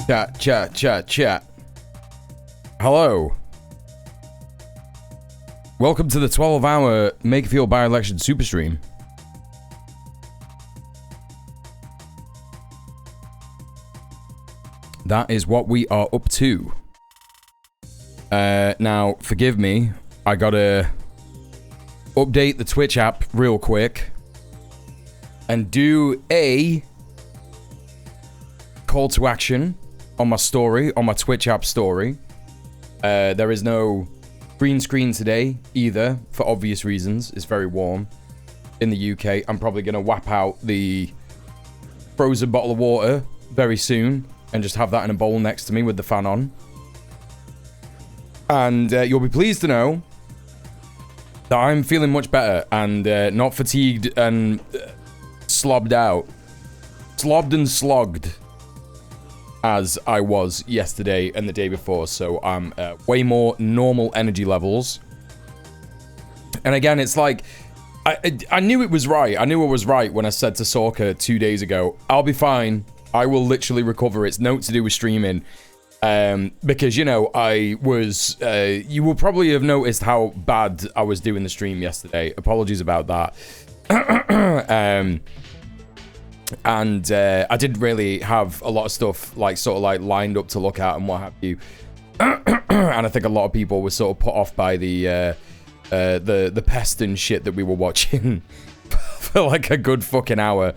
Chat. Hello. Welcome to the 12-hour Makerfield By-Election Superstream. That is what we are up to. Now, forgive me. I gotta update the Twitch app real quick and do a call to action on my story, on my Twitch app story. There is no green screen today either, for obvious reasons. It's very warm in the UK. I'm probably going to whap out the frozen bottle of water very soon and just have that in a bowl next to me with the fan on. And you'll be pleased to know that I'm feeling much better and not fatigued and slobbed out. Slobbed and slogged as I was yesterday and the day before. So I'm way more normal energy levels. And again, it's like, I knew it was right. I knew I was right when I said to Sorka 2 days ago, I'll be fine. I will literally recover. It's nothing to do with streaming. Because, you know, I was, you will probably have noticed how bad I was doing the stream yesterday. Apologies about that. And I didn't really have a lot of stuff like sort of like lined up to look at and what have you. And I think a lot of people were sort of put off by the pest and shit that we were watching for like a good fucking hour.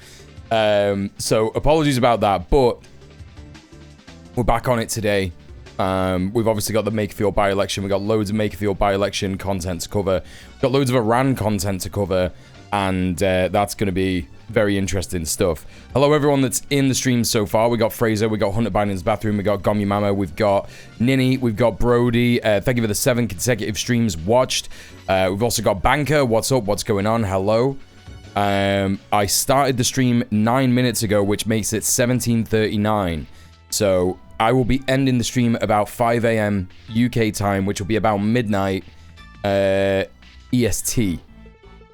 So apologies about that, but we're back on it today. We've obviously got the Makerfield by-election. We've got loads of Makerfield by-election content to cover. We've got loads of Iran content to cover. And that's going to be very interesting stuff. Hello, everyone that's in the stream so far. We got Fraser. We got Hunter Biden's Bathroom. We got Gomu Mama. We've got Ninny. We've got Brody. Thank you for the 7 consecutive streams watched. We've also got Banker. What's up? What's going on? Hello. I started the stream 9 minutes ago, which makes it 17:39. So I will be ending the stream about 5 a.m. UK time, which will be about midnight EST.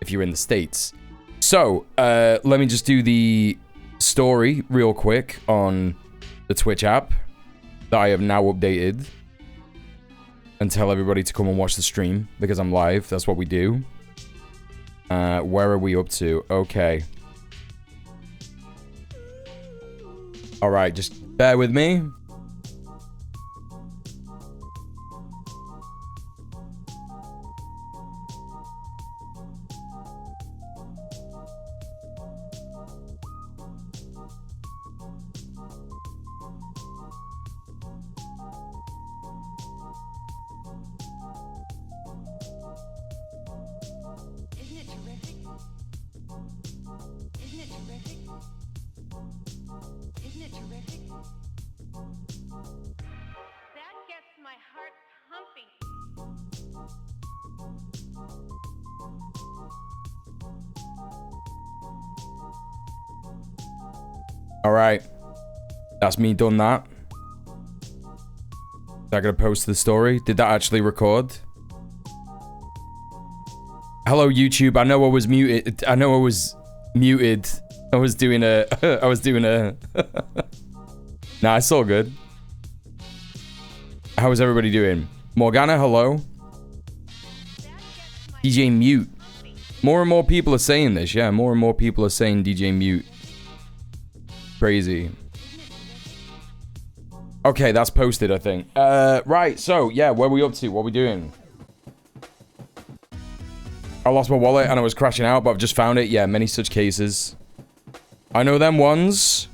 If you're in the States. So, let me just do the story real quick on the Twitch app that I have now updated and tell everybody to come and watch the stream because I'm live. That's what we do. Where are we up to? Okay. All right, just bear with me. Alright. That's me done that. Is that gonna post the story? Did that actually record? Hello, YouTube. I know I was muted. I was doing a... Nah, it's all good. How is everybody doing? Morgana, hello. DJ Mute. More and more people are saying this, yeah. More and more people are saying DJ Mute. Crazy. Okay, that's posted, I think. Right, so, yeah, where are we up to? What are we doing? I lost my wallet and I was crashing out, but I've just found it. Yeah, many such cases. I know them ones.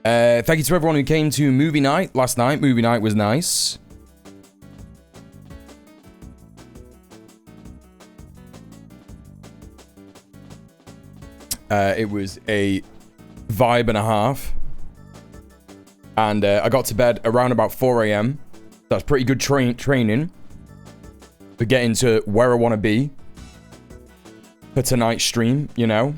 Thank you to everyone who came to movie night last night. Movie night was nice. It was a vibe and a half. And I got to bed around about 4 a.m. That's pretty good training for getting to where I want to be for tonight's stream, you know.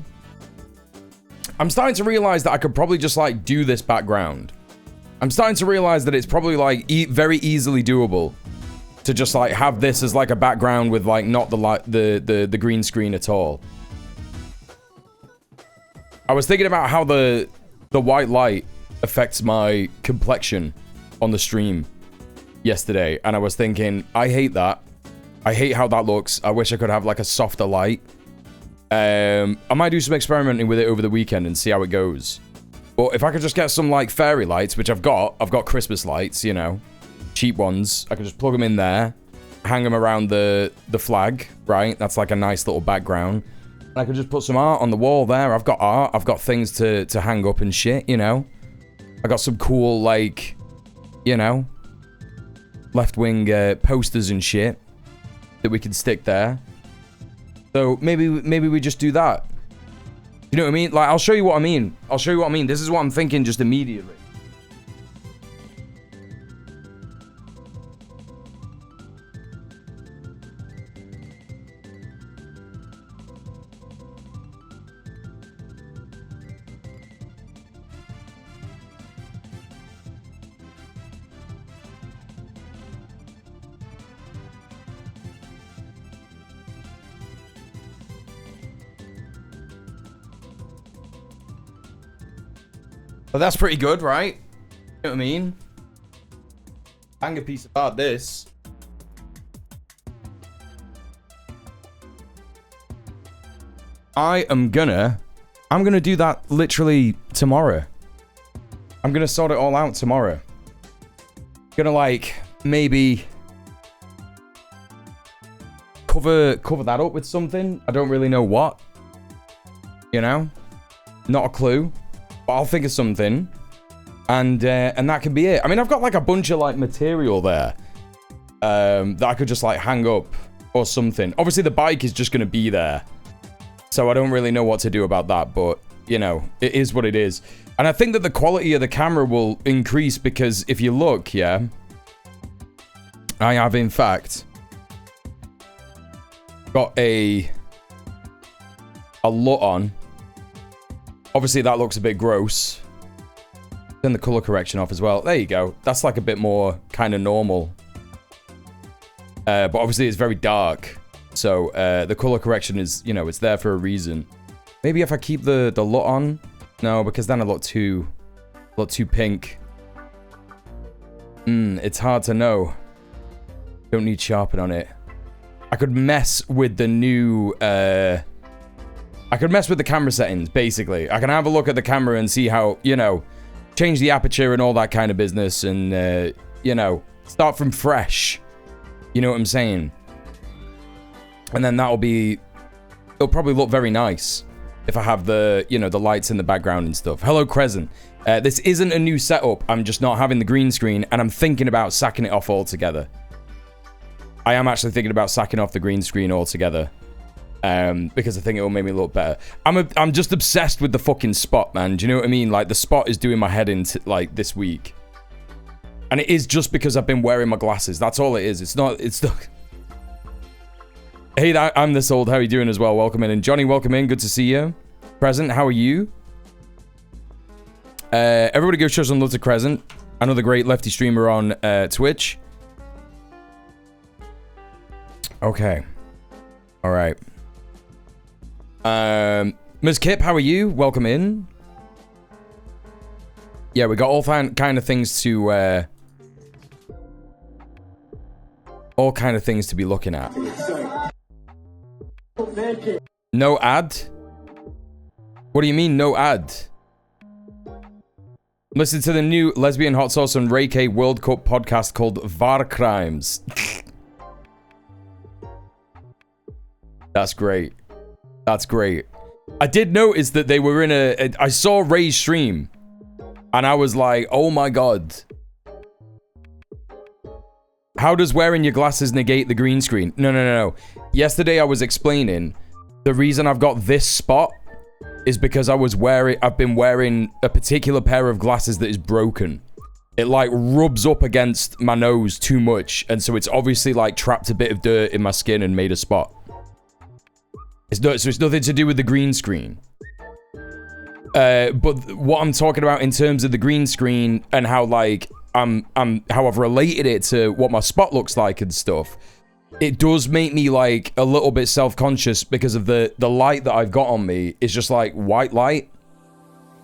I'm starting to realize that I could probably just, like, do this background. I'm starting to realize that it's probably, like, very easily doable to just, like, have this as, like, a background with, like, not the green screen at all. I was thinking about how the white light affects my complexion on the stream yesterday, and I was thinking, I hate that. I hate how that looks. I wish I could have like a softer light. I might do some experimenting with it over the weekend and see how it goes. But if I could just get some like fairy lights, which I've got Christmas lights, you know, cheap ones. I could just plug them in there, hang them around the flag, right? That's like a nice little background. And I could just put some art on the wall there. I've got art. I've got things to hang up and shit, you know. I got some cool like, you know, left-wing posters and shit that we can stick there. So maybe we just do that. You know what I mean? Like, I'll show you what I mean. This is what I'm thinking just immediately. But that's pretty good, right? You know what I mean? Hang a piece about this. I'm gonna do that literally tomorrow. I'm gonna sort it all out tomorrow. Gonna like maybe cover that up with something. I don't really know what. You know? Not a clue. But I'll think of something, and that can be it. I mean, I've got like a bunch of like material there that I could just like hang up or something. Obviously, the bike is just gonna be there, so I don't really know what to do about that. But you know, it is what it is. And I think that the quality of the camera will increase because if you look, yeah, I have in fact got a LUT on. Obviously, that looks a bit gross. Turn the color correction off as well. There you go. That's like a bit more kind of normal. But obviously, it's very dark. So the color correction is, you know, it's there for a reason. Maybe if I keep the LUT on. No, because then I look too pink. It's hard to know. Don't need sharpen on it. I could mess with the new... I could mess with the camera settings, basically. I can have a look at the camera and see how, you know, change the aperture and all that kind of business and, you know, start from fresh. You know what I'm saying? And then it'll probably look very nice if I have the, you know, the lights in the background and stuff. Hello, Crescent. This isn't a new setup. I'm just not having the green screen and I'm thinking about sacking it off altogether. I am actually thinking about sacking off the green screen altogether. Because I think it will make me look better. I'm just obsessed with the fucking spot, man. Do you know what I mean? Like, the spot is doing my head in, like, this week. And it is just because I've been wearing my glasses. That's all it is. It's not... Hey, I'm this old. How are you doing as well? Welcome in. And Johnny, welcome in. Good to see you. Present, how are you? Everybody go show some love to Crescent. Another great lefty streamer on Twitch. Okay. All right. Ms. Kip, how are you? Welcome in. Yeah, we got all kind of things to all kind of things to be looking at. No ad? What do you mean no ad? Listen to the new Lesbian Hot Sauce and Ray K World Cup podcast called VAR Crimes. That's great. That's great. I did notice that they were in I saw Ray's stream. And I was like, oh my god. How does wearing your glasses negate the green screen? No. Yesterday I was explaining the reason I've got this spot is because I've been wearing a particular pair of glasses that is broken. It like rubs up against my nose too much. And so it's obviously like trapped a bit of dirt in my skin and made a spot. So it's nothing to do with the green screen. But what I'm talking about in terms of the green screen and how like how I've related it to what my spot looks like and stuff, it does make me like a little bit self-conscious because of the light that I've got on me is just like white light.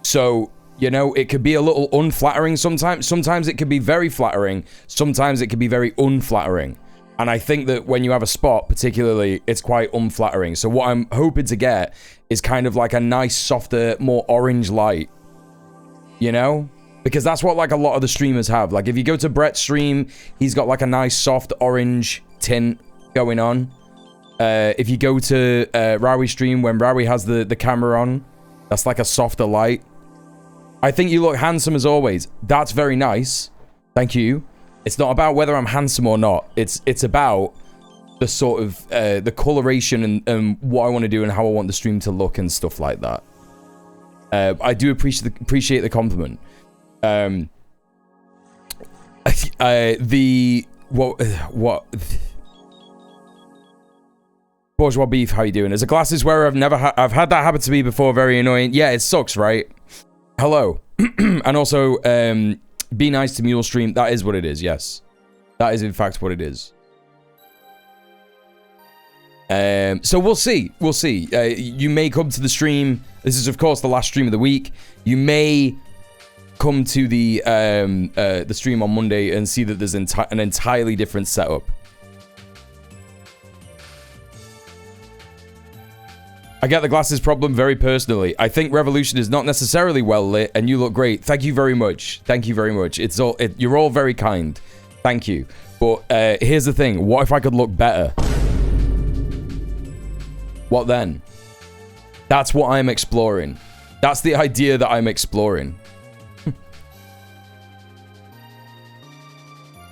So You know, it could be a little unflattering sometimes. Sometimes it could be very flattering. Sometimes it could be very unflattering. And I think that when you have a spot, particularly, it's quite unflattering. So what I'm hoping to get is kind of like a nice, softer, more orange light. You know? Because that's what like a lot of the streamers have. Like if you go to Brett's stream, he's got like a nice, soft orange tint going on. If you go to Rowy's stream, when Rowy has the camera on, that's like a softer light. I think you look handsome as always. That's very nice. Thank you. It's not about whether I'm handsome or not. It's about the sort of the coloration and what I want to do and how I want the stream to look and stuff like that. I do appreciate the compliment. What Bourgeois Beef, how you doing? As a glasses wearer, I've had that happen to me before. Very annoying. Yeah, it sucks, right? Hello. And also, be nice to Mule Stream. That is what it is, yes. That is, in fact, what it is. So we'll see. We'll see. You may come to the stream. This is, of course, the last stream of the week. You may come to the stream on Monday and see that there's an entirely different setup. I get the glasses problem very personally. I think Revolution is not necessarily well lit, and you look great. Thank you very much. Thank you very much. You're all very kind. Thank you. But here's the thing. What if I could look better? What then? That's what I'm exploring. That's the idea that I'm exploring.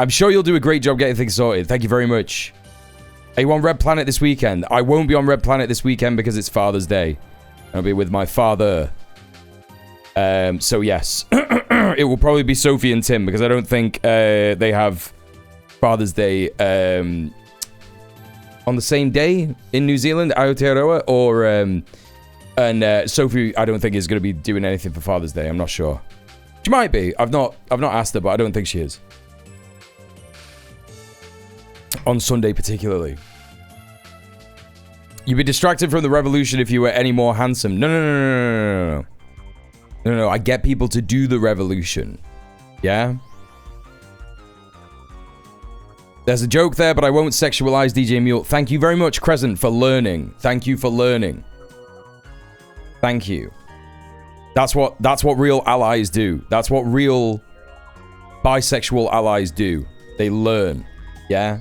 I'm sure you'll do a great job getting things sorted. Thank you very much. Are you on Red Planet this weekend? I won't be on Red Planet this weekend because it's Father's Day. I'll be with my father. So yes. It will probably be Sophie and Tim because I don't think they have Father's Day on the same day in New Zealand, Aotearoa, or and Sophie I don't think is going to be doing anything for Father's Day. I'm not sure. She might be. I've not asked her, but I don't think she is. On Sunday particularly. You'd be distracted from the revolution if you were any more handsome. No. I get people to do the revolution. Yeah? There's a joke there, but I won't sexualize DJ Mule. Thank you very much, Crescent, for learning. Thank you for learning. Thank you. That's what real allies do. That's what real bisexual allies do. They learn. Yeah?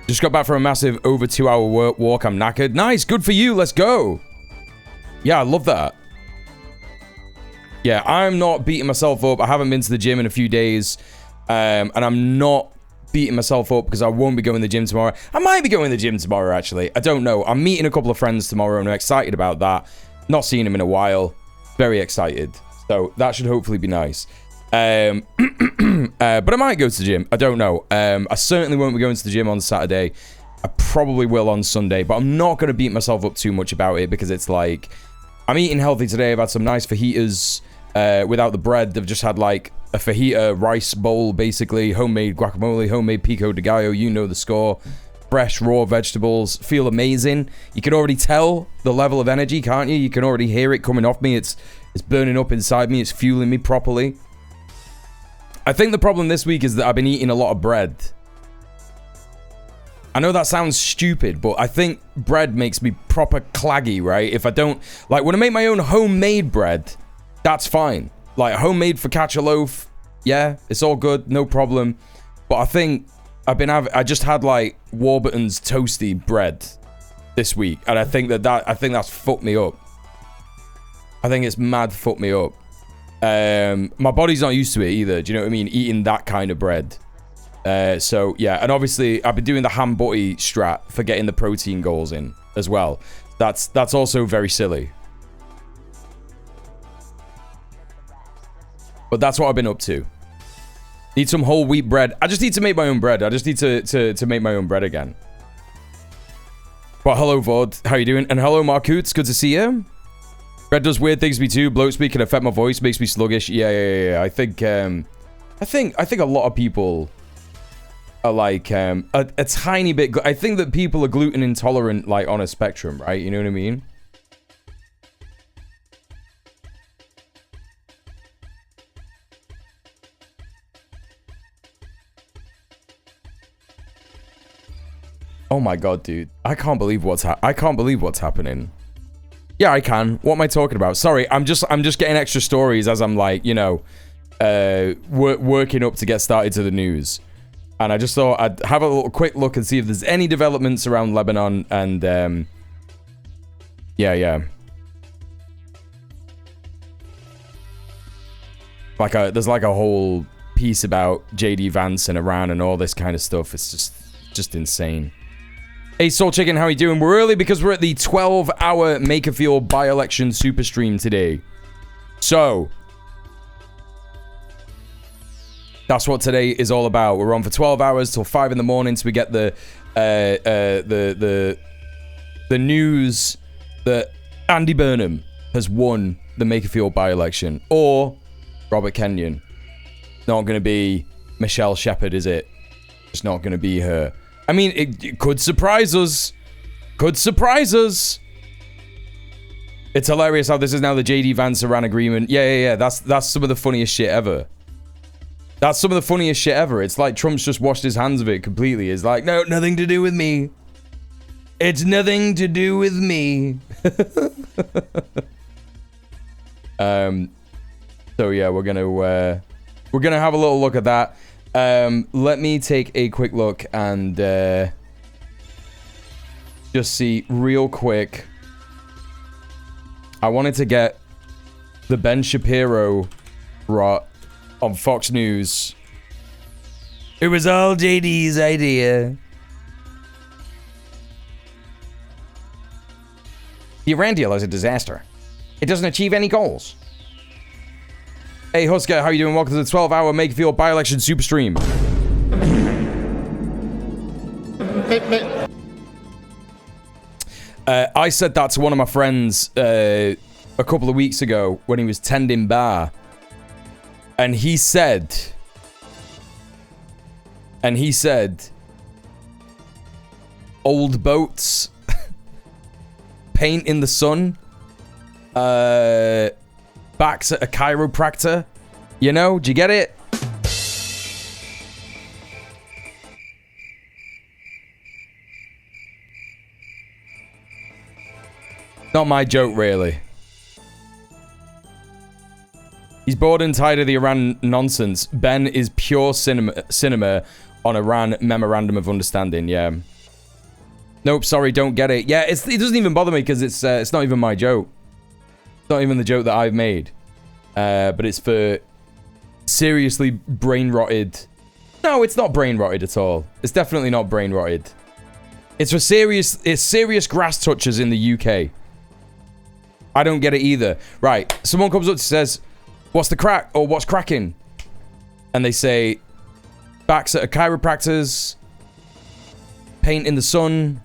Just got back from a massive over 2-hour walk. I'm knackered. Nice, good for you. Let's go. Yeah, I love that. Yeah, I'm not beating myself up. I haven't been to the gym in a few days, and I'm not beating myself up because I won't be going to the gym tomorrow. I might be going to the gym tomorrow, actually. I don't know. I'm meeting a couple of friends tomorrow, and I'm excited about that. Not seeing them in a while. Very excited. So that should hopefully be nice. But I might go to the gym. I don't know. I certainly won't be going to the gym on Saturday. I probably will on Sunday, but I'm not going to beat myself up too much about it because it's like, I'm eating healthy today. I've had some nice fajitas without the bread. They've just had like a fajita rice bowl, basically. Homemade guacamole, homemade pico de gallo. You know the score. Fresh, raw vegetables. Feel amazing. You can already tell the level of energy, can't you? You can already hear it coming off me. It's burning up inside me. It's fueling me properly. I think the problem this week is that I've been eating a lot of bread. I know that sounds stupid, but I think bread makes me proper claggy, right? If I don't... Like, when I make my own homemade bread, that's fine. Like, homemade focaccia loaf, yeah, it's all good, no problem. But I think I just had, like, Warburton's toasty bread this week. And I think that's fucked me up. I think it's mad fucked me up. My body's not used to it either. Do you know what I mean? Eating that kind of bread. So yeah, and obviously I've been doing the ham butty strat for getting the protein goals in as well. That's also very silly. But that's what I've been up to. Need some whole wheat bread. I just need to make my own bread. I just need to make my own bread again. But hello Vod, how you doing? And hello Marcoots, good to see you. Bread does weird things to me too. Bloats me, can affect my voice, makes me sluggish. Yeah. I think a lot of people are like a tiny bit. I think that people are gluten intolerant, like on a spectrum, right? You know what I mean? Oh my god, dude! I can't believe what's happening. Yeah, I can. What am I talking about? Sorry, I'm just getting extra stories as I'm like, you know, working up to get started to the news. And I just thought I'd have a little quick look and see if there's any developments around Lebanon and yeah. There's like a whole piece about JD Vance and Iran and all this kind of stuff. It's just insane. Hey, Soul Chicken, how you doing? We're early because we're at the 12-hour Makerfield By-Election Superstream today. So, that's what today is all about. We're on for 12 hours till 5 in the morning, so we get the news that Andy Burnham has won the Makerfield by-election, or Robert Kenyon. Not going to be Michelle Shepherd, is it? It's not going to be her. I mean, it could surprise us. Could surprise us. It's hilarious how this is now the JD Vance Iran agreement. Yeah. That's some of the funniest shit ever. That's some of the funniest shit ever. It's like Trump's just washed his hands of it completely. It's like, no, nothing to do with me. It's nothing to do with me. So yeah, we're gonna have a little look at that. Let me take a quick look and just see real quick. I wanted to get the Ben Shapiro rot on Fox News. It was all JD's idea. The Iran deal is a disaster. It doesn't achieve any goals. Hey Husker, how you doing? Welcome to the 12-hour Makerfield by-election Superstream. I said that to one of my friends a couple of weeks ago when he was tending bar. And he said, old boats, paint in the sun, backs at a chiropractor. You know, do you get it? Not my joke, really. He's bored and tired of the Iran nonsense. Ben is pure cinema on Iran Memorandum of Understanding, yeah. Nope, sorry, don't get it. Yeah, it doesn't even bother me because it's not even my joke. It's not even the joke that I've made. But it's for seriously brain-rotted... No, it's not brain-rotted at all. It's definitely not brain-rotted. It's for serious grass touchers in the UK. I don't get it either. Right, someone comes up and says, what's the crack? Or what's cracking? And they say, backs at a chiropractor's, paint in the sun,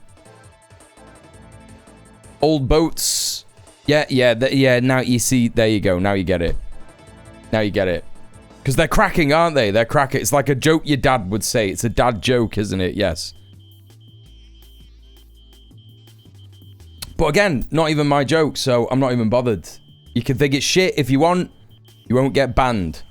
old boats. Yeah, now you see, there you go. Now you get it. Now you get it. Because they're cracking, aren't they? They're cracking. It's like a joke your dad would say. It's a dad joke, isn't it? Yes. But again, not even my joke, so I'm not even bothered. You can think it's shit if you want. You won't get banned.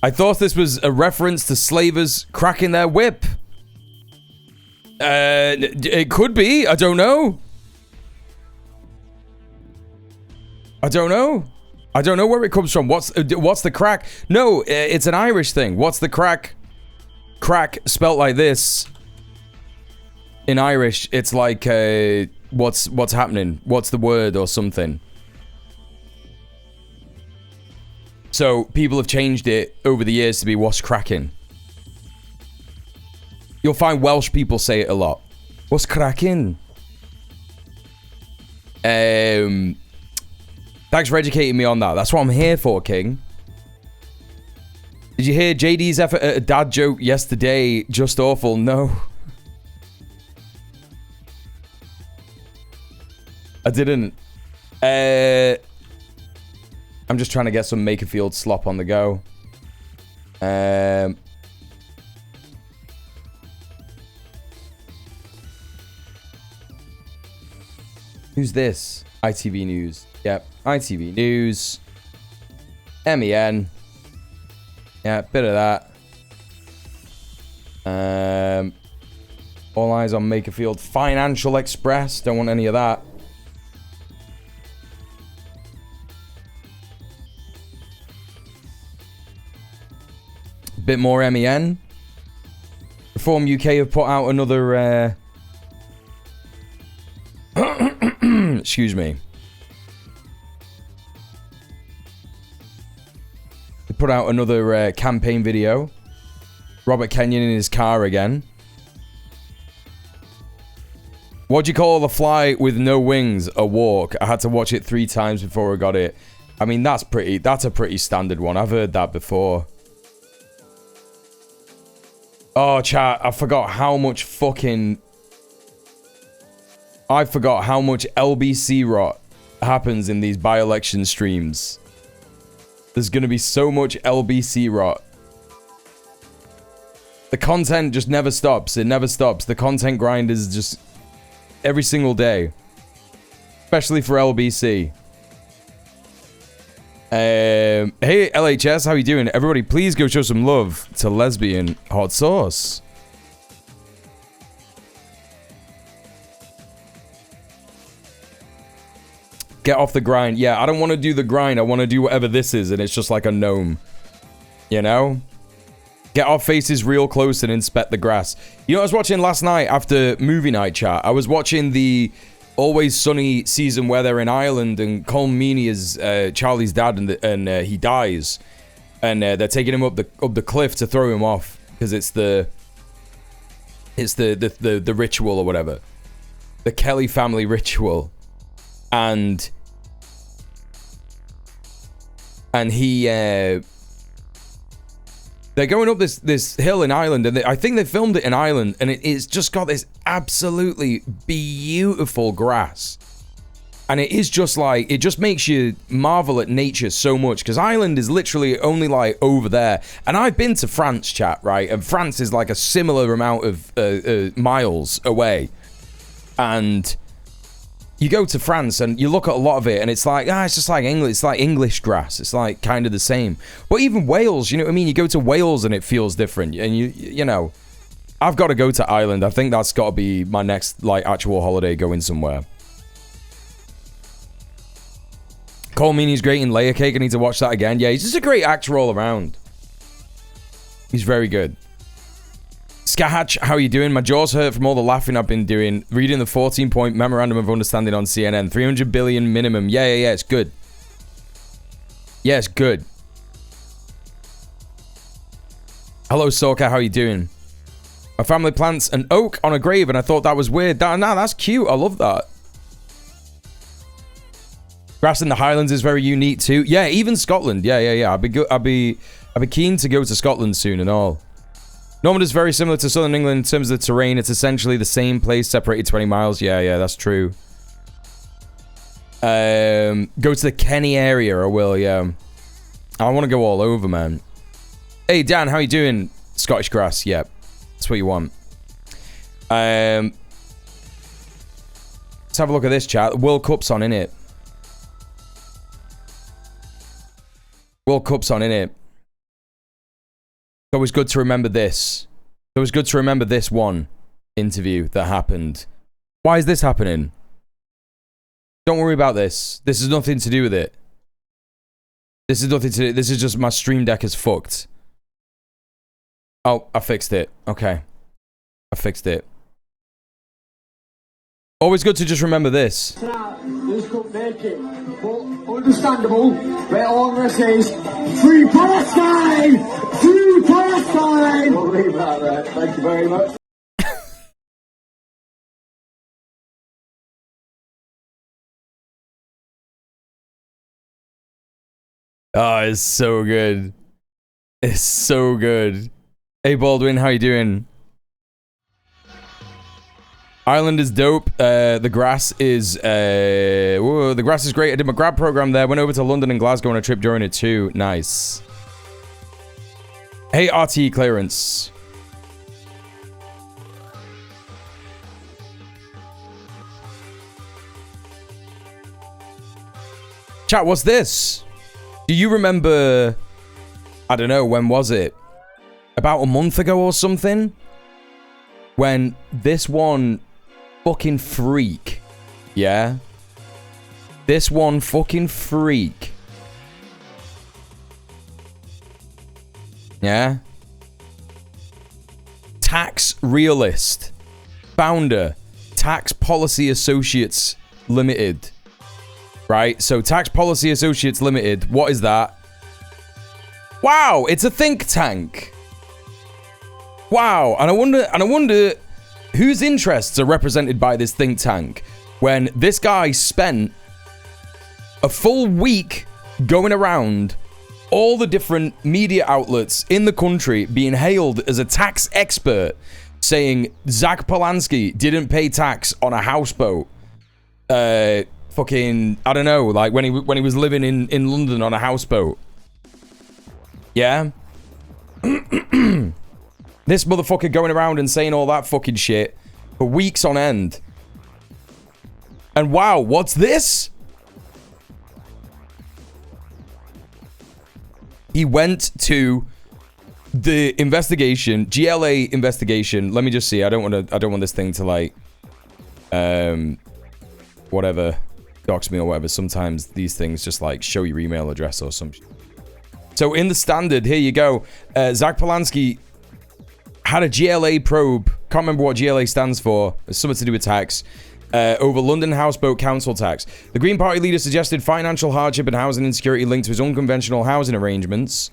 I thought this was a reference to slavers cracking their whip. It could be. I don't know. I don't know where it comes from. What's the crack? No, it's an Irish thing. What's the crack? Crack spelt like this. In Irish, it's like what's happening? What's the word or something? So people have changed it over the years to be what's cracking. You'll find Welsh people say it a lot. What's cracking? Thanks for educating me on that. That's what I'm here for, King. Did you hear JD's effort at a dad joke yesterday? Just awful. No. I didn't. I'm just trying to get some Makerfield slop on the go. Who's this? ITV News. Yep, ITV News. MEN. Yeah, bit of that. All eyes on Makerfield. Financial Express. Don't want any of that. Bit more MEN. Reform UK have put out another... excuse me. They put out another campaign video. Robert Kenyon in his car again. What do you call the fly with no wings? A walk. I had to watch it 3 times before I got it. I mean, that's a pretty standard one. I've heard that before. Oh, chat, I forgot how much LBC rot happens in these by-election streams. There's gonna be so much LBC rot. The content just never stops. It never stops. The content grind is just every single day. Especially for LBC. Hey, LHS, how you doing? Everybody, please go show some love to Lesbian Hot Sauce. Get off the grind. Yeah, I don't want to do the grind. I want to do whatever this is, and it's just like a gnome. You know? Get our faces real close and inspect the grass. You know what I was watching last night after movie night, chat? I was watching the Always Sunny season where they're in Ireland, and Colm Meaney is Charlie's dad, and he dies. And they're taking him up the cliff to throw him off, because it's the ritual or whatever. The Kelly family ritual. And he they're going up this hill in Ireland, and I think they filmed it in Ireland, and it's just got this absolutely beautiful grass, and it is just like, it just makes you marvel at nature so much, because Ireland is literally only like over there, and I've been to France, chat, right, and France is like a similar amount of miles away, and you go to France and you look at a lot of it, and it's like, it's just like English. It's like English grass. It's like kind of the same. But even Wales, you know what I mean? You go to Wales and it feels different. And you know, I've got to go to Ireland. I think that's got to be my next like actual holiday, going somewhere. Cole Meaney's great in Layer Cake. I need to watch that again. Yeah, he's just a great actor all around. He's very good. Skahatch, how are you doing? My jaw's hurt from all the laughing I've been doing. Reading the 14-point memorandum of understanding on CNN. 300 billion minimum. Yeah, it's good. Yeah, it's good. Hello, Soka, how are you doing? My family plants an oak on a grave, and I thought that was weird. That's cute. I love that. Grass in the Highlands is very unique too. Yeah, even Scotland. Yeah. I'd be keen to go to Scotland soon and all. Norman is very similar to Southern England in terms of the terrain. It's essentially the same place, separated 20 miles. Yeah, that's true. Go to the Kenny area, I will, yeah. I want to go all over, man. Hey, Dan, how you doing? Scottish grass, yeah. That's what you want. Let's have a look at this, chat. The World Cup's on, innit? World Cup's on, innit? It's always good to remember this. It was good to remember this one interview that happened. Why is this happening? Don't worry about this. This has nothing to do with it. This is nothing to do. This is just my stream deck is fucked. Oh, I fixed it. Okay. I fixed it. Always good to just remember this. Understandable, but all this is free Palestine! Free Palestine! We'll leave that there. Thank you very much. Oh, it's so good. It's so good. Hey, Baldwin, how you doing? Ireland is dope. The grass is the grass is great. I did my grad program there. Went over to London and Glasgow on a trip during it too. Nice. Hey, RT clearance. Chat, what's this? Do you remember, I don't know, when was it? About a month ago or something? When this one fucking freak, yeah? This one fucking freak. Yeah? Tax realist. Founder. Tax Policy Associates Limited. Right? So Tax Policy Associates Limited, what is that? Wow, it's a think tank. Wow, and I wonder whose interests are represented by this think tank when this guy spent a full week going around all the different media outlets in the country being hailed as a tax expert, saying Zach Polanski didn't pay tax on a houseboat. Fucking, I don't know, like when he was living in London on a houseboat. Yeah? This motherfucker going around and saying all that fucking shit for weeks on end. And wow, what's this? He went to the investigation, GLA investigation. Let me just see. I don't want this thing to like whatever, dox me or whatever. Sometimes these things just like show your email address or some shit. So in the Standard, here you go. Zach Polanski had a GLA probe. Can't remember what GLA stands for. It's something to do with tax. Over London houseboat council tax. The Green Party leader suggested financial hardship and housing insecurity linked to his unconventional housing arrangements.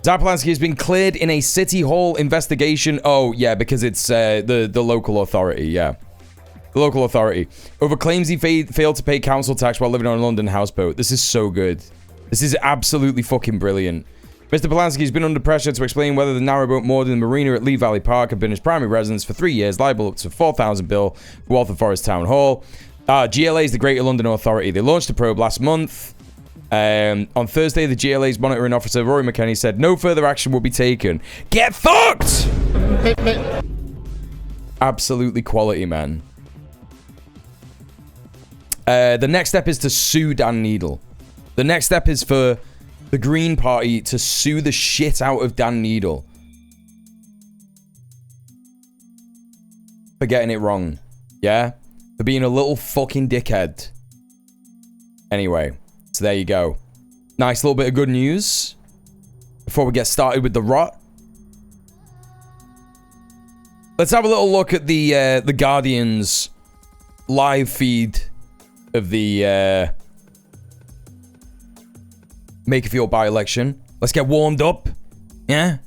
Zach Polanski has been cleared in a City Hall investigation. Oh, yeah, because it's the local authority, yeah. The local authority. Over claims he failed to pay council tax while living on a London houseboat. This is so good. This is absolutely fucking brilliant. Mr. Polanski has been under pressure to explain whether the narrowboat moored in the marina at Lee Valley Park had been his primary residence for 3 years, liable up to $4,000 bill for Waltham Forest Town Hall. GLA is the Greater London Authority. They launched a probe last month. On Thursday, the GLA's monitoring officer, Rory McKenney, said no further action will be taken. Get fucked! Absolutely quality, man. The next step is to sue Dan Needle. The next step is for the Green Party to sue the shit out of Dan Needle for getting it wrong. Yeah? For being a little fucking dickhead. Anyway, so there you go. Nice little bit of good news before we get started with the rot. Let's have a little look at the Guardian's live feed of the Makerfield by-election. Let's get warmed up. Yeah?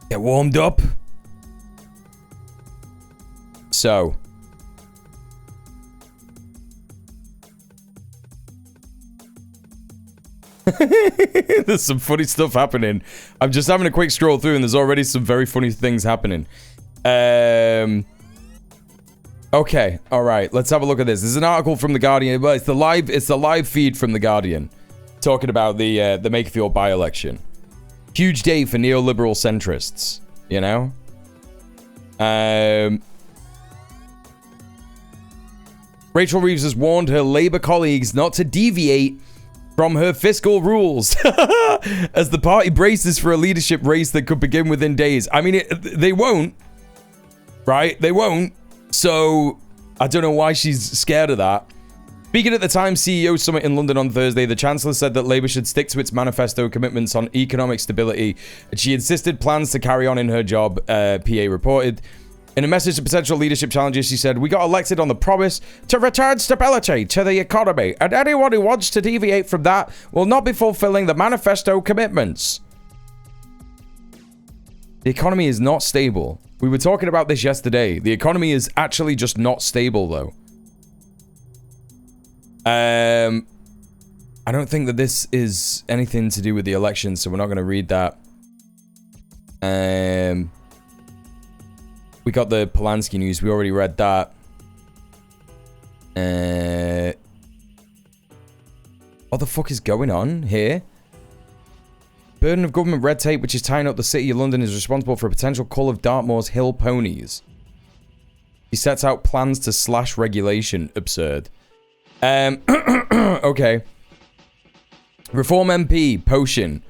Get warmed up. So. There's some funny stuff happening. I'm just having a quick scroll through and there's already some very funny things happening. Okay, all right. Let's have a look at this. This is an article from the Guardian. Well, it's the live feed from the Guardian, talking about the Makerfield by-election. Huge day for neoliberal centrists. You know. Rachel Reeves has warned her Labour colleagues not to deviate from her fiscal rules as the party braces for a leadership race that could begin within days. I mean, they won't, right? They won't. So, I don't know why she's scared of that. Speaking at the Times CEO Summit in London on Thursday, the Chancellor said that Labour should stick to its manifesto commitments on economic stability, and she insisted plans to carry on in her job, PA reported. In a message to potential leadership challenges, she said, "We got elected on the promise to return stability to the economy, and anyone who wants to deviate from that will not be fulfilling the manifesto commitments." The economy is not stable. We were talking about this yesterday. The economy is actually just not stable, though. I don't think that this is anything to do with the election, so we're not going to read that. We got the Polanski news. We already read that. What the fuck is going on here? burden of government red tape which is tying up the city of London is responsible for a potential cull of Dartmoor's hill ponies. He sets out plans to slash regulation. Absurd. Okay. Reform MP, Potion.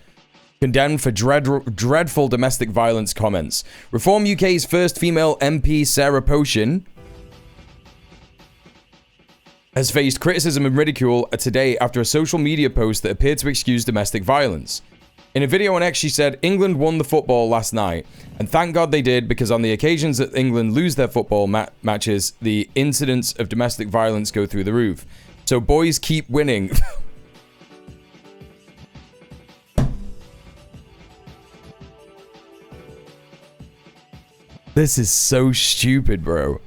Condemned for dreadful domestic violence comments. Reform UK's first female MP, Sarah Potion, has faced criticism and ridicule today after a social media post that appeared to excuse domestic violence. In a video on X, she said, England won the football last night, and thank God they did, because on the occasions that England lose their football matches, the incidents of domestic violence go through the roof. So boys keep winning. This is so stupid, bro.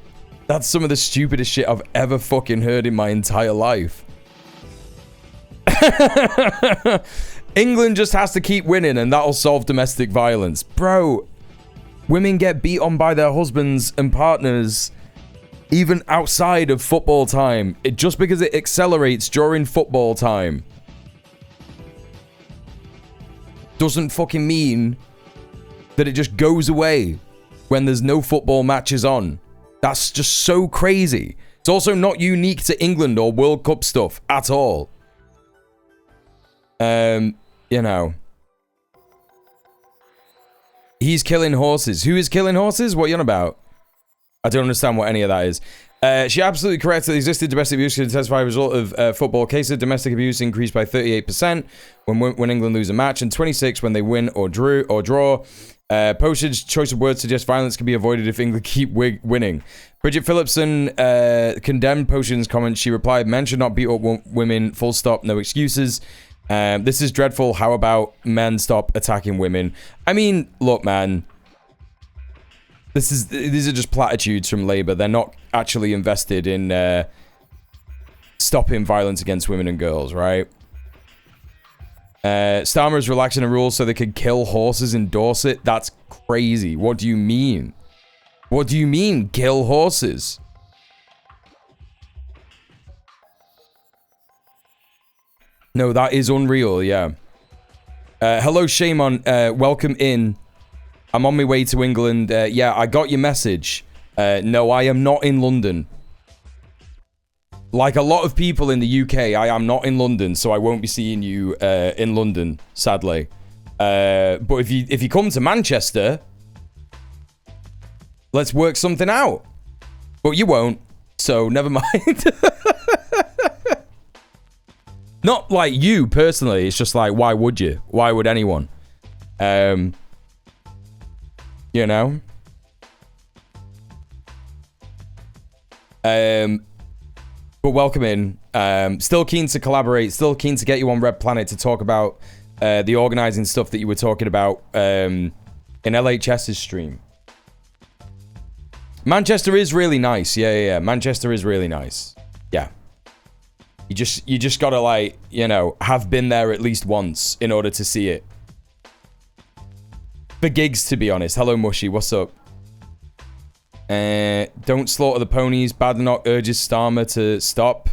That's some of the stupidest shit I've ever fucking heard in my entire life. England just has to keep winning and that'll solve domestic violence. Bro, women get beat on by their husbands and partners even outside of football time. Just because it accelerates during football time doesn't fucking mean that it just goes away when there's no football matches on. That's just so crazy. It's also not unique to England or World Cup stuff at all. You know. He's killing horses. Who is killing horses? What are you on about? I don't understand what any of that is. She absolutely correct that existed domestic abuse can intensify as a result of football cases. Domestic abuse increased by 38% when England lose a match, and 26% when they win or draw. Potion's choice of words suggests violence can be avoided if England keep winning. Bridget Phillipson condemned Potion's comments. She replied, men should not beat up women, full stop, no excuses. This is dreadful. How about men stop attacking women? I mean, look, man. These are just platitudes from Labour. They're not actually invested in stopping violence against women and girls, right? Starmer is relaxing the rules so they could kill horses in Dorset. That's crazy. What do you mean? What do you mean, kill horses? No, that is unreal, yeah. Hello, Shaymon. Welcome in. I'm on my way to England. Yeah, I got your message. No, I am not in London. Like a lot of people in the UK, I am not in London, so I won't be seeing you in London, sadly. But if you come to Manchester, let's work something out. But you won't, so never mind. Not like you personally. It's just like, why would you? Why would anyone? You know. But welcome in. Still keen to collaborate. Still keen to get you on Red Planet to talk about the organizing stuff that you were talking about in LHS's stream. Manchester is really nice. Yeah. Manchester is really nice. Yeah. You just gotta, like, you know, have been there at least once in order to see it. For gigs, to be honest. Hello, Mushy. What's up? Don't slaughter the ponies. Badenoch urges Starmer to stop.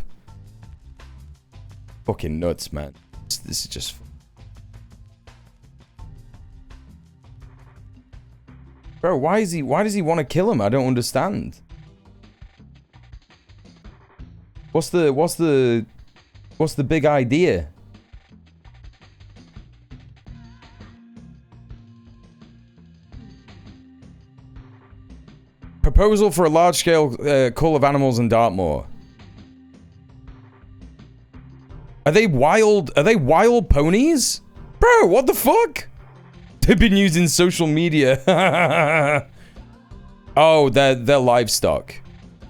Fucking nuts, man. This is just... Bro, why does he want to kill him? I don't understand. What's the big idea? Proposal for a large-scale cull of animals in Dartmoor. Are they wild ponies? Bro, what the fuck? They've been using social media. Oh, they're livestock.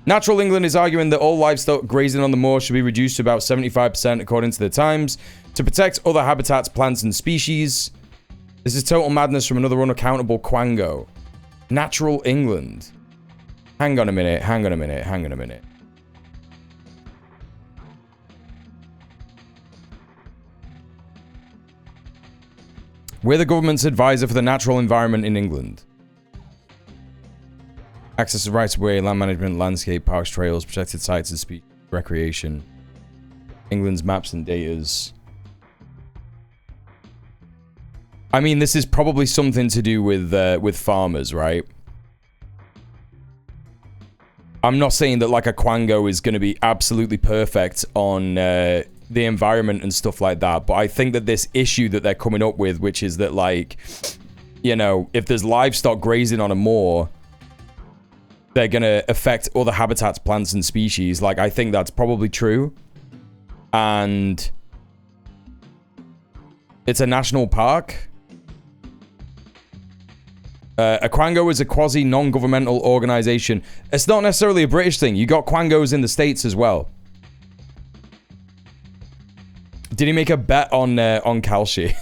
Natural England is arguing that all livestock grazing on the moor should be reduced to about 75% according to the Times to protect other habitats, plants, and species. This is total madness from another unaccountable quango. Natural England. Hang on a minute. We're the government's advisor for the natural environment in England. Access to rights-of-way, land management, landscape, parks, trails, protected sites and species, recreation. England's maps and datas. I mean, this is probably something to do with farmers, right? I'm not saying that like a Quango is going to be absolutely perfect on the environment and stuff like that, but I think that this issue that they're coming up with, which is that like, you know, if there's livestock grazing on a moor, they're going to affect other habitats, plants, and species. Like, I think that's probably true. And it's a national park. A Quango is a quasi-non-governmental organization. It's not necessarily a British thing. You got Quangos in the States as well. Did he make a bet on Kalshi?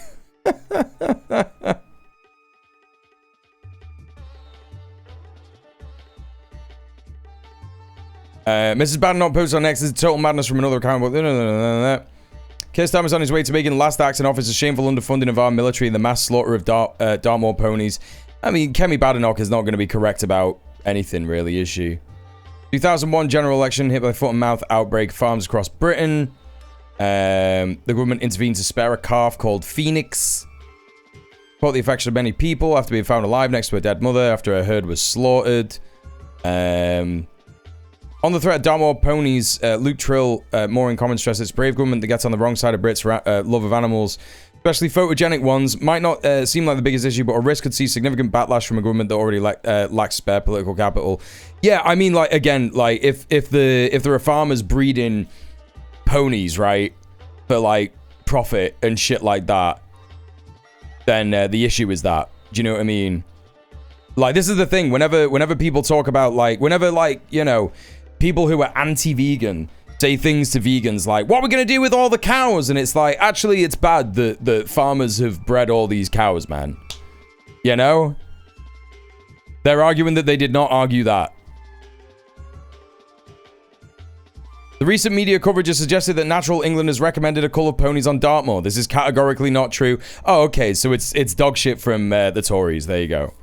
Mrs. Badenoch posted on X, this is total madness from another account. Keir Starmer's on his way to making last acts in office a shameful underfunding of our military and the mass slaughter of Dartmoor ponies. I mean, Kemi Badenoch is not going to be correct about anything, really, is she? 2001 general election hit by foot and mouth outbreak, farms across Britain. The government intervened to spare a calf called Phoenix. Caught the affection of many people after being found alive next to a dead mother after a herd was slaughtered. On the threat of Dartmoor ponies, Luke Trill, more in common, stressed it's brave government that gets on the wrong side of Brits' love of animals, especially photogenic ones. Might not seem like the biggest issue, but a risk could see significant backlash from a government that already lacks spare political capital. Yeah, I mean, like, again, like, if there are farmers breeding ponies, right, for, like, profit and shit like that, then the issue is that. Do you know what I mean? Like, this is the thing. Whenever people talk about, like, whenever, like, you know, people who are anti-vegan say things to vegans like, what are we going to do with all the cows? And it's like, actually, it's bad that farmers have bred all these cows, man. You know? They're arguing that they did not argue that. The recent media coverage has suggested that Natural England has recommended a cull of ponies on Dartmoor. This is categorically not true. Oh, okay, so it's dog shit from the Tories. There you go.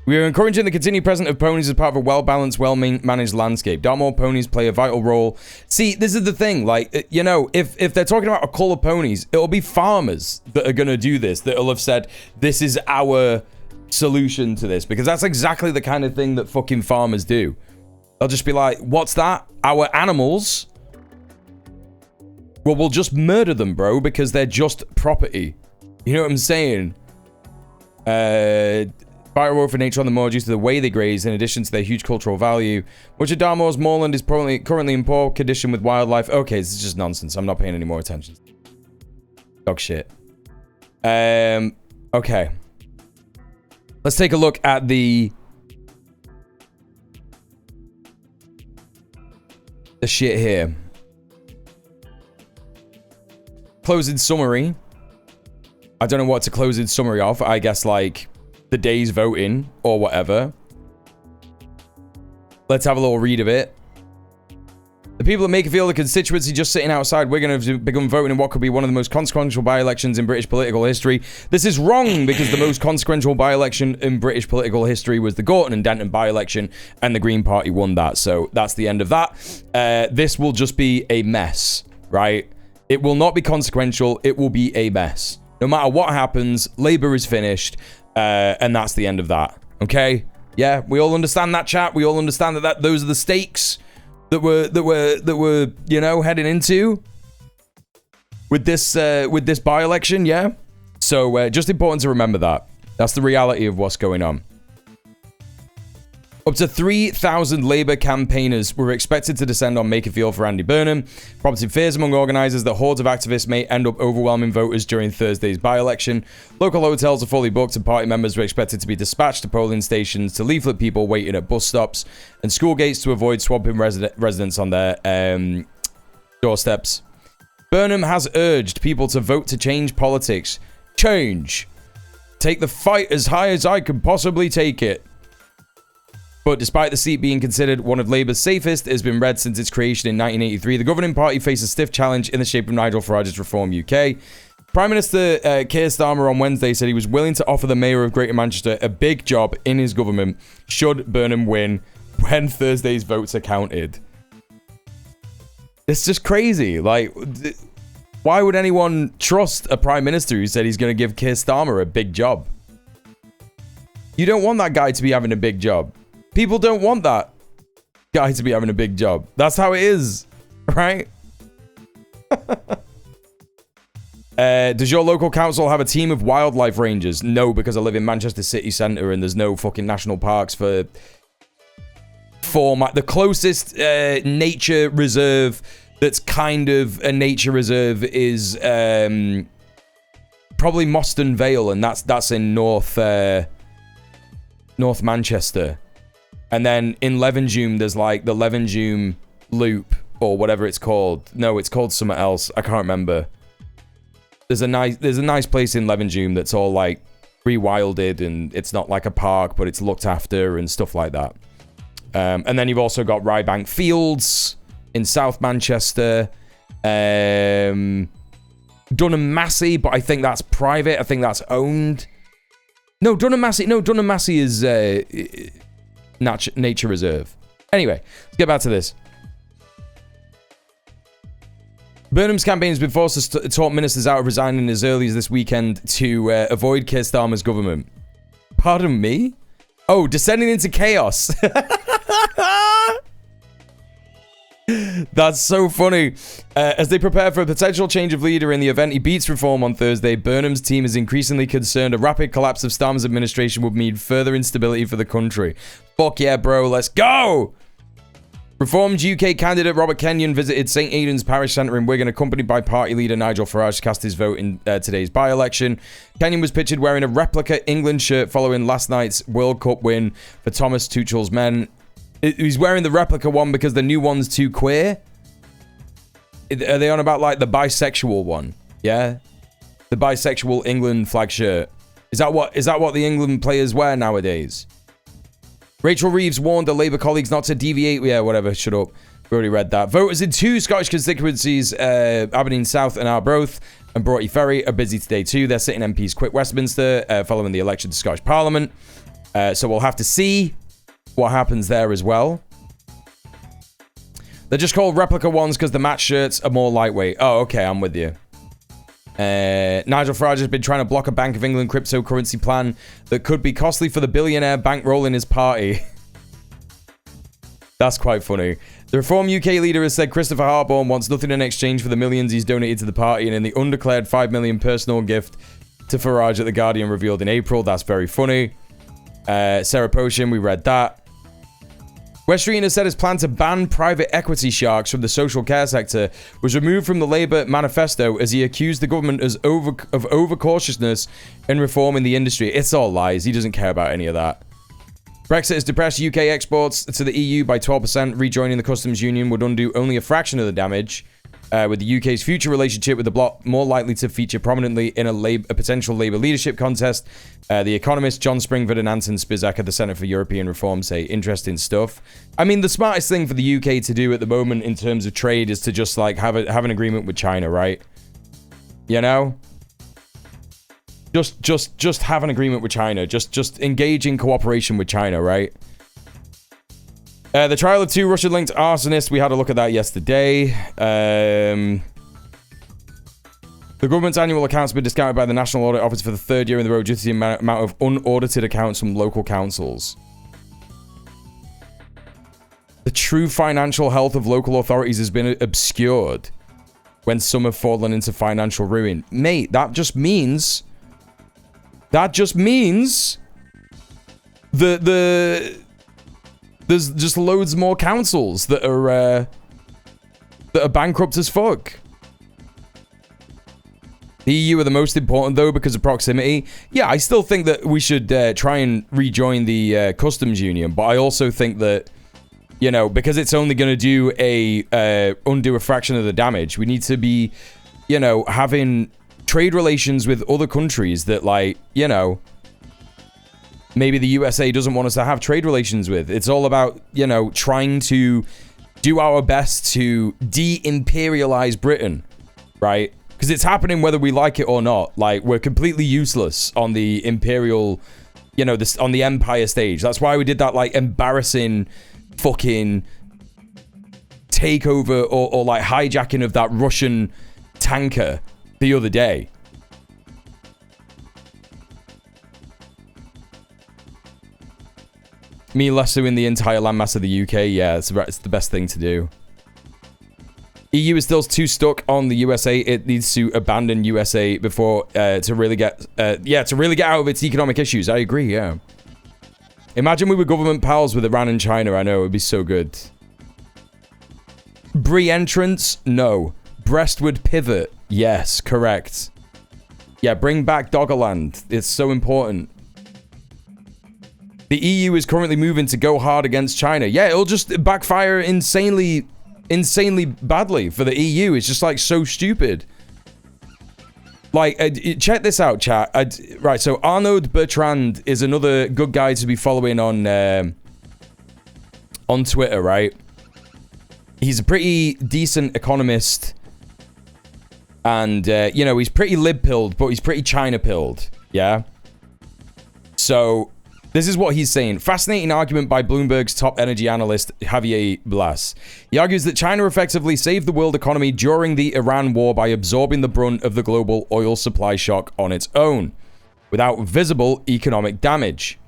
We are encouraging the continued presence of ponies as part of a well-balanced, well-managed landscape. Dartmoor ponies play a vital role. See, this is the thing. Like, you know, if they're talking about a cull of ponies, it'll be farmers that are going to do this, that will have said, this is our solution to this. Because that's exactly the kind of thing that fucking farmers do. They'll just be like, what's that? Our animals? Well, we'll just murder them, bro, because they're just property. You know what I'm saying? Fire road for nature on the moor due to the way they graze, in addition to their huge cultural value. Much of Dartmoor's moorland is currently in poor condition with wildlife. Okay, this is just nonsense. I'm not paying any more attention. Dog shit. Okay. Let's take a look at the shit here. Closing summary. I don't know what to close in summary of. I guess, like, the day's voting or whatever. Let's have a little read of it. The people of Makerfield, the constituency just sitting outside, we're going to begin voting in what could be one of the most consequential by-elections in British political history. This is wrong because the most consequential by-election in British political history was the Gorton and Denton by-election, and the Green Party won that. So that's the end of that. This will just be a mess, right? It will not be consequential. It will be a mess. No matter what happens, Labour is finished. And that's the end of that. Okay? Yeah, we all understand that, chat. We all understand that those are the stakes that were you know, heading into with this by-election, yeah? So just important to remember that. That's the reality of what's going on. Up to 3,000 Labour campaigners were expected to descend on Makerfield for Andy Burnham, prompting fears among organisers that hordes of activists may end up overwhelming voters during Thursday's by-election. Local hotels are fully booked and party members were expected to be dispatched to polling stations to leaflet people waiting at bus stops and school gates to avoid swamping residents on their doorsteps. Burnham has urged people to vote to change politics. Change. Take the fight as high as I can possibly take it. But despite the seat being considered one of Labour's safest, it has been red since its creation in 1983. The governing party faced a stiff challenge in the shape of Nigel Farage's Reform UK. Prime Minister Keir Starmer on Wednesday said he was willing to offer the Mayor of Greater Manchester a big job in his government should Burnham win when Thursday's votes are counted. It's just crazy. Like, Why would anyone trust a prime minister who said he's going to give Keir Starmer a big job? You don't want that guy to be having a big job. People don't want that guy to be having a big job. That's how it is, right? Does your local council have a team of wildlife rangers? No, because I live in Manchester city centre and there's no fucking national parks for the closest nature reserve that's kind of a nature reserve is probably Moston Vale, and that's in North Manchester. And then in Levenshulme, there's like the Levenshulme Loop or whatever it's called. No, it's called something else. I can't remember. There's a nice place in Levenshulme that's all like rewilded, and it's not like a park, but it's looked after and stuff like that. And then you've also got Rybank Fields in South Manchester. Dunham Massey, but I think that's private. I think that's owned. No, Dunham Massey is nature reserve. Anyway, let's get back to this. Burnham's campaign has been forced to talk ministers out of resigning as early as this weekend to avoid Keir Starmer's government. Pardon me? Oh, descending into chaos. That's so funny. As they prepare for a potential change of leader in the event he beats reform on Thursday, Burnham's team is increasingly concerned a rapid collapse of Starmer's administration would mean further instability for the country. Fuck yeah, bro. Let's go. Reformed UK candidate Robert Kenyon visited St Aidan's Parish Centre in Wigan, accompanied by party leader Nigel Farage to cast his vote in today's by-election. Kenyon was pictured wearing a replica England shirt following last night's World Cup win for Thomas Tuchel's men. He's wearing the replica one because the new one's too queer? Are they on about like the bisexual one? Yeah? The bisexual England flag shirt. Is that what the England players wear nowadays? Rachel Reeves warned her Labour colleagues not to deviate. Yeah, whatever. Shut up. We already read that. Voters in two Scottish constituencies, Aberdeen South and Arbroath and Broughty Ferry, are busy today too. Their sitting MPs quit Westminster following the election to Scottish Parliament. So we'll have to see what happens there as well. They're just called replica ones because the match shirts are more lightweight. Oh, okay. I'm with you. Nigel Farage has been trying to block a Bank of England cryptocurrency plan that could be costly for the billionaire bankrolling his party. That's quite funny. The Reform UK leader has said Christopher Hartborn wants nothing in exchange for the millions he's donated to the party, and in the undeclared $5 million personal gift to Farage at The Guardian revealed in April. That's very funny. Sarah Potion, we read that. Wes Streeting has said his plan to ban private equity sharks from the social care sector was removed from the Labour manifesto as he accused the government of overcautiousness in reforming the industry. It's all lies. He doesn't care about any of that. Brexit has depressed UK exports to the EU by 12%. Rejoining the customs union would undo only a fraction of the damage, with the UK's future relationship with the bloc more likely to feature prominently in a potential Labour leadership contest. The economists John Springford and Anton Spizak at the Centre for European Reform say interesting stuff. I mean, the smartest thing for the UK to do at the moment in terms of trade is to just like have an agreement with China, right? You know? Just have an agreement with China. Just engage in cooperation with China, right? The trial of two Russian-linked arsonists, we had a look at that yesterday. The government's annual accounts have been discounted by the National Audit Office for the third year in a row due to the amount of unaudited accounts from local councils. The true financial health of local authorities has been obscured when some have fallen into financial ruin. Mate, that just means there's just loads more councils that are bankrupt as fuck. The EU are the most important, though, because of proximity. Yeah, I still think that we should try and rejoin the customs union, but I also think that, you know, because it's only going to do undo a fraction of the damage, we need to be, you know, having trade relations with other countries that, like, you know, maybe the USA doesn't want us to have trade relations with. It's all about, you know, trying to do our best to de-imperialize Britain, right? Because it's happening whether we like it or not. Like, we're completely useless on the imperial, you know, on the empire stage. That's why we did that, like, embarrassing fucking takeover or like hijacking of that Russian tanker the other day. Me lassoing the entire landmass of the UK. Yeah, it's the best thing to do. EU is still too stuck on the USA. It needs to abandon USA before to really get out of its economic issues. I agree. Yeah. Imagine we were government pals with Iran and China. I know it would be so good. Brie entrance? No. Breastward pivot? Yes, correct. Yeah, bring back Doggerland. It's so important. The EU is currently moving to go hard against China. Yeah, it'll just backfire insanely badly for the EU. It's just like so stupid. Like, check this out, chat. Right, so Arnaud Bertrand is another good guy to be following on Twitter, right? He's a pretty decent economist. And, you know, he's pretty lib-pilled, but he's pretty China-pilled. Yeah? So, this is what he's saying. Fascinating argument by Bloomberg's top energy analyst, Javier Blas. He argues that China effectively saved the world economy during the Iran war by absorbing the brunt of the global oil supply shock on its own, without visible economic damage.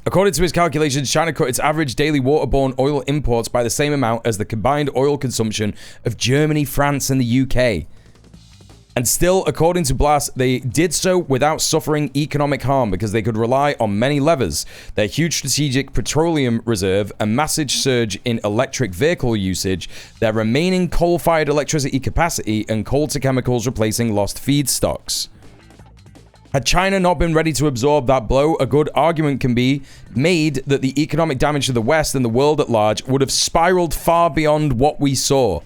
According to his calculations, China cut its average daily waterborne oil imports by the same amount as the combined oil consumption of Germany, France, and the UK. And still, according to Blas, they did so without suffering economic harm because they could rely on many levers: their huge strategic petroleum reserve, a massive surge in electric vehicle usage, their remaining coal-fired electricity capacity, and coal-to-chemicals replacing lost feedstocks. Had China not been ready to absorb that blow, a good argument can be made that the economic damage to the West and the world at large would have spiraled far beyond what we saw.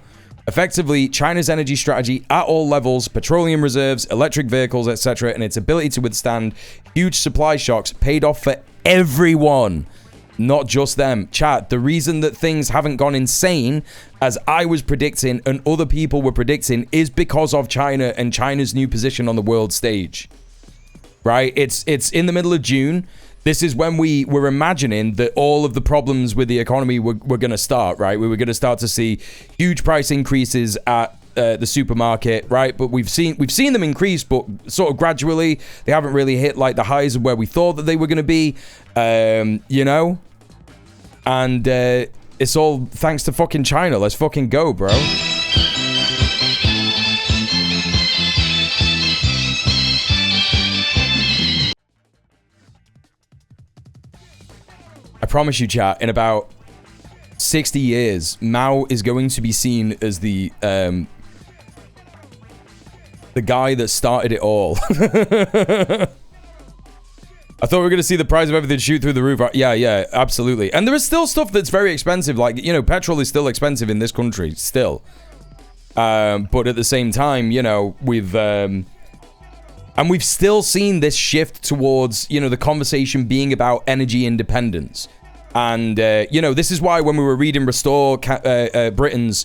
Effectively, China's energy strategy at all levels, petroleum reserves, electric vehicles, etc., and its ability to withstand huge supply shocks paid off for everyone, not just them. Chat, the reason that things haven't gone insane, as I was predicting and other people were predicting, is because of China and China's new position on the world stage. Right? It's in the middle of June. This is when we were imagining that all of the problems with the economy were going to start, right? We were going to start to see huge price increases at the supermarket, right? But we've seen them increase, but sort of gradually. They haven't really hit like the highs of where we thought that they were going to be, you know? And it's all thanks to fucking China. Let's fucking go, bro. I promise you, chat, in about 60 years, Mao is going to be seen as the guy that started it all. I thought we were going to see the price of everything shoot through the roof. Yeah, absolutely. And there is still stuff that's very expensive. Like, you know, petrol is still expensive in this country, still. But at the same time, you know, and we've still seen this shift towards, you know, the conversation being about energy independence. And, you know, this is why when we were reading Restore Britain's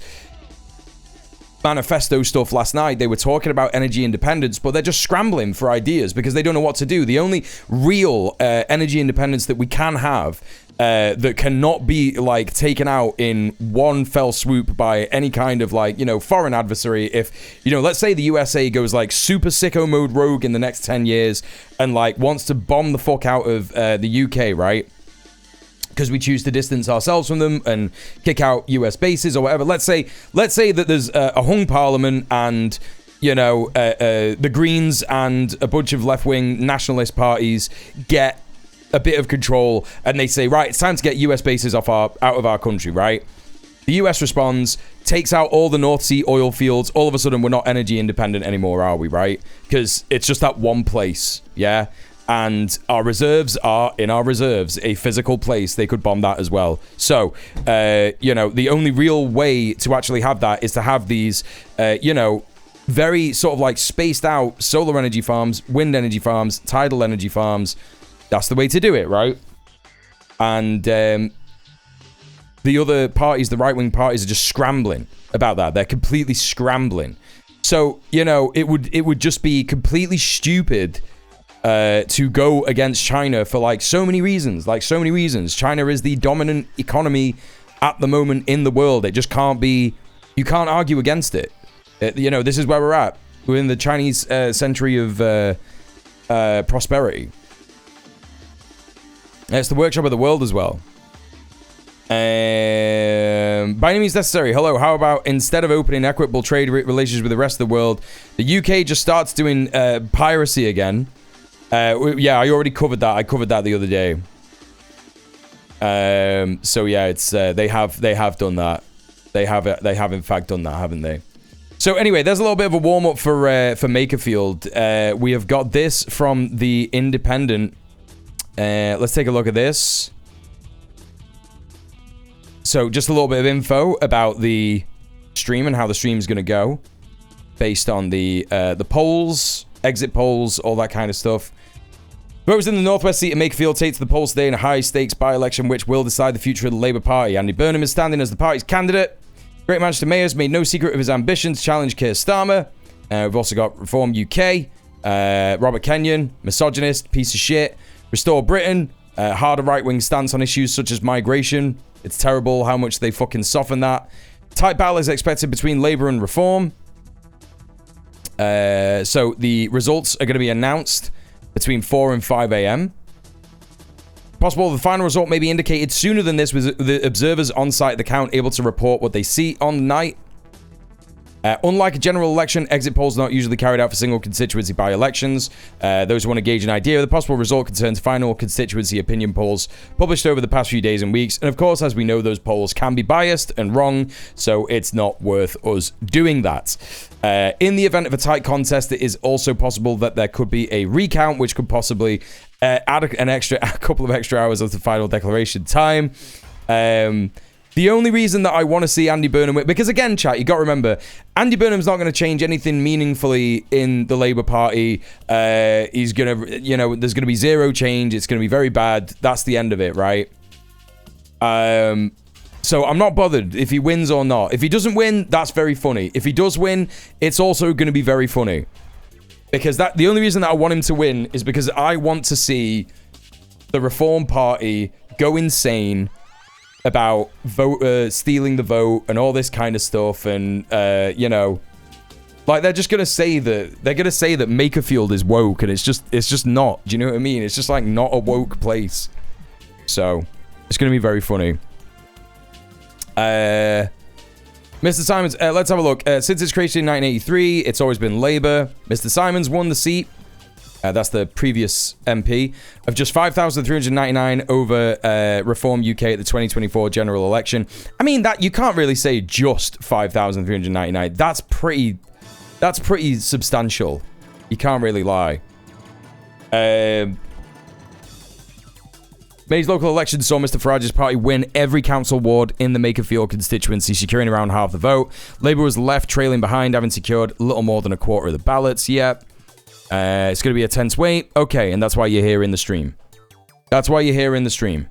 manifesto stuff last night, they were talking about energy independence, but they're just scrambling for ideas because they don't know what to do. The only real energy independence that we can have that cannot be like taken out in one fell swoop by any kind of like, you know, foreign adversary. If, you know, let's say the USA goes like super sicko mode rogue in the next 10 years and like wants to bomb the fuck out of the UK, right? Because we choose to distance ourselves from them and kick out US bases or whatever. Let's say that there's a hung parliament and, you know, the Greens and a bunch of left-wing nationalist parties get a bit of control and they say, right, it's time to get US bases out of our country, right? The US responds, takes out all the North Sea oil fields. All of a sudden, we're not energy independent anymore, are we, right? Because it's just that one place, yeah? And our reserves are in our reserves, a physical place. They could bomb that as well. So, you know, the only real way to actually have that is to have these, you know, very sort of like spaced out solar energy farms, wind energy farms, tidal energy farms. That's the way to do it, right? And the other parties, the right-wing parties, are just scrambling about that. They're completely scrambling. So, you know, it would just be completely stupid to go against China for like so many reasons. China is the dominant economy at the moment in the world. It just can't be, you can't argue against it. You know, this is where we're at. We're in the Chinese century of prosperity. It's the workshop of the world as well. By any means necessary. Hello, how about instead of opening equitable trade relations with the rest of the world, the UK just starts doing piracy again? Yeah, I already covered that. I covered that the other day. So yeah, it's they have done that. They have in fact done that, haven't they? So anyway, there's a little bit of a warm up for Makerfield. We have got this from the Independent. Let's take a look at this. So just a little bit of info about the stream and how the stream's going to go, based on the polls, exit polls, all that kind of stuff. Voters in the Northwest seat of Makerfield take to the polls today in a high-stakes by-election which will decide the future of the Labour Party. Andy Burnham is standing as the party's candidate. Great Manchester Mayor has made no secret of his ambition to challenge Keir Starmer. We've also got Reform UK, Robert Kenyon, misogynist, piece of shit. Restore Britain, harder right-wing stance on issues such as migration. It's terrible how much they fucking soften that. Tight battle is expected between Labour and Reform. So the results are going to be announced between 4 and 5 a.m. Possible the final result may be indicated sooner than this, with the observers on site at the count able to report what they see on the night. Unlike a general election, exit polls are not usually carried out for single constituency by-elections. Those who want to gauge an idea of the possible result concerns final constituency opinion polls published over the past few days and weeks. And of course, as we know, those polls can be biased and wrong, so it's not worth us doing that. In the event of a tight contest, it is also possible that there could be a recount, which could possibly add a couple of extra hours of the final declaration time. The only reason that I want to see Andy Burnham win, because again, chat, you got to remember, Andy Burnham's not going to change anything meaningfully in the Labour Party. He's going to, you know, there's going to be zero change. It's going to be very bad. That's the end of it, right? So I'm not bothered if he wins or not. If he doesn't win, that's very funny. If he does win, it's also going to be very funny. Because the only reason that I want him to win is because I want to see the Reform Party go insane about stealing the vote and all this kind of stuff, and you know, like they're gonna say that Makerfield is woke, and it's just not. Do you know what I mean? It's just like not a woke place. So it's gonna be very funny. Mr. Simons, let's have a look. Since its creation in 1983, it's always been Labour. Mr. Simons won the seat. That's the previous MP, of just 5,399 over Reform UK at the 2024 general election. I mean, that you can't really say just 5,399. That's pretty substantial. You can't really lie. May's local election saw Mr. Farage's party win every council ward in the Makerfield constituency, securing around half the vote. Labour was left trailing behind, having secured a little more than a quarter of the ballots. Yeah. It's going to be a tense wait. Okay, and that's why you're here in the stream. That's why you're here in the stream.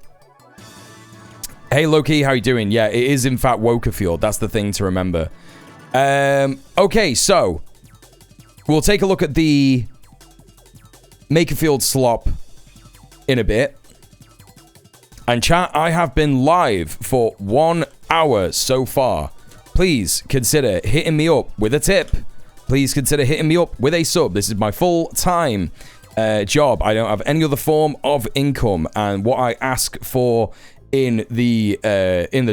Hey, Loki, how you doing? Yeah, it is in fact Wokerfield. That's the thing to remember. Okay, so we'll take a look at the Makerfield slop in a bit. And chat, I have been live for 1 hour so far. Please consider hitting me up with a tip. Please consider hitting me up with a sub. This is my full-time job. I don't have any other form of income, and what I ask for in the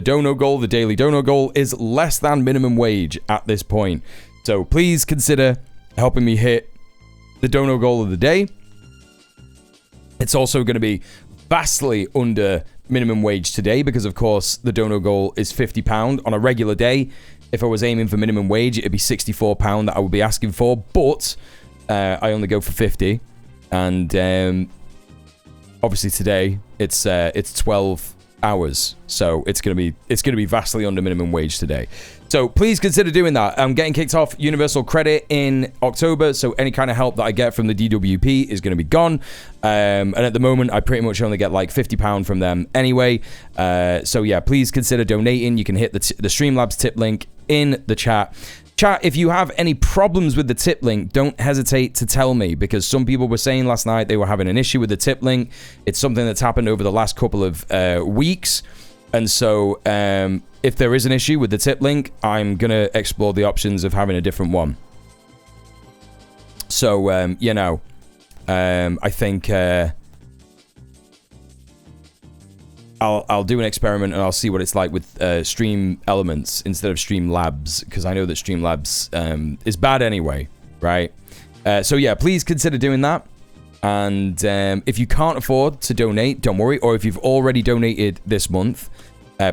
dono goal, the daily dono goal, is less than minimum wage at this point. So please consider helping me hit the dono goal of the day. It's also going to be vastly under minimum wage today because, of course, the dono goal is £50 on a regular day. If I was aiming for minimum wage, it'd be £64 that I would be asking for, but I only go for 50. And obviously today it's 12 hours, so it's gonna be vastly under minimum wage today. So please consider doing that. I'm getting kicked off Universal Credit in October, so any kind of help that I get from the DWP is going to be gone. And at the moment, I pretty much only get like £50 from them anyway. So yeah, please consider donating. You can hit the Streamlabs tip link in the chat. Chat, if you have any problems with the tip link, don't hesitate to tell me, because some people were saying last night they were having an issue with the tip link. It's something that's happened over the last couple of weeks. And so if there is an issue with the tip link, I'm going to explore the options of having a different one. So, you know, I think I'll do an experiment and I'll see what it's like with Stream Elements instead of Stream Labs, because I know that Stream Labs is bad anyway, right? So yeah, please consider doing that. And if you can't afford to donate, don't worry. Or if you've already donated this month,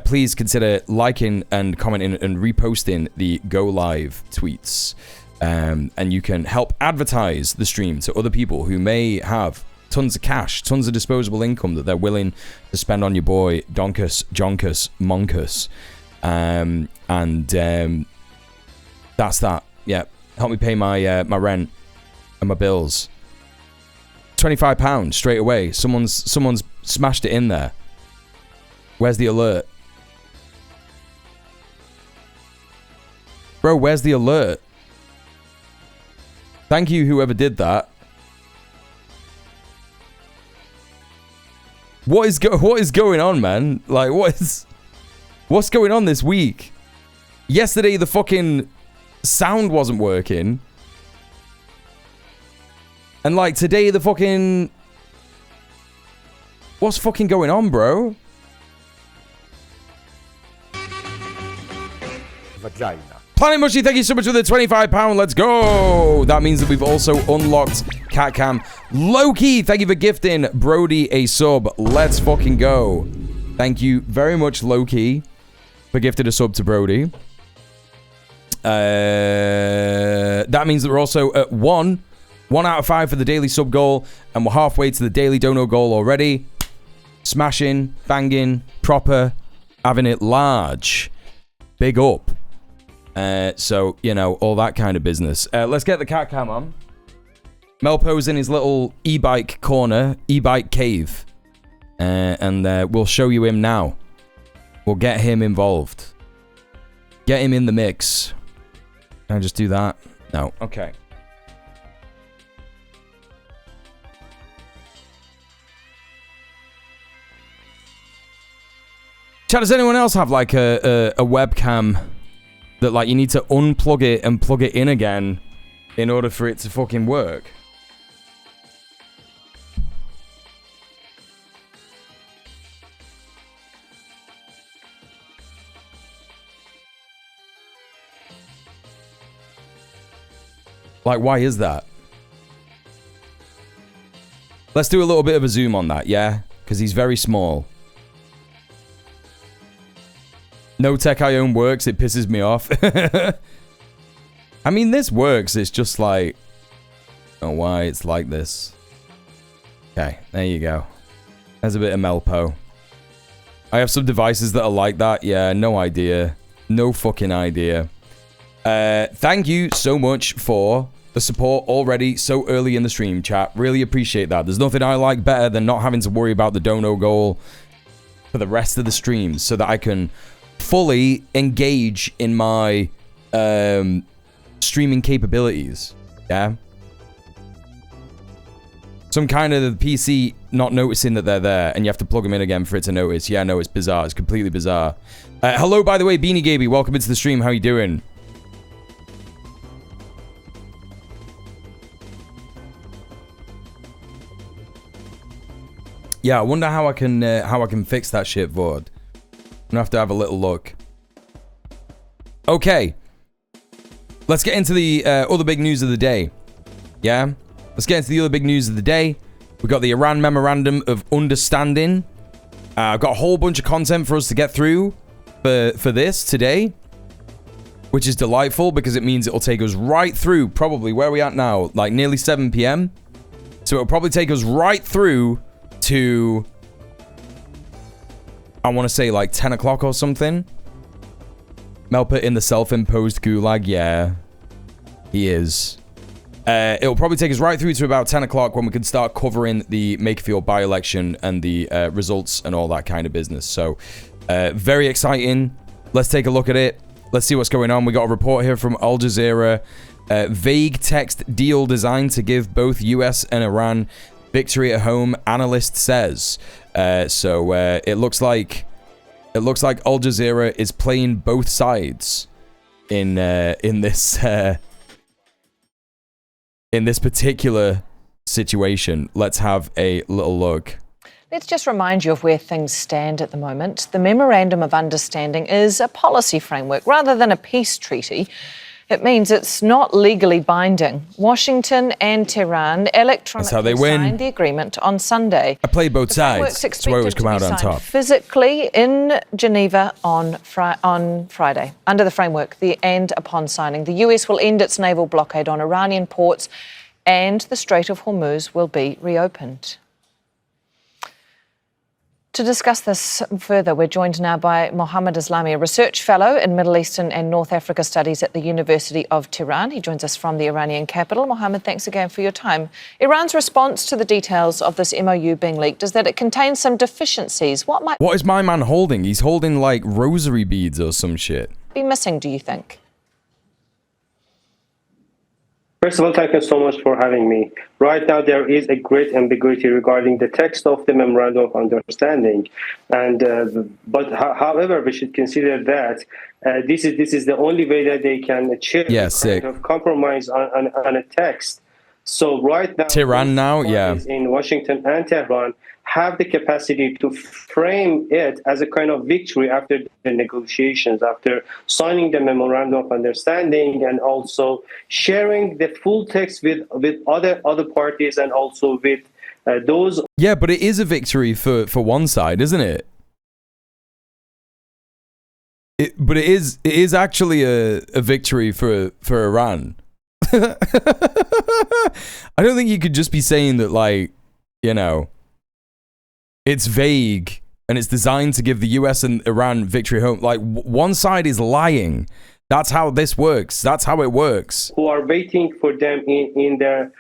please consider liking and commenting and reposting the Go Live tweets. And you can help advertise the stream to other people who may have tons of cash, tons of disposable income that they're willing to spend on your boy, Donkus, Jonkus, Monkus. That's that. Yeah. Help me pay my my rent and my bills. £25 straight away. Someone's smashed it in there. Where's the alert? Bro, where's the alert? Thank you, whoever did that. What is going on, man? Like, what's going on this week? Yesterday, the fucking sound wasn't working. And like today, the fucking... What's fucking going on, bro? Vagina. Planet Mushy, thank you so much for the £25. Let's go. That means that we've also unlocked Cat Cam. Loki, thank you for gifting Brody a sub. Let's fucking go. Thank you very much, Loki, for gifting a sub to Brody. That means that we're also at 1 out of 5 for the daily sub goal, and we're halfway to the daily dono goal already. Smashing, banging, proper, having it large. Big up. So, you know, all that kind of business. Let's get the cat cam on. Melpo's in his little e-bike corner, e-bike cave. And we'll show you him now. We'll get him involved. Get him in the mix. Can I just do that? No. Okay. Chat, does anyone else have like a webcam that like you need to unplug it and plug it in again in order for it to fucking work? Like, why is that? Let's do a little bit of a zoom on that, yeah? Because he's very small. No tech I own works, it pisses me off. I mean, this works, it's just like... I don't know why it's like this. Okay, there you go. There's a bit of Melpo. I have some devices that are like that, yeah, no idea. No fucking idea. Thank you so much for the support already so early in the stream, chat. Really appreciate that. There's nothing I like better than not having to worry about the dono goal for the rest of the streams so that I can fully engage in my streaming capabilities. Yeah. Some kind of the PC not noticing that they're there and you have to plug them in again for it to notice. Yeah, no, it's bizarre. It's completely bizarre. Hello, by the way, Beanie Gaby. Welcome into the stream. How you doing? Yeah, I wonder how I can fix that shit, Vord. I'm gonna have to have a little look. Okay. Let's get into the other big news of the day. Yeah? Let's get into the other big news of the day. We've got the Iran Memorandum of Understanding. I've got a whole bunch of content for us to get through for this today, which is delightful because it means it'll take us right through probably where are we at now, like nearly 7 p.m. So it'll probably take us right through to, I want to say like 10 o'clock or something. Melpa in the self-imposed gulag, yeah, he is. It'll probably take us right through to about 10 o'clock when we can start covering the Makerfield by-election and the results and all that kind of business. So, very exciting. Let's take a look at it. Let's see what's going on. We got a report here from Al Jazeera. Vague text deal designed to give both US and Iran victory at home, analyst says. So, it looks like It looks like Al Jazeera is playing both sides in this particular situation. Let's have a little look. Let's just remind you of where things stand at the moment. The Memorandum of Understanding is a policy framework rather than a peace treaty. It means it's not legally binding. Washington and Tehran electronically signed the agreement on Sunday. I played both sides. That's where it was come out on top. Physically in Geneva on Friday, under the framework, and upon signing, the US will end its naval blockade on Iranian ports and the Strait of Hormuz will be reopened. To discuss this further, we're joined now by Mohammed Islami, a research fellow in Middle Eastern and North Africa Studies at the University of Tehran. He joins us from the Iranian capital. Mohammed, thanks again for your time. Iran's response to the details of this MOU being leaked is that it contains some deficiencies. What is my man holding? He's holding like rosary beads or some shit. Be missing, do you think? First of all, thank you so much for having me. Right now, there is a great ambiguity regarding the text of the Memorandum of Understanding, and however, we should consider that this is the only way that they can achieve kind of compromise on a text. So right now, Tehran now, in Washington and Tehran have the capacity to frame it as a kind of victory after the negotiations, after signing the Memorandum of Understanding, and also sharing the full text with other parties, and also with those. Yeah, but it is a victory for one side, isn't it? But it is actually a victory for Iran. I don't think you could just be saying that, like, you know, it's vague and it's designed to give the US and Iran victory home. Like, one side is lying. That's how this works. That's how it works. Who are waiting for them in their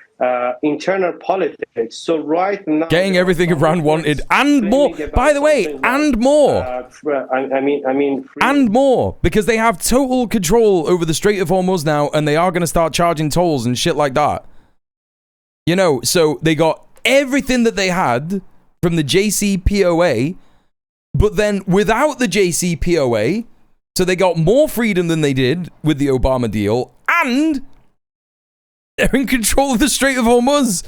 internal politics. So right now, getting everything Iran wanted and more. By the way, and more. And more, because they have total control over the Strait of Hormuz now, and they are going to start charging tolls and shit like that. You know, so they got everything that they had from the JCPOA, but then without the JCPOA, so they got more freedom than they did with the Obama deal, and they're in control of the Strait of Hormuz.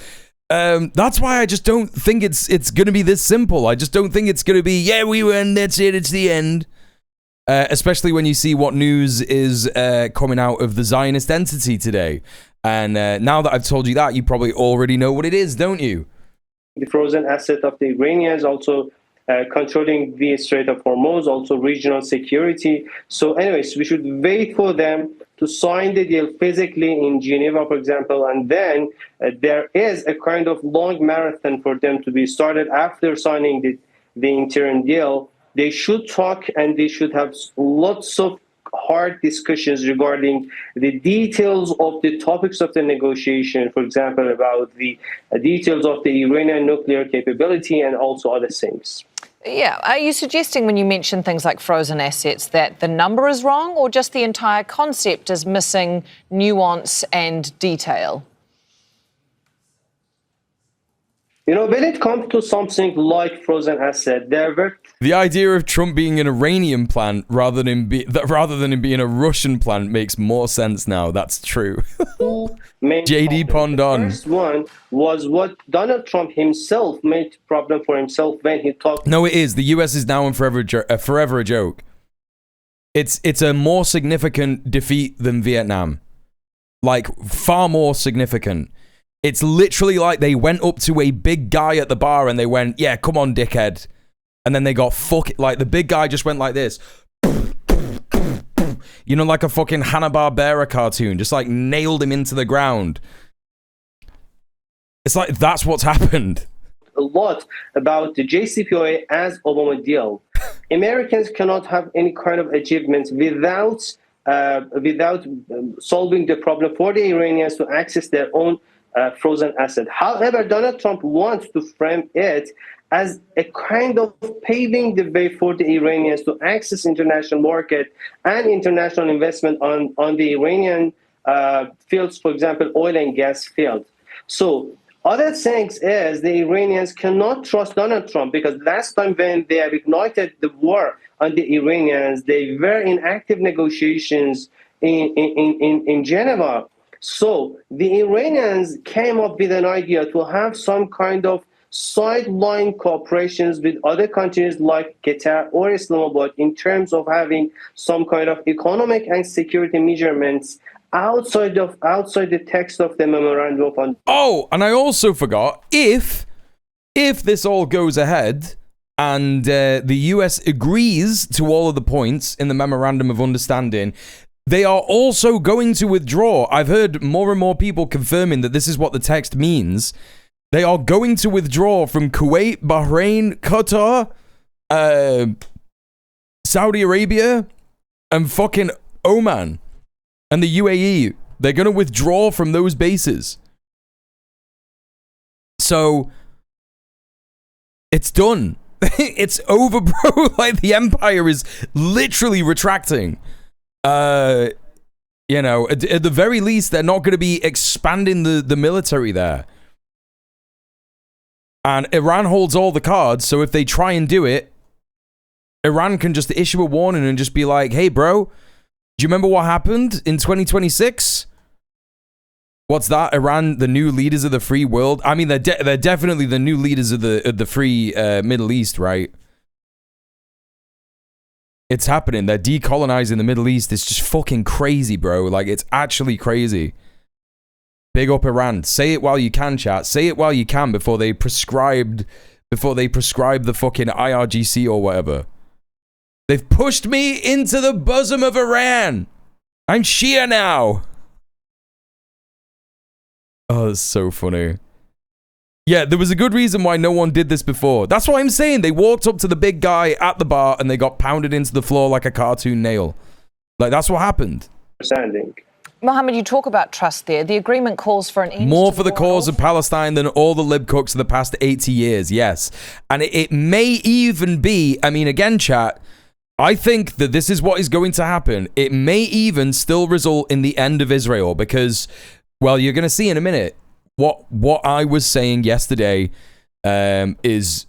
That's why I just don't think it's going to be this simple. I just don't think it's going to be, yeah, we win, that's it, it's the end. Especially when you see what news is coming out of the Zionist entity today. And now that I've told you that, you probably already know what it is, don't you? The frozen asset of the Iranians, also controlling the Strait of Hormuz, also regional security. So anyways, we should wait for them to sign the deal physically in Geneva, for example, and then there is a kind of long marathon for them to be started after signing the interim deal. They should talk and they should have lots of hard discussions regarding the details of the topics of the negotiation, for example, about the details of the Iranian nuclear capability and also other things. Yeah. Are you suggesting when you mention things like frozen assets that the number is wrong, or just the entire concept is missing nuance and detail? You know, when it comes to something like frozen asset, there were... The idea of Trump being an Iranian plant rather than him being a Russian plant makes more sense now. That's true. JD Pondon. The first one was what Donald Trump himself made problem for himself when he talked... No, it is. The US is now and forever a joke. It's a more significant defeat than Vietnam. Like, far more significant. It's literally like they went up to a big guy at the bar and they went, yeah, come on, dickhead. And then they got like the big guy just went like this. You know, like a fucking Hanna-Barbera cartoon. Just like nailed him into the ground. It's like, that's what's happened. A lot about the JCPOA as Obama deal. Americans cannot have any kind of achievements without solving the problem for the Iranians to access their own frozen asset. However, Donald Trump wants to frame it as a kind of paving the way for the Iranians to access international market and international investment on the Iranian fields, for example, oil and gas field. So Other things is the Iranians cannot trust Donald Trump, because last time when they have ignited the war on the Iranians, they were in active negotiations in Geneva. So the Iranians came up with an idea to have some kind of sideline cooperations with other countries like Qatar or Islamabad in terms of having some kind of economic and security measurements outside the text of the memorandum of understanding. Oh, and I also forgot, if this all goes ahead and the US agrees to all of the points in the memorandum of understanding, they are also going to withdraw. I've heard more and more people confirming that this is what the text means. They are going to withdraw from Kuwait, Bahrain, Qatar, Saudi Arabia, and fucking Oman. And the UAE, they're going to withdraw from those bases. So, it's done. It's over, bro. Like, the empire is literally retracting. You know, at the very least, they're not going to be expanding the military there. And Iran holds all the cards, so if they try and do it, Iran can just issue a warning and just be like, hey, bro, do you remember what happened in 2026? What's that? Iran, the new leaders of the free world? I mean, they're definitely the new leaders of the free Middle East, right? It's happening. They're decolonizing the Middle East. It's just fucking crazy, bro. Like, it's actually crazy. Big up Iran. Say it while you can, chat. Say it while you can before they prescribe the fucking IRGC or whatever. They've pushed me into the bosom of Iran. I'm Shia now. Oh, that's so funny. Yeah, there was a good reason why no one did this before. That's what I'm saying. They walked up to the big guy at the bar and they got pounded into the floor like a cartoon nail. Like, that's what happened. Understanding. Mohammed, you talk about trust there. The agreement calls for an end more to for the cause of Palestine than all the lib cooks of the past 80 years, yes. And it may even be, I mean, again, chat, I think that this is what is going to happen. It may even still result in the end of Israel because, well, you're going to see in a minute. What I was saying yesterday is,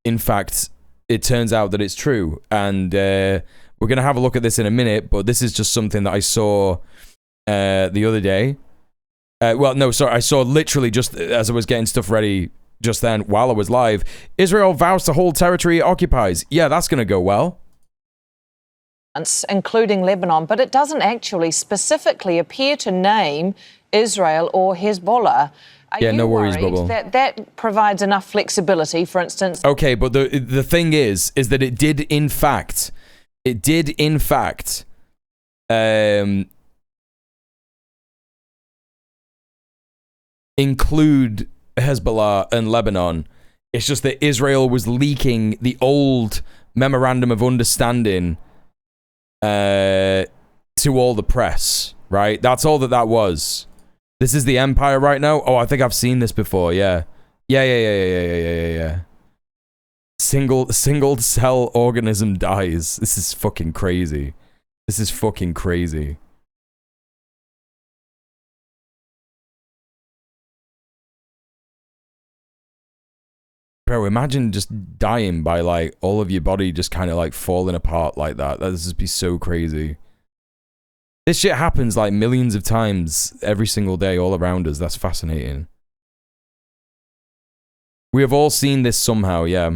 in fact, it turns out that it's true. And we're going to have a look at this in a minute, but this is just something that I saw the other day. Well, no, sorry, I saw literally just as I was getting stuff ready just then while I was live. Israel vows to hold territory it occupies. Yeah, that's going to go well. Including Lebanon, but it doesn't actually specifically appear to name Israel or Hezbollah. Yeah, no worries, Bubble. That provides enough flexibility, for instance. Okay, but the thing is that it did in fact include Hezbollah and Lebanon. It's just that Israel was leaking the old memorandum of understanding to all the press, right? That's all that was. This is the empire right now. Oh, I think I've seen this before. Yeah. Single cell organism dies. This is fucking crazy. Bro, imagine just dying by like all of your body just kind of like falling apart like that. That'd just be so crazy. This shit happens like millions of times every single day all around us. That's fascinating. We have all seen this somehow, yeah.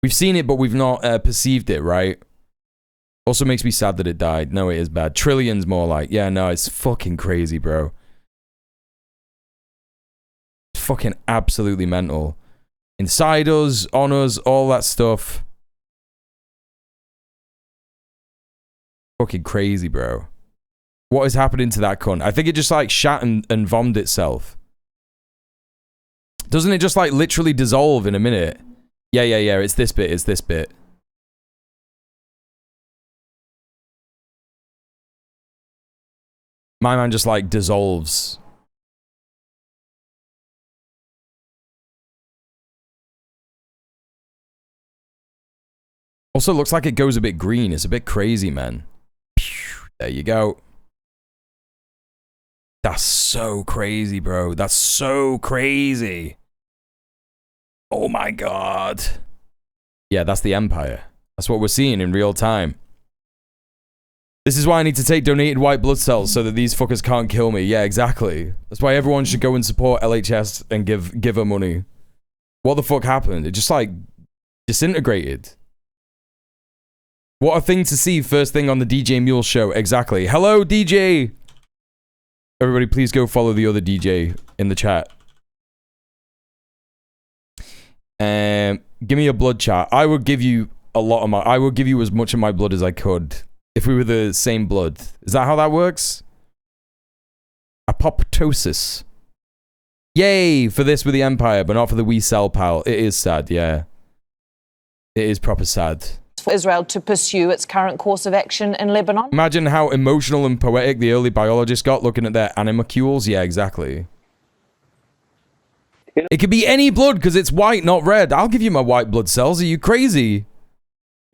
We've seen it, but we've not perceived it, right? Also makes me sad that it died. No, it is bad. Trillions more like. Yeah, no, it's fucking crazy, bro. It's fucking absolutely mental. Inside us, on us, all that stuff. Fucking crazy, bro. What is happening to that cunt? I think it just like shat and vommed itself. Doesn't it just like literally dissolve in a minute? Yeah. It's this bit. My man just like dissolves. Also looks like it goes a bit green. It's a bit crazy, man. There you go. That's so crazy, bro. That's so crazy. Oh my God. Yeah, that's the empire. That's what we're seeing in real time. This is why I need to take donated white blood cells so that these fuckers can't kill me. Yeah, exactly. That's why everyone should go and support LHS and give her money. What the fuck happened? It just like disintegrated. What a thing to see first thing on the djmuel show. Exactly. Hello, DJ. Everybody, please go follow the other DJ in the chat. Give me a blood chat. I would give you a lot of my... I would give you as much of my blood as I could. If we were the same blood. Is that how that works? Apoptosis. Yay for this with the Empire, but not for the wee cell pal. It is sad, yeah. It is proper sad. For Israel to pursue its current course of action in Lebanon? Imagine how emotional and poetic the early biologists got looking at their animalcules. Yeah, exactly. It could be any blood because it's white, not red. I'll give you my white blood cells. Are you crazy?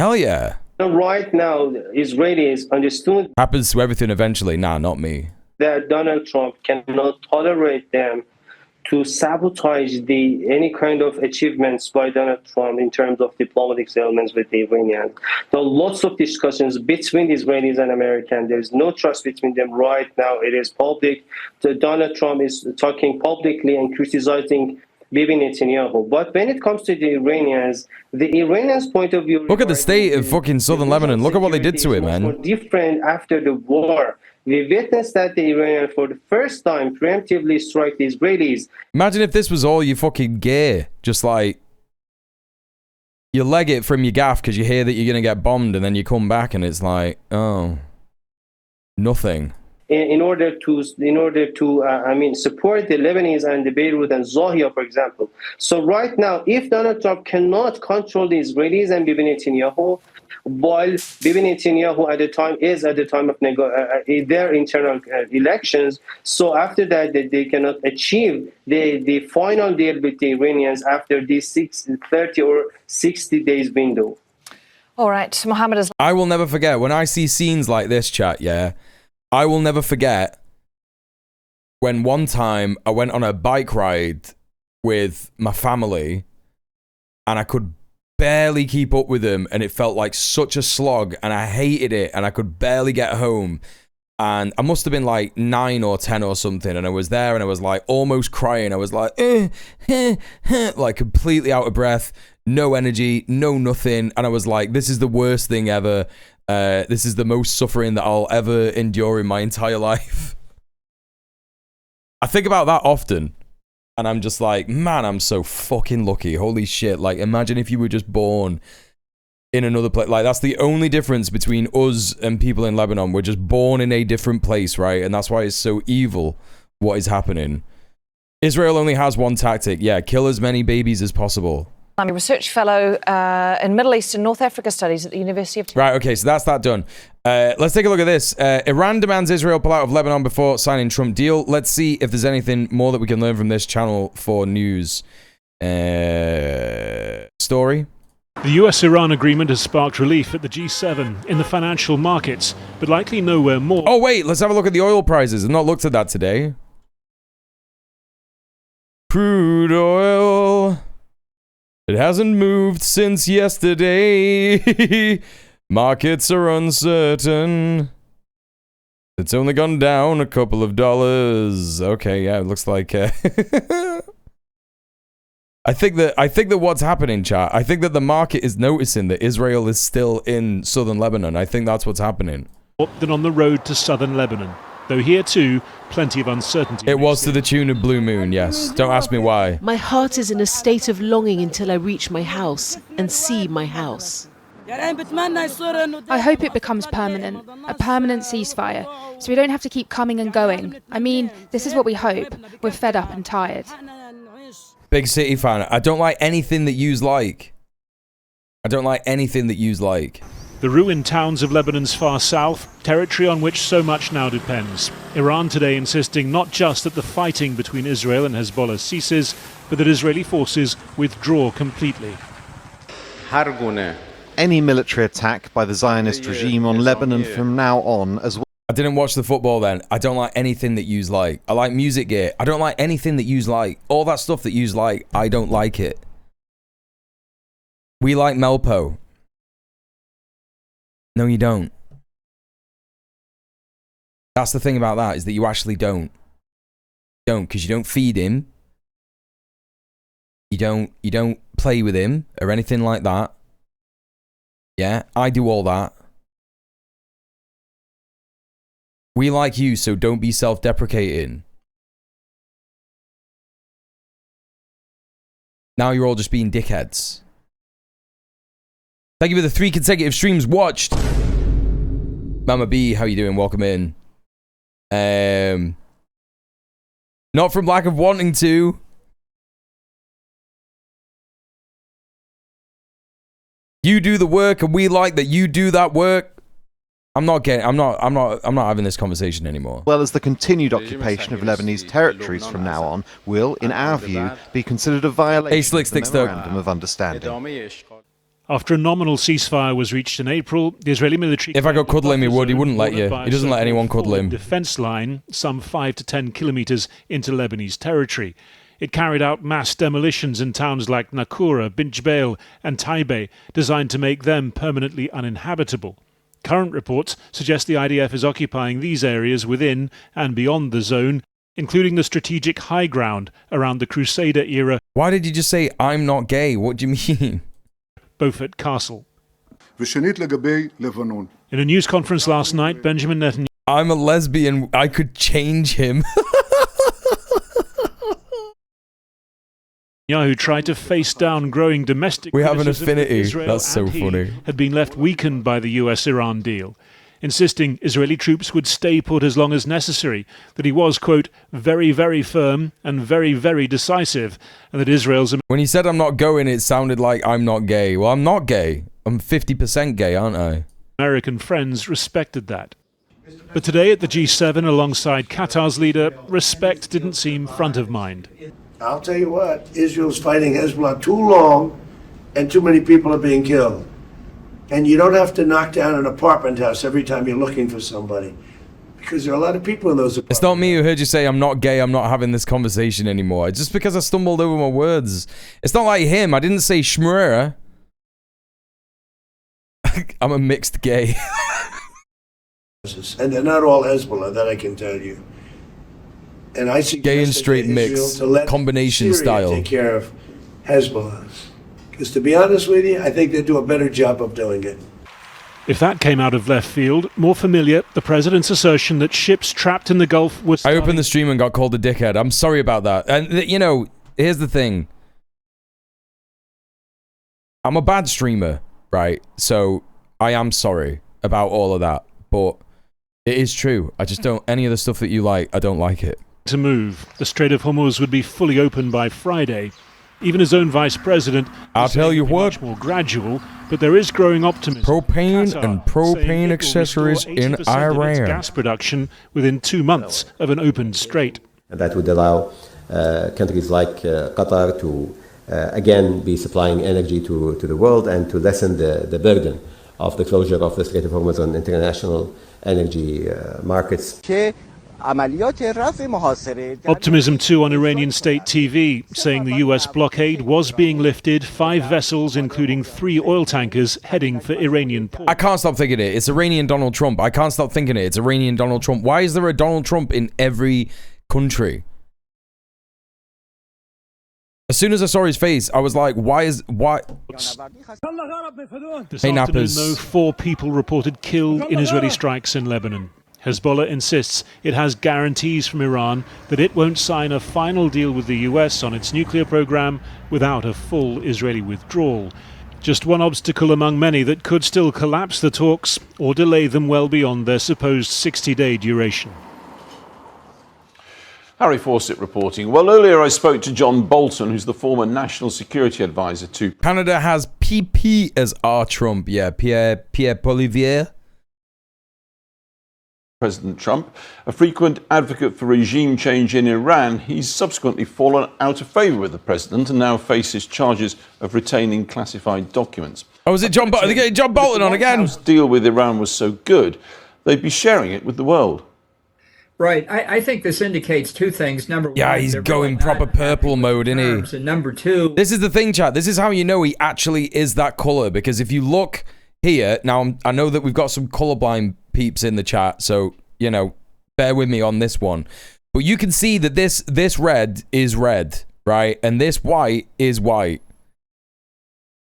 Hell yeah. Right now, Israelis understood Happens to everything eventually. Nah, not me. that Donald Trump cannot tolerate them to sabotage any kind of achievements by Donald Trump in terms of diplomatic settlements with the Iranians. There are lots of discussions between the Israelis and Americans. There is no trust between them right now. It is public. Donald Trump is talking publicly and criticizing Bibi Netanyahu. But when it comes to the Iranians point of view... Look at the state of fucking southern Lebanon. Look at what they did to it, man. Different after the war. We witnessed that the Iranians, for the first time, preemptively strike the Israelis. Imagine if this was all your fucking gear. Just like, you leg it from your gaff because you hear that you're going to get bombed, and then you come back and it's like, oh, nothing. In order to support the Lebanese and the Beirut and Zahia, for example. So right now, if Donald Trump cannot control the Israelis and Bibi Netanyahu, while Bibi Netanyahu at the time of their internal elections, so after that they cannot achieve the final deal with the Iranians after this 30 or 60 days window. All right, Mohammed is... I will never forget when I see scenes like this, chat, yeah. I will never forget when one time I went on a bike ride with my family and I could barely keep up with them and it felt like such a slog and I hated it and I could barely get home. And I must have been like 9 or 10 or something, and I was there and I was like almost crying. I was like, like completely out of breath, no energy, no nothing. And I was like, this is the worst thing ever. This is the most suffering that I'll ever endure in my entire life. I think about that often. And I'm just like, man, I'm so fucking lucky. Holy shit. Like, imagine if you were just born in another place. Like, that's the only difference between us and people in Lebanon. We're just born in a different place, right? And that's why it's so evil what is happening. Israel only has one tactic. Yeah, kill as many babies as possible. I'm a research fellow in Middle East and North Africa studies at the University of... Right, okay, so that's that done. Let's take a look at this. Iran demands Israel pull out of Lebanon before signing Trump deal. Let's see if there's anything more that we can learn from this channel for news. Story. The US-Iran agreement has sparked relief at the G7 in the financial markets, but likely nowhere more... Oh, wait, let's have a look at the oil prices. I've not looked at that today. Crude oil... It hasn't moved since yesterday. Markets are uncertain. It's only gone down a couple of dollars. Okay, yeah, it looks like... I think that what's happening, chat, I think that the market is noticing that Israel is still in southern Lebanon. I think that's what's happening. ...than on the road to southern Lebanon. Though here, too, plenty of uncertainty. It was to the tune of Blue Moon, yes. Don't ask me why. My heart is in a state of longing until I reach my house and see my house. I hope it becomes permanent, a permanent ceasefire, so we don't have to keep coming and going. I mean, this is what we hope. We're fed up and tired. Big city fan. I don't like anything that yous like. I don't like anything that yous like. The ruined towns of Lebanon's far south, territory on which so much now depends. Iran today insisting not just that the fighting between Israel and Hezbollah ceases, but that Israeli forces withdraw completely. Any military attack by the Zionist regime on Lebanon from now on as well. I didn't watch the football then. I don't like anything that yous like. I like music gear. I don't like anything that yous like. All that stuff that yous like, I don't like it. We like Melpo. No, you don't. That's the thing about that, is that you actually don't. You don't, because you don't feed him. You don't play with him or anything like that. Yeah, I do all that. We like you, so don't be self-deprecating. Now you're all just being dickheads. Thank you for the 3 consecutive streams watched. Mama B, how you doing? Welcome in. Not from lack of wanting to. You do the work and we like that you do that work. I'm not having this conversation anymore. Well as the continued occupation of Lebanese territories from now on will, in our view, be considered a violation of the Memorandum of Understanding. After a nominal ceasefire was reached in April, the Israeli military... If I go cuddle him, he would. He wouldn't let you. He doesn't let anyone cuddle him. ...defense line some 5 to 10 kilometers into Lebanese territory. It carried out mass demolitions in towns like Nakura, Bint Jbeil and Taibe, designed to make them permanently uninhabitable. Current reports suggest the IDF is occupying these areas within and beyond the zone, including the strategic high ground around the Crusader era. Why did you just say, I'm not gay? What do you mean? Beaufort Castle. In a news conference last night, Benjamin Netanyahu... I'm a lesbian. I could change him. Netanyahu tried to face down growing domestic... We have an affinity. That's so funny. ...had been left weakened by the US-Iran deal, insisting Israeli troops would stay put as long as necessary, that he was, quote, very, very firm and very, very decisive, and that Israel's... When he said I'm not going, it sounded like I'm not gay. Well, I'm not gay. I'm 50% gay, aren't I? American friends respected that. But today at the G7, alongside Qatar's leader, respect didn't seem front of mind. I'll tell you what, Israel's fighting Hezbollah too long and too many people are being killed. And you don't have to knock down an apartment house every time you're looking for somebody, because there are a lot of people in those apartments. It's not me who heard you say I'm not gay, I'm not having this conversation anymore. It's just because I stumbled over my words. It's not like him. I didn't say shmura. I'm a mixed gay. And they're not all Hezbollah, that I can tell you. And I suggest gay and straight mix, combination Syria style. Take care of Hezbollah. Because to be honest with you, I think they do a better job of doing it. If that came out of left field, more familiar, the president's assertion that ships trapped in the Gulf would... I opened the stream and got called a dickhead. I'm sorry about that. And, you know, here's the thing. I'm a bad streamer, right? So I am sorry about all of that. But it is true. I just don't... Any of the stuff that you like, I don't like it. To move. The Strait of Hormuz would be fully open by Friday. Even his own vice president... I'll tell you what... ...much more gradual, but there is growing optimism. Propane Qatar and propane accessories in Iran. Gas production within 2 months of an opened strait. And that would allow countries like Qatar to again be supplying energy to the world and to lessen the burden of the closure of the Strait of Hormuz on international energy markets. Optimism too on Iranian state TV, saying the US blockade was being lifted, 5 vessels, including 3 oil tankers, heading for Iranian ports. I can't stop thinking it. It's Iranian Donald Trump. I can't stop thinking it. It's Iranian Donald Trump. Why is there a Donald Trump in every country? As soon as I saw his face, I was like, why? This Hey, afternoon, nappers. though, 4 people reported killed in Israeli strikes in Lebanon. Hezbollah insists it has guarantees from Iran that it won't sign a final deal with the US on its nuclear program without a full Israeli withdrawal. Just one obstacle among many that could still collapse the talks or delay them well beyond their supposed 60-day duration. Harry Fawcett reporting. Well, earlier I spoke to John Bolton, who's the former National Security Advisor to... Canada has PP as our Trump. Yeah, Pierre Poilievre. President Trump, a frequent advocate for regime change in Iran. He's subsequently fallen out of favour with the president and now faces charges of retaining classified documents. Oh, is it John Bolton? They're getting John Bolton on again. The deal with Iran was so good. they'd be sharing it with the world. Right. I think this indicates two things. Number one, yeah, he's going proper purple mode, isn't he? And number two, this is the thing, chat. This is how you know he actually is that color, because if you look here now, I know that we've got some colorblind peeps in the chat, so you know, bear with me on this one. But you can see that this red is red, right, and this white is white,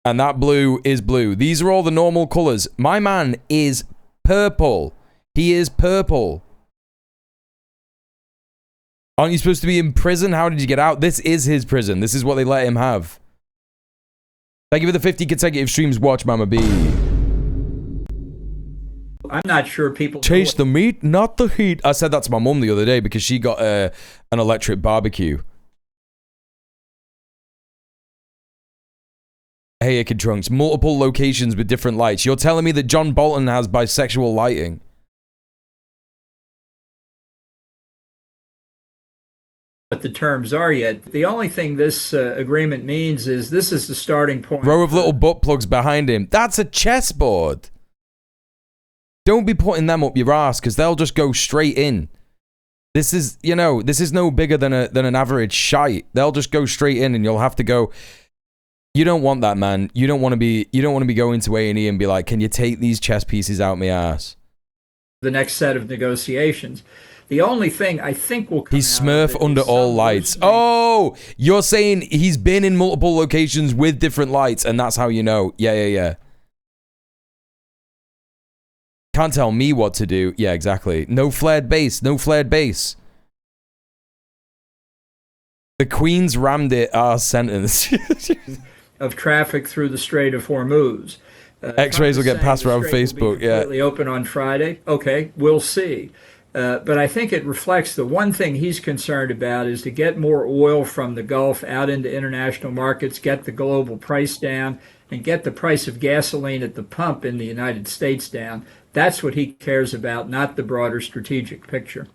and that blue is blue. These are all the normal colors. My man is purple. He is purple. Aren't you supposed to be in prison? How did you get out? This is his prison. This is what they let him have. Thank you for the 50 consecutive streams. Watch, Mama B. I'm not sure people... Chase the meat, not the heat. I said that to my mum the other day because she got an electric barbecue. Hey, Kid Trunks. Multiple locations with different lights. You're telling me that John Bolton has bisexual lighting? What the terms are yet. The only thing this agreement means is this is the starting point. Row of little butt plugs behind him. That's a chessboard. Don't be putting them up your ass, because they'll just go straight in. This is, you know, this is no bigger than an average shite. They'll just go straight in, and you'll have to go. You don't want that, man. You don't want to be going to A&E and be like, can you take these chess pieces out my ass? The next set of negotiations. The only thing I think will come he's Smurf under all lights. Oh, you're saying he's been in multiple locations with different lights, and that's how you know. Yeah. Can't tell me what to do. Yeah, exactly. No flared base. No flared base. The Queen's rammed it. Sentence. of traffic through the Strait of Hormuz. X-rays will get passed around Facebook. Yeah. Completely open on Friday. Okay, we'll see. But I think it reflects the one thing he's concerned about is to get more oil from the Gulf out into international markets, get the global price down, and get the price of gasoline at the pump in the United States down. That's what he cares about, not the broader strategic picture.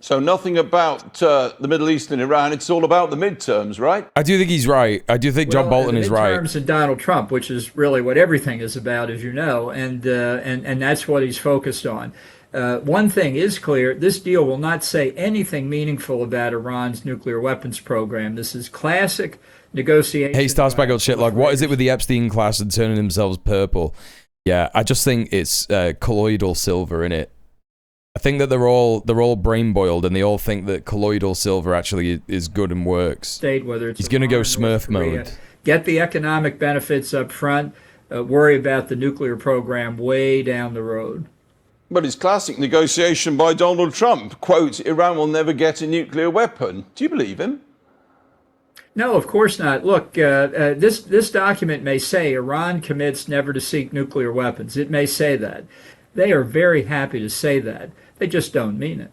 So nothing about the Middle East and Iran. It's all about the midterms, right? I do think he's right. I do think John Bolton is right. Midterms and Donald Trump, which is really what everything is about, as you know, and that's what he's focused on. One thing is clear, this deal will not say anything meaningful about Iran's nuclear weapons program. This is classic negotiation. Hey, Star Spangled Shitlog, what is it with the Epstein class and turning themselves purple? Yeah, I just think it's colloidal silver in it. I think that they're all brain boiled, and they all think that colloidal silver actually is good and works. State, whether it's he's going to go Smurf mode. Get the economic benefits up front, worry about the nuclear program way down the road. But it's classic negotiation by Donald Trump. Quote, Iran will never get a nuclear weapon. Do you believe him? No, of course not. Look, this document may say Iran commits never to seek nuclear weapons. It may say that. They are very happy to say that. They just don't mean it.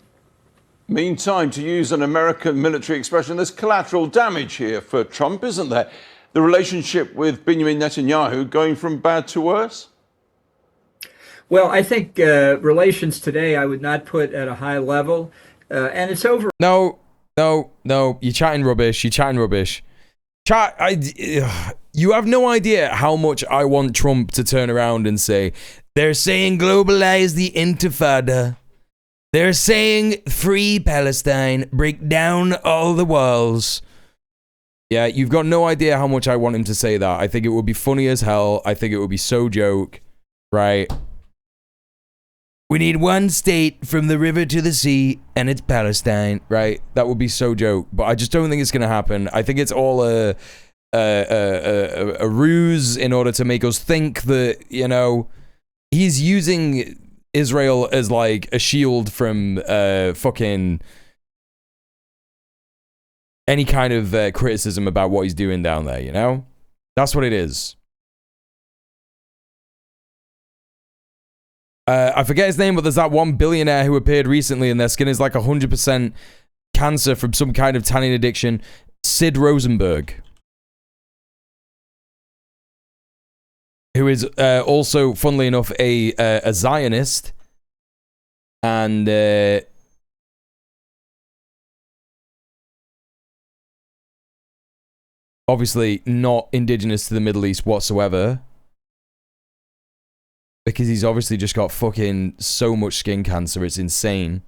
Meantime, to use an American military expression, there's collateral damage here for Trump, isn't there? The relationship with Benjamin Netanyahu going from bad to worse? Well, I think relations today I would not put at a high level, and it's over. No, you're chatting rubbish. You have no idea how much I want Trump to turn around and say, they're saying globalize the intifada. They're saying free Palestine, break down all the walls. Yeah, you've got no idea how much I want him to say that. I think it would be funny as hell. I think it would be so joke, right? We need one state from the river to the sea, and it's Palestine, right? That would be so joke, but I just don't think it's going to happen. I think it's all a ruse in order to make us think that, you know, he's using Israel as like a shield from fucking any kind of criticism about what he's doing down there, you know? That's what it is. I forget his name, but there's that one billionaire who appeared recently and their skin is like 100% cancer from some kind of tanning addiction. Sid Rosenberg. Who is also, funnily enough, a Zionist. And obviously not indigenous to the Middle East whatsoever. because he's obviously just got fucking so much skin cancer. It's insane.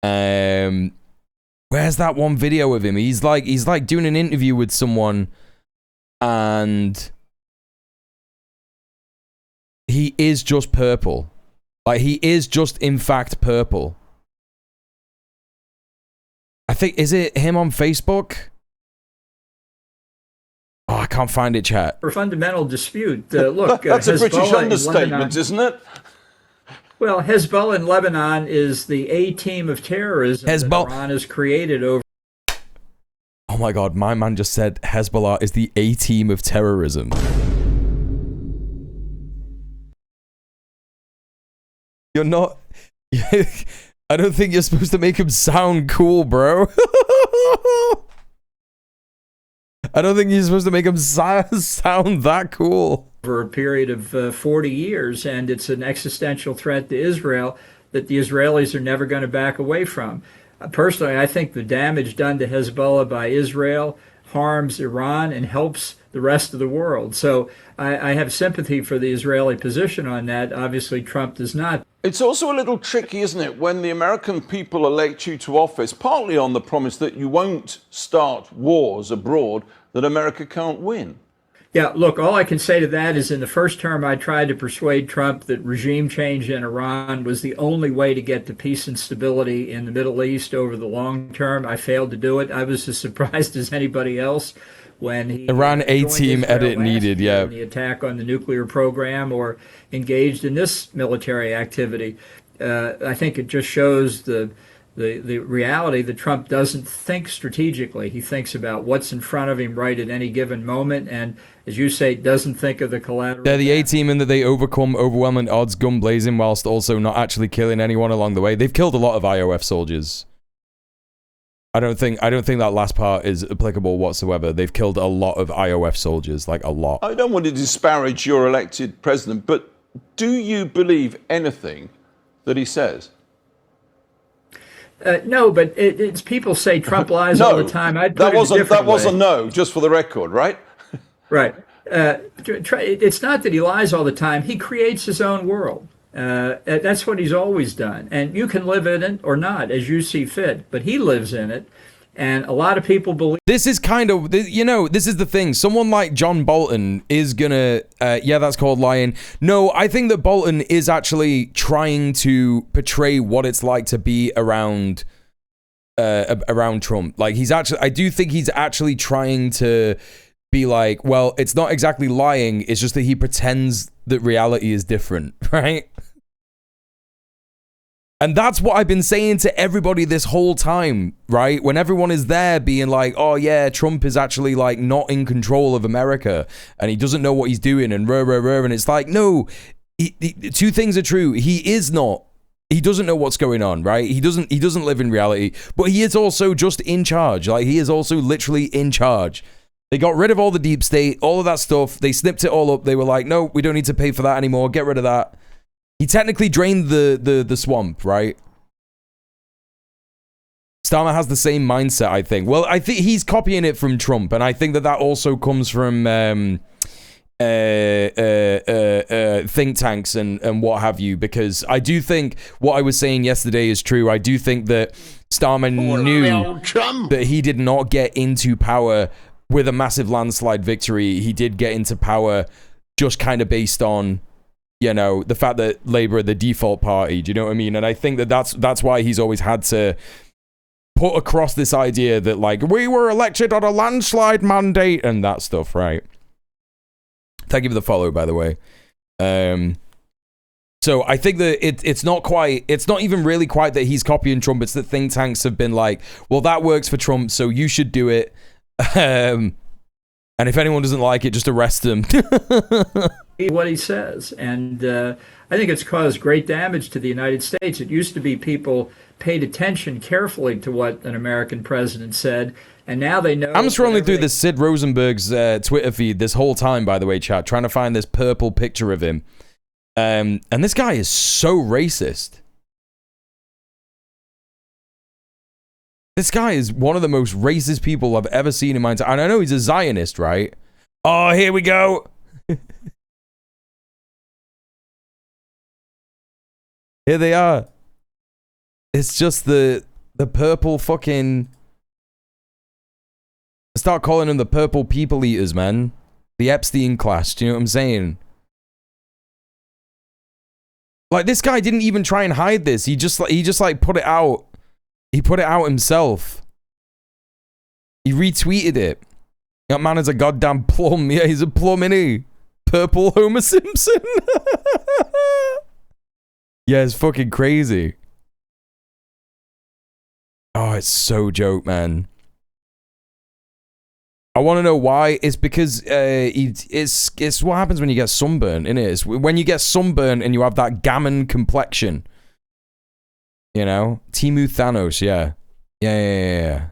Where's that one video of him? He's like doing an interview with someone, and he is just purple. Like, he is just in fact purple. I think, is it him on Facebook? Oh, I can't find it, chat. For fundamental dispute. Look, that's a British Hezbollah understatement, isn't it? Well, Hezbollah in Lebanon is the A-team of terrorism that Iran has created over. Oh my God, my man just said Hezbollah is the A-team of terrorism. You're not... I don't think you're supposed to make him sound cool, bro. I don't think you're supposed to make him sound that cool. For a period of 40 years, and it's an existential threat to Israel that the Israelis are never going to back away from. Personally, I think the damage done to Hezbollah by Israel harms Iran and helps the rest of the world. So I have sympathy for the Israeli position on that. Obviously, Trump does not. It's also a little tricky, isn't it, when the American people elect you to office, partly on the promise that you won't start wars abroad that America can't win. Yeah, look, all I can say to that is in the first term, I tried to persuade Trump that regime change in Iran was the only way to get to peace and stability in the Middle East over the long term. I failed to do it. I was as surprised as anybody else when he Iran A-team edit needed, yeah. The attack on the nuclear program or engaged in this military activity. I think it just shows the reality that Trump doesn't think strategically. He thinks about what's in front of him right at any given moment, and as you say, doesn't think of the collateral. They're the A-team in that they overcome overwhelming odds, gun blazing, whilst also not actually killing anyone along the way. They've killed a lot of IOF soldiers. I don't think that last part is applicable whatsoever. They've killed a lot of IOF soldiers, like a lot. I don't want to disparage your elected president, but do you believe anything that he says? No, but it's people say Trump lies all the time. That was a no, just for the record, right? Right. It's not that he lies all the time. He creates his own world. That's what he's always done. And you can live in it or not, as you see fit. But he lives in it. And a lot of people believe... This is kind of, you know, this is the thing. Someone like John Bolton is gonna... yeah, that's called lying. No, I think that Bolton is actually trying to portray what it's like to be around Trump. Like, he's actually... I do think he's actually trying to be like, well, it's not exactly lying. It's just that he pretends that reality is different, right? And that's what I've been saying to everybody this whole time, right? When everyone is there being like, oh yeah, Trump is actually like not in control of America and he doesn't know what he's doing and and it's like, no, two things are true. He is not. He doesn't know what's going on, right? He doesn't live in reality, but he is also just in charge. Like, he is also literally in charge. They got rid of all the deep state, all of that stuff. They snipped it all up. They were like, no, we don't need to pay for that anymore. Get rid of that. He technically drained the swamp, right? Starmer has the same mindset, I think. Well, I think he's copying it from Trump, and I think that also comes from think tanks and what have you, because I do think what I was saying yesterday is true. I do think that Starmer knew that he did not get into power with a massive landslide victory. He did get into power just kind of based on, you know, the fact that Labour are the default party. Do you know what I mean? And I think that that's why he's always had to put across this idea that, like, we were elected on a landslide mandate and that stuff, right? Thank you for the follow, by the way. So I think that it's not even really quite that he's copying Trump. It's that think tanks have been like, well, that works for Trump, so you should do it. And if anyone doesn't like it, just arrest him. What he says. And I think it's caused great damage to the United States. It used to be people paid attention carefully to what an American president said, and now they know. I'm scrolling through this Sid Rosenberg's Twitter feed this whole time, by the way, chat, trying to find this purple picture of him. And this guy is so racist. This guy is one of the most racist people I've ever seen in my entire... And I know he's a Zionist, right? Oh, here we go. Here they are. It's just the purple fucking... I start calling them the purple people eaters, man. The Epstein class, do you know what I'm saying? Like, this guy didn't even try and hide this. He just like put it out. He put it out himself. He retweeted it. That man is a goddamn plum. Yeah, he's a plum, innit? Purple Homer Simpson. Yeah, it's fucking crazy. Oh, it's so joke, man. I want to know why. It's because it's what happens when you get sunburn, innit? It's when you get sunburn and you have that gammon complexion. You know? Timu Thanos, yeah. Yeah.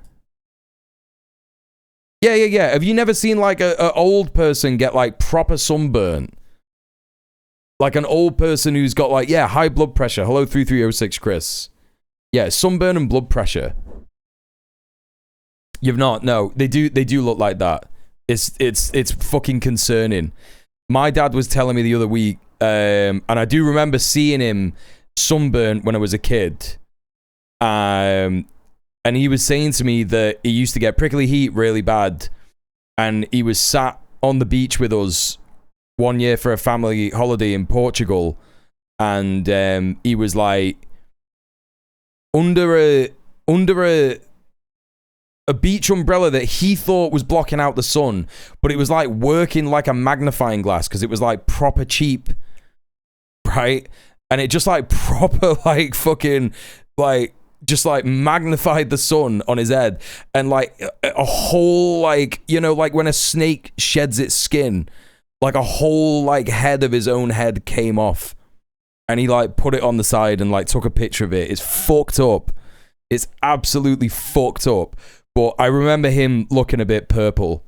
Have you never seen like a old person get like proper sunburn? Like an old person who's got like, yeah, high blood pressure. Hello 3306 Chris. Yeah, sunburn and blood pressure. You've not? No, they do look like that. It's fucking concerning. My dad was telling me the other week, and I do remember seeing him sunburn when I was a kid. And he was saying to me that he used to get prickly heat really bad, and he was sat on the beach with us one year for a family holiday in Portugal, and he was like under a beach umbrella that he thought was blocking out the sun, but it was like working like a magnifying glass because it was like proper cheap, right? And it just like proper like fucking like just like magnified the sun on his head, and like a whole like, you know, like when a snake sheds its skin, like a whole like head of his own head came off, and he like put it on the side and like took a picture of it. It's fucked up. It's absolutely fucked up. But I remember him looking a bit purple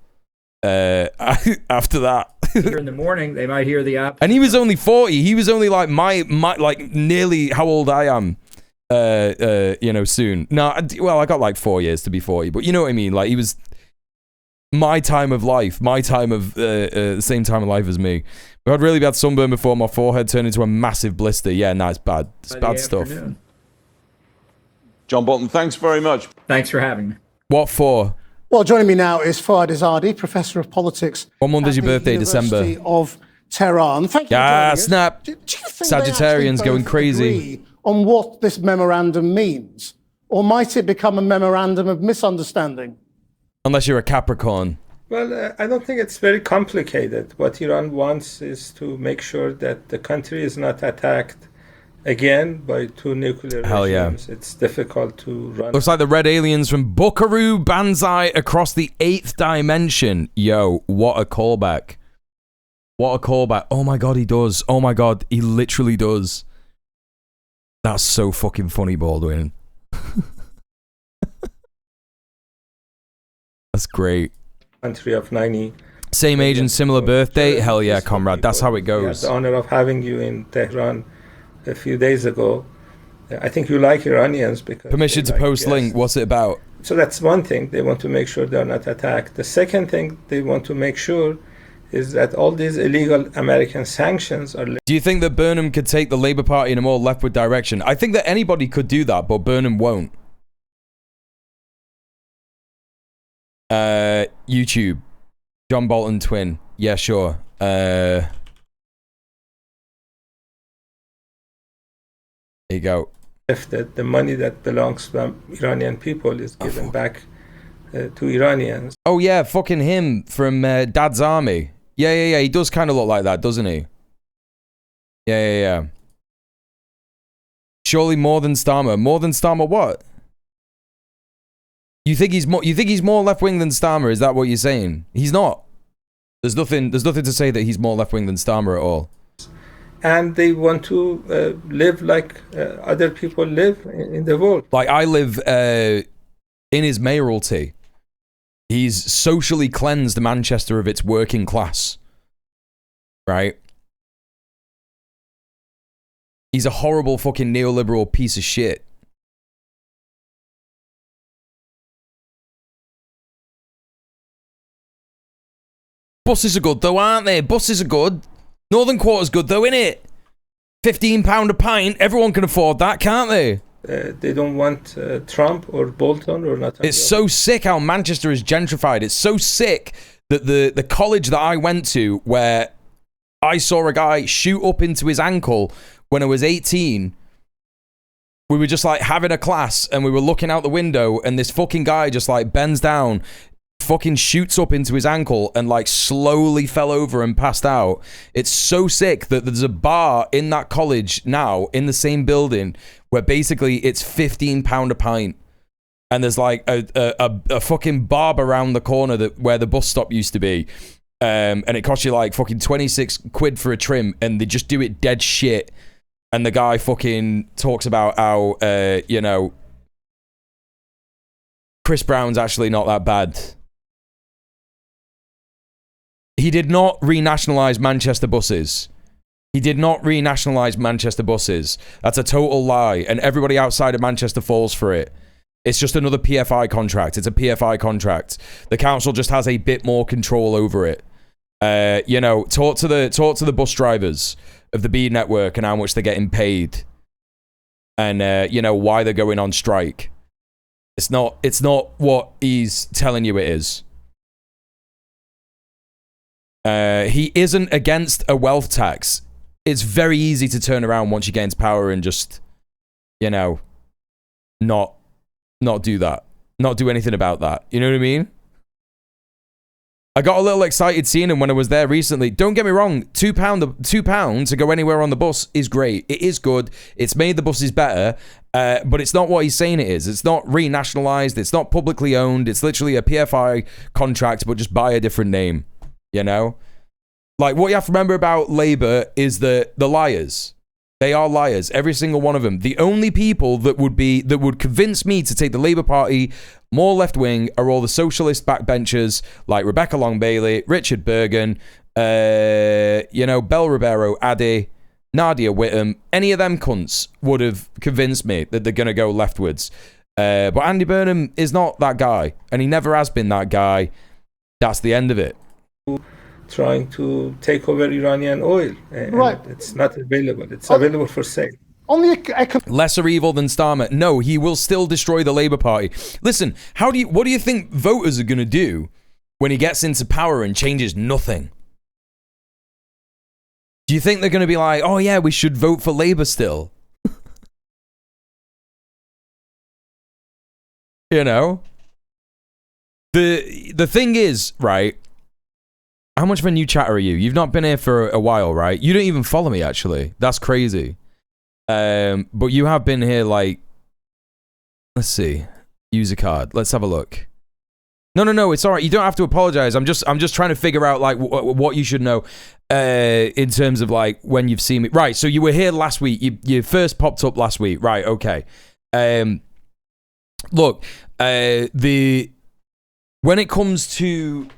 after that. In the morning, they might hear the opposite. And he was only 40. He was only like my like nearly how old I am. You know, soon. No, well, I got like 4 years to be 40, but you know what I mean. Like he was my time of life, my time of the same time of life as me. I had really bad sunburn before my forehead turned into a massive blister. Yeah, no, it's bad. It's bad stuff. John Bolton, thanks very much. Thanks for having me. What for? Well, joining me now is Fouad Izadi, Professor of Politics. What month is your birthday? University December. Of Tehran. Thank you. Yeah, snap. Do you think Sagittarians going crazy. Agree on what this memorandum means? Or might it become a memorandum of misunderstanding? Unless you're a Capricorn. Well, I don't think it's very complicated. What Iran wants is to make sure that the country is not attacked again by two nuclear regimes. It's difficult to run. Looks like the red aliens from Buckaroo Banzai across the 8th dimension. Yo, what a callback. What a callback. Oh my god, he does. Oh my god, he literally does. That's so fucking funny, Baldwin. That's great. Country of 90. Same age and similar birthday? Hell yeah, comrade. That's how it goes. We had the honor of having you in Tehran a few days ago. I think you like Iranians because... Permission to post link. What's it about? So that's one thing. They want to make sure they're not attacked. The second thing they want to make sure is that all these illegal American sanctions are... Do you think that Burnham could take the Labour Party in a more leftward direction? I think that anybody could do that, but Burnham won't. YouTube. John Bolton twin. Yeah, sure. There you go. If the money that belongs to Iranian people is given back to Iranians. Oh yeah, fucking him from Dad's Army. Yeah. He does kind of look like that, doesn't he? Yeah. Surely more than Starmer. More than Starmer what? You think he's more left wing than Starmer? Is that what you're saying? He's not. There's nothing to say that he's more left wing than Starmer at all. And they want to live like other people live in the world. Like I live in his mayoralty. He's socially cleansed Manchester of its working class. Right? He's a horrible fucking neoliberal piece of shit. Buses are good though, aren't they? Buses are good. Northern Quarter's good though, innit? £15 a pint. Everyone can afford that, can't they? They don't want Trump or Bolton or nothing. It's so sick how Manchester is gentrified. It's so sick that the college that I went to, where I saw a guy shoot up into his ankle when I was 18, we were just like having a class and we were looking out the window and this fucking guy just like bends down, fucking shoots up into his ankle and like slowly fell over and passed out. It's so sick that there's a bar in that college now in the same building where basically it's £15 a pint. And there's like a fucking barb around the corner where the bus stop used to be. And it costs you like fucking 26 quid for a trim, and they just do it dead shit. And the guy fucking talks about how, Chris Brown's actually not that bad. He did not renationalise Manchester buses. He did not renationalise Manchester buses. That's a total lie, and everybody outside of Manchester falls for it. It's just another PFI contract. It's a PFI contract. The council just has a bit more control over it. Talk to the bus drivers of the B network and how much they're getting paid, and why they're going on strike. It's not what he's telling you it is. He isn't against a wealth tax. It's very easy to turn around once you get into power and just, not do that. Not do anything about that. You know what I mean? I got a little excited seeing him when I was there recently. Don't get me wrong, £2 to go anywhere on the bus is great. It is good. It's made the buses better, but it's not what he's saying it is. It's not renationalised. It's not publicly owned. It's literally a PFI contract, but just by a different name. Like, what you have to remember about Labour is the liars. They are liars, every single one of them. The only people that would convince me to take the Labour Party more left-wing are all the socialist backbenchers like Rebecca Long-Bailey, Richard Bergen, Bel Ribeiro, Addy, Nadia Whittam. Any of them cunts would have convinced me that they're going to go leftwards. But Andy Burnham is not that guy, and he never has been that guy. That's the end of it. Trying to take over Iranian oil. Right. It's not available. It's available for sale. On the lesser evil than Starmer. No, he will still destroy the Labour Party. Listen, what do you think voters are going to do when he gets into power and changes nothing? Do you think they're going to be like, oh yeah, we should vote for Labour still? The thing is, right? How much of a new chatter are you? You've not been here for a while, right? You don't even follow me, actually. That's crazy. But you have been here, like... Let's see. User card. Let's have a look. No. It's all right. You don't have to apologize. I'm just trying to figure out, like, what you should know in terms of, like, when you've seen me. Right, so you were here last week. You first popped up last week. Right, okay. Look, when it comes to...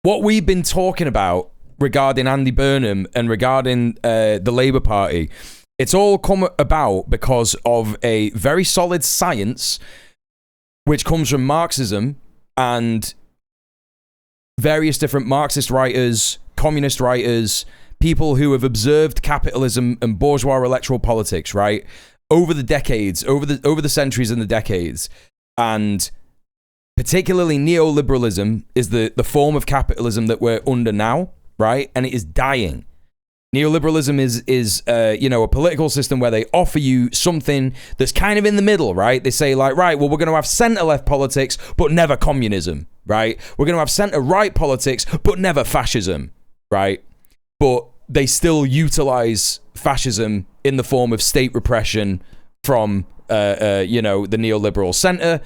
what we've been talking about regarding Andy Burnham and regarding the Labour Party, it's all come about because of a very solid science which comes from Marxism and various different Marxist writers, communist writers, people who have observed capitalism and bourgeois electoral politics, right? Over the decades, over the centuries and the decades. And particularly neoliberalism is the form of capitalism that we're under now, right? And it is dying. Neoliberalism is a political system where they offer you something that's kind of in the middle, right? They say like, right, well, we're going to have centre-left politics, but never communism, right? We're going to have centre-right politics, but never fascism, right? But they still utilize fascism in the form of state repression from the neoliberal center,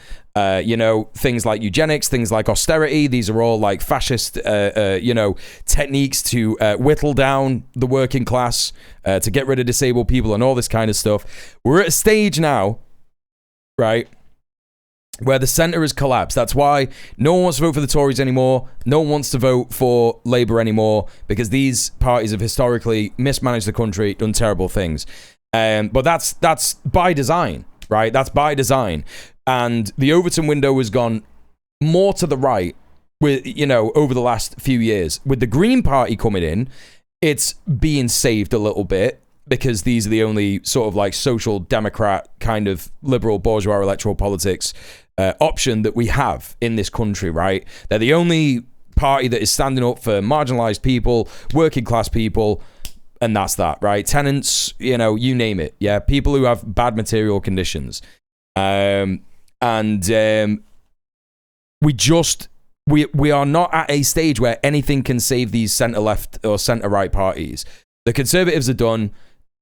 things like eugenics, things like austerity. These are all like fascist, techniques to whittle down the working class, to get rid of disabled people and all this kind of stuff. We're at a stage now, right, where the center has collapsed. That's why no one wants to vote for the Tories anymore. No one wants to vote for Labour anymore, because these parties have historically mismanaged the country, done terrible things. But that's by design, right? That's by design. And the Overton window has gone more to the right with, over the last few years. With the Green Party coming in, it's being saved a little bit. because these are the only sort of like social democrat kind of liberal bourgeois electoral politics option that we have in this country, right? They're the only party that is standing up for marginalized people, working class people, and that's that, right? Tenants, you know, you name it. Yeah, people who have bad material conditions. We are not at a stage where anything can save these centre-left or centre-right parties. The Conservatives are done.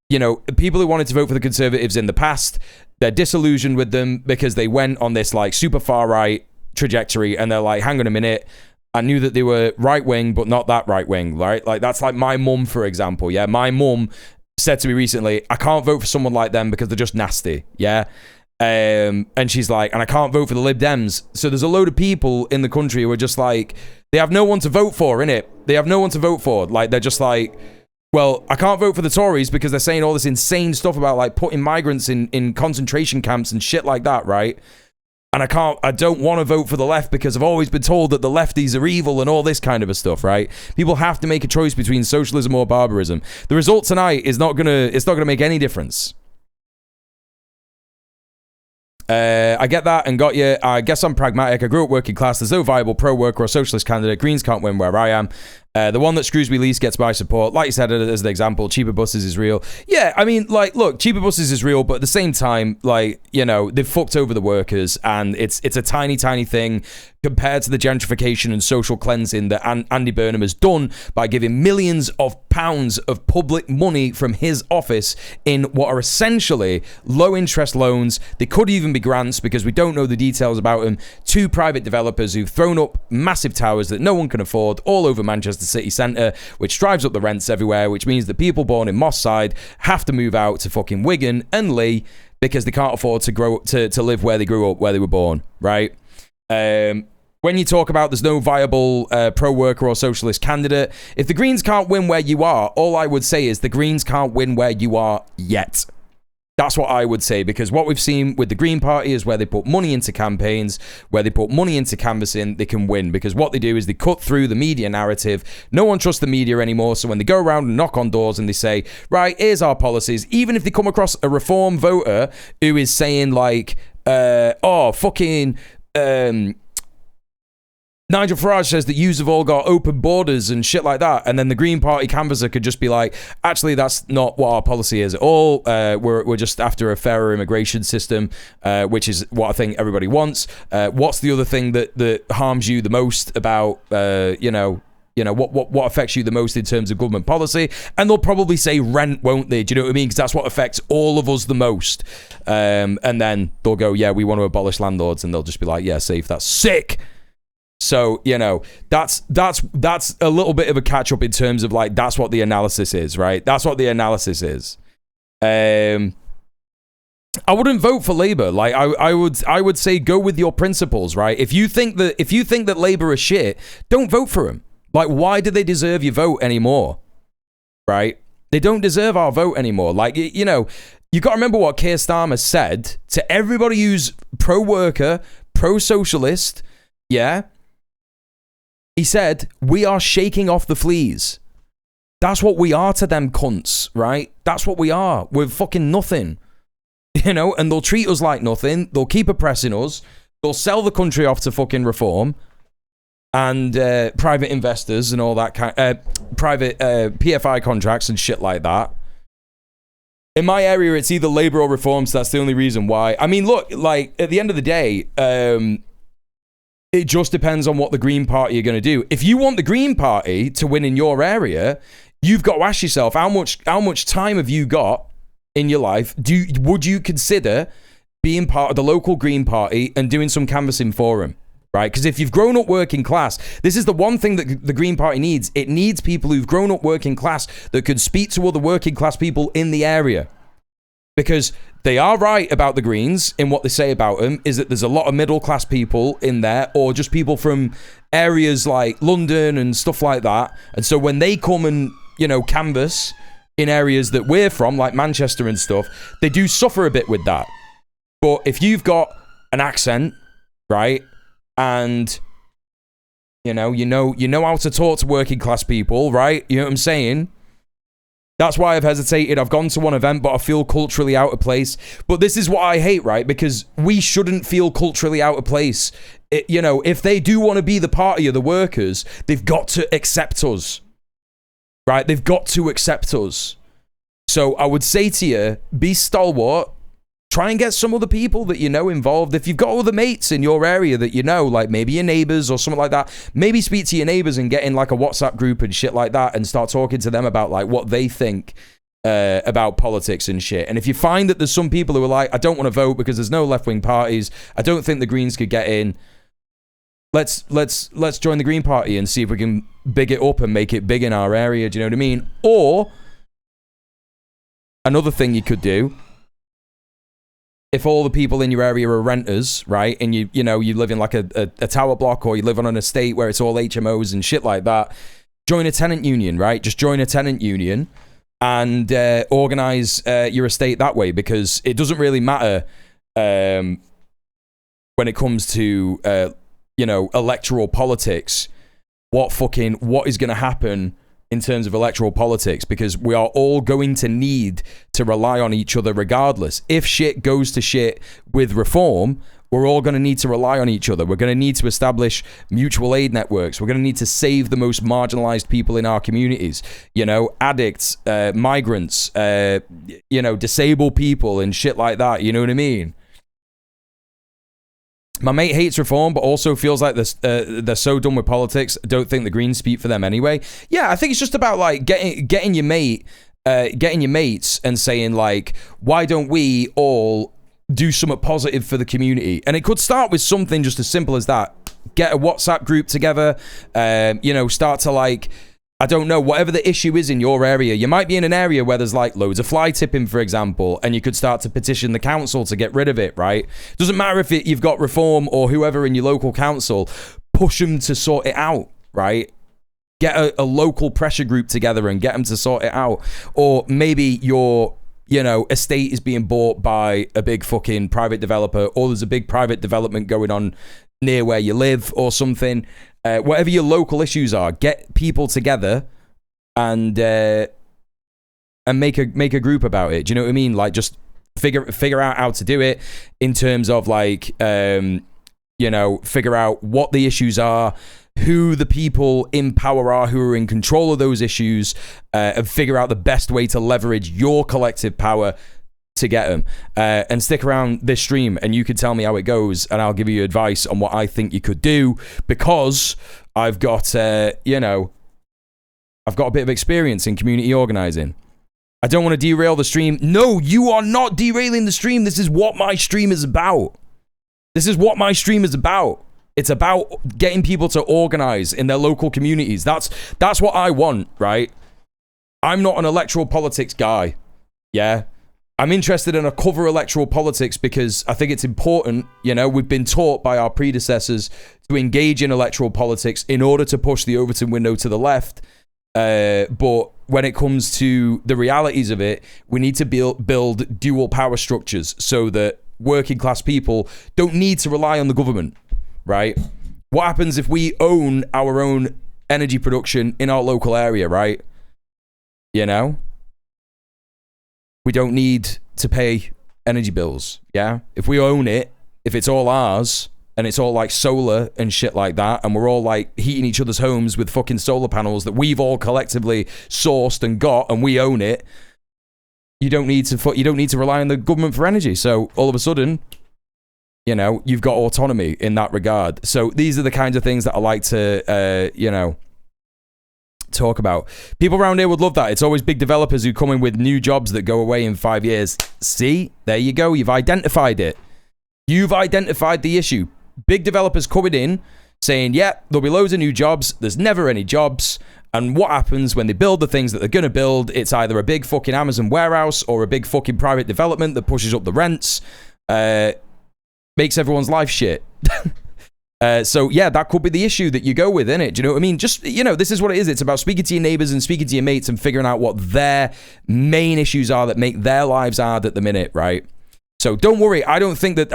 You know, people who wanted to vote for the Conservatives in the past, they're disillusioned with them because they went on this like super far-right trajectory, and they're like, hang on a minute, I knew that they were right-wing, but not that right-wing, right? Like, that's like my mum, for example, yeah? My mum said to me recently, I can't vote for someone like them because they're just nasty, yeah? And she's like, and I can't vote for the Lib Dems. So there's a load of people in the country who are just like, they have no one to vote for, innit? They have no one to vote for. Like, they're just like, well, I can't vote for the Tories because they're saying all this insane stuff about, like, putting migrants in concentration camps and shit like that, right? And I don't want to vote for the left because I've always been told that the lefties are evil and all this kind of a stuff, right? People have to make a choice between socialism or barbarism. The result tonight is not gonna make any difference. I get that and got you. I guess I'm pragmatic. I grew up working class. There's no viable pro-worker or socialist candidate. Greens can't win where I am. The one that screws me least gets my support. Like you said, as an example, cheaper buses is real. Yeah, I mean, like, look, cheaper buses is real, but at the same time, like, you know, they've fucked over the workers, and it's a tiny, tiny thing compared to the gentrification and social cleansing that Andy Burnham has done by giving millions of pounds of public money from his office in what are essentially low-interest loans. They could even be grants because we don't know the details about them, to private developers who've thrown up massive towers that no one can afford all over Manchester city centre, which drives up the rents everywhere, which means that people born in Moss Side have to move out to fucking Wigan and Leigh because they can't afford to live where they grew up, where they were born, right? When you talk about there's no viable pro-worker or socialist candidate, if the Greens can't win where you are, all I would say is the Greens can't win where you are yet. That's what I would say, because what we've seen with the Green Party is where they put money into campaigns, where they put money into canvassing, they can win, because what they do is they cut through the media narrative. No one trusts the media anymore, so when they go around and knock on doors and they say, right, here's our policies, even if they come across a reform voter who is saying like, Nigel Farage says that yous have all got open borders and shit like that, and then the Green Party canvasser could just be like, actually, that's not what our policy is at all. We're just after a fairer immigration system, which is what I think everybody wants. What's the other thing that harms you the most about, what affects you the most in terms of government policy? And they'll probably say rent, won't they? Do you know what I mean? Because that's what affects all of us the most. And then they'll go, yeah, we want to abolish landlords, and they'll just be like, yeah, safe, that's sick. So, you know, that's a little bit of a catch up in terms of like, that's what the analysis is, right? That's what the analysis is. I wouldn't vote for Labour. Like, I would say go with your principles, right? If you think that Labour are shit, don't vote for them. Like, why do they deserve your vote anymore? Right? They don't deserve our vote anymore. Like, you know, you got to remember what Keir Starmer said to everybody who's pro-worker, pro-socialist, yeah? He said, we are shaking off the fleas. That's what we are to them cunts, right? That's what we are. We're fucking nothing. You know, and they'll treat us like nothing. They'll keep oppressing us. They'll sell the country off to fucking reform and private investors and all that kind private PFI contracts and shit like that. In my area, it's either Labour or reform, so that's the only reason why. I mean, look, like, at the end of the day, it just depends on what the Green Party are going to do. If you want the Green Party to win in your area, you've got to ask yourself, how much time have you got in your life? Would you consider being part of the local Green Party and doing some canvassing for them? Right? Because if you've grown up working class, this is the one thing that the Green Party needs. It needs people who've grown up working class that could speak to other working class people in the area. Because they are right about the Greens in what they say about them, is that there's a lot of middle class people in there, or just people from areas like London and stuff like that. And so when they come and, you know, canvass in areas that we're from, like Manchester and stuff, they do suffer a bit with that. But if you've got an accent, right, and you know how to talk to working class people, right? You know what I'm saying? That's why I've hesitated. I've gone to one event, but I feel culturally out of place. But this is what I hate, right? Because we shouldn't feel culturally out of place. If they do want to be the party of the workers, they've got to accept us, right? They've got to accept us. So I would say to you, be stalwart. Try and get some other people that you know involved. If you've got other mates in your area that you know, like maybe your neighbors or something like that, maybe speak to your neighbors and get in like a WhatsApp group and shit like that and start talking to them about like what they think about politics and shit. And if you find that there's some people who are like, I don't want to vote because there's no left-wing parties, I don't think the Greens could get in, let's join the Green Party and see if we can big it up and make it big in our area. Do you know what I mean? Or another thing you could do, if all the people in your area are renters, right, and you live in like a tower block, or you live on an estate where it's all HMOs and shit like that, join a tenant union, right? Just join a tenant union and organize your estate that way, because it doesn't really matter when it comes to electoral politics what is going to happen in terms of electoral politics, because we are all going to need to rely on each other regardless. If shit goes to shit with reform, we're all going to need to rely on each other. We're going to need to establish mutual aid networks. We're going to need to save the most marginalized people in our communities. Addicts, migrants, disabled people and shit like that. You know what I mean? My mate hates reform, but also feels like they're so done with politics. I don't think the Greens speak for them anyway. Yeah, I think it's just about like getting your mates and saying like, why don't we all do something positive for the community? And it could start with something just as simple as that. Get a WhatsApp group together. Start to like, I don't know, whatever the issue is in your area. You might be in an area where there's like loads of fly tipping, for example, and you could start to petition the council to get rid of it, right? Doesn't matter if you've got reform or whoever in your local council, push them to sort it out, right? Get a local pressure group together and get them to sort it out. Or maybe your estate is being bought by a big fucking private developer, or there's a big private development going on near where you live or something. Whatever your local issues are, get people together and make a group about it. Do you know what I mean? Like, just figure out how to do it in terms of like, figure out what the issues are, who the people in power are who are in control of those issues, and figure out the best way to leverage your collective power to get them. And stick around this stream and you can tell me how it goes, and I'll give you advice on what I think you could do, because I've got I've got a bit of experience in community organizing. I don't want to derail the stream. No, you are not derailing the stream. This is what my stream is about. It's about getting people to organize in their local communities. That's what I want, right? I'm not an electoral politics guy. Yeah. I'm interested in a cover electoral politics because I think it's important. We've been taught by our predecessors to engage in electoral politics in order to push the Overton window to the left. But when it comes to the realities of it, we need to build dual power structures so that working class people don't need to rely on the government, right? What happens if we own our own energy production in our local area, right? We don't need to pay energy bills, yeah? If we own it, if it's all ours, and it's all like solar and shit like that, and we're all like heating each other's homes with fucking solar panels that we've all collectively sourced and got, and we own it, you don't need to rely on the government for energy. So all of a sudden, you've got autonomy in that regard. So these are the kinds of things that I like to, talk about. People around here would love that. It's always big developers who come in with new jobs that go away in 5 years. See, there you go. You've identified it. You've identified the issue. Big developers coming in saying, yeah, there'll be loads of new jobs. There's never any jobs. And what happens when they build the things that they're going to build? It's either a big fucking Amazon warehouse or a big fucking private development that pushes up the rents, makes everyone's life shit. So yeah, that could be the issue that you go with, innit? Do you know what I mean? Just, this is what it is. It's about speaking to your neighbors and speaking to your mates and figuring out what their main issues are that make their lives hard at the minute, right? So don't worry. I don't think that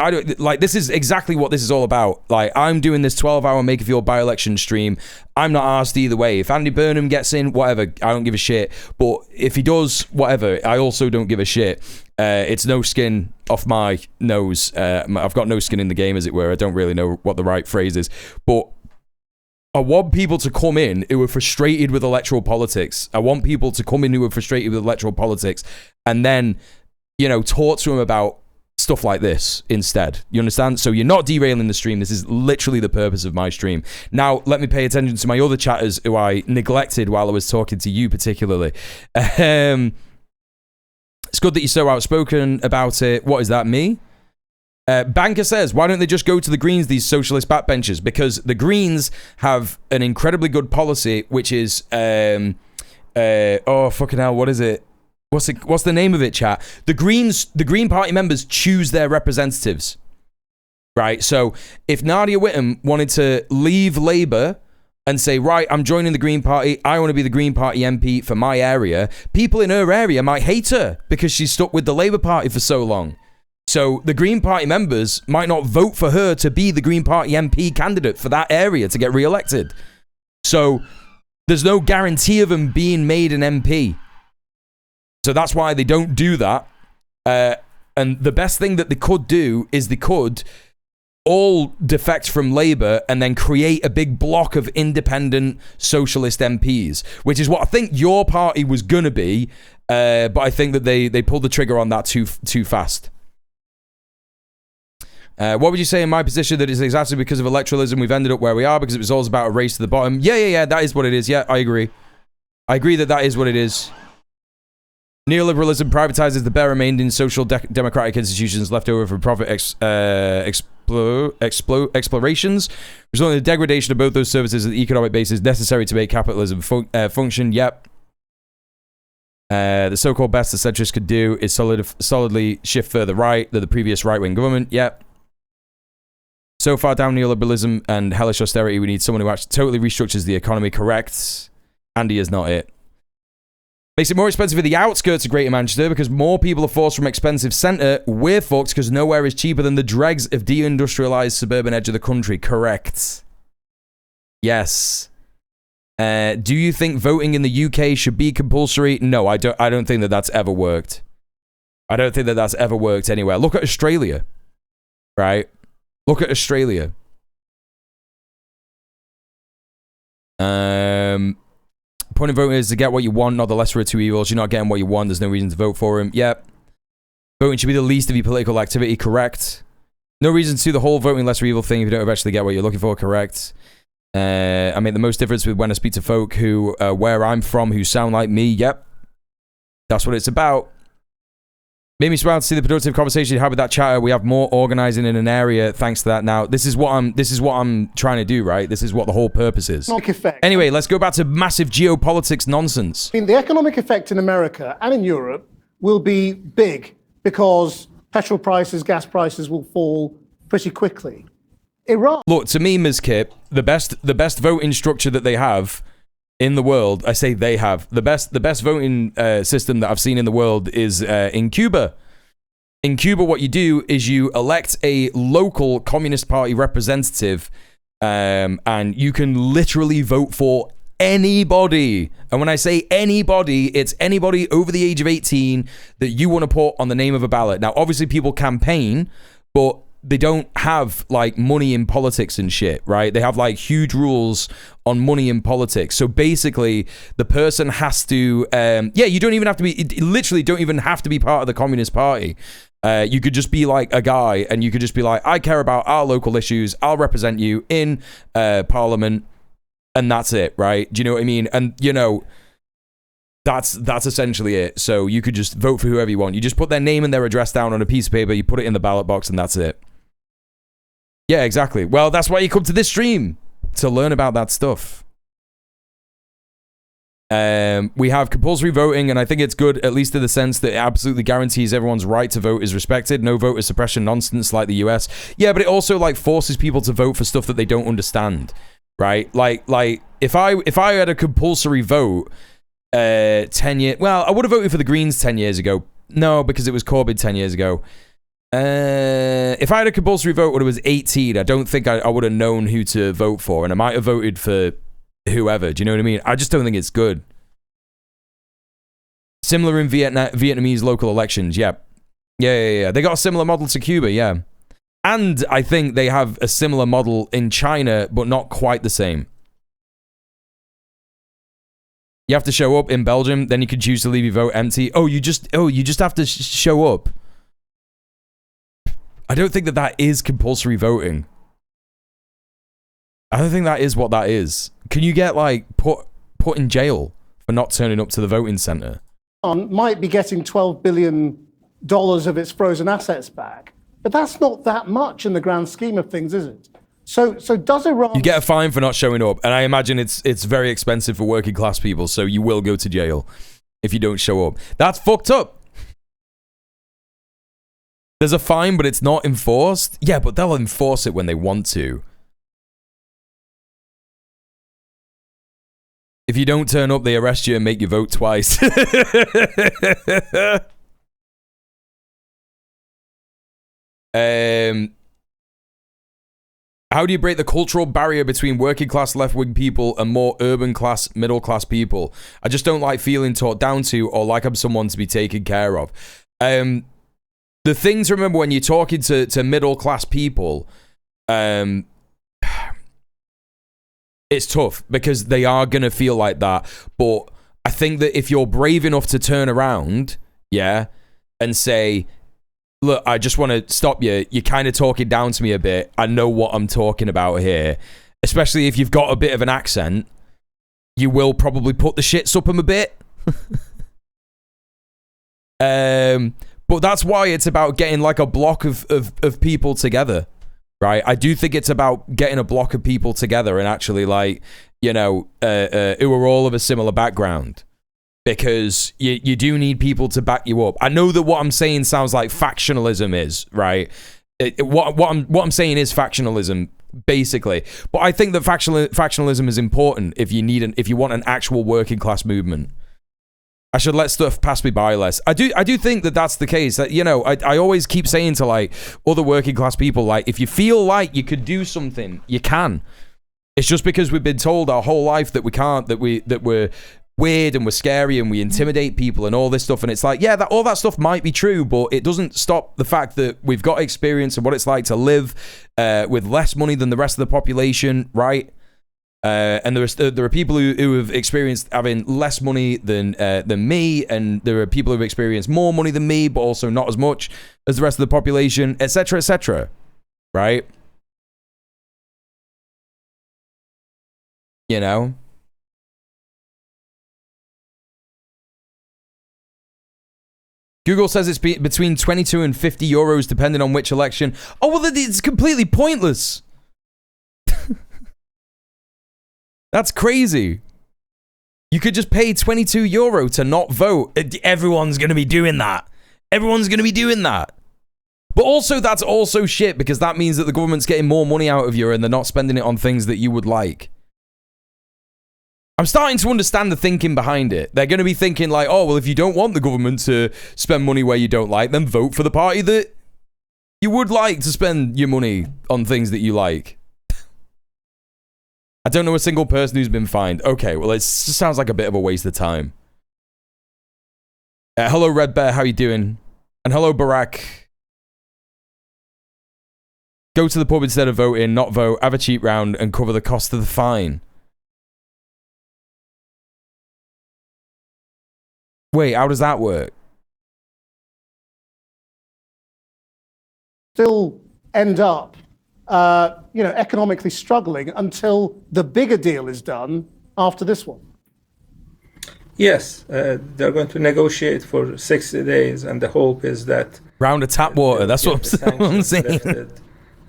this is exactly what this is all about. Like, I'm doing this 12-hour Makerfield by-election stream. I'm not asked either way. If Andy Burnham gets in, whatever, I don't give a shit. But if he does, whatever, I also don't give a shit. It's no skin off my nose. I've got no skin in the game, as it were. I don't really know what the right phrase is. But I want people to come in who are frustrated with electoral politics. I want people to come in who are frustrated with electoral politics and then, talk to them about stuff like this instead. You understand? So you're not derailing the stream. This is literally the purpose of my stream. Now, let me pay attention to my other chatters who I neglected while I was talking to you particularly. It's good that you're so outspoken about it. What is that, me? Banker says, why don't they just go to the Greens, these socialist backbenchers? Because the Greens have an incredibly good policy, which is, oh, fucking hell, what is it? What's the name of it, chat? The Green Party members choose their representatives, right? So if Nadia Whittome wanted to leave Labour and say, right, I'm joining the Green Party, I want to be the Green Party MP for my area, people in her area might hate her because she's stuck with the Labour Party for so long. So the Green Party members might not vote for her to be the Green Party MP candidate for that area to get re-elected. So there's no guarantee of them being made an MP. So that's why they don't do that. And the best thing that they could do is they could all defect from Labour and then create a big block of independent socialist MPs, which is what I think your party was going to be. But I think that they pulled the trigger on that too fast. What would you say in my position that it's exactly because of electoralism we've ended up where we are because it was always about a race to the bottom? Yeah, that is what it is. Yeah, I agree. I agree that is what it is. Neoliberalism privatizes the bare remaining social democratic institutions left over for profit explorations, resulting in the degradation of both those services at the economic basis necessary to make capitalism function. Yep. The so-called best the centrists could do is solidly shift further right than the previous right-wing government. Yep. So far down neoliberalism and hellish austerity, we need someone who actually totally restructures the economy. Correct. Andy is not it. Makes it more expensive at the outskirts of Greater Manchester because more people are forced from expensive centre. We're fucked because nowhere is cheaper than the dregs of deindustrialised suburban edge of the country. Correct. Yes. Do you think voting in the UK should be compulsory? No, I don't think that that's ever worked. I don't think that that's ever worked anywhere. Look at Australia. Right? Look at Australia. Point of voting is to get what you want, not the lesser of two evils. You're not getting what you want. There's no reason to vote for him. Yep. Voting should be the least of your political activity. Correct. No reason to do the whole voting lesser evil thing if you don't eventually get what you're looking for. Correct. I mean, the most difference with when I speak to folk who, where I'm from, who sound like me. Yep. That's what it's about. Made me smile to see the productive conversation you had with that chatter. We have more organizing in an area thanks to that. Now, this is what I'm trying to do, right? This is what the whole purpose is. Anyway, let's go back to massive geopolitics nonsense. I mean, the economic effect in America and in Europe will be big because petrol prices, gas prices will fall pretty quickly. Iran. Look, to me, Ms. Kip, the best voting structure that they have in the world, I say they have, the best voting system that I've seen in the world is in Cuba. In Cuba, what you do is you elect a local Communist Party representative, and you can literally vote for anybody. And when I say anybody, it's anybody over the age of 18 that you want to put on the name of a ballot. Now, obviously, people campaign, but they don't have like money in politics and shit, right? They have like huge rules on money in politics. So basically the person has to, you don't even have to be, literally don't even have to be part of the Communist Party. You could just be like a guy and you could just be like, I care about our local issues. I'll represent you in Parliament. And that's it, right? Do you know what I mean? And you know, that's essentially it. So you could just vote for whoever you want. You just put their name and their address down on a piece of paper, you put it in the ballot box, and that's it. Yeah, exactly. Well, that's why you come to this stream, to learn about that stuff. We have compulsory voting, and I think it's good, at least in the sense that it absolutely guarantees everyone's right to vote is respected. No voter suppression nonsense like the US. Yeah, but it also like forces people to vote for stuff that they don't understand, right? Like if I had a compulsory vote 10 years... Well, I would have voted for the Greens 10 years ago. No, because it was Corbyn 10 years ago. If I had a compulsory vote when I was 18, I don't think I would have known who to vote for, and I might have voted for whoever. Do you know what I mean? I just don't think it's good. Similar in Vietnamese local elections, yeah. Yeah. They got a similar model to Cuba, yeah. And I think they have a similar model in China, but not quite the same. You have to show up in Belgium, then you can choose to leave your vote empty. You just have to show up. I don't think that is compulsory voting. I don't think that is what that is. Can you get like put in jail for not turning up to the voting centre? Might be getting $12 billion of its frozen assets back, but that's not that much in the grand scheme of things, is it? So does Iran... You get a fine for not showing up, and I imagine it's very expensive for working class people, so you will go to jail if you don't show up. That's fucked up. There's a fine, but it's not enforced? Yeah, but they'll enforce it when they want to. If you don't turn up, they arrest you and make you vote twice. How do you break the cultural barrier between working class left-wing people and more urban class, middle class people? I just don't like feeling talked down to or like I'm someone to be taken care of. The thing to remember when you're talking to middle class people, it's tough because they are going to feel like that. But I think that if you're brave enough to turn around, yeah, and say, look, I just want to stop you. You're kind of talking down to me a bit. I know what I'm talking about here. Especially if you've got a bit of an accent, you will probably put the shits up them a bit. But that's why it's about getting like a block of people together. Right, I do think it's about getting a block of people together and actually, like, you know, who are all of a similar background, because you do need people to back you up. I know that what I'm saying sounds like factionalism is right. What I'm saying is factionalism, basically. But I think that factionalism is important if you want an actual working class movement. I should let stuff pass me by less. I do think that that's the case. That, you know, I always keep saying to like other working class people, like, if you feel like you could do something, you can. It's just because we've been told our whole life that we can't, that we're weird and we're scary and we intimidate people and all this stuff. And it's like, yeah, all that stuff might be true, but it doesn't stop the fact that we've got experience of what it's like to live with less money than the rest of the population, right? And there are people who have experienced having less money than me, and there are people who've experienced more money than me, but also not as much as the rest of the population, etc., right? You know? Google says it's between 22 and 50 euros depending on which election. Oh, well, it's completely pointless. That's crazy. You could just pay 22 euro to not vote. Everyone's going to be doing that. Everyone's going to be doing that. But also, that's also shit, because that means that the government's getting more money out of you and they're not spending it on things that you would like. I'm starting to understand the thinking behind it. They're going to be thinking like, oh, well, if you don't want the government to spend money where you don't like, then vote for the party that you would like to spend your money on things that you like. I don't know a single person who's been fined. Okay, well, it sounds like a bit of a waste of time. Hello, Red Bear, how you doing? And hello, Barack. Go to the pub instead of voting, not vote, have a cheap round, and cover the cost of the fine. Wait, how does that work? Still end up economically struggling until the bigger deal is done after this one. Yes, they're going to negotiate for 60 days, and the hope is that... Round of tap water, that's what I'm saying.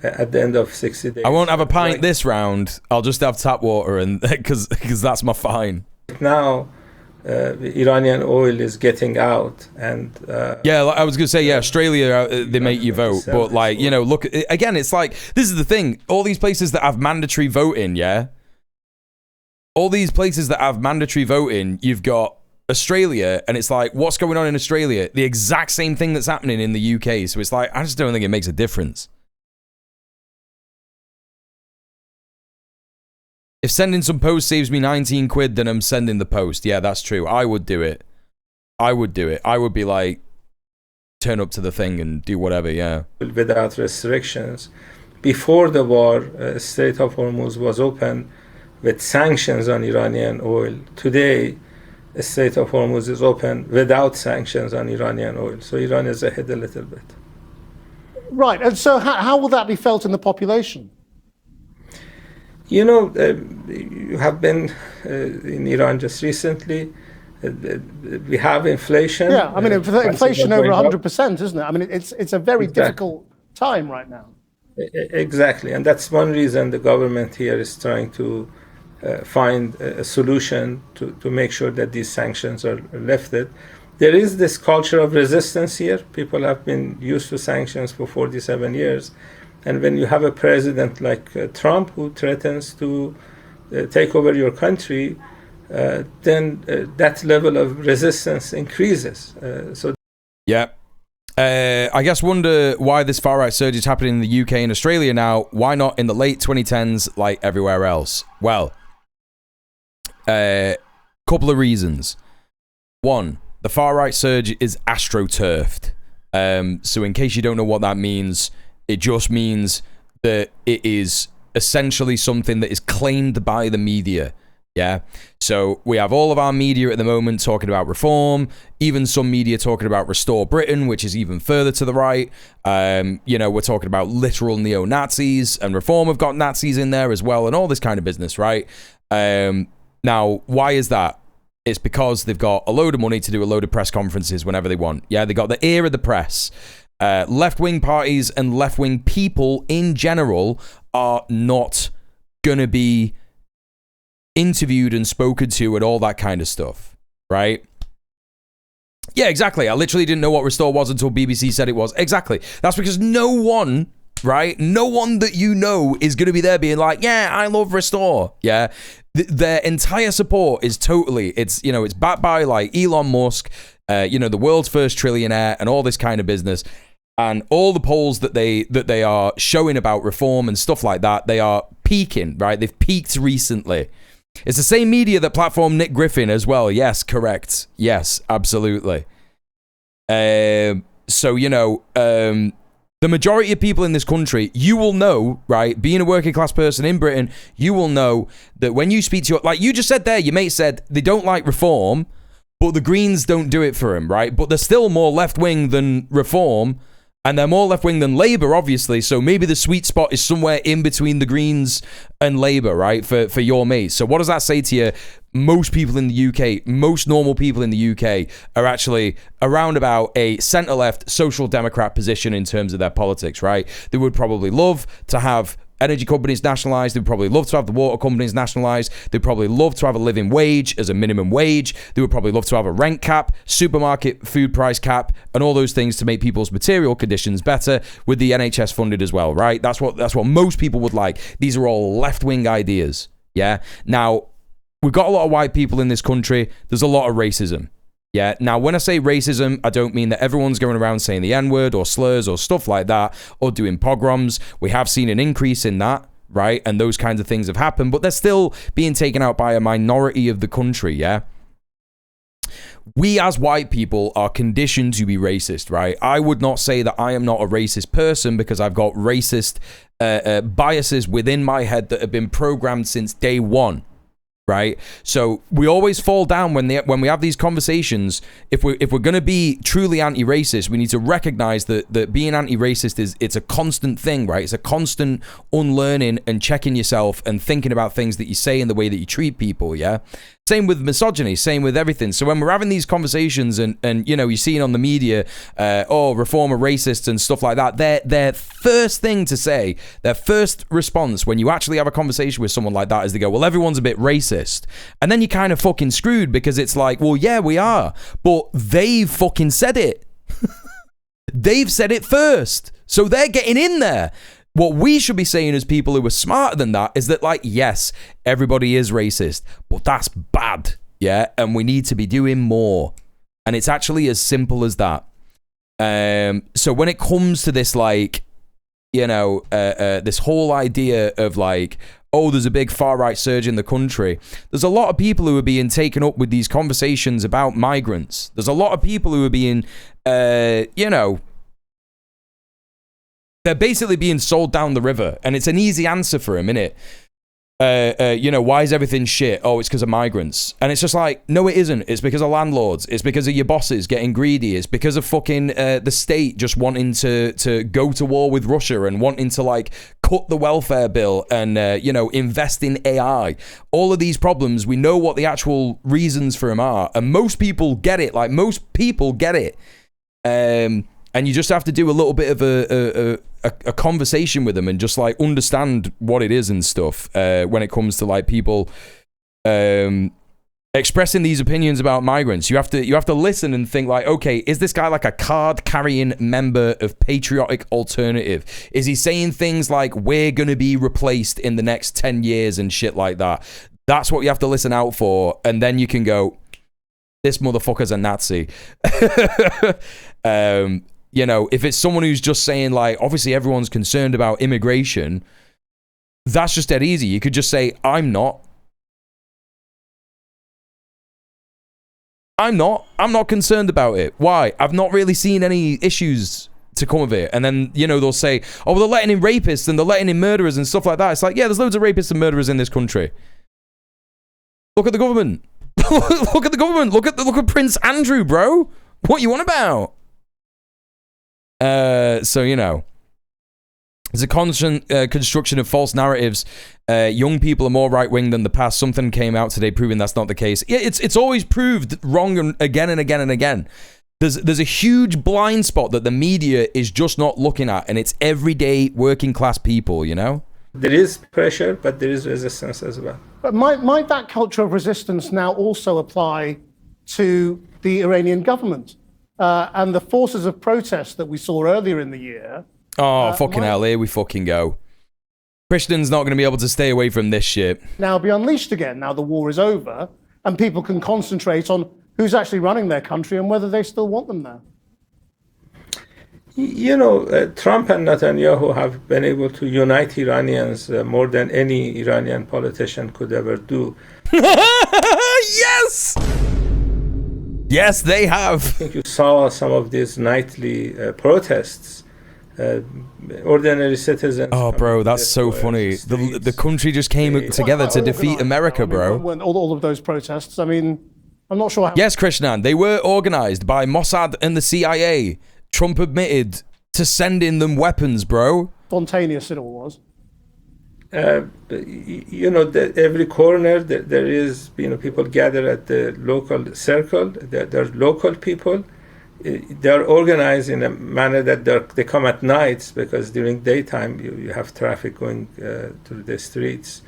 At the end of 60 days. I won't have a pint this round, I'll just have tap water, and because that's my fine. Now, Iranian oil is getting out, and yeah, I was gonna say, yeah, Australia, they make you vote, but like, you know, look again, it's like, this is the thing, all these places that have mandatory voting, yeah, all these places that have mandatory voting, you've got Australia, and it's like, what's going on in Australia? The exact same thing that's happening in the UK. So it's like, I just don't think it makes a difference. If sending some post saves me 19 quid, then I'm sending the post. Yeah, that's true. I would do it. I would do it. I would be like, turn up to the thing and do whatever, yeah. Without restrictions. Before the war, Strait of Hormuz was open with sanctions on Iranian oil. Today, the Strait of Hormuz is open without sanctions on Iranian oil. So Iran is ahead a little bit. Right, and so how will that be felt in the population? You know, you have been in Iran just recently. We have inflation. Yeah, I mean, inflation over 100%, isn't it? I mean, it's a very difficult time right now. Exactly, and that's one reason the government here is trying to find a solution to make sure that these sanctions are lifted. There is this culture of resistance here. People have been used to sanctions for 47 years. And when you have a president like Trump who threatens to take over your country, then that level of resistance increases. Yeah. I guess wonder why this far-right surge is happening in the UK and Australia now. Why not in the late 2010s like everywhere else? Well, couple of reasons. One, the far-right surge is astroturfed. So in case you don't know what that means, it just means that it is essentially something that is claimed by the media. Yeah. So we have all of our media at the moment talking about reform, even some media talking about Restore Britain, which is even further to the right. You know, we're talking about literal neo-Nazis, and reform have got Nazis in there as well, and all this kind of business, right? Now, why is that? It's because they've got a load of money to do a load of press conferences whenever they want. Yeah, they got the ear of the press. Left-wing parties and left-wing people in general are not gonna be interviewed and spoken to and all that kind of stuff, right? Yeah, exactly. I literally didn't know what Restore was until BBC said it was. Exactly. That's because no one, right? No one that you know is going to be there being like, yeah, I love Restore. Yeah. Their entire support is totally, it's, you know, it's backed by like Elon Musk, you know, the world's first trillionaire and all this kind of business. And all the polls that they are showing about reform and stuff like that, they are peaking, right? They've peaked recently. It's the same media that platformed Nick Griffin as well. Yes, correct. Yes, absolutely. So, you know, the majority of people in this country, you will know, right, being a working class person in Britain, you will know that when you speak to your, like you just said there, your mate said they don't like reform, but the Greens don't do it for him, right? But they're still more left-wing than reform. And they're more left-wing than Labour, obviously. So maybe the sweet spot is somewhere in between the Greens and Labour, right? For your mates. So what does that say to you? Most people in the UK, most normal people in the UK are actually around about a centre-left social democrat position in terms of their politics, right? They would probably love to have energy companies nationalised. They'd probably love to have the water companies nationalised. They'd probably love to have a living wage as a minimum wage. They would probably love to have a rent cap, supermarket food price cap, and all those things to make people's material conditions better, with the NHS funded as well, right? That's what most people would like. These are all left-wing ideas, yeah? Now, we've got a lot of white people in this country. There's a lot of racism. Yeah, now when I say racism, I don't mean that everyone's going around saying the N-word or slurs or stuff like that or doing pogroms. We have seen an increase in that, right? And those kinds of things have happened, but they're still being taken out by a minority of the country, yeah? We as white people are conditioned to be racist, right? I would not say that I am not a racist person because I've got racist biases within my head that have been programmed since day one. Right, so we always fall down when we have these conversations. If we're going to be truly anti-racist, we need to recognize that being anti-racist it's a constant thing, right? It's a constant unlearning and checking yourself and thinking about things that you say and the way that you treat people. Yeah, same with misogyny, same with everything. So when we're having these conversations and you know, you're seeing on the media, reform are racists and stuff like that, their first thing to say, their first response when you actually have a conversation with someone like that is they go, well, everyone's a bit racist. And then you're kind of fucking screwed because it's like, well, yeah, we are, but they've fucking said it. They've said it first, so they're getting in there. What we should be saying as people who are smarter than that is that, like, yes, everybody is racist, but that's bad. yeah, and we need to be doing more. And it's actually as simple as that. So when it comes to this, like, you know, this whole idea of like, oh, there's a big far-right surge in the country. There's a lot of people who are being taken up with these conversations about migrants. There's a lot of people who are being, you know, they're basically being sold down the river. And it's an easy answer for them, innit? You know, why is everything shit? Oh, it's because of migrants. And it's just like, no, it isn't. It's because of landlords. It's because of your bosses getting greedy. It's because of fucking the state just wanting to go to war with Russia and wanting to like cut the welfare bill and, you know, invest in AI. All of these problems, we know what the actual reasons for them are. And most people get it. Like, most people get it. And you just have to do a little bit of a conversation with them and just like understand what it is and stuff when it comes to like people expressing these opinions about migrants. You have to listen and think like, okay, is this guy like a card carrying member of Patriotic Alternative? Is he saying things like we're gonna be replaced in the next 10 years and shit like that? That's what you have to listen out for, and then you can go, this motherfucker's a Nazi. You know, if it's someone who's just saying like, obviously everyone's concerned about immigration, that's just dead easy. You could just say, I'm not concerned about it. Why? I've not really seen any issues to come of it. And then, you know, they'll say, oh, well, they're letting in rapists and they're letting in murderers and stuff like that. It's like, yeah, there's loads of rapists and murderers in this country. Look at the government. Look at the government. Look at Prince Andrew, bro. What you on about? So, you know, it's a constant construction of false narratives. Young people are more right-wing than the past. Something came out today proving that's not the case. Yeah, it's always proved wrong again and again and again. There's a huge blind spot that the media is just not looking at, and it's everyday working class people, you know? There is pressure, but there is resistance as well. But might that culture of resistance now also apply to the Iranian government? And the forces of protest that we saw earlier in the year. Oh, fucking hell, here we fucking go. Christian's not going to be able to stay away from this shit. Now be unleashed again, now the war is over, and people can concentrate on who's actually running their country and whether they still want them there. You know, Trump and Netanyahu have been able to unite Iranians more than any Iranian politician could ever do. Yes! Yes, they have. I think you saw some of these nightly protests. Ordinary citizens. Oh, bro, that's so funny. The country just came together to defeat America, bro. All of those protests. I mean, I'm not sure how. Yes, Krishnan, they were organized by Mossad and the CIA. Trump admitted to sending them weapons, bro. Spontaneous it all was. You know, every corner there is, you know, people gather at the local circle. They're local people. They're organized in a manner that they come at nights, because during daytime you have traffic going through the streets.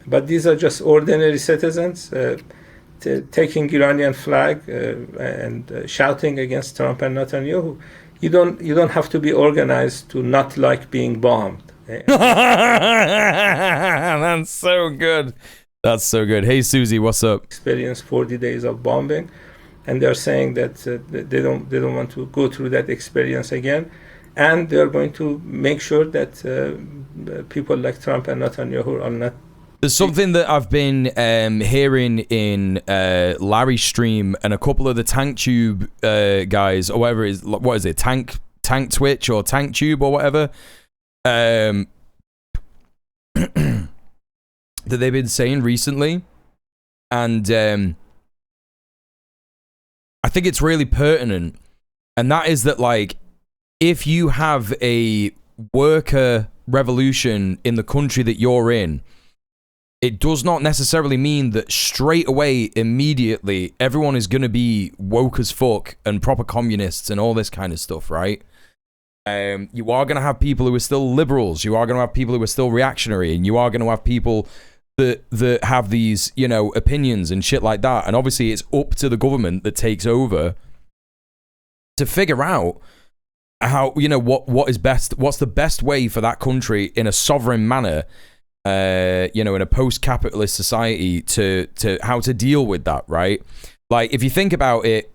But these are just ordinary citizens taking Iranian flag and shouting against Trump and Netanyahu. You don't have to be organized to not like being bombed. That's so good. That's so good. Hey, Susie, what's up? Experienced 40 days of bombing, and they're saying that they don't want to go through that experience again, and they're going to make sure that people like Trump and Netanyahu are not. There's something that I've been hearing in Larry's stream and a couple of the Tank Tube guys, or whatever it is. What is it? Tank Twitch or Tank Tube or whatever. That they've been saying recently, and I think it's really pertinent, and that is that, like, if you have a worker revolution in the country that you're in, it does not necessarily mean that straight away, immediately, everyone is going to be woke as fuck and proper communists and all this kind of stuff, right? You are going to have people who are still liberals. You are going to have people who are still reactionary, and you are going to have people that have these, you know, opinions and shit like that. And obviously, it's up to the government that takes over to figure out how, you know, what is best. What's the best way for that country in a sovereign manner you know, in a post-capitalist society to how to deal with that, right? Like, if you think about it,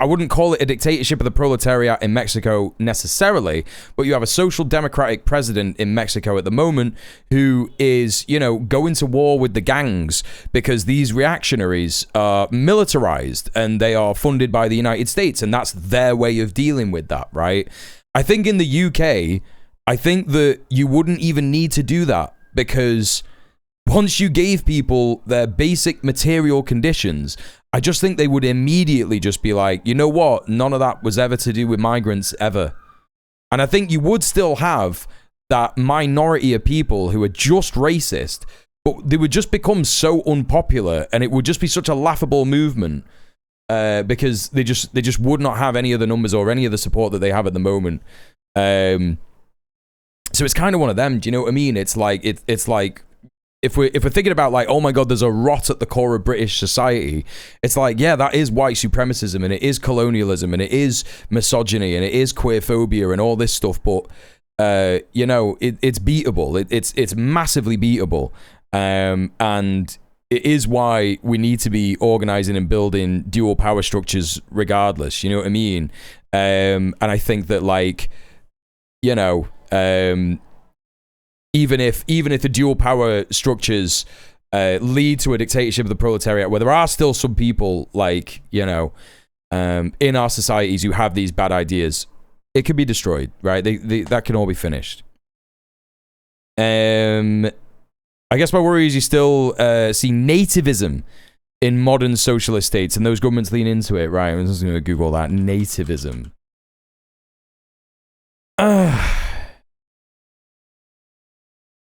I wouldn't call it a dictatorship of the proletariat in Mexico necessarily, but you have a social democratic president in Mexico at the moment who is, you know, going to war with the gangs because these reactionaries are militarized and they are funded by the United States, and that's their way of dealing with that, right? I think in the UK, I think that you wouldn't even need to do that, because once you gave people their basic material conditions, I just think they would immediately just be like, you know what? None of that was ever to do with migrants ever. And I think you would still have that minority of people who are just racist, but they would just become so unpopular, and it would just be such a laughable movement because they just would not have any of the numbers or any of the support that they have at the moment. So it's kind of one of them. Do you know what I mean? It's like it's like, if we're thinking about like, oh my God, there's a rot at the core of British society, it's like, yeah, that is white supremacism, and it is colonialism, and it is misogyny, and it is queerphobia, and all this stuff. But you know, it's beatable. It's massively beatable, and it is why we need to be organizing and building dual power structures, regardless. You know what I mean? And I think that, like, you know, even if the dual power structures lead to a dictatorship of the proletariat, where there are still some people, like, you know, in our societies who have these bad ideas, it could be destroyed, right? That can all be finished. I guess my worry is you still see nativism in modern socialist states, and those governments lean into it, right? I'm just going to Google that. Nativism.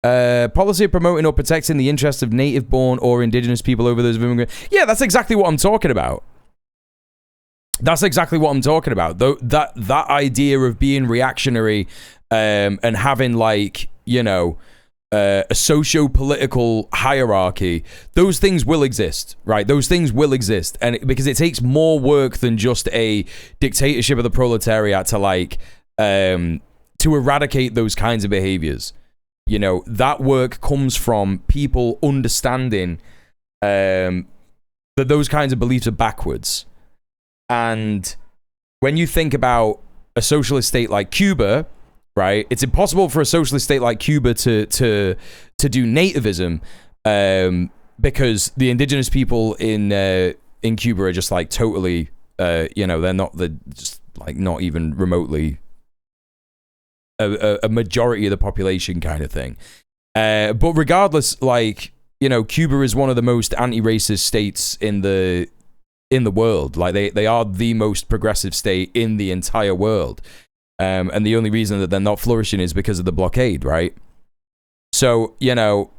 Policy of promoting or protecting the interests of native-born or indigenous people over those of immigrants. Yeah, that's exactly what I'm talking about. That's exactly what I'm talking about. Though that idea of being reactionary and having, like, you know, a socio-political hierarchy, those things will exist, right? Those things will exist, and because it takes more work than just a dictatorship of the proletariat to, like, to eradicate those kinds of behaviors. You know, that work comes from people understanding that those kinds of beliefs are backwards. And when you think about a socialist state like Cuba, right, it's impossible for a socialist state like Cuba to do nativism because the indigenous people in Cuba are just, like, totally, you know, they're just, like, not even remotely a majority of the population kind of thing. But regardless, like, you know, Cuba is one of the most anti-racist states in the world. Like, they are the most progressive state in the entire world. And the only reason that they're not flourishing is because of the blockade, right? So, you know,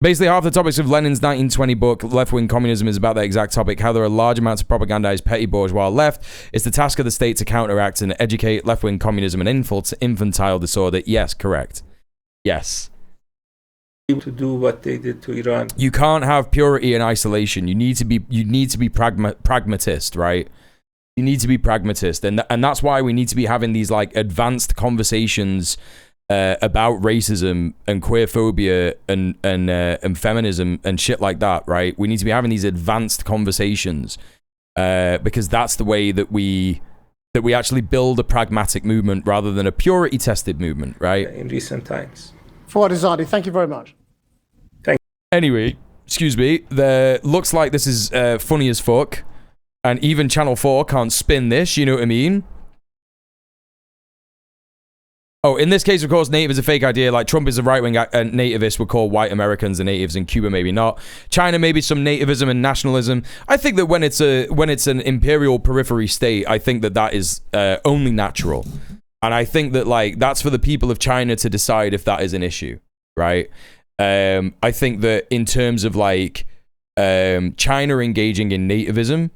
basically half the topics of Lenin's 1920 book, Left-Wing Communism, is about that exact topic, how there are large amounts of propagandized petty bourgeois left. It's the task of the state to counteract and educate left-wing communism and infantile disorder. Yes, correct. Yes. To do what they did to Iran. You can't have purity in isolation. You need to be pragmatist, right? You need to be pragmatist, and that's why we need to be having these, like, advanced conversations about racism and queerphobia and feminism and shit like that, right? We need to be having these advanced conversations because that's the way that we actually build a pragmatic movement rather than a purity tested movement, right? In recent times. Fouad Izzadi, thank you very much. Anyway, excuse me. Looks like this is funny as fuck, and even Channel 4 can't spin this. You know what I mean? Oh, in this case, of course, native is a fake idea. Like, Trump is a right-wing nativist, would call white Americans the natives, and Cuba maybe not. China, maybe some nativism and nationalism. I think that when it's an imperial periphery state, I think that is only natural. And I think that, like, that's for the people of China to decide if that is an issue, right? I think that in terms of, like, China engaging in nativism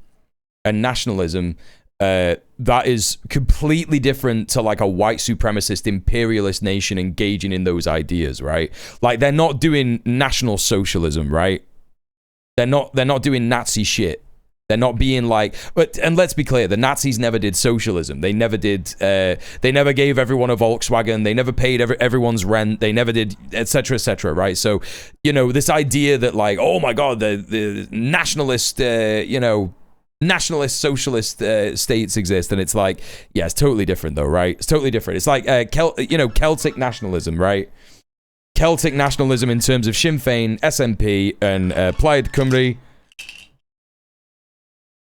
and nationalism, that is completely different to, like, a white supremacist imperialist nation engaging in those ideas, right? Like, they're not doing national socialism, right? They're not doing Nazi shit. They're not being like, and let's be clear, the Nazis never did socialism. They never did, they never gave everyone a Volkswagen. They never paid everyone's rent. They never did, etc., right? So, you know, this idea that like, oh my God, the nationalist, nationalist socialist states exist, and it's like, yeah, it's totally different though, right? It's totally different. It's like Celtic nationalism, right? Celtic nationalism in terms of Sinn Féin, SNP, and Plaid Cymru.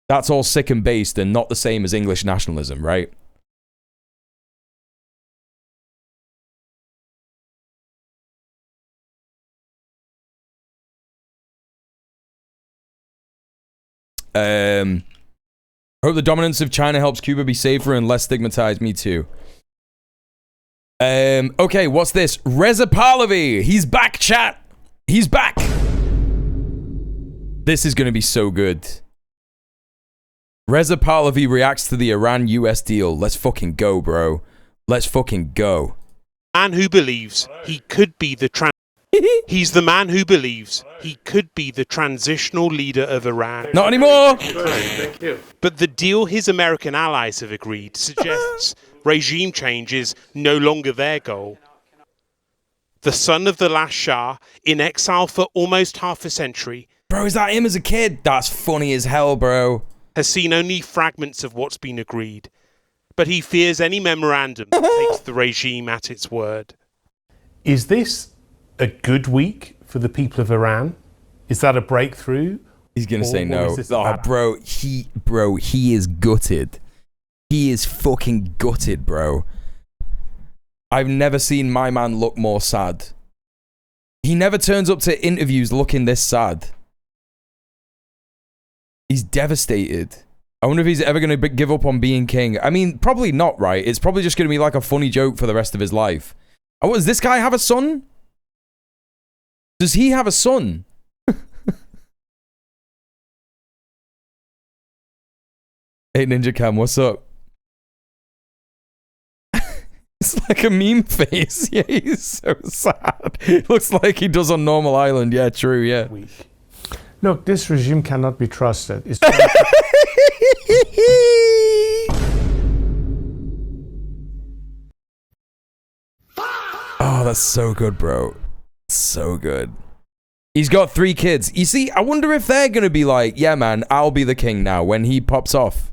That's all sick and based and not the same as English nationalism, right? Hope the dominance of China helps Cuba be safer and less stigmatized. Me too. Okay, what's this? Reza Pahlavi. He's back, chat. He's back. This is going to be so good. Reza Pahlavi reacts to the Iran-US deal. Let's fucking go, bro. Let's fucking go. Man who believes he could be the He's the man who believes he could be the transitional leader of Iran. Not anymore! Thank you. But the deal his American allies have agreed suggests regime change is no longer their goal. The son of the last Shah, in exile for almost half a century. Bro, is that him as a kid? That's funny as hell, bro. Has seen only fragments of what's been agreed. But he fears any memorandum takes the regime at its word. Is this a good week for the people of Iran? Is that a breakthrough? He's gonna say no. Oh, bro, he is gutted. He is fucking gutted, bro. I've never seen my man look more sad. He never turns up to interviews looking this sad. He's devastated. I wonder if he's ever going to give up on being king. I mean, probably not, right? It's probably just going to be like a funny joke for the rest of his life. Oh, does this guy have a son? Does he have a son? Hey, Ninja Cam, what's up? It's like a meme face. Yeah, he's so sad. Looks like he does on Normal Island. Yeah, true, yeah. Look, this regime cannot be trusted. It's Oh, that's so good, bro. So good. He's got 3 kids. You see, I wonder if they're going to be like, yeah, man, I'll be the king now when he pops off.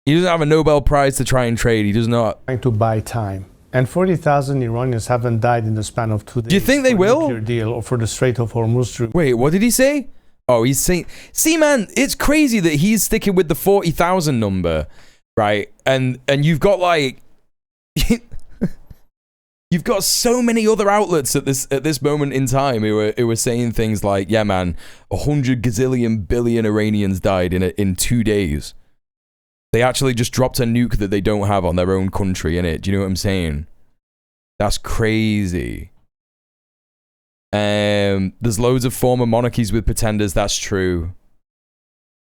He doesn't have a Nobel Prize to try and trade. He does not. Trying to buy time. And 40,000 Iranians haven't died in the span of 2 days. Do you think they will? Deal or for the Strait of Hormuz. Wait, what did he say? Oh, he's saying... See, man, it's crazy that he's sticking with the 40,000 number, right? And you've got, like... You've got so many other outlets at this moment in time who were saying things like, yeah, man, 100 gazillion billion Iranians died in 2 days. They actually just dropped a nuke that they don't have on their own country, innit? Do you know what I'm saying? That's crazy. There's loads of former monarchies with pretenders, that's true.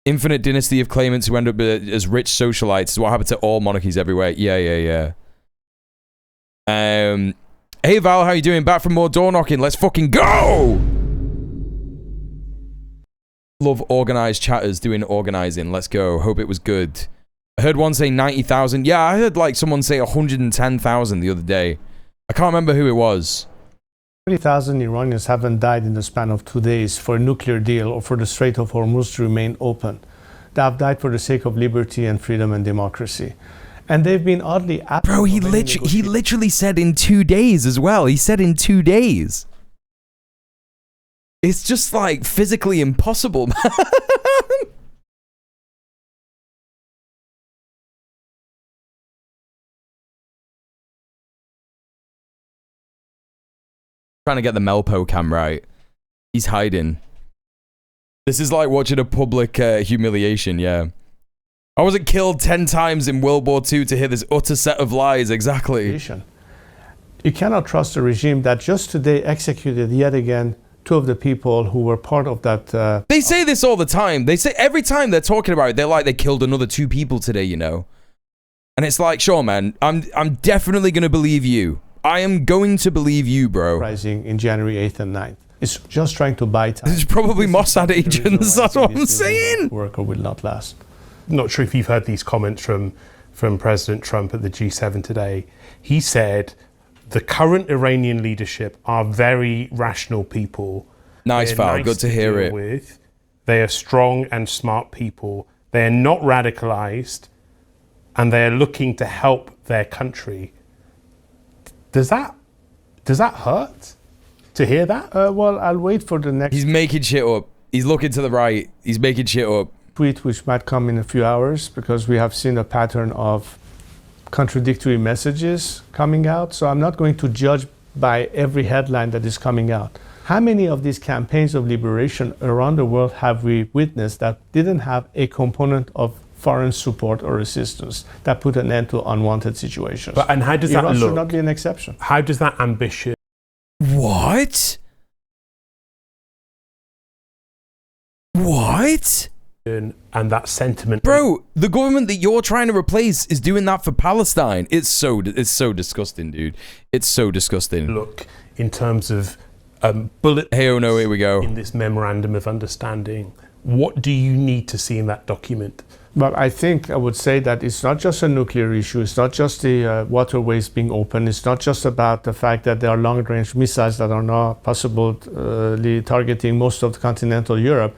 Infinite dynasty of claimants who end up as rich socialites is what happened to all monarchies everywhere. Yeah. Hey Val, how you doing? Back from more door knocking. Let's fucking go! Love organized chatters doing organizing. Let's go. Hope it was good. I heard one say 90,000. Yeah, I heard like someone say 110,000 the other day. I can't remember who it was. 30,000 Iranians haven't died in the span of 2 days for a nuclear deal or for the Strait of Hormuz to remain open. They have died for the sake of liberty and freedom and democracy. And they've been oddly... Bro, he literally said in 2 days as well. He said in 2 days. It's just like physically impossible, man. Trying to get the Melpo cam right. He's hiding. This is like watching a public humiliation, yeah. I wasn't killed 10 times in World War II to hear this utter set of lies, exactly. You cannot trust a regime that just today executed yet again 2 of the people who were part of that... They say this all the time. They say every time they're talking about it, they're like they killed another 2 people today, you know. And it's like, sure, man, I'm definitely going to believe you. I am going to believe you, bro. Rising in January 8th and 9th. It's just trying to buy time. It's probably Mossad agents, that's what I'm saying. Work or will not last. Not sure if you've heard these comments from President Trump at the G7 today. He said the current Iranian leadership are very rational people. Nice, Val. Good to hear it. With. They are strong and smart people. They are not radicalized, and they are looking to help their country. Does that hurt to hear that? Well, I'll wait for the next. He's making shit up. He's looking to the right. He's making shit up. Tweet, which might come in a few hours, because we have seen a pattern of contradictory messages coming out. So I'm not going to judge by every headline that is coming out. How many of these campaigns of liberation around the world have we witnessed that didn't have a component of foreign support or assistance that put an end to unwanted situations? And how does that Iran look? should not be an exception. How does that ambition? What? What? And that sentiment, bro. The government that you're trying to replace is doing that for Palestine. It's so disgusting, dude. It's so disgusting. Look, in terms of bullet. Hey, oh no, here we go. In this memorandum of understanding, what do you need to see in that document? Well, I think I would say that it's not just a nuclear issue. It's not just the waterways being open. It's not just about the fact that there are long-range missiles that are now possibly targeting most of continental Europe.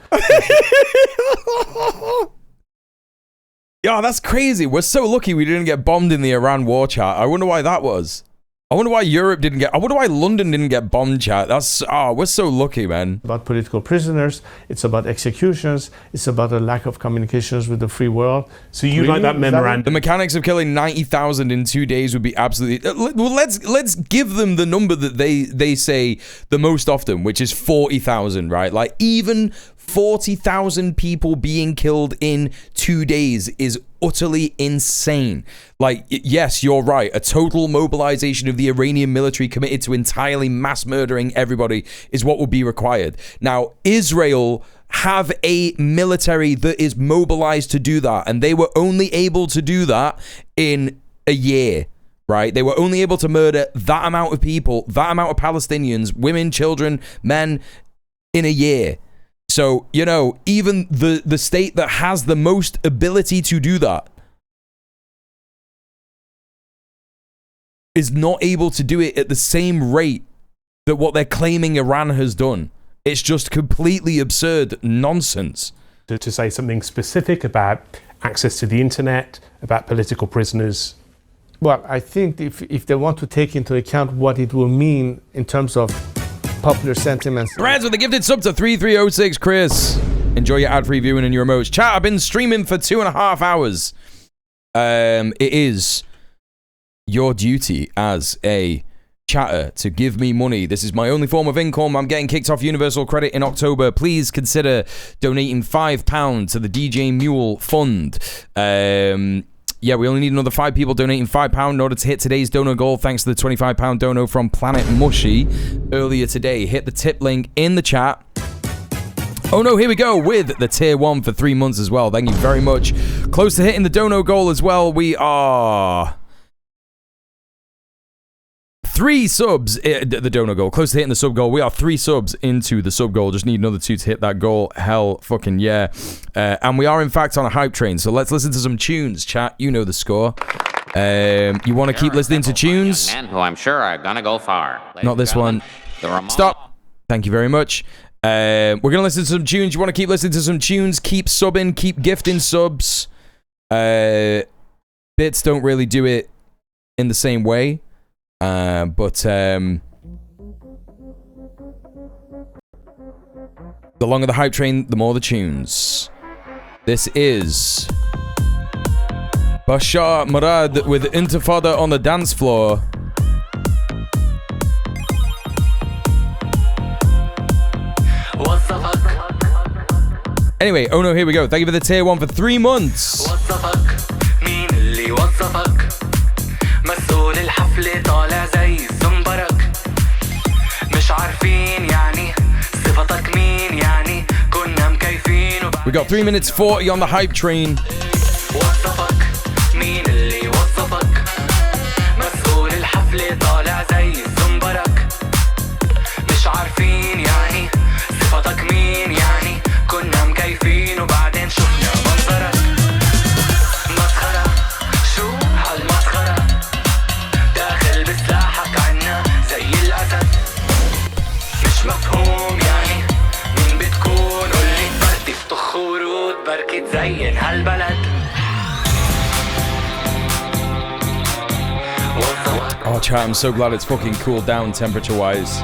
Yeah, that's crazy. We're so lucky we didn't get bombed in the Iran war, chat. I wonder why that was. I wonder why Europe didn't get... I wonder why London didn't get bombed, chat. That's... we're so lucky, man. About political prisoners. It's about executions. It's about a lack of communications with the free world. So you like that memorandum? The mechanics of killing 90,000 in 2 days would be absolutely... Well, let's give them the number that they say the most often, which is 40,000, right? Like, even 40,000 people being killed in 2 days is utterly insane. Like, yes, you're right. A total mobilization of the Iranian military committed to entirely mass murdering everybody is what would be required. Now, Israel have a military that is mobilized to do that, and they were only able to do that in a year. Right? They were only able to murder that amount of people, that amount of Palestinians, women, children, men, in a year. So, you know, even the state that has the most ability to do that is not able to do it at the same rate that what they're claiming Iran has done. It's just completely absurd nonsense. To say something specific about access to the internet, about political prisoners. Well, I think if they want to take into account what it will mean in terms of popular sentiments. Congrats with the gifted sub to 3306, Chris. Enjoy your ad-free viewing and your emotes. Chat, I've been streaming for 2.5 hours. It is your duty as a chatter to give me money. This is my only form of income. I'm getting kicked off Universal Credit in October. Please consider donating £5 to the djmuel fund. Yeah, we only need another 5 people donating £5 in order to hit today's donor goal, thanks to the £25 dono from Planet Mushy earlier today. Hit the tip link in the chat. Oh no, here we go with the tier 1 for 3 months as well. Thank you very much. Close to hitting the dono goal as well. We are 3 subs, the donor goal, close to hitting the sub goal. We are 3 subs into the sub goal. Just need another 2 to hit that goal. Hell fucking yeah. And we are in fact on a hype train. So let's listen to some tunes, chat. You know the score. You want to keep listening to tunes? Men who I'm sure are gonna go far. Not this one. Stop. Thank you very much. We're gonna listen to some tunes. You want to keep listening to some tunes? Keep subbing. Keep gifting subs. Bits don't really do it in the same way. But the longer the hype train, the more the tunes. This is Bashar Murad with Intifada on the dance floor. Anyway, oh no, here we go. Thank you for the tier 1 for 3 months. مسؤول الحفلة طالع زي الزنبرك مش عارفين يعني صفتك مين يعني كنا مكيفين. We got 3 minutes 40 on the hype train. وصفك مين اللي وصفك مسؤول الحفلة طالع زي الزنبرك مش عارفين يعني Oh, chat, I'm so glad it's fucking cooled down temperature-wise.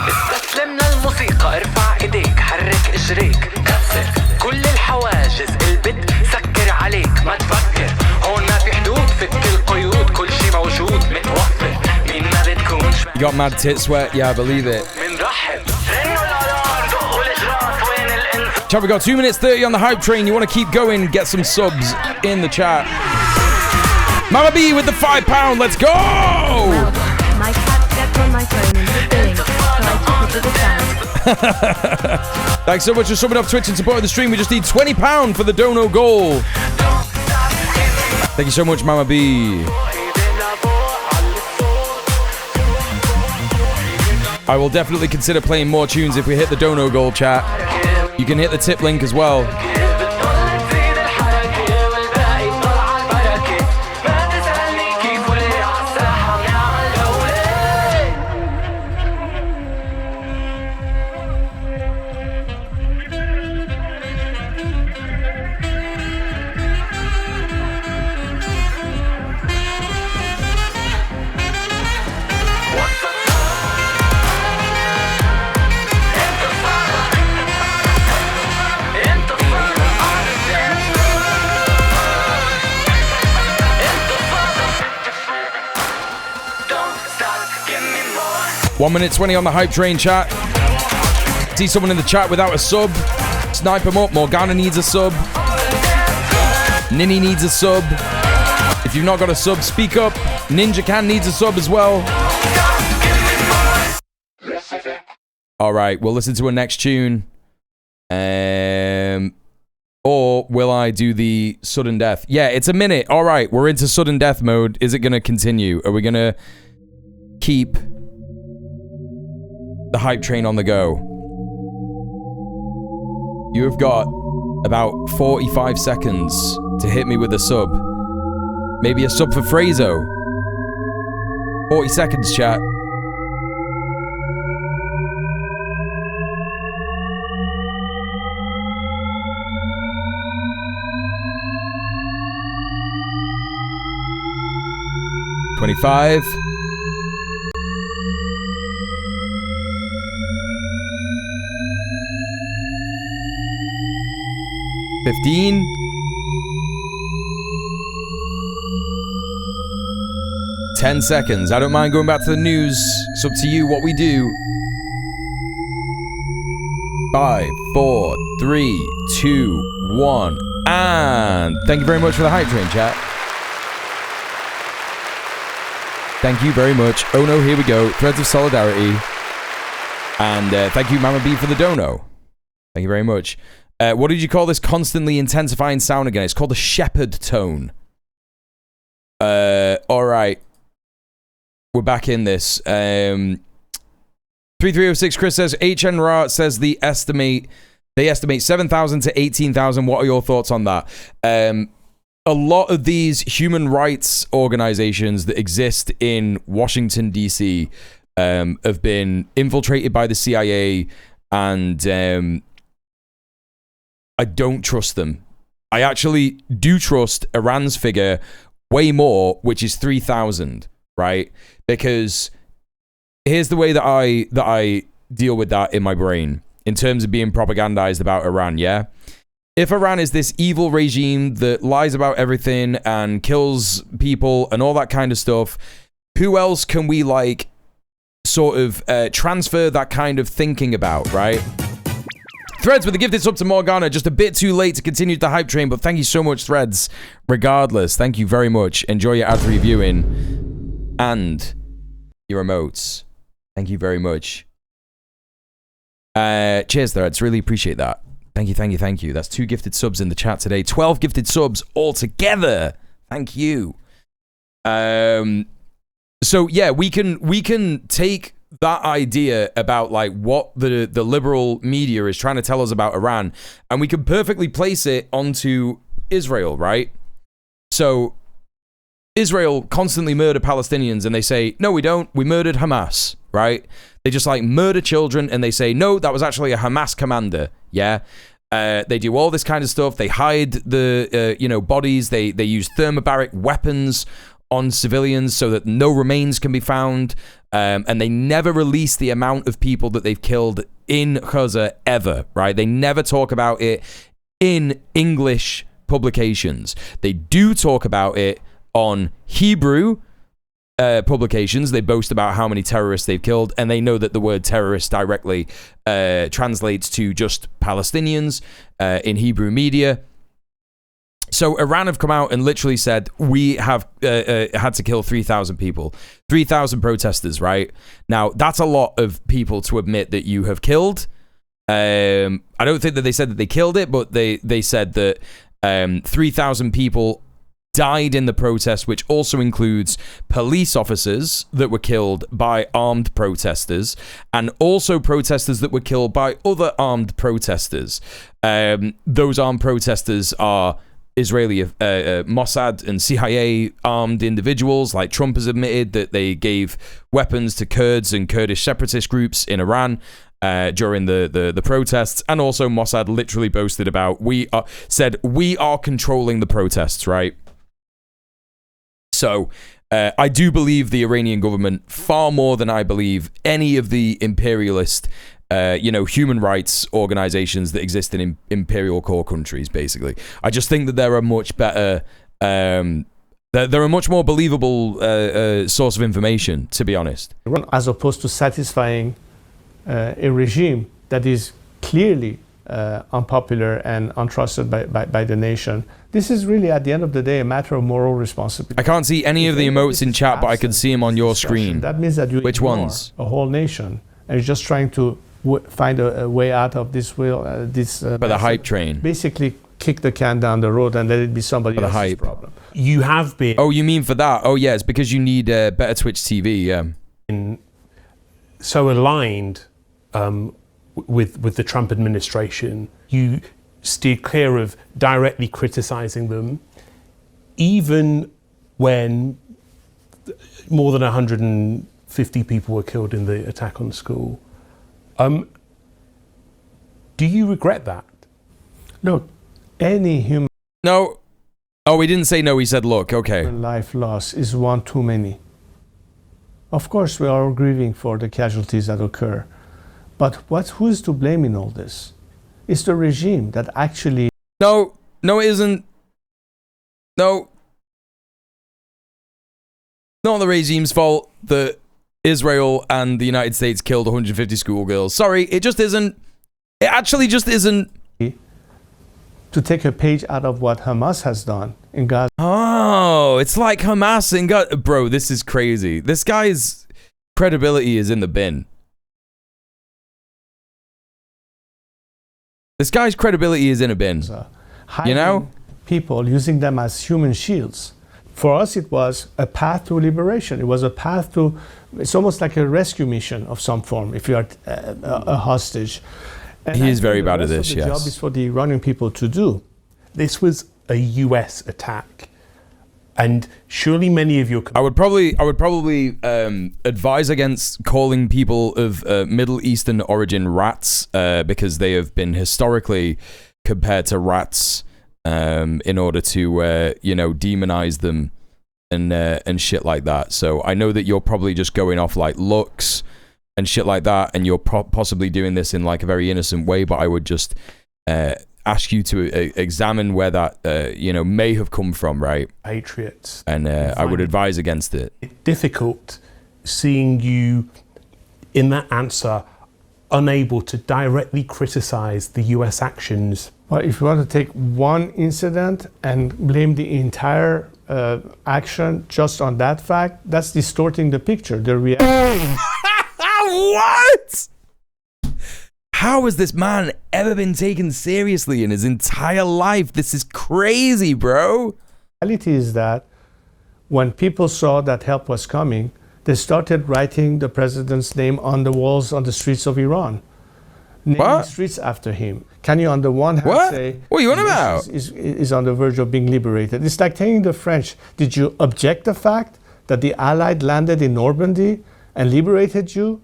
استسلمنا الموسيقى ارفع ايديك حرك اجريك كسر كل الحواجز البت سكر عليك ما تفكر هون ما في حدود فك القيود كل شي موجود متوفر مين ما بتكون You got mad tit sweat? Yeah, I believe it. Chat, we got 2 minutes 30 on the hype train. You want to keep going, get some subs in the chat. Mama B with the £5, let's go! My cat stepped on my phone and hit the link, so I took it to the stand. Thanks so much for subbing up Twitch and supporting the stream. We just need £20 for the dono goal. Thank you so much, Mama B. I will definitely consider playing more tunes if we hit the dono goal, chat. You can hit the tip link as well. 1 minute 20 on the hype train, chat. See someone in the chat without a sub, snipe them up. Morgana needs a sub. Ninny needs a sub. If you've not got a sub, speak up. Ninja Can needs a sub as well. All right, we'll listen to a next tune. Or will I do the sudden death? Yeah, it's a minute. All right, we're into sudden death mode. Is it going to continue? Are we going to keep the hype train on the go? You have got about 45 seconds to hit me with a sub. Maybe a sub for Frazo. 40 seconds, chat. $25. $15. $10 seconds. I don't mind going back to the news. It's up to you what we do. 5, 4, 3, 2, 1. And thank you very much for the hype train, chat. Thank you very much. Oh no, here we go. Threads of solidarity. And thank you, Mama B, for the dono. Thank you very much. What did you call this constantly intensifying sound again? It's called the shepherd tone. All right. We're back in this. 3306 Chris says, HNRA says they estimate 7,000 to 18,000. What are your thoughts on that? A lot of these human rights organizations that exist in Washington, D.C. Have been infiltrated by the CIA, and I don't trust them. I actually do trust Iran's figure way more, which is 3,000, right? Because here's the way that I deal with that in my brain in terms of being propagandized about Iran, yeah? If Iran is this evil regime that lies about everything and kills people and all that kind of stuff, who else can we, like, sort of transfer that kind of thinking about, right? Threads with the gifted sub to Morgana. Just a bit too late to continue the hype train, but thank you so much, Threads. Regardless, thank you very much. Enjoy your ad-free viewing and your emotes. Thank you very much. Cheers, Threads. Really appreciate that. Thank you, thank you, thank you. That's 2 gifted subs in the chat today. 12 gifted subs altogether. Thank you. So yeah, we can take that idea about like what the liberal media is trying to tell us about Iran, and we can perfectly place it onto Israel, right? So Israel constantly murder Palestinians and they say, no, we don't. We murdered Hamas, right? They just like murder children and they say, no, that was actually a Hamas commander. Yeah. They do all this kind of stuff. They hide the, bodies. They use thermobaric weapons on civilians so that no remains can be found. And they never release the amount of people that they've killed in Gaza ever, right? They never talk about it in English publications. They do talk about it on Hebrew publications. They boast about how many terrorists they've killed, and they know that the word terrorist directly translates to just Palestinians in Hebrew media. So Iran have come out and literally said, we have had to kill 3,000 people, 3,000 protesters, right? Now, that's a lot of people to admit that you have killed. I don't think that they said that they killed it, but they said that 3,000 people died in the protest, which also includes police officers that were killed by armed protesters and also protesters that were killed by other armed protesters. Those armed protesters are Israeli Mossad and CIA armed individuals. Like Trump has admitted that they gave weapons to Kurds and Kurdish separatist groups in Iran during the protests, and also Mossad literally boasted about we are controlling the protests, right? So I do believe the Iranian government far more than I believe any of the imperialist human rights organizations that exist in imperial core countries, basically. I just think that they're a much better, they're a much more believable source of information, to be honest. As opposed to satisfying a regime that is clearly unpopular and untrusted by the nation. This is really, at the end of the day, a matter of moral responsibility. I can't see any of the emotes in chat, but I can see them on your screen. That means that you Which ignore ones? a whole nation, and you're just trying to find a way out of this By the hype train. Basically, kick the can down the road and let it be somebody else's hype problem. You have been... Oh, you mean for that? Oh, yeah, it's because you need better Twitch TV, yeah. So aligned with the Trump administration, you steered clear of directly criticizing them, even when more than 150 people were killed in the attack on the school. Do you regret that? Look, any human... No. Oh, he didn't say no, he said look, okay. Life loss is one too many. Of course, we are all grieving for the casualties that occur. But who is to blame in all this? It's the regime that actually... No, it isn't. No. Not the regime's fault that Israel and the United States killed 150 schoolgirls. Sorry, it just isn't. It actually just isn't. To take a page out of what Hamas has done in Gaza. Oh, it's like Hamas in Gaza. Bro, this is crazy. This guy's credibility is in the bin. This guy's credibility is in a bin. You know? People, using them as human shields. For us, it was a path to liberation. It was a path to, it's almost like a rescue mission of some form, if you are a hostage. And he is very bad at this, yes. The yes. job is for the Iranian people to do. This was a US attack. And surely many of your... I would probably advise against calling people of Middle Eastern origin rats because they have been historically compared to rats in order to demonize them and shit like that. So I know that you're probably just going off like looks and shit like that, and you're possibly doing this in like a very innocent way. But I would just ask you to examine where that may have come from, right? Patriots. And I would advise against it. It's difficult seeing you in that answer unable to directly criticize the US actions. Well, if you want to take one incident and blame the entire action just on that fact, that's distorting the picture, the reaction. What? How has this man ever been taken seriously in his entire life? This is crazy, bro. The reality is that when people saw that help was coming, they started writing the president's name on the walls on the streets of Iran. naming streets after him. Can you on the one hand say what are you on about? Is on the verge of being liberated? It's like telling the French, did you object the fact that the Allied landed in Normandy and liberated you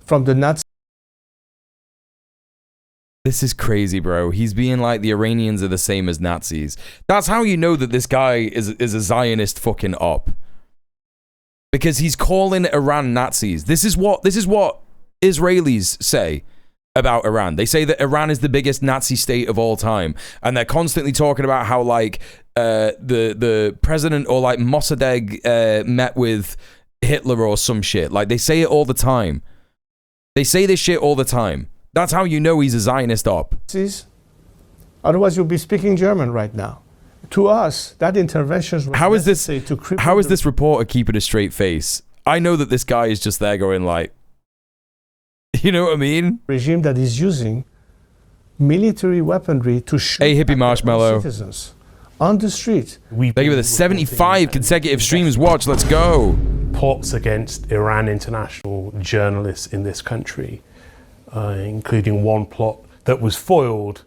from the Nazis? This is crazy, bro. He's being like the Iranians are the same as Nazis. That's how you know that this guy is a Zionist fucking op. Because he's calling Iran Nazis. This is what Israelis say about Iran. They say that Iran is the biggest Nazi state of all time, and they're constantly talking about how like the president or like Mossadegh met with Hitler or some shit. Like they say it all the time. They say this shit all the time. That's how you know he's a Zionist op. Otherwise, you'll be speaking German right now. To us, that intervention was necessary to cripple. How is this reporter keeping a straight face? I know that this guy is just there going like, you know what I mean? Regime that is using military weaponry to shoot hippie marshmallow citizens on the street. Thank you for the 75 consecutive streams watched. Let's go. Plots against Iran international journalists in this country, including one plot that was foiled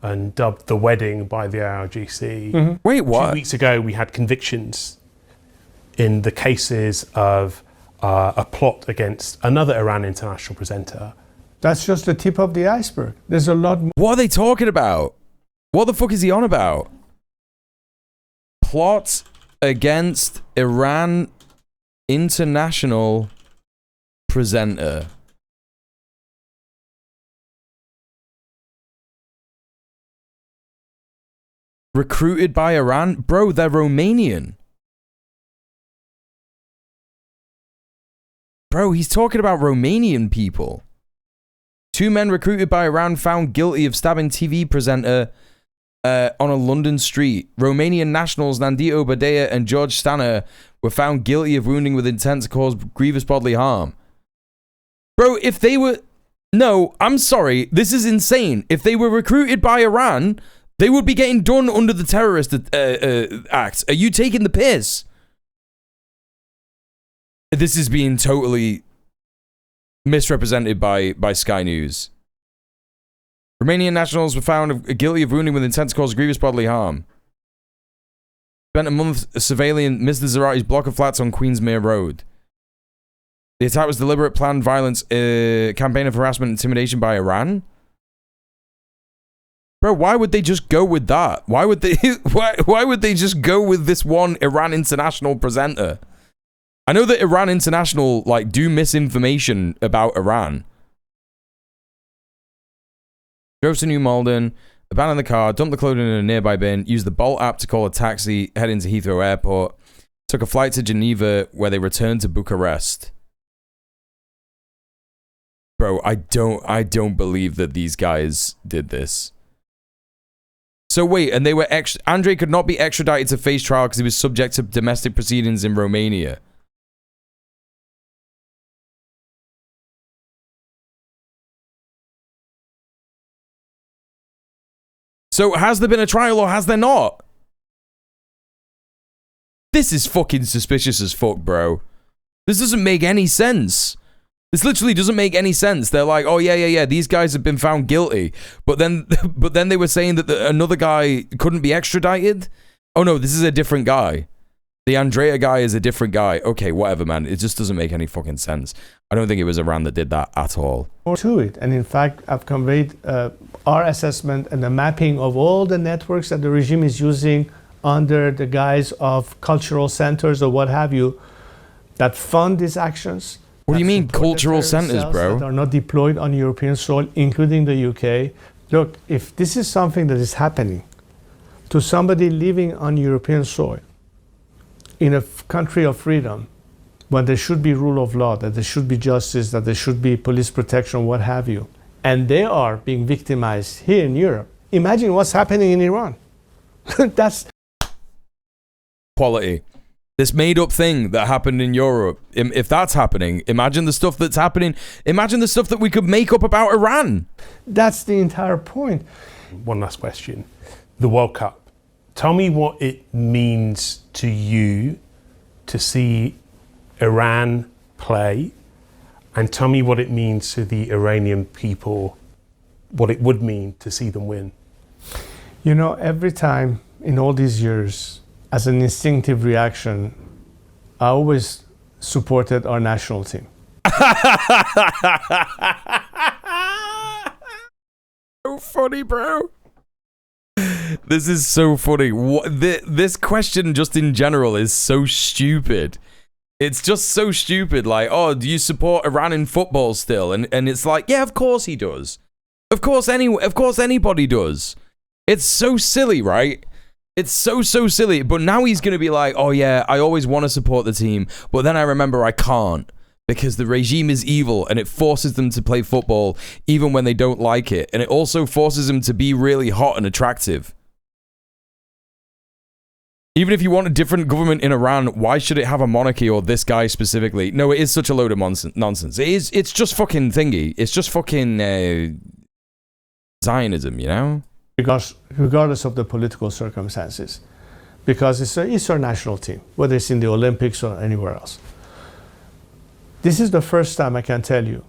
and dubbed The Wedding by the IRGC. Wait, what? 2 weeks ago, we had convictions in the cases of a plot against another Iran international presenter. That's just the tip of the iceberg. There's a lot more. What are they talking about? What the fuck is he on about? Plot against Iran international presenter. Recruited by Iran? Bro, they're Romanian. Bro, he's talking about Romanian people. 2 men recruited by Iran found guilty of stabbing TV presenter on a London street. Romanian nationals Nandito Badea and George Stanner were found guilty of wounding with intent to cause grievous bodily harm. Bro, if they were... No, I'm sorry. This is insane. If they were recruited by Iran, they would be getting done under the terrorist act. Are you taking the piss? This is being totally misrepresented by Sky News. Romanian nationals were found guilty of wounding with intent to cause grievous bodily harm. Spent a month surveilling Mr. Zarati's block of flats on Queensmere Road. The attack was deliberate, planned violence, campaign of harassment and intimidation by Iran. Bro, why would they just go with that? Why would they? Why would they just go with this one Iran international presenter? I know that Iran international like do misinformation about Iran. Drove to New Malden, abandoned the car, dumped the clothing in a nearby bin, used the Bolt app to call a taxi, head into Heathrow Airport, took a flight to Geneva, where they returned to Bucharest. Bro, I don't believe that these guys did this. So wait, and they were Andrei could not be extradited to face trial because he was subject to domestic proceedings in Romania. So has there been a trial or has there not? This is fucking suspicious as fuck, bro. This doesn't make any sense. This literally doesn't make any sense. They're like, oh yeah, these guys have been found guilty. But then they were saying that another guy couldn't be extradited. Oh no, this is a different guy. The Andrea guy is a different guy. Okay, whatever, man. It just doesn't make any fucking sense. I don't think it was Iran that did that at all. More to it. And in fact, I've conveyed our assessment and the mapping of all the networks that the regime is using under the guise of cultural centers or what have you that fund these actions. What do you mean cultural centers, bro? That are not deployed on European soil, including the UK. Look, if this is something that is happening to somebody living on European soil in a country of freedom, when there should be rule of law, that there should be justice, that there should be police protection, what have you, and they are being victimized here in Europe, imagine what's happening in Iran. That's quality. This made-up thing that happened in Europe, if that's happening, imagine the stuff that's happening. Imagine the stuff that we could make up about Iran. That's the entire point. One last question. The World Cup. Tell me what it means to you to see Iran play, and tell me what it means to the Iranian people what it would mean to see them win? You know, every time in all these years, as an instinctive reaction, I always supported our national team. So funny, bro. This is so funny. This question just in general is so stupid. It's just so stupid. Like, oh, do you support Iran in football still? And it's like, yeah, of course he does. Of course anybody does. It's so silly, right? It's so silly. But now he's going to be like, oh yeah, I always want to support the team, but then I remember I can't because the regime is evil and it forces them to play football even when they don't like it. And it also forces them to be really hot and attractive. Even if you want a different government in Iran, why should it have a monarchy or this guy specifically? No, it is such a load of nonsense. It's just fucking thingy. It's just fucking Zionism, you know? Regardless of the political circumstances, because it's our national team, whether it's in the Olympics or anywhere else. This is the first time I can tell you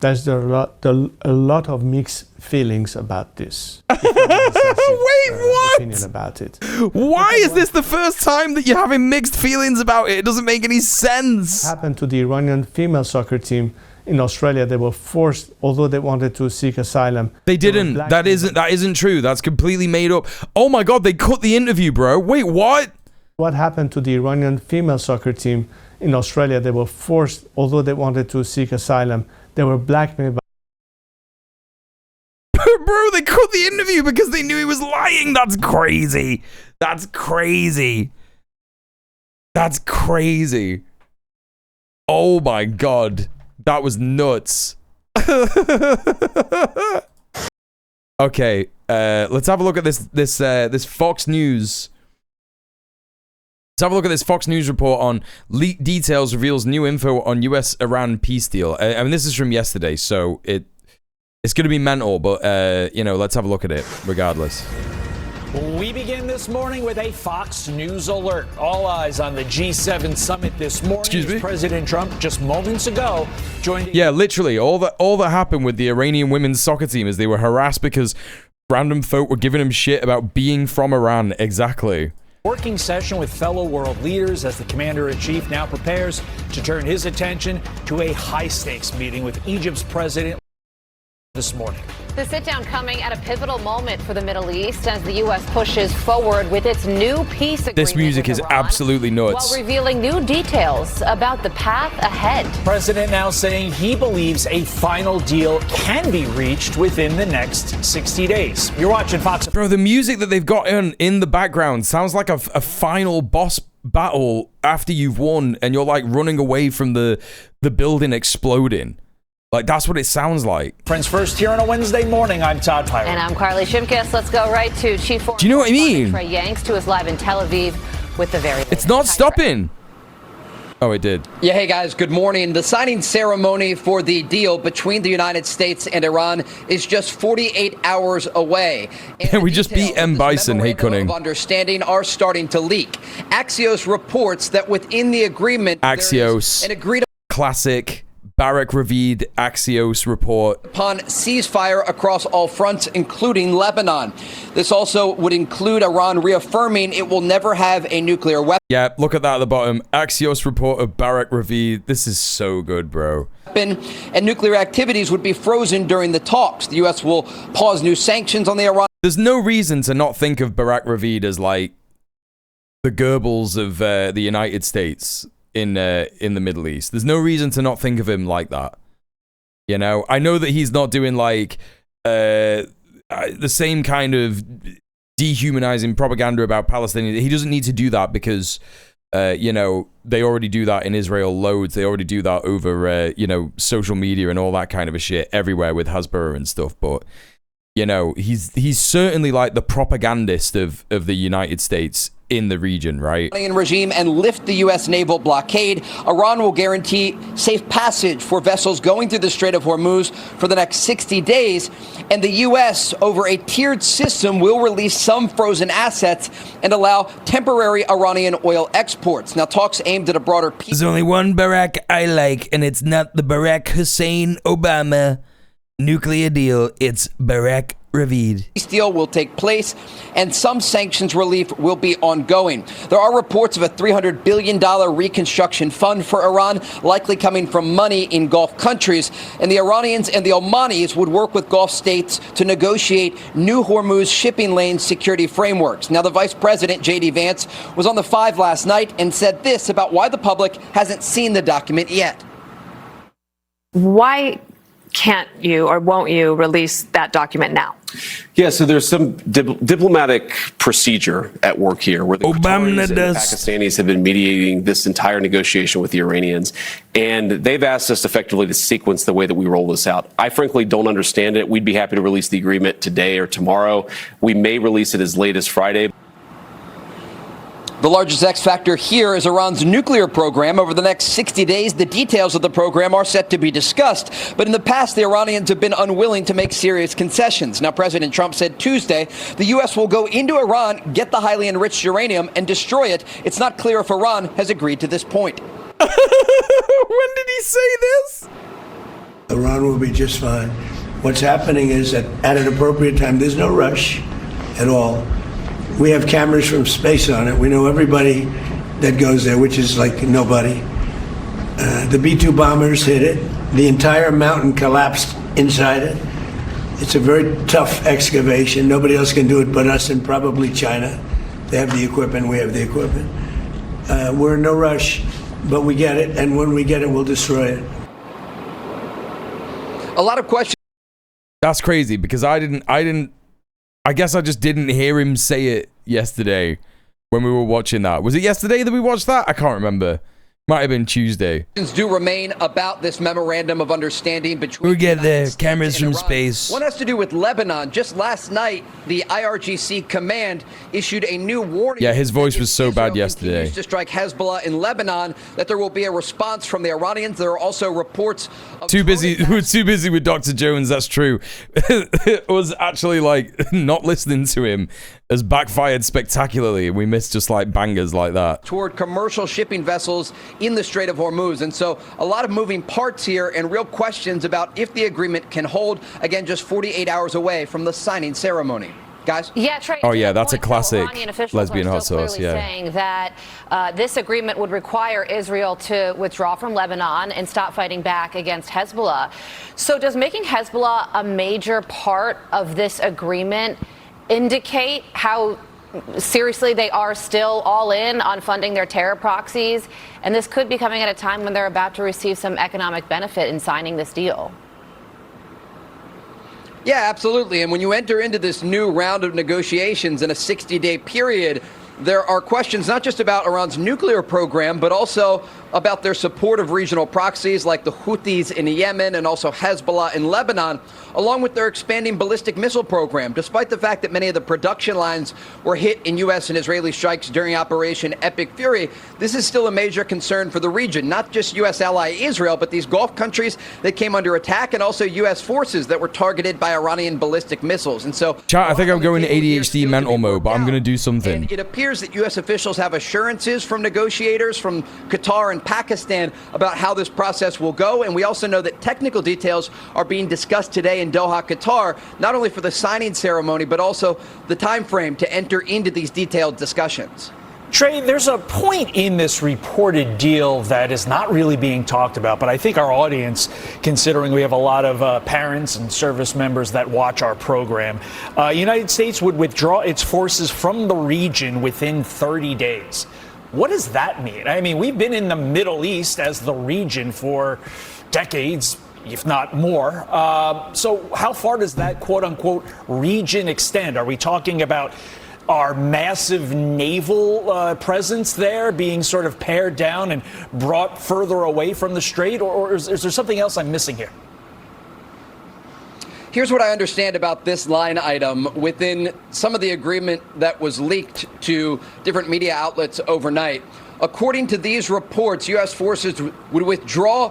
there's a lot of mixed feelings about this. Wait, what? Opinion about it. Why is this the first time that you're having mixed feelings about it? It doesn't make any sense. What happened to the Iranian female soccer team in Australia? They were forced, although they wanted to seek asylum. They didn't. That isn't true. That's completely made up. Oh my God, they cut the interview, bro. Wait, what? What happened to the Iranian female soccer team in Australia? They were forced, although they wanted to seek asylum, they were blackmailed by... Bro, they cut the interview because they knew he was lying. That's crazy. That's crazy. That's crazy. Oh my God. That was nuts. Okay, let's have a look at this Fox News. Let's have a look at this Fox News report on leaked details reveals new info on US-Iran peace deal. I mean, this is from yesterday, so it's going to be mental, but you know, let's have a look at it regardless. We begin this morning with a Fox News alert. All eyes on the G7 summit this morning. Excuse me? President Trump just moments ago joined... Yeah, literally, all that happened with the Iranian women's soccer team is they were harassed because random folk were giving them shit about being from Iran. Exactly. Working session with fellow world leaders as the commander-in-chief now prepares to turn his attention to a high-stakes meeting with Egypt's president this morning. The sit-down coming at a pivotal moment for the Middle East as the U.S. pushes forward with its new peace agreement. This music is absolutely nuts. While revealing new details about the path ahead. President now saying he believes a final deal can be reached within the next 60 days. You're watching Fox. Bro, the music that they've got in the background sounds like a final boss battle after you've won and you're like running away from the building exploding. Like, that's what it sounds like. Friends First here on a Wednesday morning. I'm Todd Pyro. And I'm Carly Shimkus. Let's go right to Chief Foreign Do you know what I mean? Trey Yanks, who is live in Tel Aviv with the very latest. It's not stopping. Oh, it did. Yeah, hey guys, good morning. The signing ceremony for the deal between the United States and Iran is just 48 hours away. And we just beat M. Bison. Hey, Cunning. Of understanding are starting to leak. Axios reports that within the agreement, Axios. An agreed classic Barak Ravid Axios report. Upon ceasefire across all fronts, including Lebanon. This also would include Iran reaffirming it will never have a nuclear weapon. Yeah, look at that at the bottom. Axios report of Barak Ravid. This is so good, bro. And nuclear activities would be frozen during the talks. The U.S. will pause new sanctions on the Iran. There's no reason to not think of Barak Ravid as like the Goebbels of the United States in the Middle East. There's no reason to not think of him like that. You know, I know that he's not doing like the same kind of dehumanizing propaganda about Palestinians. He doesn't need to do that because you know, they already do that in Israel loads. They already do that over you know, social media and all that kind of a shit everywhere with Hasbara and stuff. But you know, he's certainly like the propagandist of the United States in the region, right? Regime and lift the U.S. naval blockade. Iran will guarantee safe passage for vessels going through the Strait of Hormuz for the next 60 days. And the U.S., over a tiered system, will release some frozen assets and allow temporary Iranian oil exports. Now, talks aimed at a broader peace. There's only one Barack I like, and it's not the Barack Hussein Obama. nuclear deal. It's Barack Ravid. This deal will take place, and some sanctions relief will be ongoing. There are reports of a $300 billion reconstruction fund for Iran, likely coming from money in Gulf countries. And the Iranians and the Omanis would work with Gulf states to negotiate new Hormuz shipping lane security frameworks. Now, the Vice President, J.D. Vance, was on the 5 last night and said this about why the public hasn't seen the document yet. Why can't you or won't you release that document now? Yeah, so there's some diplomatic procedure at work here where the Qataris and the Pakistanis have been mediating this entire negotiation with the Iranians, and they've asked us effectively to sequence the way that we roll this out. I frankly don't understand it. We'd be happy to release the agreement today or tomorrow. We may release it as late as Friday. The largest X factor here is Iran's nuclear program. Over the next 60 days, the details of the program are set to be discussed. But in the past, the Iranians have been unwilling to make serious concessions. Now, President Trump said Tuesday the U.S. will go into Iran, get the highly enriched uranium, and destroy it. It's not clear if Iran has agreed to this point. When did he say this? Iran will be just fine. What's happening is that at an appropriate time, there's no rush at all. We have cameras from space on it. We know everybody that goes there, which is like nobody. The B-2 bombers hit it. The entire mountain collapsed inside it. It's a very tough excavation. Nobody else can do it but us and probably China. They have the equipment. We have the equipment. We're in no rush, but we get it. And when we get it, we'll destroy it. A lot of questions. That's crazy because I guess I just didn't hear him say it yesterday when we were watching that. Was it yesterday that we watched that? I can't remember. Might have been Tuesday. Do remain about this memorandum of understanding between. We get the cameras from space. One has to do with Lebanon. Just last night, the IRGC command issued a new warning. Yeah, his voice was so bad yesterday. To strike Hezbollah in Lebanon, that there will be a response from the Iranians. There are also reports. We're too busy with Dr. Jones. That's true. Us actually like not listening to him has backfired spectacularly. We missed just like bangers like that. Toward commercial shipping vessels in the Strait of Hormuz. And so a lot of moving parts here and real questions about if the agreement can hold, again, just 48 hours away from the signing ceremony. Guys? Yeah, Trey. Oh, yeah, that's a classic lesbian hot sauce. Yeah. Saying that this agreement would require Israel to withdraw from Lebanon and stop fighting back against Hezbollah. So does making Hezbollah a major part of this agreement indicate how seriously they are still all in on funding their terror proxies? And this could be coming at a time when they're about to receive some economic benefit in signing this deal. Yeah, absolutely. And when you enter into this new round of negotiations in a 60-day period, there are questions not just about Iran's nuclear program, but also about their support of regional proxies like the Houthis in Yemen and also Hezbollah in Lebanon, along with their expanding ballistic missile program. Despite the fact that many of the production lines were hit in U.S. and Israeli strikes during Operation Epic Fury, this is still a major concern for the region, not just U.S. ally Israel, but these Gulf countries that came under attack and also U.S. forces that were targeted by Iranian ballistic missiles. And so, chat, I think I'm going ADHD mental mode, but I'm going to do something. And it appears that U.S. officials have assurances from negotiators from Qatar and Pakistan about how this process will go. And we also know that technical details are being discussed today in Doha, Qatar, not only for the signing ceremony, but also the time frame to enter into these detailed discussions. Trey, there's a point in this reported deal that is not really being talked about, but I think our audience, considering we have a lot of parents and service members that watch our program, United States would withdraw its forces from the region within 30 days. What does that mean? I mean, we've been in the Middle East as the region for decades, if not more. So how far does that quote unquote region extend? Are we talking about our massive naval presence there being sort of pared down and brought further away from the strait, or is there something else I'm missing here? Here's what I understand about this line item within some of the agreement that was leaked to different media outlets overnight. According to these reports, U.S. forces would withdraw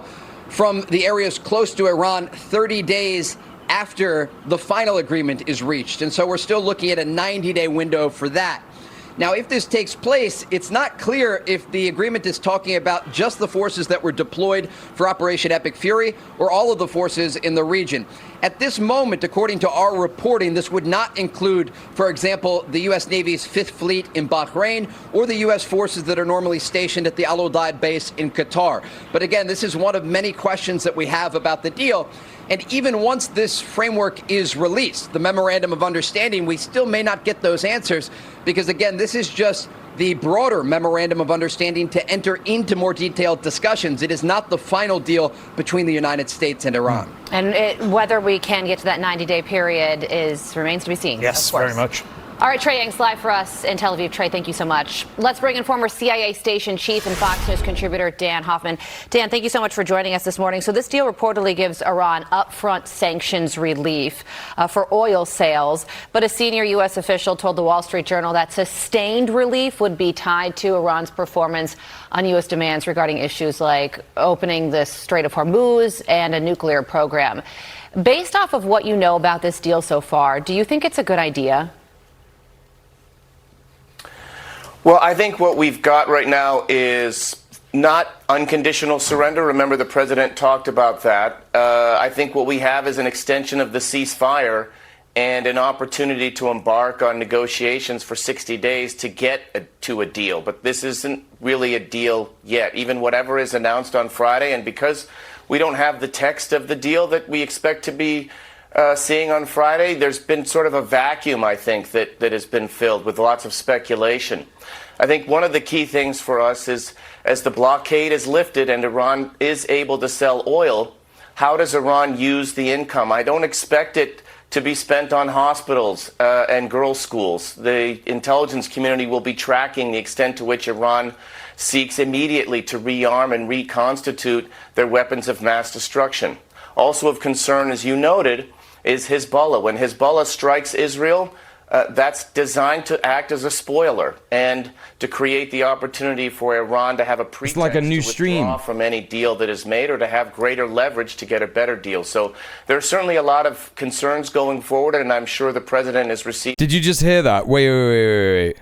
from the areas close to Iran 30 days after the final agreement is reached. And so we're still looking at a 90-day window for that. Now, if this takes place, it's not clear if the agreement is talking about just the forces that were deployed for Operation Epic Fury or all of the forces in the region. At this moment, according to our reporting, this would not include, for example, the U.S. Navy's Fifth Fleet in Bahrain or the U.S. forces that are normally stationed at the Al Udeid base in Qatar. But again, this is one of many questions that we have about the deal. And even once this framework is released, the Memorandum of Understanding, we still may not get those answers because, again, this is just the broader Memorandum of Understanding to enter into more detailed discussions. It is not the final deal between the United States and Iran. And whether we can get to that 90-day period remains to be seen. Yes, very much. All right, Trey Yang's live for us in Tel Aviv. Trey, thank you so much. Let's bring in former CIA station chief and Fox News contributor Dan Hoffman. Dan, thank you so much for joining us this morning. So this deal reportedly gives Iran upfront sanctions relief for oil sales. But a senior U.S. official told the Wall Street Journal that sustained relief would be tied to Iran's performance on U.S. demands regarding issues like opening the Strait of Hormuz and a nuclear program. Based off of what you know about this deal so far, do you think it's a good idea? Well, I think what we've got right now is not unconditional surrender. Remember, the president talked about that. I think what we have is an extension of the ceasefire and an opportunity to embark on negotiations for 60 days to get to a deal. But this isn't really a deal yet, even whatever is announced on Friday. And because we don't have the text of the deal that we expect to be seeing on Friday, there's been sort of a vacuum, I think, that has been filled with lots of speculation. I think one of the key things for us is, as the blockade is lifted and Iran is able to sell oil, how does Iran use the income? I don't expect it to be spent on hospitals and girls' schools. The intelligence community will be tracking the extent to which Iran seeks immediately to rearm and reconstitute their weapons of mass destruction. Also of concern, as you noted, is Hezbollah. When Hezbollah strikes Israel, that's designed to act as a spoiler and to create the opportunity for Iran to have a pretext like a new to withdraw from any deal that is made or to have greater leverage to get a better deal. So there are certainly a lot of concerns going forward, and I'm sure the president has received... Did you just hear that? Wait.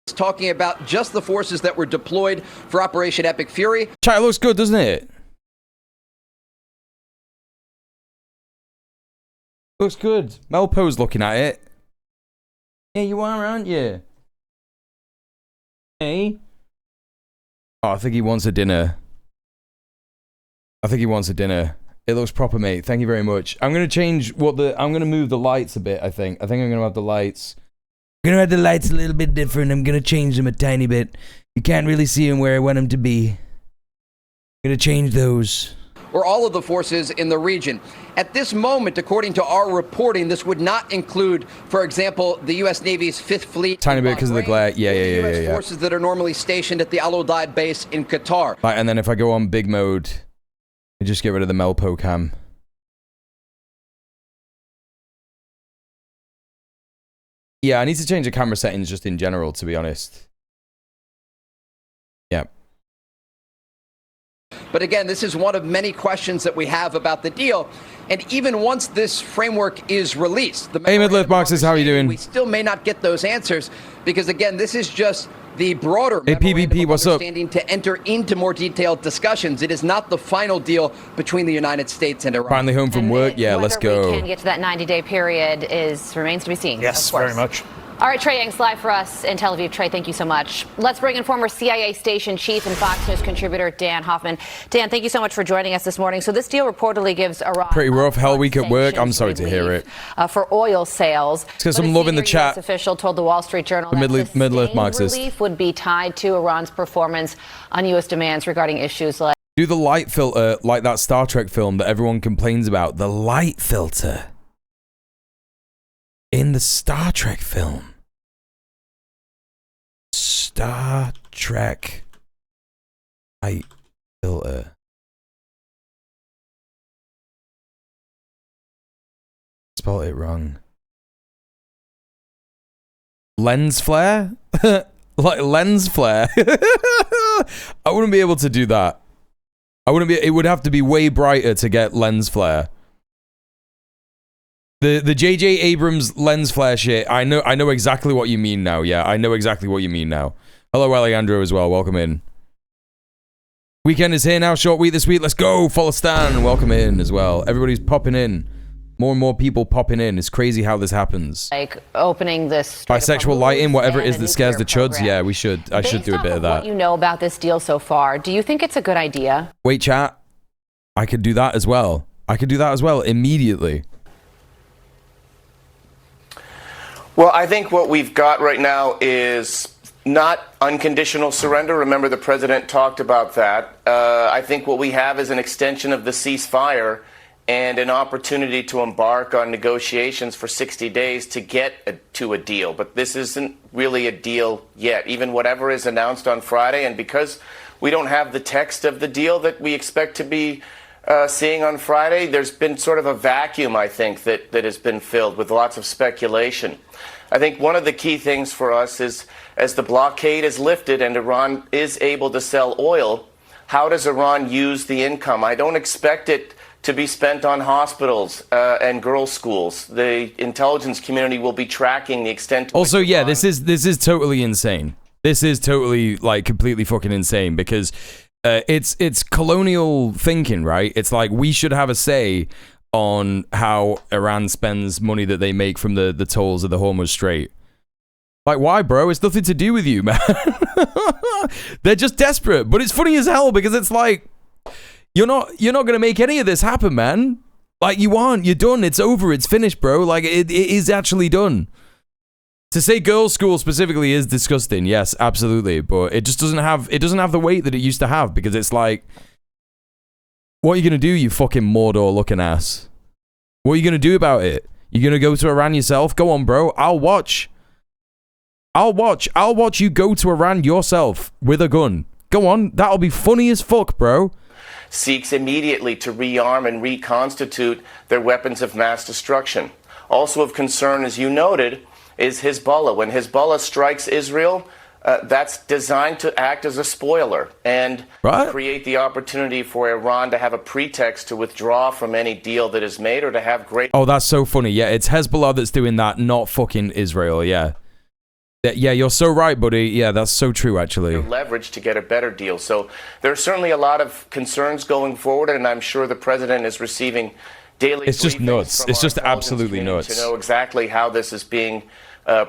It's talking about just the forces that were deployed for Operation Epic Fury. Chat, looks good, doesn't it? Looks good. Melpo's looking at it. Yeah, you are, aren't you? Hey? Oh, I think he wants a dinner. It looks proper, mate. Thank you very much. I'm going to change I'm going to move the lights a bit, I think. I'm going to have the lights. I'm going to have the lights a little bit different. I'm going to change them a tiny bit. You can't really see them where I want them to be. I'm going to change those. Or all of the forces in the region. At this moment, according to our reporting, this would not include, for example, the U.S. Navy's Fifth Fleet. Tiny bit because of the glare. Yeah. Forces that are normally stationed at the Al Udeid base in Qatar. Right, and then if I go on big mode, I just get rid of the Melpo cam. Yeah, I need to change the camera settings just in general, to be honest. Yeah. But again, this is one of many questions that we have about the deal. And even once this framework is released, the hey, Midlift Boxes, how are you doing? We still may not get those answers because, again, this is just the broader hey, PvP, what's up? To enter into more detailed discussions. It is not the final deal between the United States and Iran. Finally home from work? Yeah, let's go. Whether we can get to that 90-day period remains to be seen. Yes, very much. All right, Trey Yang's live for us in Tel Aviv. Trey, thank you so much. Let's bring in former CIA station chief and Fox News contributor Dan Hoffman. Dan, thank you so much for joining us this morning. So this deal reportedly gives Iran pretty rough hell week at work. I'm sorry to hear it. For oil sales. It's because some love in the chat. US official told the Wall Street Journal that sustained relief would be tied to Iran's performance on U.S. demands regarding issues like... Do the light filter like that Star Trek film that everyone complains about. The light filter. In the Star Trek film. Star Trek light filter. Spelled it wrong. Lens flare? Like lens flare? I wouldn't be able to do that. It would have to be way brighter to get lens flare. The J.J. Abrams lens flare shit, I know exactly what you mean now. Yeah, I know exactly what you mean now. Hello, Alejandro, as well. Welcome in. Weekend is here now. Short week this week. Let's go. Follow Stan. Welcome in as well. Everybody's popping in. More and more people popping in. It's crazy how this happens. Like opening this bisexual lighting, whatever it is that scares the chuds. Yeah, we should. I should do a bit of that. What you know about this deal so far, do you think it's a good idea? Wait, chat. I could do that as well. I could do that as well immediately. Well, I think what we've got right now is not unconditional surrender. Remember, the president talked about that. I think what we have is an extension of the ceasefire and an opportunity to embark on negotiations for 60 days to get to a deal. But this isn't really a deal yet, even whatever is announced on Friday. And because we don't have the text of the deal that we expect to be seeing on Friday, there's been sort of a vacuum, I think, that has been filled with lots of speculation. I think one of the key things for us is, as the blockade is lifted and Iran is able to sell oil, how does Iran use the income? I don't expect it to be spent on hospitals and girls' schools. The intelligence community will be tracking the extent to also, yeah, this is totally insane. This is totally, like, completely fucking insane because it's colonial thinking, right? It's like we should have a say on how Iran spends money that they make from the tolls of the Hormuz Strait. Like, why, bro? It's nothing to do with you, man. They're just desperate. But it's funny as hell because it's like, you're not gonna make any of this happen, man. Like, you aren't. You're done. It's over. It's finished, bro. Like, it is actually done. To say girls' school specifically is disgusting. Yes, absolutely. But it just doesn't have the weight that it used to have because it's like, what are you going to do, you fucking Mordor-looking ass? What are you going to do about it? You going to go to Iran yourself? Go on, bro. I'll watch. I'll watch you go to Iran yourself with a gun. Go on. That'll be funny as fuck, bro. Seeks immediately to rearm and reconstitute their weapons of mass destruction. Also of concern, as you noted, is Hezbollah. When Hezbollah strikes Israel, that's designed to act as a spoiler and create the opportunity for Iran to have a pretext to withdraw from any deal that is made or to have great... Oh, that's so funny. Yeah, it's Hezbollah that's doing that, not fucking Israel. Yeah. Yeah, you're so right, buddy. Yeah, that's so true, actually. Leverage to get a better deal. So there are certainly a lot of concerns going forward, and I'm sure the president is receiving daily... It's just nuts. It's just absolutely nuts. To know exactly how this is being...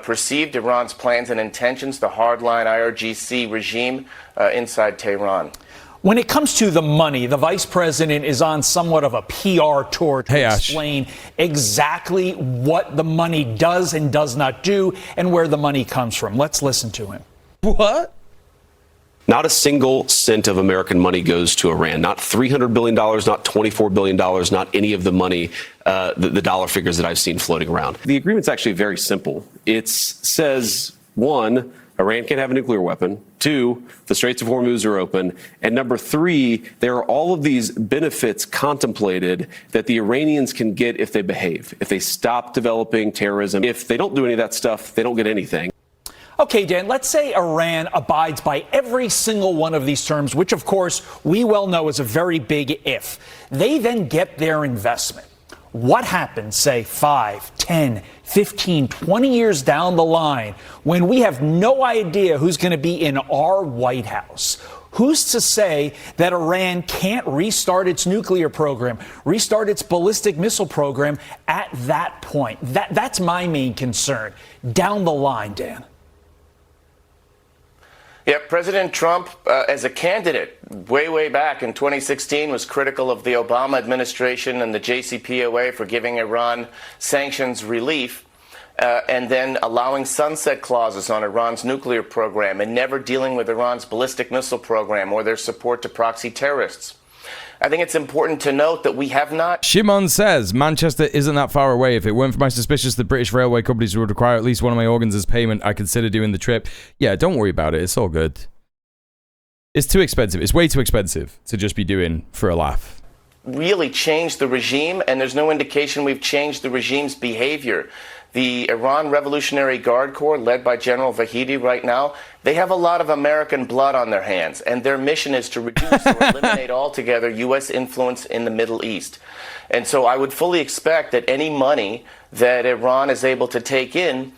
perceived, Iran's plans and intentions, the hardline IRGC regime inside Tehran. When it comes to the money, the vice president is on somewhat of a PR tour to explain exactly what the money does and does not do and where the money comes from. Let's listen to him. What? Not a single cent of American money goes to Iran. Not $300 billion, not $24 billion, not any of the money, the dollar figures that I've seen floating around. The agreement's actually very simple. It says, one, Iran can't have a nuclear weapon. Two, the Straits of Hormuz are open. And number three, there are all of these benefits contemplated that the Iranians can get if they behave, if they stop developing terrorism. If they don't do any of that stuff, they don't get anything. Okay, Dan, let's say Iran abides by every single one of these terms, which, of course, we well know is a very big if. They then get their investment. What happens, say, 5, 10, 15, 20 years down the line when we have no idea who's going to be in our White House? Who's to say that Iran can't restart its nuclear program, restart its ballistic missile program at that point? That's my main concern. Down the line, Dan. Yeah, President Trump, as a candidate, way back in 2016, was critical of the Obama administration and the JCPOA for giving Iran sanctions relief and then allowing sunset clauses on Iran's nuclear program and never dealing with Iran's ballistic missile program or their support to proxy terrorists. I think it's important to note that we have not... Shimon says, Manchester isn't that far away. If it weren't for my suspicion that British railway companies would require at least one of my organs as payment, I consider doing the trip. Yeah, don't worry about it. It's all good. It's too expensive. It's way too expensive to just be doing for a laugh. Really changed the regime, and there's no indication we've changed the regime's behavior. The Iran Revolutionary Guard Corps, led by General Vahidi right now, they have a lot of American blood on their hands, and their mission is to reduce or eliminate altogether U.S. influence in the Middle East. And so I would fully expect that any money that Iran is able to take in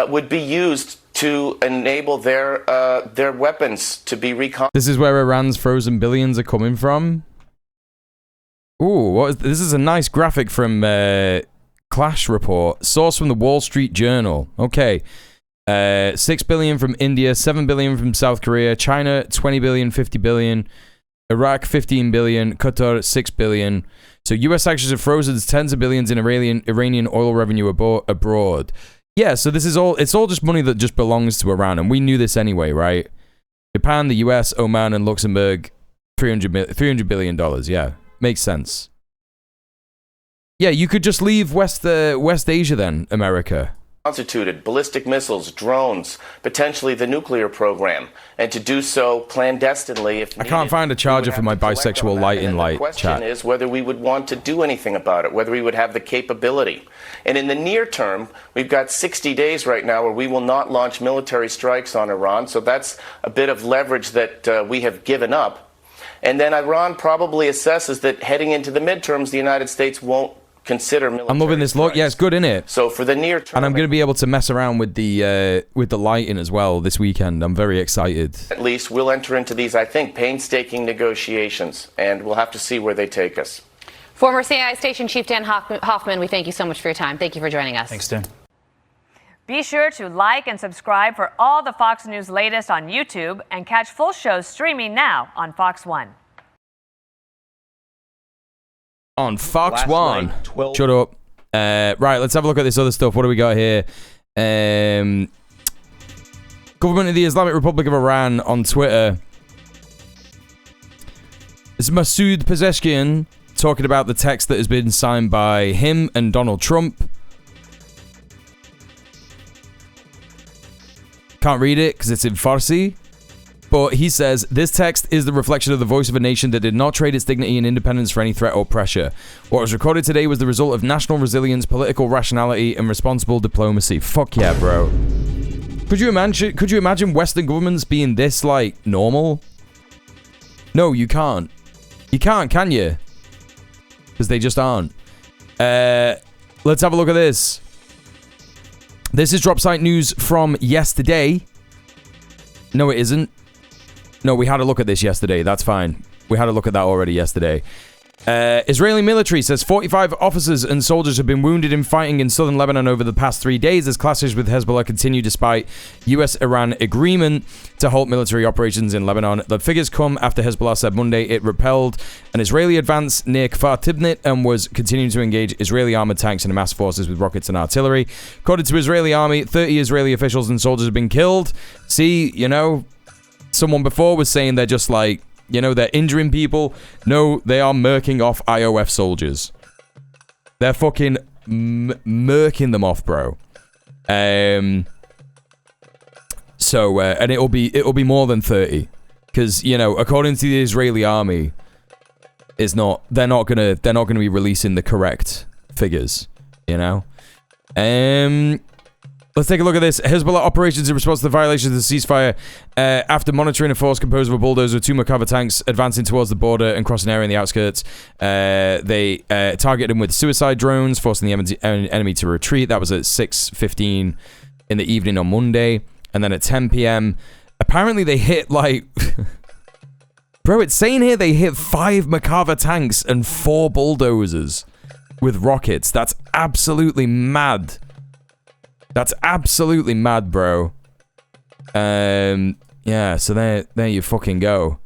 would be used to enable their weapons to be This is where Iran's frozen billions are coming from. Ooh, this is a nice graphic from Clash Report. Source from the Wall Street Journal. Okay. 6 billion from India, 7 billion from South Korea, China 20 billion, 50 billion, Iraq 15 billion, Qatar 6 billion. So US actions have frozen tens of billions in Iranian oil revenue abroad. Yeah, so this is it's all just money that just belongs to Iran, and we knew this anyway, right? Japan, the US, Oman, and Luxembourg, $300 billion, yeah. Makes sense. Yeah, you could just leave West Asia then, America. Constituted ballistic missiles, drones, potentially the nuclear program, and to do so clandestinely if needed. I can't find a charger for my bisexual light-in light chat. The question is whether we would want to do anything about it, whether we would have the capability. And in the near term, we've got 60 days right now where we will not launch military strikes on Iran, so that's a bit of leverage that we have given up. And then Iran probably assesses that heading into the midterms, the United States won't consider military. I'm loving this look. Yeah, it's good, isn't it? So for the near term, and I'm going to be able to mess around with the lighting as well this weekend. I'm very excited. At least we'll enter into these, I think, painstaking negotiations, and we'll have to see where they take us. Former CI Station Chief Dan Hoffman, we thank you so much for your time. Thank you for joining us. Thanks, Dan. Be sure to like and subscribe for all the Fox News latest on YouTube, and catch full shows streaming now on Fox One. On Fox One. Shut up. Right, let's have a look at this other stuff. What do we got here? Government of the Islamic Republic of Iran on Twitter. It's Masoud Pezeshkian talking about the text that has been signed by him and Donald Trump. Can't read it because it's in Farsi. But he says, this text is the reflection of the voice of a nation that did not trade its dignity and independence for any threat or pressure. What was recorded today was the result of national resilience, political rationality, and responsible diplomacy. Fuck yeah, bro. Could you imagine Western governments being this, like, normal? No, you can't. You can't, can you? Because they just aren't. Let's have a look at this. This is drop site news from yesterday. No, it isn't. No, we had a look at this yesterday. That's fine. We had a look at that already yesterday. Israeli military says 45 officers and soldiers have been wounded in fighting in southern Lebanon over the past 3 days as clashes with Hezbollah continue despite US-Iran agreement to halt military operations in Lebanon. The figures come after Hezbollah said Monday it repelled an Israeli advance near Kfar Tibnit and was continuing to engage Israeli armored tanks and Hamas forces with rockets and artillery. According to Israeli army, 30 Israeli officials and soldiers have been killed. See, you know, someone before was saying they're just like, you know, they're injuring people. No, they are murking off IOF soldiers. They're fucking murking them off, bro. So, and it'll be more than 30, because you know, according to the Israeli army, they're not gonna be releasing the correct figures. You know, let's take a look at this. Hezbollah operations in response to the violations of the ceasefire after monitoring a force composed of a bulldozer with 2 Merkava tanks advancing towards the border and crossing an area in the outskirts. They targeted them with suicide drones, forcing the enemy to retreat. That was at 6:15 in the evening on Monday. And then at 10 p.m., apparently they hit, like... Bro, it's saying here they hit 5 Merkava tanks and 4 bulldozers with rockets. That's absolutely mad. That's absolutely mad, bro. Yeah, so there you fucking go.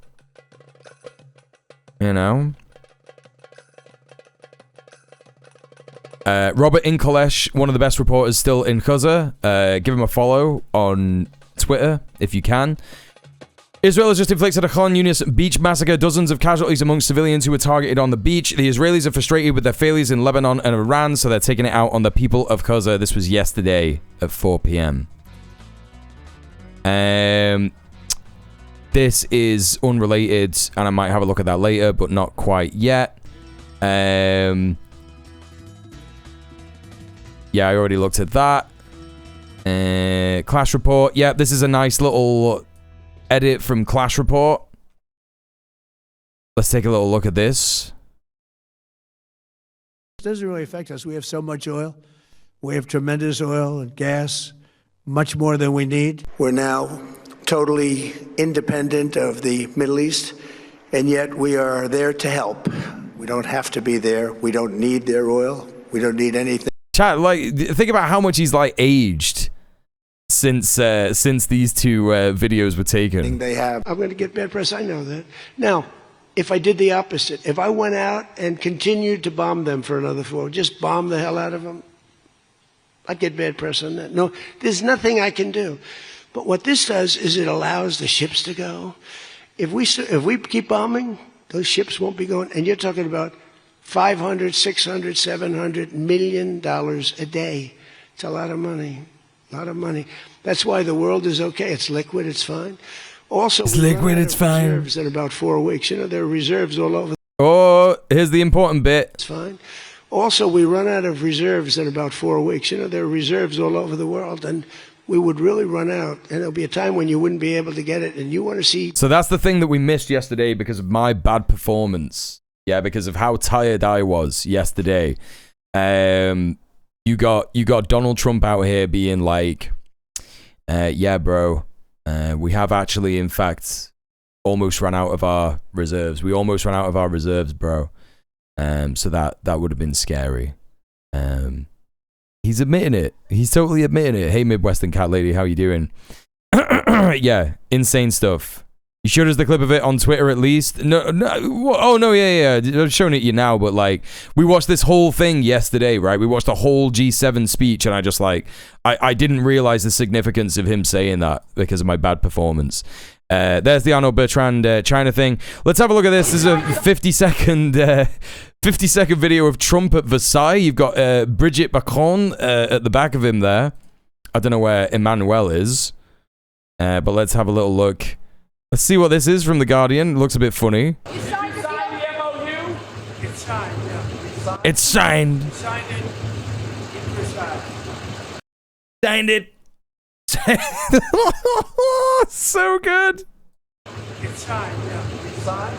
You know? Robert Inkolesh, one of the best reporters still in Gaza. Give him a follow on Twitter, if you can. Israel has just inflicted a Khan Yunis beach massacre, dozens of casualties amongst civilians who were targeted on the beach. The Israelis are frustrated with their failures in Lebanon and Iran, so they're taking it out on the people of Gaza. This was yesterday at 4 p.m. This is unrelated, and I might have a look at that later, but not quite yet. Yeah, I already looked at that. Clash Report. Yeah, this is a nice little edit from Clash Report. Let's take a little look at this. It doesn't really affect us. We have so much oil. We have tremendous oil and gas, much more than we need. We're now totally independent of the Middle East, and yet we are there to help. We don't have to be there. We don't need their oil. We don't need anything. Chat, like, think about how much he's like aged since these two videos were taken. They have. I'm going to get bad press. I know that. Now, if I did the opposite, if I went out and continued to bomb them for another 4, just bomb the hell out of them, I'd get bad press on that. No, there's nothing I can do. But what this does is it allows the ships to go. If we keep bombing, those ships won't be going. And you're talking about $500, $600, $700 million a day. It's a lot of money. A lot of money. That's why the world is okay. It's liquid. It's fine. Also, it's liquid. It's fine. Reserves in about 4 weeks. You know, there are reserves all over. Oh, here's the important bit. It's fine. Also, we run out of reserves in about 4 weeks. You know, there are reserves all over the world, and we would really run out. And there'll be a time when you wouldn't be able to get it, and you want to see. So that's the thing that we missed yesterday because of my bad performance. Yeah, because of how tired I was yesterday. You got Donald Trump out here being like, yeah, bro, we have actually, in fact, almost run out of our reserves. We almost ran out of our reserves, bro. So that would have been scary. He's admitting it. He's totally admitting it. Hey, Midwestern Cat Lady, how you doing? Yeah, insane stuff. You showed us the clip of it on Twitter at least. No. Oh no, yeah. I'm showing it you now, but like we watched this whole thing yesterday, right? We watched the whole G7 speech, and I just like I didn't realize the significance of him saying that because of my bad performance. There's the Arnold Bertrand China thing. Let's have a look at this. This is a 50-second video of Trump at Versailles. You've got Brigitte Macron at the back of him there. I don't know where Emmanuel is, but let's have a little look. Let's see what this is from The Guardian. It looks a bit funny. You signed the MOU? It's signed, yeah. It's signed. Signed it. Signed it. So good. It's signed, yeah. It's signed?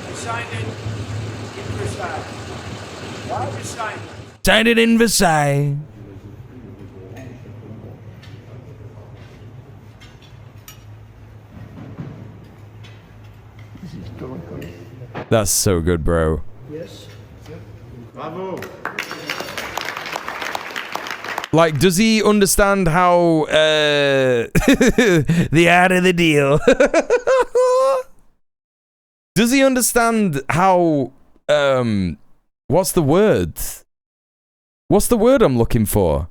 I signed it in Versailles. Why did you sign it? Signed it in Versailles. That's so good, bro. Yes. Bravo. Like, does he understand how the art of the deal? Does he understand how what's the word? What's the word I'm looking for?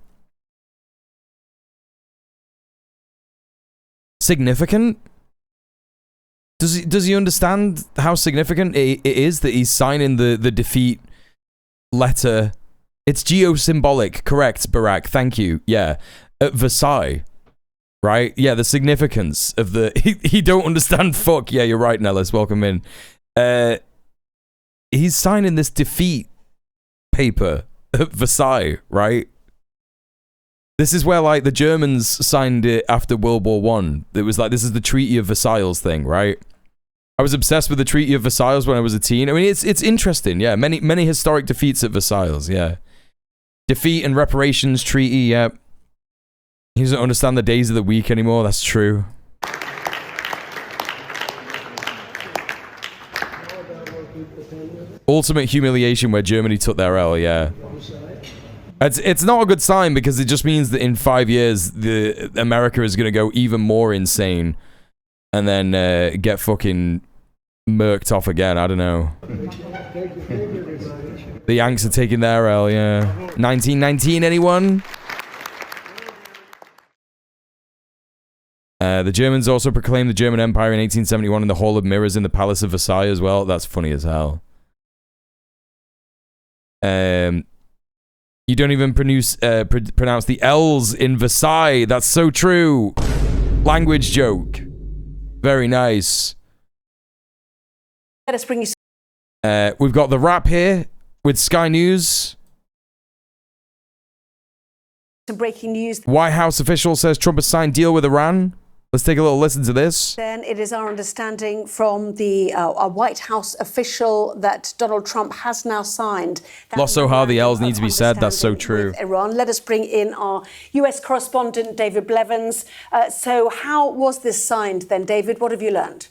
Significant? Does he understand how significant it is that he's signing the defeat letter? It's geosymbolic, correct, Barack? Thank you. Yeah, at Versailles, right? Yeah, the significance of the he don't understand. Fuck yeah, you're right, Nellis. Welcome in. He's signing this defeat paper at Versailles, right? This is where like the Germans signed it after World War One. It was like this is the Treaty of Versailles thing, right? I was obsessed with the Treaty of Versailles when I was a teen. I mean, it's interesting, yeah. Many historic defeats at Versailles, yeah. Defeat and reparations treaty, yeah. He doesn't understand the days of the week anymore. That's true. Ultimate humiliation where Germany took their L, yeah. It's not a good sign because it just means that in 5 years, America is going to go even more insane and then get fucking murked off again. I don't know. The Yanks are taking their L, yeah. 1919, anyone? The Germans also proclaimed the German Empire in 1871 in the Hall of Mirrors in the Palace of Versailles as well. That's funny as hell. You don't even pronounce the L's in Versailles. That's so true. Language joke. Very nice. We've got the wrap here with Sky News. Some breaking news. White House official says Trump has signed deal with Iran. Let's take a little listen to this. Then it is our understanding from the a White House official that Donald Trump has now signed. Lost so hard the L's need to be said. That's so true. Iran. Let us bring in our US correspondent, David Blevins. So how was this signed then, David? What have you learned?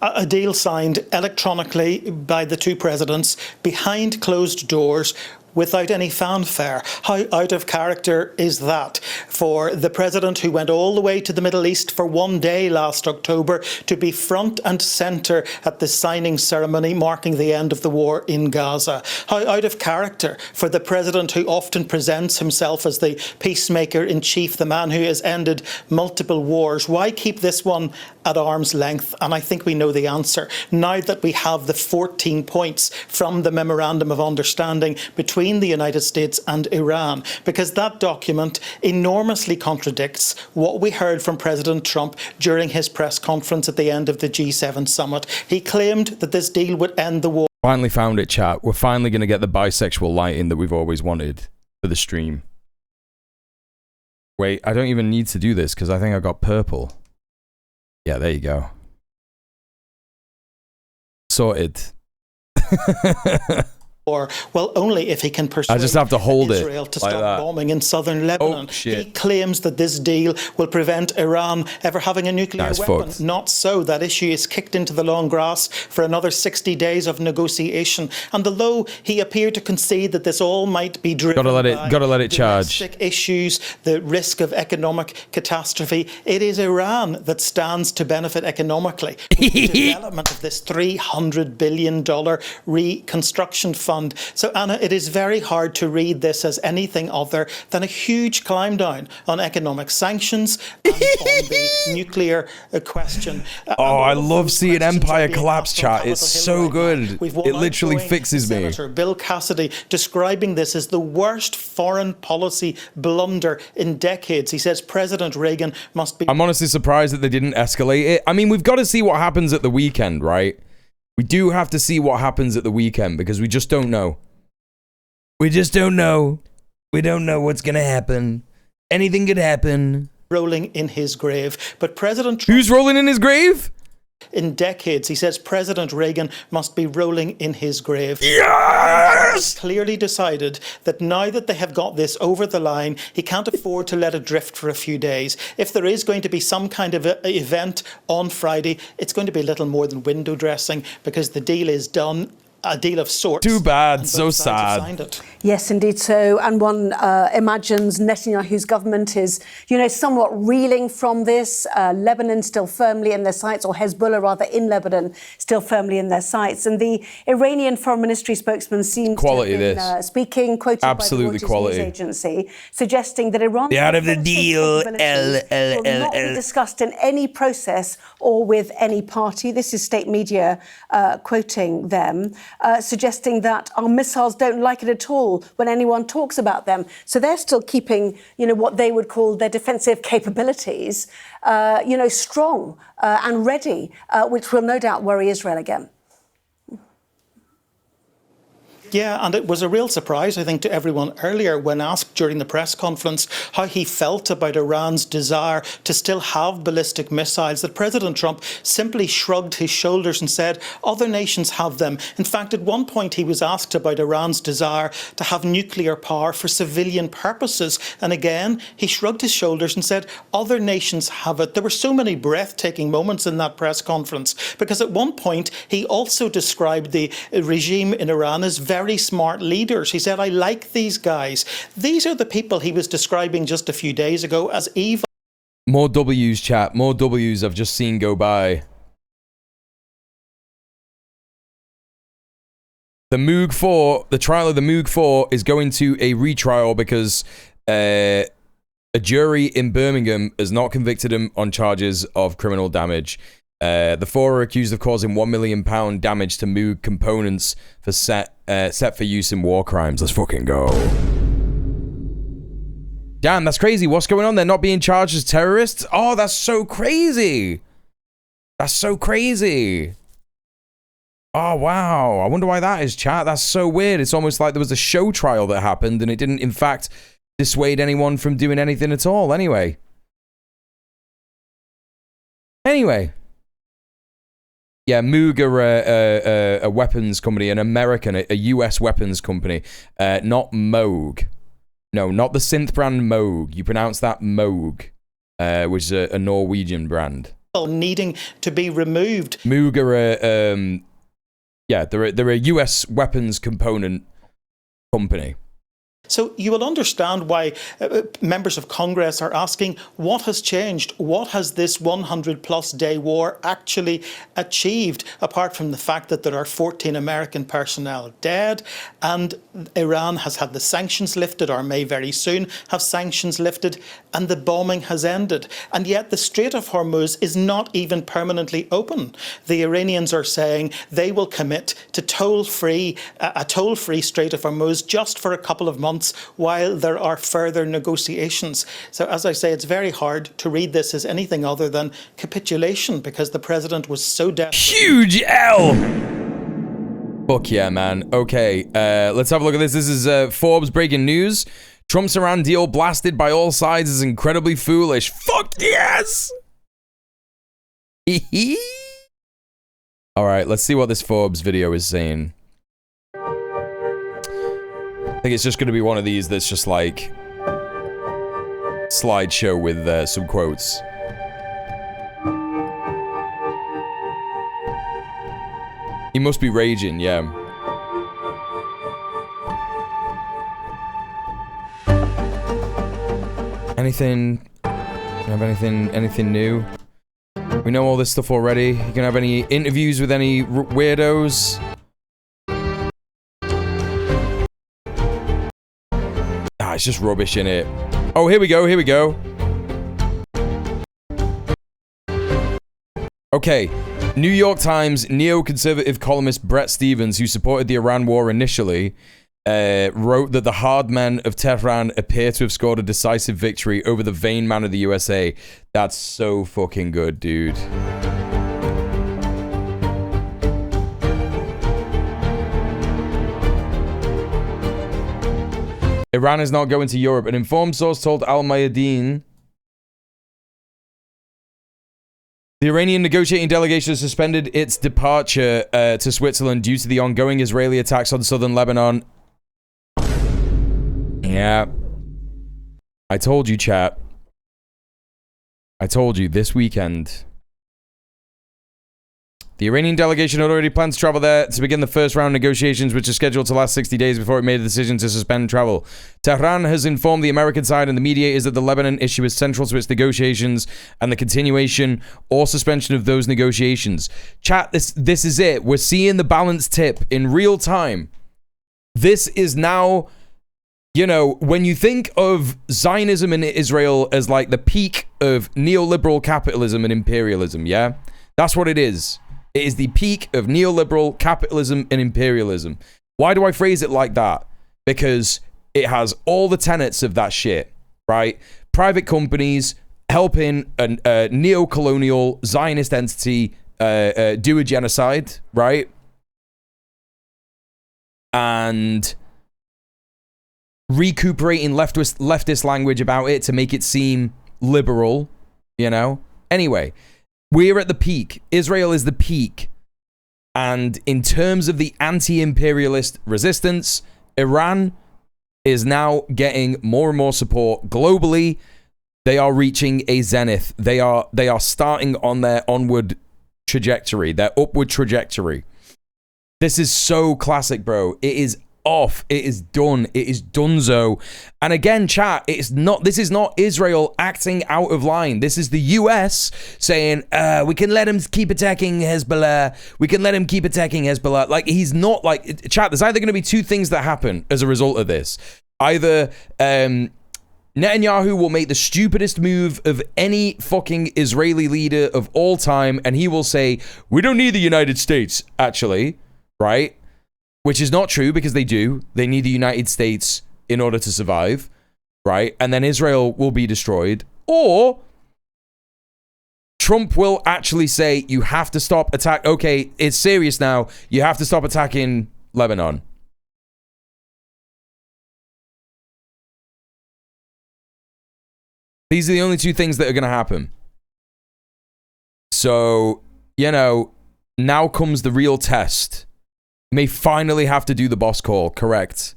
A deal signed electronically by the two presidents behind closed doors without any fanfare. How out of character is that for the president who went all the way to the Middle East for one day last October to be front and centre at the signing ceremony marking the end of the war in Gaza? How out of character for the president who often presents himself as the peacemaker in chief, the man who has ended multiple wars? Why keep this one at arm's length? And I think we know the answer. Now that we have the 14 points from the Memorandum of Understanding between the United States and Iran, because that document enormously contradicts what we heard from President Trump during his press conference at the end of the G7 summit. He claimed that this deal would end the war. Finally found it, chat. We're finally going to get the bisexual lighting that we've always wanted for the stream. Wait, I don't even need to do this because I think I got purple. Yeah, there you go. Sorted. Well, only if he can persuade I just have to hold Israel it to like stop that. bombing in southern Lebanon. Oh, shit. He claims that this deal will prevent Iran ever having a nuclear That's weapon. fucked. Not so. That issue is kicked into the long grass for another 60 days of negotiation. And although he appeared to concede that this all might be driven Gotta let it charge. domestic issues, the risk of economic catastrophe, it is Iran that stands to benefit economically with the development of this $300 billion reconstruction fund. So, Anna, it is very hard to read this as anything other than a huge climb down on economic sanctions and on the nuclear question. Oh, I love seeing Empire collapse, chat. It's so good. It literally fixes me. Senator Bill Cassidy describing this as the worst foreign policy blunder in decades. He says President Reagan must be... I'm honestly surprised that they didn't escalate it. I mean, we've got to see what happens at the weekend, right? We do have to see what happens at the weekend because we just don't know. We just don't know. We don't know what's going to happen. Anything could happen. Rolling in his grave. But President Trump... Who's rolling in his grave? In decades, he says President Reagan must be rolling in his grave. Yes! He clearly decided that now that they have got this over the line, he can't afford to let it drift for a few days. If there is going to be some kind of event on Friday, it's going to be little more than window dressing because the deal is done. A deal of sorts. Too bad, so sad. Yes, indeed so. And one imagines Netanyahu's government is, somewhat reeling from this. Lebanon still firmly in their sights, or Hezbollah rather in Lebanon still firmly in their sights. And the Iranian Foreign Ministry spokesman seems quality to have been speaking, quoted absolutely by the Reuters quality news agency, suggesting that Iran out of the deal will not be discussed in any process or with any party. This is state media quoting them. Suggesting that our missiles don't like it at all when anyone talks about them. So they're still keeping, what they would call their defensive capabilities, strong and ready, which will no doubt worry Israel again. Yeah, and it was a real surprise, I think, to everyone earlier when asked during the press conference how he felt about Iran's desire to still have ballistic missiles, that President Trump simply shrugged his shoulders and said, other nations have them. In fact, at one point he was asked about Iran's desire to have nuclear power for civilian purposes. And again, he shrugged his shoulders and said, other nations have it. There were so many breathtaking moments in that press conference, because at one point he also described the regime in Iran as very smart leaders. He said, I like these guys. These are the people he was describing just a few days ago as evil. More W's, chat. More W's I've just seen go by. The Moog 4, the trial of the Moog 4 is going to a retrial because a jury in Birmingham has not convicted him on charges of criminal damage. The four are accused of causing £1 million damage to Moog components for set for use in war crimes. Let's fucking go. Damn, that's crazy. What's going on? They're not being charged as terrorists? Oh, that's so crazy. That's so crazy. Oh, wow. I wonder why that is, chat. That's so weird. It's almost like there was a show trial that happened and it didn't, in fact, dissuade anyone from doing anything at all. Anyway. Yeah, Moog are a weapons company, an American, a US weapons company. Not Moog. No, not the synth brand Moog. You pronounce that Moog, which is a Norwegian brand. Needing to be removed. Moog are they're a US weapons component company. So you will understand why members of Congress are asking, what has changed? What has this 100-plus day war actually achieved, apart from the fact that there are 14 American personnel dead, and Iran has had the sanctions lifted, or may very soon have sanctions lifted, and the bombing has ended. And yet the Strait of Hormuz is not even permanently open. The Iranians are saying they will commit to a toll-free Strait of Hormuz just for a couple of months, while there are further negotiations. So, as I say, it's very hard to read this as anything other than capitulation, because the president was so desperate. Huge L! Fuck yeah, man. Okay, let's have a look at this. This is Forbes breaking news. Trump's Iran deal blasted by all sides is incredibly foolish. Fuck yes! Alright, let's see what this Forbes video is saying. I think it's just going to be one of these that's just like slideshow with some quotes. He must be raging, yeah. Anything? Have anything new? We know all this stuff already. You gonna have any interviews with any weirdos? It's just rubbish, innit? Oh, here we go. Okay. New York Times neoconservative columnist Bret Stephens, who supported the Iran war initially, wrote that the hard men of Tehran appear to have scored a decisive victory over the vain man of the USA. That's so fucking good, dude. Iran is not going to Europe. An informed source told Al Mayadeen the Iranian negotiating delegation has suspended its departure to Switzerland due to the ongoing Israeli attacks on southern Lebanon. Yeah. I told you, chat. I told you this weekend. The Iranian delegation had already planned to travel there to begin the first round of negotiations, which are scheduled to last 60 days before it made the decision to suspend travel. Tehran has informed the American side and the mediators that the Lebanon issue is central to its negotiations and the continuation or suspension of those negotiations. Chat, this is it. We're seeing the balance tip in real time. This is now, you know, when you think of Zionism in Israel as like the peak of neoliberal capitalism and imperialism, yeah? That's what it is. It is the peak of neoliberal capitalism and imperialism. Why do I phrase it like that? Because it has all the tenets of that shit, right? Private companies helping a neo-colonial Zionist entity do a genocide, right? And recuperating leftist language about it to make it seem liberal, you know? Anyway, we're at the peak. Israel is the peak. And in terms of the anti-imperialist resistance, Iran is now getting more and more support globally. They are reaching a zenith. They are starting on their onward trajectory, their upward trajectory. This is so classic, bro. It is off. It is done. It is donezo. And again, chat, this is not Israel acting out of line. This is the US saying, we can let him keep attacking Hezbollah. We can let him keep attacking Hezbollah. Like, he's not like, chat, there's either going to be two things that happen as a result of this. Either Netanyahu will make the stupidest move of any fucking Israeli leader of all time, and he will say, we don't need the United States, actually, right? Which is not true, because they do. They need the United States in order to survive, right? And then Israel will be destroyed. Or Trump will actually say, you have to stop attack. Okay, it's serious now. You have to stop attacking Lebanon. These are the only two things that are going to happen. So, you know, now comes the real test. May finally have to do the boss call, correct?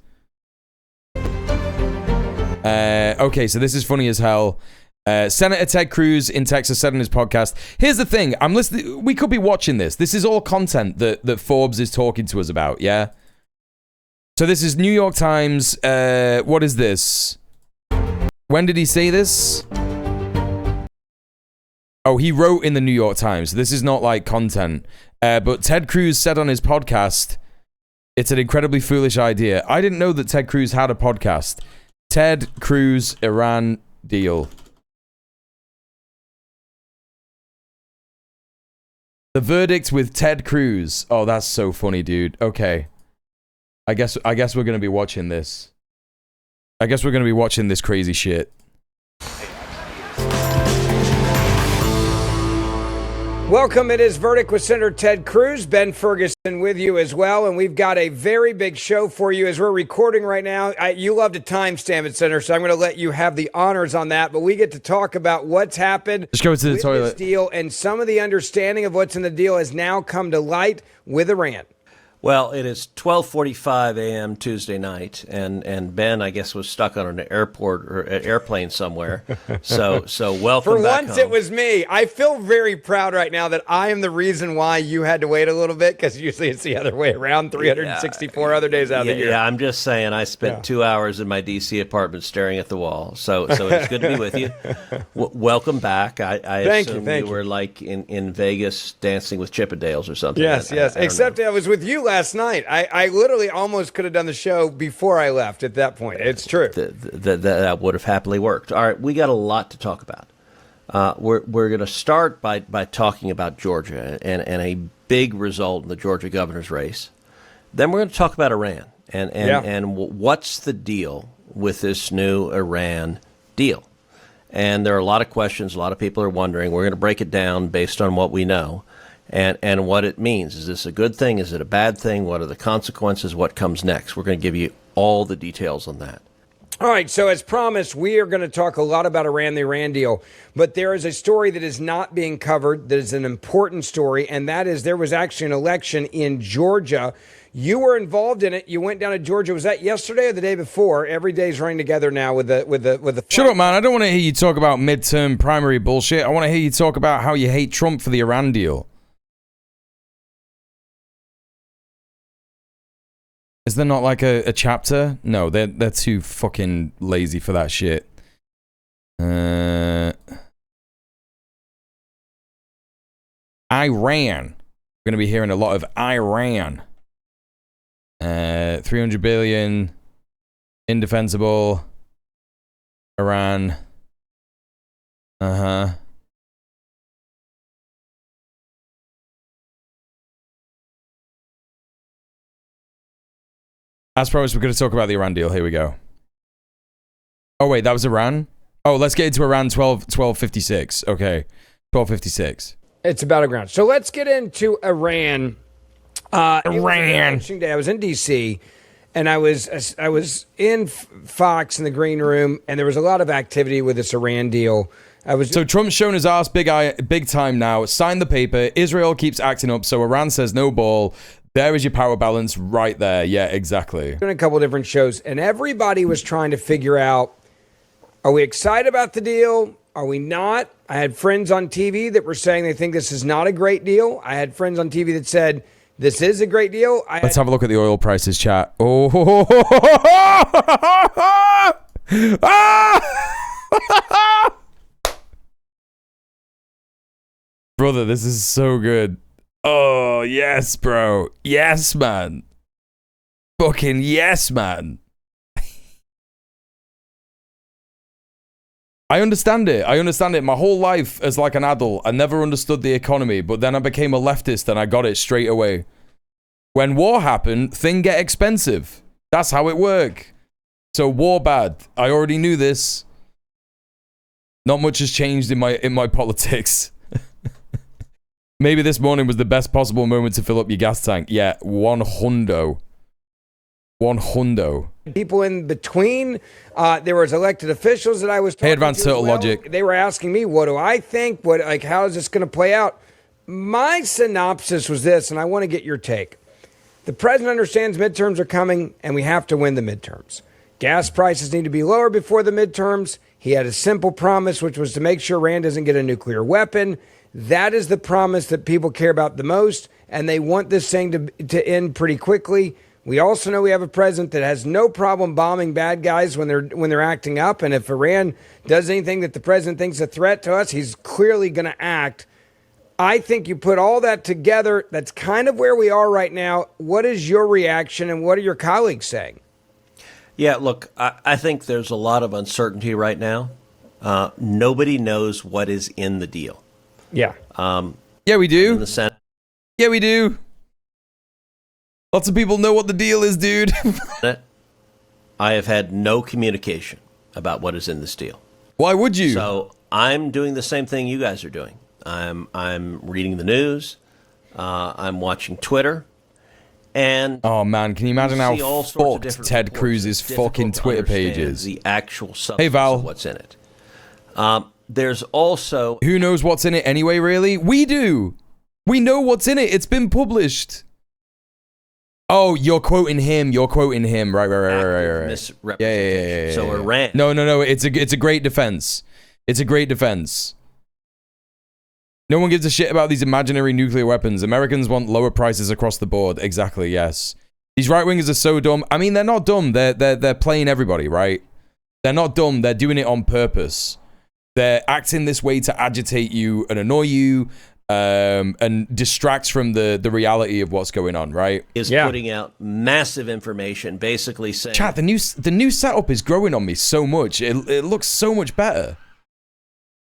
Okay, so this is funny as hell. Senator Ted Cruz in Texas said on his podcast, here's the thing, I'm listening, we could be watching this. This is all content that Forbes is talking to us about, yeah? So this is New York Times, what is this? When did he say this? Oh, he wrote in the New York Times. This is not like content. But Ted Cruz said on his podcast, it's an incredibly foolish idea. I didn't know that Ted Cruz had a podcast. Ted Cruz Iran deal. The verdict with Ted Cruz. Oh, that's so funny, dude. Okay. I guess we're going to be watching this. I guess we're going to be watching this crazy shit. Welcome. It is Verdict with Senator Ted Cruz. Ben Ferguson with you as well. And we've got a very big show for you as we're recording right now. You love to timestamp it, Senator, so I'm going to let you have the honors on that. But we get to talk about what's happened Let's go to the with toilet. this deal, and some of the understanding of what's in the deal has now come to light with Iran. Well, it is 12:45 a.m. Tuesday night, and Ben, I guess, was stuck on an airport or an airplane somewhere. So welcome For back once, home. it was me. I feel very proud right now that I am the reason why you had to wait a little bit, because usually it's the other way around. 364 other days out of the year. Yeah, I'm just saying. I spent 2 hours in my D.C. apartment staring at the wall. So it's good to be with you. Welcome back. I assume you were like in Vegas dancing with Chippendales or something. Yes. I don't Except I was with you last night. I literally almost could have done the show before I left at that point. It's true. That would have happily worked. All right, we got a lot to talk about. We're going to start by talking about Georgia and a big result in the Georgia governor's race. Then we're going to talk about Iran and what's the deal with this new Iran deal. And there are a lot of questions. A lot of people are wondering. We're going to break it down based on what we know. And what it means. Is this a good thing? Is it a bad thing? What are the consequences? What comes next? We're going to give you all the details on that. All right, so as promised, we are going to talk a lot about Iran, the Iran deal. But there is a story that is not being covered that is an important story, and that is there was actually an election in Georgia. You were involved in it. You went down to Georgia. Was that yesterday or the day before? Every day's running together now with the. Shut up, man. I don't want to hear you talk about midterm primary bullshit. I want to hear you talk about how you hate Trump for the Iran deal. Is there not like a chapter? No, they're too fucking lazy for that shit. Iran. We're going to be hearing a lot of Iran. 300 billion. Indefensible. Iran. Uh-huh. As promised, we're going to talk about the Iran deal. Here we go. Oh, wait, that was Iran? Oh, let's get into Iran 1256. Okay, 1256. It's a battleground. So let's get into Iran. Iran. It was an election day. I was in D.C., and I was in Fox in the green room, and there was a lot of activity with this Iran deal. So Trump's shown his ass big time now. Signed the paper. Israel keeps acting up, so Iran says no ball. There is your power balance right there. Yeah, exactly. Doing a couple different shows, and everybody was trying to figure out, are we excited about the deal? Are we not? I had friends on TV that were saying they think this is not a great deal. I had friends on TV that said this is a great deal. Let's have a look at the oil prices, chat. Oh, brother, this is so good. Oh, yes, bro. Yes, man. Fucking yes, man. I understand it. My whole life as like an adult, I never understood the economy, but then I became a leftist and I got it straight away. When war happened, things get expensive. That's how it works. So war bad. I already knew this. Not much has changed in my politics. Maybe this morning was the best possible moment to fill up your gas tank. Yeah, 100. People in between. There was elected officials that I was talking Hey, Advanced to as Turtle well. Logic. They were asking me, what do I think? How is this going to play out? My synopsis was this, and I want to get your take. The president understands midterms are coming, and we have to win the midterms. Gas prices need to be lower before the midterms. He had a simple promise, which was to make sure Iran doesn't get a nuclear weapon. That is the promise that people care about the most, and they want this thing to end pretty quickly. We also know we have a president that has no problem bombing bad guys when they're acting up, and if Iran does anything that the president thinks is a threat to us, he's clearly going to act. I think you put all that together, that's kind of where we are right now. What is your reaction, and what are your colleagues saying? Yeah, look, I think there's a lot of uncertainty right now. Nobody knows what is in the deal. Yeah. Yeah, we do. In the Senate. Yeah, we do. Lots of people know what the deal is, dude. I have had no communication about what is in this deal. Why would you? So I'm doing the same thing you guys are doing. I'm reading the news. I'm watching Twitter. And oh man, can you imagine how fucked Ted Cruz's fucking Twitter page is? The actual substance hey Val, of what's in it. There's also who knows what's in it anyway? Really, we do. We know what's in it. It's been published. Oh, you're quoting him. Right. Yeah. So Iran. No. It's a great defense. It's a great defense. No one gives a shit about these imaginary nuclear weapons. Americans want lower prices across the board. Exactly, yes. These right-wingers are so dumb. I mean, they're not dumb. They're playing everybody, right? They're not dumb. They're doing it on purpose. They're acting this way to agitate you and annoy you and distract from the reality of what's going on, right? Is putting out massive information, basically saying... Chat, the new setup is growing on me so much. It looks so much better.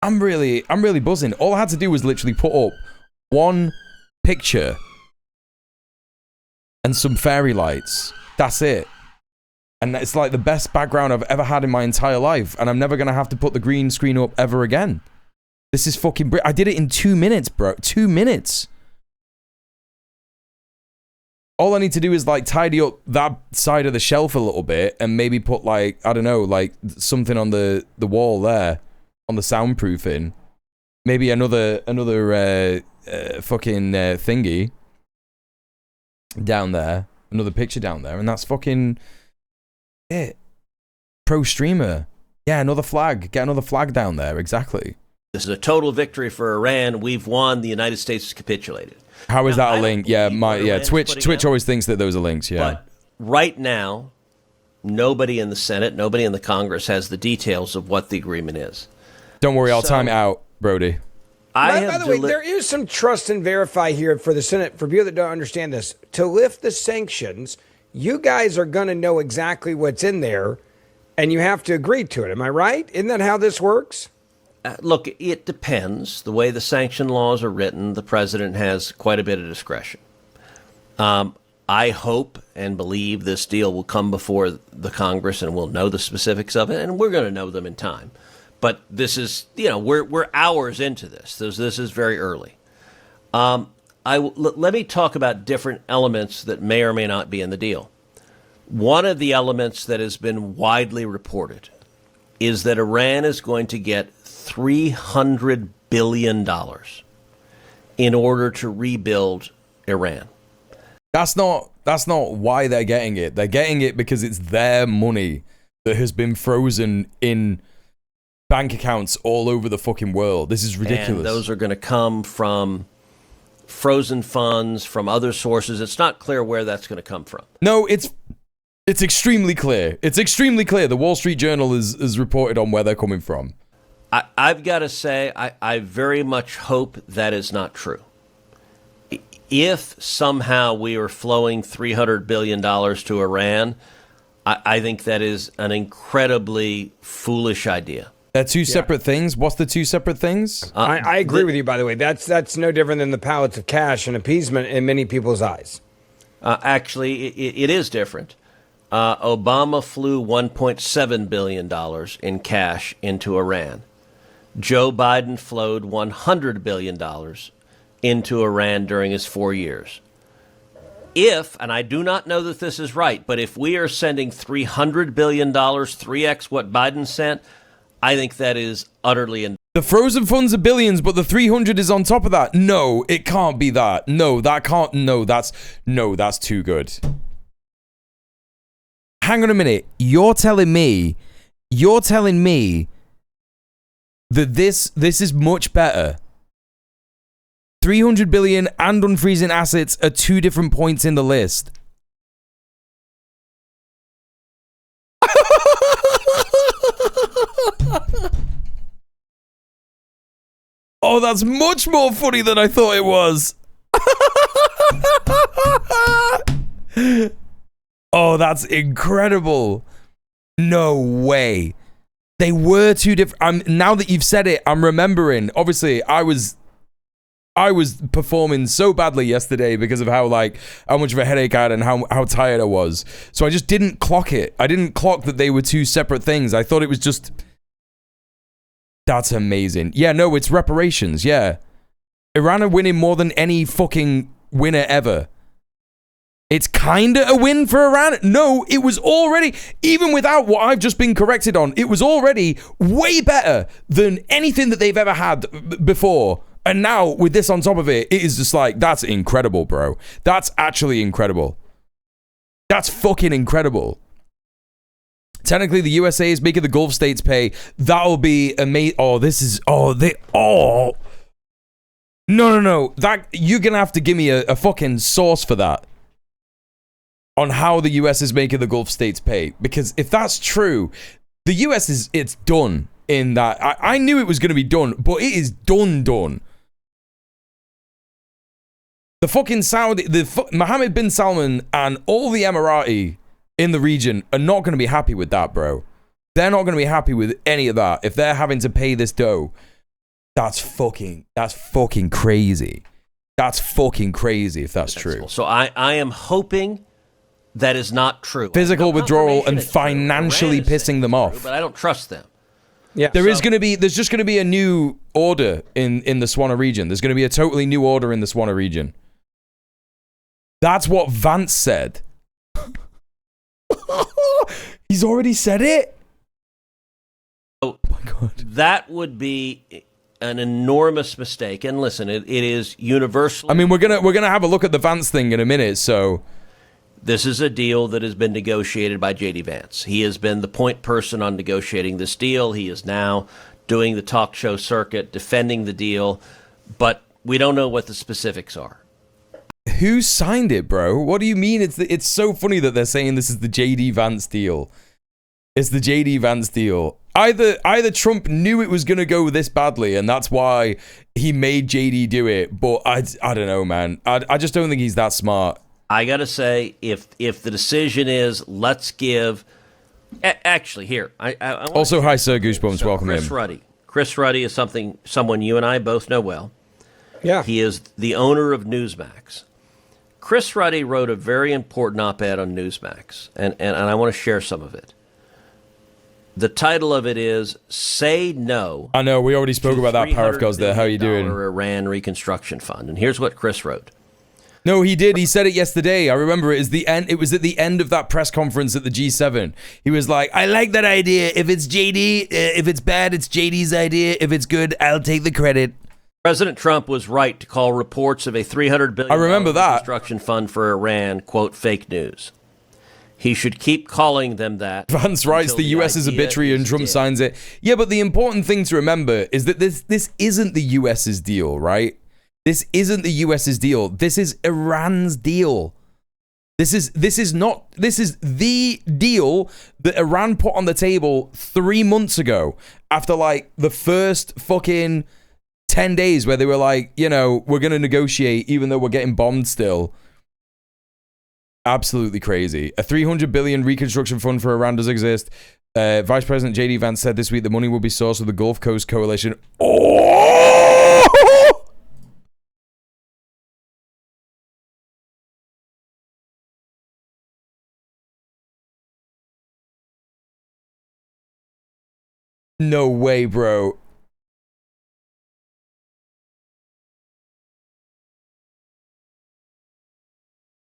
I'm really buzzing. All I had to do was literally put up one picture and some fairy lights. That's it. And it's like the best background I've ever had in my entire life. And I'm never going to have to put the green screen up ever again. This is fucking I did it in 2 minutes, bro. 2 minutes. All I need to do is like tidy up that side of the shelf a little bit and maybe put like, I don't know, like something on the wall there. On the soundproofing, maybe another fucking thingy down there, another picture down there, and that's fucking it. Pro streamer, yeah, another flag, get another flag down there, exactly. This is a total victory for Iran. We've won. The United States has capitulated. How is that a link? Yeah, Twitch always thinks that those are links. Yeah, but right now, nobody in the Senate, nobody in the Congress has the details of what the agreement is. Don't worry, I'll time it out, Brody. By the way, there is some trust and verify here for the Senate. For people that don't understand this, to lift the sanctions, you guys are going to know exactly what's in there, and you have to agree to it. Am I right? Isn't that how this works? Look, it depends. The way the sanction laws are written, the president has quite a bit of discretion. I hope and believe this deal will come before the Congress and we'll know the specifics of it, and we're going to know them in time. But this is, we're hours into this. This is very early. Let me talk about different elements that may or may not be in the deal. One of the elements that has been widely reported is that Iran is going to get $300 billion in order to rebuild Iran. That's not why they're getting it. They're getting it because it's their money that has been frozen in bank accounts all over the fucking world. This is ridiculous. And those are going to come from frozen funds, from other sources. It's not clear where that's going to come from. No, it's extremely clear. It's extremely clear. The Wall Street Journal is reported on where they're coming from. I've got to say, I very much hope that is not true. If somehow we are flowing $300 billion to Iran, I think that is an incredibly foolish idea. They're two separate things. What's the two separate things? I agree with you, by the way. That's no different than the pallets of cash and appeasement in many people's eyes. Actually, it is different. Obama flew $1.7 billion in cash into Iran. Joe Biden flowed $100 billion into Iran during his 4 years. If, and I do not know that this is right, but if we are sending $300 billion, 3x what Biden sent, I think that is utterly... The frozen funds are billions, but the 300 is on top of that. No, it can't be that. No, that can't. No, that's too good. Hang on a minute. You're telling me that this is much better. 300 billion and unfreezing assets are two different points in the list. Oh, that's much more funny than I thought it was. Oh, that's incredible. No way. They were two different. Now that you've said it, I'm remembering. Obviously, I was performing so badly yesterday because of how much of a headache I had and how tired I was. So I just didn't clock it. I didn't clock that they were two separate things. I thought it was just... That's amazing. Yeah, no, it's reparations, yeah. Iran are winning more than any fucking winner ever. It's kinda a win for Iran. No, it was already, even without what I've just been corrected on, it was already way better than anything that they've ever had before. And now, with this on top of it, it is just like, that's incredible, bro. That's actually incredible. That's fucking incredible. Technically, the USA is making the Gulf states pay. That'll be amazing. Oh, this is... Oh, they... Oh. No. That, you're going to have to give me a fucking source for that. On how the US is making the Gulf states pay. Because if that's true, the US is... It's done in that. I knew it was going to be done, but it is done. The fucking Saudi... Mohammed bin Salman and all the Emirati... in the region are not going to be happy with that, bro. They're not going to be happy with any of that. If they're having to pay this dough, that's fucking crazy. That's fucking crazy if that's true. So I am hoping that is not true. Physical withdrawal and financially pissing them off. But I don't trust them. Yeah. There's just going to be a new order in the Swana region. There's going to be a totally new order in the Swana region. That's what Vance said. He's already said it? Oh my God. That would be an enormous mistake. And listen, it is universally... I mean, we're gonna have a look at the Vance thing in a minute, so... This is a deal that has been negotiated by J.D. Vance. He has been the point person on negotiating this deal. He is now doing the talk show circuit, defending the deal, but we don't know what the specifics are. Who signed it, bro? What do you mean? It's so funny that they're saying this is the J.D. Vance deal. It's the J.D. Vance deal. Either Trump knew it was going to go this badly, and that's why he made J.D. do it, but I don't know, man. I just don't think he's that smart. I got to say, if the decision is, let's give... Actually, here. I also, hi, Sir Goosebumps. Welcome Chris in. Ruddy. Chris Ruddy is someone you and I both know well. Yeah. He is the owner of Newsmax. Chris Ruddy wrote a very important op-ed on Newsmax, and I want to share some of it. The title of it is "Say No." I know, we already spoke about that. Paraf goes there. How are you doing? Iran Reconstruction Fund. And here's what Chris wrote. No, he did. He said it yesterday. I remember it. It was at the end of that press conference at the G7. He was like, I like that idea. If it's JD, if it's bad, it's JD's idea. If it's good, I'll take the credit. President Trump was right to call reports of a $300 billion reconstruction fund for Iran, quote, fake news. He should keep calling them that. Vance writes the US is arbitrary and Trump signs it. Yeah, but the important thing to remember is that this isn't the US's deal, right? This isn't the US's deal. This is Iran's deal. This is the deal that Iran put on the table 3 months ago after like the first fucking 10 days where they were like, you know, we're going to negotiate even though we're getting bombed still. Absolutely crazy. A $300 billion reconstruction fund for Iran does exist. Vice President J.D. Vance said this week the money will be sourced with the Gulf Coast Coalition. Oh! No way, bro.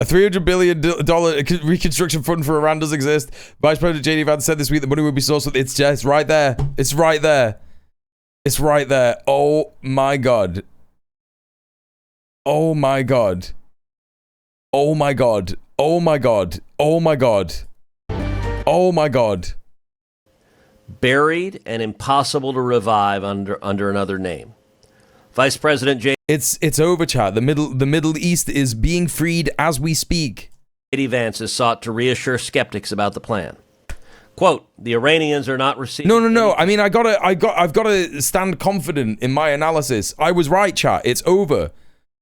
A $300 billion reconstruction fund for Iran does exist. Vice President J.D. Vance said this week the money will be sourced. It's just right there. It's right there. It's right there. Oh my God. Oh my God. Oh my God. Oh my God. Oh my God. Oh my God. Buried and impossible to revive under another name. Vice President J. It's over, chat. The Middle East is being freed as we speak. J.D. Vance has sought to reassure skeptics about the plan. Quote, the Iranians are not receiving... No. I mean, I've got to stand confident in my analysis. I was right, chat. It's over.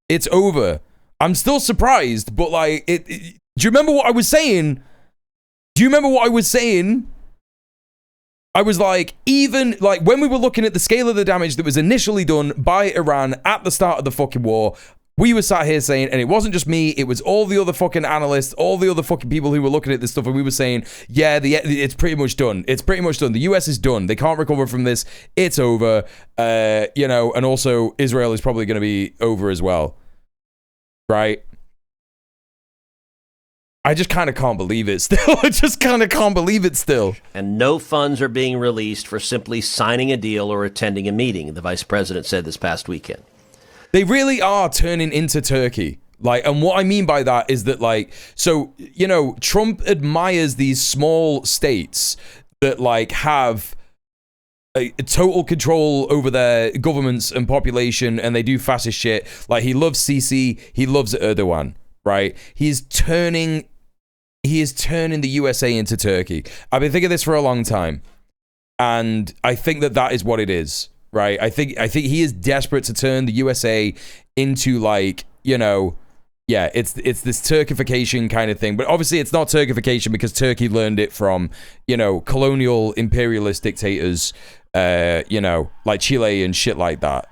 It's over. I'm still surprised, but like, do you remember what I was saying? I was like, even like when we were looking at the scale of the damage that was initially done by Iran at the start of the fucking war, we were sat here saying, and it wasn't just me, it was all the other fucking analysts, all the other fucking people who were looking at this stuff, and we were saying, yeah, it's pretty much done. It's pretty much done. The US is done. They can't recover from this. It's over. And also Israel is probably going to be over as well. Right? I just kind of can't believe it still. And no funds are being released for simply signing a deal or attending a meeting, the vice president said this past weekend. They really are turning into Turkey. Like, and what I mean by that is that, like, so, you know, Trump admires these small states that, like, have a total control over their governments and population, and they do fascist shit. Like, he loves Sisi, he loves Erdogan, right? He is turning the USA into Turkey. I've been thinking this for a long time, and I think that is what it is, right? I think he is desperate to turn the USA into, like, you know, yeah, it's this Turkification kind of thing. But obviously it's not Turkification because Turkey learned it from, you know, colonial imperialist dictators, you know, like Chile and shit like that.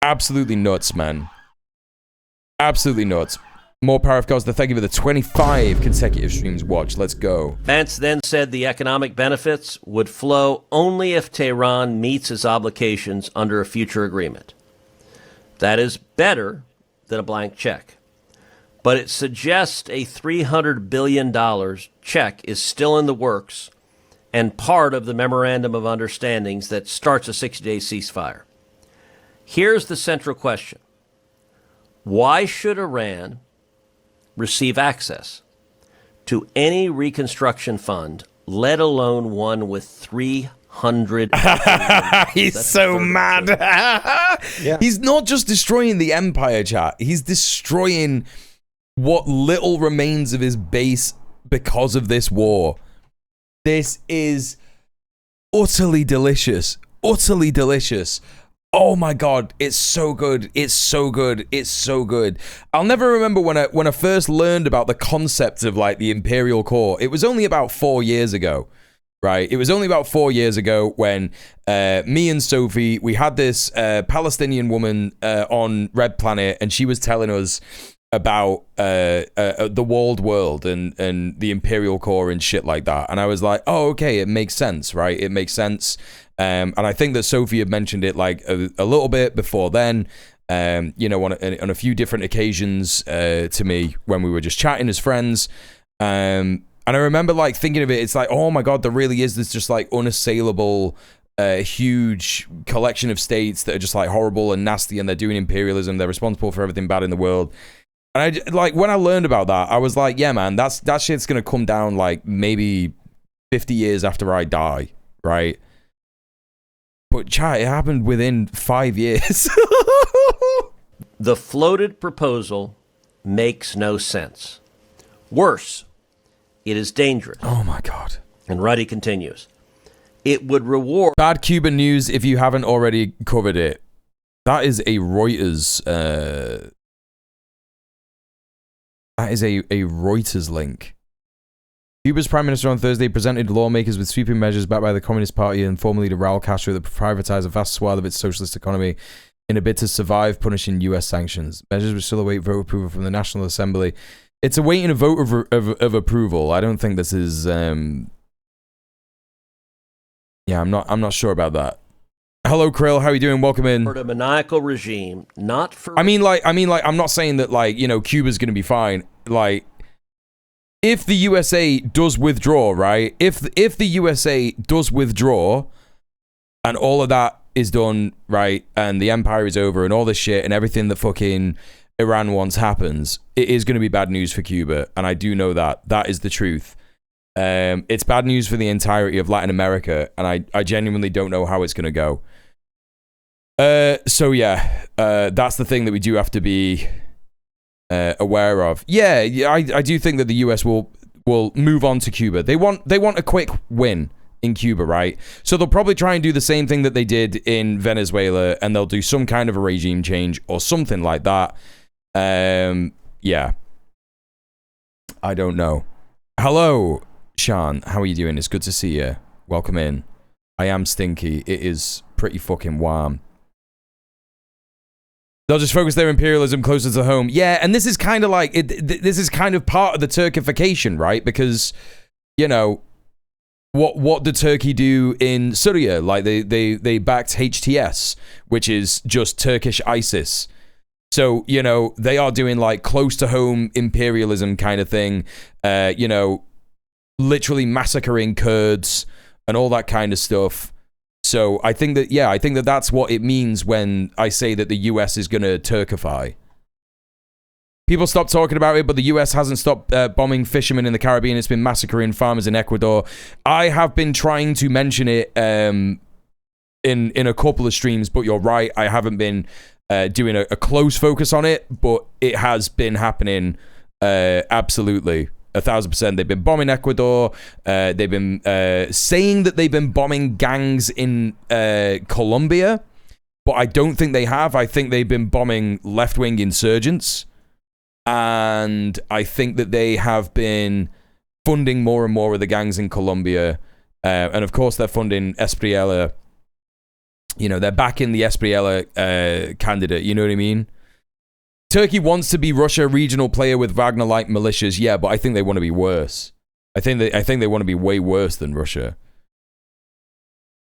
Absolutely nuts, man. Absolutely nuts. More power of Costa. Thank you for the 25 consecutive streams watched. Let's go. Vance then said the economic benefits would flow only if Tehran meets its obligations under a future agreement. That is better than a blank check. But it suggests a $300 billion check is still in the works and part of the memorandum of understandings that starts a 60-day ceasefire. Here's the central question. Why should Iran receive access to any reconstruction fund, let alone one with 300 He's so mad. Yeah. He's not just destroying the empire, chat. He's destroying what little remains of his base because of this war. This is utterly delicious. Utterly delicious. Oh my God, it's so good. It's so good. It's so good. I'll never remember when I first learned about the concept of, like, the Imperial Core. It was only about 4 years ago, right? It was only about 4 years ago when me and Sophie, we had this Palestinian woman on Red Planet, and she was telling us about the walled world and the Imperial Core and shit like that. And I was like, oh, okay, it makes sense, right? It makes sense. And I think that Sophie had mentioned it like a little bit before then, you know, on a few different occasions to me when we were just chatting as friends. And I remember, like, thinking of it, it's like, oh my God, there really is this just, like, unassailable, huge collection of states that are just, like, horrible and nasty, and they're doing imperialism. They're responsible for everything bad in the world. And I, like, when I learned about that, I was like, yeah, man, that shit's gonna come down, like, maybe 50 years after I die, right? But chat, it happened within 5 years. The floated proposal makes no sense. Worse, it is dangerous. Oh my God. And Ruddy continues. It would reward... Bad Cuban news if you haven't already covered it. That is a Reuters... that is a Reuters link. Cuba's prime minister on Thursday presented lawmakers with sweeping measures backed by the Communist Party and former leader Raul Castro that privatize a vast swath of its socialist economy in a bid to survive punishing U.S. sanctions. Measures which still await vote approval from the National Assembly. It's awaiting a vote of approval. I don't think this is... Yeah, I'm not sure about that. Hello, Krill. How are you doing? Welcome in. For a maniacal regime, not for... I mean, like, I'm not saying that, like, you know, Cuba's going to be fine. like, if the USA does withdraw, right? If the USA does withdraw, and all of that is done, right, and the empire is over, and all this shit, and everything that fucking Iran wants happens, it is going to be bad news for Cuba, and I do know that. That is the truth. It's bad news for the entirety of Latin America, and I genuinely don't know how it's going to go. So yeah, that's the thing that we do have to be aware of. Yeah, I do think that the US will move on to Cuba. They want a quick win in Cuba, right? So they'll probably try and do the same thing that they did in Venezuela, and they'll do some kind of a regime change or something like that. Yeah. I don't know. Hello, Sean. How are you doing? It's good to see you. Welcome in. I am stinky. It is pretty fucking warm. They'll just focus their imperialism closer to home. Yeah, and this is kind of like this is kind of part of the Turkification, right? Because, you know, what did Turkey do in Syria? Like they backed HTS, which is just Turkish ISIS. So, you know, they are doing like close to home imperialism kind of thing. You know, literally massacring Kurds and all that kind of stuff. So I think that that's what it means when I say that the US is going to Turkify. People stopped talking about it, but the US hasn't stopped bombing fishermen in the Caribbean. It's been massacring farmers in Ecuador. I have been trying to mention it in a couple of streams, but you're right. I haven't been doing a close focus on it, but it has been happening absolutely. 1,000%. They've been bombing Ecuador. They've been saying that they've been bombing gangs in Colombia, but I don't think they have. I think they've been bombing left-wing insurgents, and I think that they have been funding more and more of the gangs in Colombia, and of course they're funding Espriella. You know, they're backing the Espriella candidate. You know what I mean? Turkey wants to be Russia, regional player with Wagner-like militias. Yeah, but I think they want to be worse. I think they want to be way worse than Russia.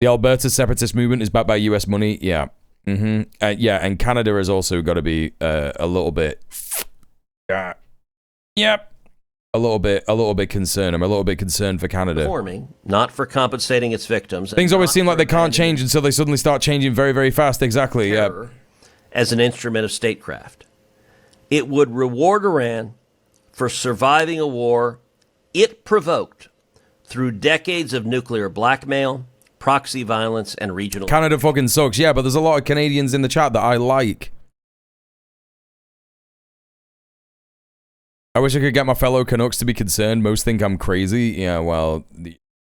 The Alberta separatist movement is backed by US money. Yeah. Yeah, and Canada has also got to be a little bit. Yep. A little bit concerned. I'm a little bit concerned for Canada. Reforming, not for compensating its victims. Things always seem like they can't change until they suddenly start changing very, very fast. Exactly. Yeah. As an instrument of statecraft. It would reward Iran for surviving a war it provoked through decades of nuclear blackmail, proxy violence, and regional... Canada fucking sucks. Yeah, but there's a lot of Canadians in the chat that I like. I wish I could get my fellow Canucks to be concerned. Most think I'm crazy. Yeah, well,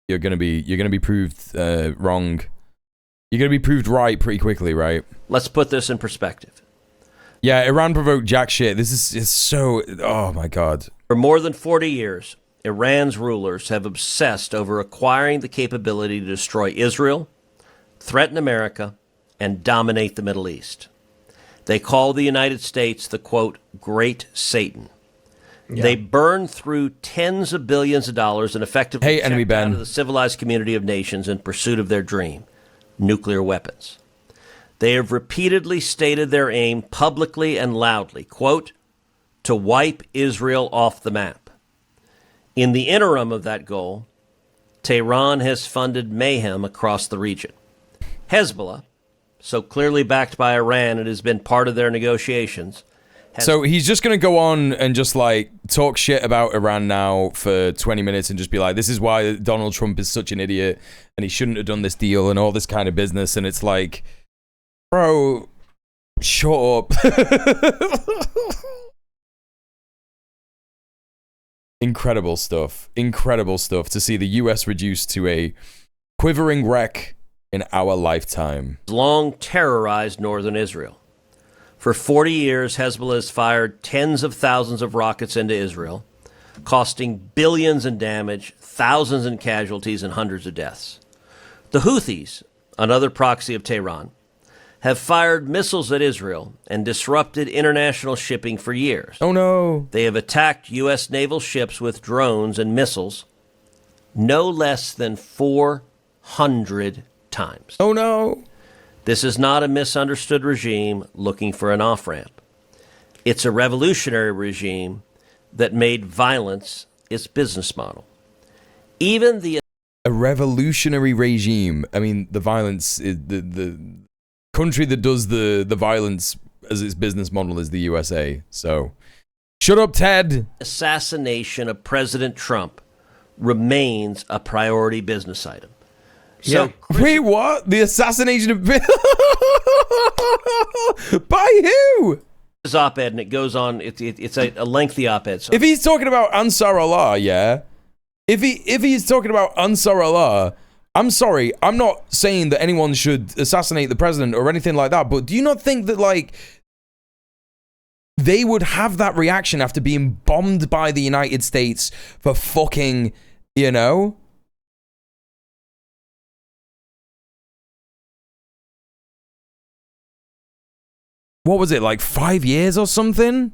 you're gonna be proved wrong. You're gonna be proved right pretty quickly, right? Let's put this in perspective. Yeah, Iran provoked jack shit. This is so... Oh, my God. For more than 40 years, Iran's rulers have obsessed over acquiring the capability to destroy Israel, threaten America, and dominate the Middle East. They call the United States the, quote, Great Satan. Yeah. They burn through tens of billions of dollars and effectively checked out of the civilized community of nations in pursuit of their dream, nuclear weapons. They have repeatedly stated their aim publicly and loudly, quote, to wipe Israel off the map. In the interim of that goal, Tehran has funded mayhem across the region. Hezbollah, so clearly backed by Iran, it has been part of their negotiations. So he's just going to go on and just like talk shit about Iran now for 20 minutes and just be like, this is why Donald Trump is such an idiot and he shouldn't have done this deal and all this kind of business. And it's like... Bro, shut up. Incredible stuff. Incredible stuff to see the US reduced to a quivering wreck in our lifetime. Long terrorized northern Israel. For 40 years, Hezbollah has fired tens of thousands of rockets into Israel, costing billions in damage, thousands in casualties, and hundreds of deaths. The Houthis, another proxy of Tehran, have fired missiles at Israel and disrupted international shipping for years. Oh, no. They have attacked U.S. naval ships with drones and missiles no less than 400 times. Oh, no. This is not a misunderstood regime looking for an off-ramp. It's a revolutionary regime that made violence its business model. Even a revolutionary regime. I mean, the violence is the country that does the violence as its business model is the USA. So, shut up, Ted. Assassination of President Trump remains a priority business item. So, wait, what? The assassination of by who? His op-ed, and it goes on. It's a lengthy op-ed. So. If he's talking about Ansar Allah, yeah. If he's talking about Ansar Allah, I'm sorry. I'm not saying that anyone should assassinate the president or anything like that. But do you not think that like they would have that reaction after being bombed by the United States for fucking, you know? What was it, like 5 years or something?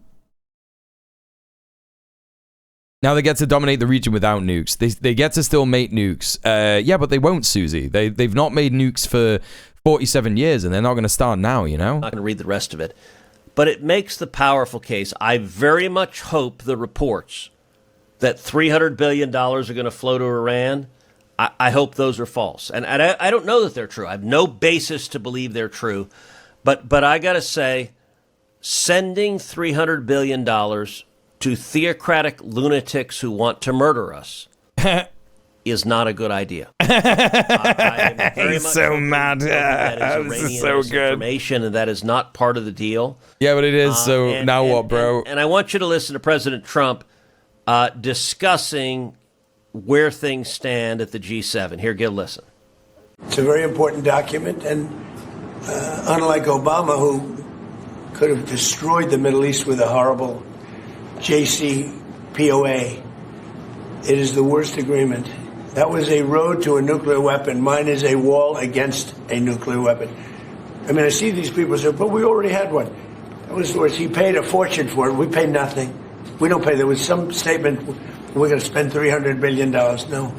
Now they get to dominate the region without nukes. They get to still make nukes. Yeah, but they won't, Susie. They've not made nukes for 47 years, and they're not going to start now, you know? I'm not going to read the rest of it. But it makes the powerful case. I very much hope the reports that $300 billion are going to flow to Iran, I hope those are false. And I don't know that they're true. I have no basis to believe they're true. But I got to say, sending $300 billion to theocratic lunatics who want to murder us is not a good idea. I am very He's much so mad. This is so good. Information, and that is not part of the deal. Yeah, but it is. So now what, bro? And I want you to listen to President Trump discussing where things stand at the G7. Here, give a listen. It's a very important document, and unlike Obama, who could have destroyed the Middle East with a horrible JCPOA, it is the worst agreement. That was a road to a nuclear weapon. Mine is a wall against a nuclear weapon. I mean, I see these people say, but we already had one. That was the worst. He paid a fortune for it. We paid nothing. We don't pay. There was some statement, we're going to spend $300 billion. No,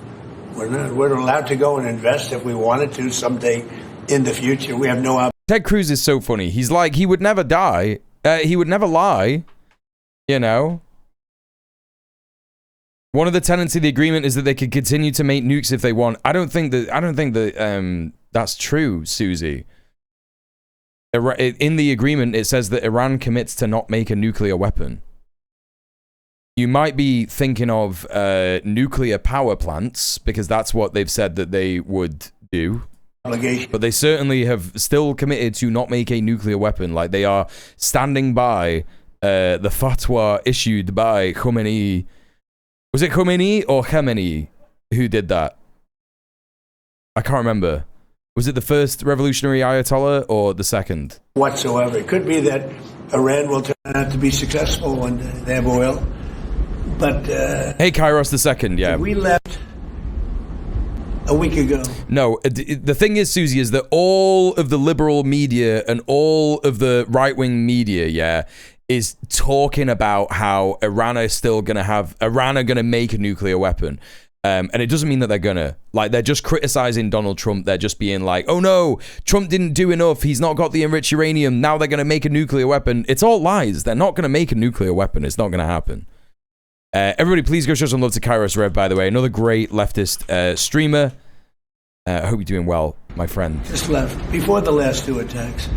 we're not. We're allowed to go and invest if we wanted to someday in the future. We have no option. Ted Cruz is so funny. He's like, he would never die. He would never lie. You know? One of the tenets of the agreement is that they could continue to make nukes if they want. I don't think that that's true, Susie. In the agreement, it says that Iran commits to not make a nuclear weapon. You might be thinking of nuclear power plants, because that's what they've said that they would do. But they certainly have still committed to not make a nuclear weapon. Like, they are standing by the fatwa issued by Khomeini. Was it Khomeini or Khamenei who did that? I can't remember. Was it the first revolutionary Ayatollah or the second? Whatsoever. It could be that Iran will turn out to be successful when they have oil. But hey, Kairos the second, yeah. We left a week ago. No, the thing is, Susie, is that all of the liberal media and all of the right-wing media, yeah, is talking about how Iran are going to make a nuclear weapon. And it doesn't mean that they're gonna. Like, they're just criticizing Donald Trump. They're just being like, oh no, Trump didn't do enough. He's not got the enriched uranium. Now they're going to make a nuclear weapon. It's all lies. They're not going to make a nuclear weapon. It's not going to happen. Everybody, please go show some love to Kairos Rev, by the way. Another great leftist streamer. I hope you're doing well, my friend. Just left. Before the last two attacks,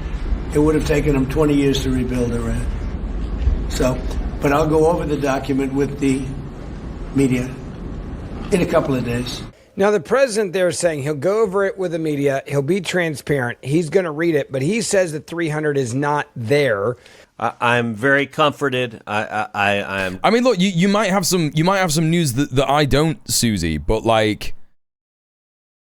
it would have taken them 20 years to rebuild Iran. So, but I'll go over the document with the media in a couple of days. Now, the president there is saying he'll go over it with the media. He'll be transparent. He's going to read it, but he says that 300 is not there. I'm very comforted. I'm. I mean, look, you might have some news that I don't, Susie, but like,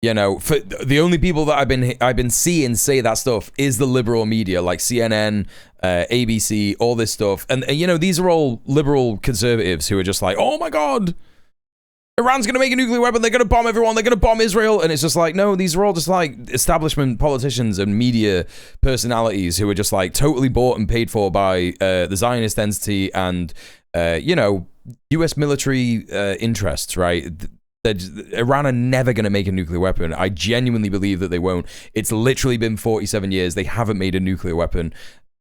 you know, for the only people that I've been seeing say that stuff is the liberal media, like CNN, ABC, all this stuff, and you know, these are all liberal conservatives who are just like, oh my god, Iran's going to make a nuclear weapon, they're going to bomb everyone, they're going to bomb Israel. And it's just like, no, these are all just like establishment politicians and media personalities who are just like totally bought and paid for by the Zionist entity and, you know, US military interests, right? Iran are never going to make a nuclear weapon. I genuinely believe that they won't. It's literally been 47 years. They haven't made a nuclear weapon.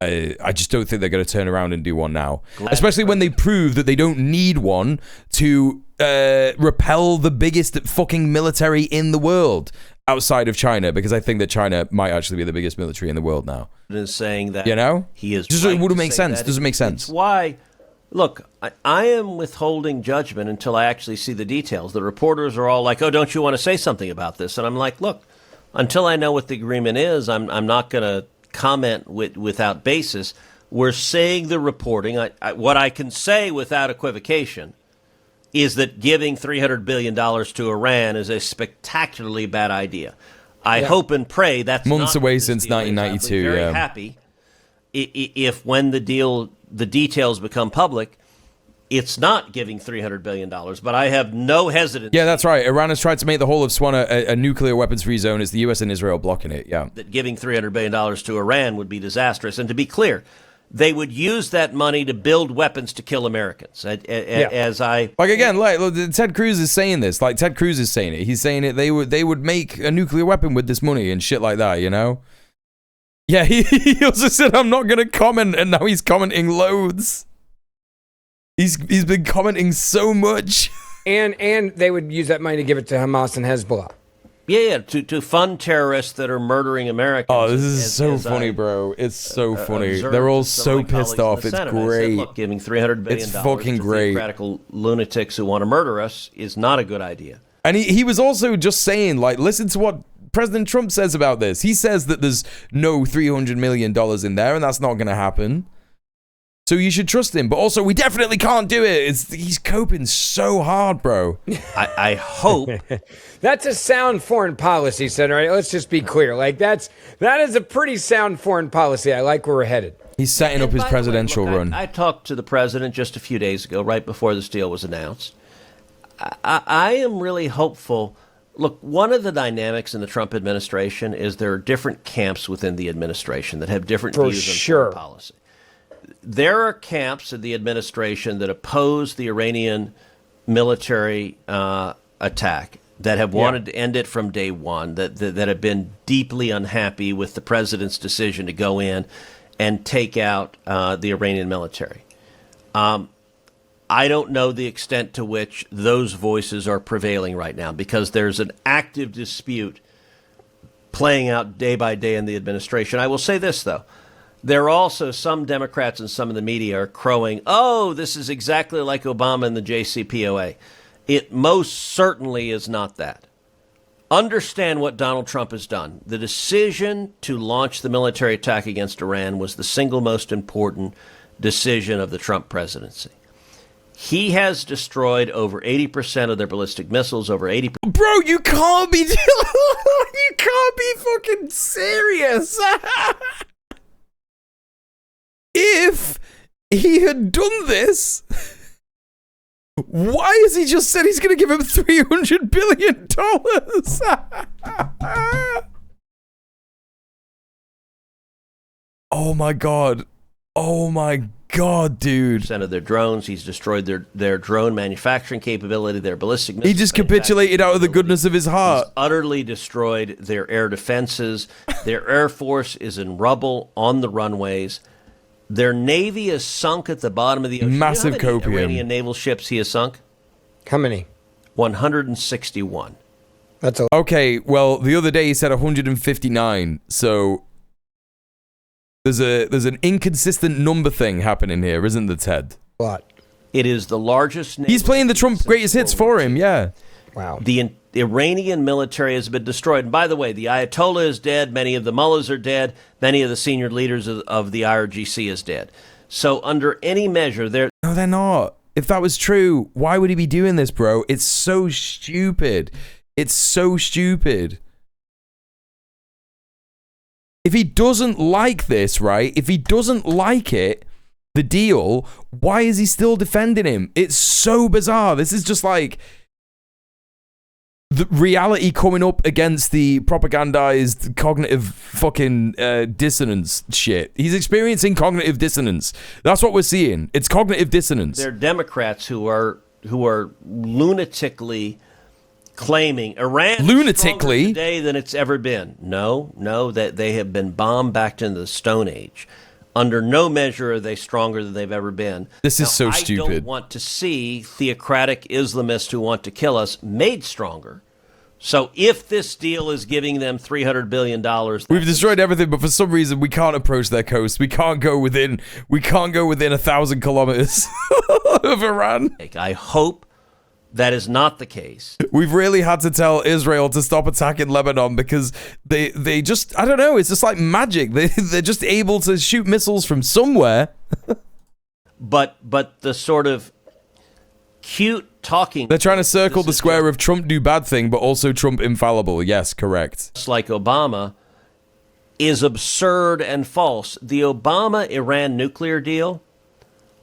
I just don't think they're going to turn around and do one now. Especially when they prove that they don't need one to repel the biggest fucking military in the world outside of China, because I think that China might actually be the biggest military in the world now. Is saying that, you know, he is. Just, right it wouldn't to make say sense. that. Doesn't make sense. It's why. Look, I am withholding judgment until I actually see the details. The reporters are all like, "Oh, don't you want to say something about this?" And I'm like, "Look, until I know what the agreement is, I'm not going to comment without basis. We're saying the reporting. What I can say without equivocation is that giving $300 billion to Iran is a spectacularly bad idea. I hope and pray that's months not away since 1992. I'm very happy if when the details become public, it's not giving $300 billion. But I have no hesitancy. Yeah, that's right. Iran has tried to make the whole of Swan a nuclear weapons-free zone. It's the US and Israel blocking it. Yeah, that giving $300 billion to Iran would be disastrous. And to be clear, they would use that money to build weapons to kill Americans. Like again, like Ted Cruz is saying this. Like Ted Cruz is saying it. He's saying it. They would make a nuclear weapon with this money and shit like that. You know. Yeah, he also said I'm not gonna comment, and now he's commenting loads. He's been commenting so much. And they would use that money to give it to Hamas and Hezbollah. Yeah, to fund terrorists that are murdering Americans. Oh, this is so funny, bro. It's so funny. They're all so pissed off. It's great. Said, look, giving $300 billion it's fucking to great. theocratical lunatics who want to murder us is not a good idea. And he was also just saying, like, listen to what President Trump says about this. He says that there's no $300 million in there, and that's not going to happen. So you should trust him. But also, we definitely can't do it. He's coping so hard, bro. I hope. That's a sound foreign policy, Senator. Right? Let's just be clear. Like, that is a pretty sound foreign policy. I like where we're headed. He's setting up his presidential run. I talked to the president just a few days ago, right before this deal was announced. I am really hopeful. Look, one of the dynamics in the Trump administration is there are different camps within the administration that have different views on foreign policy. There are camps in the administration that oppose the Iranian military attack, that have wanted to end it from day one, that have been deeply unhappy with the president's decision to go in and take out the Iranian military. I don't know the extent to which those voices are prevailing right now, because there's an active dispute playing out day by day in the administration. I will say this, though. There are also some Democrats and some of the media are crowing, oh, this is exactly like Obama and the JCPOA. It most certainly is not that. Understand what Donald Trump has done. The decision to launch the military attack against Iran was the single most important decision of the Trump presidency. He has destroyed over 80% of their ballistic missiles, over 80%. Bro, you can't be... you can't be fucking serious. If he had done this, why has he just said he's going to give him $300 billion? Oh my God. Oh my God, dude. Of their drones. He's destroyed their drone manufacturing capability, their ballistic missiles. He just capitulated out of the goodness of his heart. He's utterly destroyed their air defenses. Their air force is in rubble on the runways. Their navy is sunk at the bottom of the ocean. Massive you know how many copium. Iranian naval ships he has sunk? How many? 161. That's a... Okay, well, the other day he said 159, so there's an inconsistent number thing happening here, isn't there, Ted? What? It is the largest... He's playing the Trump greatest hits for him, yeah. Wow. The Iranian military has been destroyed. And by the way, the Ayatollah is dead. Many of the mullahs are dead. Many of the senior leaders of the IRGC is dead. So under any measure, they're... No, they're not. If that was true, why would he be doing this, bro? It's so stupid. It's so stupid. If he doesn't like this, right? If he doesn't like it, the deal, why is he still defending him? It's so bizarre. This is just like the reality coming up against the propagandized cognitive fucking dissonance shit. He's experiencing cognitive dissonance. That's what we're seeing. It's cognitive dissonance. They're Democrats who are lunatically claiming Iran is stronger today than it's ever been. No, that they have been bombed back into the Stone Age. Under no measure are they stronger than they've ever been. This is so I stupid. don't want to see theocratic Islamists who want to kill us made stronger. So if this deal is giving them $300 billion... We've destroyed everything, but for some reason we can't approach their coast. We can't go within 1,000 kilometers of Iran. I hope that is not the case. We've really had to tell Israel to stop attacking Lebanon because they just, I don't know, it's just like magic. They're just able to shoot missiles from somewhere. But the sort of cute talking... They're trying to circle the square of Trump do bad thing, but also Trump infallible. Yes, correct. Just like Obama is absurd and false. The Obama-Iran nuclear deal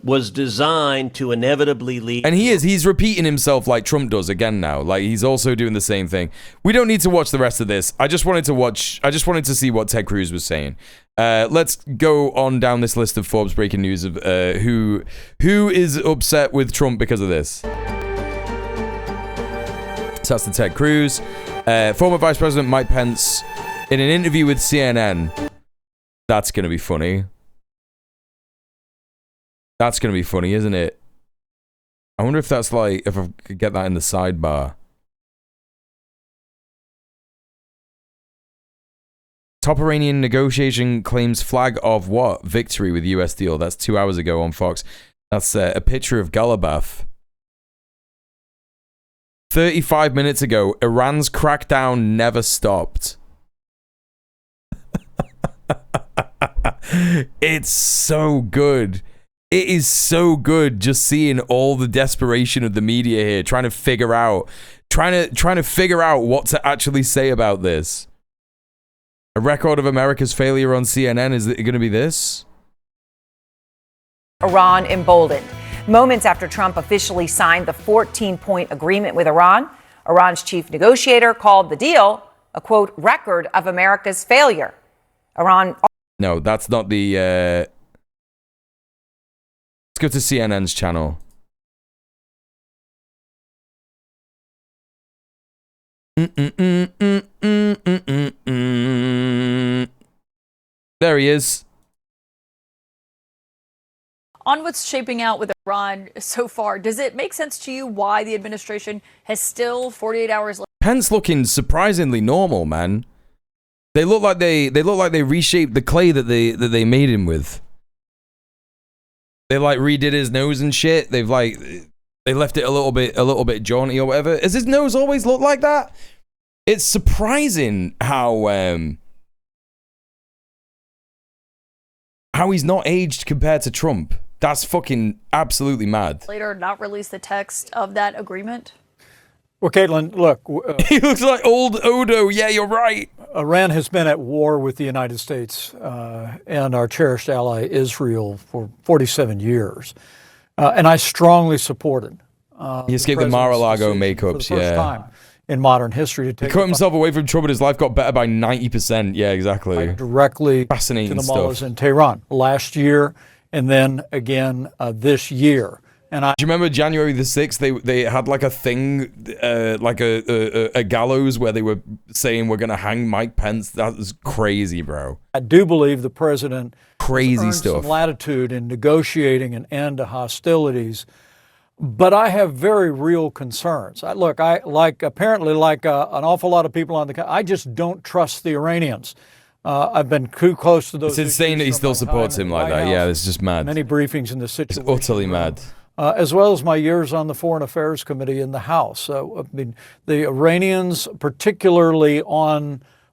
was designed to inevitably lead... And he's repeating himself like Trump does again now. Like, he's also doing the same thing. We don't need to watch the rest of this. I just wanted to see what Ted Cruz was saying. Let's go on down this list of Forbes breaking news of who is upset with Trump because of this. So that's the Ted Cruz. Former Vice President Mike Pence in an interview with CNN. That's going to be funny. That's going to be funny, isn't it? I wonder if that's like, if I could get that in the sidebar. Top Iranian negotiation claims flag of what? Victory with US deal. That's 2 hours ago on Fox. That's a picture of Ghalibaf. 35 minutes ago, Iran's crackdown never stopped. It's so good. It is so good just seeing all the desperation of the media here, trying to figure out what to actually say about this. A record of America's failure on CNN. Is it going to be this? Iran emboldened. Moments after Trump officially signed the 14-point agreement with Iran, Iran's chief negotiator called the deal a, quote, record of America's failure. Iran... No, that's not the... Let's go to CNN's channel. There he is. On what's shaping out with Iran so far, does it make sense to you why the administration has still 48 hours left? Pence looking surprisingly normal, man. They look like they reshaped the clay that they made him with. They like redid his nose and shit. They left it a little bit jaunty or whatever. Has his nose always looked like that? It's surprising how he's not aged compared to Trump. That's fucking absolutely mad. Later, not release the text of that agreement? Well, Caitlin, look. He looks like old Odo. Yeah, you're right. Iran has been at war with the United States and our cherished ally Israel for 47 years. And I strongly supported. He escaped the Mar-a-Lago makeups, for the first time in modern history to take. He cut himself away from Trump and his life got better by 90%. Yeah, exactly. Directly fascinating to the stuff. mullahs in Tehran last year and then again this year. And do you remember January the 6th? They had like a thing, like a gallows where they were saying we're gonna hang Mike Pence. That was crazy, bro. I do believe the president crazy earned stuff. Some latitude in negotiating an end to hostilities, but I have very real concerns. Apparently like an awful lot of people on the. I just don't trust the Iranians. I've been too close to those. It's insane that he still supports him like that. Yeah, it's just mad. Many briefings in the situation. It's utterly mad. As well as my years on the Foreign Affairs Committee in the House. So, I mean, the Iranians, particularly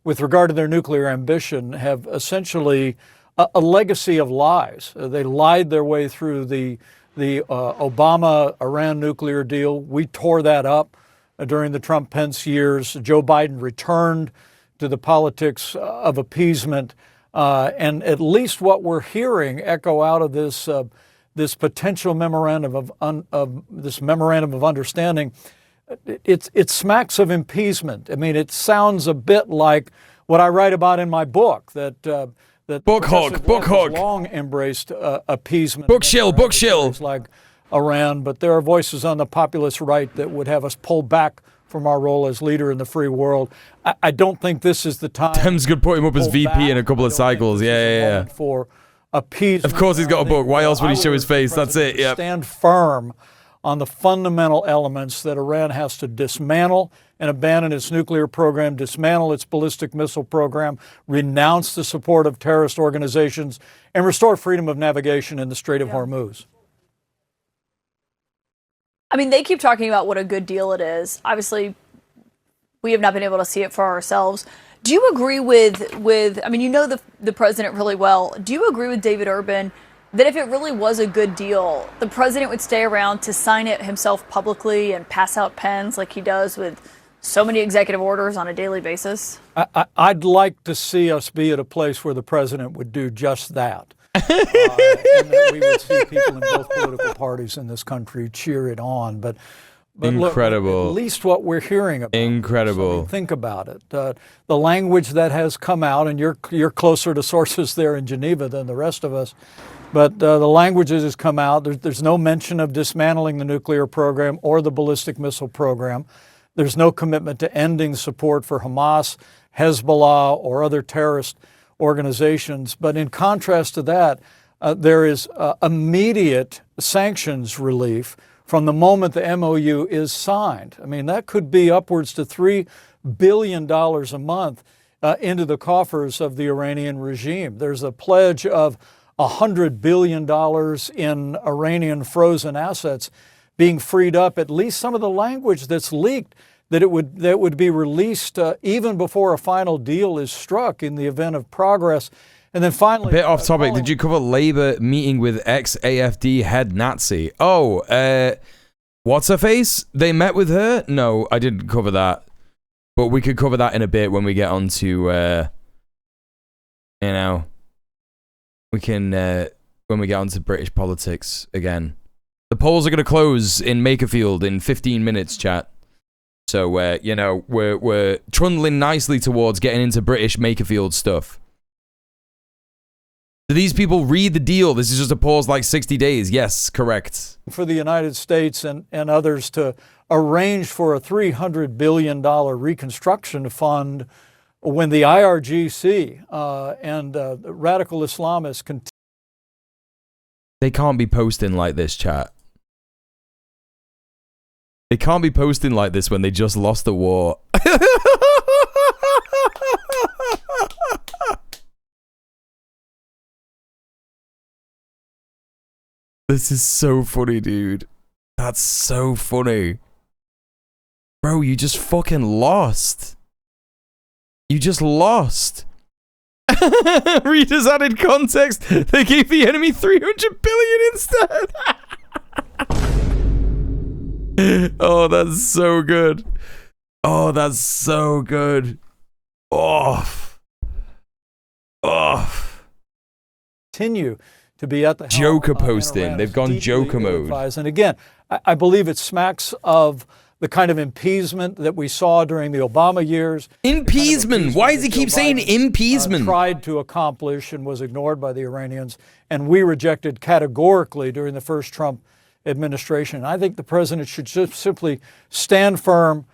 with regard to their nuclear ambition, have essentially a legacy of lies. They lied their way through the Obama-Iran nuclear deal. We tore that up during the Trump-Pence years. Joe Biden returned to the politics of appeasement. And at least what we're hearing echo out of this potential memorandum of understanding, it smacks of appeasement. I mean, it sounds a bit like what I write about in my book that book hog long embraced appeasement. Book shill like Iran, but there are voices on the populist right that would have us pull back from our role as leader in the free world. I don't think this is the time. Tim's could put him up as VP in a couple of cycles. Yeah. For appeasement. Of course he's got a book. Why else would he show his face? That's it. Yeah. Stand firm on the fundamental elements that Iran has to dismantle and abandon its nuclear program, dismantle its ballistic missile program, renounce the support of terrorist organizations, and restore freedom of navigation in the Strait of Hormuz. I mean, they keep talking about what a good deal it is. Obviously, we have not been able to see it for ourselves. Do you agree with I mean, you know the president really well. Do you agree with David Urban that if it really was a good deal, the president would stay around to sign it himself publicly and pass out pens like he does with so many executive orders on a daily basis? I'd like to see us be at a place where the president would do just that. And that we would see people in both political parties in this country cheer it on. But incredible. Look, at least what we're hearing about. Incredible. I mean, think about it. The language that has come out, and you're closer to sources there in Geneva than the rest of us. But the language that has come out, there's no mention of dismantling the nuclear program or the ballistic missile program. There's no commitment to ending support for Hamas, Hezbollah, or other terrorist organizations. But in contrast to that, there is immediate sanctions relief from the moment the MOU is signed. I mean, that could be upwards to $3 billion a month into the coffers of the Iranian regime. There's a pledge of $100 billion in Iranian frozen assets being freed up. At least some of the language that's leaked that would be released even before a final deal is struck in the event of progress. And then finally, a bit off topic. Did you cover Labour meeting with ex-AFD head Nazi? Oh, what's her face? They met with her? No, I didn't cover that. But we could cover that in a bit when we get on to, we can, when we get on to British politics again. The polls are going to close in Makerfield in 15 minutes, chat. So, we're trundling nicely towards getting into British Makerfield stuff. Do these people read the deal? This is just a pause like 60 days. Yes, correct. For the United States and others to arrange for a $300 billion reconstruction fund when the IRGC and radical Islamists continue. They can't be posting like this, chat. They can't be posting like this when they just lost the war. This is so funny, dude. That's so funny. Bro, you just fucking lost. You just lost. Readers added context. They gave the enemy 300 billion instead. Oh, that's so good. Oh, that's so good. Off. Continue to be at the Joker posting. They've gone Joker mode. And again, I believe it smacks of the kind of impeachment that we saw during the Obama years. Impeachment. Why does he keep saying impeachment? Tried to accomplish and was ignored by the Iranians, and we rejected categorically during the first Trump administration. I think the president should just simply stand firm,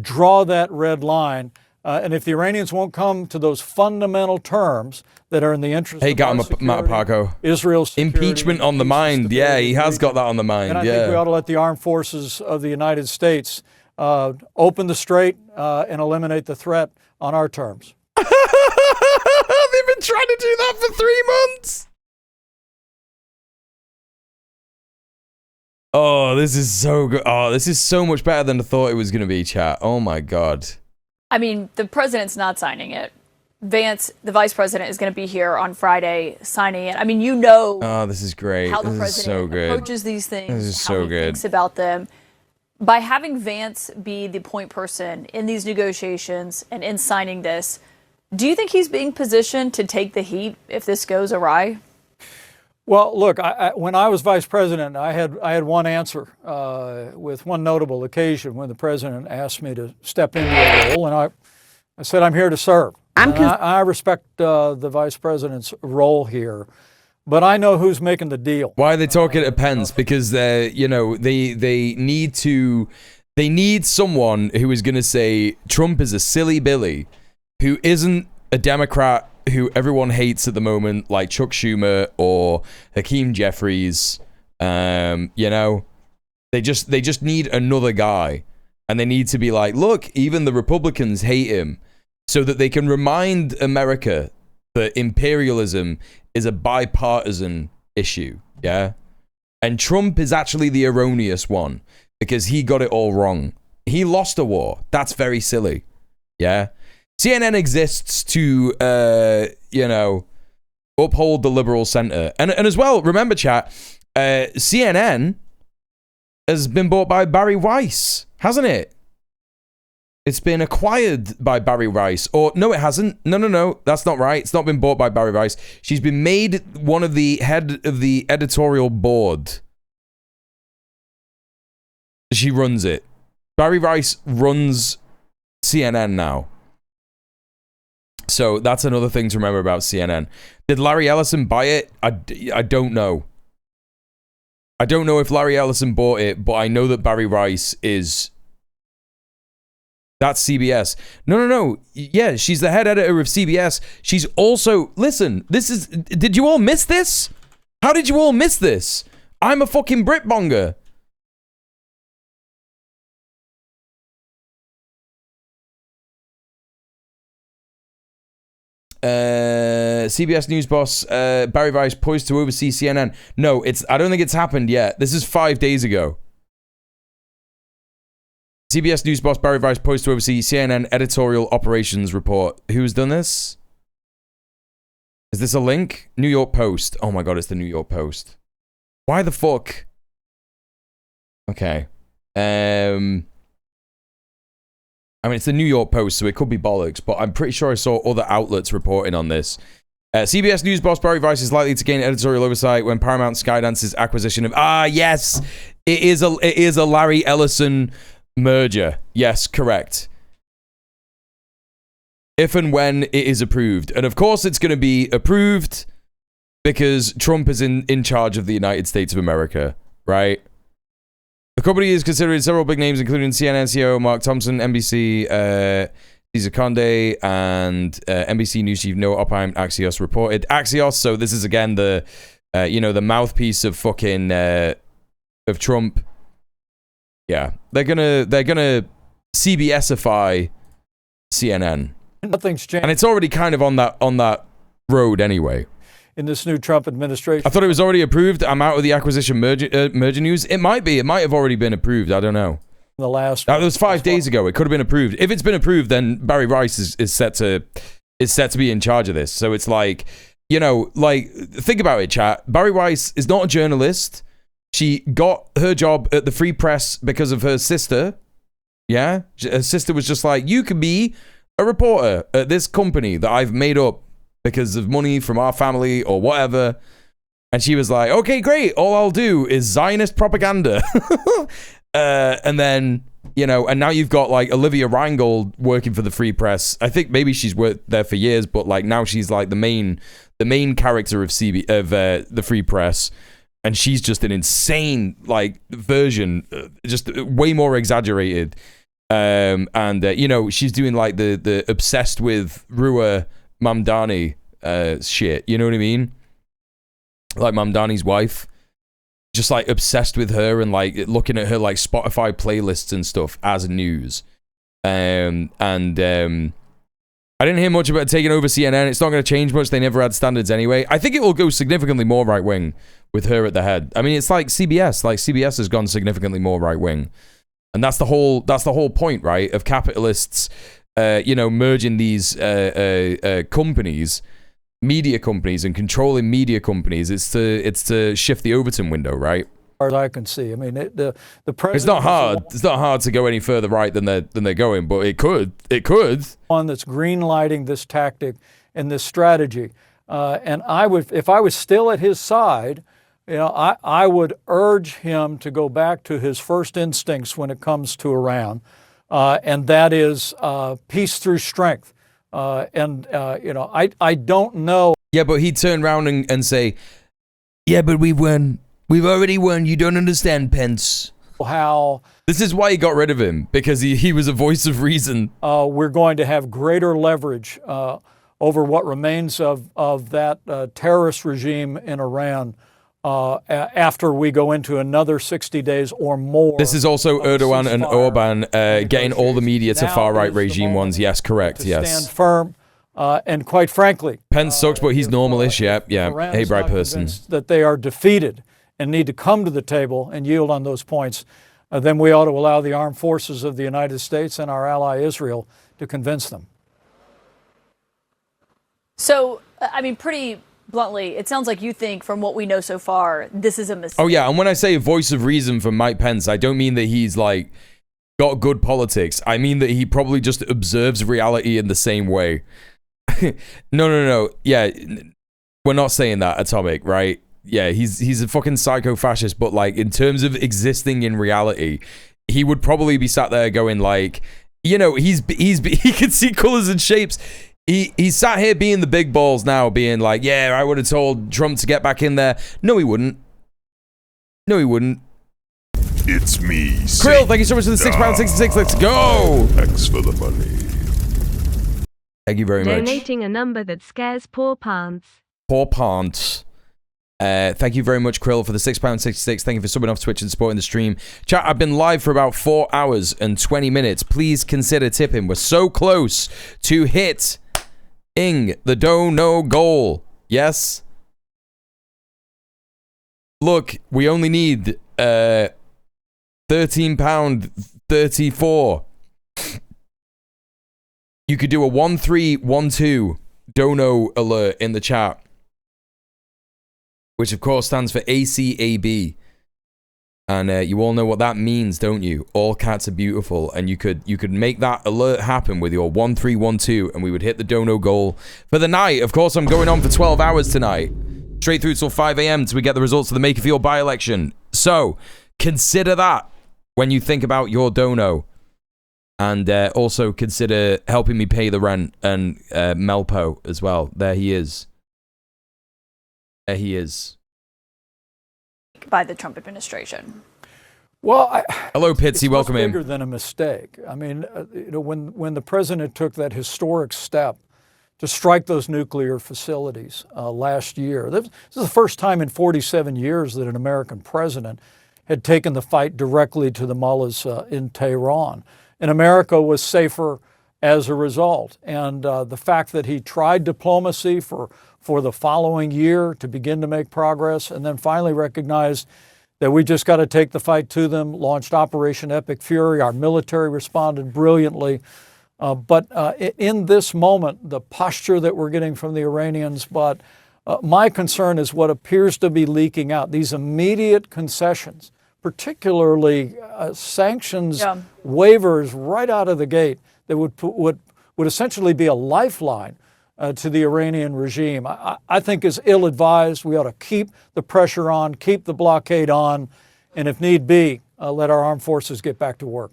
draw that red line, and if the Iranians won't come to those fundamental terms that are in the interest of our security, Israel's impeachment on the mind. Yeah, he has got that on the mind. And I think we ought to let the armed forces of the United States open the strait and eliminate the threat on our terms. They've been trying to do that for 3 months. Oh, this is so good. Oh, this is so much better than I thought it was going to be, chat. Oh, my God. I mean, the president's not signing it. Vance, the vice president, is going to be here on Friday signing it. I mean, you know. Oh, this is great. How the this is so president good. approaches these things. This is how so he good. thinks about them. By having Vance be the point person in these negotiations and in signing this, do you think he's being positioned to take the heat if this goes awry? Well, look, when I was vice president, I had one answer with one notable occasion when the president asked me to step into a role, and I said, I'm here to serve. I respect the vice president's role here, but I know who's making the deal. Why are they talking to Pence? Because they need someone who is going to say Trump is a silly Billy, who isn't a Democrat who everyone hates at the moment, like Chuck Schumer or Hakeem Jeffries. You know, they just need another guy, and they need to be like, look, even the Republicans hate him, so that they can remind America that imperialism is a bipartisan issue. Yeah, and Trump is actually the erroneous one because he got it all wrong. He lost a war. That's very silly. Yeah. CNN exists to, you know, uphold the liberal center. And as well, remember, chat, CNN has been bought by Barry Weiss, hasn't it? It's been acquired by Barry Weiss. Or, no, it hasn't. No. That's not right. It's not been bought by Barry Weiss. She's been made one of the head of the editorial board. She runs it. Barry Weiss runs CNN now. So that's another thing to remember about CNN. Did Larry Ellison buy it? I don't know. I don't know if Larry Ellison bought it, but I know that Barry Weiss is... That's CBS. No. Yeah, she's the head editor of CBS. She's also... Listen, this is... Did you all miss this? How did you all miss this? I'm a fucking Britbonger. CBS News boss Barry Weiss poised to oversee CNN. No, I don't think it's happened yet. This is 5 days ago. CBS News boss Barry Weiss poised to oversee CNN editorial operations report. Who's done this? Is this a link? New York Post. Oh my god, it's the New York Post. Why the fuck? Okay. I mean, it's the New York Post, so it could be bollocks, but I'm pretty sure I saw other outlets reporting on this. CBS News boss Barry Weiss is likely to gain editorial oversight when Paramount Skydance's acquisition of... yes! It is a Larry Ellison merger. Yes, correct. If and when it is approved. And of course it's going to be approved because Trump is in charge of the United States of America, right? The company is considering several big names, including CNN CEO Mark Thompson, NBC Cesar Conde, and NBC News chief Noah Oppenheim. Axios reported. Axios. So this is again the, the mouthpiece of fucking of Trump. Yeah, they're gonna CBSify CNN. Nothing's changed, and it's already kind of on that road anyway. In this new Trump administration. I thought it was already approved. I'm out of the acquisition merger news. It might be. It might have already been approved. I don't know. The last. That was 5 days ago. It could have been approved. If it's been approved, then Barry Weiss is set to be in charge of this. So it's like, think about it, chat. Barry Weiss is not a journalist. She got her job at the Free Press because of her sister. Yeah, her sister was just like, you can be a reporter at this company that I've made up because of money from our family or whatever. And she was like, okay, great. All I'll do is Zionist propaganda. And then, and now you've got like Olivia Reingold working for the Free Press. I think maybe she's worked there for years, but like now she's like the main character of the Free Press. And she's just an insane like version, just way more exaggerated. She's doing like the obsessed with Ruwa Mamdani shit, you know what I mean? Like Mamdani's wife, just like obsessed with her and like looking at her like Spotify playlists and stuff as news. I didn't hear much about taking over CNN. It's not going to change much. They never had standards anyway. I think it will go significantly more right wing with her at the head. I mean, it's like CBS. Like CBS has gone significantly more right wing, and that's the whole point, right? Of capitalists. Merging these companies, media companies, and controlling media companies. It's to shift the Overton window, right? As far as I can see, I mean, the president. It's not hard. It's not hard to go any further right than they're going, but it could. It could. One that's green-lighting this tactic and this strategy, and if I was still at his side, I would urge him to go back to his first instincts when it comes to Iran. And that is peace through strength. I don't know. Yeah, but he'd turn around and say, yeah, but we've won. We've already won. You don't understand, Pence. How? This is why he got rid of him, because he was a voice of reason. We're going to have greater leverage over what remains of that terrorist regime in Iran after we go into another 60 days or more. This is also Erdogan and Orban getting all the media to far-right regime ones. Yes, correct. Yes. Stand firm, and quite frankly, Pence sucks, but he's normal-ish. Yeah. Iran Hey, is bright not person. convinced that they are defeated and need to come to the table and yield on those points, then we ought to allow the armed forces of the United States and our ally Israel to convince them. So, I mean, pretty bluntly, it sounds like you think, from what we know so far, this is a mistake. Oh, yeah, and when I say a voice of reason for Mike Pence, I don't mean that he's, like, got good politics. I mean that he probably just observes reality in the same way. No. Yeah, we're not saying that, Atomic, right? Yeah, he's a fucking psycho-fascist, but, like, in terms of existing in reality, he would probably be sat there going, like, you know, he can see colors and shapes. He's sat here being the big balls now, being like, yeah, I would have told Trump to get back in there. No, he wouldn't. It's me, Krill, thank you so much for the £6.66. Let's go. Thanks for the money. Thank you very much. Donating a number that scares poor pants. Poor pants. Thank you very much, Krill, for the £6.66. Thank you for subbing off Twitch and supporting the stream. Chat, I've been live for about 4 hours and 20 minutes. Please consider tipping. We're so close to hitting the no goal. Yes? Look, we only need £13.34. You could do a 1312 dono alert in the chat, which of course stands for ACAB. And you all know what that means, don't you? All cats are beautiful. And you could make that alert happen with your 1312, and we would hit the dono goal for the night. Of course, I'm going on for 12 hours tonight, straight through till 5 a.m. till we get the results of the Makerfield by-election. So consider that when you think about your dono. And also consider helping me pay the rent and Melpo as well. There he is. There he is. By the Trump administration. Well, hello, Pitsy. Welcome in. It's bigger than a mistake. I mean, when the president took that historic step to strike those nuclear facilities last year, this is the first time in 47 years that an American president had taken the fight directly to the mullahs in Tehran. And America was safer as a result. And the fact that he tried diplomacy for the following year to begin to make progress, and then finally recognized that we just got to take the fight to them, launched Operation Epic Fury. Our military responded brilliantly. But in this moment, the posture that we're getting from the Iranians, but my concern is what appears to be leaking out, these immediate concessions, particularly sanctions waivers right out of the gate that would essentially be a lifeline to the Iranian regime, I think is ill-advised. We ought to keep the pressure on, keep the blockade on, and if need be, let our armed forces get back to work.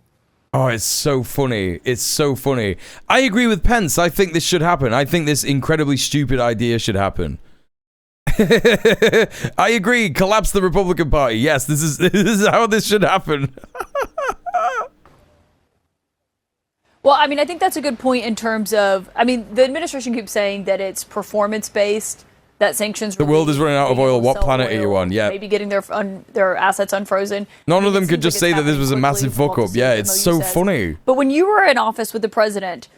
Oh, it's so funny. It's so funny. I agree with Pence. I think this should happen. I think this incredibly stupid idea should happen. I agree. Collapse the Republican Party. Yes, this is how this should happen. Well, I mean, I think that's a good point in terms of, I mean, the administration keeps saying that it's performance-based, that sanctions. The world is running out of oil. What planet are you on? Yeah. Maybe getting their assets unfrozen. None of them could just say that this was a massive fuck-up. Yeah, it's so funny. But when you were in office with the president,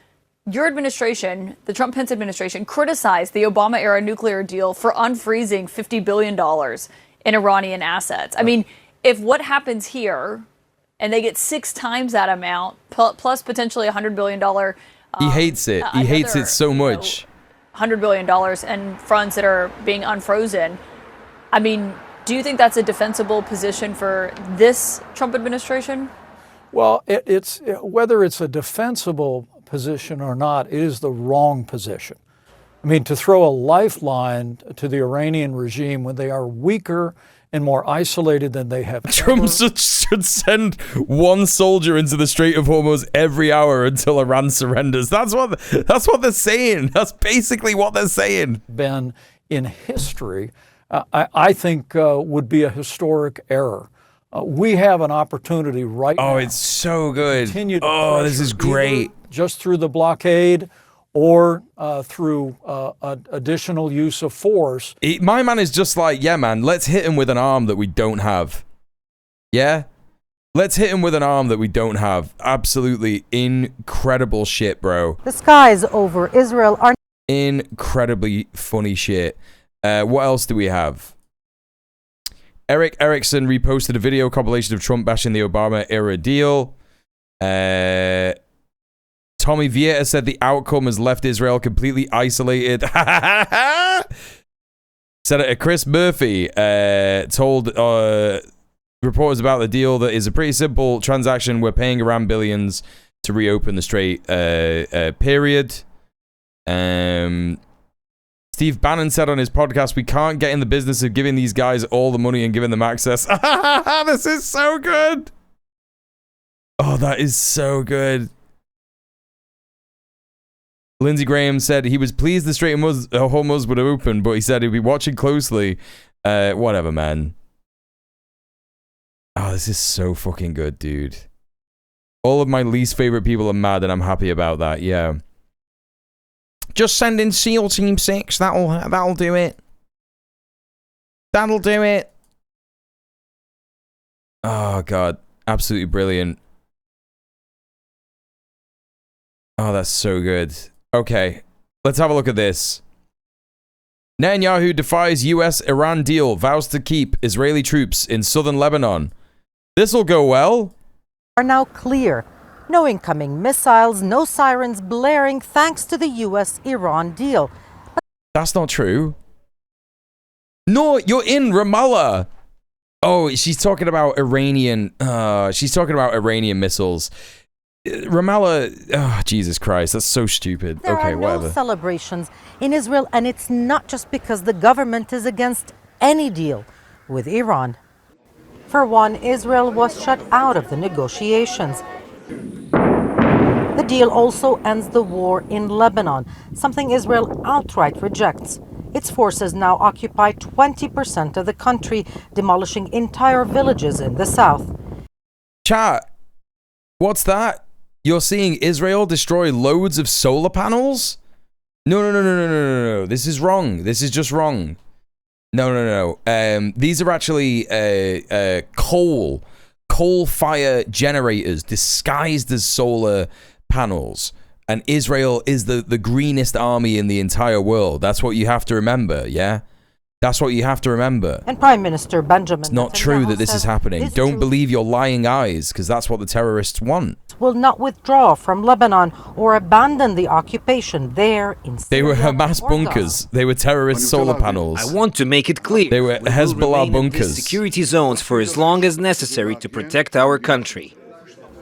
your administration, the Trump-Pence administration, criticized the Obama-era nuclear deal for unfreezing $50 billion in Iranian assets. I mean, if what happens here, and they get 6 times that amount, plus potentially $100 billion. He hates it. He hates it so much. $100 billion and funds that are being unfrozen. I mean, do you think that's a defensible position for this Trump administration? Well, it's whether it's a defensible position or not, it is the wrong position. I mean, to throw a lifeline to the Iranian regime when they are weaker and more isolated than they have. Trump should send 1 soldier into the Strait of Hormuz every hour until Iran surrenders. That's what they're saying. That's basically what they're saying. Been in history, I think would be a historic error. We have an opportunity right now. Oh, it's so good. Continue to this is great. Just through the blockade or through additional use of force. My man is just like, yeah, man, let's hit him with an arm that we don't have. Yeah? Let's hit him with an arm that we don't have. Absolutely incredible shit, bro. The skies over Israel are incredibly funny shit. What else do we have? Eric Erickson reposted a video compilation of Trump bashing the Obama era deal. Tommy Vieira said the outcome has left Israel completely isolated. Senator Chris Murphy told reporters about the deal that is a pretty simple transaction. We're paying Iran billions to reopen the Strait period. Steve Bannon said on his podcast, we can't get in the business of giving these guys all the money and giving them access. This is so good. Oh, that is so good. Lindsey Graham said he was pleased the Strait of Hormuz would have opened, but he said he'd be watching closely. Whatever, man. Oh, this is so fucking good, dude. All of my least favorite people are mad, and I'm happy about that. Yeah. Just send in SEAL Team 6. That'll do it. That'll do it. Oh, God. Absolutely brilliant. Oh, that's so good. Okay. Let's have a look at this. Netanyahu defies US-Iran deal, vows to keep Israeli troops in southern Lebanon. This'll go well. Are now clear. No incoming missiles, no sirens blaring thanks to the US-Iran deal. That's not true. No, you're in Ramallah. Oh, she's talking about Iranian. She's talking about Iranian missiles. Ramallah. Oh, Jesus Christ, that's so stupid. There okay, are whatever. no celebrations in Israel, and it's not just because the government is against any deal with Iran. For one, Israel was shut out of the negotiations. The deal also ends the war in Lebanon, something Israel outright rejects. Its forces now occupy 20% of the country, demolishing entire villages in the south. Chat, what's that? You're seeing Israel destroy loads of solar panels? No. This is wrong. This is just wrong. No. These are actually coal fire generators disguised as solar panels. And Israel is the greenest army in the entire world. That's what you have to remember, yeah? That's what you have to remember. And Prime Minister Benjamin It's not true that this is happening. Don't believe your lying eyes, because that's what the terrorists want. Will not withdraw from Lebanon or abandon the occupation there in Syria. They were Hamas bunkers. They were terrorist solar panels. I want to make it clear. They were Hezbollah bunkers. Security zones for as long as necessary to protect our country.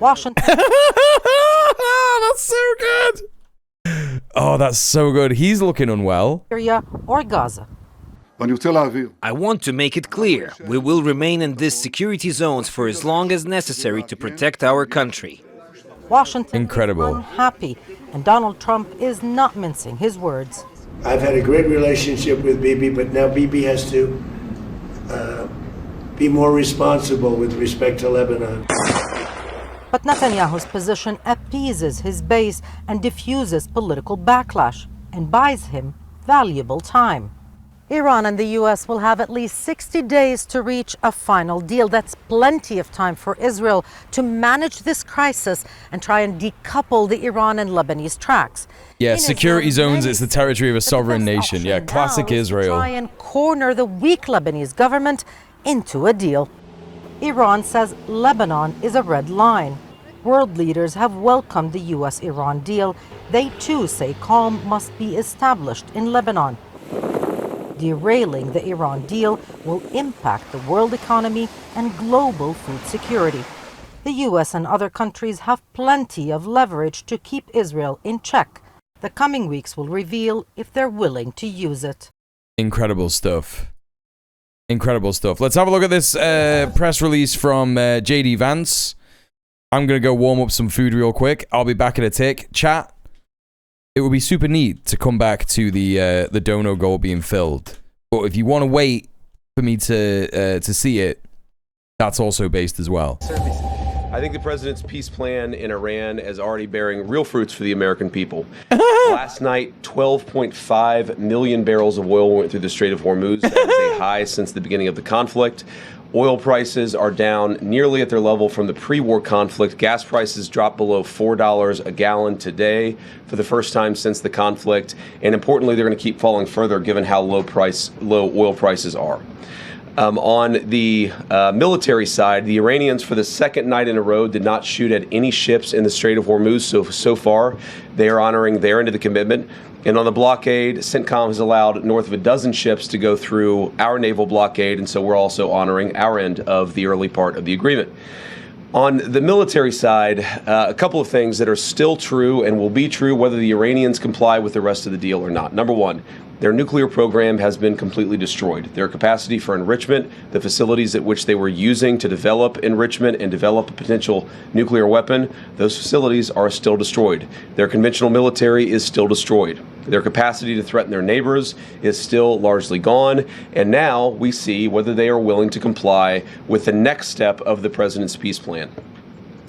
Washington. That's so good. Oh, that's so good. He's looking unwell. Syria or Gaza. I want to make it clear. We will remain in these security zones for as long as necessary to protect our country. Washington Incredible. is unhappy, and Donald Trump is not mincing his words. I've had a great relationship with Bibi, but now Bibi has to be more responsible with respect to Lebanon. But Netanyahu's position appeases his base and diffuses political backlash and buys him valuable time. Iran and the U.S. will have at least 60 days to reach a final deal. That's plenty of time for Israel to manage this crisis and try and decouple the Iran and Lebanese tracks. Yeah, security zones, it's the territory of a sovereign nation. Yeah, classic Israel. Try and corner the weak Lebanese government into a deal. Iran says Lebanon is a red line. World leaders have welcomed the U.S.-Iran deal. They too say calm must be established in Lebanon. Derailing the Iran deal will impact the world economy and global food security. The U.S. and other countries have plenty of leverage to keep Israel in check. The coming weeks will reveal if they're willing to use it. Incredible stuff. Incredible stuff. Let's have a look at this press release from JD Vance. I'm going to go warm up some food real quick. I'll be back in a tick. Chat. It would be super neat to come back to the dono goal being filled. But if you want to wait for me to see it, that's also based as well. I think the president's peace plan in Iran is already bearing real fruits for the American people. Last night, 12.5 million barrels of oil went through the Strait of Hormuz. That is a high since the beginning of the conflict. Oil prices are down nearly at their level from the pre-war conflict. Gas prices dropped below $4 a gallon today for the first time since the conflict. And importantly, they're going to keep falling further given how low oil prices are. On the military side, the Iranians, for the second night in a row, did not shoot at any ships in the Strait of Hormuz. So far, they are honoring their end of the commitment. And on the blockade, CENTCOM has allowed north of a dozen ships to go through our naval blockade, and so we're also honoring our end of the early part of the agreement. On the military side, a couple of things that are still true and will be true whether the Iranians comply with the rest of the deal or not. Number one, their nuclear program has been completely destroyed. Their capacity for enrichment, the facilities at which they were using to develop enrichment and develop a potential nuclear weapon, those facilities are still destroyed. Their conventional military is still destroyed. Their capacity to threaten their neighbors is still largely gone. And now we see whether they are willing to comply with the next step of the president's peace plan.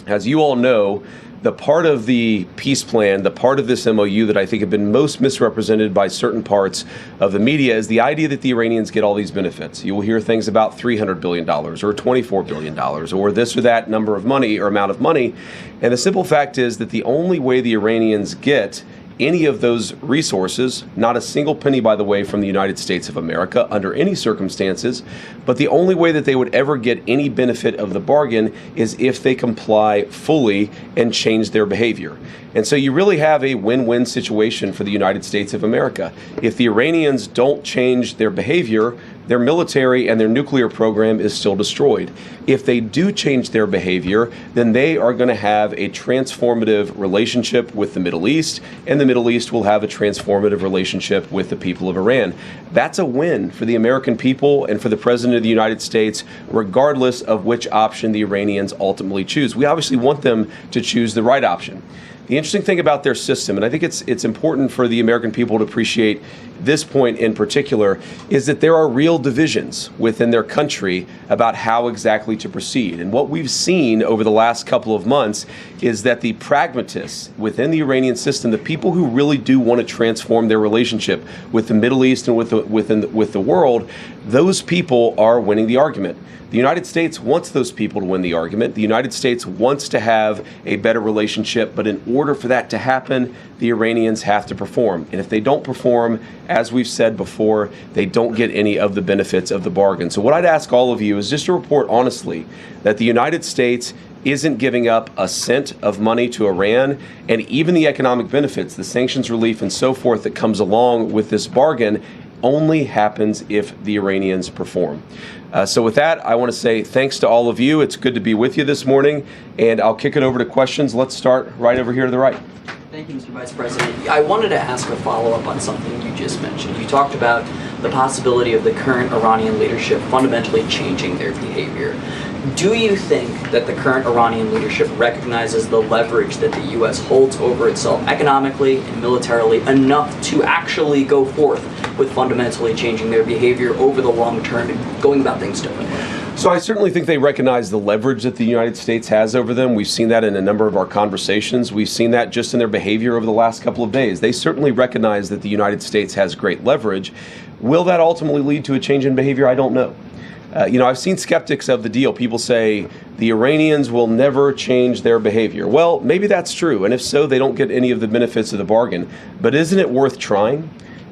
As you all know, the part of the peace plan, the part of this MOU that I think have been most misrepresented by certain parts of the media is the idea that the Iranians get all these benefits. You will hear things about $300 billion or $24 billion or this or that number of money or amount of money. And the simple fact is that the only way the Iranians get any of those resources, not a single penny, by the way, from the United States of America under any circumstances, but the only way that they would ever get any benefit of the bargain is if they comply fully and change their behavior. And so you really have a win-win situation for the United States of America. If the Iranians don't change their behavior, their military and their nuclear program is still destroyed. If they do change their behavior, then they are going to have a transformative relationship with the Middle East, and the Middle East will have a transformative relationship with the people of Iran. That's a win for the American people and for the President of the United States, regardless of which option the Iranians ultimately choose. We obviously want them to choose the right option. The interesting thing about their system, and I think it's important for the American people to appreciate this point in particular, is that there are real divisions within their country about how exactly to proceed. And what we've seen over the last couple of months is that the pragmatists within the Iranian system, the people who really do want to transform their relationship with the Middle East and with the world, those people are winning the argument. The United States wants those people to win the argument. The United States wants to have a better relationship, but in order for that to happen, the Iranians have to perform. And if they don't perform, as we've said before, they don't get any of the benefits of the bargain. So what I'd ask all of you is just to report honestly that the United States isn't giving up a cent of money to Iran, and even the economic benefits, the sanctions relief and so forth that comes along with this bargain only happens if the Iranians perform. So with that, I want to say thanks to all of you. It's good to be with you this morning, and I'll kick it over to questions. Let's start right over here to the right. Thank you, Mr. Vice President. I wanted to ask a follow-up on something you just mentioned. You talked about the possibility of the current Iranian leadership fundamentally changing their behavior. Do you think that the current Iranian leadership recognizes the leverage that the U.S. holds over itself economically and militarily enough to actually go forth with fundamentally changing their behavior over the long term and going about things differently? So I certainly think they recognize the leverage that the United States has over them. We've seen that in a number of our conversations. We've seen that just in their behavior over the last couple of days. They certainly recognize that the United States has great leverage. Will that ultimately lead to a change in behavior? I don't know. I've seen skeptics of the deal. People say the Iranians will never change their behavior. Well, maybe that's true. And if so, they don't get any of the benefits of the bargain. But isn't it worth trying?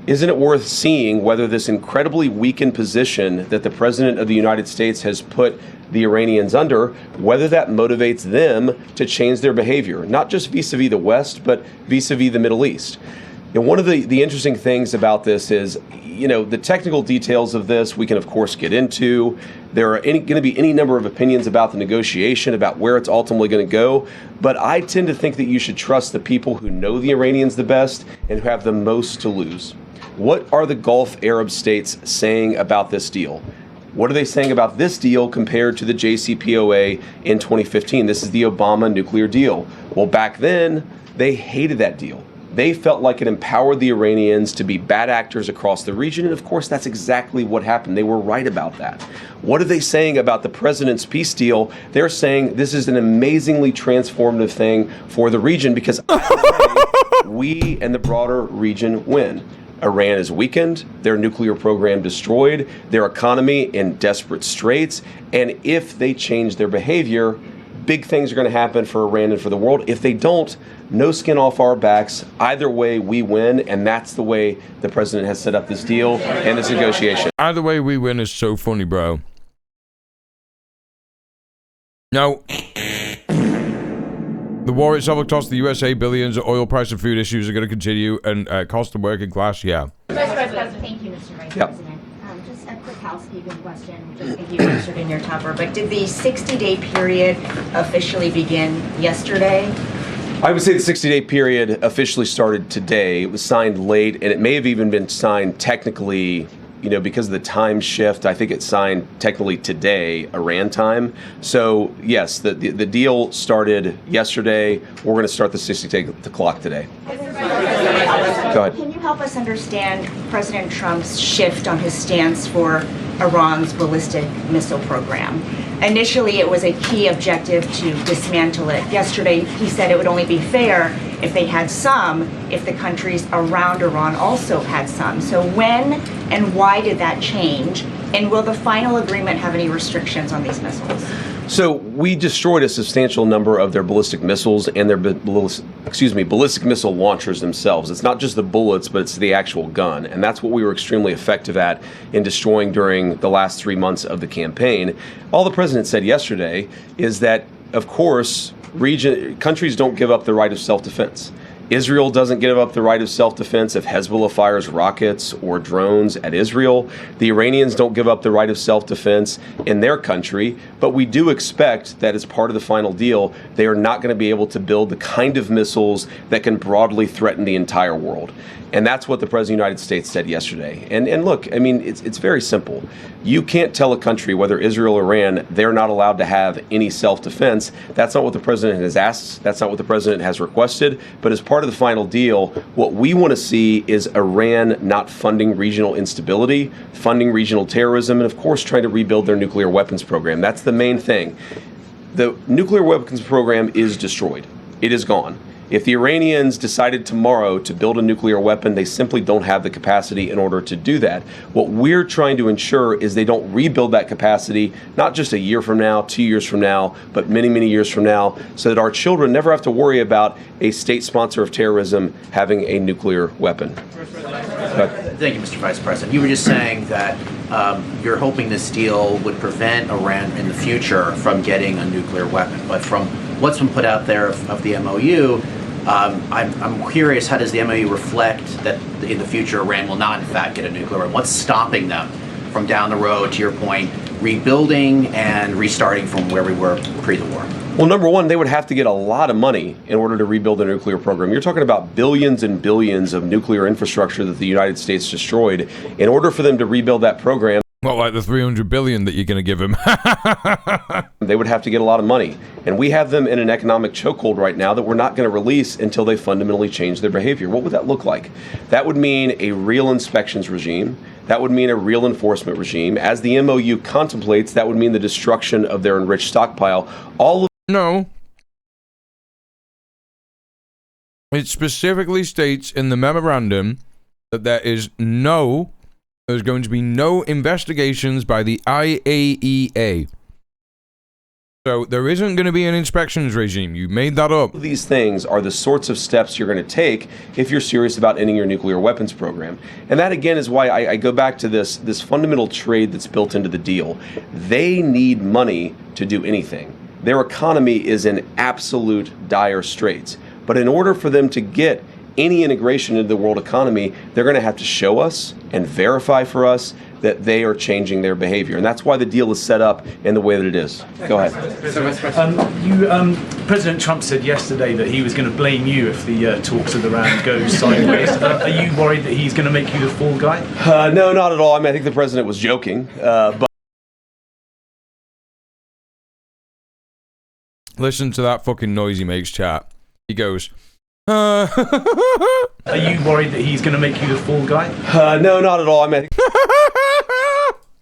Isn't it worth seeing whether this incredibly weakened position that the President of the United States has put the Iranians under, whether that motivates them to change their behavior, not just vis-a-vis the West, but vis-a-vis the Middle East? And one of the interesting things about this is, the technical details of this we can, of course, get into. There are going to be any number of opinions about the negotiation, about where it's ultimately going to go. But I tend to think that you should trust the people who know the Iranians the best and who have the most to lose. What are the Gulf Arab states saying about this deal? What are they saying about this deal compared to the JCPOA in 2015? This is the Obama nuclear deal. Well, back then, they hated that deal. They felt like it empowered the Iranians to be bad actors across the region. And of course, that's exactly what happened. They were right about that. What are they saying about the president's peace deal? They're saying this is an amazingly transformative thing for the region because we and the broader region win. Iran is weakened, their nuclear program destroyed, their economy in desperate straits, and if they change their behavior, big things are going to happen for Iran and for the world. If they don't, no skin off our backs. Either way, we win, and that's the way the president has set up this deal and this negotiation. Either way, we win is so funny, bro. Now, the war itself will cost the USA billions. Oil price and food issues are going to continue, and cost the working class. Yeah. Vice President, thank you, Mr. Vice President. Just a quick housekeeping question, which I think you answered in your topper. But did the 60-day period officially begin yesterday? I would say the 60-day period officially started today. It was signed late, and it may have even been signed technically, you know, because of the time shift. I think it's signed technically today, Iran time. So yes, the deal started yesterday. We're going to start the 60-day clock today. Go ahead. Can you help us understand President Trump's shift on his stance for Iran's ballistic missile program? Initially, it was a key objective to dismantle it. Yesterday, he said it would only be fair if they had some, if the countries around Iran also had some. So when and why did that change? And will the final agreement have any restrictions on these missiles? So we destroyed a substantial number of their ballistic missiles and their ballistic missile launchers themselves. It's not just the bullets, but it's the actual gun. And that's what we were extremely effective at in destroying during the last 3 months of the campaign. All the president said yesterday is that, of course, countries don't give up the right of self-defense. Israel doesn't give up the right of self-defense if Hezbollah fires rockets or drones at Israel. The Iranians don't give up the right of self-defense in their country, but we do expect that as part of the final deal, they are not going to be able to build the kind of missiles that can broadly threaten the entire world. And that's what the President of the United States said yesterday. And look, I mean, it's very simple. You can't tell a country, whether Israel or Iran, they're not allowed to have any self-defense. That's not what the President has asked. That's not what the President has requested. But as part of the final deal, what we want to see is Iran not funding regional instability, funding regional terrorism, and of course trying to rebuild their nuclear weapons program. That's the main thing. The nuclear weapons program is destroyed. It is gone. If the Iranians decided tomorrow to build a nuclear weapon, they simply don't have the capacity in order to do that. What we're trying to ensure is they don't rebuild that capacity, not just a year from now, 2 years from now, but many, many years from now, so that our children never have to worry about a state sponsor of terrorism having a nuclear weapon. Thank you, Mr. Vice President. You were just saying that you're hoping this deal would prevent Iran in the future from getting a nuclear weapon. But from what's been put out there of the MOU, I'm curious, how does the MOU reflect that in the future Iran will not, in fact, get a nuclear weapon? What's stopping them from down the road, to your point, rebuilding and restarting from where we were pre the war? Well, number one, they would have to get a lot of money in order to rebuild their nuclear program. You're talking about billions and billions of nuclear infrastructure that the United States destroyed. In order for them to rebuild that program, not like the 300 billion that you're going to give them. They would have to get a lot of money. And we have them in an economic chokehold right now that we're not going to release until they fundamentally change their behavior. What would that look like? That would mean a real inspections regime. That would mean a real enforcement regime. As the MOU contemplates, that would mean the destruction of their enriched stockpile. No. It specifically states in the memorandum that there's going to be no investigations by the IAEA. So there isn't going to be an inspections regime. You made that up. These things are the sorts of steps you're going to take if you're serious about ending your nuclear weapons program. And that, again, is why I go back to this fundamental trade that's built into the deal. They need money to do anything. Their economy is in absolute dire straits. But in order for them to get any integration into the world economy, they're going to have to show us and verify for us that they are changing their behavior. And that's why the deal is set up in the way that it is. Go ahead. President Trump said yesterday that he was going to blame you if the talks with Iran go sideways. Are you worried that he's going to make you the fall guy? No, not at all. I mean, I think the president was joking. But listen to that fucking noise he makes, chat. He goes, Are you worried that he's going to make you the fall guy? No, not at all. I mean,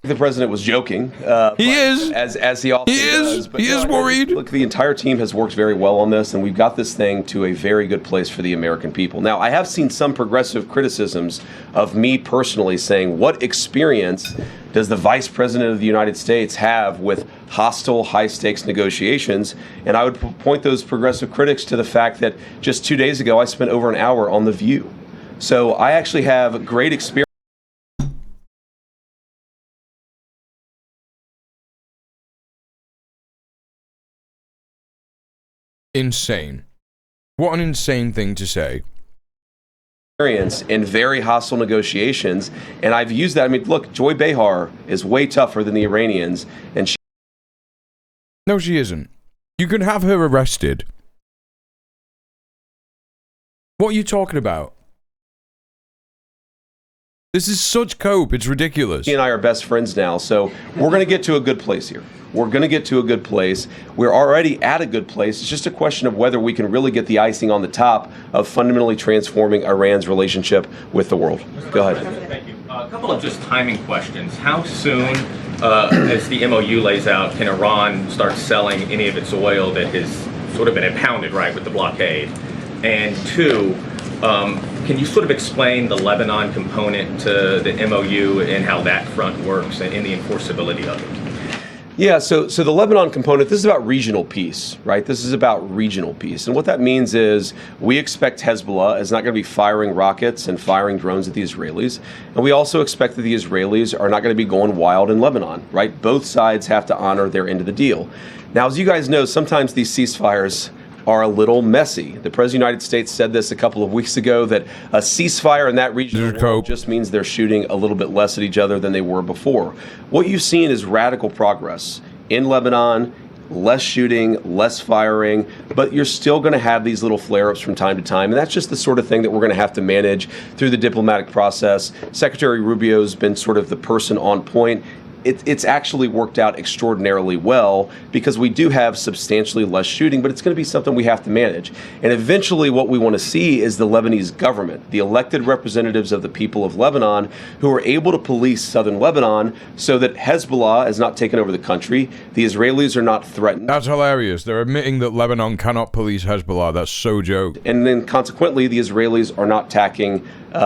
the president was joking. He is. As he often does. But he is worried. Look, the entire team has worked very well on this, and we've got this thing to a very good place for the American people. Now, I have seen some progressive criticisms of me personally saying, what experience does the Vice President of the United States have with hostile, high-stakes negotiations? And I would point those progressive critics to the fact that just 2 days ago, I spent over an hour on The View. So I actually have great experience. Insane. What an insane thing to say. In very hostile negotiations, and I've used that. I mean, look, Joy Behar is way tougher than the Iranians, and she... No, she isn't. You can have her arrested. What are you talking about? This is such cope, it's ridiculous. She and I are best friends now, so we're going to get to a good place here. We're going to get to a good place. We're already at a good place. It's just a question of whether we can really get the icing on the top of fundamentally transforming Iran's relationship with the world. Go ahead. Thank you. A couple of just timing questions. How soon, as the MOU lays out, can Iran start selling any of its oil that has sort of been impounded, right, with the blockade? And two, can you sort of explain the Lebanon component to the MOU and how that front works and the enforceability of it? Yeah, so the Lebanon component, this is about regional peace, right? This is about regional peace. And what that means is we expect Hezbollah is not going to be firing rockets and firing drones at the Israelis. And we also expect that the Israelis are not going to be going wild in Lebanon, right? Both sides have to honor their end of the deal. Now, as you guys know, sometimes these ceasefires are a little messy. The President of the United States said this a couple of weeks ago, that a ceasefire in that region just means they're shooting a little bit less at each other than they were before. What you've seen is radical progress in Lebanon, less shooting, less firing, but you're still going to have these little flare-ups from time to time, and that's just the sort of thing that we're going to have to manage through the diplomatic process. Secretary Rubio's been sort of the person on point. It's actually worked out extraordinarily well because we do have substantially less shooting, but it's going to be something we have to manage. And eventually what we want to see is the Lebanese government, the elected representatives of the people of Lebanon, who are able to police southern Lebanon so that Hezbollah has not taken over the country, the Israelis are not threatened. That's hilarious. They're admitting that Lebanon cannot police Hezbollah. That's so joke. And then consequently, the Israelis are not attacking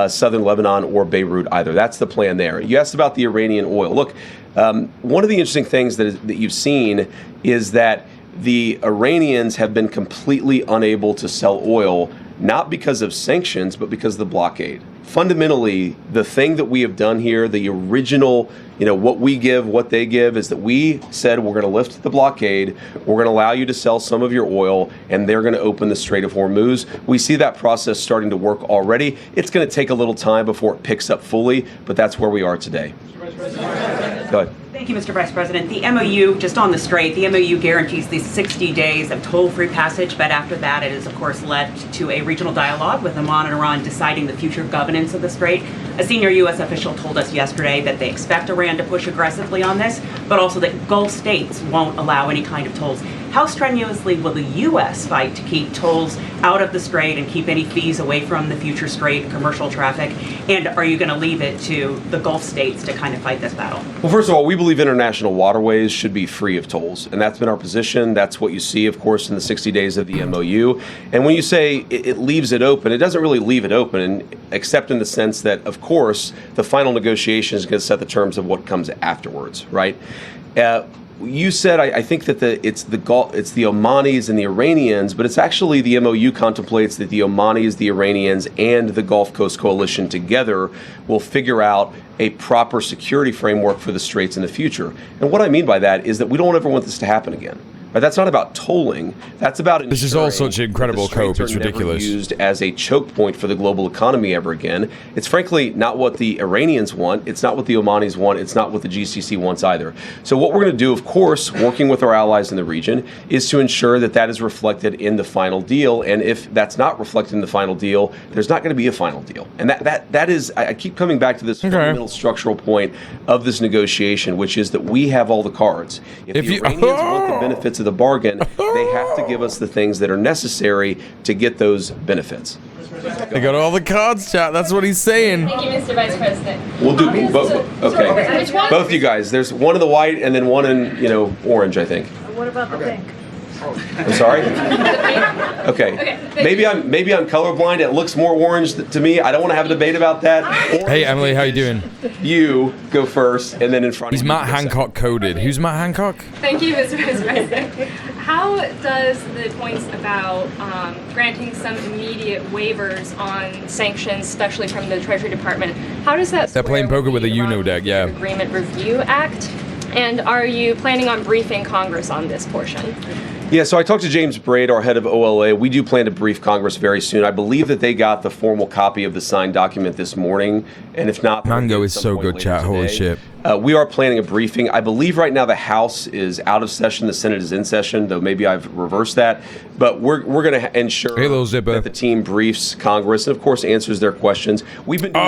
southern Lebanon or Beirut either. That's the plan there. You asked about the Iranian oil. Look, one of the interesting things that you've seen is that the Iranians have been completely unable to sell oil, not because of sanctions, but because of the blockade. Fundamentally, the thing that we have done here, the original, what we give, what they give, is that we said we're going to lift the blockade, we're going to allow you to sell some of your oil, and they're going to open the Strait of Hormuz. We see that process starting to work already. It's going to take a little time before it picks up fully, but that's where we are today. Go ahead. Thank you, Mr. Vice President. The MOU, just on the Strait, the MOU guarantees these 60 days of toll-free passage, but after that it is, of course, led to a regional dialogue with Oman and Iran deciding the future governance of the Strait. A senior U.S. official told us yesterday that they expect Iran to push aggressively on this, but also that Gulf states won't allow any kind of tolls. How strenuously will the U.S. fight to keep tolls out of the Strait and keep any fees away from the future Strait commercial traffic? And are you going to leave it to the Gulf states to kind of fight this battle? Well, first of all, we believe international waterways should be free of tolls, and that's been our position. That's what you see, of course, in the 60 days of the MOU. And when you say it leaves it open, it doesn't really leave it open, except in the sense that, of course, the final negotiation is going to set the terms of what comes afterwards, right? You said, I think that it's the Omanis and the Iranians, but it's actually the MOU contemplates that the Omanis, the Iranians, and the Gulf Coast Coalition together will figure out a proper security framework for the Straits in the future. And what I mean by that is that we don't ever want this to happen again. Right? That's not about tolling. That's about ensuring this is all such incredible cope. It's ridiculous. Used as a choke point for the global economy ever again. It's frankly not what the Iranians want. It's not what the Omanis want. It's not what the GCC wants either. So what we're going to do, of course, working with our allies in the region, is to ensure that that is reflected in the final deal. And if that's not reflected in the final deal, there's not going to be a final deal. And that is, I keep coming back to this fundamental structural point of this negotiation, which is that we have all the cards. If the Iranians want the benefits of the bargain, they have to give us the things that are necessary to get those benefits. They got all the cards, chat. That's what he's saying. Thank you, Mr. Vice President. We'll do both. Okay. Which one? Both you guys. There's one in the white and then one in, orange, I think. What about the pink? I'm sorry? Okay. Maybe I'm colorblind. It looks more orange to me. I don't want to have a debate about that. Hey, Emily, how you doing? You go first, and then in front He's of you. Matt Hancock coded. Who's Matt Hancock? Thank you, Mr. Vice President. How does the points about granting some immediate waivers on sanctions, especially from the Treasury Department, how does that They're playing poker with a Uno deck, yeah. Agreement Review Act? And are you planning on briefing Congress on this portion? Yeah, so I talked to James Braid, our head of OLA. We do plan to brief Congress very soon. I believe that they got the formal copy of the signed document this morning, and if not... Mango is so good, chat. Holy shit. We are planning a briefing. I believe right now the House is out of session, the Senate is in session, though maybe I've reversed that. But we're going to ensure that the team briefs Congress and, of course, answers their questions. We've been doing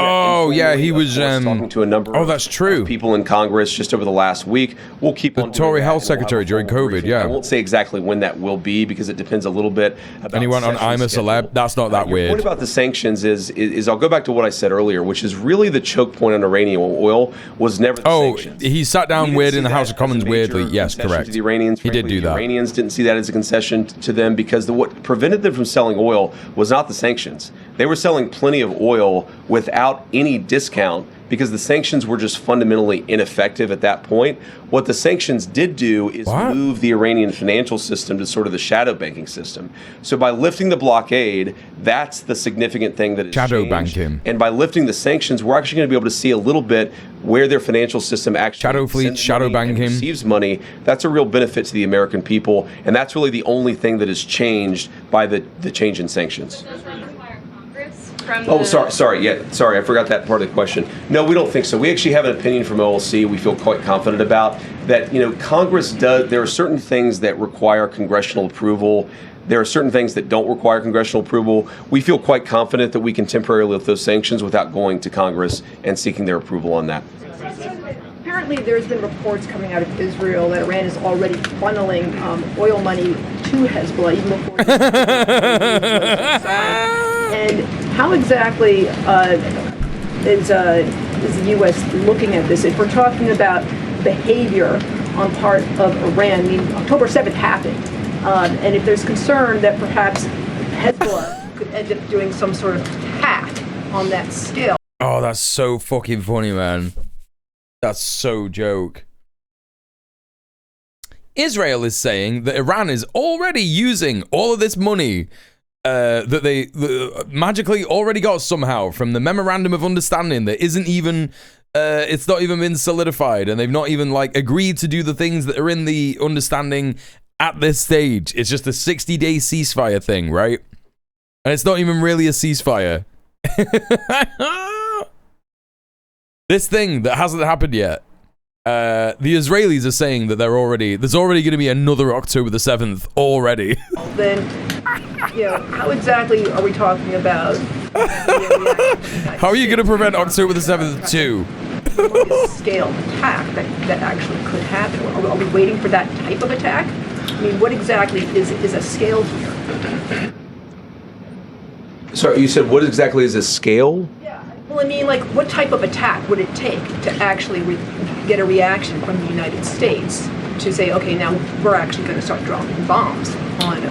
that he was talking to a number of people in Congress just over the last week. We'll keep on Tory Health Secretary during COVID, I won't say exactly when that will be because it depends a little bit about anyone on I'm a Celeb. That's not that Your weird. point about the sanctions is I'll go back to what I said earlier, which is really the choke point on Iranian oil was never the sanctions. He sat down weird in the House of Commons weirdly. Yes, correct. To the Iranians, he did do the that. Iranians didn't see that as a concession to them because what prevented them from selling oil was not the sanctions. They were selling plenty of oil without any discount because the sanctions were just fundamentally ineffective at that point. What the sanctions did do is move the Iranian financial system to sort of the shadow banking system. So by lifting the blockade, that's the significant thing that has shadow changed. bank him. And by lifting the sanctions, we're actually going to be able to see a little bit where their financial system actually shadow bank him, receives money. That's a real benefit to the American people, and that's really the only thing that has changed by the change in sanctions. Sorry, I forgot that part of the question. No, we don't think so. We actually have an opinion from OLC we feel quite confident about that, Congress does, there are certain things that require congressional approval. There are certain things that don't require congressional approval. We feel quite confident that we can temporarily lift those sanctions without going to Congress and seeking their approval on that. Apparently, there's been reports coming out of Israel that Iran is already funneling oil money to Hezbollah even before. And how exactly is the U.S. looking at this? If we're talking about behavior on part of Iran, October 7th happened, and if there's concern that perhaps Hezbollah could end up doing some sort of attack on that scale. Oh, that's so fucking funny, man. That's so joke. Israel is saying that Iran is already using all of this money that they magically already got somehow from the memorandum of understanding that isn't even it's not even been solidified, and they've not even agreed to do the things that are in the understanding at this stage. It's just a 60-day ceasefire thing, right? And it's not even really a ceasefire. This thing that hasn't happened yet. The Israelis are saying that there's already going to be another October the 7th already. Then, how exactly are we talking about? How are you going to prevent October the 7th too? Scale attack that actually could happen. Are we waiting for that type of attack? I mean, what exactly is a scale here? Sorry, you said what exactly is a scale? Well, I mean, what type of attack would it take to actually get a reaction from the United States to say, okay, now we're actually going to start dropping bombs on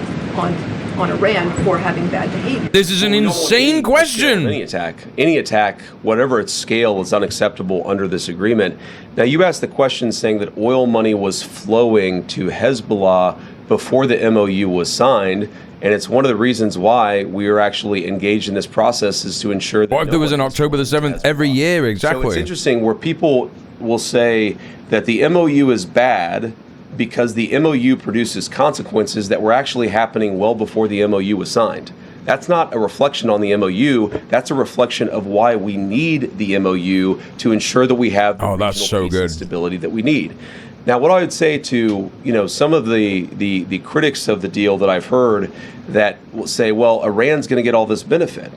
Iran for having bad behavior? This is an insane question. Any attack, whatever its scale, is unacceptable under this agreement. Now, you asked the question saying that oil money was flowing to Hezbollah before the MOU was signed. And it's one of the reasons why we are actually engaged in this process is to ensure that... What if there was an October the 7th every year? Exactly. So it's interesting where people will say that the MOU is bad because the MOU produces consequences that were actually happening well before the MOU was signed. That's not a reflection on the MOU. That's a reflection of why we need the MOU to ensure that we have the regional peace and stability that we need. Now, what I would say to some of the critics of the deal that I've heard that will say, well, Iran's going to get all this benefit.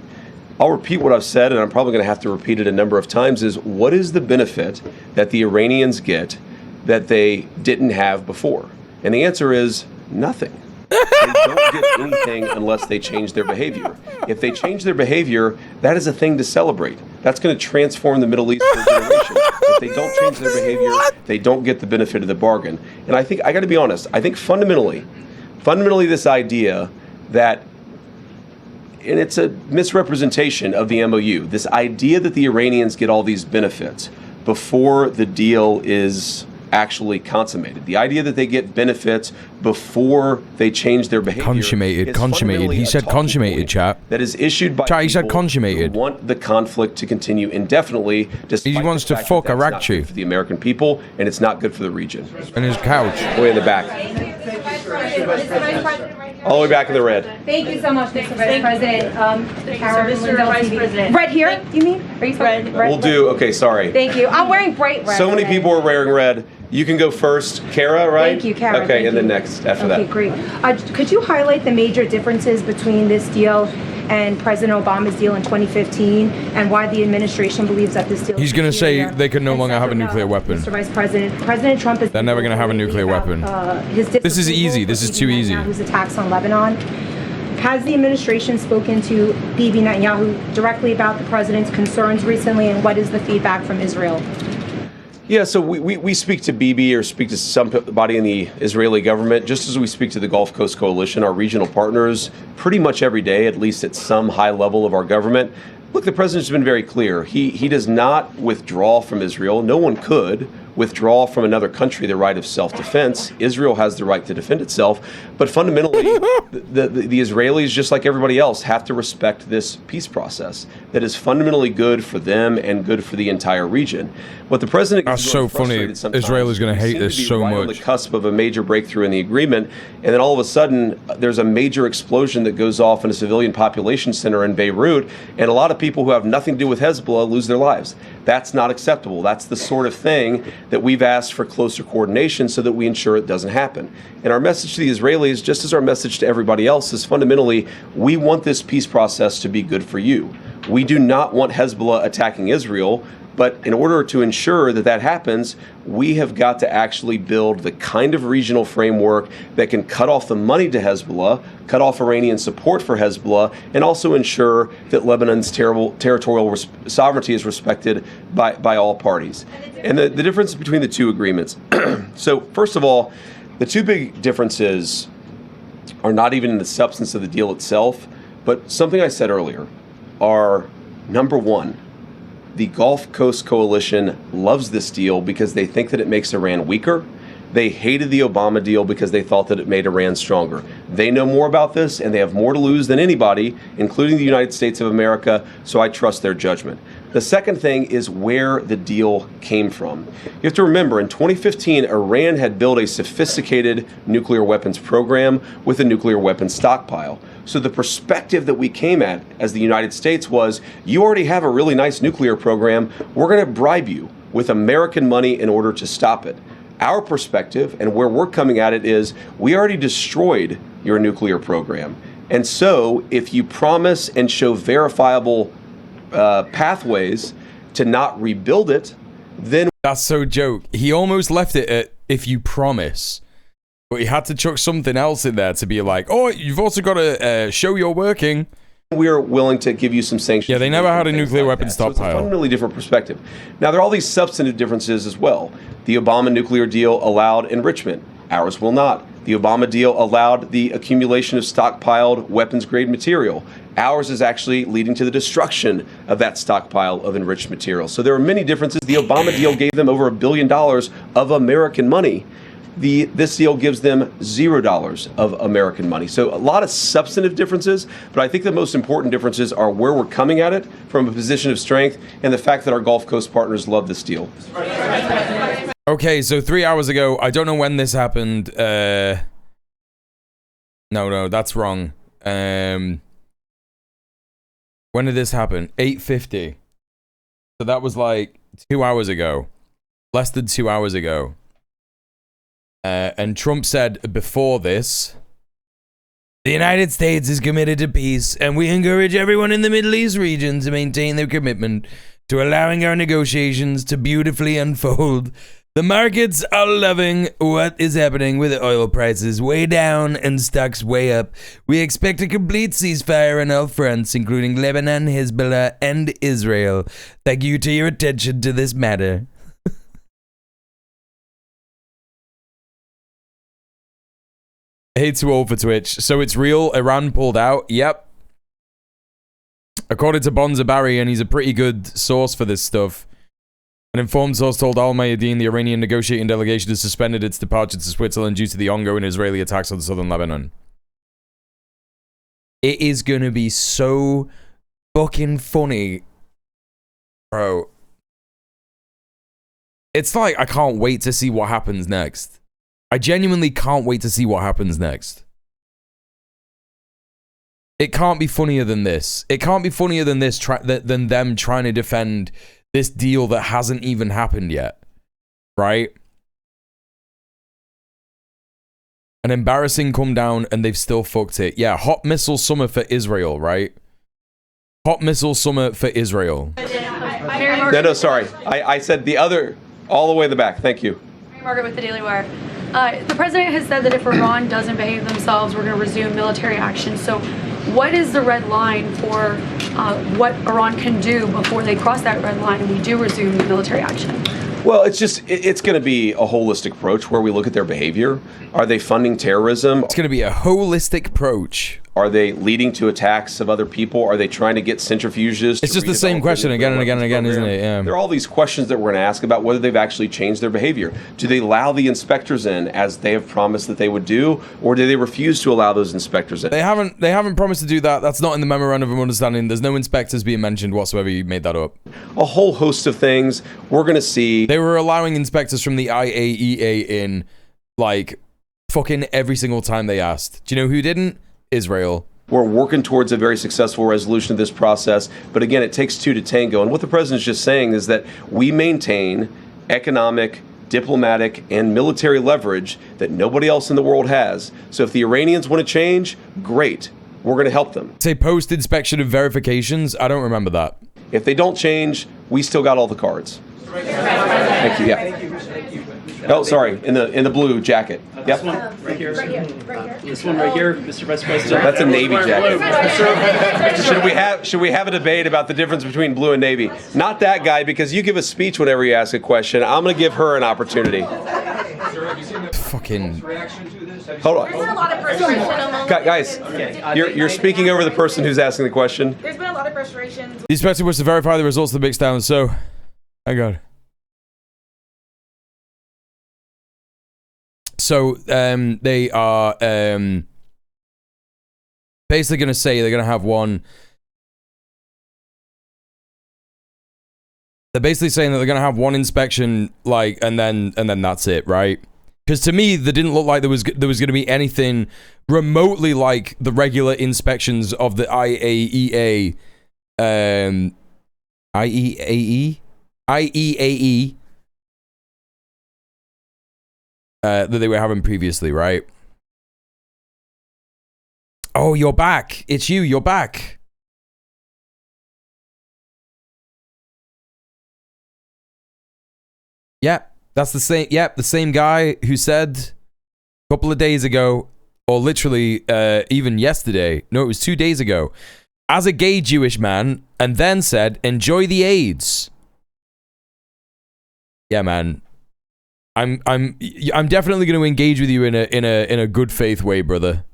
I'll repeat what I've said, and I'm probably going to have to repeat it a number of times, is what is the benefit that the Iranians get that they didn't have before? And the answer is Nothing. They don't get anything unless they change their behavior. If they change their behavior, that is a thing to celebrate. That's going to transform the Middle East for a generation. If they don't change their behavior, they don't get the benefit of the bargain. And I think, I got to be honest, I think fundamentally this idea that, and it's a misrepresentation of the MOU, this idea that the Iranians get all these benefits before the deal is actually consummated. The idea that they get benefits before they change their behavior. Consummated. He said consummated, chat. That is issued by chat, he said people consummated. who want the conflict to continue indefinitely. He wants to fuck Iraqi. For the American people, and it's not good for the region. And his couch. Way in the back. All the way back in the red. Thank you so much, Mr. Vice President. Mr. Vice President. Red here, you mean? Are you red? We'll do, okay, sorry. Thank you. I'm wearing bright red. So many today. people are wearing red. You can go first. Kara, right? Thank you, Kara. Okay, Thank and then you. next after that. Okay, great. Could you highlight the major differences between this deal and President Obama's deal in 2015 and why the administration believes that this deal He's going to say they can no longer have a nuclear weapon. Mr. Vice President, President Trump is... They're never going to have a nuclear weapon. This is easy. This is too easy. Netanyahu's attacks on Lebanon. Has the administration spoken to Bibi Netanyahu directly about the president's concerns recently, and what is the feedback from Israel? Yeah, so we speak to Bibi or speak to somebody in the Israeli government, just as we speak to the Gulf Coast Coalition, our regional partners, pretty much every day, at least at some high level of our government. Look, the president's been very clear. He does not withdraw from Israel. No one could withdraw from another country the right of self-defense. Israel has the right to defend itself. But fundamentally, the Israelis, just like everybody else, have to respect this peace process that is fundamentally good for them and good for the entire region. What the president That's so funny. Israel is going to hate this so much. On the cusp of a major breakthrough in the agreement, and then all of a sudden, there's a major explosion that goes off in a civilian population center in Beirut, and a lot of people who have nothing to do with Hezbollah lose their lives. That's not acceptable. That's the sort of thing that we've asked for closer coordination so that we ensure it doesn't happen. And our message to the Israelis, just as our message to everybody else, is fundamentally, we want this peace process to be good for you. We do not want Hezbollah attacking Israel, but in order to ensure that that happens, we have got to actually build the kind of regional framework that can cut off the money to Hezbollah, cut off Iranian support for Hezbollah, and also ensure that Lebanon's territorial sovereignty is respected by all parties. And the difference between the two agreements. So first of all, the two big differences are not even in the substance of the deal itself, but something I said earlier are, number one, the Gulf Coast Coalition loves this deal because they think that it makes Iran weaker. They hated the Obama deal because they thought that it made Iran stronger. They know more about this, and they have more to lose than anybody, including the United States of America, so I trust their judgment. The second thing is where the deal came from. You have to remember, in 2015, Iran had built a sophisticated nuclear weapons program with a nuclear weapons stockpile. So the perspective that we came at as the United States was, you already have a really nice nuclear program, we're going to bribe you with American money in order to stop it. Our perspective and where we're coming at it is, we already destroyed your nuclear program. And so if you promise and show verifiable pathways to not rebuild it, then... That's so joke. He almost left it at, if you promise. But he had to chuck something else in there to be like, oh, you've also got to show you're working. We're willing to give you some sanctions. Yeah, they never had a nuclear weapons stockpile. So it's a fundamentally different perspective. Now, there are all these substantive differences as well. The Obama nuclear deal allowed enrichment. Ours will not. The Obama deal allowed the accumulation of stockpiled weapons-grade material. Ours is actually leading to the destruction of that stockpile of enriched material. So there are many differences. The Obama deal gave them over $1 billion of American money. This deal gives them $0 of American money. So a lot of substantive differences, but I think the most important differences are where we're coming at it from a position of strength and the fact that our Gulf Coast partners love this deal. Okay, so 3 hours ago, I don't know when this happened. No, that's wrong. When did this happen? 8:50. So that was like 2 hours ago. Less than 2 hours ago. And Trump said before this, the United States is committed to peace, and we encourage everyone in the Middle East region to maintain their commitment to allowing our negotiations to beautifully unfold The markets are loving what is happening with oil prices way down and stocks way up. We expect a complete ceasefire on all fronts, including Lebanon, Hezbollah, and Israel. Thank you to your attention to this matter. Hey to all for Twitch. So it's real. Iran pulled out. Yep. According to Bonza Barry, and he's a pretty good source for this stuff. An informed source told Al Mayadeen the Iranian negotiating delegation has suspended its departure to Switzerland due to the ongoing Israeli attacks on southern Lebanon. It is gonna be so fucking funny, bro. It's like, I can't wait to see what happens next. I genuinely can't wait to see what happens next. It can't be funnier than this. It can't be funnier than this, than them trying to defend this deal that hasn't even happened yet. Right? An embarrassing come down and they've still fucked it. Yeah, hot missile summer for Israel, right? Hot missile summer for Israel. No, sorry. I said the other, all the way in the back. Thank you. Margaret with the Daily Wire. The president has said that if Iran doesn't behave themselves, we're going to resume military action. So what is the red line for what Iran can do before they cross that red line and we do resume military action? Well, it's going to be a holistic approach where we look at their behavior. Are they funding terrorism? It's going to be a holistic approach. Are they leading to attacks of other people? Are they trying to get centrifuges? It's just the same question again and again and again, isn't it? Yeah. There are all these questions that we're going to ask about whether they've actually changed their behavior. Do they allow the inspectors in as they have promised that they would do, or do they refuse to allow those inspectors in? They haven't promised to do that. That's not in the memorandum of understanding. There's no inspectors being mentioned whatsoever. You made that up. A whole host of things we're going to see. They were allowing inspectors from the IAEA in, like, fucking every single time they asked. Do you know who didn't? Israel. We're working towards a very successful resolution of this process. But again, it takes two to tango. And what the president's just saying is that we maintain economic, diplomatic, and military leverage that nobody else in the world has. So if the Iranians want to change, great. We're going to help them. Say post-inspection of verifications? I don't remember that. If they don't change, we still got all the cards. Thank you. Yeah. Oh, sorry. In the blue jacket. Yep. This one right here. This one right here, Mr. Vice President. That's a Navy jacket. Should we have a debate about the difference between blue and Navy? Not that guy, because you give a speech whenever you ask a question. I'm going to give her an opportunity. Fucking. Hold on. There's been a lot of frustration among guys, you're speaking over the person who's asking the question. There's been a lot of frustration. The inspector was to verify the results of the mixdown, so. Hang on. So, they are basically going to say they're going to have one. They're basically saying that they're going to have one inspection, like, and then that's it, right? Because to me, there didn't look like there was going to be anything remotely like the regular inspections of the IAEA, IEAE. That they were having previously, right? Oh, you're back. It's you. You're back. Yep, that's the same. Yep, the same guy who said a couple of days ago, or literally even yesterday. No, it was 2 days ago. As a gay Jewish man, and then said, "Enjoy the AIDS." Yeah, man. I'm definitely going to engage with you in a good faith way, brother.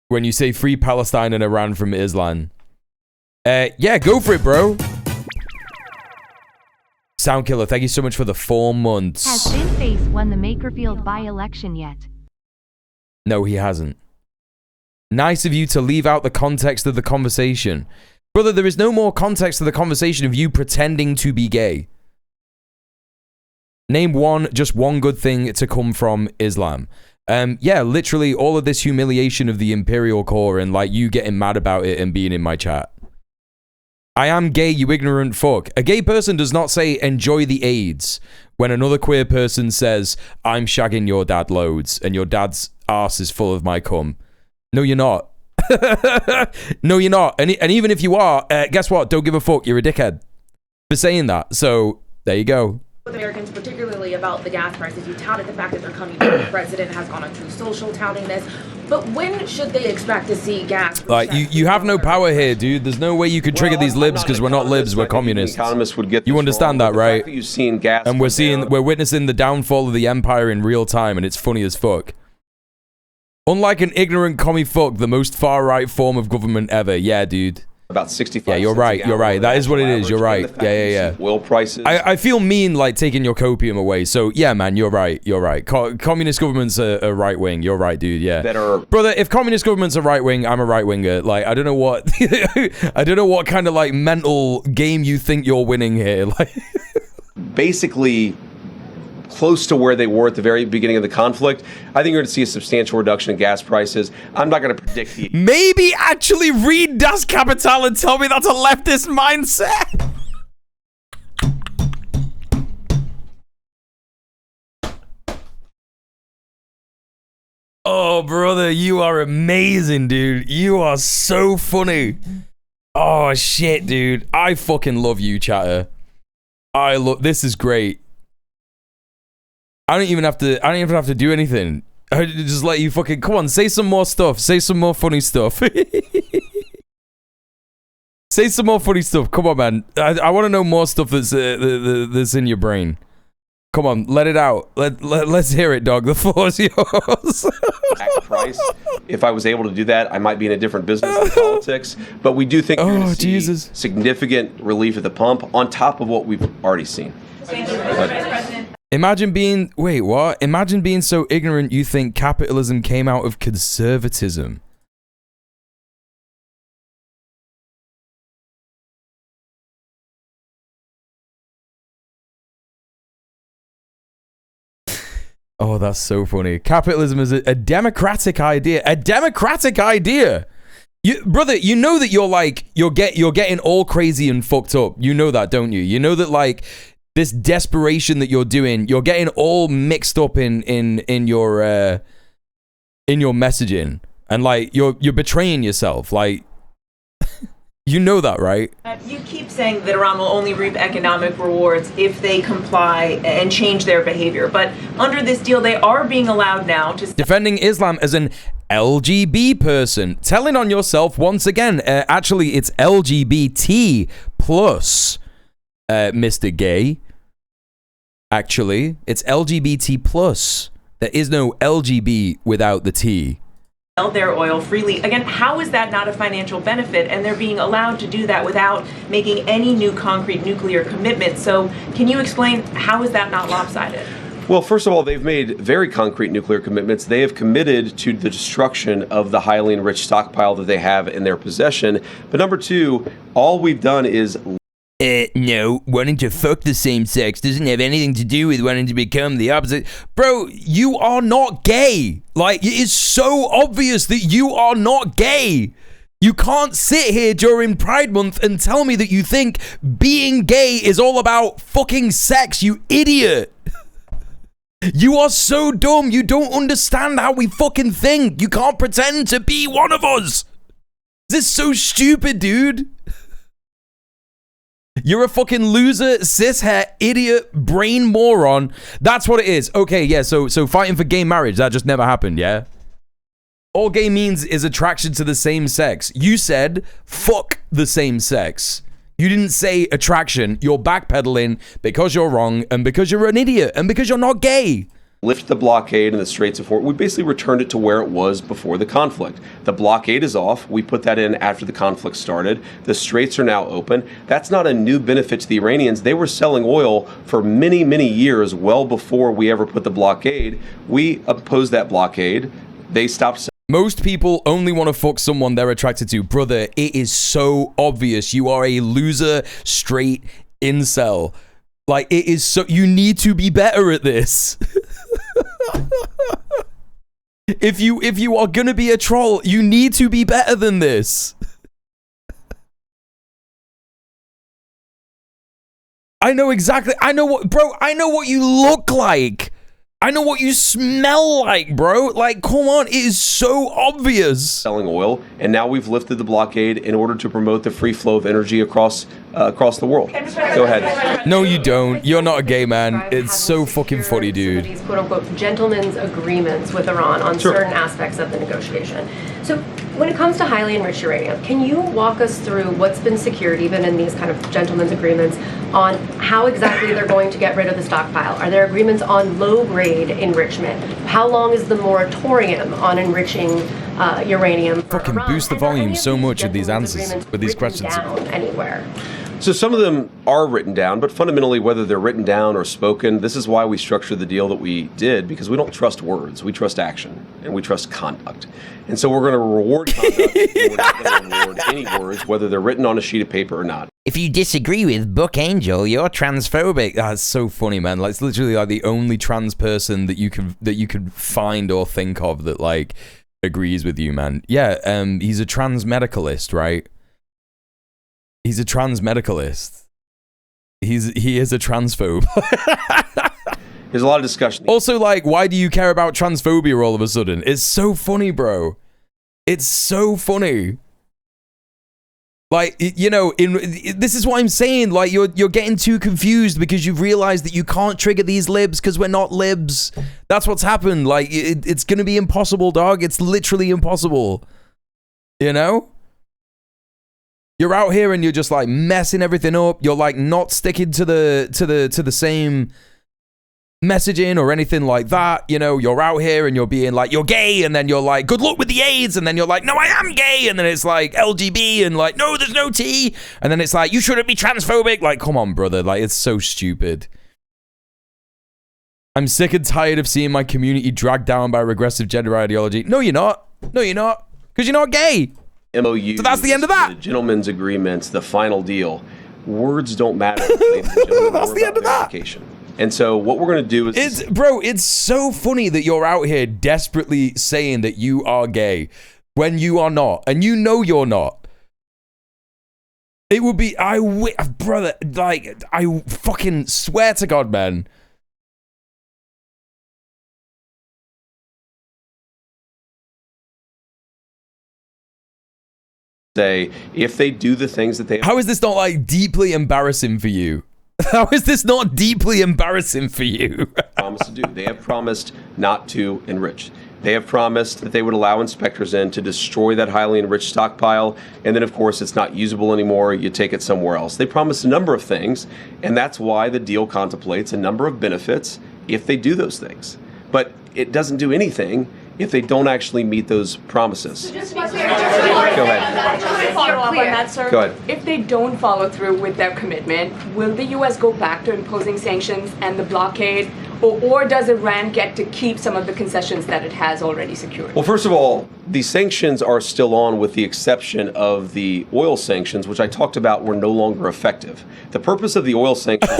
When you say free Palestine and Iran from Islam. Yeah, go for it, bro. Soundkiller, thank you so much for the 4 months. Has Thin-Face won the Makerfield by-election yet? No, he hasn't. Nice of you to leave out the context of the conversation. Brother, there is no more context to the conversation of you pretending to be gay. Name just one good thing to come from Islam. Yeah, literally all of this humiliation of the Imperial Core and like you getting mad about it and being in my chat. I am gay, you ignorant fuck. A gay person does not say enjoy the AIDS when another queer person says I'm shagging your dad loads and your dad's arse is full of my cum. No, you're not. No, you're not. And even if you are, guess what? Don't give a fuck. You're a dickhead for saying that. So there you go. with Americans, particularly about the gas prices. You touted the fact that they're coming down. The president has gone on True Social touting this. But when should they expect to see gas? Like, you have no power here, dude. There's no way you could trigger these libs because we're not libs, we're communists. Economists would get you understand that, right? You've seen gas, and we're witnessing the downfall of the empire in real time, and it's funny as fuck. Unlike an ignorant commie fuck, the most far-right form of government ever. Yeah, dude. About 65 Yeah, you're right. You're right. That is what it is. You're right. Yeah. Oil prices. I feel mean, like, taking your copium away. So, yeah, man, you're right. You're right. Communist governments are right-wing. You're right, dude. Yeah. Brother, if communist governments are right-wing, I'm a right-winger. Like, I don't know what... I don't know what kind of, like, mental game you think you're winning here. Like, basically... close to where they were at the very beginning of the conflict. I think you're going to see a substantial reduction in gas prices. I'm not going to predict the... Maybe actually read Das Kapital and tell me that's a leftist mindset. Oh, brother, you are amazing, dude. You are so funny. Oh, shit, dude. I fucking love you, chatter. This is great. I don't even have to do anything. I just let you fucking come on. Say some more stuff. Say some more funny stuff. Say some more funny stuff. Come on, man. I want to know more stuff that's in your brain. Come on, let it out. Let's hear it, dog. The floor's yours. Price. If I was able to do that, I might be in a different business than politics. But we do think you're going to see significant relief at the pump on top of what we've already seen. Thank you, Mr. Vice President. Imagine being, wait, what? Imagine being so ignorant you think capitalism came out of conservatism. Oh, that's so funny. Capitalism is a democratic idea. A democratic idea. Brother, you know that you're getting all crazy and fucked up. You know that, don't you? You know that, like, this desperation that you're doing, you're getting all mixed up in your messaging, and like you're betraying yourself. Like, you know that, right? You keep saying that Iran will only reap economic rewards if they comply and change their behavior. But under this deal, they are being allowed now to... Defending Islam as an LGB person. Telling on yourself once again. Actually, it's LGBT plus, Mr. Gay. Actually, it's LGBT plus. There is no LGB without the T. Sell their oil freely. Again, how is that not a financial benefit? And they're being allowed to do that without making any new concrete nuclear commitments. So can you explain how is that not lopsided? Well, first of all, they've made very concrete nuclear commitments. They have committed to the destruction of the highly enriched stockpile that they have in their possession. But number two, all we've done is... No, wanting to fuck the same sex doesn't have anything to do with wanting to become the opposite. Bro, you are not gay. Like, it is so obvious that you are not gay. You can't sit here during Pride Month and tell me that you think being gay is all about fucking sex, you idiot. You are so dumb. You don't understand how we fucking think. You can't pretend to be one of us. This is so stupid, dude. You're a fucking loser, cishet, idiot, brain moron. That's what it is. Okay, yeah, so fighting for gay marriage, that just never happened, yeah? All gay means is attraction to the same sex. You said, fuck the same sex. You didn't say attraction. You're backpedaling because you're wrong and because you're an idiot and because you're not gay. Lift the blockade in the Straits of Hormuz. We basically returned it to where it was before the conflict. The blockade is off. We put that in after the conflict started. The Straits are now open. That's not a new benefit to the Iranians. They were selling oil for many, many years, well before we ever put the blockade. We opposed that blockade. They stopped selling. Most people only want to fuck someone they're attracted to. Brother, it is so obvious. You are a loser, straight incel. Like, it is so... You need to be better at this. If you are gonna be a troll, you need to be better than this. I know exactly. I know what, bro. I know what you look like. I know what you smell like, bro. Like, come on, it is so obvious. Selling oil, and now we've lifted the blockade in order to promote the free flow of energy across the world. Go ahead. No, you don't. You're not a gay man. It's so fucking funny, dude. These quote-unquote gentlemen's agreements with Iran on certain aspects of the negotiation. So when it comes to highly enriched uranium, can you walk us through what's been secured, even in these kind of gentlemen's agreements, on how exactly they're going to get rid of the stockpile? Are there agreements on low-grade enrichment? How long is the moratorium on enriching uranium? Fucking boost the volume so much with these answers, with these questions. Anywhere. So some of them are written down, but fundamentally, whether they're written down or spoken, this is why we structured the deal that we did, because we don't trust words. We trust action, and we trust conduct. And so we're going to reward conduct, and we're not going to reward any words, whether they're written on a sheet of paper or not. If you disagree with Book Angel, you're transphobic. That's so funny, man. Like, it's literally like the only trans person that you can find or think of that like agrees with you, man. Yeah, he's a trans medicalist, right? He's a trans medicalist. He is a transphobe. There's a lot of discussion. Also, like, why do you care about transphobia all of a sudden? It's so funny, bro. It's so funny. Like, you know, this is what I'm saying. Like, you're getting too confused because you've realized that you can't trigger these libs because we're not libs. That's what's happened. Like, it's gonna be impossible, dog. It's literally impossible. You know? You're out here and you're just like messing everything up. You're like not sticking to the same messaging or anything like that. You know, you're out here and you're being like, you're gay, and then you're like, good luck with the AIDS, and then you're like, no, I am gay, and then it's like LGB and like, no, there's no T, and then it's like, you shouldn't be transphobic. Like, come on, brother. Like, it's so stupid. I'm sick and tired of seeing my community dragged down by regressive gender ideology. No, you're not. No, you're not. Because you're not gay. MOU. So that's the end of that. The gentleman's agreements, the final deal. Words don't matter. That's the end of that. And so what we're going to do is... Bro, it's so funny that you're out here desperately saying that you are gay when you are not. And you know you're not. It would be... brother, like, I fucking swear to God, man. Say, if they do the things that they... How is this not, like, deeply embarrassing for you? How is this not deeply embarrassing for you? Promised to do. They have promised not to enrich. They have promised that they would allow inspectors in to destroy that highly enriched stockpile, and then, of course, it's not usable anymore. You take it somewhere else. They promised a number of things, and that's why the deal contemplates a number of benefits if they do those things. But it doesn't do anything if they don't actually meet those promises. Go ahead. Just to follow up on that, sir. Go ahead. If they don't follow through with their commitment, will the U.S. go back to imposing sanctions and the blockade, or does Iran get to keep some of the concessions that it has already secured? Well, first of all, the sanctions are still on with the exception of the oil sanctions, which I talked about were no longer effective. The purpose of the oil sanctions...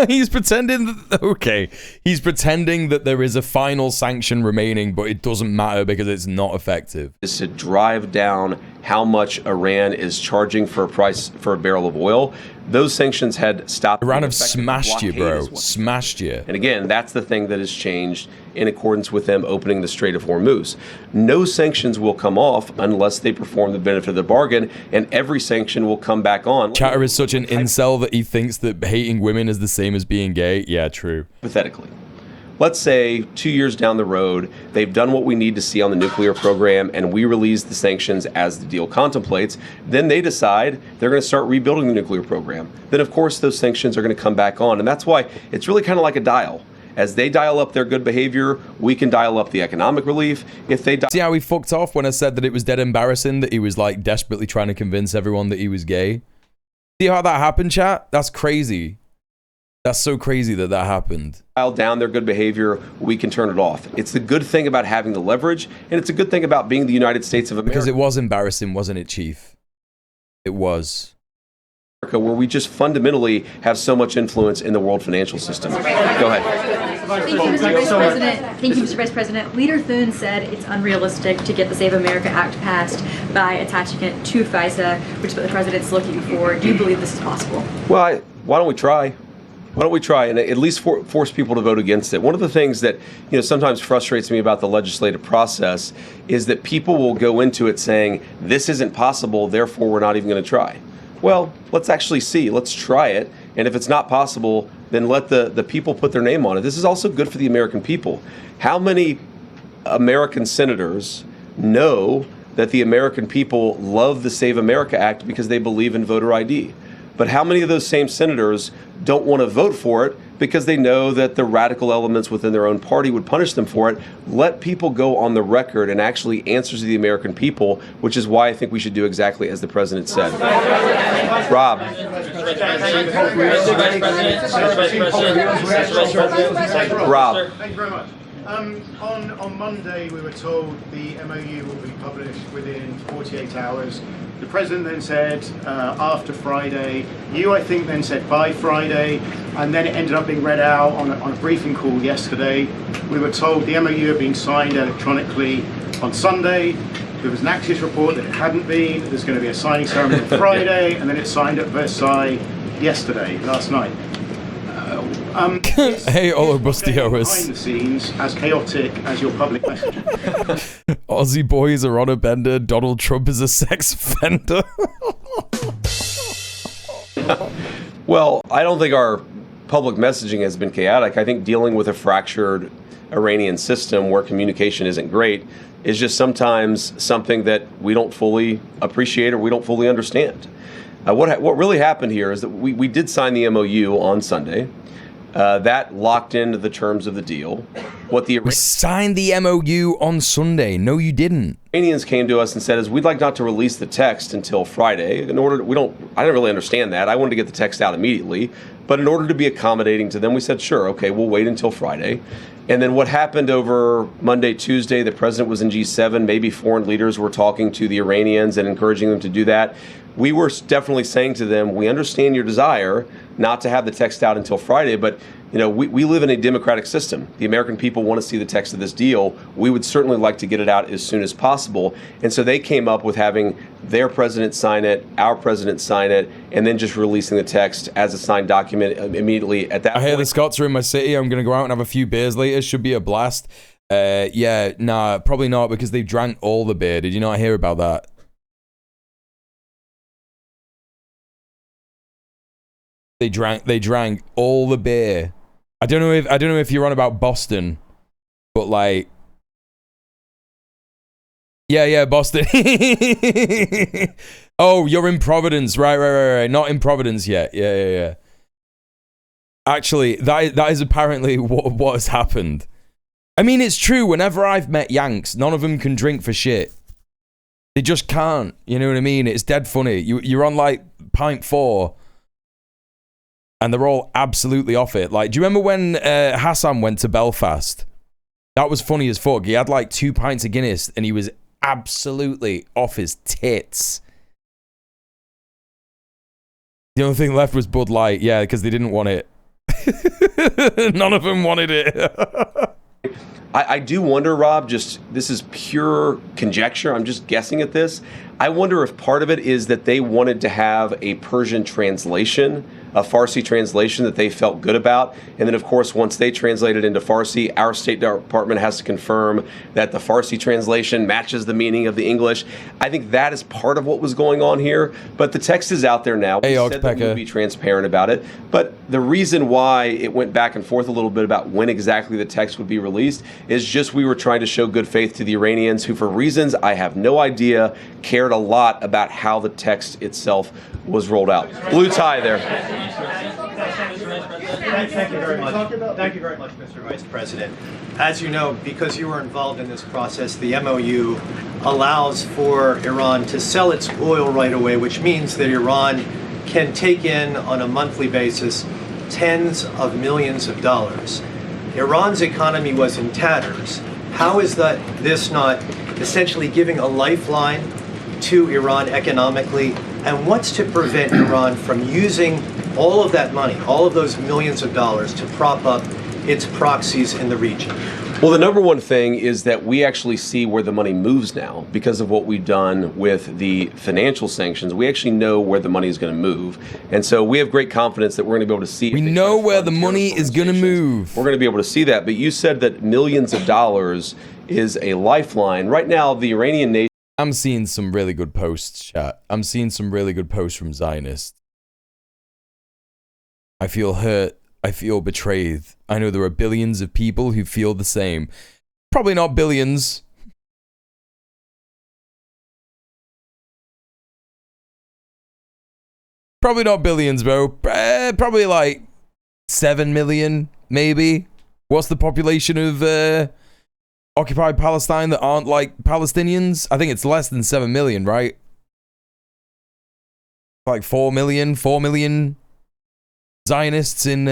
He's pretending that... Okay. He's pretending that there is a final sanction remaining, but it doesn't matter because it's not effective. ...is to drive down how much Iran is charging for a barrel of oil. Those sanctions had stopped. Iran have smashed you, bro. Smashed you. And again, that's the thing that has changed in accordance with them opening the Strait of Hormuz. No sanctions will come off unless they perform the benefit of the bargain, and every sanction will come back on. Chatter is such an incel that he thinks that hating women is the same as being gay. Yeah, true. Pathetically. Let's say 2 years down the road, they've done what we need to see on the nuclear program, and we release the sanctions as the deal contemplates. Then they decide they're going to start rebuilding the nuclear program. Then, of course, those sanctions are going to come back on. And that's why it's really kind of like a dial. As they dial up their good behavior, we can dial up the economic relief. If they see how he fucked off when I said that it was dead embarrassing that he was like desperately trying to convince everyone that he was gay? See how that happened, chat? That's crazy. That's so crazy that that happened. Dial down their good behavior, we can turn it off. It's the good thing about having the leverage, and it's a good thing about being the United States of America. Because it was embarrassing, wasn't it, Chief? It was. Where we just fundamentally have so much influence in the world financial system. Go ahead. Thank you, Mr. Vice President. Thank you, Mr. Vice President. Leader Thune said it's unrealistic to get the Save America Act passed by attaching it to FISA, which is what the president's looking for. Do you believe this is possible? Well, why don't we try? Why don't we try and at least force people to vote against it? One of the things that sometimes frustrates me about the legislative process is that people will go into it saying, this isn't possible, therefore we're not even going to try. Well, let's actually see. Let's try it. And if it's not possible, then let the people put their name on it. This is also good for the American people. How many American senators know that the American people love the Save America Act because they believe in voter ID? But how many of those same senators don't want to vote for it because they know that the radical elements within their own party would punish them for it? Let people go on the record and actually answer to the American people, which is why I think we should do exactly as the president said. Rob. Rob. Thank you very much. On Monday, we were told the MOU will be published within 48 hours. The president then said after Friday. You, I think, then said by Friday, and then it ended up being read out on a briefing call yesterday. We were told the MOU had been signed electronically on Sunday. There was an Axios report that it hadn't been. There's going to be a signing ceremony on Friday, and then it's signed at Versailles last night. Hey, Olo Bustioris. Behind the scenes, as chaotic as your public message. Aussie boys are on a bender. Donald Trump is a sex offender. Well, I don't think our public messaging has been chaotic. I think dealing with a fractured Iranian system where communication isn't great is just sometimes something that we don't fully appreciate or we don't fully understand. What really happened here is that we did sign the MOU on Sunday. That locked into the terms of the deal. We signed the MOU on Sunday. No, you didn't. Iranians came to us and said, we'd like not to release the text until Friday. I don't really understand that. I wanted to get the text out immediately. But in order to be accommodating to them, we said, sure, okay, we'll wait until Friday. And then what happened over Monday, Tuesday, the president was in G7. Maybe foreign leaders were talking to the Iranians and encouraging them to do that. We were definitely saying to them, we understand your desire not to have the text out until Friday, but we live in a democratic system. The American people want to see the text of this deal. We would certainly like to get it out as soon as possible. And so they came up with having their president sign it, our president sign it, and then just releasing the text as a signed document immediately at that point. I hear the Scots are in my city. I'm going to go out and have a few beers later. Should be a blast. Yeah, nah, probably not because they drank all the beer. Did you not hear about that? They drank all the beer. I don't know if you're on about Boston, but like, yeah, Boston. Oh, you're in Providence, right. Not in Providence yet. Yeah. Actually, that is apparently what has happened. I mean, it's true. Whenever I've met Yanks, none of them can drink for shit. They just can't. You know what I mean? It's dead funny. You're on like pint 4. And they're all absolutely off it. Like, do you remember when Hassan went to Belfast? That was funny as fuck. He had like 2 pints of Guinness and he was absolutely off his tits. The only thing left was Bud Light. Yeah, because they didn't want it. None of them wanted it. I do wonder, Rob, this is pure conjecture. I'm just guessing at this. I wonder if part of it is that they wanted to have a Persian translation, a Farsi translation that they felt good about. And then, of course, once they translate it into Farsi, our State Department has to confirm that the Farsi translation matches the meaning of the English. I think that is part of what was going on here. But the text is out there now. We said that we would be transparent about it. But the reason why it went back and forth a little bit about when exactly the text would be released is just we were trying to show good faith to the Iranians who, for reasons I have no idea, cared a lot about how the text itself was rolled out. Blue tie there. Thank you very much. Thank you very much, Mr. Vice President. As you know, because you were involved in this process, the MOU allows for Iran to sell its oil right away, which means that Iran can take in on a monthly basis tens of millions of dollars. Iran's economy was in tatters. How is this not essentially giving a lifeline to Iran economically? And what's to prevent Iran from using all of that money, all of those millions of dollars, to prop up its proxies in the region? Well, the number one thing is that we actually see where the money moves now because of what we've done with the financial sanctions. We actually know where the money is going to move. And so we have great confidence that we're going to be able to see. We know where the money is going to move. We're going to be able to see that. But you said that millions of dollars is a lifeline. Right now, the Iranian nation. I'm seeing some really good posts, chat. I'm seeing some really good posts from Zionists. I feel hurt. I feel betrayed. I know there are billions of people who feel the same. Probably not billions. Probably not billions, bro. Probably like 7 million, maybe. What's the population of occupied Palestine that aren't like Palestinians? I think it's less than 7 million, right? Like 4 million Zionists in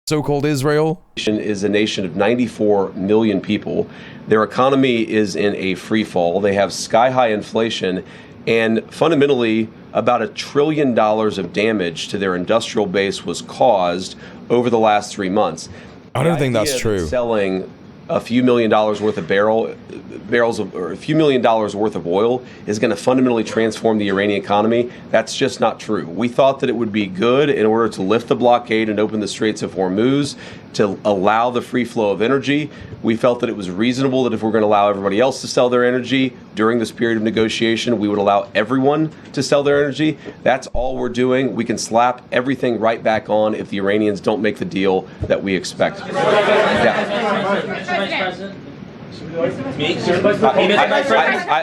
so-called Israel. Is a nation of 94 million people. Their economy is in a free fall. They have sky-high inflation, and fundamentally, about $1 trillion of damage to their industrial base was caused over the last 3 months. I don't think that's true. Selling a few $1 million worth of barrels of, or a few $1 million worth of oil is going to fundamentally transform the Iranian economy. That's just not true. We thought that it would be good in order to lift the blockade and open the Straits of Hormuz to allow the free flow of energy. We felt that it was reasonable that if we're going to allow everybody else to sell their energy during this period of negotiation, we would allow everyone to sell their energy. That's all we're doing. We can slap everything right back on if the Iranians don't make the deal that we expect. Yeah.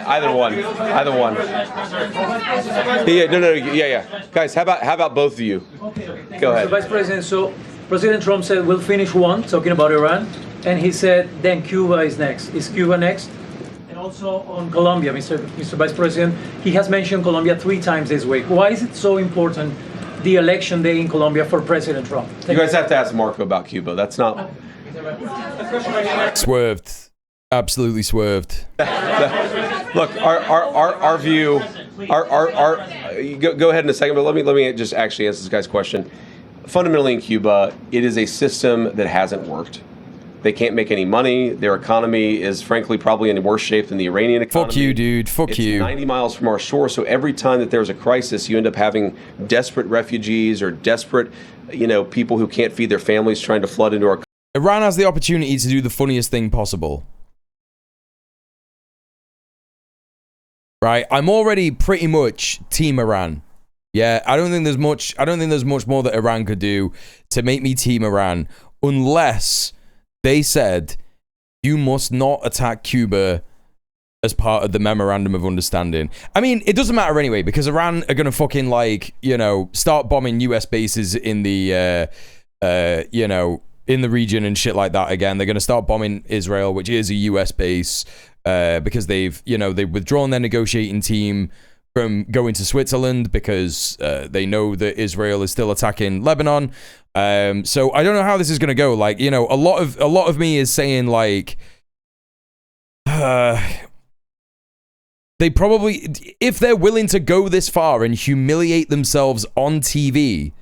Either one. Yeah. Guys, how about both of you? Go ahead. Mr. Vice President, so President Trump said we'll finish one, talking about Iran, and he said then Cuba is next. Is Cuba next? And also on Colombia, Mr. Vice President, he has mentioned Colombia 3 times this week. Why is it so important, the election day in Colombia for President Trump? You guys have to ask Marco about Cuba. That's not... Swerved. Absolutely swerved. Look, our view, go ahead in a second, but let me just actually answer this guy's question. Fundamentally in Cuba, it is a system that hasn't worked. They can't make any money. Their economy is frankly probably in worse shape than the Iranian economy. Fuck you, dude. Fuck you. It's 90 miles from our shore, so every time that there's a crisis, you end up having desperate refugees or desperate, people who can't feed their families trying to flood into our country. Iran has the opportunity to do the funniest thing possible. Right? I'm already pretty much Team Iran. Yeah, I don't think there's much more that Iran could do to make me Team Iran, unless they said you must not attack Cuba as part of the memorandum of understanding. I mean, it doesn't matter anyway, because Iran are gonna fucking start bombing US bases in the in the region and shit like that again. They're gonna start bombing Israel, which is a US base, because they've withdrawn their negotiating team from going to Switzerland because they know that Israel is still attacking Lebanon. So I don't know how this is gonna go. Like, a lot of me is saying like, they probably, if they're willing to go this far and humiliate themselves on TV,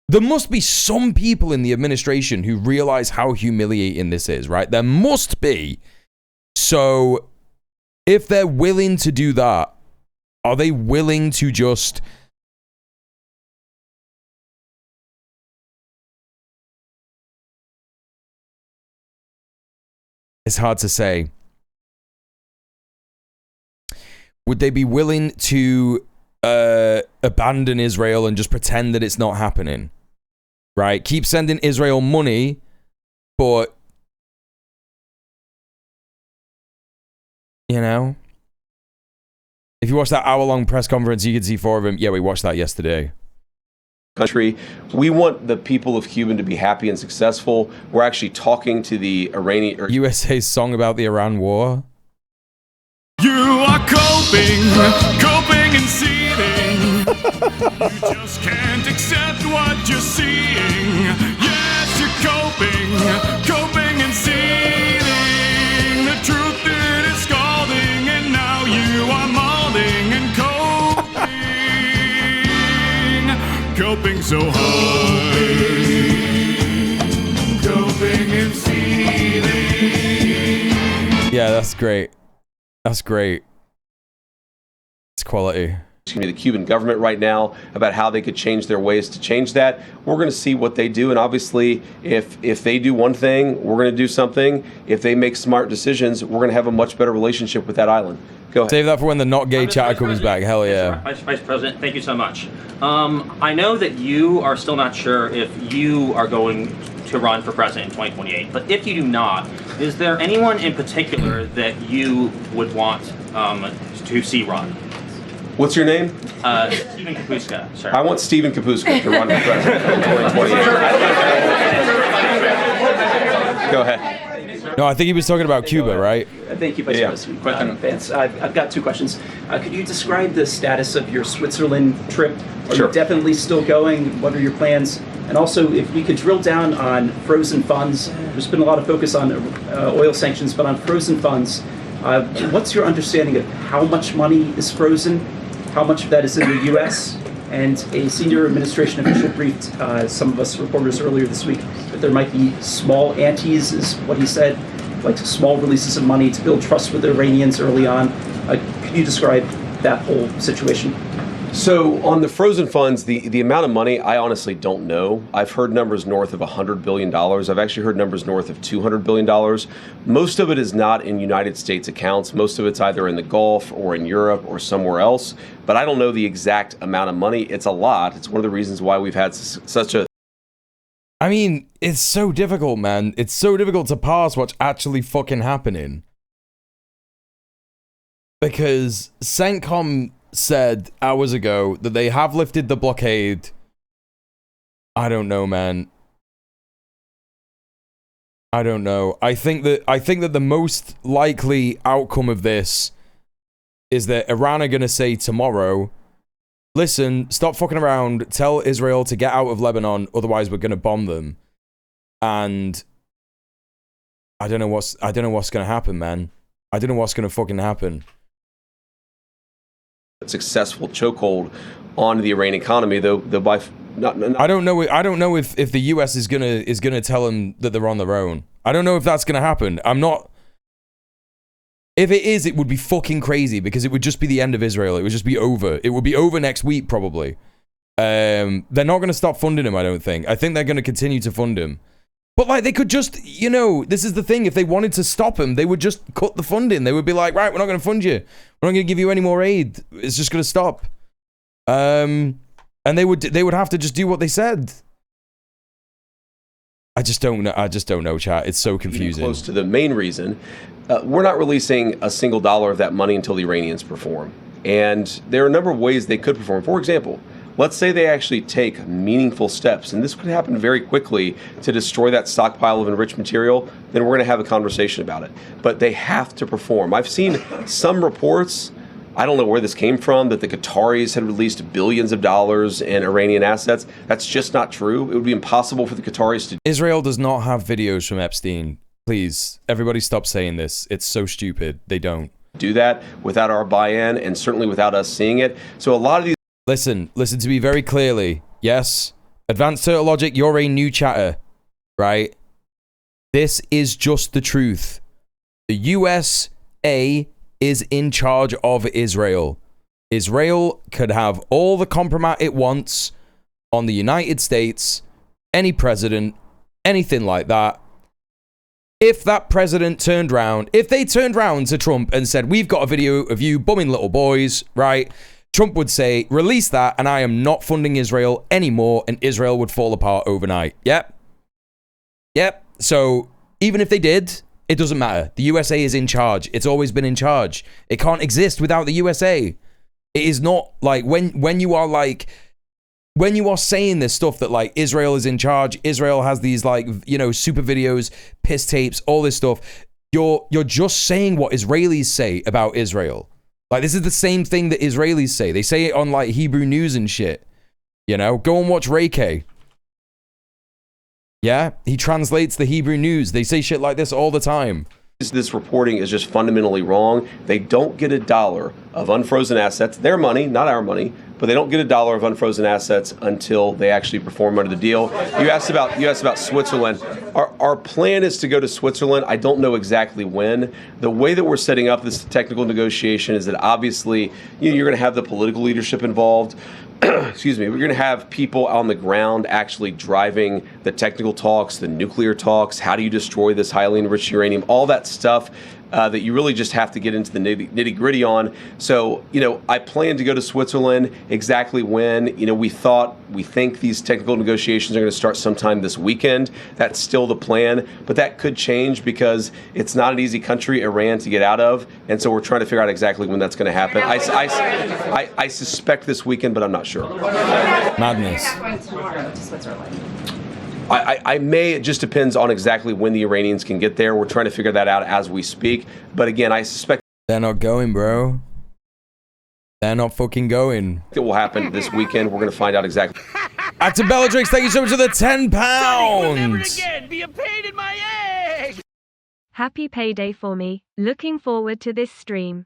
there must be some people in the administration who realize how humiliating this is, right? There must be. So if they're willing to do that, are they willing to just it's hard to say. Would they be willing to abandon Israel and just pretend that it's not happening? Right? Keep sending Israel money, but if you watch that hour-long press conference, you can see 4 of them. Yeah, we watched that yesterday. Country. We want the people of Cuba to be happy and successful. We're actually talking to the Iranian... USA's song about the Iran war. You are coping and seething. You just can't accept what you're seeing. Yes, you're coping and seething. The truth it is scalding, and now you are molding and coping so hard. Coping and seething. That's great. That's great. It's quality. The Cuban government right now about how they could change their ways to change that. We're going to see what they do, and obviously if they do one thing, we're going to do something. If they make smart decisions, we're going to have a much better relationship with that island. Go ahead. Save that for when the not gay chatter comes back. Hell yeah. Vice President, thank you so much. I know that you are still not sure if you are going to run for president in 2028, but if you do not, is there anyone in particular that you would want to see run? What's your name? Stephen Kapuska, sir. I want Stephen Kapuska to run for president in 2028. Go ahead. No, I think he was talking about Cuba, right? Thank you, Vice President Vance. I've got two questions. Could you describe the status of your Switzerland trip? Are you definitely still going? What are your plans? And also, if we could drill down on frozen funds. There's been a lot of focus on oil sanctions, but on frozen funds, what's your understanding of how much money is frozen? How much of that is in the U.S.? And a senior administration official briefed some of us reporters earlier this week that there might be small antes, is what he said, like small releases of money to build trust with the Iranians early on. Could you describe that whole situation? So on the frozen funds, the amount of money, I honestly don't know. I've heard numbers north of $100 billion. I've actually heard numbers north of $200 billion. Most of it is not in United States accounts. Most of it's either in the Gulf or in Europe or somewhere else. But I don't know the exact amount of money. It's a lot. It's one of the reasons why we've had such a... I mean, it's so difficult, man. It's so difficult to parse what's actually fucking happening. Because CENTCOM said hours ago that they have lifted the blockade. I don't know, man. I don't know. I think that the most likely outcome of this is that Iran are going to say tomorrow, listen, stop fucking around, tell Israel to get out of Lebanon, otherwise we're going to bomb them. And I don't know what's going to happen, man. I don't know what's going to fucking happen. Successful chokehold on the Iranian economy, though. I don't know if the US is gonna tell them that they're on their own. I don't know if that's gonna happen. I'm not. If it is, it would be fucking crazy because it would just be the end of Israel. It would just be over. It would be over next week probably. They're not gonna stop funding him. I don't think. I think they're gonna continue to fund him. But like they could just, you know, this is the thing. If they wanted to stop him, they would just cut the funding. They would be like, right, we're not going to fund you. We're not going to give you any more aid. It's just going to stop. And they would have to just do what they said. I just don't know, chat. It's so confusing. Close to the main reason, we're not releasing a single dollar of that money until the Iranians perform. And there are a number of ways they could perform. For example, let's say they actually take meaningful steps, and this could happen very quickly, to destroy that stockpile of enriched material, then we're going to have a conversation about it. But they have to perform. I've seen some reports, I don't know where this came from, that the Qataris had released billions of dollars in Iranian assets. That's just not true. It would be impossible for the Qataris to... Israel does not have videos from Epstein. Please, everybody stop saying this. It's so stupid. They don't do that without our buy-in, and certainly without us seeing it. So a lot of these... Listen to me very clearly. Yes, Advanced Turtle Logic, you're a new chatter, right? This is just the truth. The USA is in charge of Israel. Israel could have all the compromise it wants on the United States, any president, anything like that. If that president turned round, if they turned round to Trump and said, we've got a video of you bumming little boys, right? Trump would say, release that and I am not funding Israel anymore, and Israel would fall apart overnight. Yep. So even if they did, it doesn't matter. The USA is in charge. It's always been in charge. It can't exist without the USA. It is not like when you are saying this stuff that like Israel is in charge, Israel has these like, you know, super videos, piss tapes, all this stuff. You're just saying what Israelis say about Israel. Like, this is the same thing that Israelis say. They say it on, like, Hebrew News and shit. You know? Go and watch Ray K. Yeah? He translates the Hebrew News. They say shit like this all the time. This reporting is just fundamentally wrong. They don't get $1 of unfrozen assets. Their money, not our money, but they don't get $1 of unfrozen assets until they actually perform under the deal. You asked about Switzerland. Our plan is to go to Switzerland. I don't know exactly when. The way that we're setting up this technical negotiation is that obviously you're going to have the political leadership involved. Excuse me. We're going to have people on the ground actually driving the technical talks, the nuclear talks. How do you destroy this highly enriched uranium? All that stuff that you really just have to get into the nitty gritty on. So, I plan to go to Switzerland. Exactly when, we think these technical negotiations are going to start sometime this weekend. That's still the plan, but that could change because it's not an easy country, Iran, to get out of. And so we're trying to figure out exactly when that's going to happen. I suspect this weekend, but I'm not sure. Madness. Going tomorrow to Switzerland. I may. It just depends on exactly when the Iranians can get there. We're trying to figure that out as we speak. But again, I suspect they're not going, bro. They're not fucking going. It will happen this weekend. We're going to find out exactly. Acton Bellatrix, thank you so much for the £10. Be a pain in my egg. Happy payday for me. Looking forward to this stream.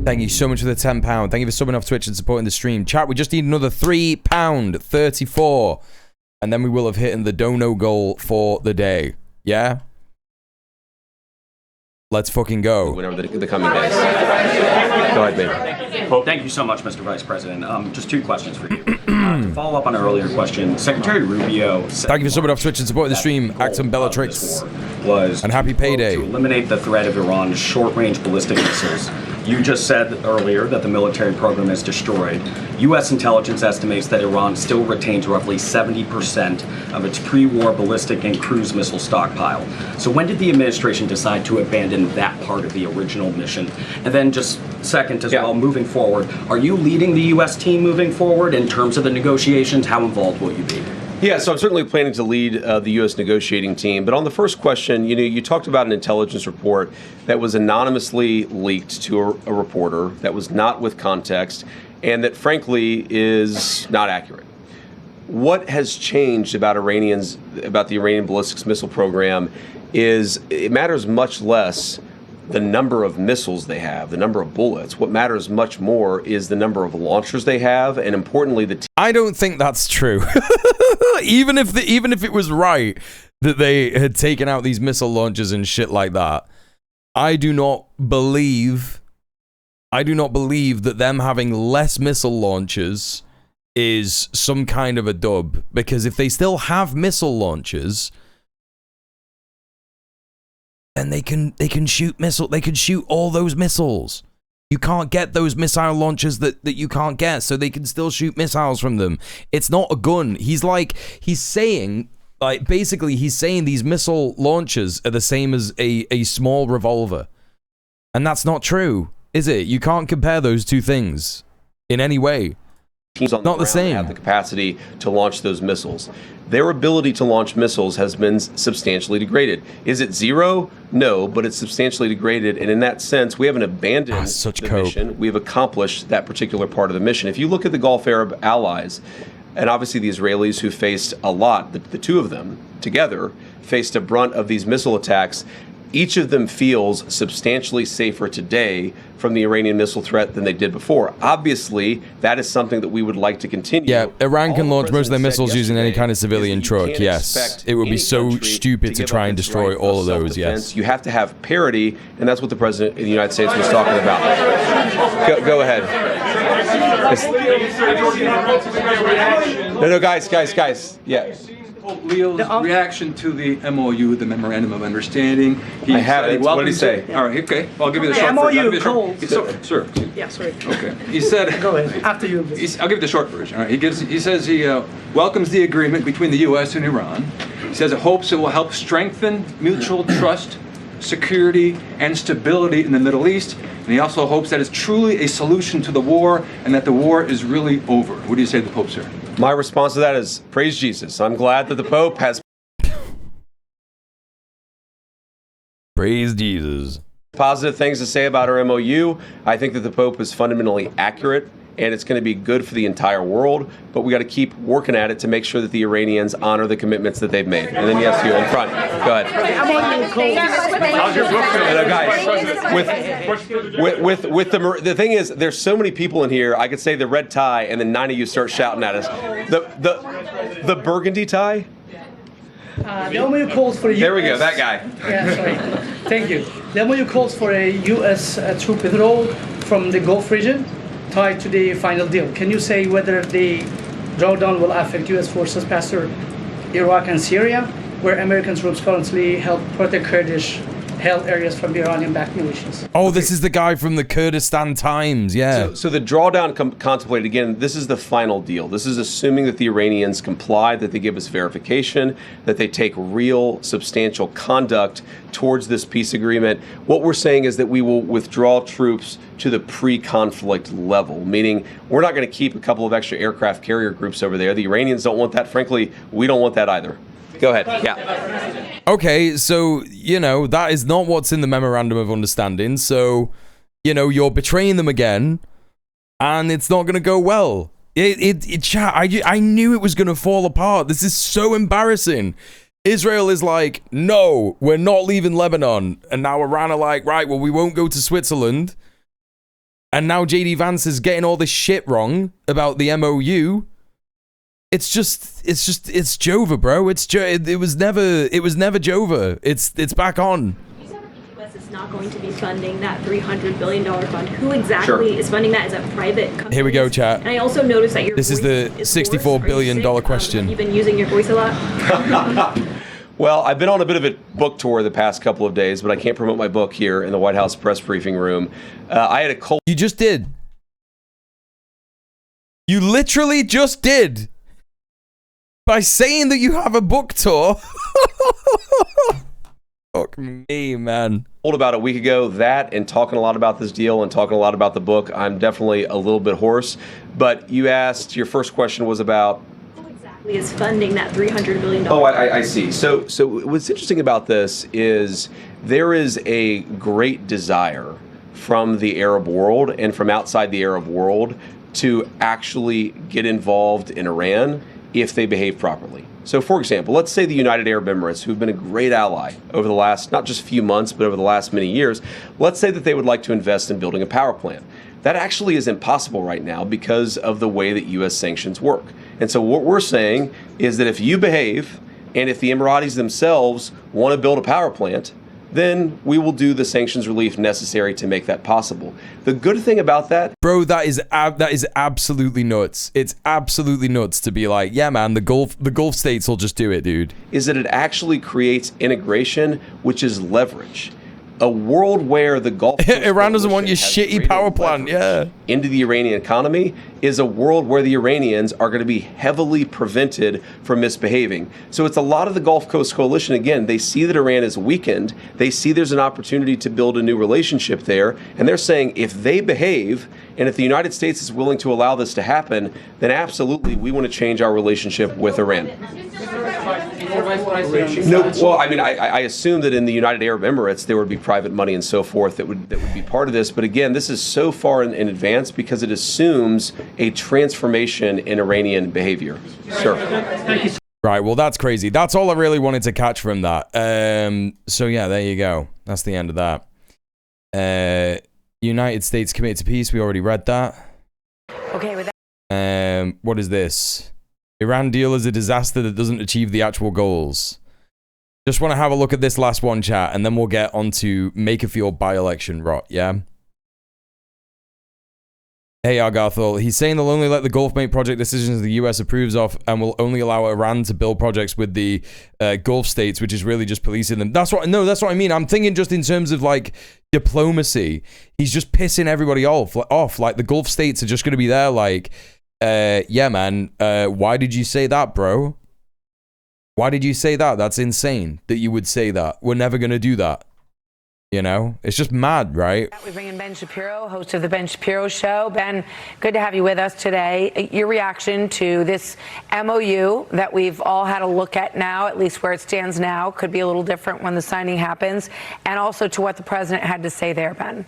Thank you so much for the £10. Thank you for subbing off Twitch and supporting the stream. Chat, we just need another £3.34. And then we will have hit the dono goal for the day. Yeah? Let's fucking go. Whenever the coming days. Go ahead, babe. Thank you so much, Mr. Vice President. Just two questions for you. To follow up on an earlier question, Secretary Rubio said... Thank you for subbing off Twitch and supporting the stream. Acton Bellatrix. And happy payday. To eliminate the threat of Iran's short-range ballistic missiles. You just said earlier that the military program is destroyed. U.S. intelligence estimates that Iran still retains roughly 70% of its pre-war ballistic and cruise missile stockpile. So when did the administration decide to abandon that part of the original mission? And then just second as well, moving forward, are you leading the U.S. team moving forward in terms of the negotiations? How involved will you be? Yeah, so I'm certainly planning to lead the U.S. negotiating team. But on the first question, you talked about an intelligence report that was anonymously leaked to a reporter that was not with context and that, frankly, is not accurate. What has changed about the Iranian ballistics missile program is it matters much less the number of missiles they have, the number of bullets. What matters much more is the number of launchers they have, and importantly, I don't think that's true. even if it was right that they had taken out these missile launchers and shit like that, I do not believe that them having less missile launchers is some kind of a dub, because if they still have missile launchers, and they can shoot all those missiles. You can't get those missile launchers that you can't get, so they can still shoot missiles from them. It's not a gun. He's saying these missile launchers are the same as a small revolver. And that's not true, is it? You can't compare those two things in any way. Teams on the ground have the capacity to launch those missiles. Their ability to launch missiles has been substantially degraded. Is it zero? No, but it's substantially degraded. And in that sense, we haven't abandoned the mission. We have accomplished that particular part of the mission. If you look at the Gulf Arab allies, and obviously the Israelis who faced a lot, the two of them together faced a brunt of these missile attacks, each of them feels substantially safer today from the Iranian missile threat than they did before. Obviously, that is something that we would like to continue. Yeah, Iran can launch most of their missiles using any kind of civilian truck, yes. It would be so stupid to try and destroy all of those, yes. You have to have parity, and that's what the President of the United States was talking about. Go ahead. No, guys. Yeah. Leo's reaction to the MOU, the Memorandum of Understanding. I have it. What did he say? All right, okay. Well, I'll give you the short version. Sure. Yeah, sorry. Okay. He said. Go ahead. After you. I'll give you the short version. All right. He says he welcomes the agreement between the U.S. and Iran. He says it hopes it will help strengthen mutual trust, security, and stability in the Middle East. And he also hopes that it's truly a solution to the war and that the war is really over. What do you say to the Pope, sir? My response to that is, praise Jesus. I'm glad that the Pope has praise Jesus. Positive things to say about our MOU. I think that the Pope is fundamentally accurate, and it's going to be good for the entire world, but we got to keep working at it to make sure that the Iranians honor the commitments that they've made. And then yes, you in front. Go ahead. The thing is, there's so many people in here. I could say the red tie, and then 9 of you start shouting at us. The burgundy tie. The MOU calls for a US... There we go, that guy. Yeah, sorry. Thank you. The MOU calls for a U.S. Troop withdrawal from the Gulf region tied to the final deal. Can you say whether the drawdown will affect U.S. forces past Iraq and Syria, where American troops currently help protect Kurdish-held areas from Iranian-backed militias? Oh, this is the guy from the Kurdistan Times, yeah. So the drawdown contemplated, again, this is the final deal. This is assuming that the Iranians comply, that they give us verification, that they take real substantial conduct towards this peace agreement. What we're saying is that we will withdraw troops to the pre-conflict level, meaning we're not going to keep a couple of extra aircraft carrier groups over there. The Iranians don't want that. Frankly, we don't want that either. Go ahead. Yeah. Okay, so, you know, that is not what's in the Memorandum of Understanding. So, you know, you're betraying them again, and it's not going to go well. I knew it was going to fall apart. This is so embarrassing. Israel is like, no, we're not leaving Lebanon. And now Iran are like, right, well, we won't go to Switzerland. And now JD Vance is getting all this shit wrong about the MOU. It's Jova, bro. It was never Jova. It's back on. You said that the U.S. is not going to be funding that $300 billion fund. Who exactly is funding that? Is that private companies? Here we go, chat. And I also noticed that your This is the $64 billion question. You've been using your voice a lot. Well, I've been on a bit of a book tour the past couple of days, but I can't promote my book here in the White House press briefing room. I had a cold... You just did. You literally just did. By saying that you have a book tour. Fuck me, man. Told about a week ago that and talking a lot about this deal and talking a lot about the book. I'm definitely a little bit hoarse. But you asked, your first question was about... is funding that $300 billion. Oh, I see. So what's interesting about this is there is a great desire from the Arab world and from outside the Arab world to actually get involved in Iran if they behave properly. So, for example, let's say the United Arab Emirates, who've been a great ally over the last, not just few months, but over the last many years, let's say that they would like to invest in building a power plant. That actually is impossible right now because of the way that U.S. sanctions work. And so what we're saying is that if you behave, and if the Emiratis themselves want to build a power plant, then we will do the sanctions relief necessary to make that possible. The good thing about that... Bro, that is absolutely nuts. It's absolutely nuts to be like, yeah, man, the Gulf states will just do it, dude. Is that it actually creates integration, which is leverage. A world where the Gulf Iran doesn't want your shitty power plant, yeah. Into the Iranian economy is a world where the Iranians are going to be heavily prevented from misbehaving. So it's a lot of the Gulf Coast Coalition, again, they see that Iran is weakened, they see there's an opportunity to build a new relationship there, and they're saying if they behave, and if the United States is willing to allow this to happen, then absolutely we want to change our relationship with Iran. No, well, I mean, I assume that in the United Arab Emirates there would be private money and so forth that would be part of this. But again, this is so far in advance because it assumes a transformation in Iranian behavior. Sir. Right, well, that's crazy. That's all I really wanted to catch from that. So yeah, there you go. That's the end of that. United States committed to peace. We already read that. Okay, with that. What is this? Iran deal is a disaster that doesn't achieve the actual goals. Just want to have a look at this last one, chat, and then we'll get onto Makerfield by-election rot, yeah? Hey, Argarthal, he's saying they'll only let the Gulf make project decisions the US approves of and will only allow Iran to build projects with the Gulf states, which is really just policing them. That's what I mean. I'm thinking just in terms of, like, diplomacy. He's just pissing everybody off. Like, the Gulf states are just going to be there, like... yeah, man. Why did you say that, bro? Why did you say that? That's insane that you would say that. We're never going to do that. You know? It's just mad, right? We bring in Ben Shapiro, host of The Ben Shapiro Show. Ben, good to have you with us today. Your reaction to this MOU that we've all had a look at now, at least where it stands now, could be a little different when the signing happens, and also to what the president had to say there, Ben.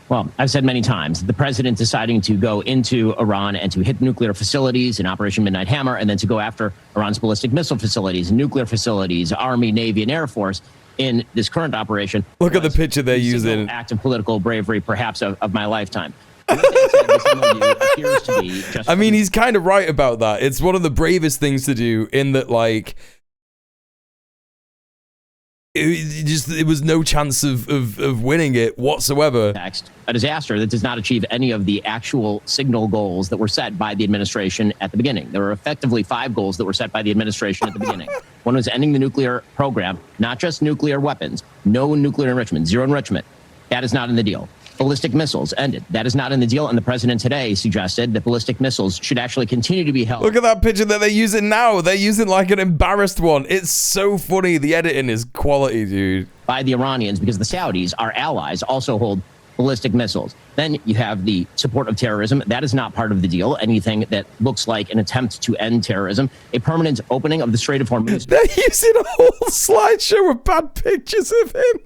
Well, I've said many times, the president deciding to go into Iran and to hit nuclear facilities in Operation Midnight Hammer, and then to go after Iran's ballistic missile facilities, nuclear facilities, Army, Navy, and Air Force in this current operation. Look at the picture they're using. Act of political bravery, perhaps, of my lifetime. I mean, he's kind of right about that. It's one of the bravest things to do in that, like, it was no chance of winning it whatsoever. A disaster that does not achieve any of the actual signal goals that were set by the administration at the beginning. There were effectively 5 goals that were set by the administration at the beginning. One was ending the nuclear program, not just nuclear weapons, no nuclear enrichment, zero enrichment. That is not in the deal. Ballistic missiles ended. That is not in the deal, and the president today suggested that ballistic missiles should actually continue to be held. Look at that picture that they're using now. They're using like an embarrassed one. It's so funny. The editing is quality, dude. By the Iranians, because the Saudis, our allies, also hold ballistic missiles. Then you have the support of terrorism. That is not part of the deal. Anything that looks like an attempt to end terrorism. A permanent opening of the Strait of Hormuz. They're using a whole slideshow of bad pictures of him.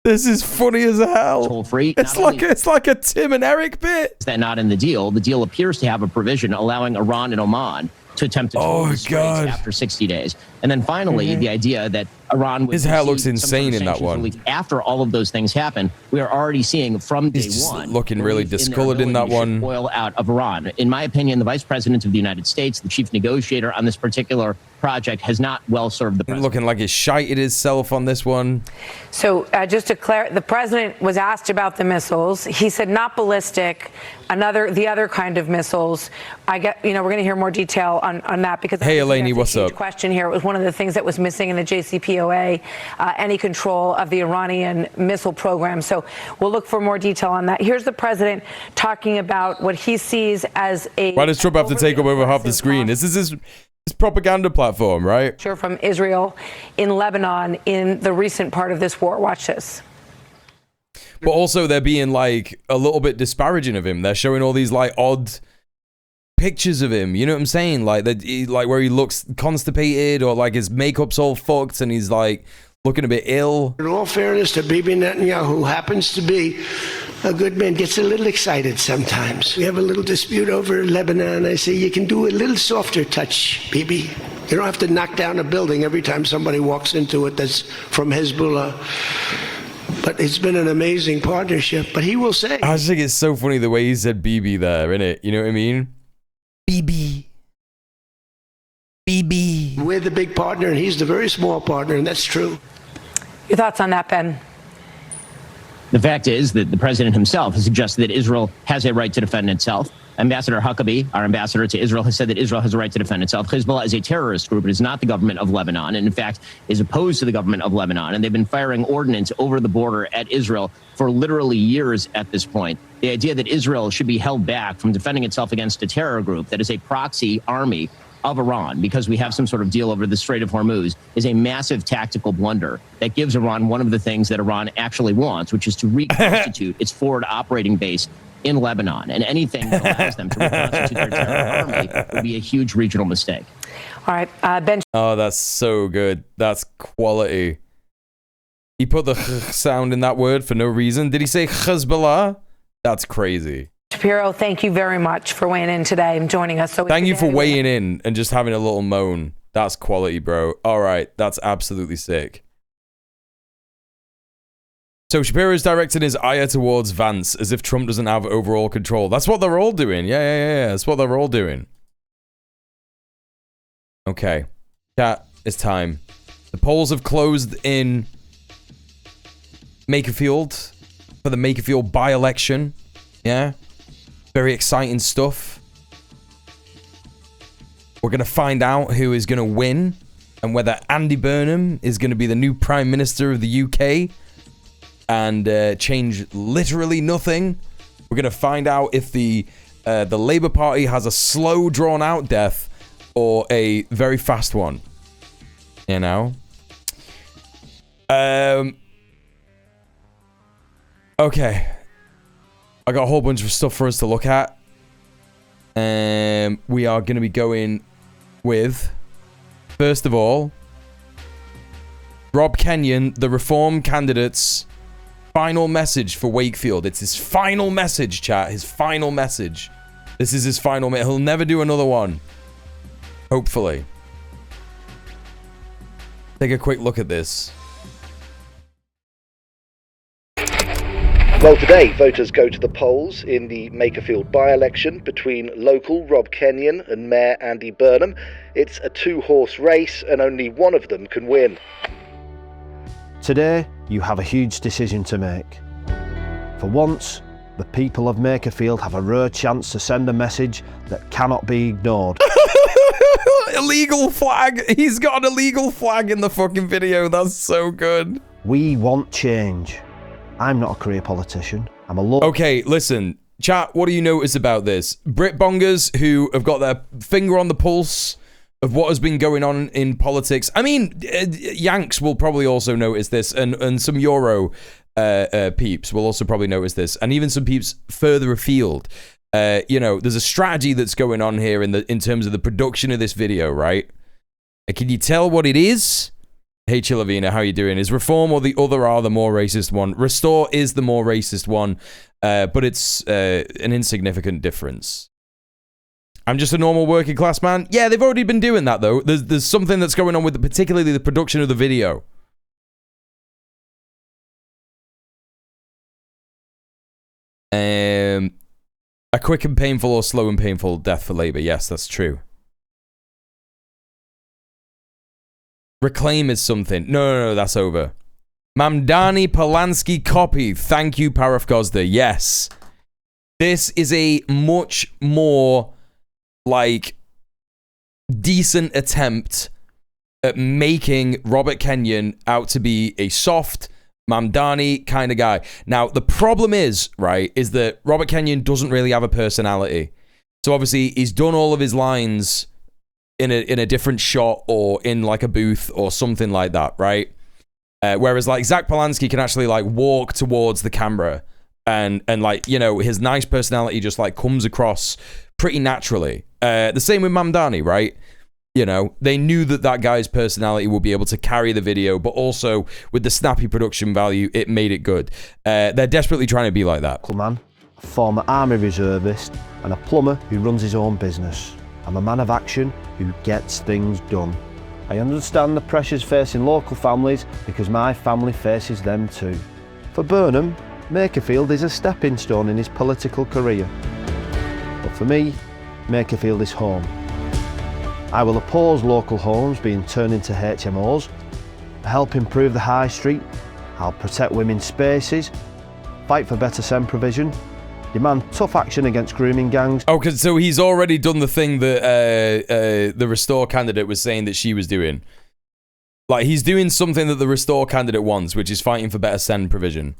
This is funny as hell. Toll free. It's like a Tim and Eric bit. Is that not in the deal? The deal appears to have a provision allowing Iran and Oman to attempt to toll the straits after 60 days. And then finally, the idea that Iran would his hair looks insane in that one. After all of those things happen, we are already seeing from day one looking really discolored in that one. Oil out of Iran. In my opinion, the Vice President of the United States, the chief negotiator on this particular project, has not well served the president. Looking like he's shited himself on this one. So just to clarify, the president was asked about the missiles. He said not ballistic, the other kind of missiles. We're going to hear more detail on that because hey, Eleni, what's up? Question here. It was one of the things that was missing in the JCPOA, any control of the Iranian missile program. So we'll look for more detail on that. Here's the president talking about what he sees as a. Why does Trump have to take up over half the screen? This is his propaganda platform, right? From Israel in Lebanon in the recent part of this war. Watch this. But also they're being like a little bit disparaging of him. They're showing all these like odd pictures of him, you know what I'm saying? Like like where he looks constipated or like his makeup's all fucked and he's like looking a bit ill. In all fairness to Bibi Netanyahu, who happens to be a good man, gets a little excited sometimes. We have a little dispute over Lebanon. I say, you can do a little softer touch, Bibi. You don't have to knock down a building every time somebody walks into it that's from Hezbollah. But it's been an amazing partnership. But he will say... I just think it's so funny the way he said BB there, innit? You know what I mean? BB. We're the big partner and he's the very small partner, and that's true. Your thoughts on that, Ben? The fact is that the president himself has suggested that Israel has a right to defend itself. Ambassador Huckabee, our ambassador to Israel, has said that Israel has a right to defend itself. Hezbollah is a terrorist group. It is not the government of Lebanon, and in fact is opposed to the government of Lebanon. And they've been firing ordnance over the border at Israel for literally years at this point. The idea that Israel should be held back from defending itself against a terror group that is a proxy army of Iran because we have some sort of deal over the Strait of Hormuz is a massive tactical blunder that gives Iran one of the things that Iran actually wants, which is to reconstitute its forward operating base in Lebanon. And anything that allows them to reconstitute their terror army would be a huge regional mistake. All right, Ben. Oh, that's so good. That's quality. He put the sound in that word for no reason. Did he say Hezbollah? That's crazy. Shapiro, thank you very much for weighing in today and joining us. Thank you for weighing in and just having a little moan. That's quality, bro. All right, that's absolutely sick. So Shapiro's directing his ire towards Vance as if Trump doesn't have overall control. That's what they're all doing. Yeah. That's what they're all doing. Okay. Chat, it's time. The polls have closed in Makerfield for the Makerfield by-election. Yeah. Very exciting stuff. We're going to find out who is going to win and whether Andy Burnham is going to be the new Prime Minister of the UK and change literally nothing. We're going to find out if the Labour Party has a slow, drawn-out death or a very fast one. You know? Okay. I got a whole bunch of stuff for us to look at. We are going to be going with, first of all, Rob Kenyon, the Reform candidate's final message for Wakefield. It's his final message, chat. His final message. This is his final message. He'll never do another one. Hopefully. Take a quick look at this. Well, today, voters go to the polls in the Makerfield by-election between local Rob Kenyon and Mayor Andy Burnham. It's a two-horse race, and only one of them can win. Today, you have a huge decision to make. For once, the people of Makerfield have a rare chance to send a message that cannot be ignored. Illegal flag! He's got an illegal flag in the fucking video. That's so good. We want change. I'm not a career politician. I'm a local... Okay, listen. Chat, what do you notice about this? Brit bongers who have got their finger on the pulse of what has been going on in politics. I mean, Yanks will probably also notice this, and some Euro peeps will also probably notice this, and even some peeps further afield. You know, there's a strategy that's going on here in terms of the production of this video, right? Can you tell what it is? Hey Chilavina, how you doing? Is Reform or the other are the more racist one? Restore is the more racist one, but it's an insignificant difference. I'm just a normal working class man. Yeah, they've already been doing that though. There's something that's going on with particularly the production of the video. A quick and painful or slow and painful death for Labour. Yes, that's true. Reclaim is something. No, that's over. Mamdani Polanski copy. Thank you, Paraf Gosda. Yes. This is a much more, like, decent attempt at making Robert Kenyon out to be a soft, Mamdani kind of guy. Now, the problem is, right, is that Robert Kenyon doesn't really have a personality. So obviously, he's done all of his lines in a different shot or in like a booth or something like that, right? Whereas like Zach Polanski can actually like walk towards the camera and like, you know, his nice personality just like comes across pretty naturally. The same with Mamdani, right? You know, they knew that guy's personality would be able to carry the video, but also with the snappy production value, it made it good. They're desperately trying to be like that. Man, a former army reservist, and a plumber who runs his own business. I'm a man of action who gets things done. I understand the pressures facing local families because my family faces them too. For Burnham, Makerfield is a stepping stone in his political career. But for me, Makerfield is home. I will oppose local homes being turned into HMOs, help improve the high street, I'll protect women's spaces, fight for better SEND provision, demand tough action against grooming gangs. Oh, because so he's already done the thing that the Restore candidate was saying that she was doing. Like, he's doing something that the Restore candidate wants, which is fighting for better SEND provision.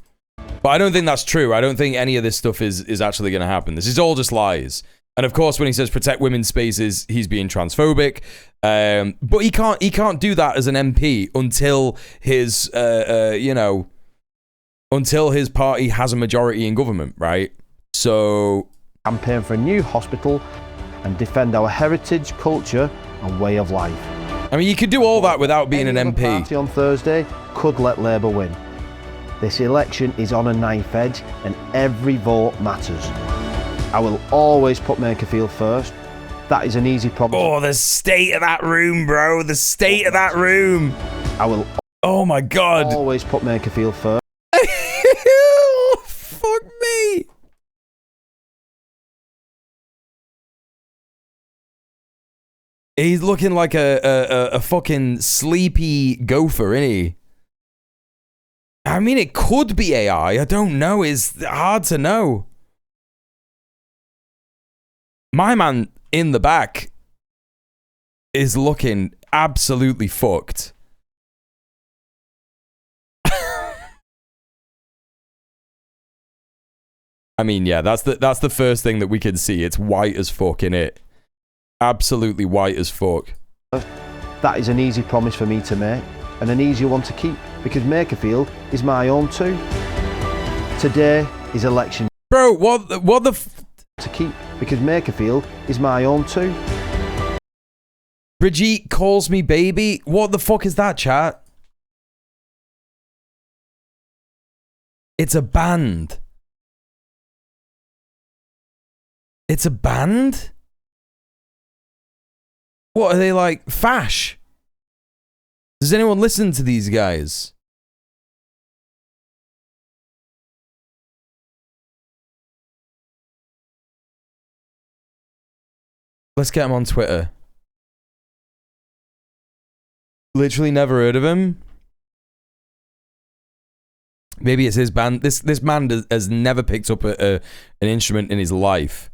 But I don't think that's true. I don't think any of this stuff is actually going to happen. This is all just lies. And of course, when he says protect women's spaces, he's being transphobic. But he can't do that as an MP until his, you know, until his party has a majority in government, right? So, campaign for a new hospital and defend our heritage, culture and way of life. I mean, you could do all that without being an MP. Party on Thursday could let Labour win. This election is on a knife edge and every vote matters. I will always put Makerfield first. That is an easy promise. Oh, the state of that room, bro. The state of that room. I will. Oh my God. Always put Makerfield first. Fuck me. He's looking like a fucking sleepy gopher, isn't he? I mean, it could be AI. I don't know. It's hard to know. My man in the back is looking absolutely fucked. I mean, yeah, that's the first thing that we can see. It's white as fuck, innit? Absolutely white as fuck. That is an easy promise for me to make, and an easier one to keep, because Makerfield is my own too. Today is election. Bro, what the to keep, because Makerfield is my own too. Brigitte calls me baby. What the fuck is that, chat? It's a band. It's a band? What are they, like, fash? Does anyone listen to these guys? Let's get him on Twitter. Literally never heard of him. Maybe it's his band. This man has never picked up an instrument in his life.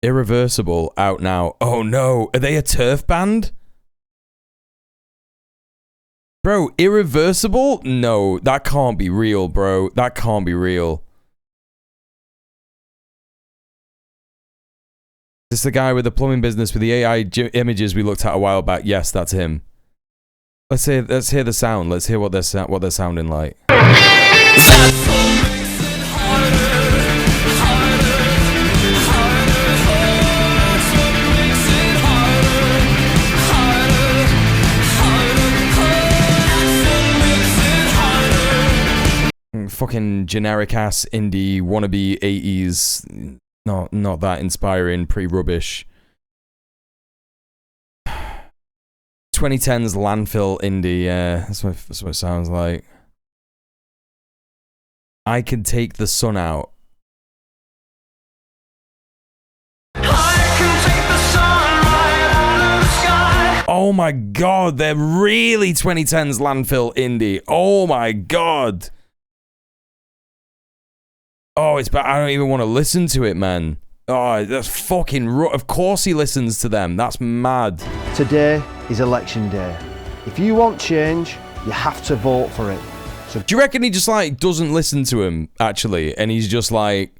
Irreversible out now. Oh no, are they a turf band? Bro, Irreversible? No, that can't be real, bro. That can't be real. Is this the guy with the plumbing business with the AI images we looked at a while back? Yes, that's him. Let's hear the sound. Let's hear what they're sounding like. Fucking generic ass indie wannabe 80s. Not that inspiring, pre-rubbish. 2010s landfill indie, yeah, that's what it sounds like. I can take the sun out. Oh my god, they're really 2010s landfill indie. Oh my god. Oh, it's bad. I don't even want to listen to it, man. Oh, that's fucking of course he listens to them. That's mad. Today is election day. If you want change, you have to vote for it. So do you reckon he just like doesn't listen to him actually, and he's just like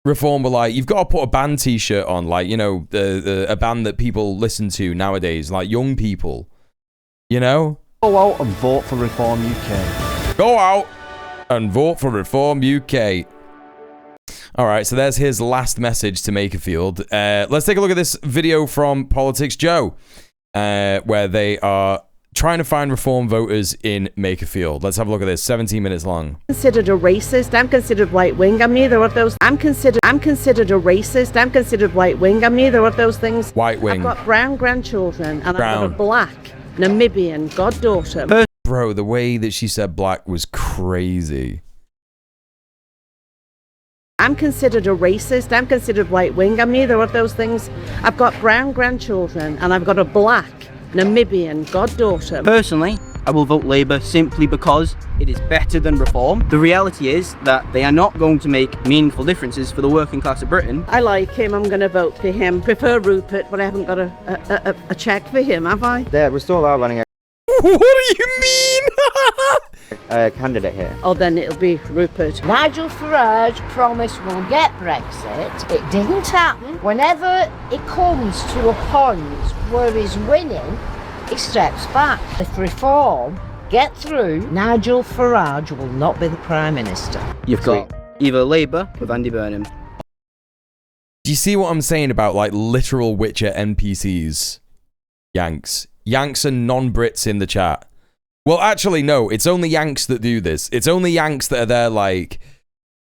Reform were like, you've got to put a band t-shirt on, like, you know, a band that people listen to nowadays, like young people, you know? Go out and vote for Reform UK. Go out and vote for Reform UK. All right, so there's his last message to Makerfield. Let's take a look at this video from Politics Joe, where they are trying to find Reform voters in Makerfield. Let's have a look at this. 17 minutes long. I'm considered a racist. I'm considered right-wing. I'm neither of those. I'm considered a racist. I'm considered right-wing. I'm neither of those things. White-wing. I've got brown grandchildren and I've got a black Namibian goddaughter. Bro, the way that she said black was crazy. I'm considered a racist. I'm considered right-wing. I'm neither of those things. I've got brown grandchildren and I've got a black Namibian goddaughter. Personally, I will vote Labour simply because it is better than Reform. The reality is that they are not going to make meaningful differences for the working class of Britain. I like him. I'm going to vote for him. Prefer Rupert, but I haven't got a check for him, have I? Yeah, we're still outlining What do you mean? a candidate here. Oh, then it'll be Rupert. Nigel Farage promised we'll get Brexit. It didn't happen. Whenever it comes to a point where he's winning, he steps back. If Reform get through, Nigel Farage will not be the Prime Minister. You've got either Labour with Andy Burnham. Do you see what I'm saying about, like, literal Witcher NPCs? Yanks. Yanks and non-Brits in the chat. Well, actually, no. It's only Yanks that do this. It's only Yanks that are there like,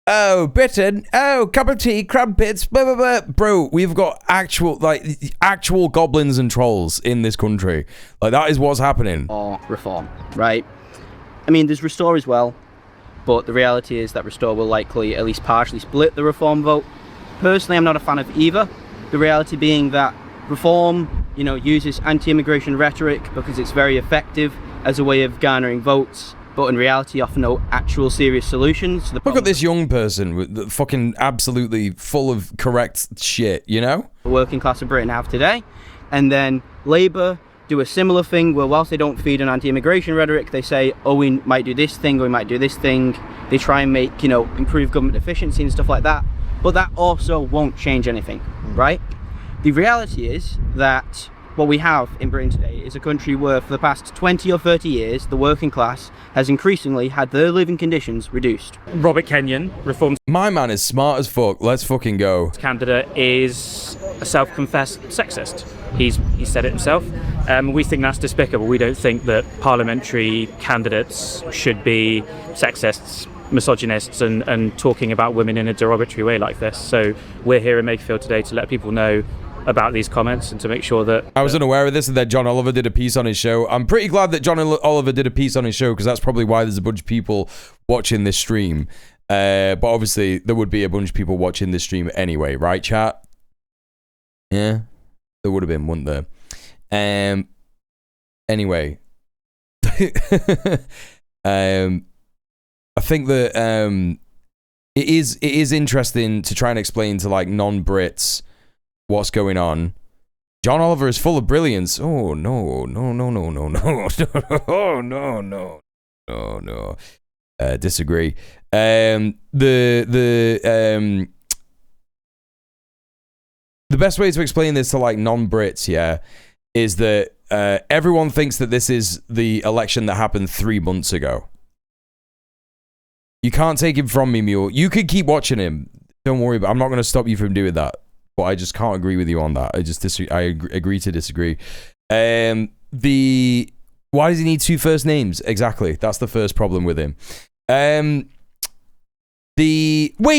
oh, Britain, oh, cup of tea, crumpets, blah, blah, blah. Bro, we've got actual goblins and trolls in this country. Like, that is what's happening. Or Reform, right? I mean, there's Restore as well, but the reality is that Restore will likely at least partially split the Reform vote. Personally, I'm not a fan of either. The reality being that Reform, you know, uses anti-immigration rhetoric because it's very effective as a way of garnering votes, but in reality offer no actual serious solutions to the Look at this young person with fucking absolutely full of correct shit, you know? The working class of Britain have today. And then Labour do a similar thing where whilst they don't feed an anti-immigration rhetoric, they say, oh, we might do this thing, or we might do this thing. They try and make, you know, improve government efficiency and stuff like that. But that also won't change anything, right? The reality is that what we have in Britain today is a country where for the past 20 or 30 years, the working class has increasingly had their living conditions reduced. Robert Kenyon, Reform. My man is smart as fuck. Let's fucking go. Candidate is a self-confessed sexist. He said it himself. We think that's despicable. We don't think that parliamentary candidates should be sexists, misogynists, and talking about women in a derogatory way like this. So we're here in Makerfield today to let people know about these comments and to make sure that... I was unaware of this and that John Oliver did a piece on his show. I'm pretty glad that John Oliver did a piece on his show because that's probably why there's a bunch of people watching this stream. But obviously, there would be a bunch of people watching this stream anyway, right, chat? Yeah, there would have been, wouldn't there? Anyway, I think that it is interesting to try and explain to like non-Brits what's going on. John Oliver is full of brilliance. Oh no, no. Disagree. The best way to explain this to like non-Brits, yeah, is that everyone thinks that this is the election that happened 3 months ago. You can't take him from me, Mule. You could keep watching him. Don't worry, but I'm not going to stop you from doing that. But I just can't agree with you on that. I just agree to disagree. Why does he need 2 first names? Exactly. That's the first problem with him. Wait,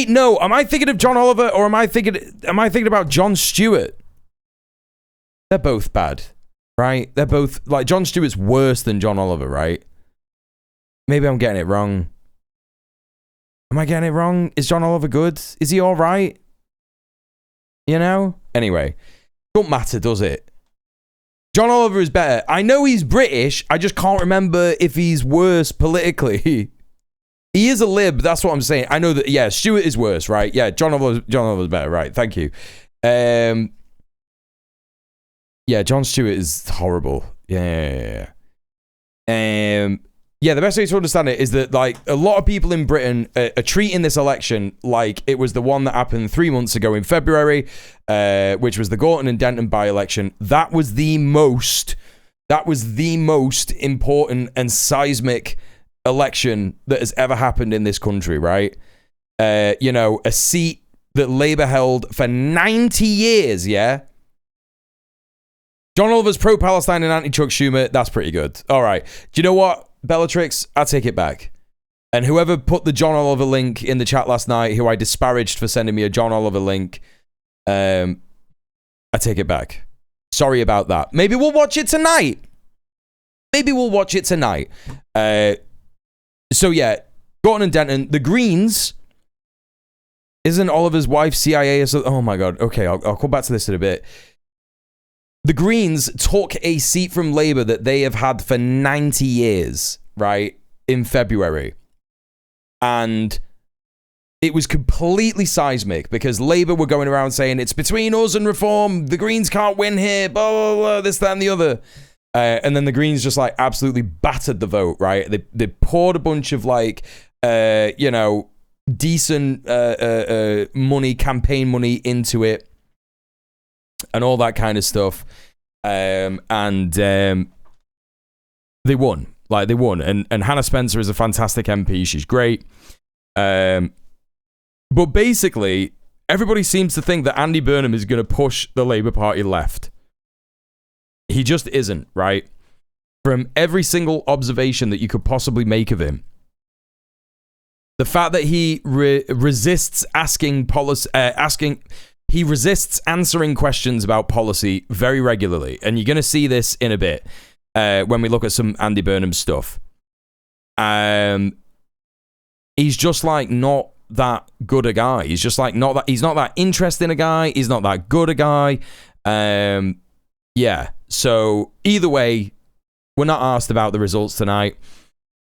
no. Am I thinking of John Oliver or am I thinking about Jon Stewart? They're both bad, right? They're both like Jon Stewart's worse than John Oliver, right? Maybe I'm getting it wrong. Am I getting it wrong? Is John Oliver good? Is he all right? You know? Anyway, don't matter, does it? John Oliver is better. I know he's British. I just can't remember if he's worse politically. He is a lib. That's what I'm saying. I know that. Yeah, Stewart is worse, right? Yeah, John Oliver's better, right? Thank you. Yeah, Jon Stewart is horrible. Yeah. Yeah, the best way to understand it is that like a lot of people in Britain are treating this election like it was the one that happened 3 months ago in February, which was the Gorton and Denton by-election. That was the most important and seismic election that has ever happened in this country, right? You know, a seat that Labour held for 90 years, yeah? John Oliver's pro-Palestine and anti-Chuck Schumer, that's pretty good. All right. Do you know what, Bellatrix? I take it back. And whoever put the John Oliver link in the chat last night, who I disparaged for sending me a John Oliver link, I take it back. Sorry about that. Maybe we'll watch it tonight. So yeah, Gorton and Denton, the Greens, isn't Oliver's wife CIA or something? Oh my God. Okay, I'll come back to this in a bit. The Greens took a seat from Labour that they have had for 90 years, right, in February. And it was completely seismic because Labour were going around saying, it's between us and reform, the Greens can't win here, blah, blah, blah, this, that, and the other. And then the Greens just like absolutely battered the vote, right? They poured a bunch of like, you know, decent money, campaign money into it. And all that kind of stuff. They won. Like, they won. And Hannah Spencer is a fantastic MP. She's great. But basically, everybody seems to think that Andy Burnham is going to push the Labour Party left. He just isn't, right? From every single observation that you could possibly make of him. The fact that he resists he resists answering questions about policy very regularly. And you're going to see this in a bit when we look at some Andy Burnham stuff. He's just like not that good a guy. He's just like he's not that interesting a guy. He's not that good a guy. Yeah. So either way, we're not asked about the results tonight.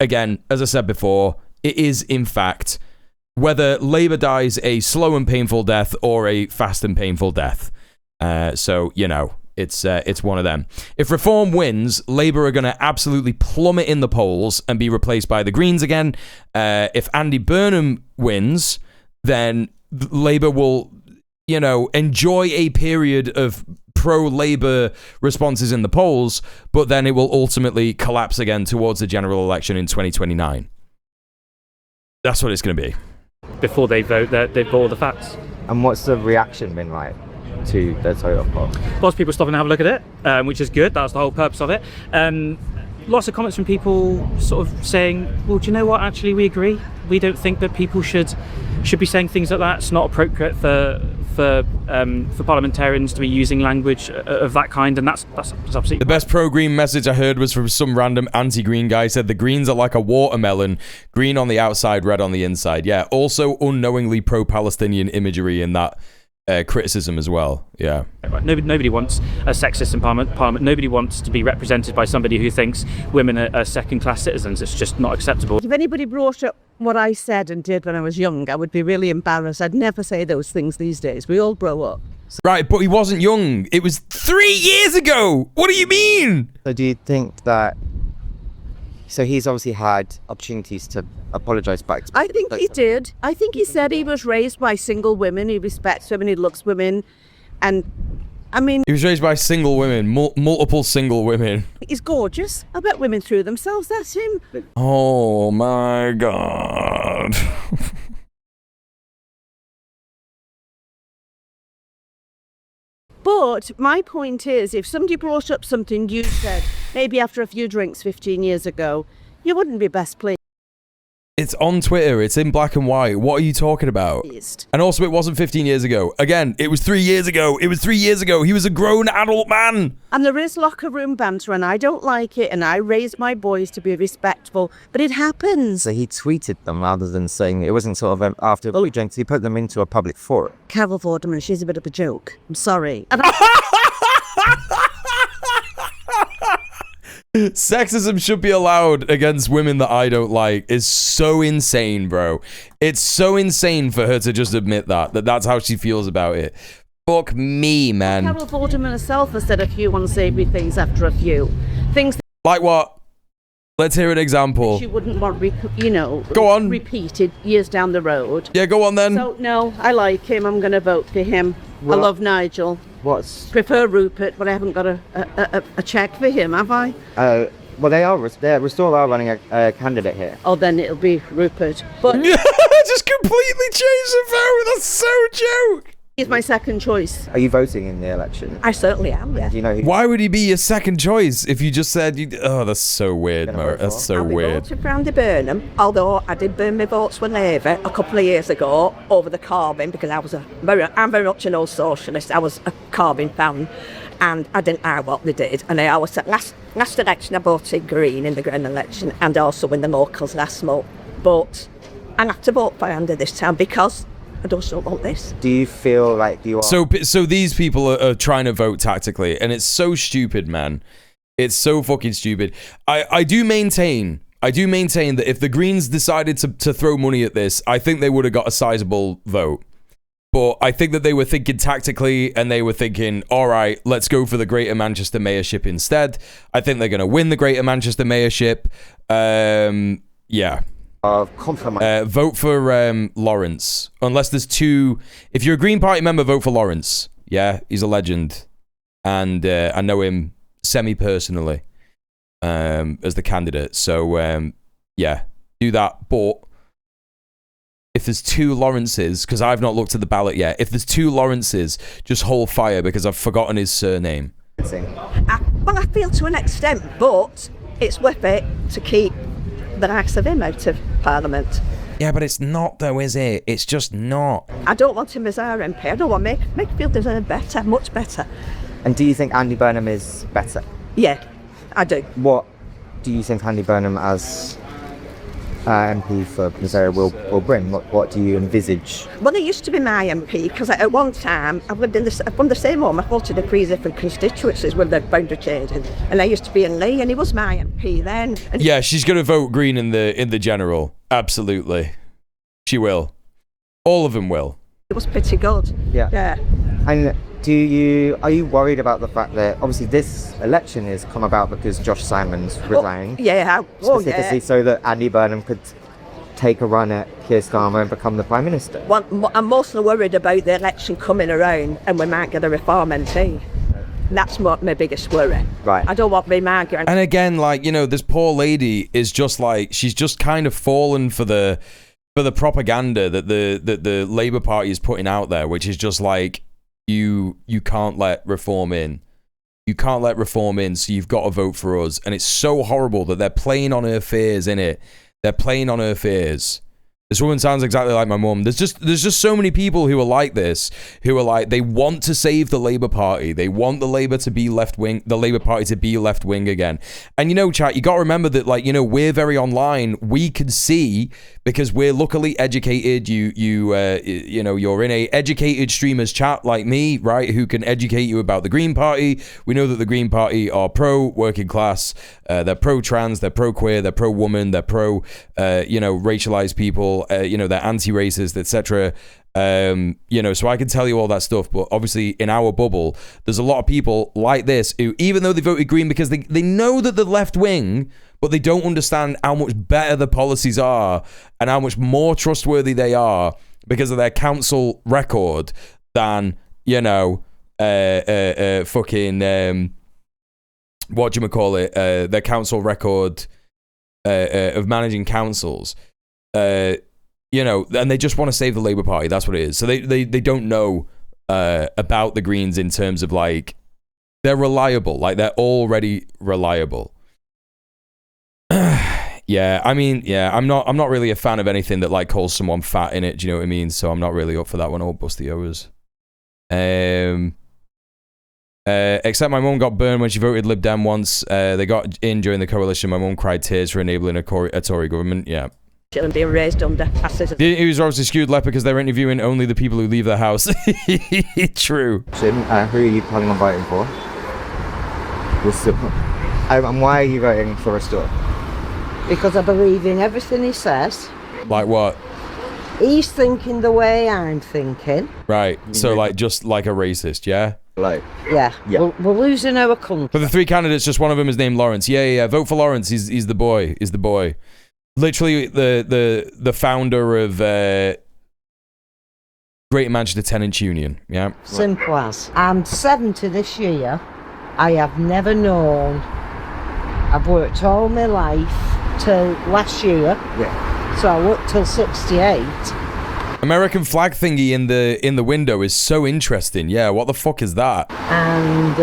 Again, as I said before, it is in fact whether Labour dies a slow and painful death or a fast and painful death. So, you know, it's one of them. If Reform wins, Labour are going to absolutely plummet in the polls and be replaced by the Greens again. If Andy Burnham wins, then Labour will, you know, enjoy a period of pro-Labour responses in the polls, but then it will ultimately collapse again towards the general election in 2029. That's what it's going to be. Before they vote, they've got all the facts. And what's the reaction been like to the Toyota poll? Lots of people stopping to have a look at it, which is good. That's the whole purpose of it. Lots of comments from people sort of saying, well, do you know what, actually we agree. We don't think that people should be saying things like that. It's not appropriate for for parliamentarians to be using language of that kind, and that's absolutely The best pro-green message I heard was from some random anti-green guy. Said the Greens are like a watermelon, green on the outside, red on the inside. Yeah, also unknowingly pro-Palestinian imagery in that criticism as well. Yeah. Nobody wants a sexist in Parliament. Nobody wants to be represented by somebody who thinks women are second-class citizens. It's just not acceptable. If anybody brought up what I said and did when I was young, I would be really embarrassed. I'd never say those things these days. We all grow up. Right, but he wasn't young. It was 3 years ago. What do you mean? So do you think that... So he's obviously had opportunities to apologise back. I think he did. I think he said he was raised by single women. He respects women. He looks women. And, I mean... He was raised by single women. Multiple single women. He's gorgeous. I bet women threw themselves. That's him. Oh, my God. But my point is, if somebody brought up something you said, maybe after a few drinks 15 years ago, you wouldn't be best pleased. It's on Twitter. It's in black and white. What are you talking about? And also, it wasn't 15 years ago. Again, it was 3 years ago. It was 3 years ago. He was a grown adult man. And there is locker room banter, and I don't like it, and I raise my boys to be respectful, but it happens. So he tweeted them rather than saying it wasn't sort of after a few drinks. He put them into a public forum. Carol Vorderman, she's a bit of a joke. I'm sorry. Sexism should be allowed against women that I don't like is so insane, bro. It's so insane for her to just admit that's how she feels about it. Fuck me, man. Carol Vorderman herself has said a few unsavory things after a few. Things like what? Let's hear an example. She wouldn't want, go on. Repeated years down the road. Yeah, go on then. So, no, I like him. I'm going to vote for him. I love Nigel. Prefer Rupert, but I haven't got a check for him, have I? Well, we still are running a candidate here. Oh, then it'll be Rupert. But just completely changed the vote. That's so joke. He's my second choice. Are you voting in the election? I certainly am, yeah. Do you know who? Why would he be your second choice if you just said oh, that's so weird, Mo. That's so weird. I voted for Andy Burnham, although I did burn my votes for Labour a couple of years ago over the Corbyn, because I'm very much an old socialist. I was a Corbyn fan, and I didn't like what they did. And I always said last election I voted Green in the Green election, and also in the locals last month. But I have to vote for Andy this time because I just don't want this. Do you feel like you are... So these people are trying to vote tactically, and it's so stupid, man. It's so fucking stupid. I do maintain that if the Greens decided to throw money at this, I think they would have got a sizable vote. But I think that they were thinking tactically, and they were thinking, all right, let's go for the Greater Manchester Mayorship instead. I think they're going to win the Greater Manchester Mayorship. Yeah. Vote for Lawrence. Unless there's two... If you're a Green Party member, vote for Lawrence. Yeah, he's a legend. And I know him semi-personally as the candidate. So, yeah, do that. But if there's two Lawrences, because I've not looked at the ballot yet, if there's two Lawrences, just hold fire because I've forgotten his surname. I feel to an extent, but it's worth it to keep the likes of him out of Parliament. Yeah, but it's not though, is it? It's just not. I don't want him as our MP. I don't want Makerfield deserve better, much better. And do you think Andy Burnham is better? Yeah, I do. What do you think Andy Burnham as MP for this area will bring? What do you envisage? Well, he used to be my MP because at one time I've lived from the same home. I voted in 3 different constituencies with the boundary changing, and I used to be in Lee, and he was my MP then. And yeah, she's going to vote Green in the general. Absolutely, she will. All of them will. It was pretty good. Yeah. And are you worried about the fact that obviously this election has come about because Josh Simons resigned? Specifically so that Andy Burnham could take a run at Keir Starmer and become the Prime Minister? Well, I'm mostly worried about the election coming around and we might get a Reform MP. That's my biggest worry. Right. I don't want to be Margaret. And again, like, this poor lady is just like, she's just kind of fallen for the propaganda that the Labour Party is putting out there, which is just like, you can't let reform in. You can't let reform in, so you've got to vote for us. And it's so horrible that they're playing on her fears, innit? They're playing on her fears. This woman sounds exactly like my mum. There's just so many people who are like this, who are like, they want to save the Labour Party. They want the Labour to be left wing, the Labour Party to be left wing again. And you know, chat, you got to remember that, like, you know, we're very online. We can see, because we're luckily educated. You know, you're in a educated streamers chat like me, right? Who can educate you about the Green Party. We know that the Green Party are pro working class. They're pro trans. They're pro queer. They're pro woman. They're pro, you know, racialized people. You know, they're anti-racist, etc. You know, so I can tell you all that stuff, but obviously in our bubble, there's a lot of people like this who, even though they voted Green because they know that the left wing, but they don't understand how much better the policies are and how much more trustworthy they are because of their council record than, you know, fucking, their council record of managing councils. You know, and they just want to save the Labour Party. That's what it is. So they don't know about the Greens in terms of, like, they're reliable. Like, they're already reliable. Yeah, I mean, yeah, I'm not really a fan of anything that, like, calls someone fat in it. Do you know what I mean? So I'm not really up for that one. Or bust the O's. Except my mum got burned when she voted Lib Dem once. They got in during the coalition. My mum cried tears for enabling a Tory government. Yeah. And being raised under fascism. He was obviously skewed left because they're interviewing only the people who leave their house. True. Jim, who are you planning on voting for? And why are you voting for a Stuart? Because I believe in everything he says. Like what? He's thinking the way I'm thinking. Right. So, like, just like a racist, yeah? Like, yeah. We're losing our country. For the three candidates, just one of them is named Lawrence. Yeah. Vote for Lawrence. He's the boy. He's the boy. Literally the founder of Greater Manchester Tenants Union. Yeah. Simple as. I'm 70 this year. I have never known. I've worked all my life till last year. Yeah. So I worked till 68. American flag thingy in the window is so interesting. Yeah. What the fuck is that? And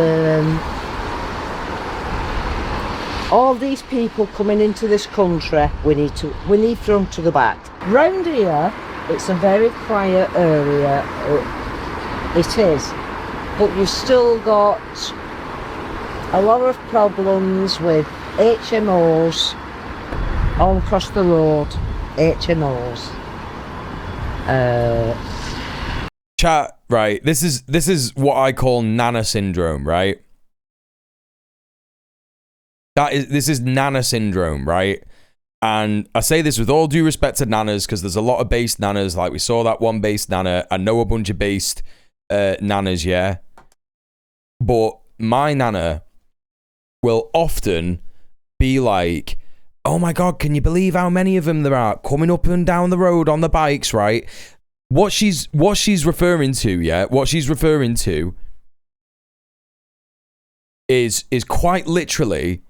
all these people coming into this country, we need them to the back. Round here, it's a very quiet area. It is, but you've still got a lot of problems with HMOs all across the road. HMOs. Chat, right? This is what I call Nana syndrome, right? This is Nana syndrome, right? And I say this with all due respect to nanas, because there's a lot of based nanas. Like, we saw that one based nana. I know a bunch of based nanas, yeah. But my nana will often be like, oh my God, can you believe how many of them there are coming up and down the road on the bikes, right? What she's referring to, yeah, what she's referring to is quite literally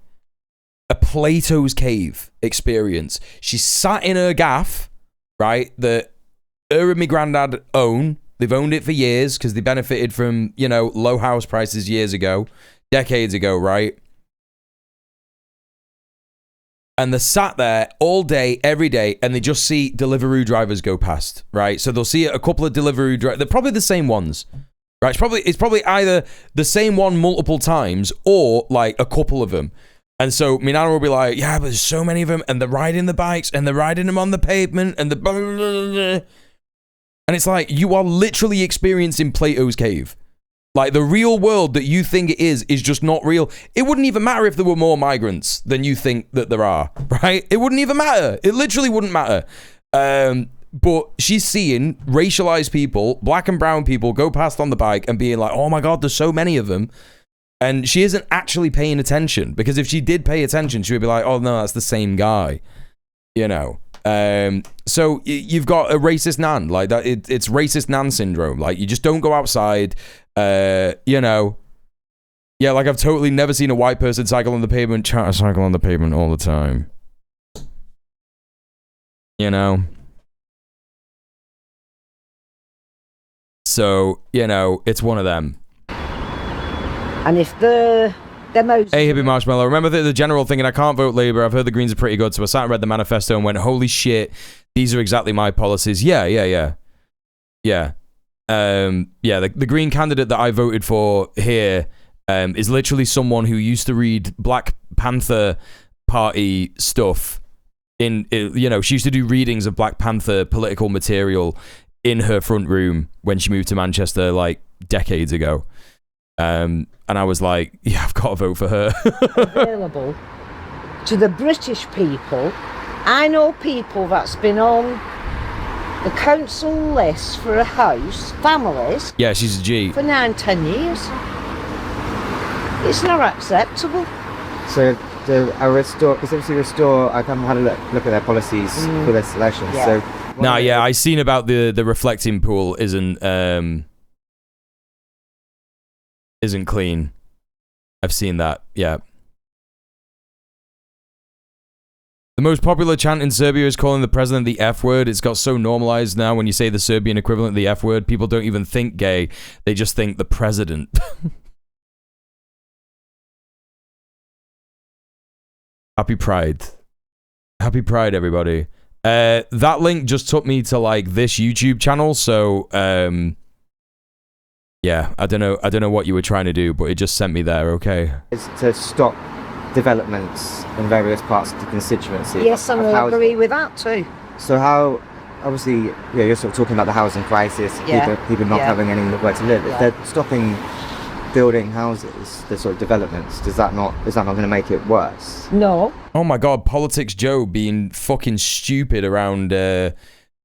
a Plato's cave experience. She sat in her gaff, right, that her and my granddad own. They've owned it for years because they benefited from, you know, low house prices years ago, decades ago, right? And they sat there all day, every day, and they just see Deliveroo drivers go past, right? So they'll see a couple of Deliveroo drivers. They're probably the same ones, right? It's probably either the same one multiple times or like a couple of them. And so my nana will be like, yeah, but there's so many of them, and they're riding the bikes, and they're riding them on the pavement, and the blah, blah, blah, blah. And it's like, you are literally experiencing Plato's cave. Like, the real world that you think it is just not real. It wouldn't even matter if there were more migrants than you think that there are, right? It wouldn't even matter. It literally wouldn't matter. But she's seeing racialized people, black and brown people, go past on the bike and being like, oh my God, there's so many of them. And she isn't actually paying attention, because if she did pay attention, she would be like, oh no, that's the same guy, you know. So you've got a racist nan, like that. It's racist nan syndrome. Like, you just don't go outside, you know. Yeah, like, I've totally never seen a white person cycle on the pavement. I cycle on the pavement all the time, you know. So, you know, it's one of them. And if the demos... Hey, Hippie Marshmallow, remember the general thinking, I can't vote Labour. I've heard the Greens are pretty good, so I sat and read the manifesto and went, holy shit, These are exactly my policies. Yeah. The Green candidate that I voted for here is literally someone who used to read Black Panther Party stuff she used to do readings of Black Panther political material in her front room when she moved to Manchester like decades ago. And I was like, yeah, I've got to vote for her. Available to the British people. I know people that's been on the council list for a house, families. Yeah, she's a G. For 9-10 years. It's not acceptable. So I restore, because obviously Restore, I haven't had a look at their policies for this election. Yeah. So I seen about the reflecting pool isn't clean. I've seen that. Yeah. The most popular chant in Serbia is calling the president the F word. It's got so normalized now when you say the Serbian equivalent of the F word, people don't even think gay. They just think the president. Happy Pride. Happy Pride, everybody. That link just took me to like this YouTube channel, so yeah, I don't know what you were trying to do, but it just sent me there, okay? It's to stop developments in various parts of the constituency. Yes, and I agree with that too. So how, obviously, you're sort of talking about the housing crisis, people not having anywhere to live. If they're stopping building houses, the sort of developments, is that not going to make it worse? No. Oh my God, Politics Joe being fucking stupid around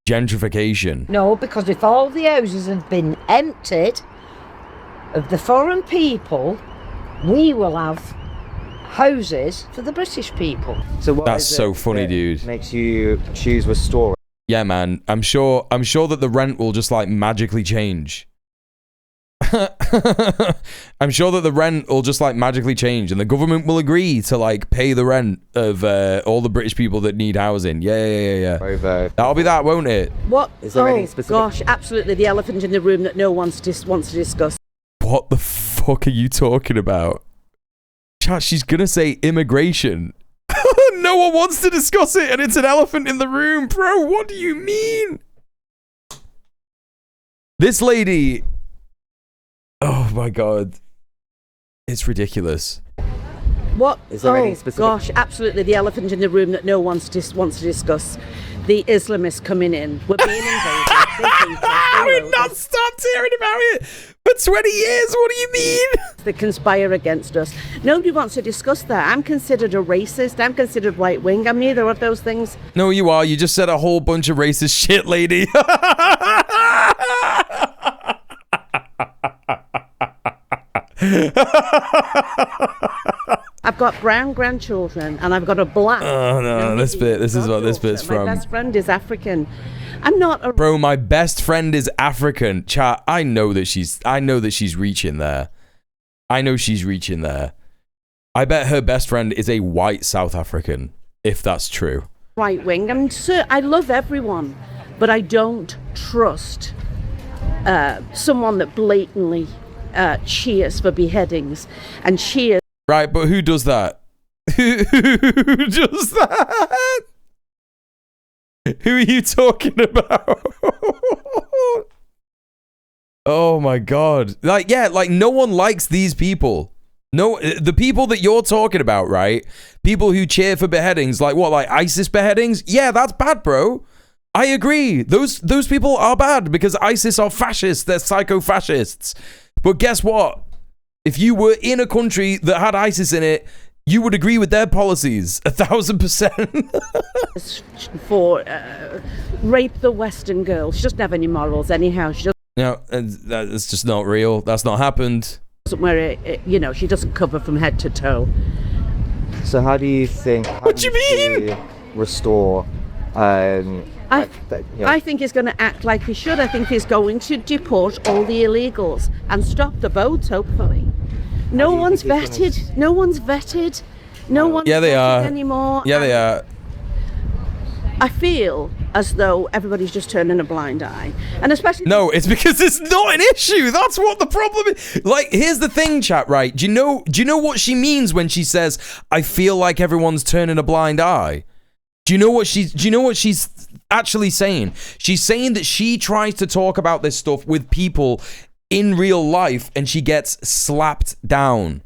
gentrification. No, because if all the houses have been emptied of the foreign people, we will have houses for the British people. So what That's so funny, dude. Makes you choose Restore? Yeah, man. I'm sure that the rent will just like magically change. I'm sure that the rent will just like magically change, and the government will agree to like pay the rent of all the British people that need housing. Yeah. That'll be that, won't it? What? Is there any specific? Gosh, absolutely the elephant in the room that no one wants to discuss. What the fuck are you talking about? Chat, she's gonna say immigration. No one wants to discuss it, and it's an elephant in the room, bro. What do you mean? This lady. Oh my God. It's ridiculous. What? Is there any specific? Gosh, absolutely the elephant in the room that no one wants to discuss. The Islamists coming in. We're being invaded. We've not stopped hearing about it for 20 years. What do you mean? They conspire against us. Nobody wants to discuss that. I'm considered a racist. I'm considered right-wing. I'm neither of those things. No, you are. You just said a whole bunch of racist shit, lady. I've got brown grandchildren and I've got a black. Oh no, this is what this bit's from. My best friend is African. I'm not a Bro, my best friend is African. Chat, I know that she's reaching there. I know she's reaching there. I bet her best friend is a white South African, if that's true. right wing. I love everyone, but I don't trust someone that blatantly cheers for beheadings and cheers. Right, but who does that? Who does that? Who are you talking about? Oh my God. Like, yeah, like no one likes these people. No, the people that you're talking about, right? People who cheer for beheadings, like what, like ISIS beheadings? Yeah, that's bad, bro. I agree. Those people are bad because ISIS are fascists. They're psycho-fascists. But guess what? If you were in a country that had ISIS in it, you would agree with their policies 1,000%. For rape the Western girl. She doesn't have any morals anyhow. She No, that's just not real. That's not happened. doesn't wear it, she doesn't cover from head to toe. So how do you think... What do you mean? Restore... I think he's going to act like he should. I think he's going to deport all the illegals and stop the boats, hopefully. No one's vetted. No one's vetted. No one's vetted anymore. Yeah, they are. I feel as though everybody's just turning a blind eye. And especially... No, it's because it's not an issue. That's what the problem is. Like, here's the thing, chat, right? Do you know what she means when she says, I feel like everyone's turning a blind eye? Do you know what she's actually saying. She's saying that she tries to talk about this stuff with people in real life and she gets slapped down.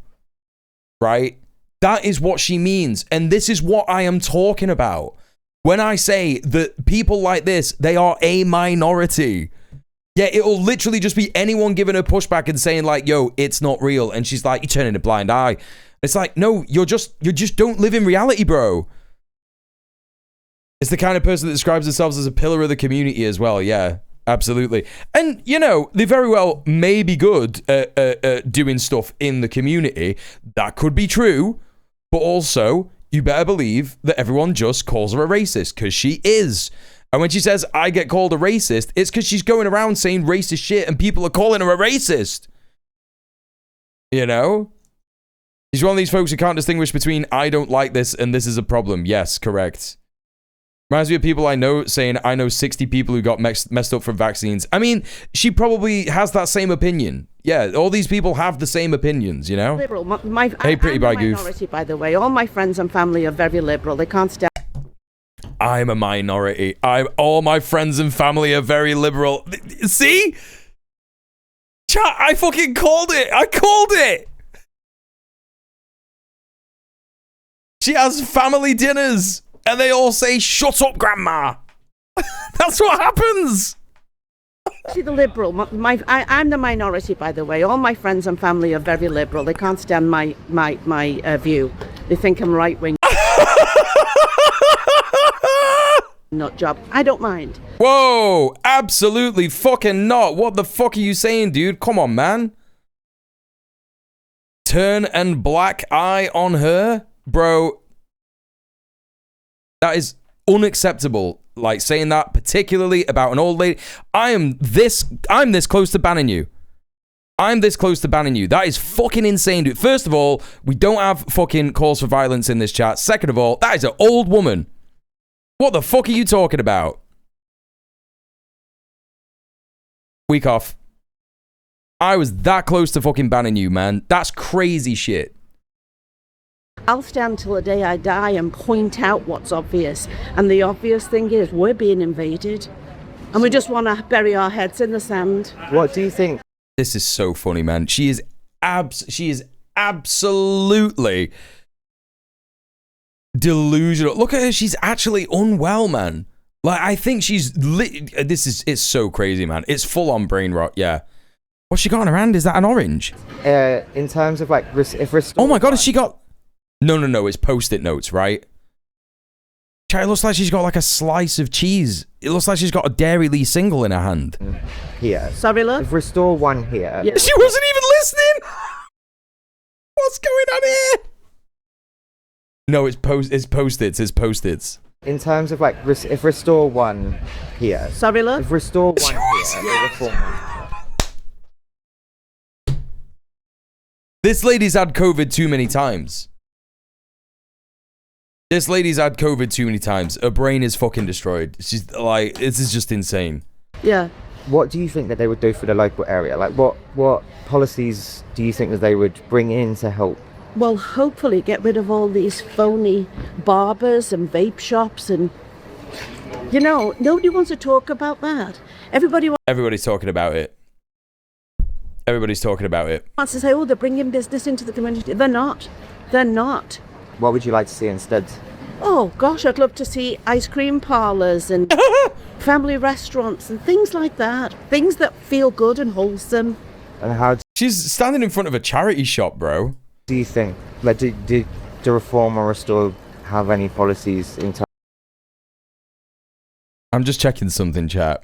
Right? That is what she means. And this is what I am talking about. When I say that people like this, they are a minority. Yeah, it'll literally just be anyone giving her pushback and saying like, yo, it's not real. And she's like, you're turning a blind eye. It's like, no, you just don't live in reality, bro. It's the kind of person that describes themselves as a pillar of the community as well. Yeah, absolutely. And, you know, they very well may be good at doing stuff in the community. That could be true. But also, you better believe that everyone just calls her a racist, because she is. And when she says, I get called a racist, it's because she's going around saying racist shit and people are calling her a racist. You know? She's one of these folks who can't distinguish between I don't like this and this is a problem. Yes, correct. Reminds me of people I know saying, I know 60 people who got messed up from vaccines. I mean, she probably has that same opinion. Yeah, all these people have the same opinions, you know? Liberal. Hey, pretty by goof. Minority, by the way. All my friends and family are very liberal. They can't stand. I'm a minority. All my friends and family are very liberal. See? Chat, I fucking called it. I called it. She has family dinners and they all say, shut up, grandma. That's what happens. See, the liberal. I'm the minority, by the way. All my friends and family are very liberal. They can't stand my view. They think I'm right-wing. Nut job. I don't mind. Whoa, absolutely fucking not. What the fuck are you saying, dude? Come on, man. Turn and black eye on her? Bro, that is unacceptable. Like, saying that particularly about an old lady. I'm this close to banning you. I'm this close to banning you. That is fucking insane, dude. First of all, we don't have fucking calls for violence in this chat. Second of all, that is an old woman. What the fuck are you talking about? Week off. I was that close to fucking banning you, man. That's crazy shit. I'll stand till the day I die and point out what's obvious. And the obvious thing is we're being invaded. And we just want to bury our heads in the sand. What do you think? This is so funny, man. She is absolutely delusional. Look at her. She's actually unwell, man. Like, I think she's it's so crazy, man. It's full on brain rot. Yeah. What's she got on her hand? Is that an orange? In terms of like, if restore. Oh my god, has she got? No. It's post-it notes, right? It looks like she's got like a slice of cheese. It looks like she's got a Dairy Lee single in her hand. Here. Sorry, love. If restore one here. Yeah. She wasn't even listening. What's going on here? No, it's post-its. It's post-its. In terms of like, if restore one here. Sorry, love. If restore one here. Reform one. This lady's had COVID too many times. This lady's had COVID too many times. Her brain is fucking destroyed. She's like, this is just insane. Yeah. What do you think that they would do for the local area? Like, what policies do you think that they would bring in to help? Well, hopefully get rid of all these phony barbers and vape shops and, you know, nobody wants to talk about that. Everybody's talking about it. Everybody's talking about it. Wants to say, oh, they're bringing business into the community. They're not. They're not. What would you like to see instead? Oh, gosh, I'd love to see ice cream parlours and family restaurants and things like that. Things that feel good and wholesome. And how? She's standing in front of a charity shop, bro. Do you think, like, do reform or restore have any policies in time? I'm just checking something, chat.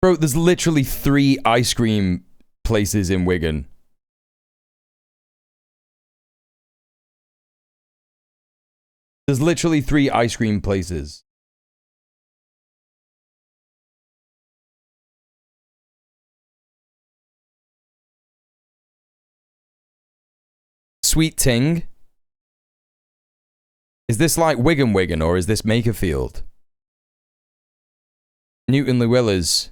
Bro, there's literally 3 ice cream places in Wigan. There's literally 3 ice cream places. Sweet Ting. Is this like Wigan or is this Makerfield? Newton Llewellys.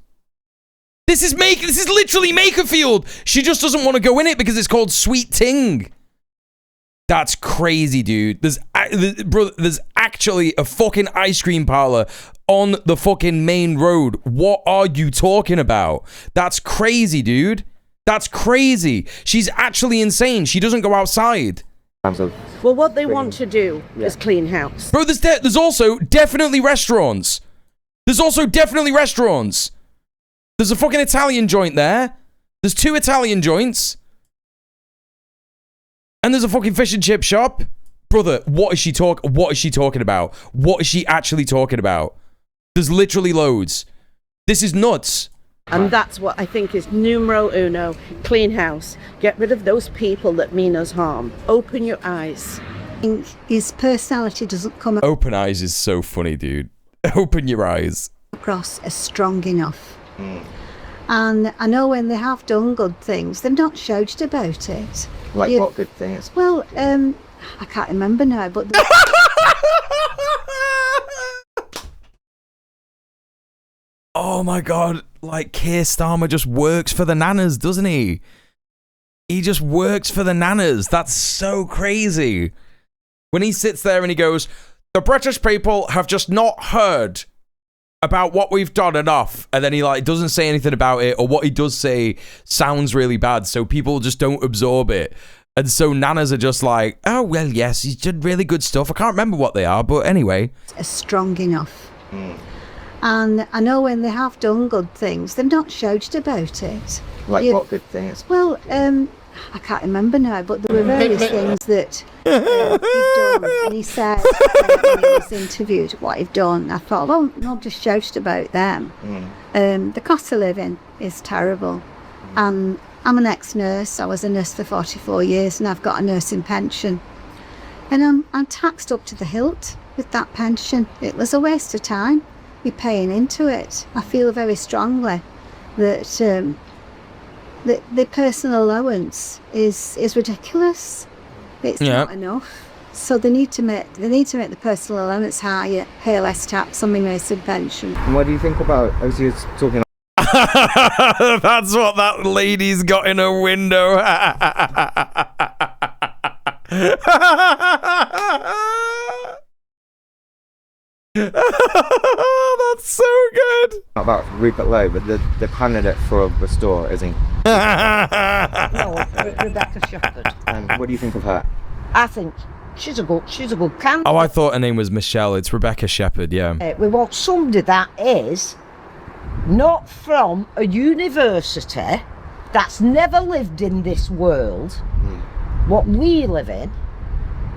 This is literally Makerfield. She just doesn't want to go in it because it's called Sweet Ting. That's crazy, dude. There's actually a fucking ice cream parlor on the fucking main road. What are you talking about? That's crazy, dude. That's crazy. She's actually insane. She doesn't go outside. Well, what they want to do is clean house. Bro, there's also definitely restaurants. There's also definitely restaurants. There's a fucking Italian joint there. There's 2 Italian joints. And there's a fucking fish and chip shop. Brother, what is she talking about? What is she actually talking about? There's literally loads. This is nuts. And that's what I think is numero uno. Clean house. Get rid of those people that mean us harm. Open your eyes. His personality doesn't come Open eyes is so funny, dude. Open your eyes. across as strong enough. And I know when they have done good things, they've not shouted about it. Like what good things? Well, I can't remember now, but... Oh my god, like Keir Starmer just works for the nanas, doesn't he? He just works for the nanas. That's so crazy. When he sits there and he goes, the British people have just not heard about what we've done enough. And then he like doesn't say anything about it, or what he does say sounds really bad, so people just don't absorb it. And so nanas are just like, oh, well, yes, he's done really good stuff. I can't remember what they are, but anyway. Strong enough. And I know when they have done good things, they've not shouted about it. Like what good things? Well, I can't remember now, but there were various things that he'd done. And he said when he was interviewed what he'd done. I thought, well, not just shouted about them. The cost of living is terrible. And I'm an ex-nurse. I was a nurse for 44 years and I've got a nursing pension. And I'm taxed up to the hilt with that pension. It was a waste of time. You're paying into it. I feel very strongly that the personal allowance is ridiculous. It's not enough. So they need to make the personal allowance higher, pay less tax on my nursing pension. And what do you think about? I was just talking. That's what that lady's got in her window. That's so good. Not about Rupert Lowe, but the candidate for Restore, isn't he? No, Rebecca Shepherd. And what do you think of her? I think she's a good candidate. Oh, I thought her name was Michelle. It's Rebecca Shepherd, yeah. We want somebody that is not from a university, that's never lived in this world, what we live in.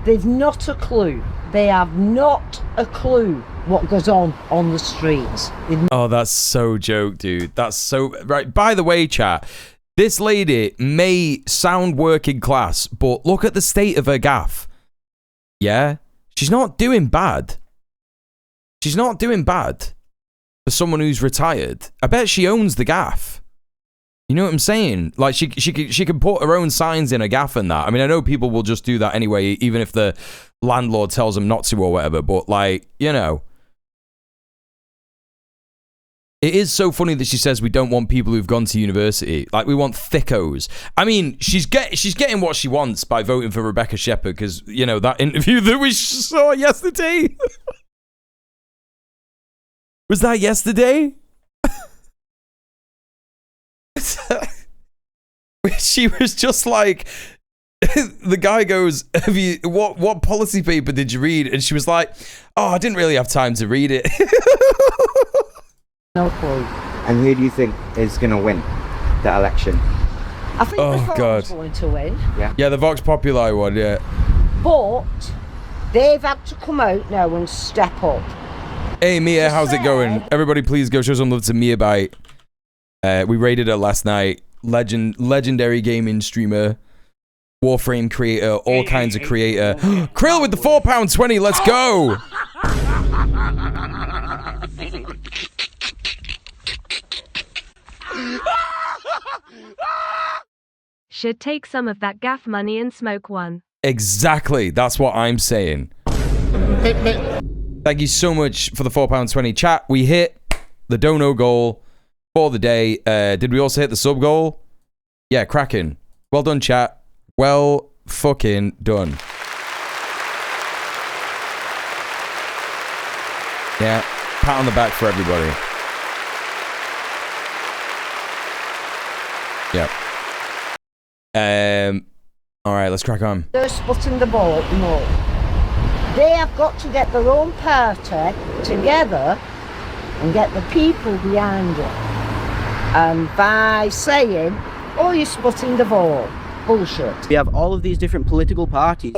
They've not a clue. They have not a clue what goes on the streets. Oh, that's so joke, dude. That's so... Right, by the way, chat, this lady may sound working class, but look at the state of her gaff. Yeah? She's not doing bad. She's not doing bad for someone who's retired. I bet she owns the gaff. You know what I'm saying? Like, she can put her own signs in a gaff and that. I mean, I know people will just do that anyway, even if the landlord tells them not to or whatever, but, like, you know. It is so funny that she says we don't want people who've gone to university. Like, we want thickos. I mean, she's getting what she wants by voting for Rebecca Shepherd, because, you know, that interview that we saw yesterday. Was that yesterday? She was just like, the guy goes, what policy paper did you read? And she was like, oh, I didn't really have time to read it. No clue. And who do you think is going to win the election? I think the Reform's going to win. Yeah, the Vox Populi one, yeah. But they've had to come out now and step up. Hey, Mia, how's it going? Everybody, please go show some love to Mia Bite. We raided her last night. Legendary gaming streamer, Warframe creator, all kinds of creator. Krill with the £4.20. Let's go. Should take some of that gaff money and smoke one. Exactly. That's what I'm saying. Thank you so much for the £4.20. Chat, we hit the dono goal for the day. Did we also hit the sub goal? Yeah, cracking. Well done, chat. Well fucking done. Yeah, pat on the back for everybody. Yep. All right, let's crack on. They're splitting the vote, no. They have got to get their own party together and get the people behind it. And by saying, oh, you're splitting the vote, bullshit. We have all of these different political parties.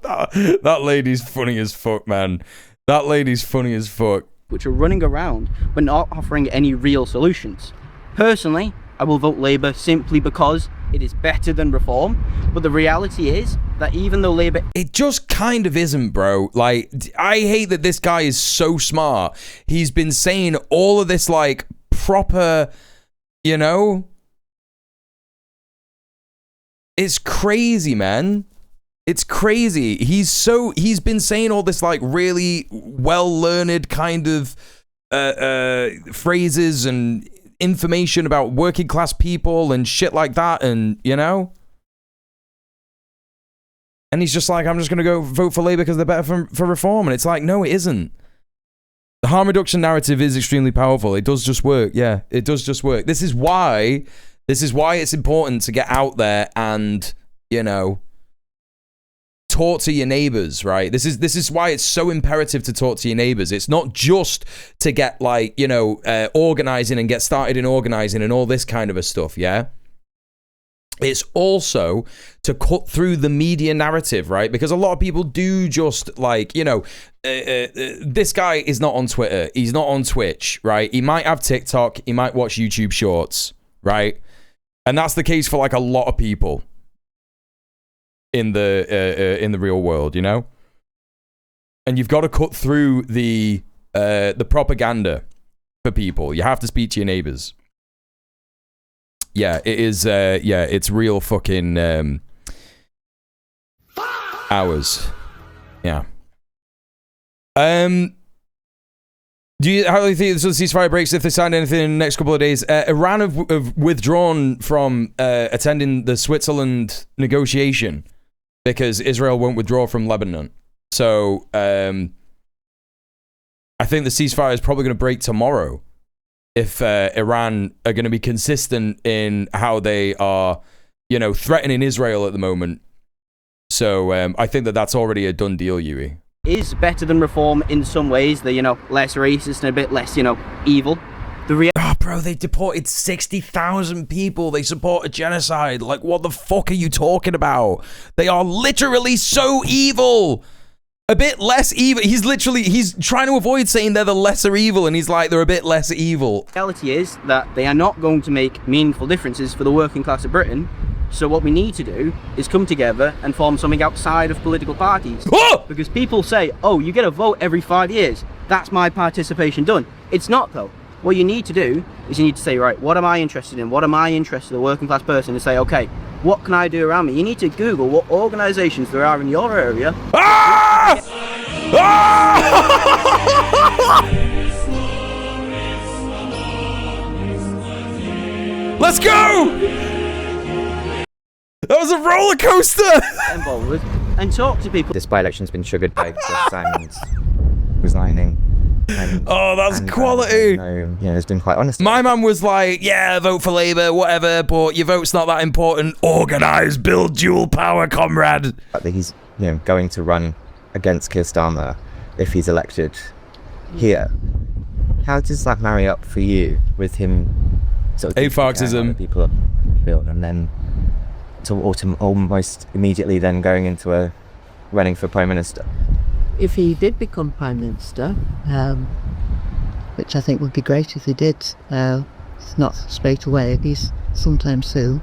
That lady's funny as fuck, man. That lady's funny as fuck. Which are running around but not offering any real solutions. Personally, I will vote Labour simply because it is better than Reform. But the reality is that even though Labour... It just kind of isn't, bro. Like, I hate that this guy is so smart. He's been saying all of this, like, proper, you know? It's crazy, man. It's crazy. He's been saying all this, like, really well-learned kind of phrases and information about working class people and shit like that, and you know, and he's just like, I'm just gonna go vote for Labour because they're better for Reform, and it's like, no, it isn't. The harm reduction narrative is extremely powerful. It does just work. Yeah, it does just work. This is why it's important to get out there and, you know, talk to your neighbors, right? This is why it's so imperative to talk to your neighbors. It's not just to get, like, you know, organizing and get started in organizing and all this kind of a stuff, yeah? It's also to cut through the media narrative, right? Because a lot of people do just, like, you know, this guy is not on Twitter. He's not on Twitch, right? He might have TikTok. He might watch YouTube shorts, right? And that's the case for, like, a lot of people in the real world, you know? And you've got to cut through the propaganda for people. You have to speak to your neighbors. Yeah, it is, yeah, it's real fucking hours. Yeah. How do you think the ceasefire breaks if they sign anything in the next couple of days? Iran have withdrawn from attending the Switzerland negotiation because Israel won't withdraw from Lebanon. So I think the ceasefire is probably going to break tomorrow if Iran are going to be consistent in how they are, you know, threatening Israel at the moment. So I think that that's already a done deal, Yui. Is better than Reform in some ways. They're, you know, less racist and a bit less, you know, evil. Bro, they deported 60,000 people. They support a genocide. Like, what the fuck are you talking about? They are literally so evil. A bit less evil. He's trying to avoid saying they're the lesser evil, and he's like, they're a bit less evil. The reality is that they are not going to make meaningful differences for the working class of Britain. So what we need to do is come together and form something outside of political parties. Oh! Because people say, oh, you get a vote every 5 years. That's my participation done. It's not, though. What you need to do is you need to say, right, what am I interested in? What am I interested in, a working class person, and say, okay, what can I do around me? You need to Google what organisations there are in your area. Ah! Ah! Let's go! That was a roller coaster! Involved and talk to people. This by-election's been triggered by Jeff Simons resigning. Oh, that's quality. Yeah, it's been quite honest. My man was like, yeah, vote for Labour, whatever, but your vote's not that important. Organise, build dual power, comrade. That he's, you know, going to run against Keir Starmer if he's elected here. How does that marry up for you with him sort of AFARCism people build, and then to almost immediately then going into a running for Prime Minister? If he did become Prime Minister, which I think would be great if he did, it's not straight away, at least sometime soon,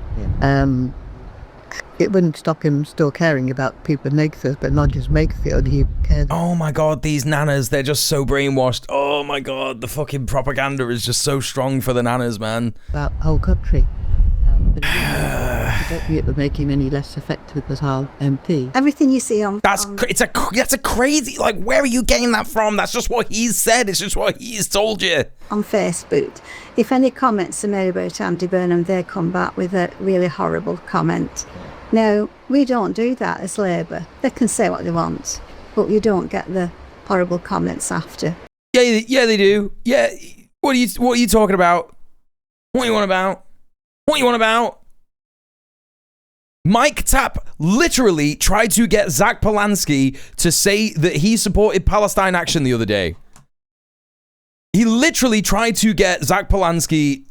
it wouldn't stop him still caring about people in Makerfield, but not just Makerfield. He cared. Oh my god, these nanas, they're just so brainwashed. Oh my god, the fucking propaganda is just so strong for the nanas, man. About the whole country. don't think it would make him any less effective as our MP. Everything you see on... That's a crazy... Like, where are you getting that from? That's just what he's said. It's just what he's told you. On Facebook, if any comments are made about Andy Burnham, they come back with a really horrible comment. No, we don't do that as Labour. They can say what they want, but you don't get the horrible comments after. Yeah, they do. Yeah, what are you talking about? What are you on about? What are you on about? Mike Tapp literally tried to get Zach Polanski to say that he supported Palestine Action the other day. He literally tried to get Zach Polanski...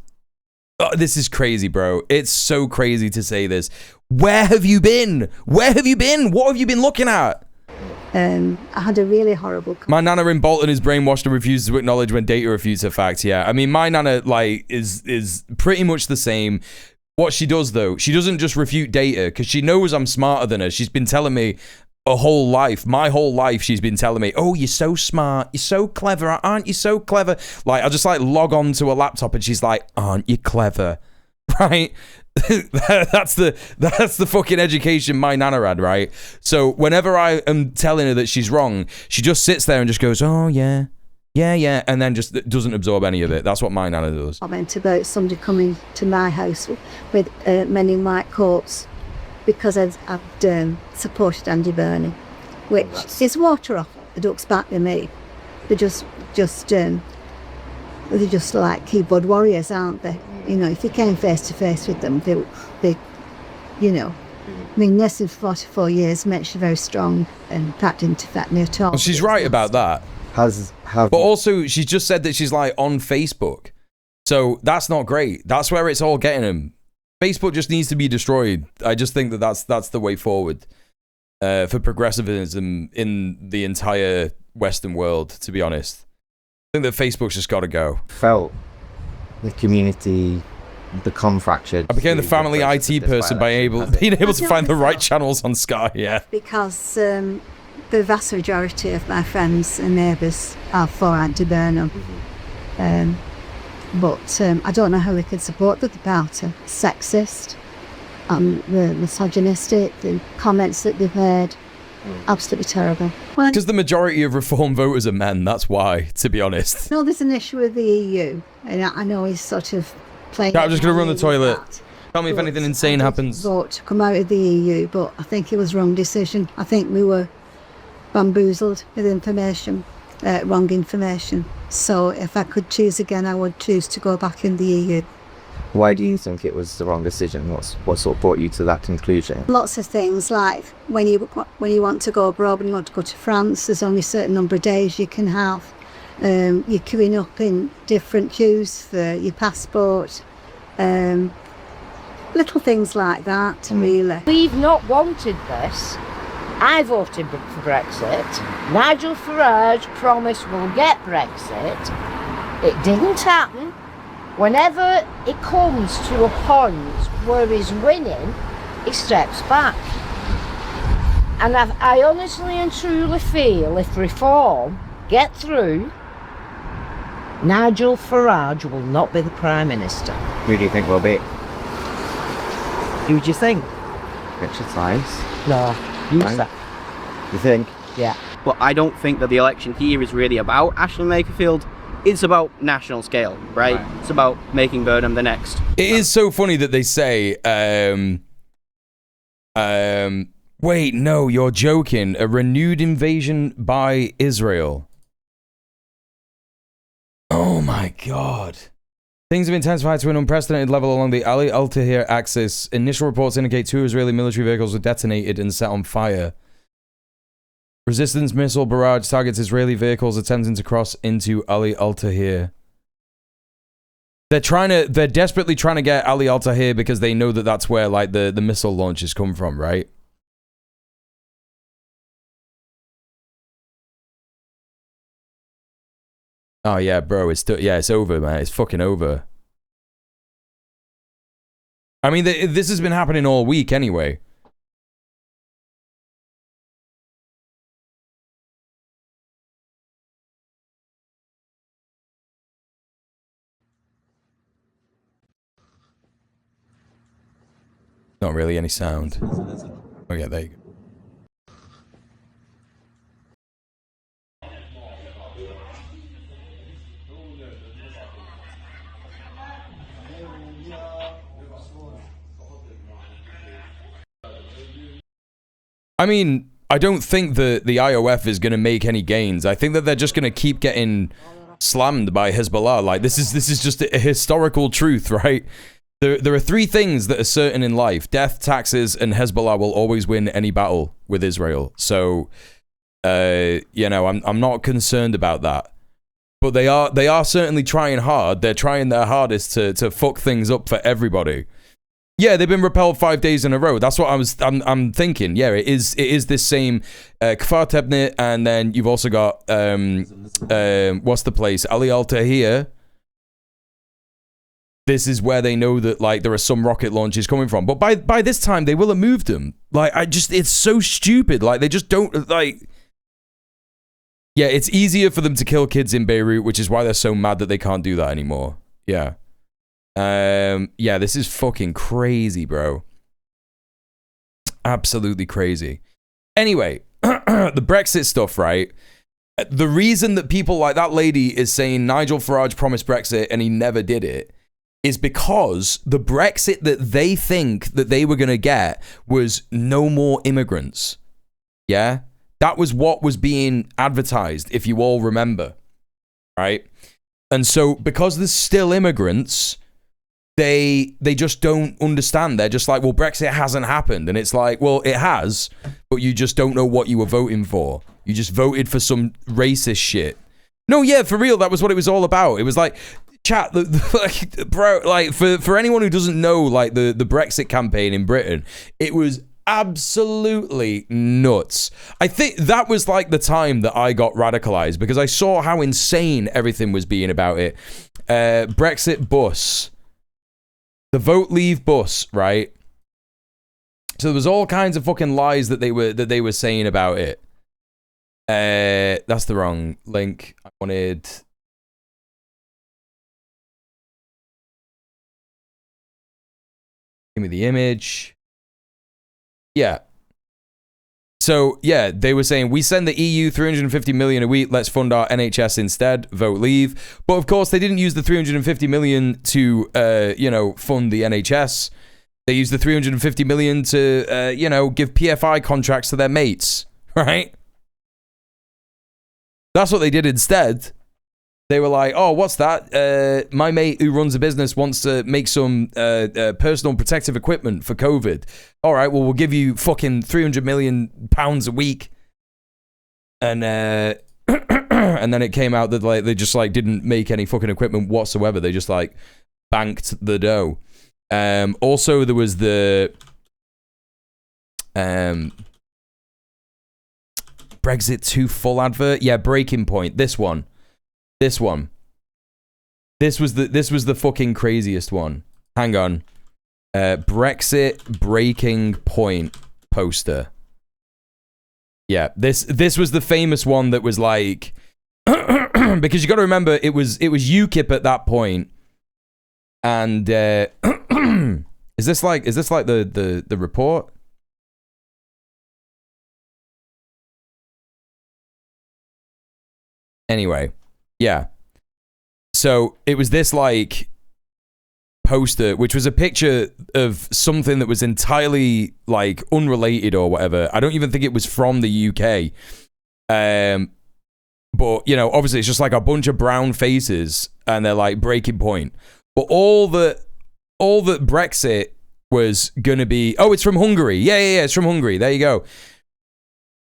Oh, this is crazy, bro. It's so crazy to say this. Where have you been? Where have you been? What have you been looking at? I had a really horrible... My nana in Bolton is brainwashed and refuses to acknowledge when data refutes her facts. Yeah, I mean, my nana, like, is pretty much the same. What she does, though, she doesn't just refute data because she knows I'm smarter than her. She's been telling me a whole life, my whole life, she's been telling me, oh, you're so smart, you're so clever, aren't you so clever? Like, I'll just, like, log on to a laptop and she's like, aren't you clever? Right? that's the fucking education my nana had, right? So whenever I am telling her that she's wrong, she just sits there and just goes, oh yeah, and then just doesn't absorb any of it. That's what my nana does. Comment about somebody coming to my house with men in white coats because I've supported Andy Burnham, which is water off the duck's back to me. They're just like keyboard warriors, aren't they? You know, if you came face to face with them, they, you know, I mean, less than 44 years makes you very strong and that didn't affect me at all. Well, she's right about that. But also, she's just said that she's like on Facebook. So that's not great. That's where it's all getting him. Facebook just needs to be destroyed. I just think that that's the way forward for progressivism in the entire Western world, to be honest. I think that Facebook's just got to go. Felt the community become fractured. I became the family IT person by being able to find the right channels on Sky, yeah. Because the vast majority of my friends and neighbours are for Andy Burnham. But I don't know how we could support the party. Sexist, the misogynistic, the comments that they've made. Absolutely terrible. Because the majority of Reform voters are men, that's why, to be honest. No, there's an issue with the EU, and I know he's sort of playing... I'm just going to run the toilet. Tell me if anything insane happens. Vote to come out of the EU, but I think it was a wrong decision. I think we were bamboozled with information, wrong information. So if I could choose again, I would choose to go back in the EU. Why do you think it was the wrong decision? What sort of brought you to that conclusion? Lots of things, like when you want to go abroad, when you want to go to France, there's only a certain number of days you can have. You're queuing up in different queues for your passport. Little things like that, really. We've not wanted this. I voted for Brexit. Nigel Farage promised we'll get Brexit. It didn't happen. Whenever it comes to a point where he's winning, he steps back. And I honestly and truly feel if reform get through, Nigel Farage will not be the Prime Minister. Who do you think will be? Who do you think? Richard Symes. No, you said. You think? Yeah. But I don't think that the election here is really about Ashley Makerfield. It's about national scale, right? It's about making Burnham the next. It is so funny that they say, wait, no, you're joking. A renewed invasion by Israel. Oh my God. Things have intensified to an unprecedented level along the Ali al-Tahrir axis. Initial reports indicate 2 Israeli military vehicles were detonated and set on fire. Resistance missile barrage targets Israeli vehicles attempting to cross into Ali al-Tahrir. They're desperately trying to get Ali al-Tahrir because they know that that's where like the missile launches come from, right? Oh yeah, bro, it's over, man. It's fucking over. I mean, this has been happening all week anyway. Not really any sound. Oh yeah, there you go. I mean, I don't think that the IOF is going to make any gains. I think that they're just going to keep getting slammed by Hezbollah. Like, this is just a historical truth, right? There are three things that are certain in life: death, taxes, and Hezbollah will always win any battle with Israel. So, you know, I'm not concerned about that. But they are certainly trying hard. They're trying their hardest to fuck things up for everybody. Yeah, they've been repelled 5 days in a row. That's what I'm thinking. Yeah, it is this same Kfar Tebnit, and then you've also got what's the place? Ali Al Tahir. This is where they know that, like, there are some rocket launches coming from. But by this time they will have moved them. Like, it's so stupid. Like, they just don't, like. Yeah, it's easier for them to kill kids in Beirut, which is why they're so mad that they can't do that anymore. Yeah. Yeah, this is fucking crazy, bro. Absolutely crazy. Anyway, the Brexit stuff, right? The reason that people like that lady is saying Nigel Farage promised Brexit and he never did it is because the Brexit that they think that they were going to get was no more immigrants. Yeah? That was what was being advertised, if you all remember. Right? And so, because there's still immigrants, they just don't understand. They're just like, well, Brexit hasn't happened. And it's like, well, it has, but you just don't know what you were voting for. You just voted for some racist shit. No, yeah, for real, that was what it was all about. It was like, chat, bro, like, for anyone who doesn't know, like, the Brexit campaign in Britain, it was absolutely nuts. I think that was like the time that I got radicalized because I saw how insane everything was being about it. Brexit bus. The vote leave bus, right? So there was all kinds of fucking lies that they were saying about it. That's the wrong link. I wanted. Give me the image. Yeah. So, yeah, they were saying, we send the EU 350 million a week, let's fund our NHS instead, vote leave. But, of course, they didn't use the 350 million to, you know, fund the NHS. They used the 350 million to, you know, give PFI contracts to their mates, right? That's what they did instead. They were like, oh, what's that? My mate who runs a business wants to make some personal protective equipment for COVID. All right, well, we'll give you fucking 300 million pounds a week. And and then it came out that like they just like didn't make any fucking equipment whatsoever. They just like banked the dough. Also, there was the Brexit 2 full advert. Yeah, Breaking Point. This one. This was the fucking craziest one. Hang on. Brexit Breaking Point poster. Yeah, this was the famous one that was like because you got to remember it was UKIP at that point. And is this like the report? Anyway, yeah. So it was this like poster, which was a picture of something that was entirely like unrelated or whatever. I don't even think it was from the UK. But you know, obviously it's just like a bunch of brown faces and they're like Breaking Point. But all that Brexit was gonna be, oh, it's from Hungary. Yeah, it's from Hungary. There you go.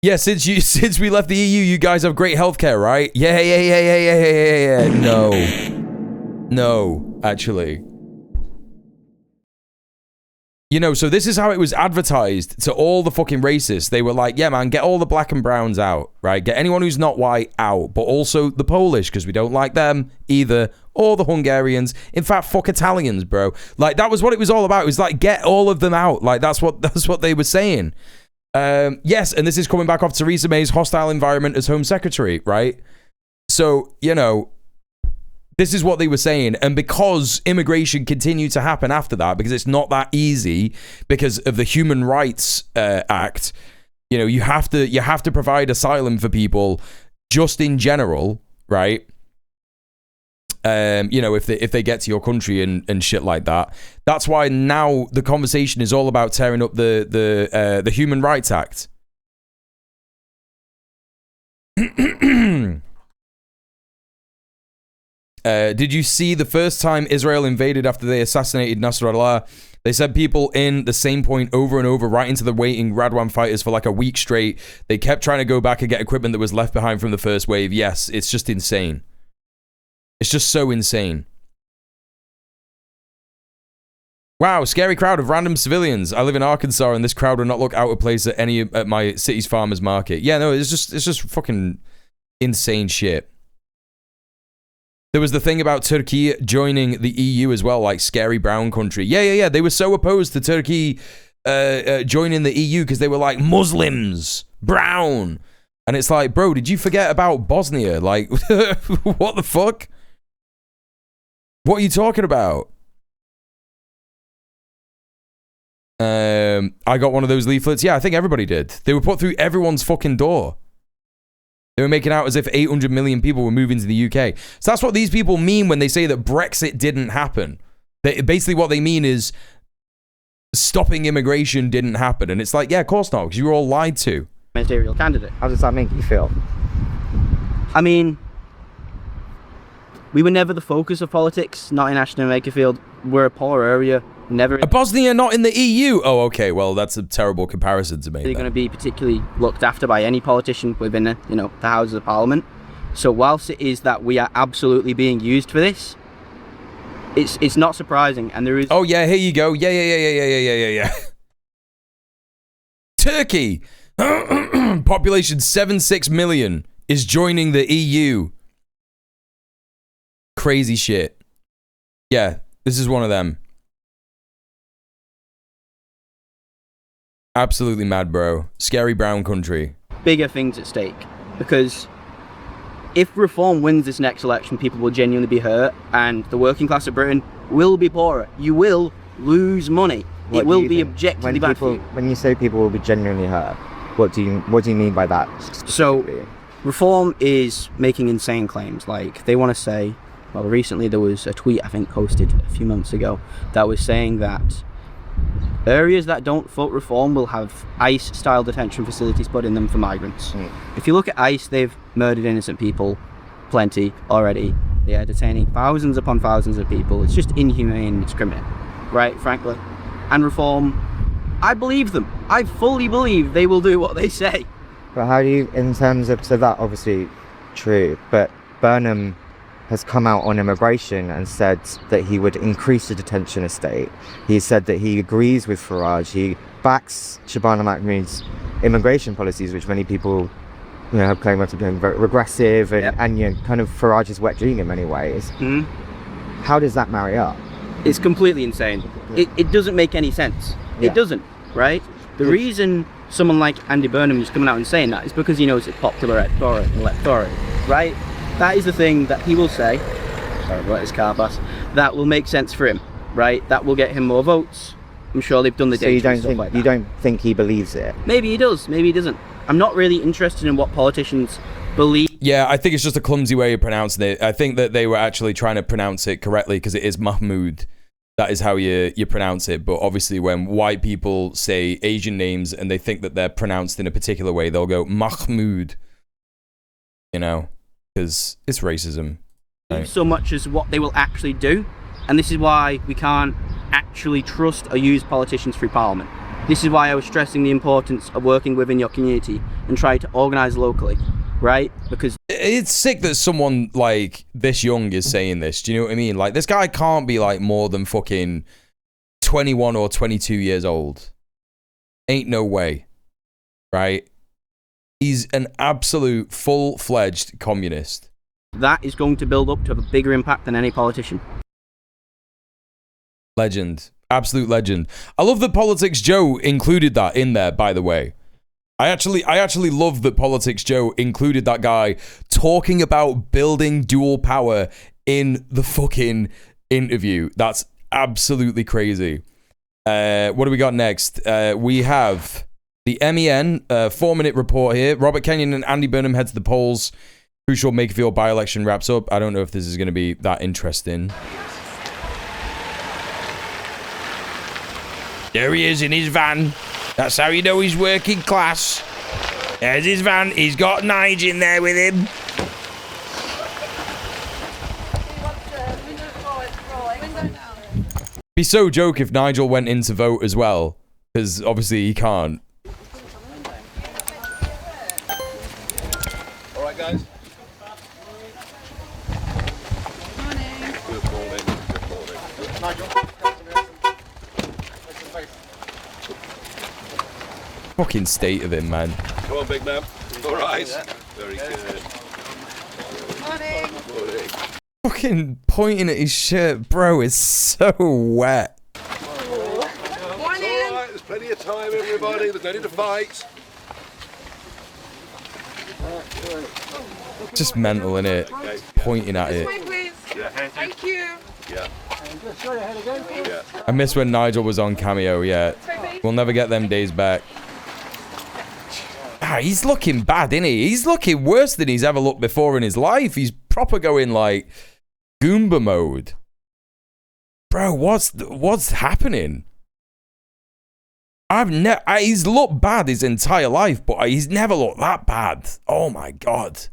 Yeah, since we left the EU, you guys have great healthcare, right? Yeah. No, actually. You know, so this is how it was advertised to all the fucking racists. They were like, yeah, man, get all the black and browns out, right? Get anyone who's not white out, but also the Polish, because we don't like them either, or the Hungarians. In fact, fuck Italians, bro. Like, that was what it was all about. It was like, get all of them out. Like, that's what they were saying. Yes, and this is coming back off Theresa May's hostile environment as Home Secretary, right? So, you know, This is what they were saying. And because immigration continued to happen after that, because it's not that easy because of the Human Rights Act, you know, you have to provide asylum for people just in general, right? You know, if they get to your country and shit like that. That's why now the conversation is all about tearing up the Human Rights Act. Did you see the first time Israel invaded after they assassinated Nasrallah? They sent people in the same point over and over, right into the waiting Radwan fighters for like a week straight. They kept trying to go back and get equipment that was left behind from the first wave. Yes, it's just insane. It's just so insane. Wow, scary crowd of random civilians. I live in Arkansas, and this crowd will not look out of place at my city's farmers market. Yeah, no, it's just fucking insane shit. There was the thing about Turkey joining the EU as well, like scary brown country. Yeah. They were so opposed to Turkey joining the EU because they were like Muslims, brown. And it's like, bro, did you forget about Bosnia? Like, what the fuck? What are you talking about? I got one of those leaflets. Yeah, I think everybody did. They were put through everyone's fucking door. They were making out as if 800 million people were moving to the UK. So that's what these people mean when they say that Brexit didn't happen. Basically what they mean is stopping immigration didn't happen. And it's like, yeah, of course not, because you were all lied to. Ministerial candidate. How does that make you feel? I mean, we were never the focus of politics, not in Ashton and Makerfield. We're a poor area. Never. Bosnia not in the EU? Oh, okay. Well, that's a terrible comparison to make. They're going to be particularly looked after by any politician within, the Houses of Parliament. So whilst it is that we are absolutely being used for this, it's not surprising, and there is. Oh yeah, here you go. Yeah. Turkey, population 76 million, is joining the EU. Crazy shit. Yeah, this is one of them. Absolutely mad, bro. Scary brown country. Bigger things at stake, because if Reform wins this next election, people will genuinely be hurt, and the working class of Britain will be poorer. You will lose money. It will be objectively bad for you. When you say people will be genuinely hurt, what do you mean by that? So, Reform is making insane claims. Like, they want to say, well, recently there was a tweet I think posted a few months ago that was saying that areas that don't vote Reform will have ICE-style detention facilities put in them for migrants. If you look at ICE, they've murdered innocent people, plenty already. They are detaining thousands upon thousands of people. It's just inhumane and discriminate, right, frankly. And Reform, I believe them. I fully believe they will do what they say. But how do you, in terms of, so that obviously true, but Burnham has come out on immigration and said that he would increase the detention estate. He said that he agrees with Farage. He backs Shabana Mahmood's immigration policies, which many people, have claimed to be very regressive and kind of Farage's wet dream in many ways. How does that marry up? It's completely insane. It doesn't make any sense. It doesn't, right? The reason someone like Andy Burnham is coming out and saying that is because he knows it's popular electorate, right? That is the thing that he will say, sorry about his car pass, that will make sense for him, right? That will get him more votes. I'm sure they've done the data and stuff like that. You don't think he believes it? Maybe he does, maybe he doesn't. I'm not really interested in what politicians believe. Yeah, I think it's just a clumsy way of pronouncing it. I think that they were actually trying to pronounce it correctly because it is Mahmoud. That is how you pronounce it. But obviously when white people say Asian names and they think that they're pronounced in a particular way, they'll go Mahmoud. Because it's racism. Right? So much as what they will actually do. And this is why we can't actually trust or use politicians through Parliament. This is why I was stressing the importance of working within your community and trying to organise locally, right? Because it's sick that someone like this young is saying this. Do you know what I mean? Like, this guy can't be like more than fucking 21 or 22 years old. Ain't no way. Right? He's an absolute full-fledged communist. That is going to build up to have a bigger impact than any politician. Legend. Absolute legend. I love that Politics Joe included that in there, by the way. I actually love that Politics Joe included that guy talking about building dual power in the fucking interview. That's absolutely crazy. What do we got next? We have the MEN 4-minute report here. Robert Kenyon and Andy Burnham head to the polls. Crucial Makerfield by-election wraps up. I don't know if this is going to be that interesting. There he is in his van. That's how you know he's working class. There's his van. He's got Nige in there with him. Be so joke if Nigel went in to vote as well, because obviously he can't. All right, guys. Good morning. Good morning. Nigel, Fucking state of him, man. come on, big man. All right. Very good. Morning. Morning. Fucking pointing at his shirt, bro, is so wet. Morning. All right, there's plenty of time, everybody. There's no need to fight. Just mental, innit? Okay. Pointing at it. Yeah. Thank you. Yeah. Yeah. I miss when Nigel was on Cameo, yeah. We'll never get them days back. Ah, he's looking bad, isn't he? He's looking worse than he's ever looked before in his life. He's proper going like Goomba mode. Bro, what's happening? He's looked bad his entire life, but he's never looked that bad. Oh my god.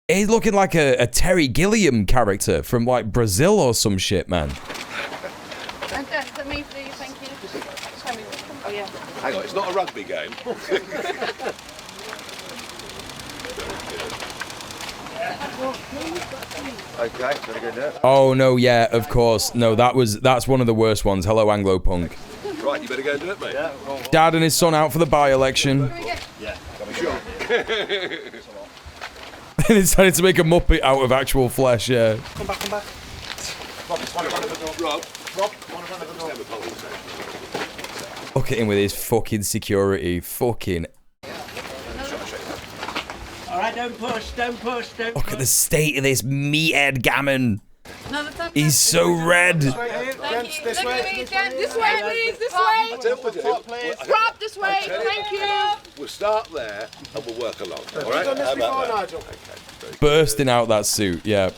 He's looking like a Terry Gilliam character from like Brazil or some shit, man. And for me, please, thank you. Oh yeah. Hang on, it's not a rugby game. Okay, very good there. Oh no, yeah, of course. No, that's one of the worst ones. Hello, Anglo Punk. Right, you better go and do it, mate. Yeah. Dad and his son out for the by-election. Yeah, sure. They decided to make a Muppet out of actual flesh, yeah. Come back. Rob, one of the door. Rob, one of the door. Look at him with his fucking security. Fucking. Alright, don't push. Look at the state of this meathead gammon. No, that's not. He's so red. This way, please. This way. Rob, this way. Thank you. We'll start there and we'll work along. All right? How about that? Okay. Bursting out that suit, yeah.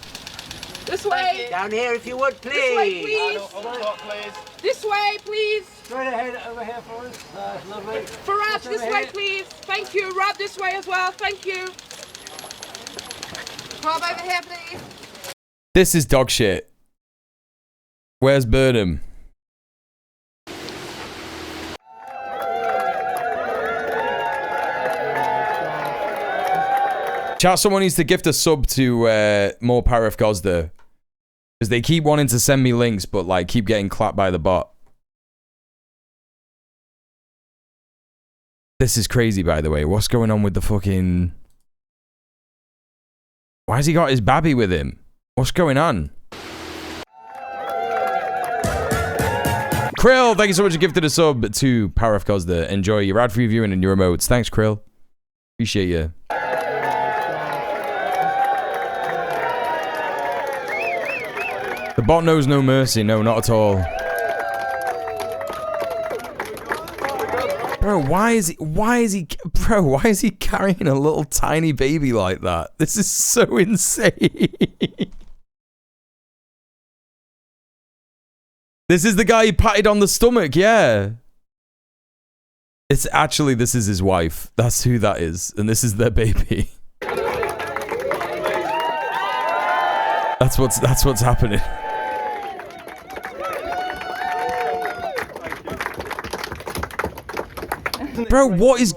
This way. Down here, if you would, please. This way, please. This way, please. Straight ahead, over here for us. Lovely. For us, this way, please. Thank you. Rob, this way as well. Thank you. Rob, over here, please. This is dog shit. Where's Burnham? Chat, someone needs to gift a sub to more Power of Gosda. Because they keep wanting to send me links, but like keep getting clapped by the bot. This is crazy, by the way. What's going on with the fucking... Why has he got his babby with him? What's going on? Krill, thank you so much for gifting a sub to Power of Gosda. Enjoy your ad-free viewing and your emotes. Thanks, Krill. Appreciate you. The bot knows no mercy. No, not at all. Bro, why is he carrying a little tiny baby like that? This is so insane. This is the guy he patted on the stomach, yeah. It's actually, this is his wife. That's who that is. And this is their baby. That's what's happening. Bro, what is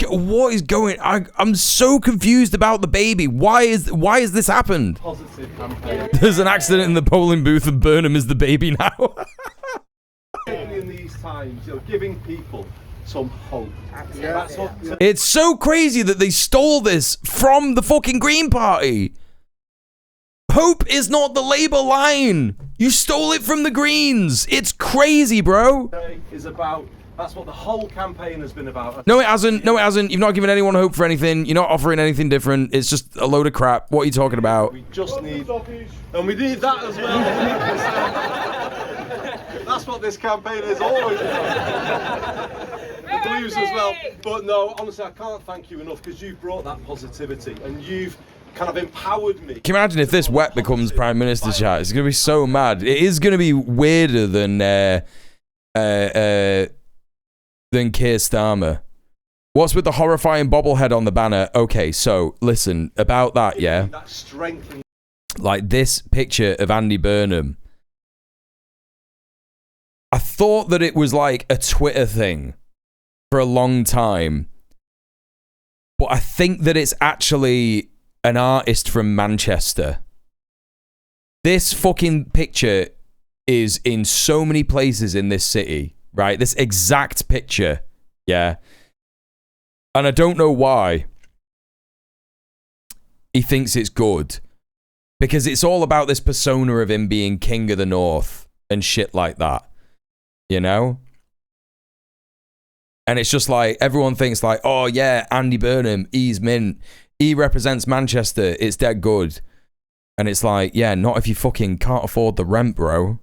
going? I'm so confused about the baby. Why is this happened? There's an accident in the polling booth and Burnham is the baby now. In these times, giving people some hope. It's so crazy that they stole this from the fucking Green Party. Hope is not the Labour line. You stole it from the Greens. It's crazy, bro. Is about That's what the whole campaign has been about. No, it hasn't. No, it hasn't. You've not given anyone hope for anything. You're not offering anything different. It's just a load of crap. What are you talking about? We just need... And we need that as well. That's what this campaign is always about. The blues as well. But no, honestly, I can't thank you enough because you've brought that positivity and you've kind of empowered me. Can you imagine if this wet becomes Prime Minister, chat? It's going to be so mad. It is going to be weirder than Keir Starmer. What's with the horrifying bobblehead on the banner? Okay, so listen about that, yeah? That strength. Like this picture of Andy Burnham. I thought that it was like a Twitter thing for a long time. But I think that it's actually an artist from Manchester. This fucking picture is in so many places in this city, right? This exact picture, yeah? And I don't know why he thinks it's good. Because it's all about this persona of him being king of the north and shit like that. You know? And it's just like, everyone thinks like, oh yeah, Andy Burnham, he's mint. He represents Manchester, it's dead good. And it's like, yeah, not if you fucking can't afford the rent, bro.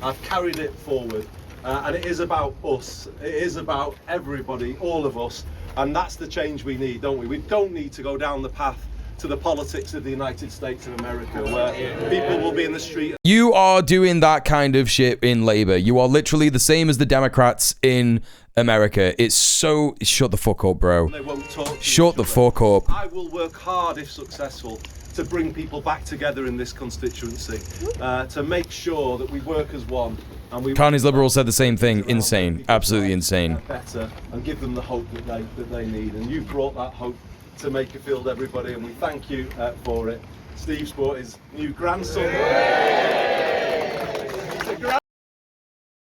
I've carried it forward. And it is about us. It is about everybody, all of us. And that's the change we need, don't we? We don't need to go down the path to the politics of the United States of America, where people will be in the street. You are doing that kind of shit in Labour. You are literally the same as the Democrats in America. It's so... Shut the fuck up, bro. They won't talk to Shut the fuck up. I will work hard, if successful, to bring people back together in this constituency, to make sure that we work as one. And we Carney's Liberal said the same thing. Insane. Absolutely insane. Better and give them the hope that they need. And you've brought that hope to Makerfield, everybody, and we thank you for it. Steve's brought his new grandson.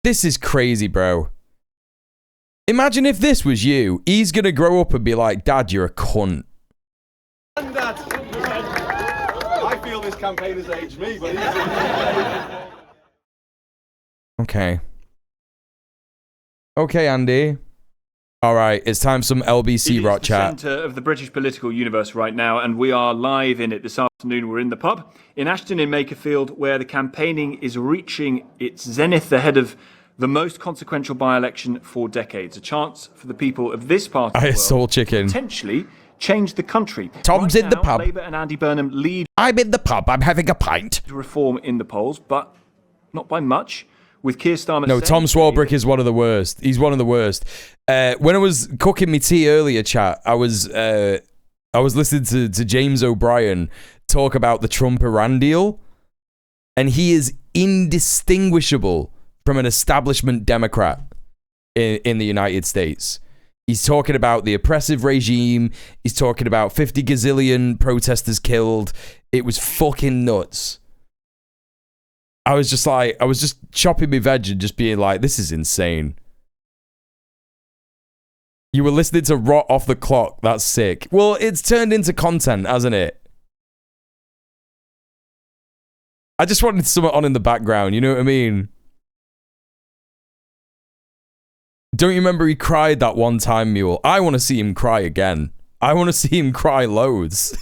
This is crazy, bro. Imagine if this was you. He's gonna grow up and be like, Dad, you're a cunt. Dad, I feel this campaign has aged me, but Okay. Okay, Andy. All right, it's time for some LBC Rot Chat. It is the centre of the British political universe right now, and we are live in it this afternoon. We're in the pub in Ashton in Makerfield, where the campaigning is reaching its zenith ahead of the most consequential by-election for decades. A chance for the people of this part of the world soul chicken. to potentially change the country. Tom's in the pub. Labour and Andy Burnham lead. I'm in the pub. I'm having a pint. Reform in the polls, but not by much. With Keir Starmer. No, Tom Swarbrick is one of the worst. He's one of the worst. When I was cooking my tea earlier, chat, I was listening to James O'Brien talk about the Trump-Iran deal, and he is indistinguishable from an establishment Democrat in the United States. He's talking about the oppressive regime. He's talking about 50 gazillion protesters killed. It was fucking nuts. I was just chopping my veg and just being like, this is insane. You were listening to Rot Off the Clock. That's sick. Well, it's turned into content, hasn't it? I just wanted something on in the background, you know what I mean? Don't you remember he cried that one time, Mule? I want to see him cry again. I want to see him cry loads.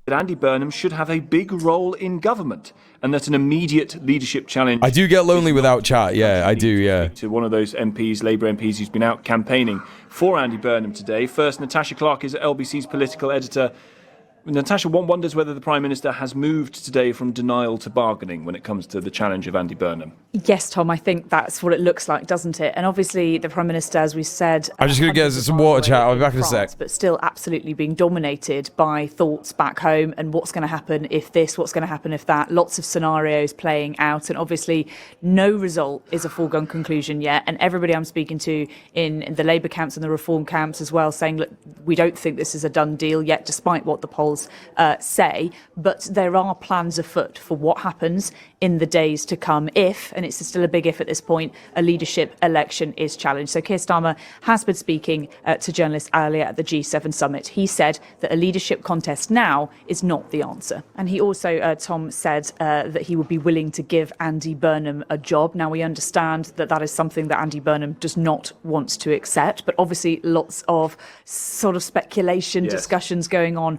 That Andy Burnham should have a big role in government, and that an immediate leadership challenge. I do get lonely without chat. Yeah, I do. Yeah. To one of those MPs, Labour MPs, who's been out campaigning for Andy Burnham today. First, Natasha Clark is LBC's political editor. Natasha, one wonders whether the Prime Minister has moved today from denial to bargaining when it comes to the challenge of Andy Burnham. Yes, Tom, I think that's what it looks like, doesn't it? And obviously the Prime Minister, as we said... I'm just going to get some water, chat. I'll be back in a sec. But still absolutely being dominated by thoughts back home and what's going to happen if this, what's going to happen if that. Lots of scenarios playing out. And obviously no result is a foregone conclusion yet. And everybody I'm speaking to in the Labour camps and the Reform camps as well saying, look, we don't think this is a done deal yet, despite what the polls officials say, but there are plans afoot for what happens in the days to come if, and it's still a big if at this point, a leadership election is challenged. So Keir Starmer has been speaking to journalists earlier at the G7 summit. He said that a leadership contest now is not the answer. And he also, Tom, said that he would be willing to give Andy Burnham a job. Now, we understand that that is something that Andy Burnham does not want to accept, but obviously lots of sort of speculation, discussions going on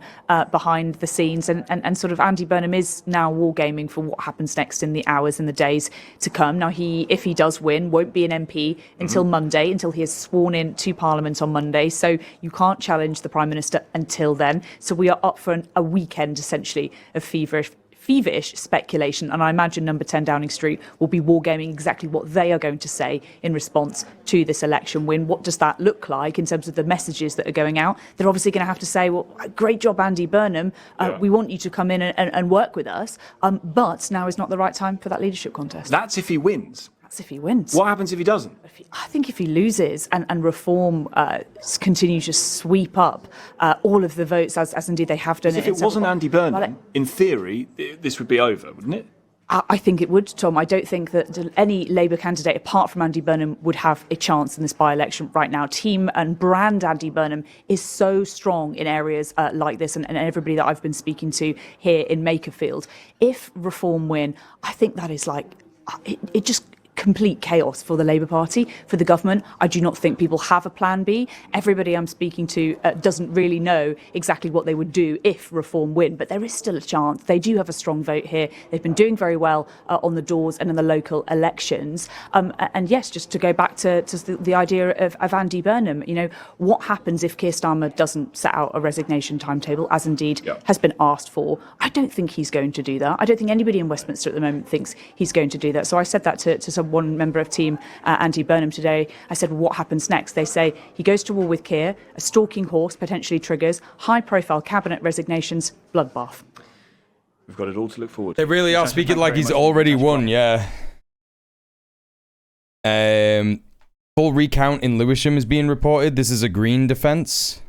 behind the scenes, and sort of Andy Burnham is now wargaming for what happens next in the hours and the days to come. Now, if he does win, won't be an MP until Monday, until he is sworn in to Parliament on Monday. So you can't challenge the Prime Minister until then. So we are up for a weekend, essentially, of feverish speculation, and I imagine Number 10 Downing Street will be wargaming exactly what they are going to say in response to this election win. What does that look like in terms of the messages that are going out? They're obviously going to have to say, well, great job, Andy Burnham. We want you to come in and work with us, but now is not the right time for that leadership contest. That's if he wins. That's if he wins. What happens if he doesn't? I think if he loses and Reform continue to sweep up all of the votes, as indeed they have done. If it wasn't Andy Burnham, in theory, this would be over, wouldn't it? I think it would, Tom. I don't think that any Labour candidate, apart from Andy Burnham, would have a chance in this by-election right now. Team and brand Andy Burnham is so strong in areas like this, and everybody that I've been speaking to here in Makerfield. If Reform win, I think that is like, it just complete chaos for the Labour Party, for the government. I do not think people have a plan B. Everybody I'm speaking to doesn't really know exactly what they would do if Reform win, but there is still a chance. They do have a strong vote here. They've been doing very well on the doors and in the local elections. And yes, just to go back to the idea of Andy Burnham, what happens if Keir Starmer doesn't set out a resignation timetable, as indeed has been asked for? I don't think he's going to do that. I don't think anybody in Westminster at the moment thinks he's going to do that. So I said that to one member of team, Andy Burnham, today. I said, what happens next? They say he goes to war with Keir, a stalking horse potentially triggers, high-profile cabinet resignations, bloodbath. We've got it all to look forward to. They really are speaking like he's already won, yeah. Full recount in Lewisham is being reported. This is a Green defence.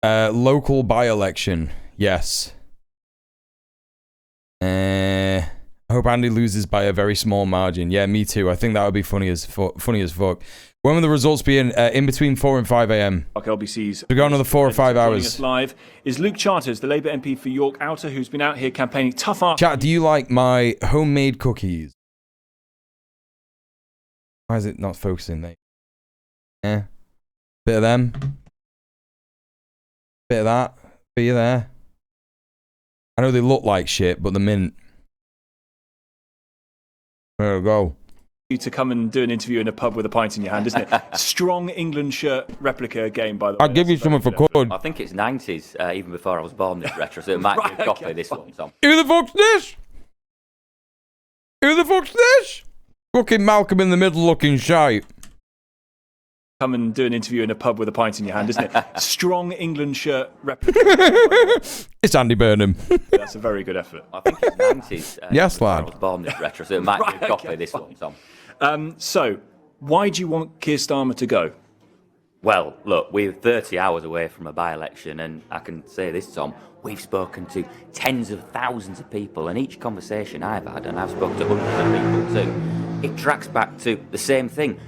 Local by-election, yes. I hope Andy loses by a very small margin. Yeah, me too. I think that would be funny as fuck. When will the results be in between 4 and 5 a.m? LBC's. We got another 4 or 5 hours. Us live is Luke Charters, the Labour MP for York Outer, who's been out here campaigning tough after. Chat, do you like my homemade cookies? Why is it not focusing there? Yeah. Bit of them. Bit of that. Bit of there. I know they look like shit, but the mint. There we go. To come and do an interview in a pub with a pint in your hand, isn't it? Strong England shirt replica game, by the way. I'll give you some if I could. I think it's 90s, even before I was born, this retro, so it might be a copy of this one, Tom. Who the fuck's this? Who the fuck's this? Fucking Malcolm in the Middle looking shite. Come and do an interview in a pub with a pint in your hand, isn't it? Strong England shirt replica. It's Andy Burnham. That's a very good effort. I think it's 90s. Yes, lad. I was born this retro, so it might be a copy of this one, Tom. So, why do you want Keir Starmer to go? Well, look, we're 30 hours away from a by-election, and I can say this, Tom, we've spoken to tens of thousands of people, and each conversation I've had, and I've spoken to hundreds of people too, it tracks back to the same thing.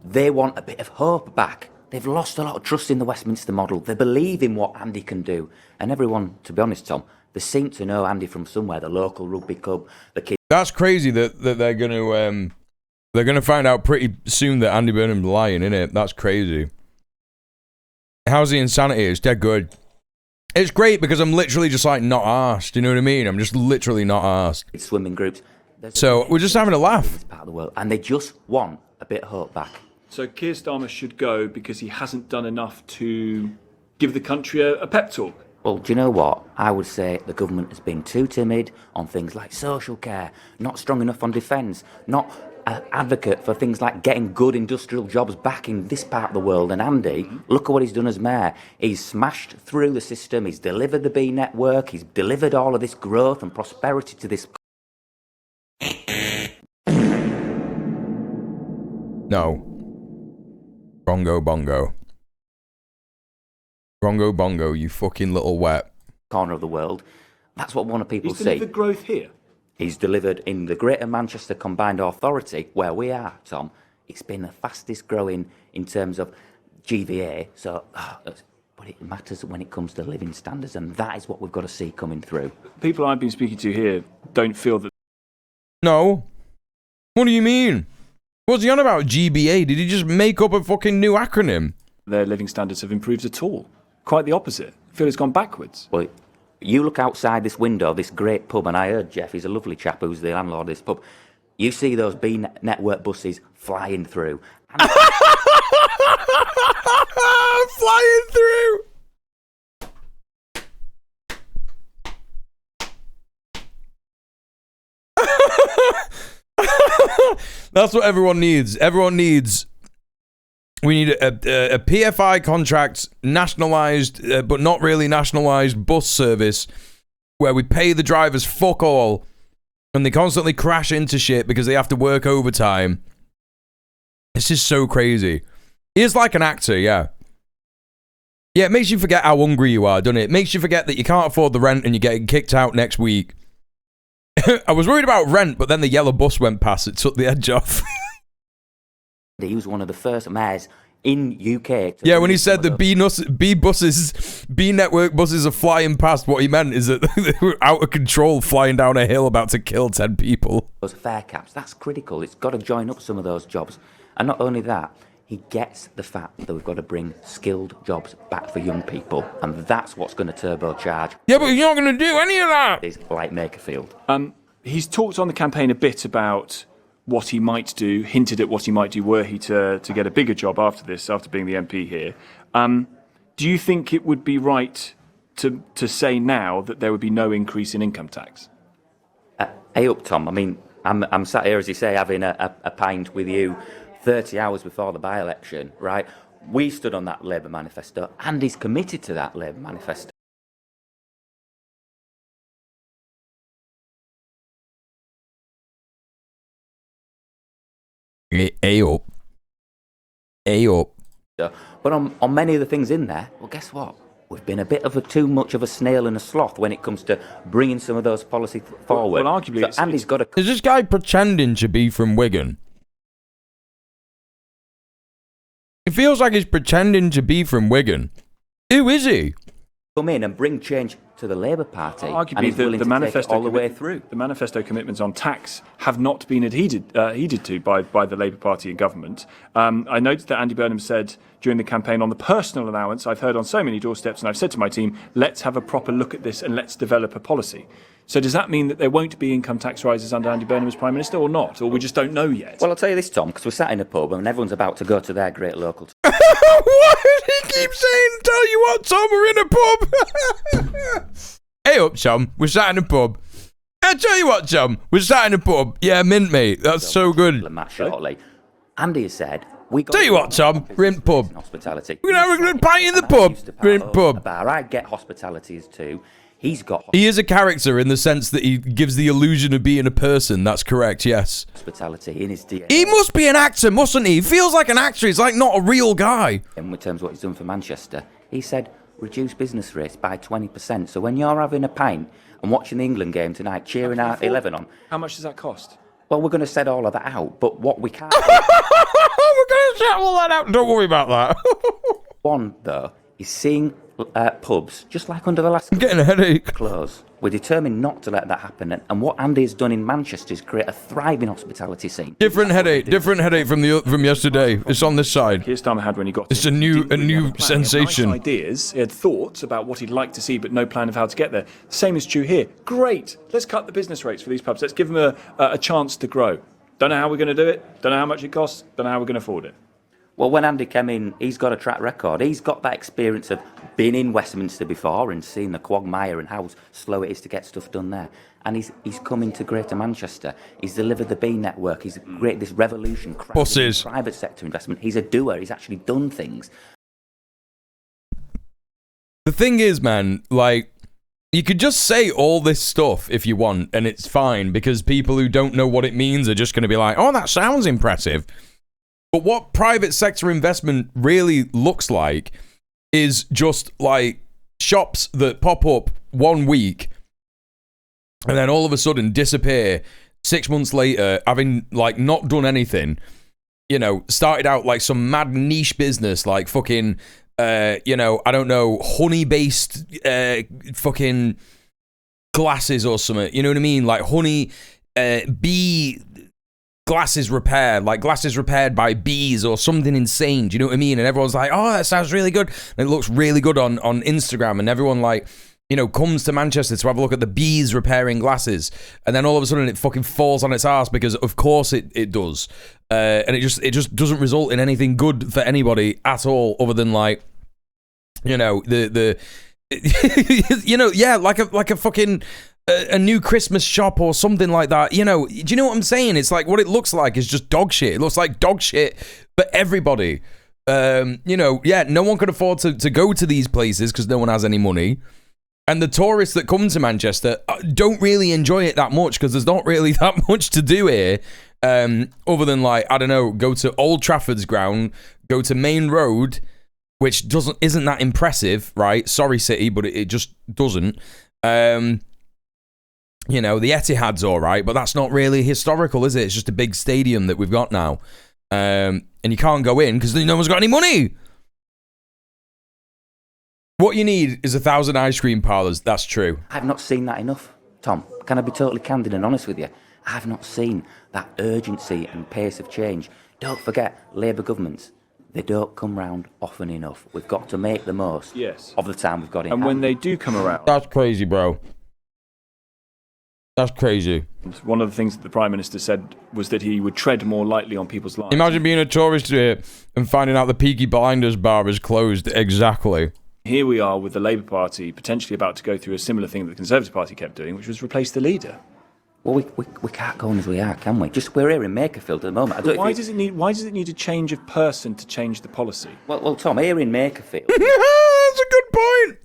They want a bit of hope back. They've lost a lot of trust in the Westminster model. They believe in what Andy can do. And everyone, to be honest, Tom, they seem to know Andy from somewhere, the local rugby club, the kids. That's crazy that they're gonna find out pretty soon that Andy Burnham's lying, innit? That's crazy. How's the insanity? It's dead good. It's great because I'm literally just like not arsed. You know what I mean? I'm just literally not arsed. It's swimming groups. So we're just having a laugh. This part of the world, and they just want a bit of hope back. So Keir Starmer should go because he hasn't done enough to give the country a pep talk. Well, do you know what? I would say the government has been too timid on things like social care, not strong enough on defence, not an advocate for things like getting good industrial jobs back in this part of the world. And Andy, look at what he's done as mayor. He's smashed through the system, he's delivered the B network, he's delivered all of this growth and prosperity to this. No. Bongo bongo. Grongo bongo, you fucking little wet. Corner of the world. That's what one of people He's see. delivered growth here. He's delivered in the Greater Manchester Combined Authority, where we are, Tom. It's been the fastest growing in terms of GVA. So, but it matters when it comes to living standards, and that is what we've got to see coming through. People I've been speaking to here don't feel that. No. What do you mean? What's he on about, GBA? Did he just make up a fucking new acronym? Their living standards have improved at all. Quite the opposite. I feel it's gone backwards. Well, you look outside this window, this great pub, and I heard Jeff, he's a lovely chap who's the landlord of this pub. You see those B network buses flying through. Flying through! That's what everyone needs. We need a PFI contract, nationalised, but not really nationalised bus service where we pay the drivers fuck all and they constantly crash into shit because they have to work overtime. This is so crazy. He is like an actor, yeah. Yeah, it makes you forget how hungry you are, doesn't it? It makes you forget that you can't afford the rent and you're getting kicked out next week. I was worried about rent, but then the yellow bus went past. It took the edge off. He was one of the first mayors in UK. Yeah, when he said the B network buses are flying past, what he meant is that they were out of control, flying down a hill about to kill 10 people. Those fare caps, that's critical. It's got to join up some of those jobs. And not only that, he gets the fact that we've got to bring skilled jobs back for young people. And that's what's going to turbocharge. Yeah, but you're not going to do any of that. Is like Makerfield. He's talked on the campaign a bit about what he might do, hinted at what he might do were he to get a bigger job after this, after being the MP here. Do you think it would be right to say now that there would be no increase in income tax? Hey up, Tom. I mean, I'm sat here, as you say, having a pint with you 30 hours before the by-election, right? We stood on that Labour manifesto, and he's committed to that Labour manifesto. Ayo. But on many of the things in there, well, guess what? We've been a bit of too much of a snail and a sloth when it comes to bringing some of those policies forward. Well, arguably, so Andy's got to. Is this guy pretending to be from Wigan? It feels like he's pretending to be from Wigan. Who is he? Come in and bring change to the Labour Party. Arguably, the manifesto all the way through. The manifesto commitments on tax have not been heeded to by the Labour Party in government. I noticed that Andy Burnham said during the campaign on the personal allowance, I've heard on so many doorsteps, and I've said to my team, let's have a proper look at this and let's develop a policy. So does that mean that there won't be income tax rises under Andy Burnham as Prime Minister or not? Or we just don't know yet? Well, I'll tell you this, Tom, because we're sat in a pub and everyone's about to go to their great local... What? He keeps saying, tell you what, Tom, we're in a pub. Hey up, Tom, we're sat in a pub. I tell you what, Tom, we're sat in a pub. Yeah, mint, mate. That's so good. Shortly. Andy has said... Tell you what, Tom, we're in pub. Hospitality. We're going to have a good pint in the pub. We're in pub. I get hospitalities too. He's got... He is a character in the sense that he gives the illusion of being a person. That's correct, yes. Hospitality in his DNA. He must be an actor, mustn't he? He feels like an actor. He's like not a real guy. In terms of what he's done for Manchester, he said reduce business rates by 20%. So when you're having a pint and watching the England game tonight, cheering our 11 on... How much does that cost? Well, we're going to set all of that out, but what we can't... We're going to set all that out. Don't worry about that. One, though, is seeing pubs, just like under the last... I'm getting a headache. Close. We're determined not to let that happen. And what Andy has done in Manchester is create a thriving hospitality scene. Different headache from yesterday. It's on this side. Keir Starmer had when he got... It's a new sensation. He had nice ideas. He had thoughts about what he'd like to see, but no plan of how to get there. Same is true here. Great. Let's cut the business rates for these pubs. Let's give them a chance to grow. Don't know how we're going to do it. Don't know how much it costs. Don't know how we're going to afford it. Well, when Andy came in, he's got a track record. He's got that experience of being in Westminster before and seeing the quagmire and how slow it is to get stuff done there. And he's come into Greater Manchester. He's delivered the B network. He's created this revolution. Buses. Private sector investment. He's a doer. He's actually done things. The thing is, man, like, you could just say all this stuff if you want, and it's fine, because people who don't know what it means are just going to be like, oh, that sounds impressive. But what private sector investment really looks like is just like shops that pop up 1 week and then all of a sudden disappear 6 months later, having like not done anything. You know, started out like some mad niche business, like fucking, you know, I don't know, honey-based fucking glasses or something. You know what I mean? Like honey, bee glasses repair, like glasses repaired by bees or something insane. Do you know what I mean? And everyone's like, oh, that sounds really good. And it looks really good on Instagram. And everyone like, you know, comes to Manchester to have a look at the bees repairing glasses. And then all of a sudden it fucking falls on its ass because of course it does. And it just doesn't result in anything good for anybody at all other than like, you know, the you know, yeah, like a fucking a new Christmas shop or something like that. You know, do you know what I'm saying? It's like what it looks like is just dog shit. It looks like dog shit for everybody. You know, yeah, no one could afford to go to these places because no one has any money. And the tourists that come to Manchester don't really enjoy it that much because there's not really that much to do here. Other than like, I don't know, go to Old Trafford's ground, go to Main Road, which isn't that impressive, right? Sorry, City, but it just doesn't. You know, the Etihad's all right, but that's not really historical, is it? It's just a big stadium that we've got now. And you can't go in because no one's got any money. What you need is 1,000 ice cream parlours. That's true. I've not seen that enough, Tom. Can I be totally candid and honest with you? I've not seen that urgency and pace of change. Don't forget, Labour governments, they don't come round often enough. We've got to make the most of the time we've got in hand. And when they do come around... That's crazy, bro. That's crazy. One of the things that the Prime Minister said was that he would tread more lightly on people's lives. Imagine being a tourist here and finding out the Peaky Blinders bar is closed. Exactly. Here we are with the Labour Party potentially about to go through a similar thing that the Conservative Party kept doing, which was replace the leader. Well, we can't go on as we are, can we? We're here in Makerfield at the moment. Why does it need a change of person to change the policy? Well, Tom, here in Makerfield... That's a good point.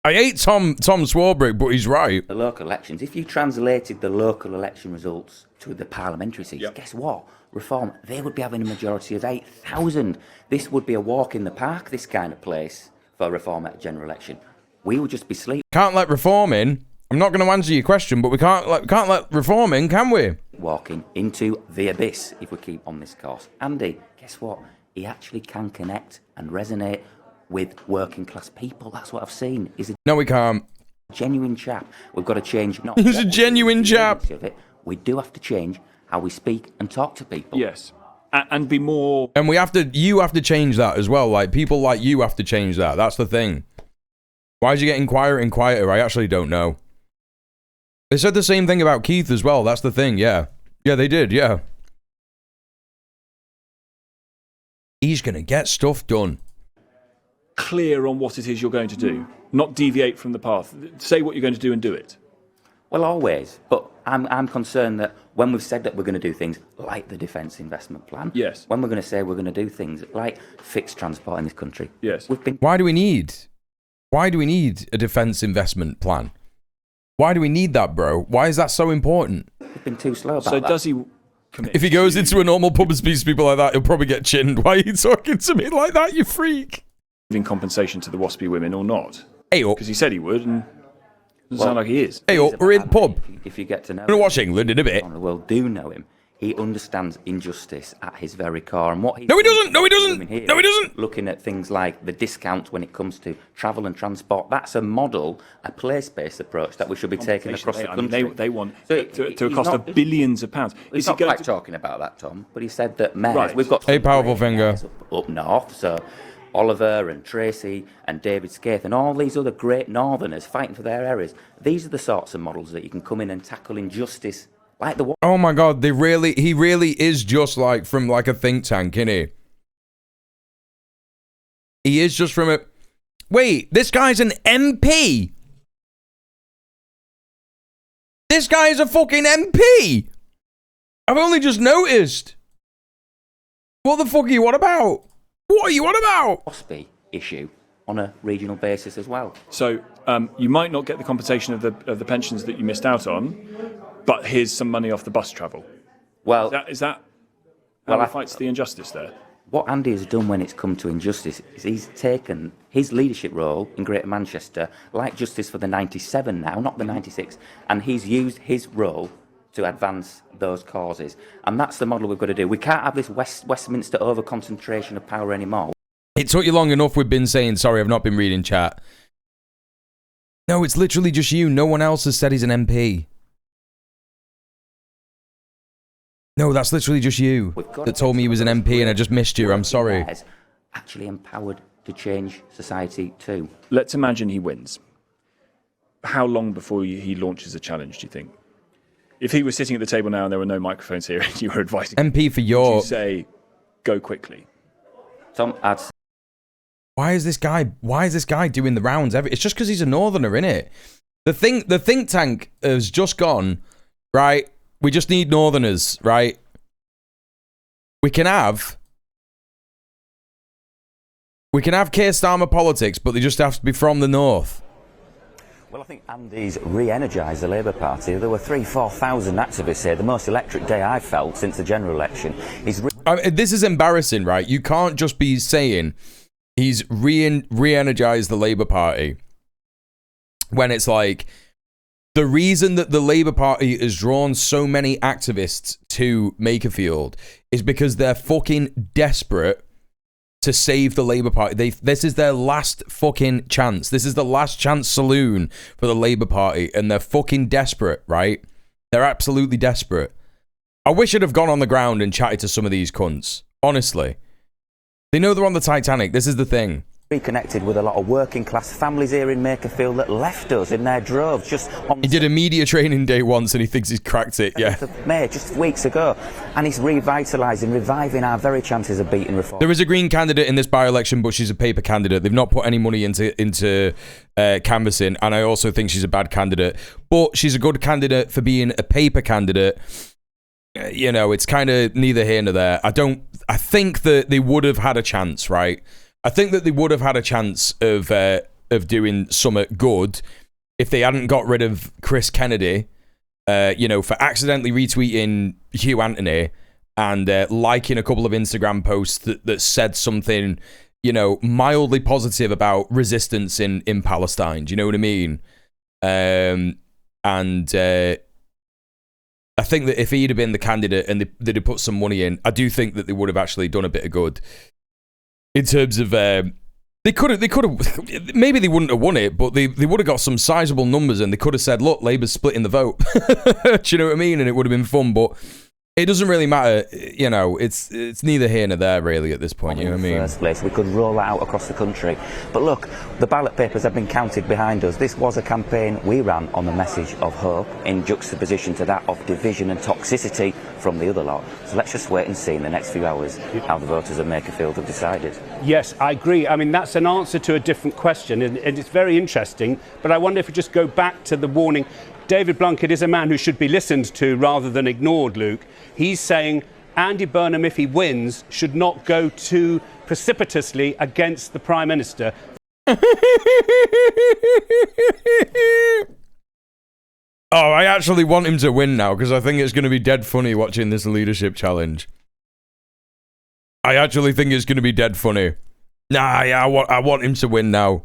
I hate Tom Swarbrick, but he's right. The local elections, if you translated the local election results to the parliamentary seats, guess what? Reform, they would be having a majority of 8,000. This would be a walk in the park, this kind of place, for Reform at a general election. We would just be sleeping. Can't let Reform in. I'm not going to answer your question, but we can't let Reform in, can we? Walking into the abyss if we keep on this course. Andy, guess what? He actually can connect and resonate with working class people. That's what I've seen. No, we can't. Genuine chap. We've got to change. He's a genuine chap. We do have to change how we speak and talk to people. Yes. And be more... And you have to change that as well. Like, people like you have to change that. That's the thing. Why is he getting quieter and quieter? I actually don't know. They said the same thing about Keith as well. That's the thing, yeah. Yeah, they did, yeah. He's going to get stuff done. Clear on what it is you're going to do. Not deviate from the path. Say what you're going to do and do it. Well, always. But I'm concerned that when we've said that we're going to do things like the Defence Investment Plan, yes. When we're going to say we're going to do things like fix transport in this country, yes. Why do we need a Defence Investment Plan? Why do we need that, bro? Why is that so important? We've been too slow about that. So does he... If he goes into a normal pub and speaks to people like that, he'll probably get chinned. Why are you talking to me like that, you freak? Giving compensation to the waspy women or not? Hey, because he said he would, and it doesn't sound like he is. Hey, we're in the pub. If you get to know him, we're going to watch England in a bit. The world do know him. He understands injustice at his very core, and what he No, he doesn't. No, he doesn't. No, he doesn't. Looking at things like the discounts when it comes to travel and transport, that's a model, a place-based approach that we should be taking across the country. They want to cost billions of pounds. He's not quite talking about that, Tom, but he said that mayors, we've got a powerful finger up north, so Oliver and Tracy and David Scaife and all these other great northerners fighting for their areas. These are the sorts of models that you can come in and tackle injustice like the... Oh my God, he really is just like from like a think tank, isn't he? He is just from a... Wait, this guy's an MP? This guy is a fucking MP? I've only just noticed. What the fuck are you on about? What are you on about? Waspy issue on a regional basis as well. So you might not get the compensation of the pensions that you missed out on, but here's some money off the bus travel. Well, is that how he fights the injustice there? What Andy has done when it's come to injustice is he's taken his leadership role in Greater Manchester, like Justice for the 97 now, not the 96, and he's used his role to advance those causes. And that's the model we've got to do. We can't have this Westminster over-concentration of power anymore. It took you long enough. We've been saying, sorry, I've not been reading chat. No, it's literally just you. No one else has said he's an MP. No, that's literally just you that told me he was an MP and I just missed you. I'm sorry. Actually empowered to change society too. Let's imagine he wins. How long before he launches a challenge, do you think? If he was sitting at the table now and there were no microphones here and you were advising MP for your... would you say, go quickly? Tom, Why is this guy doing the rounds? It's just because he's a northerner, innit? The think tank has just gone, right? We just need northerners, right? We can have Keir Starmer politics, but they just have to be from the north. Well, I think Andy's re-energised the Labour Party. There were 3,000-4,000 activists here, the most electric day I've felt since the general election. This is embarrassing, right? You can't just be saying he's re-energized the Labour Party when it's like the reason that the Labour Party has drawn so many activists to Makerfield is because they're fucking desperate to save the Labour Party. This is their last fucking chance. This is the last chance saloon for the Labour Party, and they're fucking desperate, right? They're absolutely desperate. I wish I'd have gone on the ground and chatted to some of these cunts. Honestly. They know they're on the Titanic. This is the thing. Reconnected with a lot of working class families here in Makerfield that left us in their droves just on... He did a media training day once and he thinks he's cracked it, yeah. May, just weeks ago. And he's revitalising, reviving our very chances of beating reform. There is a Green candidate in this by-election, but she's a paper candidate. They've not put any money into canvassing, and I also think she's a bad candidate. But she's a good candidate for being a paper candidate. You know, it's kind of neither here nor there. I think that they would have had a chance, right? I think that they would have had a chance of doing something good if they hadn't got rid of Chris Kennedy, for accidentally retweeting Hugh Anthony and liking a couple of Instagram posts that said something, mildly positive about resistance in Palestine. Do you know what I mean? I think that if he'd have been the candidate and they'd have put some money in, I do think that they would have actually done a bit of good. In terms of, they could have, maybe they wouldn't have won it, but they would have got some sizable numbers and they could have said, look, Labour's splitting the vote. Do you know what I mean? And it would have been fun, but it doesn't really matter. It's neither here nor there really at this point. You know what I mean? First place, we could roll that out across the country. But look, the ballot papers have been counted behind us. This was a campaign we ran on the message of hope in juxtaposition to that of division and toxicity from the other lot. So let's just wait and see in the next few hours how the voters of Makerfield have decided. Yes, I agree. I mean, that's an answer to a different question, and it's very interesting. But I wonder if we just go back to the warning. David Blunkett is a man who should be listened to rather than ignored, Luke. He's saying Andy Burnham, if he wins, should not go too precipitously against the Prime Minister. Oh, I actually want him to win now because I think it's going to be dead funny watching this leadership challenge. I actually think it's going to be dead funny. Nah, yeah, I want him to win now.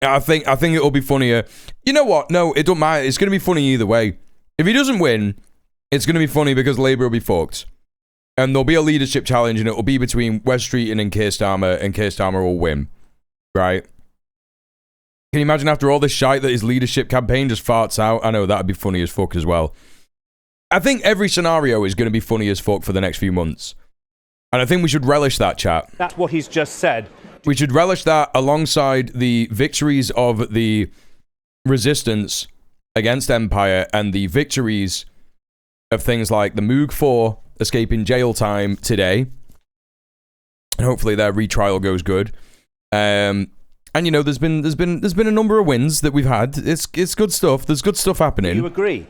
I think it'll be funnier. You know what? No, it don't matter. It's going to be funny either way. If he doesn't win, it's going to be funny because Labour will be fucked. And there'll be a leadership challenge and it'll be between Wes Streeton and Keir Starmer will win. Right? Can you imagine after all this shite that his leadership campaign just farts out? I know, that'd be funny as fuck as well. I think every scenario is going to be funny as fuck for the next few months. And I think we should relish that, chat. That's what he's just said. We should relish that alongside the victories of the resistance against Empire and the victories of things like the Moog 4 escaping jail time today. And hopefully their retrial goes good. And there's been a number of wins that we've had. It's good stuff. There's good stuff happening. Do you agree?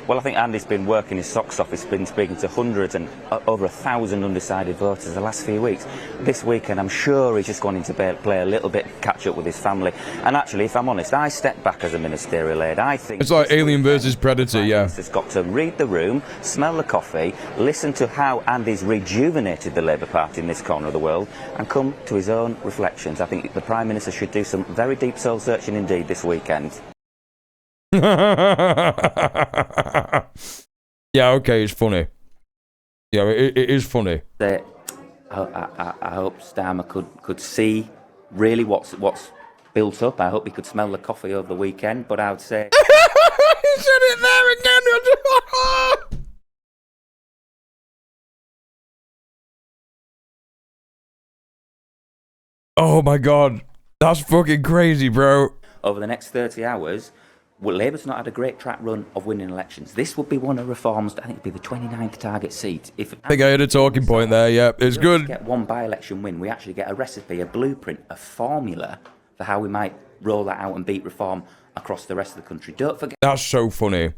Well, I think Andy's been working his socks off. He's been speaking to hundreds and over 1,000 undecided voters the last few weeks. This weekend, I'm sure he's just wanting to play a little bit catch up with his family. And actually, if I'm honest, I stepped back as a ministerial aide. I think it's like Alien versus Predator, yeah. He's got to read the room, smell the coffee, listen to how Andy's rejuvenated the Labour Party in this corner of the world, and come to his own reflections. I think the Prime Minister should do some very deep soul searching indeed this weekend. Yeah, okay, it's funny. Yeah, it is funny. I hope Starmer could see really what's built up. I hope he could smell the coffee over the weekend, but I would say... He said it there again! Oh my god, that's fucking crazy, bro. Over the next 30 hours... Well, Labour's not had a great track run of winning elections. This would be one of Reform's, I think it'd be the 29th target seat. I think I had a talking point there, yeah. It's good. Get one by-election win, we actually get a recipe, a blueprint, a formula for how we might roll that out and beat Reform across the rest of the country. Don't forget... That's so funny.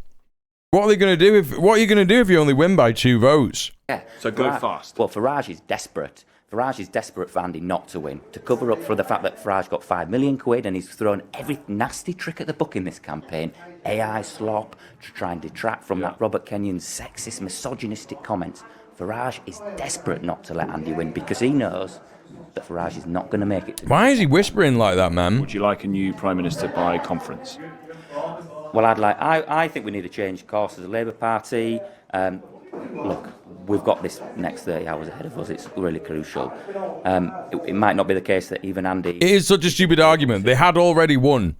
What are you going to do if you only win by 2 votes? Yeah. So go fast. Well, Farage is desperate. Farage is desperate for Andy not to win, to cover up for the fact that Farage got £5 million and he's thrown every nasty trick at the book in this campaign, AI slop, to try and detract from that Robert Kenyon's sexist, misogynistic comments. Farage is desperate not to let Andy win because he knows that Farage is not going to make it. Why is he whispering like that, man? Would you like a new Prime Minister by conference? Well, I think we need to change course as a Labour Party. Look, we've got this next 30 hours ahead of us. It's really crucial. It might not be the case that even Andy... It is such a stupid argument. They had already won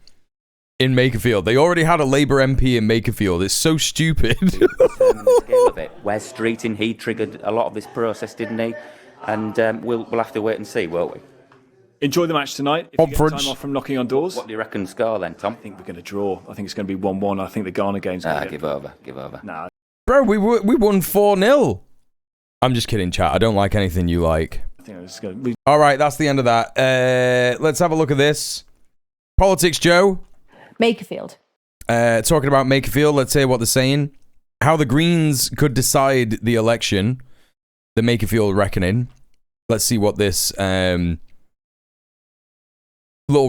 in Makerfield. They already had a Labour MP in Makerfield. It's so stupid. The scale of it. Wes Streeting, he triggered a lot of this process, didn't he? And we'll have to wait and see, won't we? Enjoy the match tonight. If you get time off from knocking on doors. What do you reckon score then, Tom? I think we're going to draw. I think it's going to be 1-1. I think the Ghana game's going to give over. Nah. Bro, we won 4-0. I'm just kidding, chat. I don't like anything you like. I think it's going to be... All right, that's the end of that. Let's have a look at this. Politics, Joe. Makerfield. Talking about Makerfield, let's hear what they're saying. How the Greens could decide the election. The Makerfield reckoning. Let's see what this little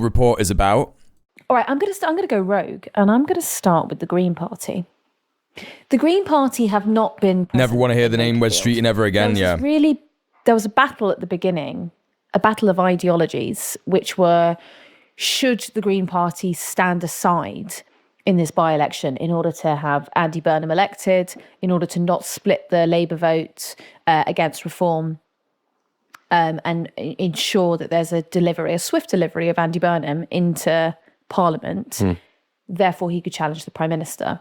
report is about. All right, I'm gonna go rogue, and I'm gonna start with the Green Party. The Green Party have not been... Never want to hear the name Wes Streeting ever again, yeah. There was a battle at the beginning, a battle of ideologies, which were, should the Green Party stand aside in this by-election in order to have Andy Burnham elected, in order to not split the Labour vote against Reform, and ensure that there's a swift delivery of Andy Burnham into Parliament. Therefore, he could challenge the Prime Minister.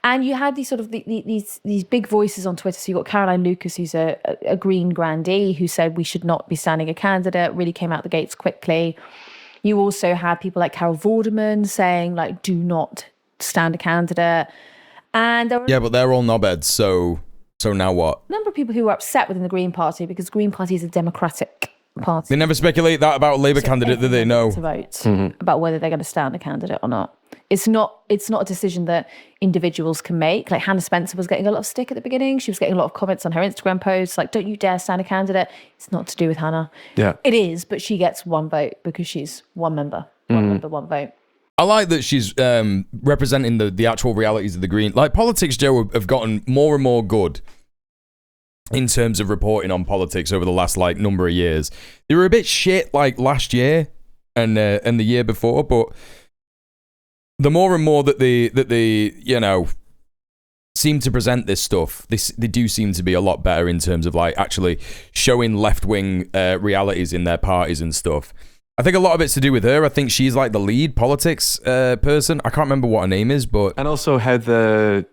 And you had these sort of these big voices on Twitter. So you got Caroline Lucas, who's a Green grandee, who said we should not be standing a candidate, really came out the gates quickly. You also had people like Carol Vorderman saying, like, do not stand a candidate. And there were but they're all knobheads, so now what? a number of people who were upset within the Green Party because the Green Party is a democratic party. They never speculate that about a Labour candidate that they know. To vote about whether they're going to stand a candidate or not. It's not a decision that individuals can make. Like Hannah Spencer was getting a lot of stick at the beginning. She was getting a lot of comments on her Instagram posts like, don't you dare stand a candidate. It's not to do with Hannah. Yeah. It is, but she gets one vote because she's one member. One member, one vote. I like that she's representing the actual realities of the Green. Like, Politics, Joe, have gotten more and more good in terms of reporting on politics over the last, like, number of years. They were a bit shit, like, last year and the year before, but the more and more that they you know, seem to present this stuff, they do seem to be a lot better in terms of, like, actually showing left-wing realities in their parties and stuff. I think a lot of it's to do with her. I think she's, like, the lead politics person. I can't remember what her name is, but... And also how the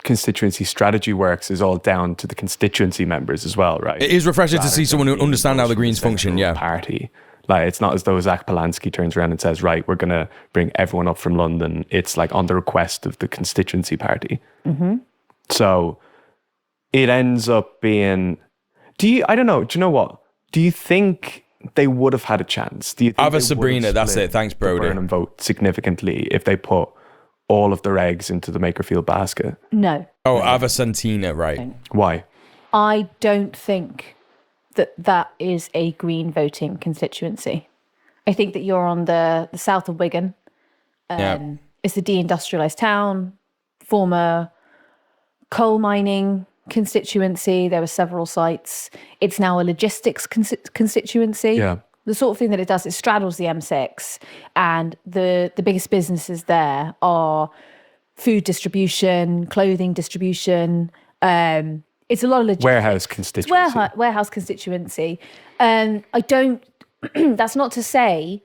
constituency strategy works is all down to the constituency members as well, right? It is refreshing to see someone who understands how the Greens function, yeah. Party. Like, it's not as though Zach Polanski turns around and says, right, we're going to bring everyone up from London. It's like on the request of the constituency party. Mm-hmm. So it ends up being, I don't know, do you know what? Do you think they would have had a chance? Do you think Ava Sabrina, that's it. Thanks, Brody. Burnham vote significantly if they put all of their eggs into the Makerfield basket? No. Oh, Avicentina, right. Why? I don't think that is a Green voting constituency. I think that you're on the south of Wigan. It's a deindustrialised town, former coal mining constituency. There were several sites. It's now a logistics constituency. Yeah. The sort of thing that it does, it straddles the M6, and the biggest businesses there are food distribution, clothing distribution. It's a lot of logistics. Warehouse constituency. Warehouse constituency. I don't. That's not to say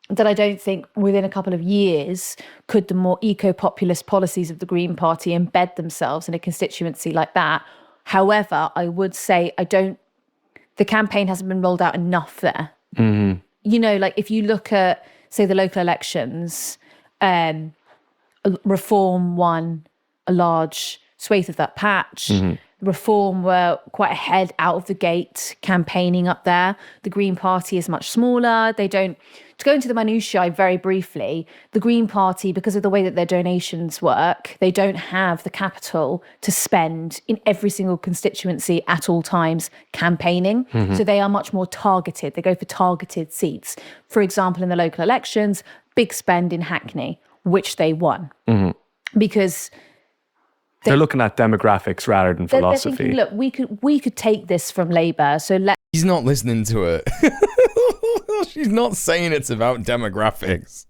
that I don't think within a couple of years could the more eco-populist policies of the Green Party embed themselves in a constituency like that. However, I would say the campaign hasn't been rolled out enough there. Mm-hmm. You know, like if you look at, say, the local elections, Reform won a large swathe of that patch. Mm-hmm. Reform were quite ahead out of the gate campaigning up there. The Green Party is much smaller. They don't, to go into the minutiae very briefly, the Green Party, because of the way that their donations work, they don't have the capital to spend in every single constituency at all times campaigning. Mm-hmm. So they are much more targeted. They go for targeted seats. For example, in the local elections, big spend in Hackney, which they won. Mm-hmm. Because they're looking at demographics rather than philosophy. They're thinking, look, we could take this from Labour, so He's not listening to it. She's not saying it's about demographics.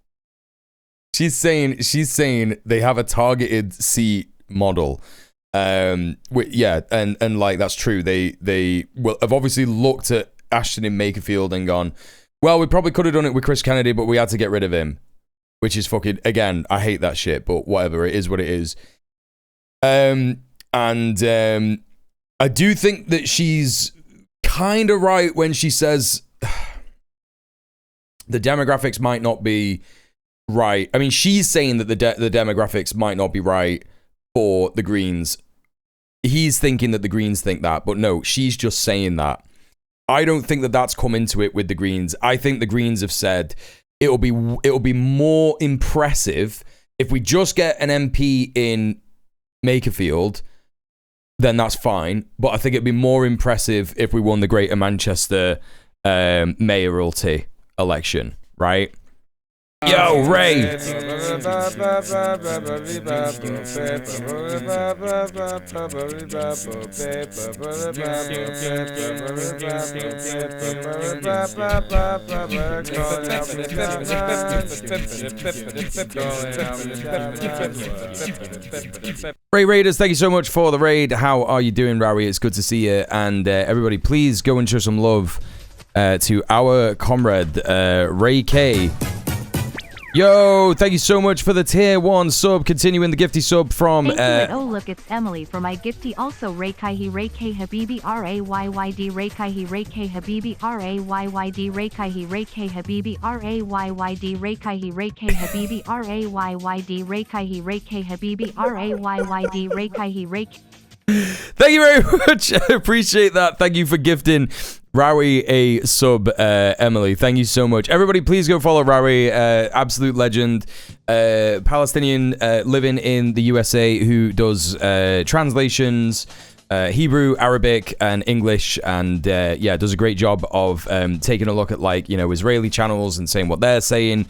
She's saying they have a targeted seat model. And like that's true. They have obviously looked at Ashton in Makerfield and gone, well, we probably could have done it with Chris Kennedy, but we had to get rid of him. Which is fucking, again, I hate that shit, but whatever, it is what it is. I do think that she's kind of right when she says the demographics might not be right. I mean, she's saying that the demographics might not be right for the Greens. He's thinking that the Greens think that, but no, she's just saying that. I don't think that that's come into it with the Greens. I think the Greens have said it'll be more impressive if we just get an MP in Makerfield, then that's fine. But I think it'd be more impressive if we won the Greater Manchester mayoralty election, right? Yo, Ray! Ray Raiders, thank you so much for the raid. How are you doing, Rowie? It's good to see you. And everybody, please go and show some love to our comrade, Ray K. Yo, thank you so much for the tier 1 sub. Continuing the gifty sub from... Thank you, oh look, it's Emily for my gifty. Also, Raykaihi, Rayk Habibi, R-A-Y-Y-D, Raykaihi, Rayk Habibi, R-A-Y-Y-D, Raykaihi, Rayk Habibi, R-A-Y-Y-D, Raykaihi, Rayk Habibi, R-A-Y-Y-D, Raykaihi, Rayk Habibi, R-A-Y-Y-D, Raykaihi, Rayk... Thank you very much. I appreciate that. Thank you for gifting Rowie a sub, Emily. Thank you so much. Everybody, please go follow Rowie, absolute legend, Palestinian living in the USA who does translations, Hebrew, Arabic, and English, and does a great job of taking a look at Israeli channels and saying what they're saying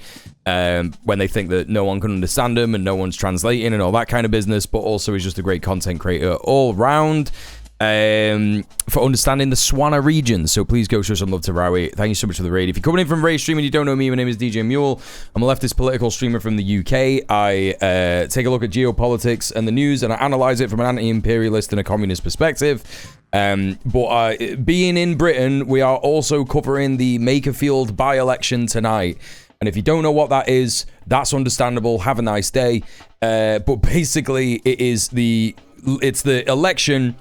when they think that no one can understand them and no one's translating and all that kind of business, but also is just a great content creator all round. For understanding the Swana region. So please go show some love to Rowie. Thank you so much for the raid. If you're coming in from Ray Stream and you don't know me, my name is djmuel. I'm a leftist political streamer from the UK. I take a look at geopolitics and the news and I analyze it from an anti-imperialist and a communist perspective. But being in Britain, we are also covering the Makerfield by-election tonight. And if you don't know what that is, that's understandable. Have a nice day. But basically, it's the election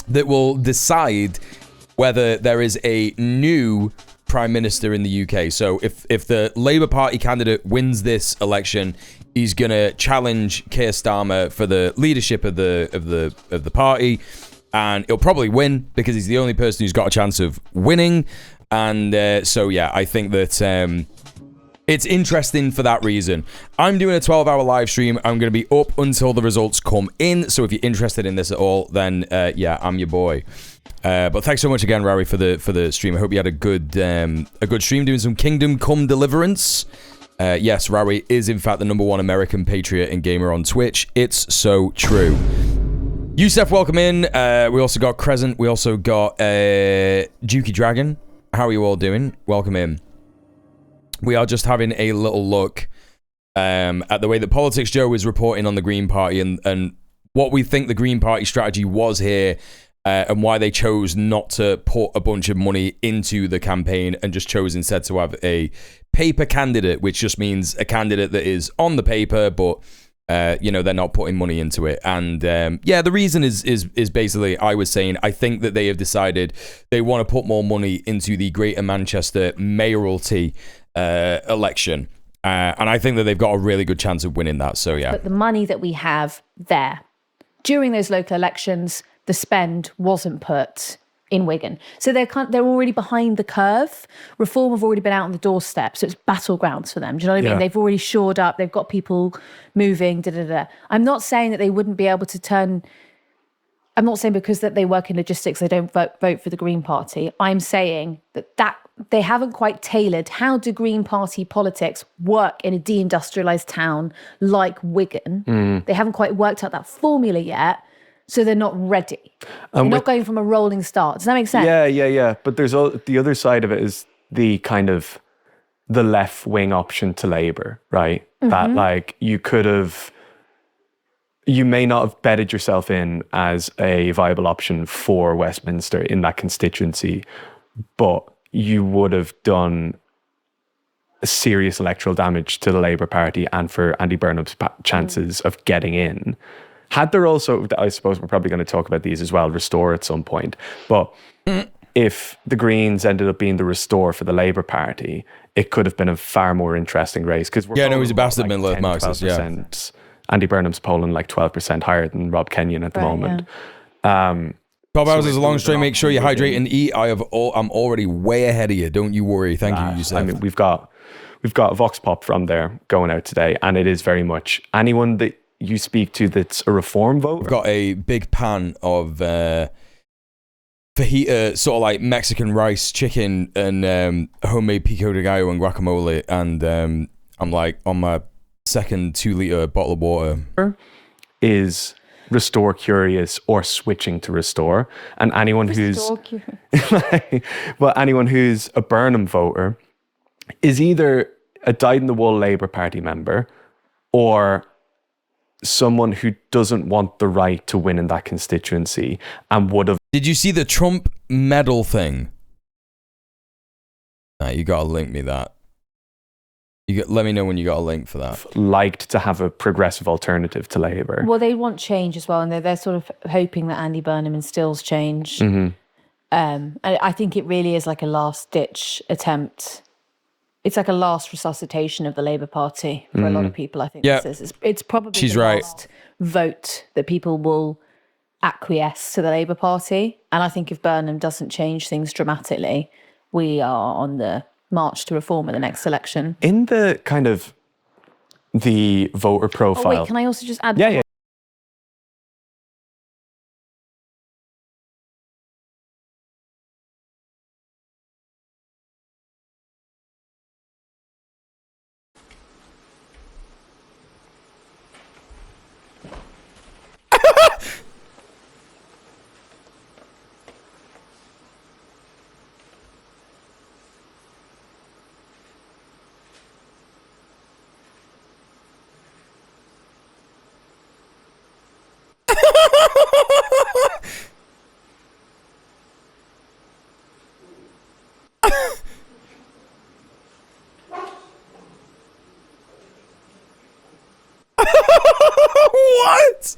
that will decide whether there is a new prime minister in the UK. So if the Labour Party candidate wins this election, he's gonna challenge Keir Starmer for the leadership of the party, and he'll probably win because he's the only person who's got a chance of winning. And I think that It's interesting for that reason. I'm doing a 12-hour live stream. I'm going to be up until the results come in. So if you're interested in this at all, then yeah, I'm your boy. But thanks so much again, Rari, for the stream. I hope you had a good stream doing some Kingdom Come Deliverance. Yes, Rari is in fact the #1 American patriot and gamer on Twitch. It's so true. Yusef, welcome in. We also got Crescent. We also got Dukey Dragon. How are you all doing? Welcome in. We are just having a little look at the way that Politics Joe is reporting on the Green Party and what we think the Green Party strategy was here and why they chose not to put a bunch of money into the campaign and just chose instead to have a paper candidate, which just means a candidate that is on the paper, but you know, they're not putting money into it. And yeah, the reason is basically, I was saying, I think that they have decided they want to put more money into the Greater Manchester mayoralty election. And I think that they've got a really good chance of winning that. So yeah. But the money that we have there, during those local elections, the spend wasn't put in Wigan. So they're already behind the curve. Reform have already been out on the doorstep, so it's battlegrounds for them. Do you know what I mean? They've already shored up, they've got people moving, I'm not saying that they wouldn't be able to turn... I'm not saying because that they work in logistics, they don't vote for the Green Party. I'm saying that they haven't quite tailored how do Green Party politics work in a deindustrialised town like Wigan. They haven't quite worked out that formula yet. So they're not ready. They're not going from a rolling start. Does that make sense? Yeah. But there's the other side of it is the kind of the left wing option to Labour, right? That like you may not have bedded yourself in as a viable option for Westminster in that constituency, but you would have done serious electoral damage to the Labour Party and for Andy Burnham's chances of getting in. Had there also, I suppose we're probably going to talk about these as well, Restore at some point. But if the Greens ended up being the Restore for the Labour Party, it could have been a far more interesting race. Because he's a bastard middle Marxist, yeah. Andy Burnham's polling like 12% higher than Rob Kenyon at the moment. Yeah. 12 hours is a long stream. Make sure you hydrate and eat. I'm already way ahead of you. Don't you worry. Thank you, Yusef. I mean, we've got Vox Pop from there going out today, and it is very much anyone that you speak to that's a Reform voter. We've got a big pan of fajita, sort of like Mexican rice, chicken, and homemade pico de gallo and guacamole. And I'm like on my second 2-liter bottle of water. Is Restore curious or switching to Restore? And anyone who's anyone who's a Burnham voter is either a dyed-in-the-wool Labour Party member or someone who doesn't want the right to win in that constituency and would have... Did you see the Trump medal thing? Nah, you gotta link me that. Let me know when you got a link for that. Liked to have a progressive alternative to Labour. Well, they want change as well, and they're sort of hoping that Andy Burnham instills change. I think it really is like a last-ditch attempt. It's like a last resuscitation of the Labour Party for a lot of people, I think. This is. It's probably the last vote that people will acquiesce to the Labour Party. And I think if Burnham doesn't change things dramatically, we are on the march to reform in the next election. In the kind of the voter profile... Oh, wait, can I also just add... Yeah. What?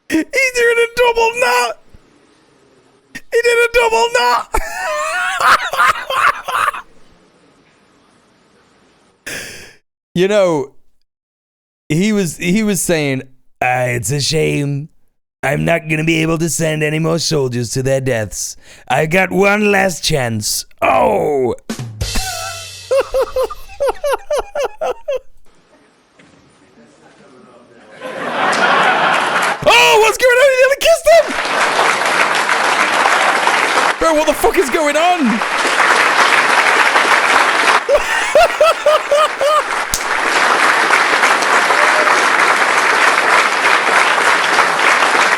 He did a double knot. He did a double knot. You know, he was saying It's a shame. I'm not going to be able to send any more soldiers to their deaths. I got one last chance. Oh! Oh, what's going on? He nearly kissed him! Bro, what the fuck is going on?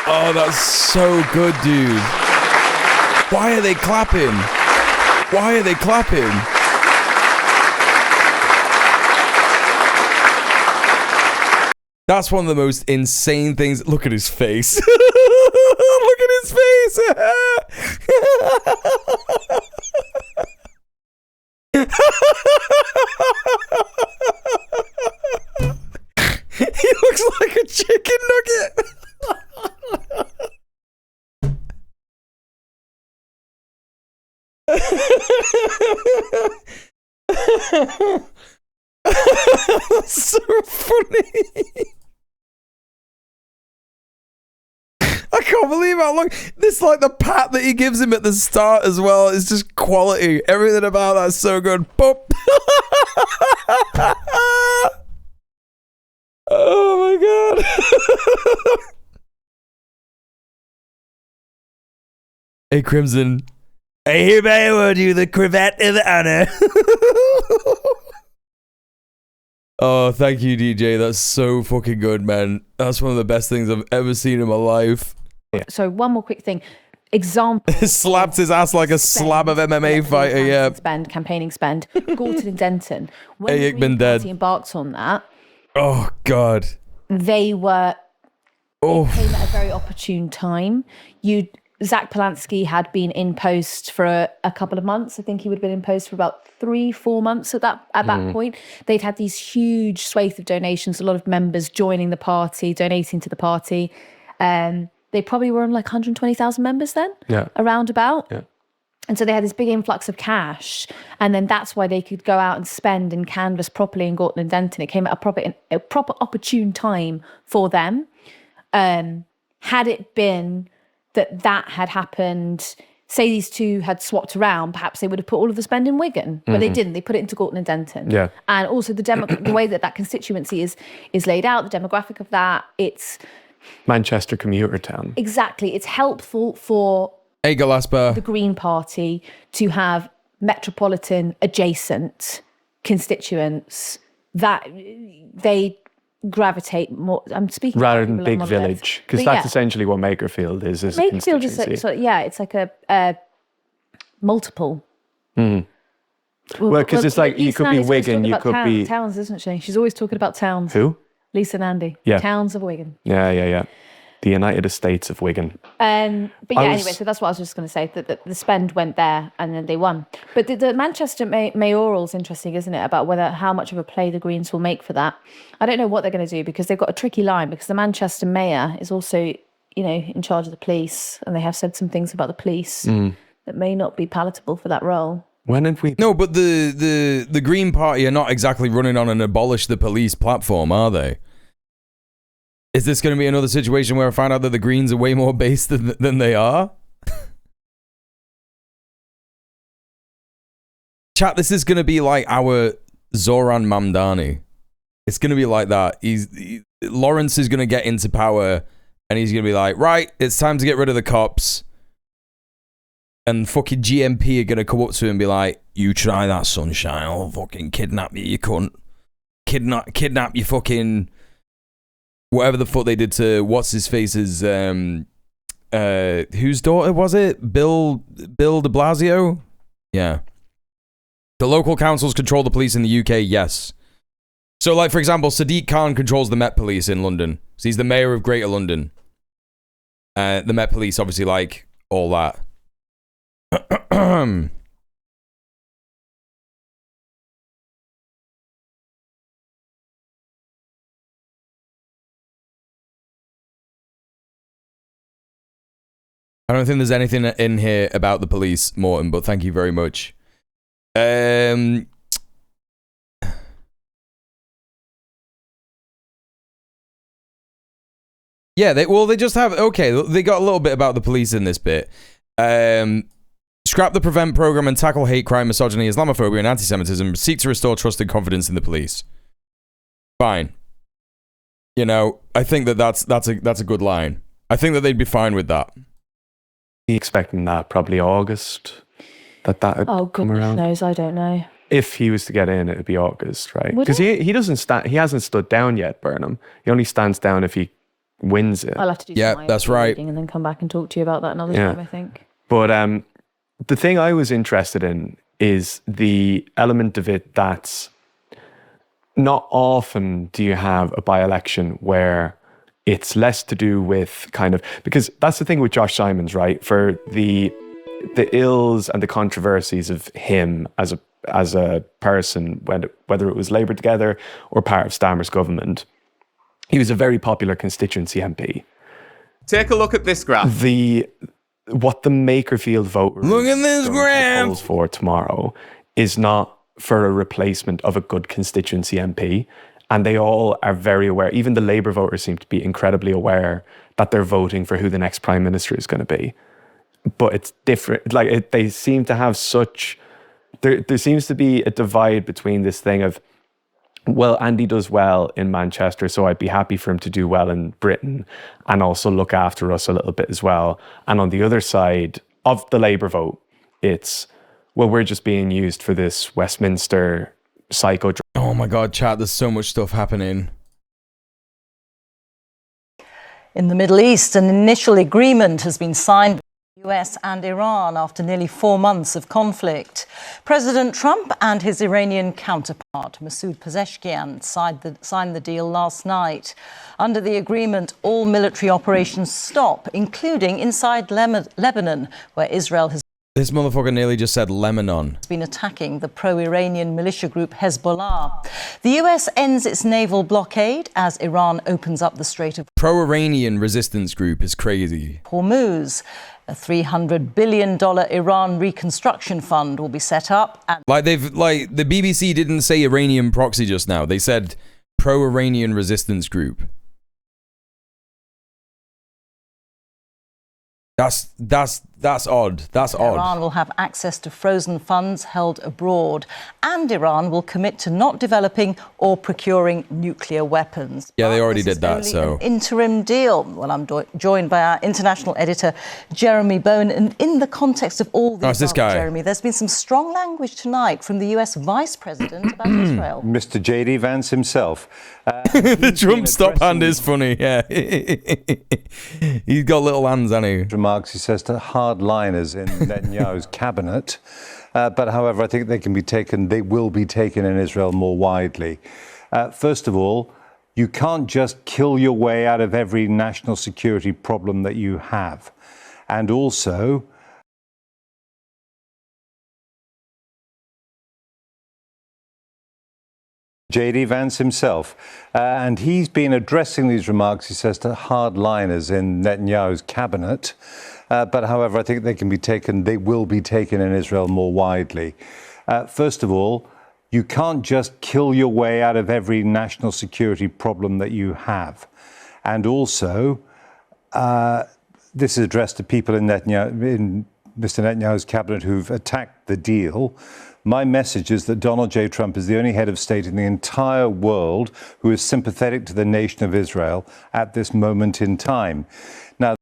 Oh, that's so good, dude. Why are they clapping? Why are they clapping? That's one of the most insane things. Look at his face. Look at his face. He looks like a chicken nugget. That's so funny. I can't believe how long this, like, the pat that he gives him at the start as well is just quality. Everything about that's so good. Boop. Oh my god. Hey Crimson, I hereby award you the cravat of honor. Oh, thank you, DJ. That's so fucking good, man. That's one of the best things I've ever seen in my life. So one more quick thing. Example. Slapped his ass like a slab of MMA fighter, yeah. Campaigning spend. Gorton and Denton. When Hey, the Green dead. Party embarked on that, Oh, God. they came at a very opportune time. Zach Polanski had been in post for a couple of months. I think he would have been in post for about 3-4 months at that point. They'd had these huge swathe of donations, a lot of members joining the party, donating to the party. They probably were on like 120,000 members then, around about. Yeah. And so they had this big influx of cash, and then that's why they could go out and spend and canvass properly in Gorton and Denton. It came at a proper opportune time for them. Had it been that had happened, say these two had swapped around, perhaps they would have put all of the spend in Wigan, but they didn't. They put it into Gorton and Denton. Yeah. And also the way that constituency is laid out, the demographic of that, it's Manchester commuter town. exactly, it's helpful for Hey, Galaspa. the Green Party to have metropolitan adjacent constituents that they gravitate more. I'm speaking Rather about than people big on monoliths. village, because But that's essentially what Makerfield is a Makerfield is constituency. it's like a multiple. Mm. Well, because it's like you Lisa could be Nandy's always Wigan, talking you about could be towns, isn't she? She's always talking about towns. who? Lisa Nandy. Yeah. Towns of Wigan. Yeah. The United Estates of Wigan. But yeah, anyway, so that's what I was just going to say, that the spend went there and then they won. But the Manchester mayoral's interesting, isn't it, about how much of a play the Greens will make for that. I don't know what they're going to do, because they've got a tricky line, because the Manchester mayor is also, in charge of the police, and they have said some things about the police that may not be palatable for that role. When have we... No, but the Green Party are not exactly running on an abolish the police platform, are they? Is this going to be another situation where I find out that the Greens are way more based than they are? Chat, this is going to be like our Zoran Mamdani. It's going to be like that. Lawrence is going to get into power, and he's going to be like, right, it's time to get rid of the cops. And fucking GMP are going to come up to him and be like, you try that, sunshine, I'll fucking kidnap you, you cunt. Kidnap you fucking... Whatever the fuck they did to what's-his-face's... whose daughter was it? Bill de Blasio? Yeah. The local councils control the police in the UK, yes. So, like, for example, Sadiq Khan controls the Met Police in London. So he's the mayor of Greater London. The Met Police, obviously, like, all that. I don't think there's anything in here about the police, Morton, but thank you very much. Yeah, they just have, okay, they got a little bit about the police in this bit. Scrap the Prevent program and tackle hate crime, misogyny, Islamophobia, and anti-Semitism. Seek to restore trust and confidence in the police. Fine. You know, I think that's a good line. I think that they'd be fine with that. Be expecting that probably August. That would come around. Knows, I don't know. If he was to get in, it'd be August, right? Would Because he doesn't stand. He hasn't stood down yet, Burnham. He only stands down if he wins it. I'll have to do some that's right. reading and then come back and talk to you about that another time, I think. But the thing I was interested in is the element of it that's not often do you have a by-election where it's less to do with kind of, because that's the thing with Josh Simons, right? For the ills and the controversies of him as a person, whether it was Labour Together or part of Starmer's government, he was a very popular constituency MP. Take a look at this graph. What the Makerfield vote look at this graph polls for tomorrow is not for a replacement of a good constituency MP, and they all are very aware. Even the Labour voters seem to be incredibly aware that they're voting for who the next Prime Minister is going to be. But it's different. Like they seem to have such. There seems to be a divide between this thing of, well, Andy does well in Manchester, so I'd be happy for him to do well in Britain and also look after us a little bit as well. And on the other side of the Labour vote, it's, well, we're just being used for this Westminster psycho. Oh my God, chat, there's so much stuff happening. In the Middle East, an initial agreement has been signed between the US and Iran after nearly 4 months of conflict. President Trump and his Iranian counterpart, Masoud Pezeshkian, signed the deal last night. Under the agreement, all military operations stop, including inside Lebanon, where Israel has This motherfucker nearly just said Lebanon. been attacking the pro-Iranian militia group Hezbollah. The US ends its naval blockade as Iran opens up the Strait of Pro-Iranian resistance group is crazy. Hormuz. A $300 billion Iran reconstruction fund will be set up. And The BBC didn't say Iranian proxy just now. They said pro-Iranian resistance group. That's odd. That's odd. Iran will have access to frozen funds held abroad, and Iran will commit to not developing or procuring nuclear weapons. Yeah, they already did that, so. An interim deal. Well, I'm joined by our international editor, Jeremy Bowen, and in the context of all this, this guy. Jeremy, there's been some strong language tonight from the US Vice President about Israel. Mr. J.D. Vance himself. The Trump stop hand is funny, yeah. He's got little hands, hasn't he? Remarks, he says, to hardliners in Netanyahu's cabinet. But however, I think they will be taken in Israel more widely. First of all, you can't just kill your way out of every national security problem that you have. And also, J.D. Vance himself, and he's been addressing these remarks, he says, to hardliners in Netanyahu's cabinet. But however, I think they will be taken in Israel more widely. First of all, you can't just kill your way out of every national security problem that you have. And also, this is addressed to people in Mr. Netanyahu's cabinet who've attacked the deal. My message is that Donald J. Trump is the only head of state in the entire world who is sympathetic to the nation of Israel at this moment in time. Now,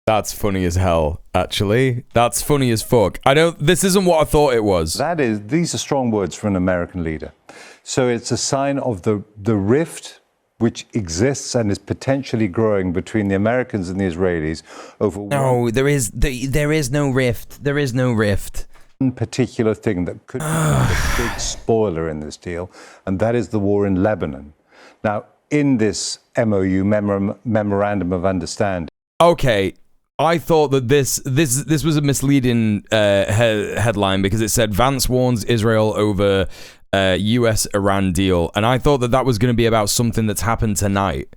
that's funny as hell, actually. That's funny as fuck. This isn't what I thought it was. These are strong words for an American leader. So it's a sign of the rift which exists and is potentially growing between the Americans and the Israelis over. No, there is no rift. There is no rift. One particular thing that could be a big spoiler in this deal, and that is the war in Lebanon. Now, in this MOU, Memorandum of Understanding. Okay, I thought that this was a misleading headline because it said Vance warns Israel over US-Iran deal, and I thought that was going to be about something that's happened tonight.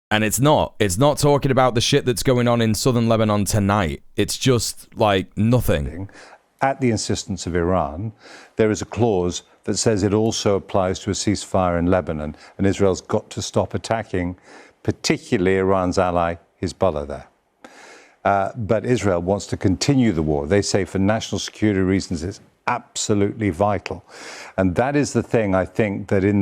And it's not. It's not talking about the shit that's going on in southern Lebanon tonight. It's just like nothing. At the insistence of Iran, there is a clause that says it also applies to a ceasefire in Lebanon, and Israel's got to stop attacking particularly Iran's ally, Hezbollah, there. But Israel wants to continue the war. They say for national security reasons it's absolutely vital. And that is the thing, I think, that in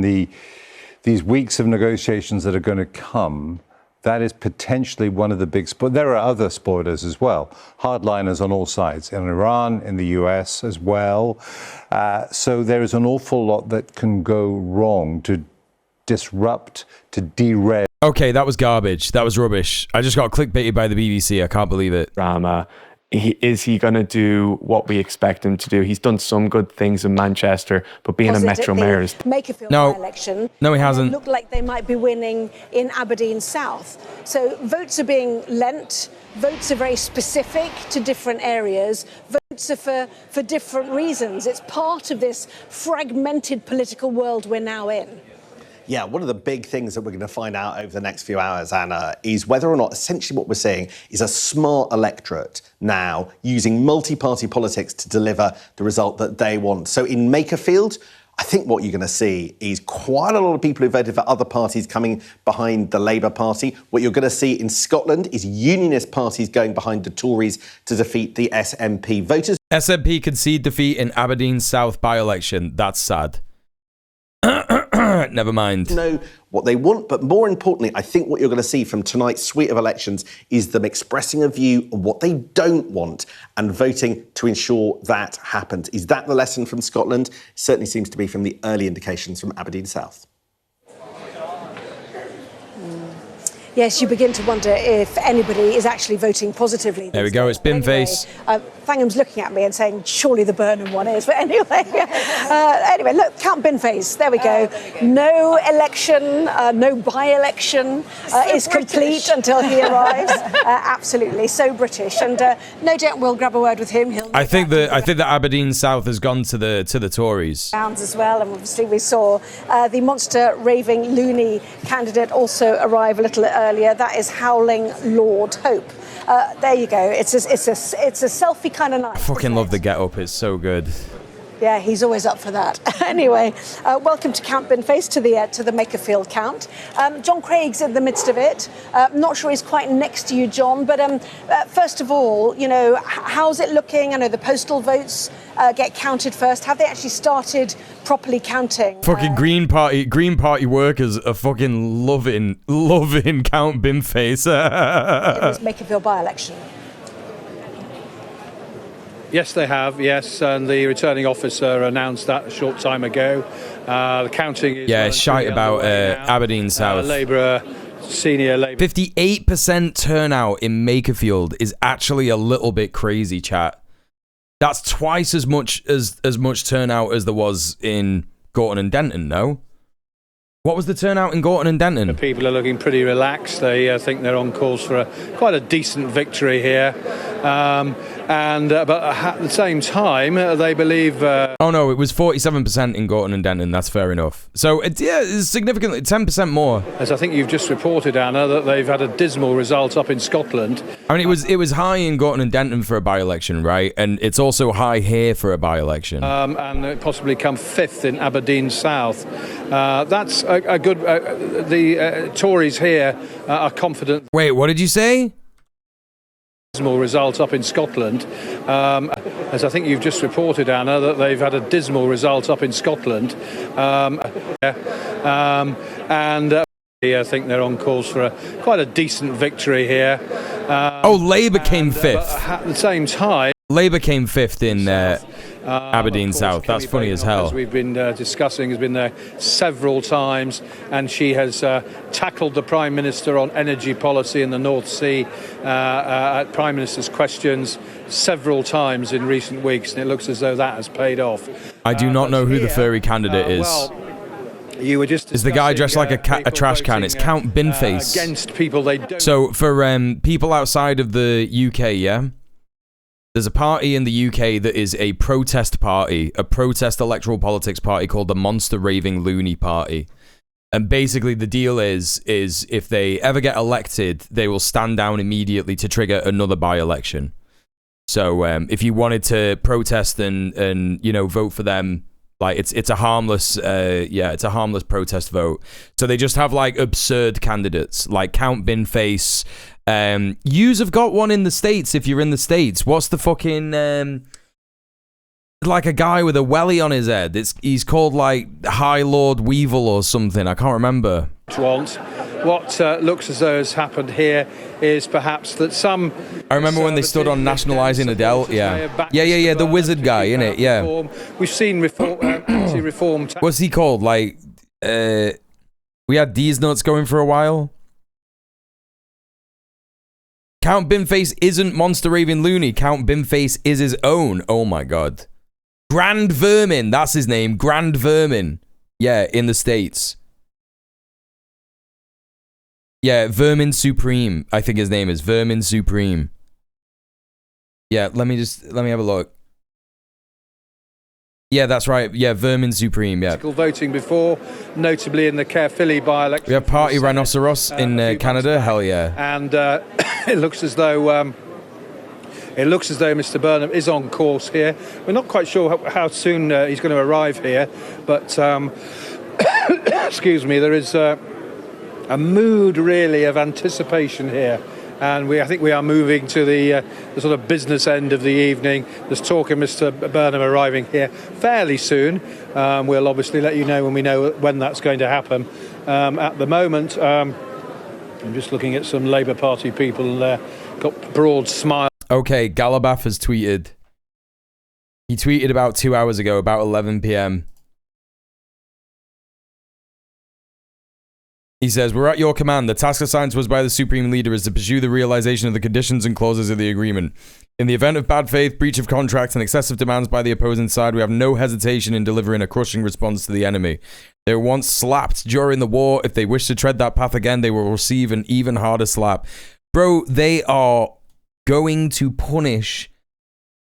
these weeks of negotiations that are going to come, that is potentially one of the big spoilers. There are other spoilers as well, hardliners on all sides, in Iran, in the US as well. So there is an awful lot that can go wrong to disrupt, to derail. Okay, that was garbage. That was rubbish. I just got clickbaited by the BBC. I can't believe it. Drama. Is he going to do what we expect him to do? He's done some good things in Manchester, but being a Metro Mayor is... Makerfield No. by-election. No, he hasn't. It looked like they might be winning in Aberdeen South. So votes are being lent. Votes are very specific to different areas. Votes are for different reasons. It's part of this fragmented political world we're now in. Yeah, one of the big things that we're going to find out over the next few hours, Anna, is whether or not essentially what we're seeing is a smart electorate now using multi-party politics to deliver the result that they want. So in Makerfield, I think what you're going to see is quite a lot of people who voted for other parties coming behind the Labour Party. What you're going to see in Scotland is unionist parties going behind the Tories to defeat the SNP. Voters... SNP concede defeat in Aberdeen South by-election. That's sad. Never mind. Know what they want, but more importantly, I think what you're going to see from tonight's suite of elections is them expressing a view on what they don't want and voting to ensure that happens. Is that the lesson from Scotland? Certainly seems to be from the early indications from Aberdeen South. Yes, you begin to wonder if anybody is actually voting positively. There we go, it's bin face. Thangham's looking at me and saying, surely the Burnham one is. But anyway, look, count bin face. There we go. No election, no by-election is complete until he arrives. Absolutely, so British. And no doubt we'll grab a word with him. I think that Aberdeen South has gone to the Tories. As well, and obviously we saw the monster raving loony candidate also arrive a little earlier. That is Howling Lord Hope. There you go. It's a selfie kind of night. I fucking love the get-up. It's so good. Yeah, he's always up for that. Anyway, welcome to Count Binface, to the Makerfield count. John Craig's in the midst of it. Not sure he's quite next to you, John, but first of all, you know, how's it looking? I know the postal votes get counted first. Have they actually started properly counting? Fucking Green Party workers are fucking loving Count Binface. It was Makerfield by-election. Yes, they have, yes, and the returning officer announced that a short time ago. The counting is... Yeah, shite about Aberdeen South. Senior Labour... 58% turnout in Makerfield is actually a little bit crazy, chat. That's twice as much turnout as there was in Gorton and Denton, no? What was the turnout in Gorton and Denton? The people are looking pretty relaxed. They think they're on course for quite a decent victory here. But at the same time, they believe... Oh no, it was 47% in Gorton and Denton. That's fair enough. So, it's significantly 10% more. As I think you've just reported, Anna, that they've had a dismal result up in Scotland. I mean, it was high in Gorton and Denton for a by-election, right? And it's also high here for a by-election. And it possibly come 5th in Aberdeen South. That's a good... the Tories here are confident... Wait, what did you say? Dismal result up in Scotland. As I think you've just reported, Anna, that they've had a dismal result up in Scotland. I think they're on course for quite a decent victory here. Labour came 5th. At the same time... Labour came 5th in Aberdeen South. That's funny as hell. As we've been discussing, has been there several times, and she has tackled the Prime Minister on energy policy in the North Sea at Prime Minister's questions several times in recent weeks, and it looks as though that has paid off. I do not know who the furry candidate is. You were just is the guy dressed like a trash can? It's Count Binface. Against people they don't. So for people outside of the UK, yeah? There's a party in the UK that is a protest party, a protest electoral politics party called the Monster Raving Loony Party. And basically the deal is if they ever get elected, they will stand down immediately to trigger another by-election. So if you wanted to protest and you know, vote for them Like it's a harmless, it's a harmless protest vote. So they just have like absurd candidates, like Count Binface. Yous have got one in the States. If you're in the States, what's the fucking like a guy with a welly on his head? He's called like High Lord Weevil or something. I can't remember. What looks as though has happened here is perhaps that some... I remember when they stood on nationalising Adele. Yeah, the wizard guy, innit? Yeah. We've seen anti-reform... What's he called? Like, we had these nuts going for a while. Count Binface isn't Monster Raving Looney. Count Binface is his own. Oh my god. Grand Vermin, that's his name. Grand Vermin. Yeah, in the States. Yeah, Vermin Supreme. I think his name is Vermin Supreme. Yeah, let me have a look. Yeah, that's right. Yeah, Vermin Supreme, yeah. Voting before, notably in the Caerphilly by-election. We have Party Rhinoceros in Canada. Hell yeah. And it looks as though Mr. Burnham is on course here. We're not quite sure how soon he's going to arrive here, but excuse me, there is a mood really of anticipation here. And I think we are moving to the sort of business end of the evening. There's talk of Mr. Burnham arriving here fairly soon. We'll obviously let you know when we know when that's going to happen. At the moment, I'm just looking at some Labour Party people got broad smiles. Okay, Galabath has tweeted. He tweeted about 2 hours ago, about 11 p.m. He says, "We're at your command. The task assigned to us by the Supreme Leader is to pursue the realization of the conditions and clauses of the agreement. In the event of bad faith, breach of contract, and excessive demands by the opposing side, we have no hesitation in delivering a crushing response to the enemy. They were once slapped during the war. If they wish to tread that path again, they will receive an even harder slap." Bro, they are going to punish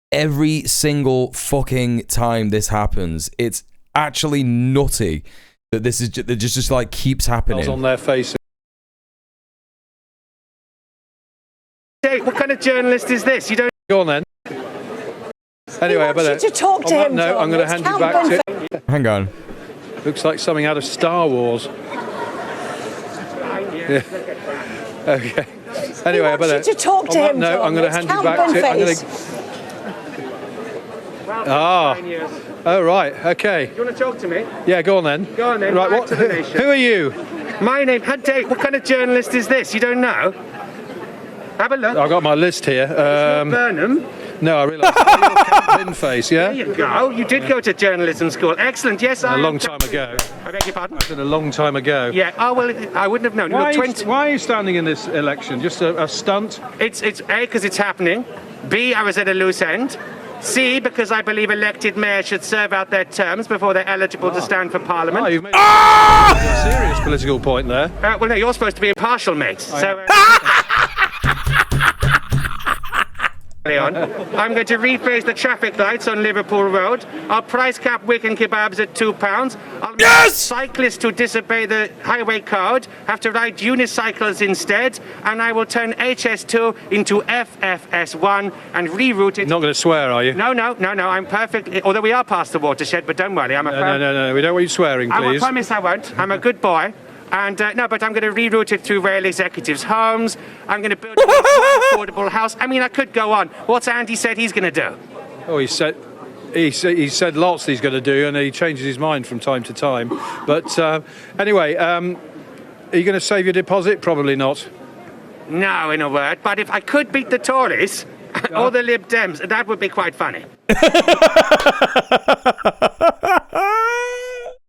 every single fucking time this happens. It's actually nutty. That this is just like keeps happening. On their faces. Hey, what kind of journalist is this? You don't go on then. Anyway, I better. To talk to him. No, I'm going to hand you back to. Hang on. Looks like something out of Star Wars. Yeah. Okay. Anyway, I better. To talk to him. No, I'm going to hand you back to. Oh, right, okay. You want to talk to me? Yeah, go on then. Go on then. Right, what? To the nation. Who are you? My name. What kind of journalist is this? You don't know? Have a look. I've got my list here. It's not Burnham. No, I realise. Count Binface, yeah? There you go. You did go to journalism school. Excellent. Yes, a long time ago. I beg your pardon? I said a long time ago. Yeah. Oh, well, I wouldn't have known. Why are you standing in this election? Just a stunt? It's A, because it's happening. B, I was at a loose end. C, because I believe elected mayors should serve out their terms before they're eligible to stand for Parliament. Oh, you've made a serious political point there. Well, no, you're supposed to be impartial, mate. So, I'm going to rephrase the traffic lights on Liverpool Road. I'll price cap Wigan kebabs at £2. I'll make cyclists who disobey the highway code have to ride unicycles instead, and I will turn HS2 into FFS1 and reroute it. Not going to swear, are you? No, I'm perfectly... Although we are past the watershed, but don't worry, I'm a... No, we don't want you swearing, please. I promise I won't. I'm a good boy. And no, but I'm going to reroute it through rail executives' homes. I'm going to build a affordable house. I mean, I could go on. What's Andy said he's going to do? Oh, he said lots he's going to do, and he changes his mind from time to time. But anyway, are you going to save your deposit? Probably not. No, in a word. But if I could beat the Tories or the Lib Dems, that would be quite funny.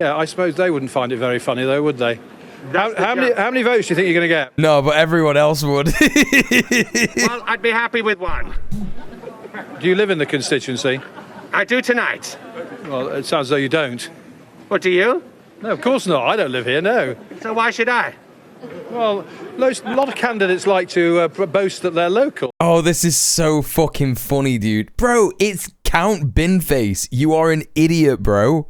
Yeah, I suppose they wouldn't find it very funny, though, would they? How many votes do you think you're going to get? No, but everyone else would. Well, I'd be happy with one. Do you live in the constituency? I do tonight. Well, it sounds as though you don't. What, do you? No, of course not. I don't live here, no. So why should I? Well, a lot of candidates like to boast that they're local. Oh, this is so fucking funny, dude. Bro, it's Count Binface. You are an idiot, bro.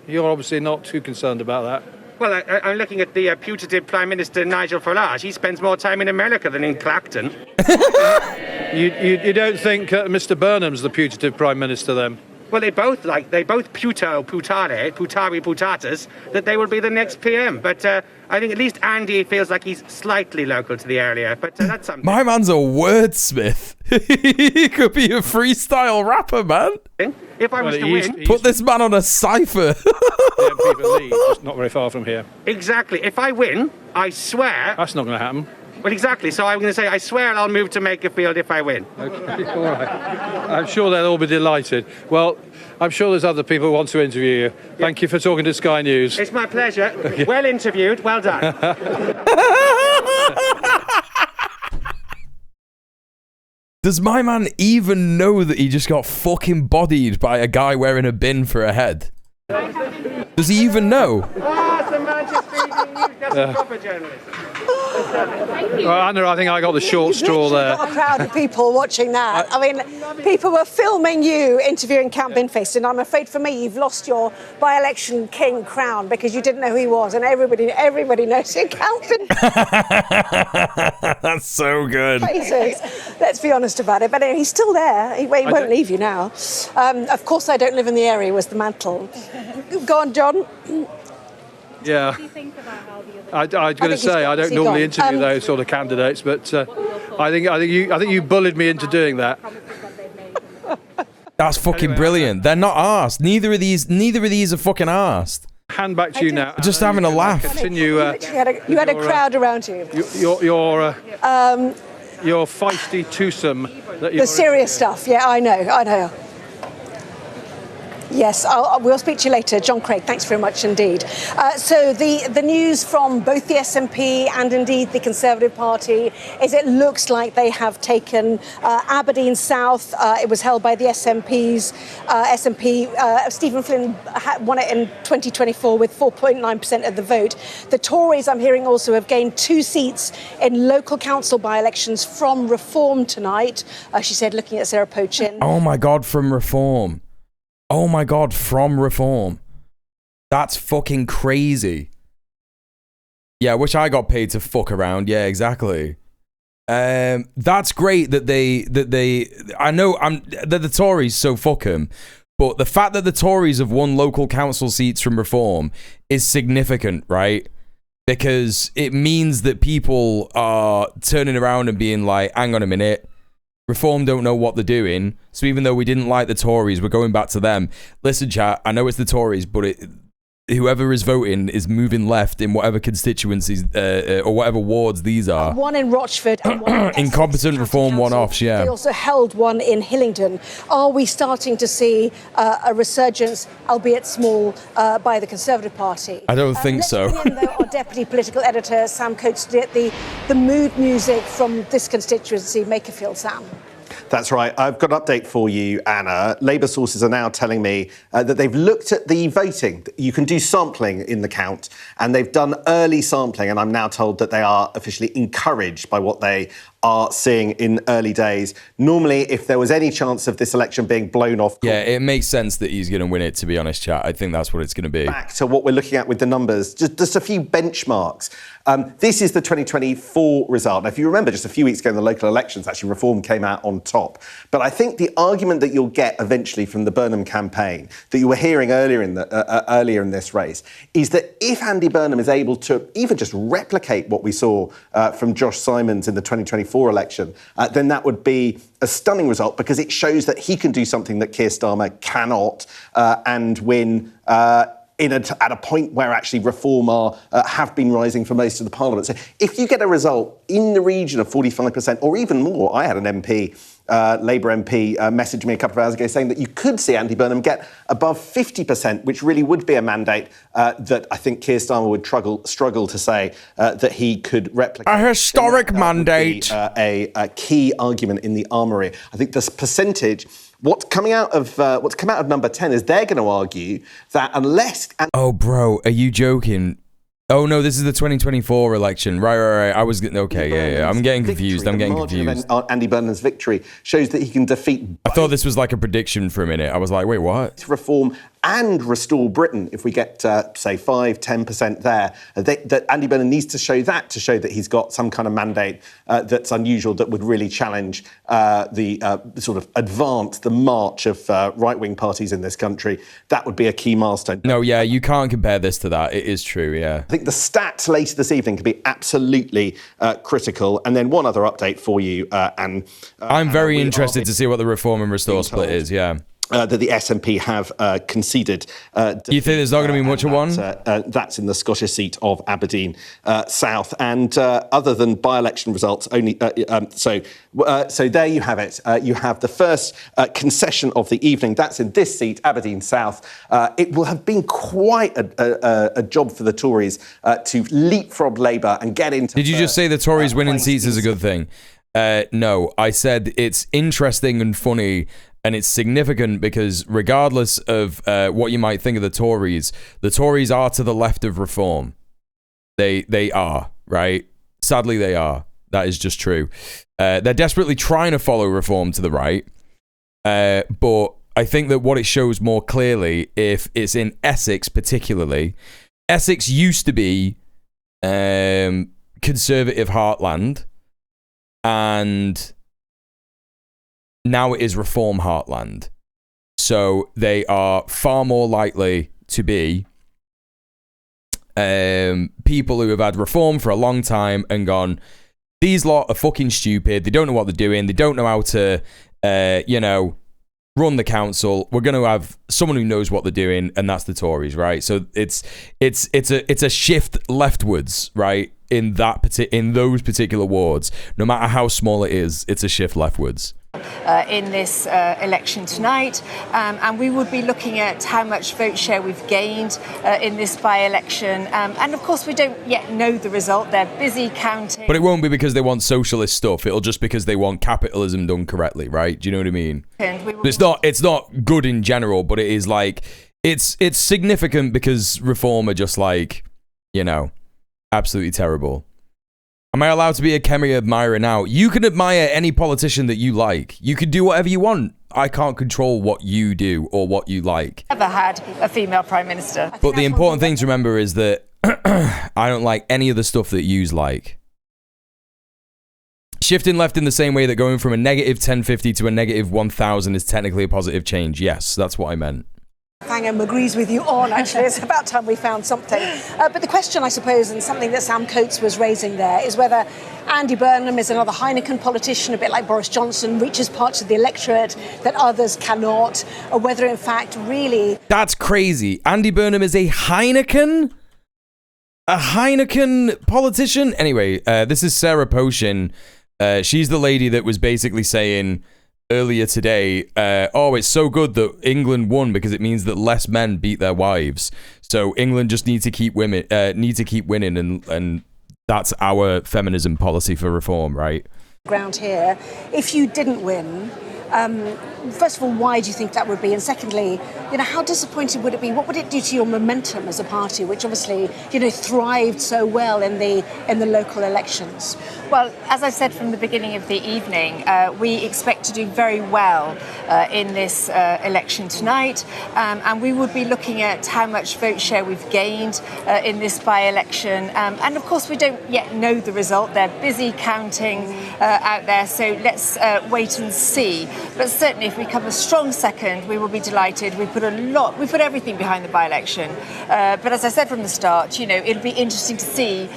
You're obviously not too concerned about that. Well, I'm looking at the putative Prime Minister Nigel Farage. He spends more time in America than in Clacton. You don't think Mr. Burnham's the putative Prime Minister, then? Well, they both putatas, that they will be the next PM. But I think at least Andy feels like he's slightly local to the area. But that's something. My man's a wordsmith. He could be a freestyle rapper, man. If I was to win... Put this man on a cypher. It's not very far from here. Exactly. If I win, I swear... That's not going to happen. Well, exactly. So I'm going to say, I swear I'll move to Makerfield if I win. Okay, all right. I'm sure they'll all be delighted. Well, I'm sure there's other people who want to interview you. Thank you for talking to Sky News. It's my pleasure. Well interviewed. Well done. Does my man even know that he just got fucking bodied by a guy wearing a bin for a head? Does he even know? Some Manchester Evening News. That's proper journalism. Well, Anna, I think I got the short straw there. Got a crowd of people watching that. I mean, people were filming you interviewing Count Binfast, and I'm afraid for me, you've lost your by-election king crown because you didn't know who he was, and everybody knows who Count Binfast. That's so good. Let's be honest about it. But anyway, he's still there. He won't leave you now. Of course, I don't live in the area. Was the mantle. Go on, John. Yeah. I was going to say I don't normally interview those sort of candidates, but I think you bullied me into doing that. That's fucking brilliant. They're not arsed. Neither of these are fucking arsed. Hand back to you now. Just having a laugh. Continue. You had a crowd around you. Your feisty twosome. The serious stuff. Yeah, I know. Yes, we'll speak to you later. John Craig, thanks very much indeed. So the news from both the SNP and indeed the Conservative Party is it looks like they have taken Aberdeen South. It was held by the SNP. Stephen Flynn won it in 2024 with 4.9% of the vote. The Tories, I'm hearing, also have gained 2 seats in local council by-elections from Reform tonight. She said, looking at Sarah Pochin. Oh my God, from Reform. Oh my God, from Reform. That's fucking crazy. Yeah, I wish I got paid to fuck around. Yeah, exactly. That's great that they I know that the Tories, so fuck them. But the fact that the Tories have won local council seats from Reform is significant, right? Because it means that people are turning around and being like, hang on a minute. Reform don't know what they're doing, so even though we didn't like the Tories, we're going back to them. Listen, chat, I know it's the Tories, but whoever is voting is moving left in whatever constituencies or whatever wards these are. One in Rochford and one in Incompetent Reform one-offs, yeah. They also held one in Hillingdon. Are we starting to see a resurgence, albeit small, by the Conservative Party? I don't think so. Let's bring in, though, our Deputy Political Editor, Sam Coates, to get the mood music from this constituency, Makerfield. Sam. That's right. I've got an update for you, Anna. Labour sources are now telling me that they've looked at the voting. You can do sampling in the count, and they've done early sampling, and I'm now told that they are officially encouraged by what they are seeing in early days. Normally, if there was any chance of this election being blown off... Yeah, it makes sense that he's going to win it, to be honest, chat. I think that's what it's going to be. Back to what we're looking at with the numbers, just a few benchmarks. This is the 2024 result. Now, if you remember, just a few weeks ago in the local elections, actually, Reform came out on top. But I think the argument that you'll get eventually from the Burnham campaign that you were hearing earlier in this race is that if Andy Burnham is able to even just replicate what we saw from Josh Simons in the 2024 election, then that would be a stunning result because it shows that he can do something that Keir Starmer cannot and win at a point where actually Reform have been rising for most of the Parliament. So if you get a result in the region of 45% or even more, I had an MP, Labour MP, message me a couple of hours ago saying that you could see Andy Burnham get above 50%, which really would be a mandate that I think Keir Starmer would struggle to say that he could replicate. A historic mandate. A key argument in the armoury. I think this percentage... What's come out of number 10 is they're going to argue that unless... Oh, bro, are you joking? Oh, no, this is the 2024 election. Right. I was... Okay, yeah. I'm getting confused. Andy Burnham's victory shows that he can defeat... I thought this was like a prediction for a minute. I was like, wait, what? Reform and restore Britain, if we get, say, 5-10% there, that Andy Burnham needs to show that he's got some kind of mandate that's unusual, that would really challenge sort of advance the march of right-wing parties in this country. That would be a key milestone. No, yeah, you can't compare this to that. It is true, yeah. I think the stats later this evening could be absolutely critical. And then one other update for you, and I'm very interested to see what the Reform and Restore split is, yeah. That the SNP have conceded. You think there's not going to be much of one? That's in the Scottish seat of Aberdeen South. And other than by-election results, only so there you have it. You have the first concession of the evening. That's in this seat, Aberdeen South. It will have been quite a job for the Tories to leapfrog Labour and get into... Did you just say the Tories winning seats is a good thing? No, I said it's interesting and funny, and it's significant because regardless of what you might think of the Tories are to the left of Reform. They are, right? Sadly, they are. That is just true. They're desperately trying to follow Reform to the right. But I think that what it shows more clearly, if it's in Essex particularly, Essex used to be conservative heartland, and now it is Reform heartland. So they are far more likely to be people who have had Reform for a long time and gone, these lot are fucking stupid. They don't know what they're doing. They don't know how to, run the council. We're going to have someone who knows what they're doing, and that's the Tories, right? So it's a shift leftwards, right? In those particular wards, no matter how small it is, it's a shift leftwards. In this election tonight, and we would be looking at how much vote share we've gained in this by-election, and of course we don't yet know the result. They're busy counting. But it won't be because they want socialist stuff. It'll just because they want capitalism done correctly, right? Do you know what I mean? It's not good in general, but it is like it's significant because Reform are just like, absolutely terrible. Am I allowed to be a Kemi admirer now? You can admire any politician that you like. You can do whatever you want. I can't control what you do or what you like. Never had a female prime minister. But the important thing to remember is that I don't like any of the stuff that yous like. Shifting left in the same way that going from a negative 1050 to a negative 1000 is technically a positive change. Yes, that's what I meant. Fangham agrees with you on, actually. It's about time we found something. But the question, I suppose, and something that Sam Coates was raising there, is whether Andy Burnham is another Heineken politician, a bit like Boris Johnson, reaches parts of the electorate that others cannot, or whether, in fact, really... That's crazy. Andy Burnham is a Heineken? A Heineken politician? Anyway, this is Sarah Poshin. She's the lady that was basically saying... earlier today, it's so good that England won because it means that less men beat their wives. So England just need to keep winning, and that's our feminism policy for Reform, right? Ground here. If you didn't win, first of all, why do you think that would be? And secondly, how disappointed would it be? What would it do to your momentum as a party, which obviously, thrived so well in the local elections? Well, as I said from the beginning of the evening, we expect to do very well in this election tonight, and we would be looking at how much vote share we've gained in this by-election, and of course we don't yet know the result. They're busy counting out there, so let's wait and see. But certainly, if we come a strong second, we will be delighted. We put everything behind the by-election. But as I said from the start, it'll be interesting to see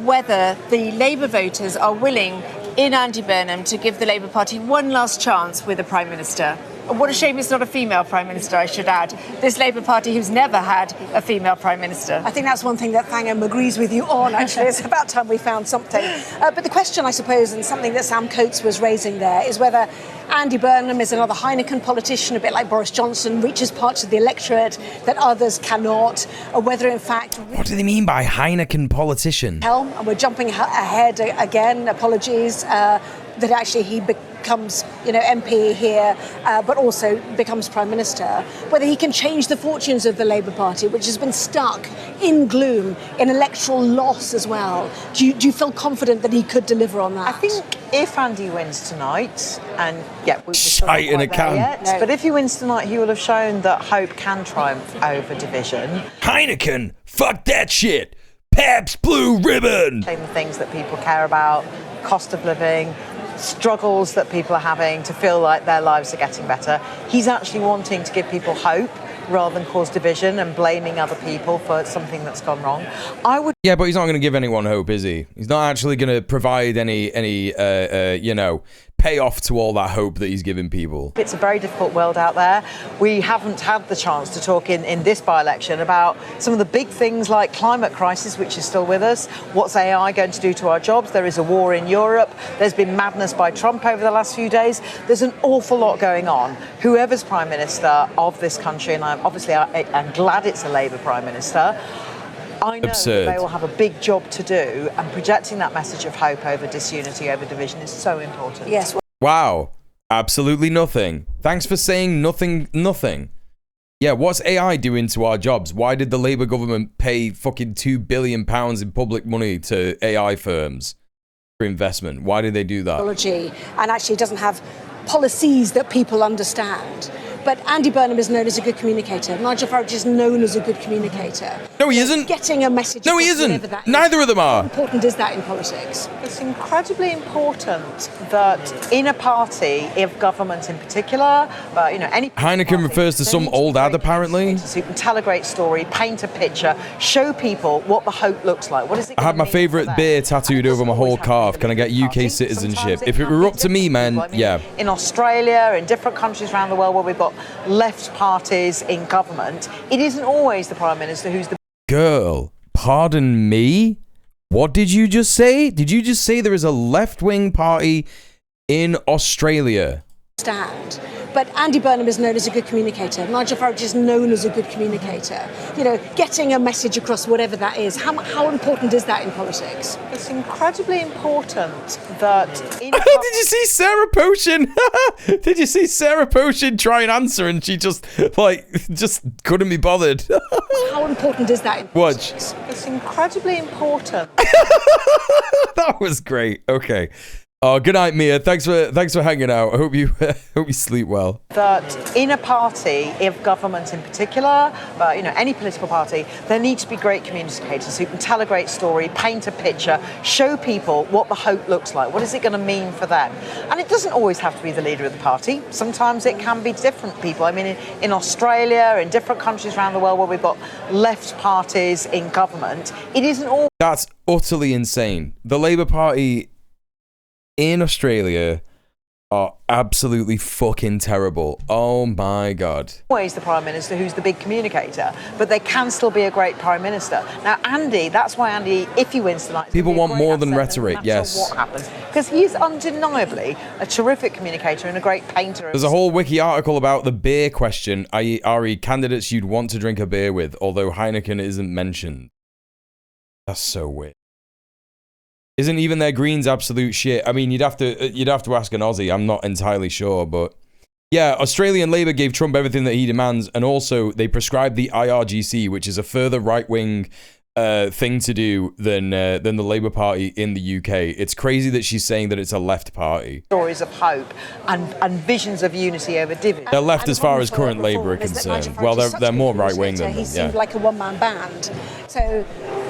whether the Labour voters are willing in Andy Burnham to give the Labour Party one last chance with a Prime Minister. What a shame it's not a female Prime Minister, I should add. This Labour Party who's never had a female Prime Minister. I think that's one thing that Fangham agrees with you on, actually. It's about time we found something. But the question, I suppose, and something that Sam Coates was raising there, is whether Andy Burnham is another Heineken politician, a bit like Boris Johnson, reaches parts of the electorate that others cannot, or whether, in fact... What do they mean by Heineken politician? And we're jumping ahead again, apologies, that actually he becomes, MP here, but also becomes Prime Minister, whether he can change the fortunes of the Labour Party, which has been stuck in gloom, in electoral loss as well. Do you feel confident that he could deliver on that? I think if Andy wins tonight, and we're still Shite not in a quite there can. yet, No. but if he wins tonight, he will have shown that hope can triumph over division. Heineken, fuck that shit. Pabst Blue Ribbon. The things that people care about, cost of living, struggles that people are having to feel like their lives are getting better. He's actually wanting to give people hope rather than cause division and blaming other people for something that's gone wrong. Yeah, but he's not going to give anyone hope, is he? He's not actually going to provide any payoff to all that hope that he's giving people. It's a very difficult world out there. We haven't had the chance to talk in this by-election about some of the big things like climate crisis, which is still with us. What's AI going to do to our jobs? There is a war in Europe. There's been madness by Trump over the last few days. There's an awful lot going on. Whoever's Prime Minister of this country, and I'm glad it's a Labour Prime Minister, I know that they will have a big job to do, and projecting that message of hope over disunity, over division is so important. Yes. Wow. Absolutely nothing. Thanks for saying nothing. Yeah, what's AI doing to our jobs? Why did the Labour government pay fucking £2 billion in public money to AI firms for investment? Why did they do that? And actually doesn't have policies that people understand. But Andy Burnham is known as a good communicator. Nigel Farage is known as a good communicator. No, he isn't. Getting a message. No, he isn't. Neither of them are. How important is that in politics? It's incredibly important that in a party, if government in particular, but any Heineken refers to some old ad, apparently. so you can tell a great story, paint a picture, show people what the hope looks like. What is it? I had my favourite beer tattooed over my whole calf. Can I get UK citizenship? If it were up to me, man, yeah. In Australia, in different countries around the world where we've got left parties in government, it isn't always the Prime Minister who's the... Girl, pardon me? What did you just say? Did you just say there is a left-wing party in Australia? Stand. But Andy Burnham is known as a good communicator. Nigel Farage is known as a good communicator. Getting a message across, whatever that is. How important is that in politics? It's incredibly important that... Did you see Sarah Potion? Did you see Sarah Potion try and answer and she just couldn't be bothered? How important is that in politics? Watch. It's incredibly important. That was great. Okay. Oh, good night, Mia. Thanks for hanging out. I hope you sleep well. That in a party, if government in particular, but any political party, there need to be great communicators who can tell a great story, paint a picture, show people what the hope looks like. What is it going to mean for them? And it doesn't always have to be the leader of the party. Sometimes it can be different people. I mean, in Australia, in different countries around the world where we've got left parties in government, it isn't all... That's utterly insane. The Labour Party in Australia are absolutely fucking terrible. Oh my God. Always the Prime Minister who's the big communicator, but they can still be a great Prime Minister. Now, Andy, that's why Andy, if he wins tonight... People want more than rhetoric, yes. What happens, because he is undeniably a terrific communicator and a great painter. There's a whole wiki article about the beer question, i.e. candidates you'd want to drink a beer with, although Heineken isn't mentioned. That's so weird. Isn't even their Greens absolute shit? I mean, you'd have to ask an Aussie. I'm not entirely sure, but yeah, Australian Labour gave Trump everything that he demands, and also they prescribed the IRGC, which is a further right-wing thing to do than the Labour Party in the UK. It's crazy that she's saying that it's a left party. Stories of hope and visions of unity over division. They're left as far as current Labour are concerned. Well, they're more right-wing than them. He seemed like a one-man band. So,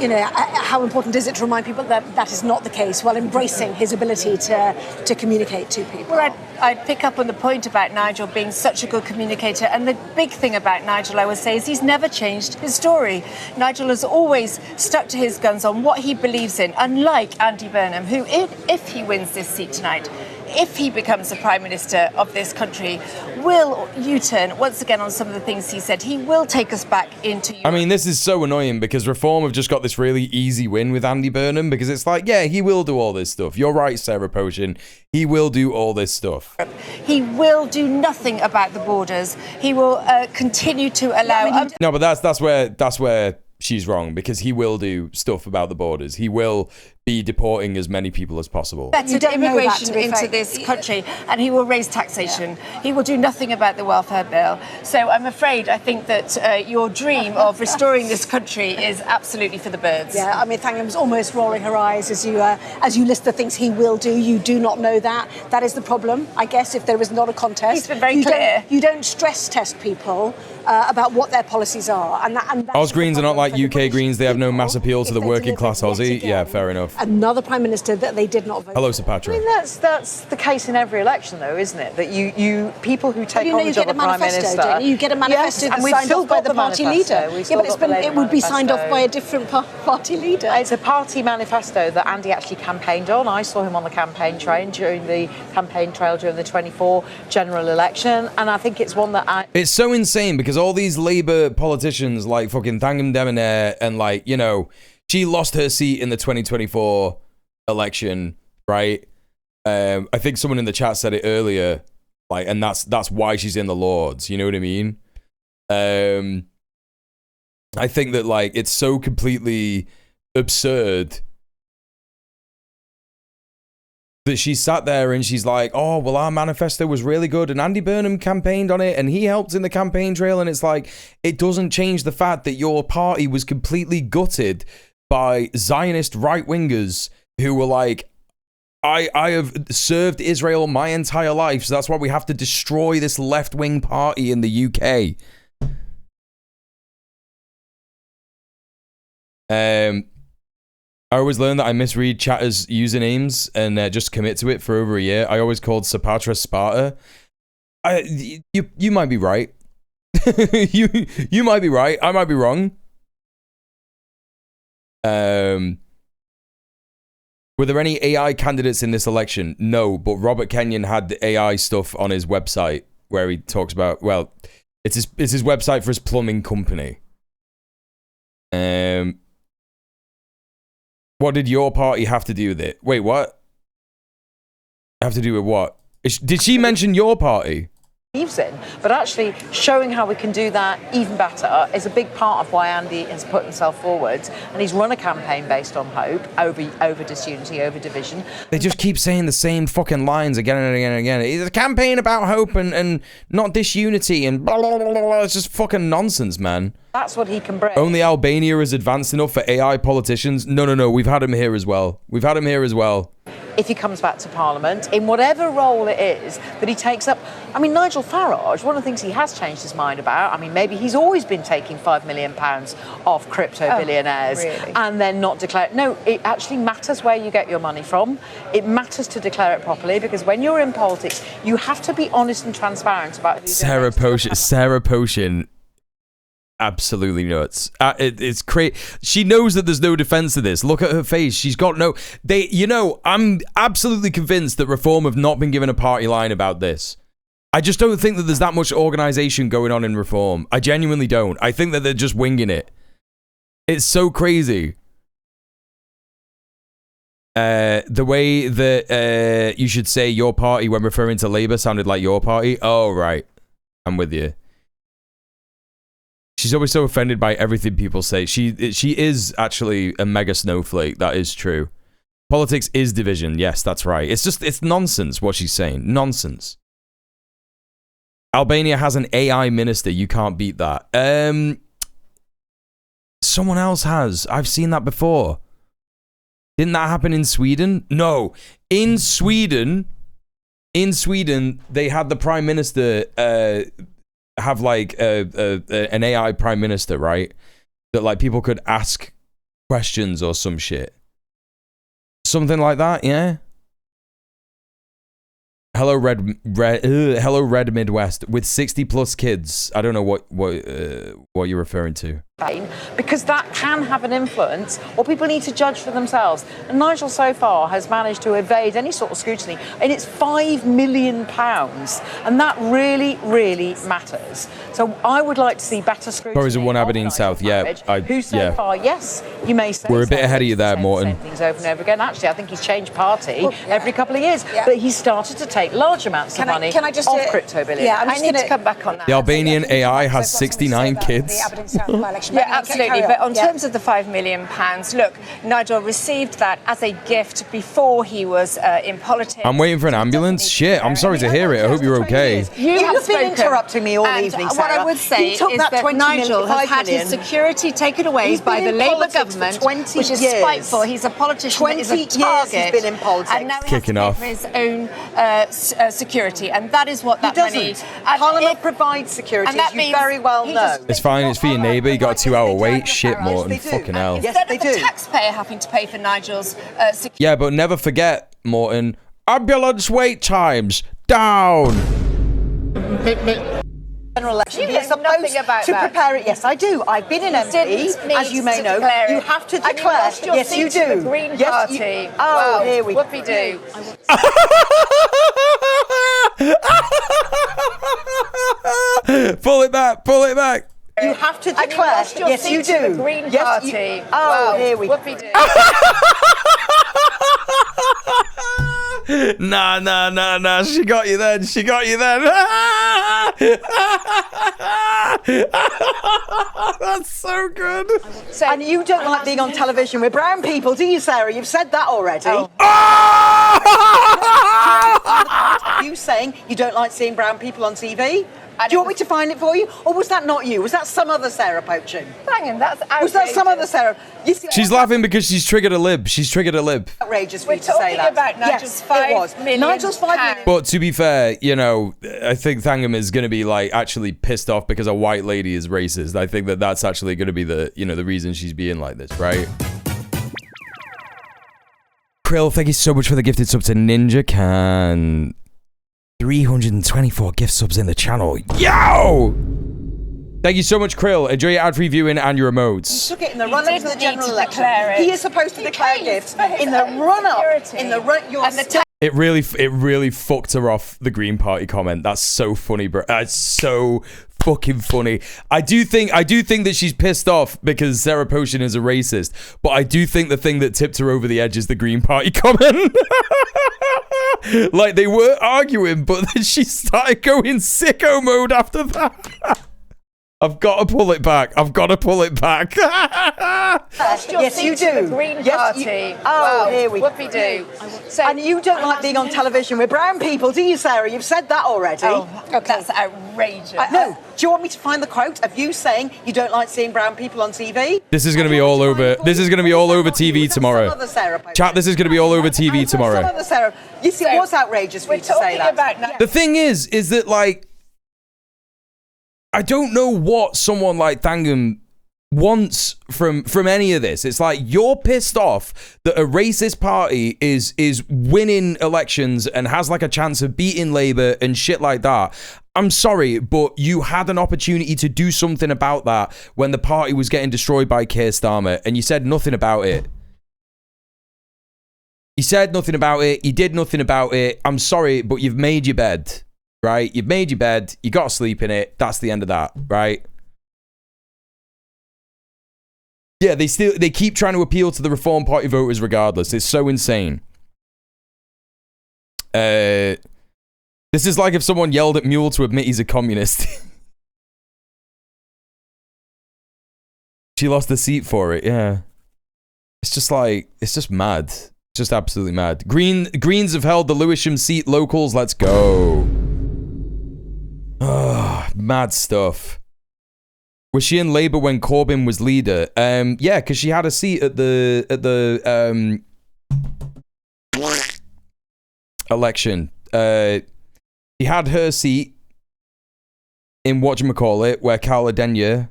how important is it to remind people that that is not the case while embracing his ability to communicate to people? Well, I'd pick up on the point about Nigel being such a good communicator. And the big thing about Nigel, I would say, is he's never changed his story. Nigel has always stuck to his guns on what he believes in, unlike Andy Burnham, who, if he wins this seat tonight, if he becomes the Prime Minister of this country, will U-turn once again on some of the things he said. He will take us back into Europe. I mean, this is so annoying because Reform have just got this really easy win with Andy Burnham because it's like, yeah, he will do all this stuff. You're right, Sarah Potion. He will do all this stuff. He will do nothing about the borders. He will continue to allow... No, but that's where she's wrong because he will do stuff about the borders. He will be deporting as many people as possible. Vetted immigration into this country, and he will raise taxation. He will do nothing about the welfare bill. So I'm afraid I think that your dream of restoring this country is absolutely for the birds. Yeah, I mean, Thangham's almost rolling her eyes as you list the things he will do. You do not know that. That is the problem, I guess, if there is not a contest. He's been very clear. You don't stress test people about what their policies are. And Oz Greens are not like UK Greens. They have no mass appeal to the working class Aussie. Yeah, fair enough. Another Prime Minister that they did not vote. Hello, Sir Patra. I mean, that's the case in every election, though, isn't it? That you people who take on the job of Prime Minister... Don't you? You get a manifesto that's signed off by the party leader. Yeah, but it would be signed off by a different party leader. It's a party manifesto that Andy actually campaigned on. I saw him on the campaign trail during the 24 general election, and I think it's one that It's so insane because all these Labour politicians like fucking Thangam Debonair and like, you know, she lost her seat in the 2024 election, right? I think someone in the chat said it earlier, like, and that's why she's in the Lords. You know what I mean? I think that like it's so completely absurd that she sat there and she's like, oh, well, our manifesto was really good and Andy Burnham campaigned on it and he helped in the campaign trail. And it's like, it doesn't change the fact that your party was completely gutted by Zionist right-wingers who were like, I have served Israel my entire life, so that's why we have to destroy this left-wing party in the UK. I always learn that I misread chatters' usernames and just commit to it for over a year. I always called Sapatra Sparta. You might be right. you might be right. I might be wrong. Were there any AI candidates in this election? No, but Robert Kenyon had the AI stuff on his website where he talks about, well, it's his website for his plumbing company. What did your party have to do with it? Wait, what? Have to do with what? Did she mention your party? believes in, but actually showing how we can do that even better is a big part of why Andy has put himself forward, and he's run a campaign based on hope over disunity, over division. They just keep saying the same fucking lines again and again and again. It's a campaign about hope and not disunity and blah, blah, blah, blah. It's just fucking nonsense, man. That's what he can bring. Only Albania is advanced enough for AI politicians. No, we've had him here as well. If he comes back to Parliament, in whatever role it is that he takes up. I mean, Nigel Farage, one of the things he has changed his mind about, I mean, maybe he's always been taking £5 million off crypto billionaires really? and then not declare it. No, it actually matters where you get your money from. It matters to declare it properly, because when you're in politics, you have to be honest and transparent about who's Sarah Potion. Absolutely nuts. It's crazy. She knows that there's no defense to this. Look at her face. She's got no... I'm absolutely convinced that Reform have not been given a party line about this. I just don't think that there's that much organisation going on in Reform. I genuinely don't. I think that they're just winging it. It's so crazy. The way that you should say your party when referring to Labour sounded like your party. Oh, right. I'm with you. She's always so offended by everything people say. She is actually a mega snowflake. That is true. Politics is division. Yes, that's right. It's nonsense what she's saying. Nonsense. Albania has an AI minister. You can't beat that. Someone else has. I've seen that before. Didn't that happen in Sweden? No. In Sweden, they had the prime minister... have like an AI prime minister, right? That like people could ask questions or some shit. Something like that, yeah? Hello Red Midwest with 60 plus kids. I don't know what you're referring to. Because that can have an influence, or people need to judge for themselves. And Nigel so far has managed to evade any sort of scrutiny, and it's £5 million, and that really, really matters. So I would like to see better scrutiny. Stories of One Aberdeen South, yeah. Who so far, yes, you may say we're a bit ahead of you there, Morton. Things over and over again. Actually, I think he's changed party every couple of years, but he's started to take large amounts of money off crypto billion. Yeah, I need to come back on that. The Albanian AI has 69 kids. The Aberdeen South by-election Yeah, absolutely. But on terms of the £5 million, look, Nigel received that as a gift before he was in politics. I'm waiting for an ambulance. Shit, I'm sorry to hear it. I hope you're okay. You've been interrupting me all evening, What I would say is that Nigel has had his security taken away by the Labour government, which is spiteful. He's a politician that is a target. He's been in politics. And now he has to pay for his own security, and that is what that money... Parliament provides security, as you very well know. It's fine. It's for your neighbour. You got a 2-hour wait. Shit, Morton. Fucking hell. Instead of the taxpayer having to pay for Nigel's security... Yeah, but never forget, Morton, ambulance wait times down. General election. He is supposed to prepare it. Yes, I do. I've been in MP, as you may know. You have to declare. Yes, you do. Yes, you. Oh, here we go. Whoopie-doo. Pull it back. Pull it back. You have to declare. Yes, you do. Yes, you. Oh, here we go. Nah. She got you then. That's so good. And you don't like being on television with brown people, do you, Sarah? You've said that already. Are you saying you don't like seeing brown people on TV? Do you want me to find it for you? Or was that not you? Was that some other Sarah poaching? Hang on, that's outrageous. Was that some other Sarah? You see, She's laughing because she's triggered a lib. Outrageous for you to say that. About Nigel's £5 million. Nigels £5 million. But to be fair, you know, I think Thangham is going to be like actually pissed off because a white lady is racist. I think that that's actually going to be the, you know, the reason she's being like this, right? Krill, thank you so much for the gifted sub to Ninja Can. 324 gift subs in the channel. Yo! Thank you so much, Krill. Enjoy your ad-free viewing and your emotes. He took it in the run-up to the general election. He is supposed to declare gifts in the run-up. It really fucked her off, the Green Party comment. That's so funny, bro. That's so fucking funny. I do think that she's pissed off because Sarah Potion is a racist, but I do think the thing that tipped her over the edge is the Green Party comment. Like, they were arguing, but then she started going sicko mode after that. I've got to pull it back. Yes, you do. Green Party. Oh, here we go. Whoopie-doo. And you don't like being on television with brown people, do you, Sarah? You've said that already. Oh, that's outrageous. No. Do you want me to find the quote of you saying you don't like seeing brown people on TV? This is going to be all over. This is going to be all over TV tomorrow. Chat, this is going to be all over TV tomorrow. You see, it was outrageous for you to say that. The thing is that, like, I don't know what someone like Thangham wants from any of this. It's like, you're pissed off that a racist party is winning elections and has like a chance of beating Labour and shit like that. I'm sorry, but you had an opportunity to do something about that when the party was getting destroyed by Keir Starmer, and you said nothing about it. You said nothing about it. You did nothing about it. I'm sorry, but you've made your bed. Right? You've made your bed. You got to sleep in it. That's the end of that, right? Yeah, they keep trying to appeal to the Reform Party voters regardless. It's so insane. This is like if someone yelled at Mule to admit he's a communist. She lost the seat for it, yeah. It's just like, it's just mad. It's just absolutely mad. Greens have held the Lewisham seat locals. Let's go. Oh, mad stuff. Was she in Labour when Corbyn was leader? Yeah, because she had a seat at the election. He had her seat in whatchamacallit, where Carla Denyer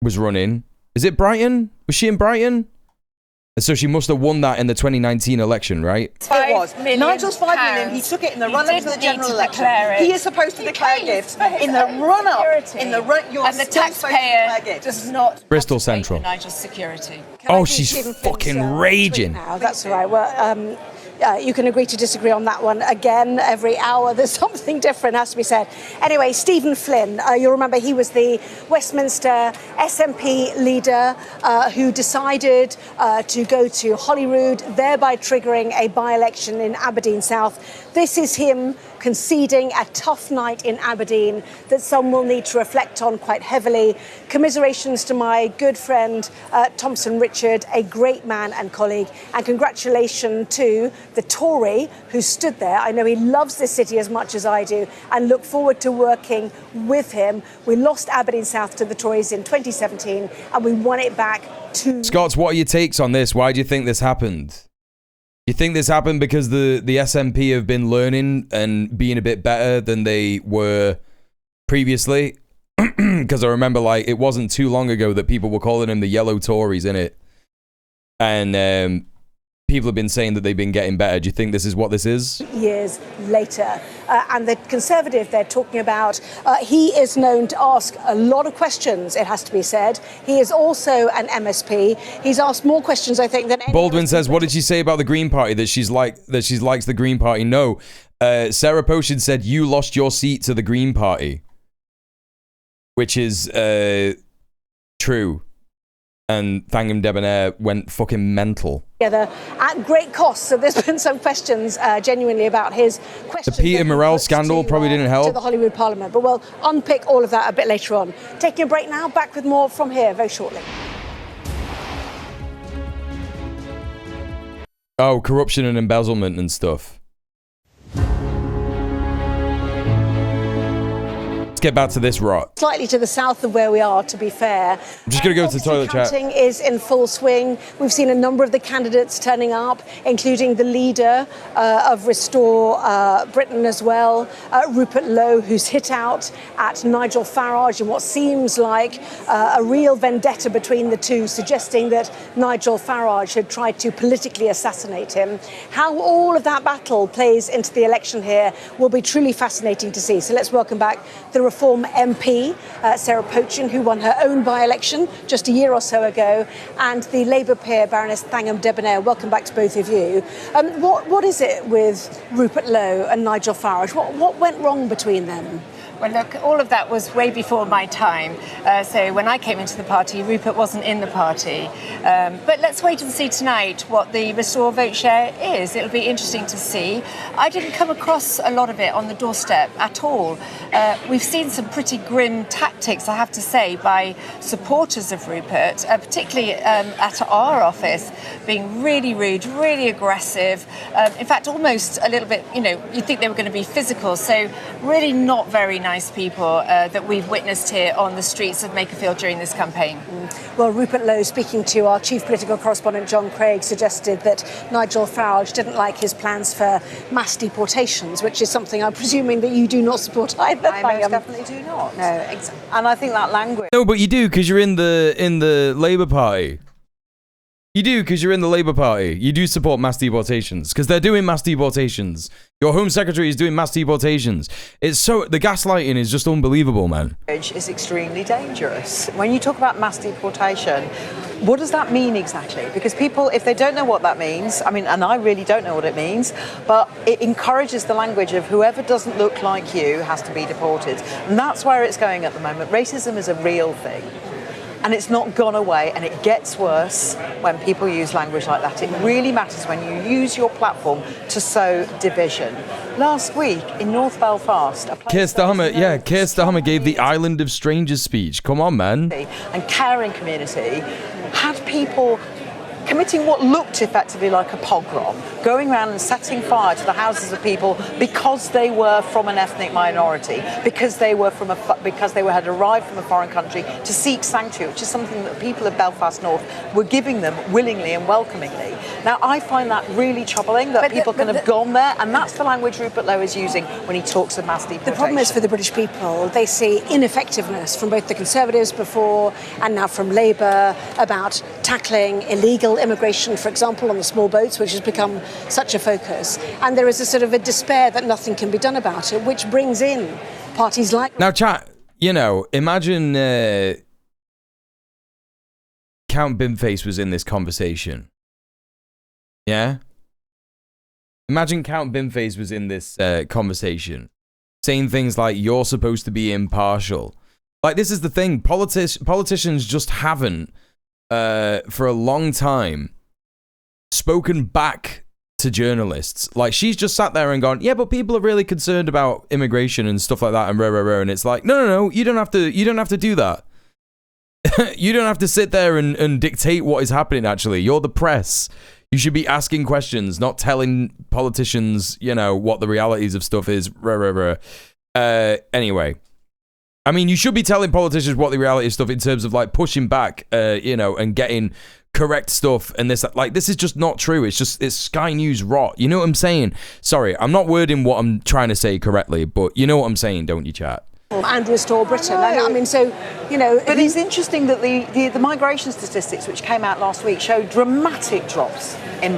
was running. Is it Brighton? Was she in Brighton? And so she must have won that in the 2019 election, right? It was. Nigel's £5 million. He took it in the run-up to the general election. He is supposed to declare gifts in the run-up. And the taxpayer does not. Bristol Central. Nigel's security. Oh, she's fucking raging. That's all right. Well, you can agree to disagree on that one. Again, every hour there's something different has to be said. Anyway, Stephen Flynn, you'll remember he was the Westminster SNP leader who decided to go to Holyrood, thereby triggering a by-election in Aberdeen South This is him conceding a tough night in Aberdeen that some will need to reflect on quite heavily. Commiserations to my good friend Thompson Richard, a great man and colleague, and congratulations to the Tory who stood there. I know he loves this city as much as I do and look forward to working with him. We lost Aberdeen South to the Tories in 2017 and we won it back to... Scott, what are your takes on this? Why do you think this happened? You think this happened because the SNP have been learning and being a bit better than they were previously? Because I remember, like, it wasn't too long ago that people were calling them the yellow Tories, innit? And people have been saying that they've been getting better. Do you think this is what this is? Years later. And the Conservative they're talking about, he is known to ask a lot of questions, it has to be said. He is also an MSP. He's asked more questions, I think, than any... Baldwin says, what did she say about the Green Party? That she likes the Green Party? No. Sarah Potion said, you lost your seat to the Green Party. Which is true. And Thangam Debonair went fucking mental. Together at great cost. So there's been some questions genuinely about his questions. The Peter Morrell scandal probably didn't help. To the Hollywood Parliament. But we'll unpick all of that a bit later on. Taking a break now, back with more from here very shortly. Oh, corruption and embezzlement and stuff. Let's get back to this rot. Slightly to the south of where we are, to be fair. I'm just going to go to the toilet chat. Counting is in full swing. We've seen a number of the candidates turning up, including the leader of Restore Britain as well, Rupert Lowe, who's hit out at Nigel Farage in what seems like a real vendetta between the two, suggesting that Nigel Farage had tried to politically assassinate him. How all of that battle plays into the election here will be truly fascinating to see. So let's welcome back the Reform MP, Sarah Pochen, who won her own by-election just a year or so ago, and the Labour peer, Baroness Thangam Debonair. Welcome back to both of you. What is it with Rupert Lowe and Nigel Farage? What went wrong between them? Well, look, all of that was way before my time. So when I came into the party, Rupert wasn't in the party. But let's wait and see tonight what the Restore vote share is. It'll be interesting to see. I didn't come across a lot of it on the doorstep at all. We've seen some pretty grim tactics, I have to say, by supporters of Rupert, particularly at our office, being really rude, really aggressive. In fact, almost a little bit, you'd think they were going to be physical. So really not very nice people that we've witnessed here on the streets of Makerfield during this campaign. Well, Rupert Lowe, speaking to our chief political correspondent John Craig, suggested that Nigel Farage didn't like his plans for mass deportations, which is something I'm presuming that you do not support either. I most definitely do not. No, exactly. And I think that language... No, but you do, because you're in the Labour Party. You do, because you're in the Labour Party. You do support mass deportations, because they're doing mass deportations. Your Home Secretary is doing mass deportations. The gaslighting is just unbelievable, man. ...is extremely dangerous. When you talk about mass deportation, what does that mean exactly? Because people, if they don't know what that means, and I really don't know what it means, but it encourages the language of whoever doesn't look like you has to be deported. And that's where it's going at the moment. Racism is a real thing. And it's not gone away, and it gets worse when people use language like that. It really matters when you use your platform to sow division. Last week in North Belfast... Keir Starmer gave the Island of Strangers speech. Come on, man. ...and caring community had people committing what looked effectively like a pogrom, going around and setting fire to the houses of people because they were from an ethnic minority, because they had arrived from a foreign country to seek sanctuary, which is something that people of Belfast North were giving them willingly and welcomingly. Now, I find that really troubling that people can have gone there, and that's the language Rupert Lowe is using when he talks of mass deportation. The problem is for the British people, they see ineffectiveness from both the Conservatives before and now from Labour about tackling illegal immigration, for example, on the small boats, which has become such a focus. And there is a sort of a despair that nothing can be done about it, which brings in parties like... Now, chat, imagine Count Bimface was in this conversation. Yeah? Imagine Count Bimface was in this conversation, saying things like, you're supposed to be impartial. Like, this is the thing. Politicians just haven't, for a long time, spoken back to journalists. Like, she's just sat there and gone, yeah, but people are really concerned about immigration and stuff like that, and and it's like, no, you don't have to do that. You don't have to sit there and dictate what is happening. Actually, you're the press. You should be asking questions, not telling politicians, what the realities of stuff is. Anyway, I mean, you should be telling politicians what the reality of stuff in terms of like pushing back, and getting correct stuff. And this is just not true. It's Sky News rot. You know what I'm saying? Sorry, I'm not wording what I'm trying to say correctly, but you know what I'm saying, don't you, chat? And restore Britain. I mean, so, But it's interesting that the migration statistics which came out last week show dramatic drops in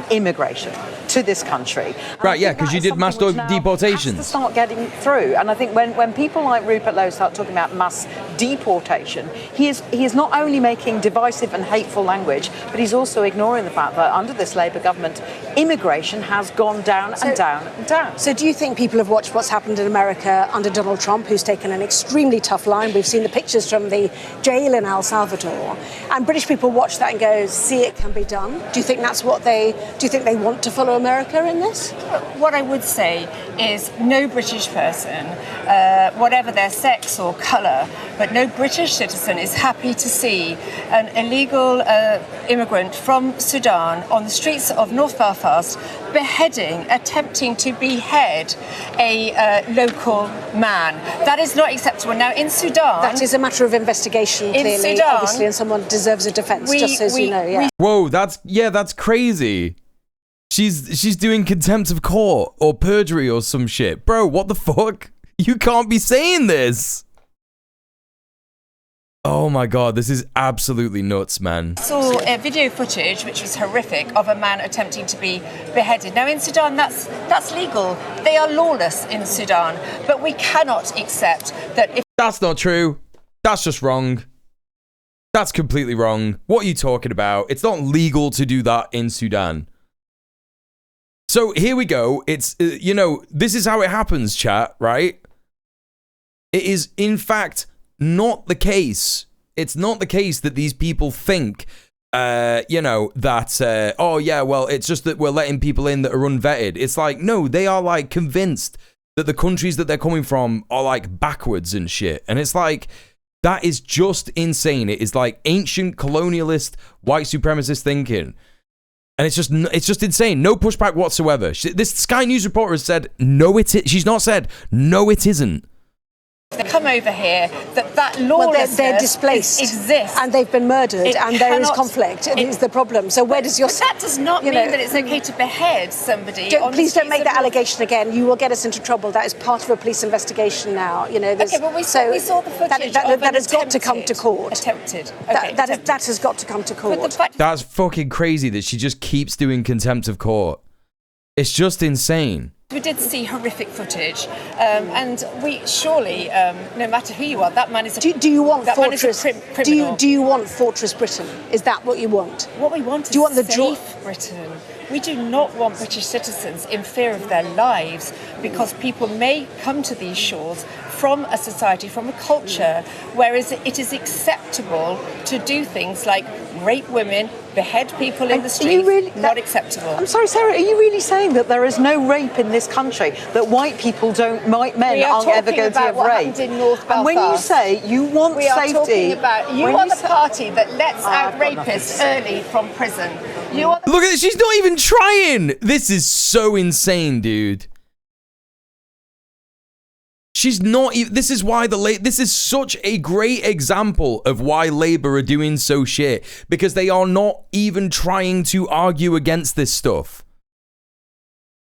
immigration to this country. Right, yeah, because you did mass deportations. Has to start getting through. And I think when people like Rupert Lowe start talking about mass deportation, he is not only making divisive and hateful language, but he's also ignoring the fact that under this Labour government, immigration has gone down and down and down. So do you think people have watched what's happened in America under Donald Trump, who's taken an extremely tough line? We've seen the pictures from the jail in El Salvador, and British people watch that and go, see, it can be done. Do you think that's what do you think they want to follow America in this? What I would say is no British person, whatever their sex or colour, but no British citizen is happy to see an illegal immigrant from Sudan on the streets of North Belfast attempting to behead a local man. That is not acceptable. Now, in Sudan... That is a matter of investigation, clearly, Sudan, obviously, and someone deserves a defence, just as you know, yeah. Whoa, that's crazy. She's doing contempt of court or perjury or some shit. Bro, what the fuck? You can't be saying this. Oh my God, this is absolutely nuts, man. I saw video footage, which was horrific, of a man attempting to be beheaded. Now, in Sudan, that's legal. They are lawless in Sudan. But we cannot accept that if... That's not true. That's just wrong. That's completely wrong. What are you talking about? It's not legal to do that in Sudan. So here we go. It's, this is how it happens, chat, right? It is, in fact, not the case. It's not the case that these people think, that, oh yeah, well, it's just that we're letting people in that are unvetted. It's like, no, they are like convinced that the countries that they're coming from are like backwards and shit. And it's like, that is just insane. It is like ancient colonialist, white supremacist thinking. And it's just insane. No pushback whatsoever. This Sky News reporter has said, no, she's not said, no, it isn't. They come over here, that lawlessness they're displaced, exists, and they've been murdered, and there is conflict. It is the problem. So where does your... But that does not mean that it's okay to behead somebody. Please don't make that allegation again. You will get us into trouble. That is part of a police investigation now. Okay, but we saw the footage that has got to come to court. Attempted. Okay, that has got to come to court. That's fucking crazy that she just keeps doing contempt of court. It's just insane. We did see horrific footage, and we surely, no matter who you are, that man is a do you want fortress? Criminal. Do you want Fortress Britain? Is that what you want? What we want is safe Britain. We do not want British citizens in fear of their lives because people may come to these shores from a society, from a culture, whereas it is acceptable to do things like rape women, behead people in the streets. Not acceptable. I'm sorry, Sarah, are you really saying that there is no rape in this country? That white people men aren't ever guilty of rape? In North Belfast. And when you say you want we are safety... talking about, you are the party that lets out rapists early from prison. Look at this, she's not even trying! This is so insane, dude. She's not even... This is why this is such a great example of why Labour are doing so shit. Because they are not even trying to argue against this stuff.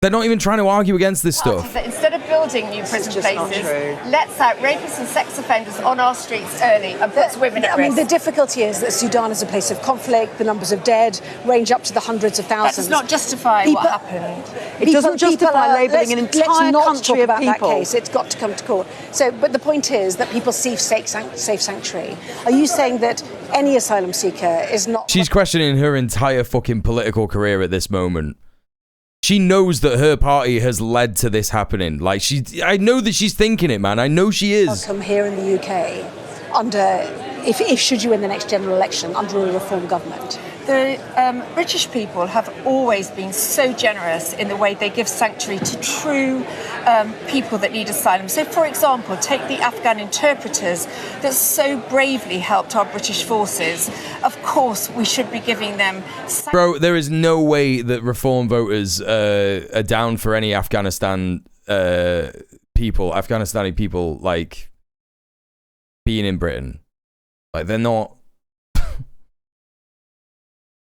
They're not even trying to argue against this stuff. That instead of building new prison places, lets out rapists and sex offenders on our streets early and puts women at risk. I mean, the difficulty is that Sudan is a place of conflict. The numbers of dead range up to the hundreds of thousands. That does not justify what happened. It doesn't justify labelling an entire country of people. That case. It's got to come to court. So, but the point is that people seek safe sanctuary. Are you saying that any asylum seeker is not... She's questioning her entire fucking political career at this moment. She knows that her party has led to this happening. Like, I know that she's thinking it, man. I know she is. Come here in the UK under if should you win the next general election under a reform government? The British people have always been so generous in the way they give sanctuary to true people that need asylum. So, for example, take the Afghan interpreters that so bravely helped our British forces. Of course, we should be giving them Bro, there is no way that reform voters are down for any Afghanistani people, like, being in Britain. Like, they're not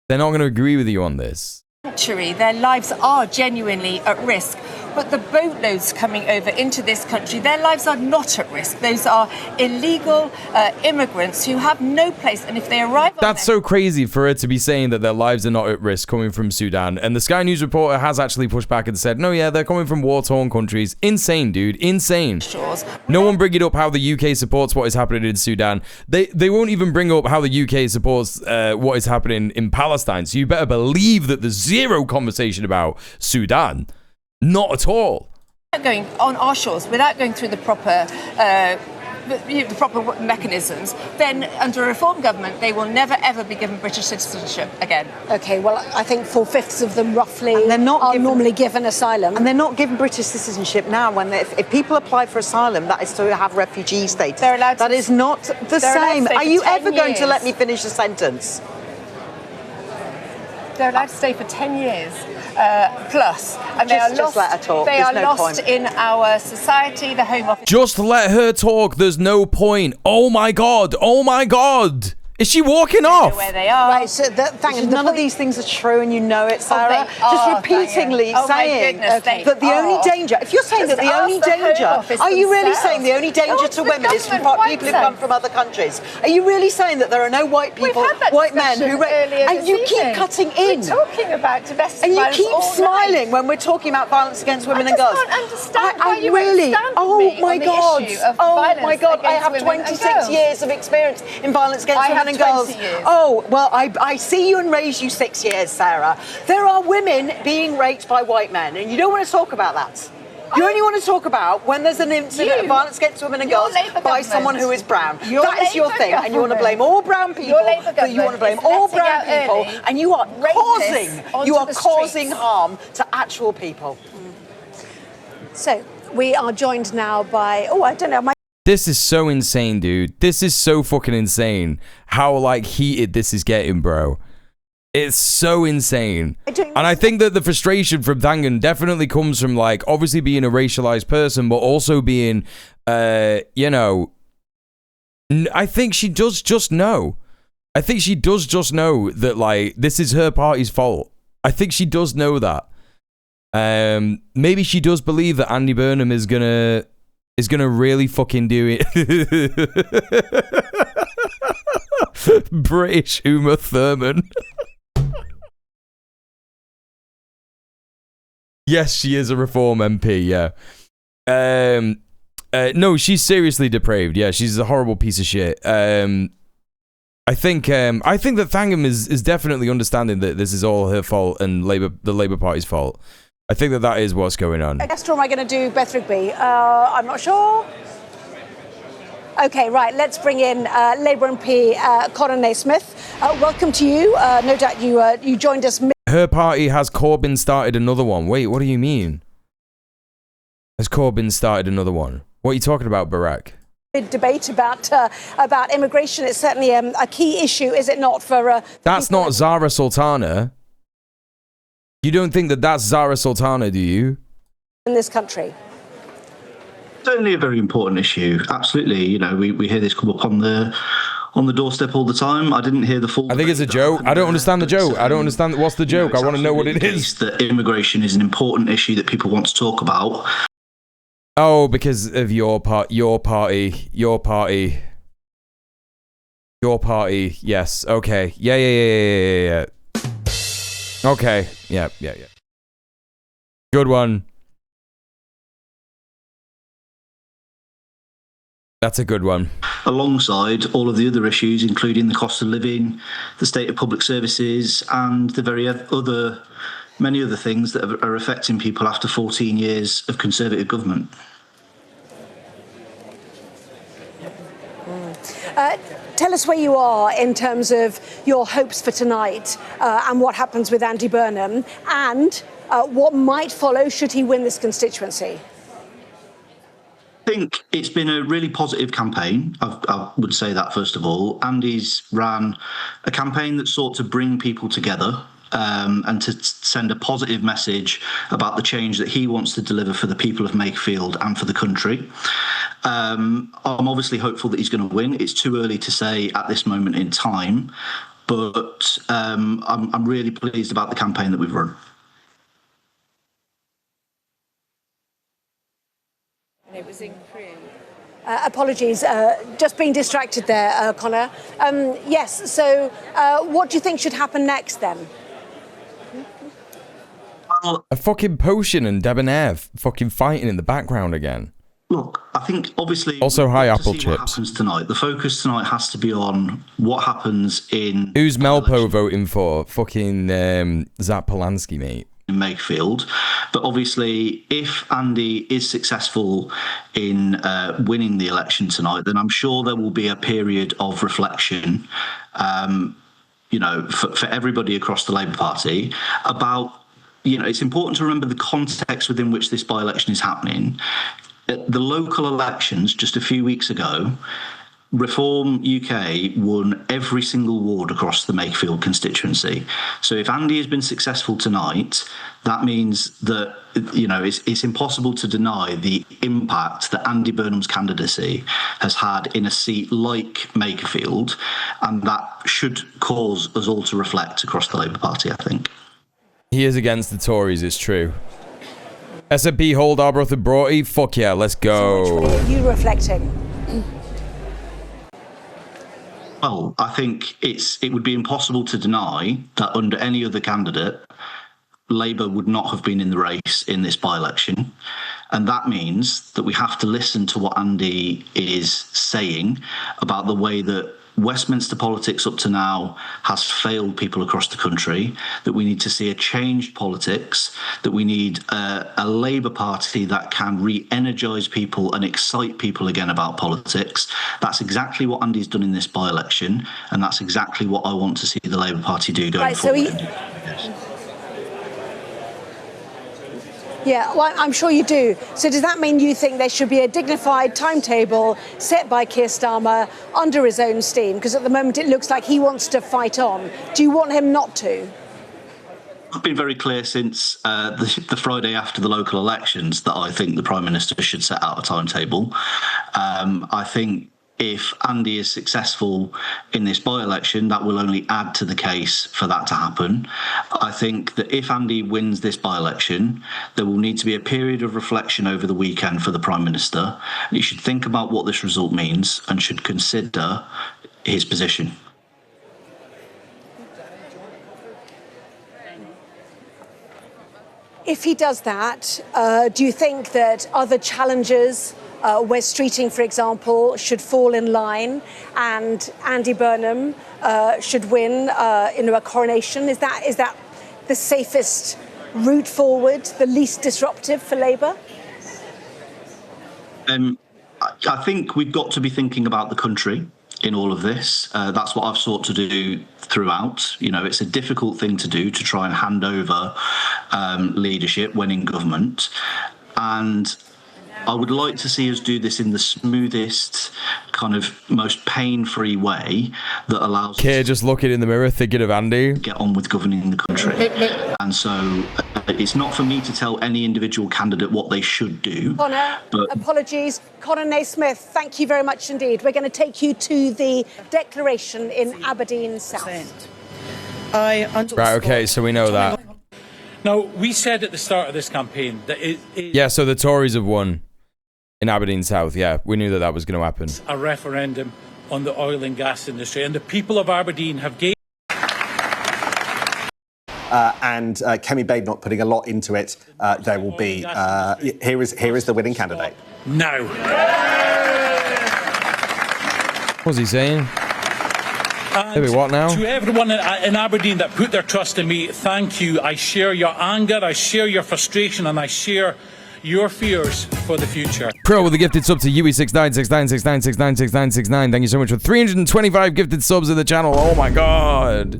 going to agree with you on this. sanctuary. Their lives are genuinely at risk. But the boatloads coming over into this country, their lives are not at risk. Those are illegal immigrants who have no place. And if they arrive That's so crazy for her to be saying that their lives are not at risk coming from Sudan. And the Sky News reporter has actually pushed back and said, no, yeah, they're coming from war-torn countries. Insane, dude. Insane. No one bringing up how the UK supports what is happening in Sudan. They won't even bring up how the UK supports what is happening in Palestine. So you better believe that there's zero conversation about Sudan. Not at all. going on our shores without going through the proper mechanisms, then under a reform government, they will never ever be given British citizenship again. Okay, well, I think 4/5 of them roughly are normally given asylum. And they're not given British citizenship now. When if people apply for asylum, that is to have refugee status. They're allowed that is not the same. Are you ever going to let me finish a sentence? They're allowed to stay for 10 years plus, and they are Just lost. let her talk. They There's are no lost point. in our society. The Home Office. Just let her talk. There's no point. Oh my God. Oh my God. Is she walking off? Where they are. Right, so None of these things are true, and you know it, Sarah. they Just are, repeatedly Diane. Oh, my saying goodness, they that the only are. danger. If you're saying Just that the only ask the Home danger, Office are you really themselves. saying the only danger Go to to the women is from government, people who white come zone. from other countries? Are you really saying that there are no white people, We've had that white men who discussion earlier and this you keep evening. cutting in? We're talking about domestic And you violence keep all smiling night. when we're talking about violence against women I and just girls. can't understand why you really, won't stand with oh me my on the God, issue of oh violence my God, I against have women and 26 girls. years of experience in violence against I women have and girls. 20 years. Oh, well, I see you and raised you 6 years, Sarah. There are women being raped by white men, and you don't want to talk about that. You only want to talk about when there's an incident of violence against women and girls by someone who is brown. That is your thing, and you want to blame all brown people. You want to blame all brown people, and you are causing harm to actual people. So we are joined now by, I don't know, This is so insane, dude. This is so fucking insane. How, like, heated this is getting, bro. It's so insane. And I think that the frustration from Thangan definitely comes from, like, obviously being a racialized person, but also being, you know, I think she does just know. I think she does just know that, like, this is her party's fault. I think she does know that. Maybe she does believe that Andy Burnham is gonna really fucking do it. British Uma Thurman. Yes, she is a Reform MP, yeah. No, she's seriously depraved. Yeah, she's a horrible piece of shit. I think that Thangan is definitely understanding that this is all her fault and the Labour Party's fault. I think that is what's going on. Guest or am I going to do Beth Rigby? I'm not sure. Okay, right, let's bring in Labour MP Conor Naismith. Welcome to you. No doubt you joined us. Her party has Corbyn started another one. Wait, what do you mean? Has Corbyn started another one? What are you talking about, Barack? Debate about immigration. It's certainly a key issue, is it not? For that's not Zara Sultana. You don't think that that's Zara Sultana, do you? In this country. Certainly a very important issue. Absolutely. You know, we hear this come up on the doorstep all the time. I didn't hear the full. I think it's a joke. I don't understand the joke. I don't understand. What's the joke? I want to know what it is. That immigration is an important issue that people want to talk about. Oh, because of your party. Yes. Okay. Yeah. Okay. Yeah. Good one. That's a good one. Alongside all of the other issues, including the cost of living, the state of public services, and the many other things that are affecting people after 14 years of Conservative government. Tell us where you are in terms of your hopes for tonight and what happens with Andy Burnham and what might follow should he win this constituency. I think it's been a really positive campaign. I would say that first of all. Andy's ran a campaign that sought to bring people together and to send a positive message about the change that he wants to deliver for the people of Makerfield and for the country. I'm obviously hopeful that he's going to win. It's too early to say at this moment in time, but I'm really pleased about the campaign that we've run. It was in Crewe. Apologies, just being distracted there, Connor. Yes, so what do you think should happen next then? A fucking potion and debonair fucking fighting in the background again. Look, I think obviously also high apple what chips. Happens tonight. The focus tonight has to be on what happens in. Who's Melpo voting for? Fucking Zap Polanski, mate. In Makerfield, but obviously, if Andy is successful in winning the election tonight, then I'm sure there will be a period of reflection, for everybody across the Labour Party about. It's important to remember the context within which this by-election is happening. At the local elections just a few weeks ago, Reform UK won every single ward across the Makerfield constituency. So if Andy has been successful tonight, that means that it's impossible to deny the impact that Andy Burnham's candidacy has had in a seat like Makerfield, and that should cause us all to reflect across the Labour Party, I think. He is against the Tories, it's true. SNP hold Arbroath and Broughty? Fuck yeah, let's go. So which way are you reflecting? Well, I think it would be impossible to deny that under any other candidate, Labour would not have been in the race in this by-election. And that means that we have to listen to what Andy is saying about the way that Westminster politics up to now has failed people across the country, that we need to see a changed politics, that we need a Labour Party that can re-energise people and excite people again about politics. That's exactly what Andy's done in this by-election, and that's exactly what I want to see the Labour Party do going forward. Yeah, well, I'm sure you do. So does that mean you think there should be a dignified timetable set by Keir Starmer under his own steam? Because at the moment it looks like he wants to fight on. Do you want him not to? I've been very clear since the Friday after the local elections that I think the Prime Minister should set out a timetable. I think if Andy is successful in this by-election, that will only add to the case for that to happen. I think that if Andy wins this by-election, there will need to be a period of reflection over the weekend for the Prime Minister. He should think about what this result means and should consider his position. If he does that, do you think that other challengers, Wes Streeting, for example, should fall in line and Andy Burnham should win a coronation? Is that the safest route forward, the least disruptive for Labour? I think we've got to be thinking about the country in all of this. That's what I've sought to do throughout. It's a difficult thing to do, to try and hand over leadership when in government. And I would like to see us do this in the smoothest, kind of most pain-free way that allows us just looking in the mirror thinking of Andy. Get on with governing the country. And so it's not for me to tell any individual candidate what they should do. Connor, apologies. Connor Naismith, thank you very much indeed. We're going to take you to the declaration in Aberdeen South. Right, okay, so we know that. Now, we said at the start of this campaign that yeah, so the Tories have won in Aberdeen South. Yeah, we knew that was going to happen. A referendum on the oil and gas industry, and the people of Aberdeen have gave. And Kemi Badenoch putting a lot into it. There will be. Here is the winning candidate. Now. What's he saying? Maybe what now? To everyone in Aberdeen that put their trust in me, thank you. I share your anger, I share your frustration, and I share your fears for the future. Krill with a gifted sub to UE696969696969. Thank you so much for 325 gifted subs in the channel. Oh my god.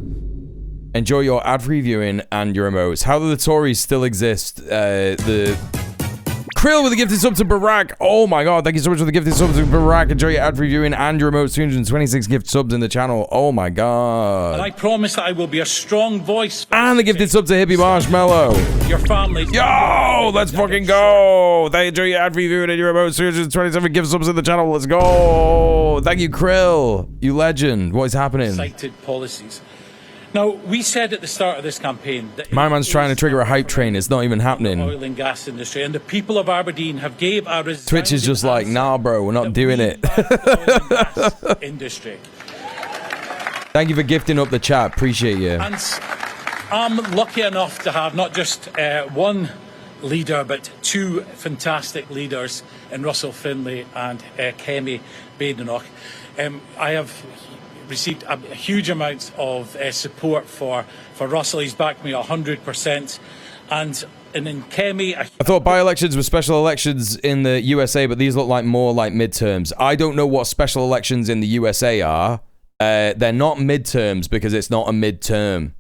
Enjoy your ad-free viewing and your emotes. How do the Tories still exist? Krill with a gifted sub to Barack. Oh my god, thank you so much for the gifted subs to Barack. Enjoy your ad-free viewing and your emotes. 326 gift subs in the channel. Oh my god. And I promise that I will be a strong voice. And the gifted sub to Hippie Marshmallow. Your family. Yo, let's fucking go. Thank you, enjoy your ad-free viewing and your emotes. 327 gift subs in the channel. Let's go. Thank you, Krill. You legend. What is happening? Cited policies. Now, we said at the start of this campaign that My man's trying to trigger a hype train. It's not even happening. the oil and gas industry and the people of Aberdeen have gave our Twitch is just like, nah, bro, we're not doing it. industry. Thank you for gifting up the chat. Appreciate you. And I'm lucky enough to have not just one leader, but two fantastic leaders in Russell Finlay and Kemi Badenoch. I have received a huge amount of support for Russell. He's backed me 100%. And in Kemi, I thought by-elections were special elections in the USA, but these look like more like midterms. I don't know what special elections in the USA are. They're not midterms because it's not a midterm.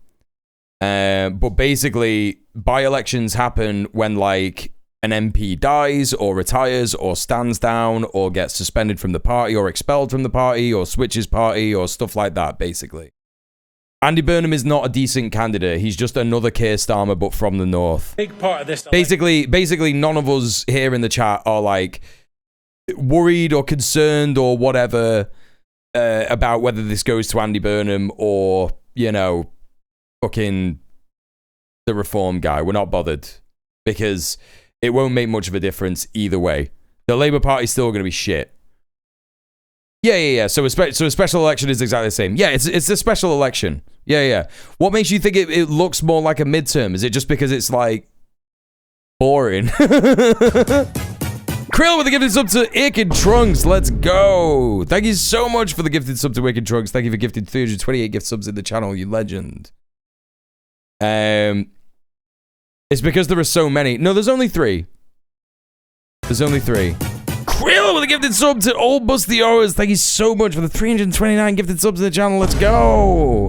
But basically, by-elections happen when like an MP dies or retires or stands down or gets suspended from the party or expelled from the party or switches party or stuff like that, basically. Andy Burnham is not a decent candidate. He's just another Keir Starmer, but from the north. big part of this. Basically, none of us here in the chat are like worried or concerned or whatever about whether this goes to Andy Burnham or, you know, fucking the Reform guy. We're not bothered because it won't make much of a difference either way. The Labour Party's still going to be shit. Yeah. So a special election is exactly the same. Yeah, it's a special election. Yeah. What makes you think it looks more like a midterm? Is it just because it's like boring? Krill with the gifted sub to Icked Trunks. Let's go. Thank you so much for the gifted sub to Icked Trunks. Thank you for gifting 328 gift subs in the channel, you legend. It's because there are so many. No, there's only 3. There's only 3. Krill with a gifted sub to Old Busty Oars. Thank you so much for the 329 gifted subs in the channel. Let's go.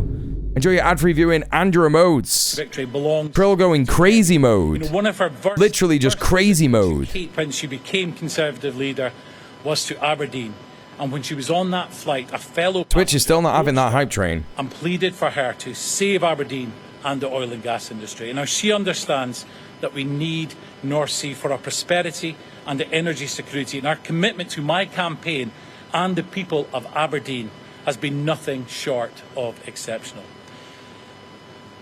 Enjoy your ad-free viewing and your emotes. Victory belongs. Krill going crazy mode. You know, one of her Literally just crazy mode. When she became Conservative leader was to Aberdeen. And when she was on that flight, a fellow Twitch is still not having that hype train. And pleaded for her to save Aberdeen and the oil and gas industry. And now she understands that we need North Sea for our prosperity and the energy security. And our commitment to my campaign and the people of Aberdeen has been nothing short of exceptional.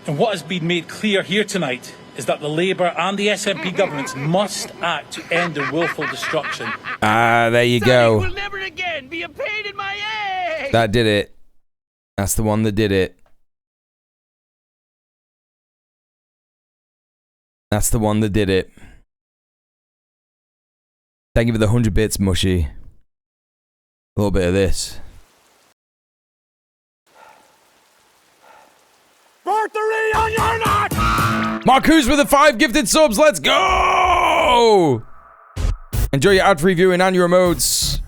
And what has been made clear here tonight is that the Labour and the SNP governments must act to end the willful destruction. There you go. Will never again be a pain in my ass. That did it. That's the one that did it. That's the one that did it. Thank you for the 100 bits, Mushy. A little bit of this. Mercury on your nut! Marcus with the 5 gifted subs. Let's go! Enjoy your ad-free viewing and your emotes.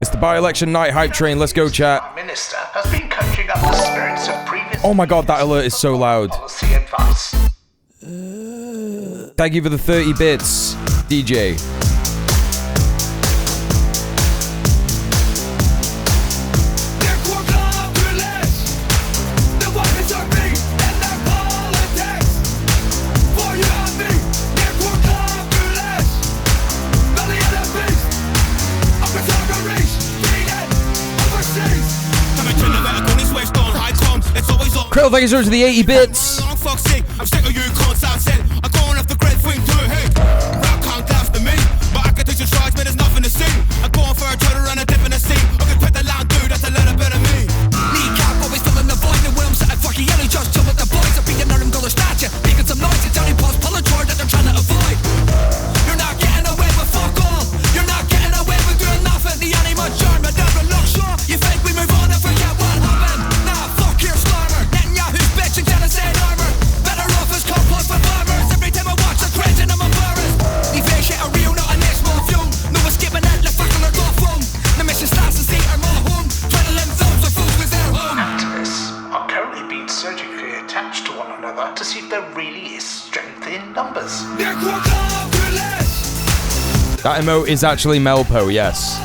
It's the by-election night hype train. Let's go, chat. Minister has been conjuring up the spirits of previous Oh my god, that alert is so loud. policy advice. Thank you for the 30 bits, DJ. Krill, thank you so much for the 80 bits. I'm sick of you constantly said I'm going off the great thing to hate. Rap can't after me, but I can take your charge, man, there's nothing to see. I'm going for a turn around a dip in the sea. I can quit the land, dude, that's a little bit of me. Kneecap, always filling the void, the worms at fucking yellow, just chill with the boys. I'm beating on them dollar statue, making some noise, it's only post pulling toward that they're trying to avoid. You're not getting away with fuck all. You're not getting away with doing nothing. The animal charm, but never look sure. You think we move on and forget what happened? Nah, fuck your slammer. Netanyahu's bitch and genocide armor. Better off as compost. That emote is actually Melpo, yes.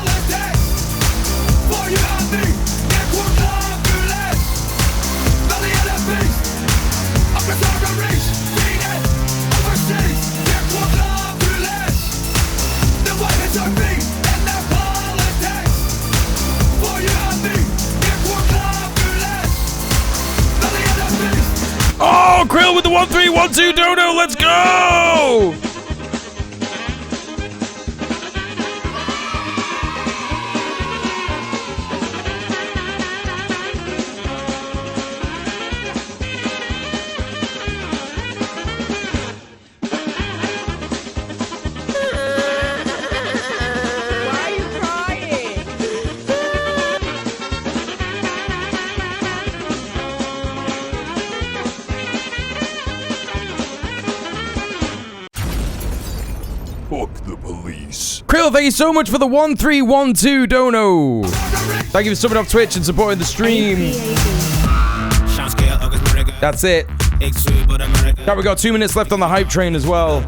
Oh, Krill with the 1312 dono, let's go! Krill, thank you so much for the 1312 dono. Thank you for subbing off Twitch and supporting the stream. That's it. Now we got 2 minutes left on the hype train as well.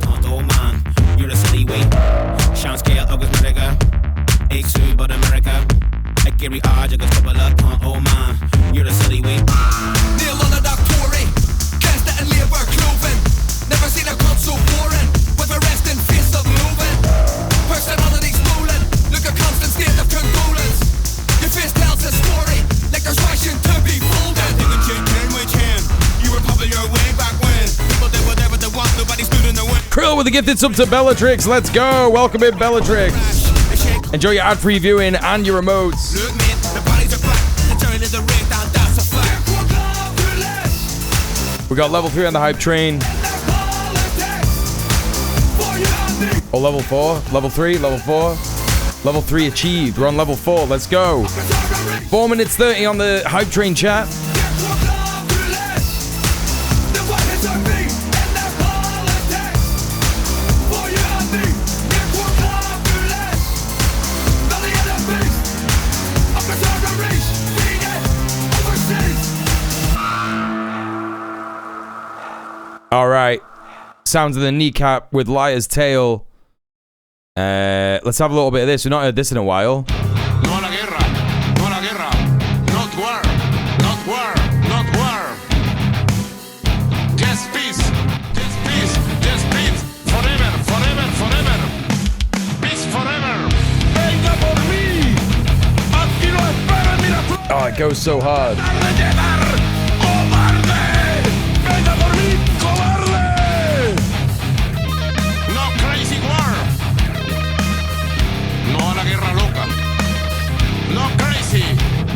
Krill with the gifted sub to Bellatrix. Let's go. Welcome in, Bellatrix. Enjoy your ad-free viewing and your remotes. We got level 3 on the hype train. Oh, level 4, level 3, level 4. Level 3 achieved. We're on level 4. Let's go. 4 minutes 30 on the hype train chat. All right. Sounds of the kneecap with Liar's Tail. Let's have a little bit of this. We've not heard this in a while. No la guerra, no la guerra, not war, not war, not war. Just peace, just peace, just peace. Forever, forever, forever. Peace forever. Venga por mí. Aquí lo espera Miraflores. Oh, it goes so hard.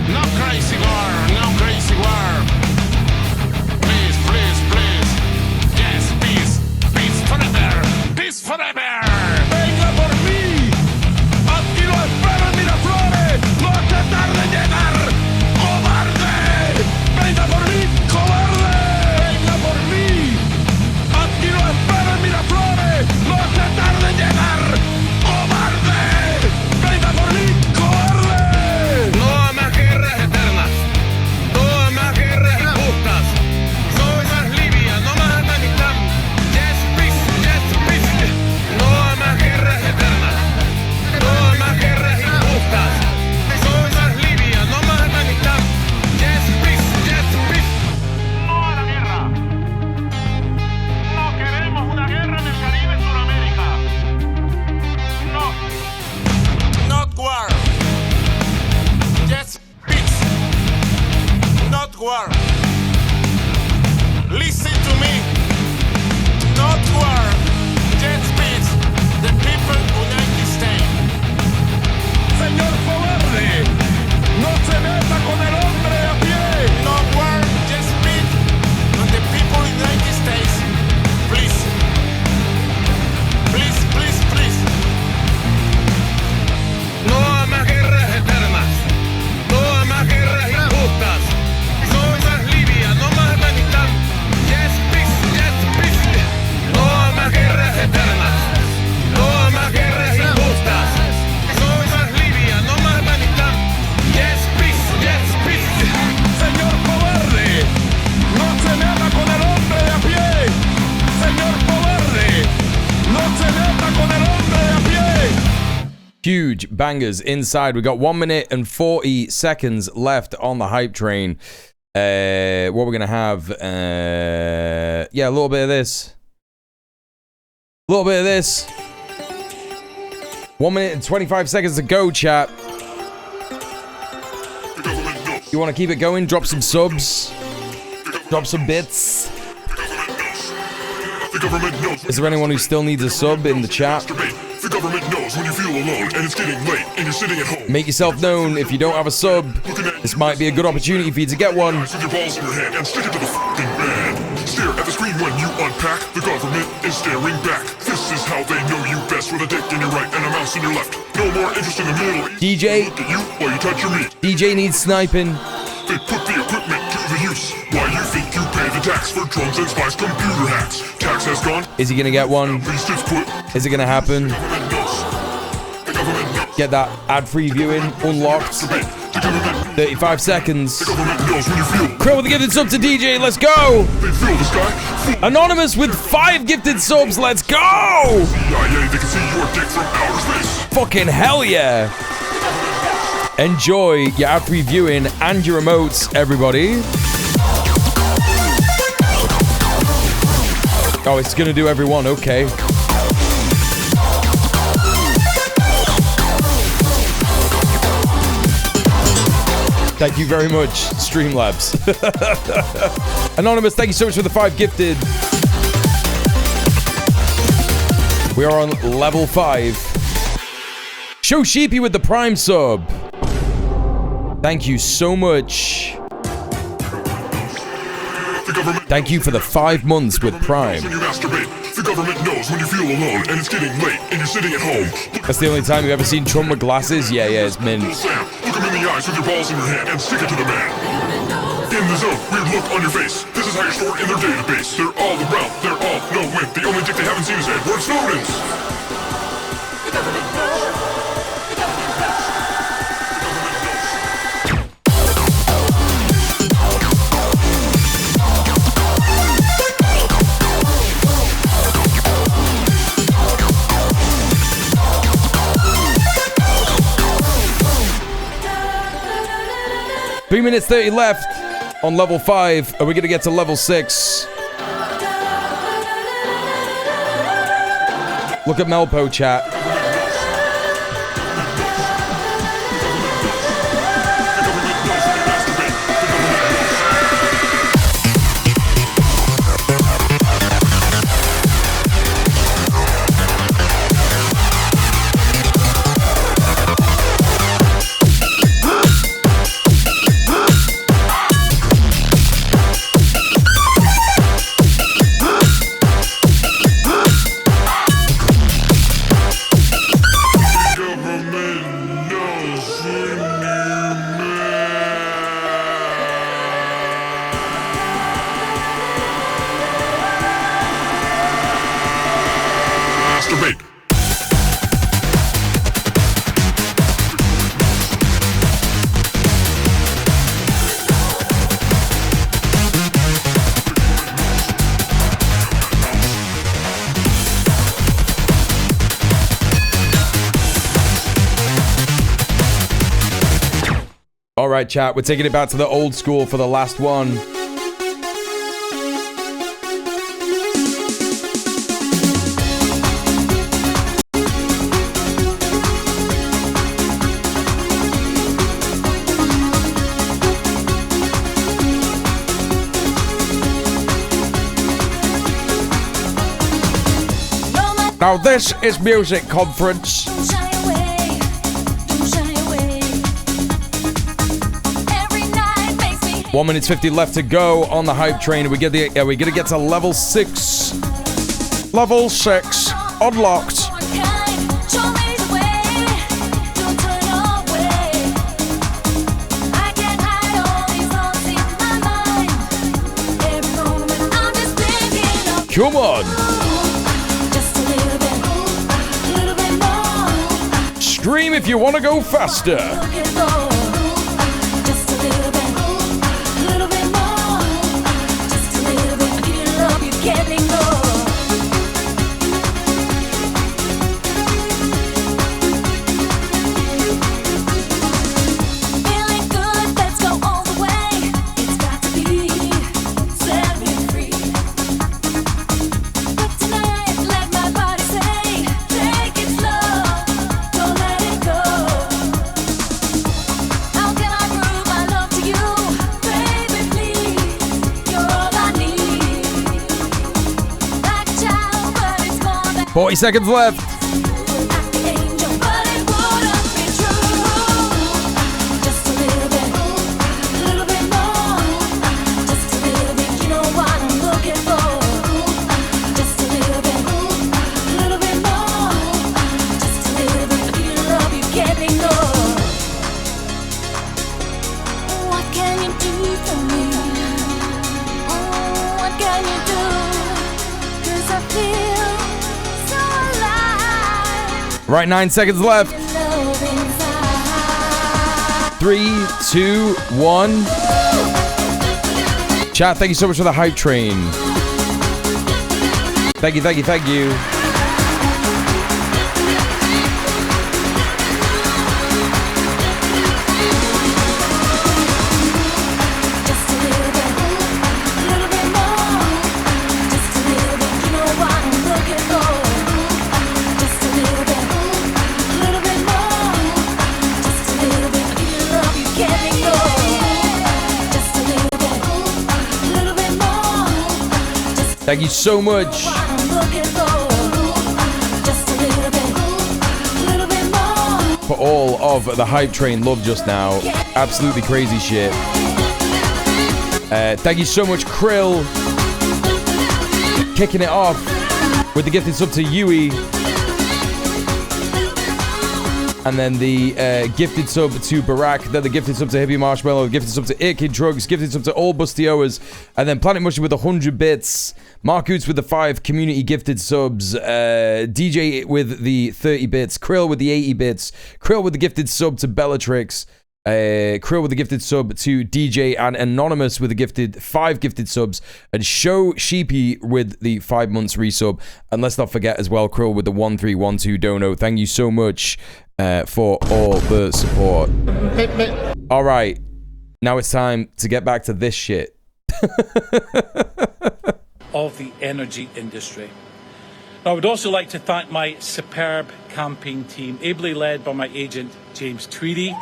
No crazy war, no crazy war. Please, please, please. Yes, peace, peace forever, peace forever. Venga por mí, aquí lo espero en Miraflores. No hace tarde en llegar, cobarde. Venga por mí, cobarde. Venga por mí, aquí lo espero en Miraflores. No hace tarde en llegar, cobarde. Venga por mí, cobarde. No más guerras eternas, no más guerras injustas. No más Libia, no más Afganistán. Yes, peace, yes, peace. No más guerras eternas, no más guerras injustas. No más Libia, no más Afganistán. Yes, peace, yes, peace. No a la guerra. No queremos una guerra en el Caribe y Sudamérica. No. Not war. Yes, peace. Not war. Listen to me. Not war. Yes, peace. The people United States. Señor cobarde, no se meta con el hombre a pie. No war. Yes, peace. And the people United States. Please. Please, please, please. No a más guerras eternas. No a más guerras injustas. No a más huge bangers inside. We got 1 minute and 40 seconds left on the hype train. What we're going to have, yeah, a little bit of this. A little bit of this. 1 minute and 25 seconds to go, chat. You want to keep it going? Drop some subs. Drop some bits. Is there anyone who still needs a sub in the chat? The government knows when you feel alone and it's getting late and you're sitting at home. Make yourself known. If you don't have a sub, this might be a good opportunity for you to get one. With your balls in your hand and stick it to the f***ing man. Stare at the screen when you unpack. The government is staring back. This is how they know you best, with a dick in your right and a mouse in your left. No more interest in the Middle East. DJ. Look at you while you touch your meat. DJ needs sniping. They put the equipment to the use. Why you think you pay the tax for drones and spies computer hacks? Tax has gone. Is he gonna get one? Is it gonna happen? Get that ad-free viewing unlocked. 35 seconds. Krill with the gifted sub to DJ. Let's go. Anonymous with 5 gifted subs. Let's go. Fucking hell yeah. Enjoy your ad-free viewing and your emotes, everybody. Oh, it's gonna do everyone. Okay. Thank you very much, Streamlabs. Anonymous, thank you so much for the 5 gifted. We are on level 5. Show Sheepy with the Prime sub. Thank you so much. Thank you for the 5 months with Prime. The government knows when you feel alone and it's getting late and you're sitting at home. That's the only time you've ever seen Trump with glasses? Yeah, it's mint. Sam, look him in the eyes with your balls in your hand and stick it to the man. In the zone, weird look on your face. This is how you're stored in their database. They're all around, they're all no win. The only dick they haven't seen is Edward Snowden's. The government knows. Three minutes 30 left on level 5. Are we going to get to level 6? Look at Melpo, chat. All right, chat, we're taking it back to the old school for the last one. Now this is Music Conference. 1 minute 50 left to go on the hype train. We're gonna get to level 6. Level 6 unlocked. Come on. Scream if you want to go faster. 40 seconds left. Right, 9 seconds left. 3, 2, 1. Chat, thank you so much for the hype train. Thank you, thank you, thank you. Thank you so much. For all of the hype train love just now. Absolutely crazy shit. Thank you so much, Krill. Kicking it off with the gifted sub to Yui. And then the gifted sub to Barack, then the gifted sub to Hippie Marshmallow, gifted sub to Kid Drugs, gifted sub to All Bustioas, and then Planet Mushy with 100 bits, Mark Oots with the 5 community gifted subs, DJ with the 30 bits, Krill with the 80 bits, Krill with the gifted sub to Bellatrix, Krill with the gifted sub to DJ, and Anonymous with the gifted 5 gifted subs, and Show Sheepy with the 5 months resub. And let's not forget as well, Krill with the 1312 dono. Thank you so much for all the support. All right, now it's time to get back to this shit. Of the energy industry. Now, I would also like to thank my superb campaign team, ably led by my agent, James Tweedy,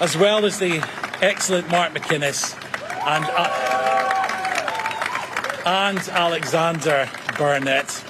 as well as the excellent Mark McInnes and Alexander Burnett.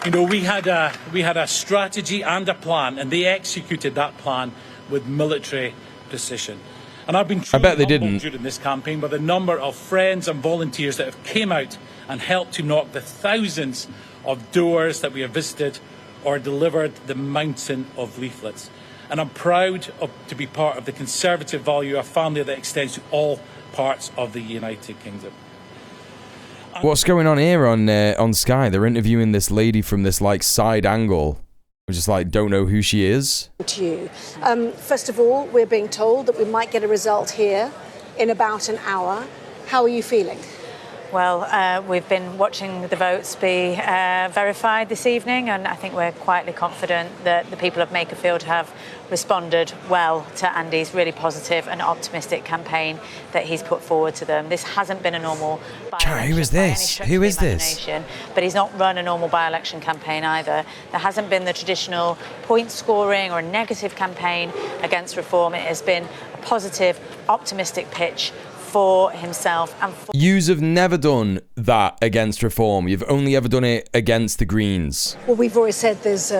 You know, we had a strategy and a plan, and they executed that plan with military precision. And I've been truly humbled during this campaign by the number of friends and volunteers that have came out and helped to knock the thousands of doors that we have visited or delivered the mountain of leaflets. And I'm proud to be part of the Conservative value, a family that extends to all parts of the United Kingdom. What's going on here on Sky? They're interviewing this lady from this like side angle. We just like don't know who she is. To you. First of all, we're being told that we might get a result here in about an hour. How are you feeling? Well, we've been watching the votes be verified this evening, and I think we're quietly confident that the people of Makerfield have responded well to Andy's really positive and optimistic campaign that he's put forward to them. This hasn't been a normal by-election. Who is this? Who is this? But he's not run a normal by-election campaign either. There hasn't been the traditional point scoring or negative campaign against reform. It has been a positive, optimistic pitch for himself and for... Yous have never done that against reform. You've only ever done it against the Greens. Well, we've already said there's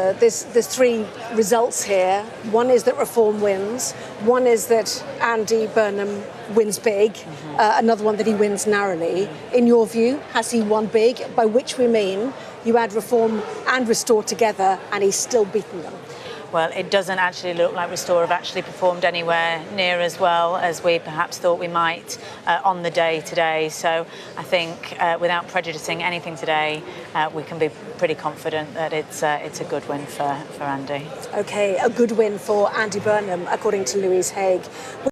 3 results here. One is that reform wins. One is that Andy Burnham wins big. Another one that he wins narrowly. In your view, has he won big? By which we mean you add reform and restore together and he's still beaten them. Well, it doesn't actually look like Restore have actually performed anywhere near as well as we perhaps thought we might on the day today. So I think without prejudicing anything today, we can be pretty confident that it's a good win for Andy. OK, a good win for Andy Burnham, according to Louise Haigh.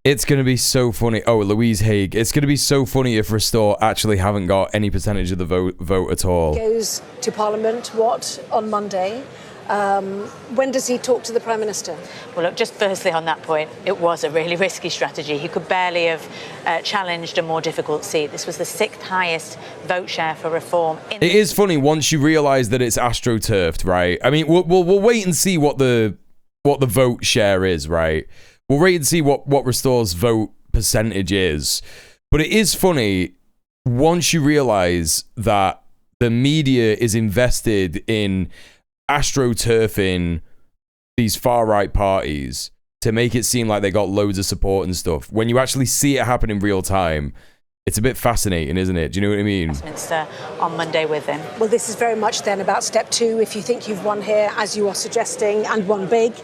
It's going to be so funny. Oh, Louise Haigh. It's going to be so funny if Restore actually haven't got any percentage of the vote at all. Goes to Parliament, on Monday? When does he talk to the Prime Minister? Well, look, just firstly on that point, it was a really risky strategy. He could barely have challenged a more difficult seat. This was the 6th highest vote share for reform. It is funny once you realise that it's astroturfed, right? I mean, we'll wait and see what the vote share is, right? We'll wait and see what Restore's vote percentage is. But it is funny once you realise that the media is invested in astroturfing these far-right parties to make it seem like they got loads of support and stuff. When you actually see it happen in real time, it's a bit fascinating, isn't it? Do you know what I mean? Westminster on Monday with him. Well, this is very much then about step 2. If you think you've won here, as you are suggesting, and won big,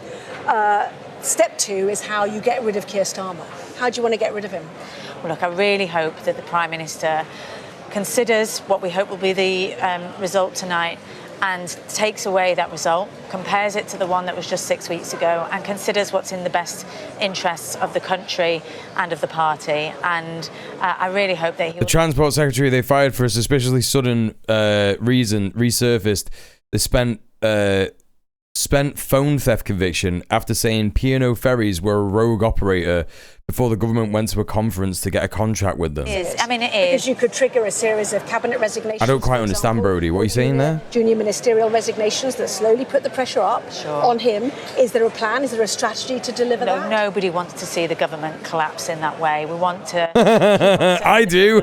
step 2 is how you get rid of Keir Starmer. How do you want to get rid of him? Well, look, I really hope that the Prime Minister considers what we hope will be the result tonight and takes away that result, compares it to the one that was just 6 weeks ago, and considers what's in the best interests of the country and of the party. And I really hope that he... The Transport Secretary they fired for a suspiciously sudden reason resurfaced. They spent phone theft conviction after saying P&O Ferries were a rogue operator before the government went to a conference to get a contract with them. It is. Because you could trigger a series of cabinet resignations. I don't quite understand, Brodie. What are you saying there? Junior ministerial resignations that slowly put the pressure up on him. Is there a plan? Is there a strategy to deliver that? Nobody wants to see the government collapse in that way. We want to... I do.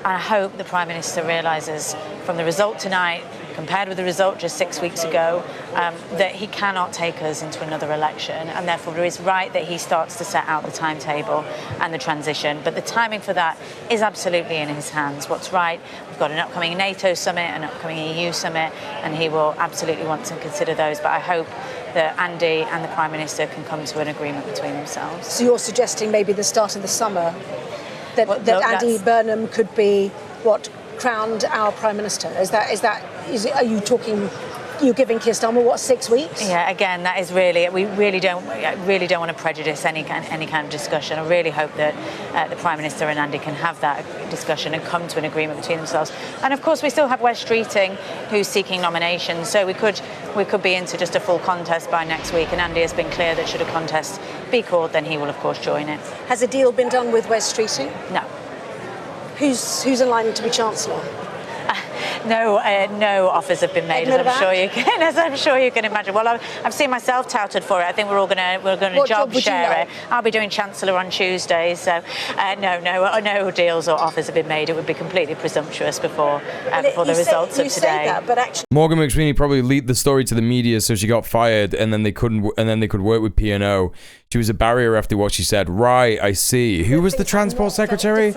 I hope the Prime Minister realises from the result tonight, compared with the result just 6 weeks ago, that he cannot take us into another election, and therefore it is right that he starts to set out the timetable and the transition. But the timing for that is absolutely in his hands. What's right, we've got an upcoming NATO summit, an upcoming EU summit, and he will absolutely want to consider those. But I hope that Andy and the Prime Minister can come to an agreement between themselves. So you're suggesting maybe the start of the summer that Andy Burnham could be crowned our Prime Minister? Are you talking? You're giving Keir Starmer 6 weeks? Yeah, again, that is really, we really don't want to prejudice any kind of discussion. I really hope that the Prime Minister and Andy can have that discussion and come to an agreement between themselves. And of course, we still have Wes Streeting, who's seeking nominations, so we could be into just a full contest by next week. And Andy has been clear that should a contest be called, then he will of course join it. Has a deal been done with Wes Streeting? No. Who's in line to be Chancellor? No offers have been made, as I'm sure you can imagine. Well, I've seen myself touted for it. I think we're going to job share it. I'll be doing Chancellor on Tuesday, so no deals or offers have been made. It would be completely presumptuous before the results of today. Morgan McSweeney probably leaked the story to the media, so she got fired, and then they could work with P&O. She was a barrier after what she said. Right, I see. Who was the Transport Secretary?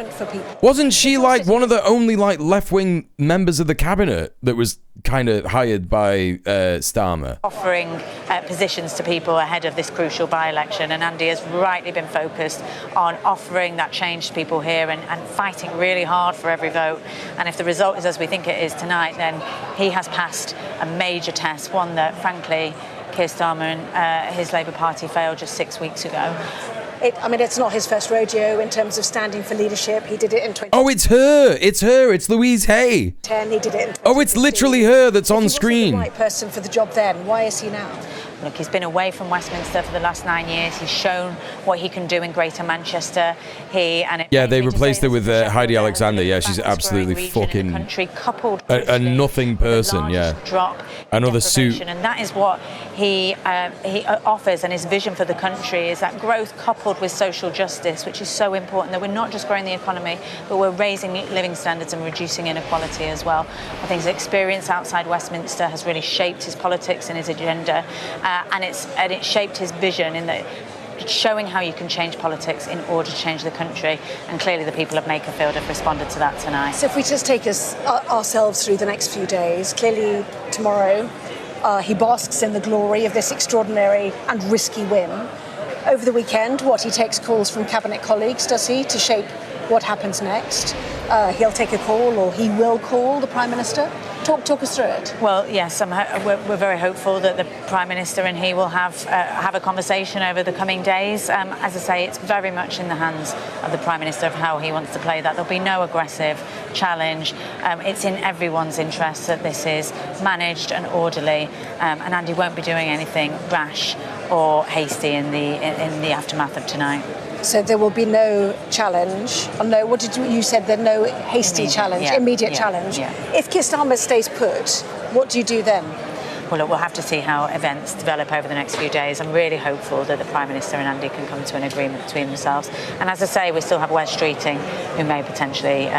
Wasn't she like one of the only left-wing members of the cabinet that was kind of hired by Starmer? Offering positions to people ahead of this crucial by-election, and Andy has rightly been focused on offering that change to people here and fighting really hard for every vote. And if the result is as we think it is tonight, then he has passed a major test, one that frankly Keir Starmer and his Labour Party failed just 6 weeks ago. It's not his first rodeo in terms of standing for leadership. He did it in 2010. Oh, it's her. It's Louise Hay. He did it in 2015. Oh, it's literally her that's on screen. He wasn't the right person for the job then. Why is he now? Look, he's been away from Westminster for the last 9 years. He's shown what he can do in Greater Manchester. They replaced her with Heidi Alexander. Yeah, she's absolutely fucking a nothing person. Yeah, another suit. And that is what he offers, and his vision for the country is that growth coupled with social justice, which is so important. That we're not just growing the economy, but we're raising living standards and reducing inequality as well. I think his experience outside Westminster has really shaped his politics and his agenda. And it shaped his vision in that showing how you can change politics in order to change the country, and clearly the people of Makerfield have responded to that tonight. So if we just take ourselves through the next few days, clearly tomorrow he basks in the glory of this extraordinary and risky win. Over the weekend, he takes calls from cabinet colleagues, does he, to shape what happens next? He'll take a call, or he will call the Prime Minister. Talk us through it. Well, yes, we're very hopeful that the Prime Minister and he will have a conversation over the coming days. As I say, it's very much in the hands of the Prime Minister of how he wants to play that. There'll be no aggressive challenge. It's in everyone's interest that this is managed and orderly, and Andy won't be doing anything rash or hasty in the aftermath of tonight. So there will be no challenge. No, what did you said? There no hasty challenge, immediate challenge. Yeah. If Keir Starmer stays put, what do you do then? well, look, we'll have to see how events develop over the next few days. I'm really hopeful that the Prime Minister and Andy can come to an agreement between themselves. And as I say, we still have Wes Streeting, who may potentially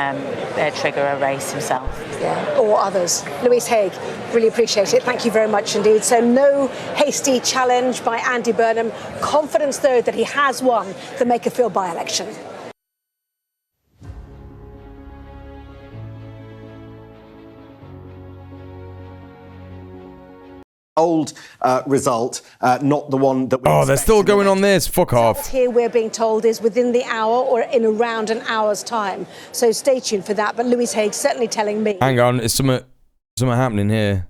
trigger a race himself. Yeah, or others. Louise Haigh, really appreciate it. Thank you very much indeed. So no hasty challenge by Andy Burnham. Confidence, though, that he has won the Makerfield by-election. Old result, not the one that we Oh, they're still going on this. Fuck off. Here we're being told is within the hour or in around an hour's time. So stay tuned for that. But Louise Haigh certainly telling me. Hang on, is something happening here?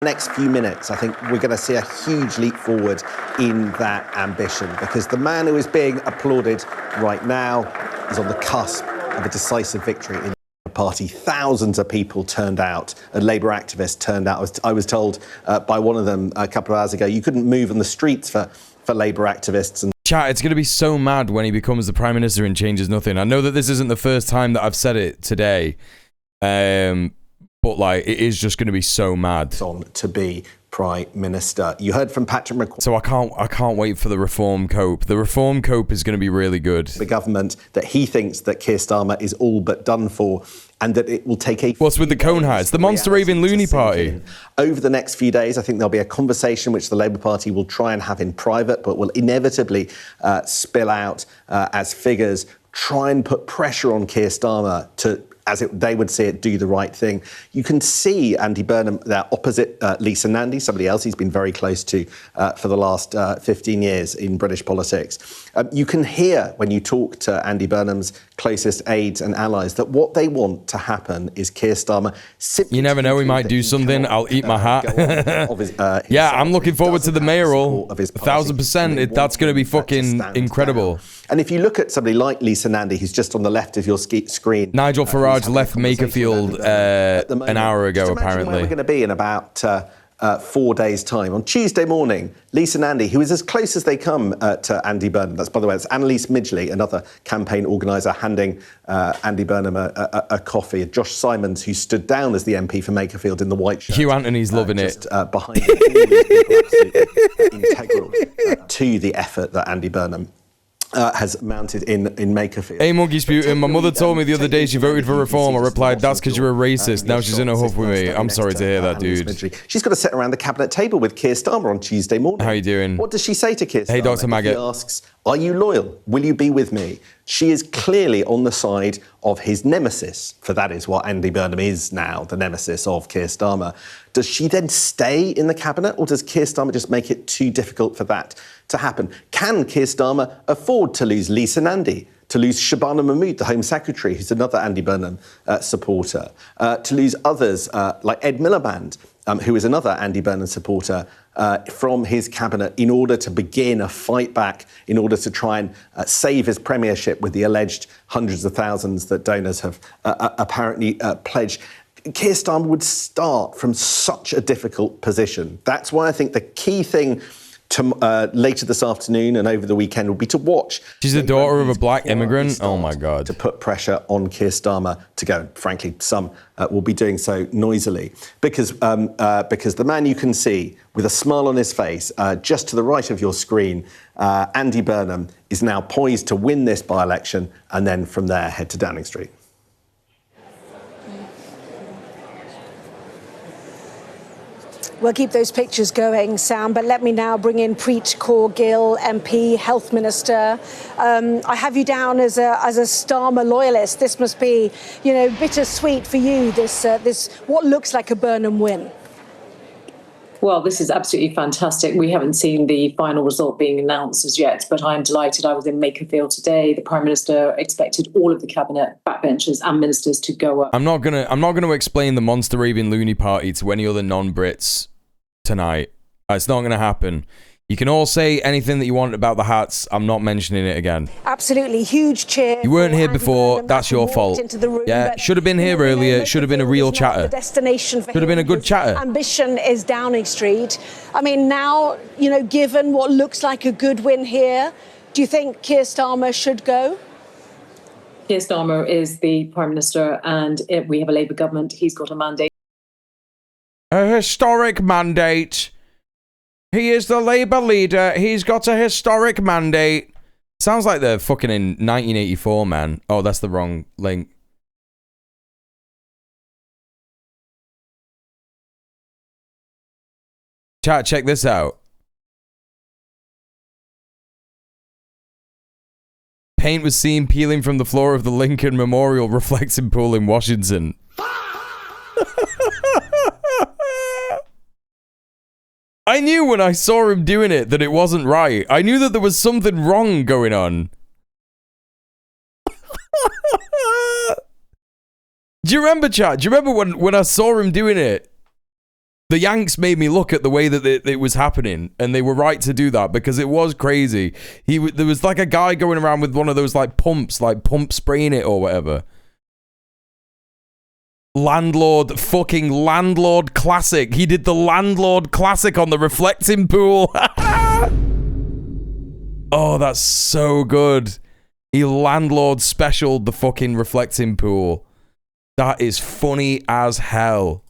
Next few minutes, I think we're going to see a huge leap forward in that ambition, because the man who is being applauded right now is on the cusp of a decisive victory in the party. Thousands of people turned out, Labour activists turned out. I was told by one of them a couple of hours ago, you couldn't move on the streets for Labour activists. And chat, it's going to be so mad when he becomes the Prime Minister and changes nothing. I know that this isn't the first time that I've said it today, but like, it is just going to be so mad. On to be Prime Minister. You heard from Patrick McQuarrie. So I can't wait for the Reform Cope. The Reform Cope is going to be really good. The government that he thinks that Keir Starmer is all but done for, and that it will take a... What's with the cone hats? The monster raving loony party. Over the next few days, I think there'll be a conversation which the Labour Party will try and have in private, but will inevitably spill out as figures, try and put pressure on Keir Starmer to, they would see it, do the right thing. You can see Andy Burnham there opposite Lisa Nandy, somebody else he's been very close to for the last 15 years in British politics. You can hear when you talk to Andy Burnham's closest aides and allies that what they want to happen is Keir Starmer simply... You never know, he might do something. I'll eat my hat. Yeah, I'm looking forward to the mayoral. 1,000%. That's going to be fucking incredible. And if you look at somebody like Lisa Nandy, who's just on the left of your screen... Nigel Farage left Makerfield an hour ago, apparently. Where we're going to be in about 4 days' time. On Tuesday morning, Lisa Nandy, who is as close as they come to Andy Burnham, that's, by the way, it's Annalise Midgley, another campaign organiser, handing Andy Burnham a coffee. Josh Simons, who stood down as the MP for Makerfield in the white shirt. Hugh Anthony's loving it. Behind it, integral to the effort that Andy Burnham has mounted in Makerfield. Hey, Monkey Sputum, my mother told me the other day she voted for reform. I replied, that's because you're a racist. Now she's in a huff with me. I'm sorry to hear that, dude. She's got to sit around the cabinet table with Keir Starmer on Tuesday morning. How you doing? What does she say to Keir Starmer? Hey, Dr. Maggot. He asks, are you loyal? Will you be with me? She is clearly on the side of his nemesis, for that is what Andy Burnham is now, the nemesis of Keir Starmer. Does she then stay in the cabinet, or does Keir Starmer just make it too difficult for that to happen? Can Keir Starmer afford to lose Lisa Nandy, to lose Shabana Mahmood, the Home Secretary, who's another Andy Burnham supporter, to lose others like Ed Miliband, who is another Andy Burnham supporter, from his cabinet in order to begin a fight back, in order to try and save his premiership with the alleged hundreds of thousands that donors have apparently pledged? Keir Starmer would start from such a difficult position. That's why I think the key thing to, later this afternoon and over the weekend will be to watch. She's the daughter of a black immigrant? Oh my God. To put pressure on Keir Starmer to go. Frankly, some will be doing so noisily. Because the man you can see with a smile on his face, just to the right of your screen, Andy Burnham, is now poised to win this by-election and then from there head to Downing Street. We'll keep those pictures going, Sam, but let me now bring in Preet Kaur Gill, MP, Health Minister. I have you down as a Starmer loyalist. This must be, bittersweet for you, this what looks like a Burnham win. Well, this is absolutely fantastic. We haven't seen the final result being announced as yet, but I'm delighted. I was in Makerfield today. The Prime Minister expected all of the cabinet backbenchers and ministers to go up. I'm not gonna explain the monster raving loony party to any other non-Brits tonight. It's not gonna happen. You can all say anything that you want about the hats. I'm not mentioning it again. Absolutely. Huge cheer. You weren't here before. That's your fault. Yeah, should have been here earlier. Should have been a real chatter. The destination for should have been a good chatter. Ambition is Downing Street. I mean, now, given what looks like a good win here, do you think Keir Starmer should go? Keir Starmer is the Prime Minister, and we have a Labour government. He's got a mandate. A historic mandate. He is the Labour leader. He's got a historic mandate. Sounds like they're fucking in 1984, man. Oh, that's the wrong link. Chat, check this out. Paint was seen peeling from the floor of the Lincoln Memorial Reflecting Pool in Washington. I knew when I saw him doing it that it wasn't right. I knew that there was something wrong going on. Do you remember, chat? Do you remember when I saw him doing it? The Yanks made me look at the way that it was happening, and they were right to do that because it was crazy. There was like a guy going around with one of those like pumps, like pump spraying it or whatever. Fucking landlord classic. He did the landlord classic on the reflecting pool. Oh, that's so good. He landlord specialed the fucking reflecting pool. That is funny as hell.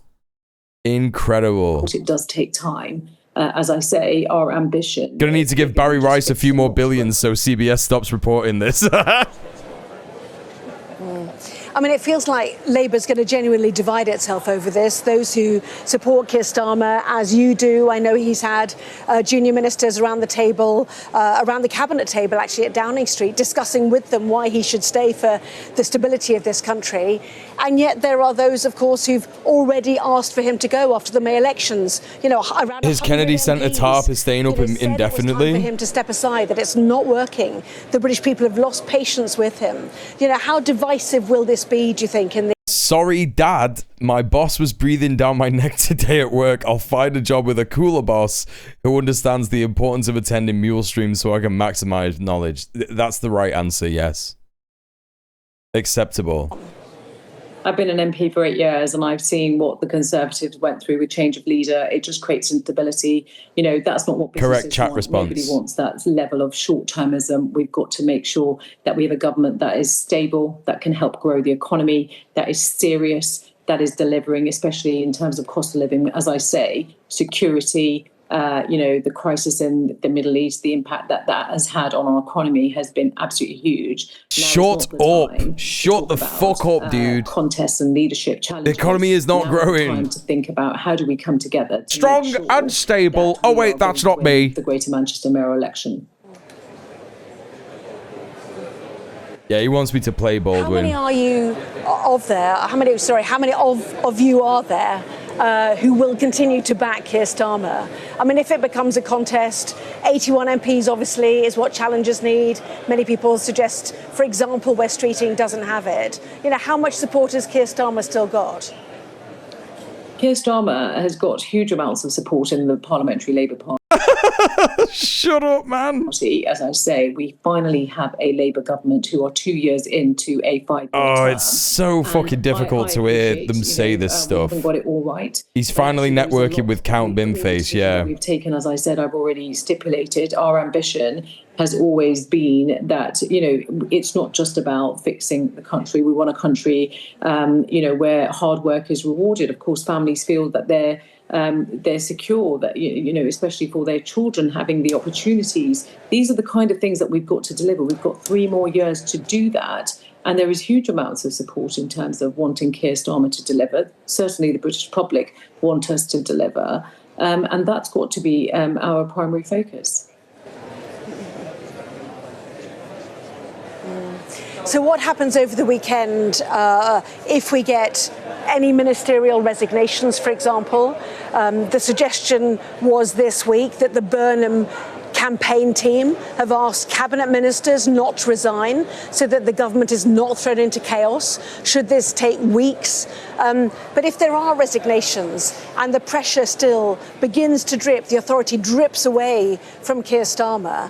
Incredible. It does take time. As I say, our ambition. Gonna need to give Barry Rice a few more billions so CBS stops reporting this. I mean, it feels like Labour's going to genuinely divide itself over this. Those who support Keir Starmer, as you do, I know he's had junior ministers around the table, around the cabinet table, actually, at Downing Street, discussing with them why he should stay for the stability of this country. And yet there are those, of course, who've already asked for him to go after the May elections. You know, around his Kennedy Centre TARP is staying up indefinitely. For him to step aside, that it's not working. The British people have lost patience with him. You know, how divisive will this be, do you think, in the... Sorry, Dad. My boss was breathing down my neck today at work. I'll find a job with a cooler boss who understands the importance of attending mule streams so I can maximize knowledge. That's the right answer, yes. Acceptable. I've been an MP for 8 years, and I've seen what the Conservatives went through with change of leader. It just creates instability. You know, that's not what businesses Correct chat want. response. Nobody wants that level of short-termism. We've got to make sure that we have a government that is stable, that can help grow the economy, that is serious, that is delivering, especially in terms of cost of living, as I say, security. You know, the crisis in the Middle East, the impact that has had on our economy has been absolutely huge. Shut up. Shut the fuck up, dude. Contests and leadership challenges. The economy is not growing. Time to think about how do we come together to strong and stable. Oh wait, that's not me. The Greater Manchester mayoral election. Yeah, he wants me to play Baldwin. How many are you of there? How many of you are there who will continue to back Keir Starmer? I mean, if it becomes a contest, 81 MPs obviously is what challengers need. Many people suggest, for example, West Streeting doesn't have it. You know, how much support has Keir Starmer still got? Keir Starmer has got huge amounts of support in the Parliamentary Labour Party. Shut up, man. As I say, we finally have a Labour government who are 2 years into a 5-year term. It's so fucking difficult to hear them say this stuff. We haven't got it all right. He's finally networking with Count Binface, yeah. We've taken, as I said, I've already stipulated, our ambition has always been that, you know, it's not just about fixing the country. We want a country, you know, where hard work is rewarded. Of course, families feel that they're secure, that, you know, especially for their children having the opportunities. These are the kind of things that we've got to deliver. We've got 3 more years to do that. And there is huge amounts of support in terms of wanting Keir Starmer to deliver. Certainly the British public want us to deliver. And that's got to be our primary focus. So what happens over the weekend if we get any ministerial resignations, for example? The suggestion was this week that the Burnham campaign team have asked cabinet ministers not to resign so that the government is not thrown into chaos should this take weeks. But if there are resignations and the pressure still begins to drip, the authority drips away from Keir Starmer,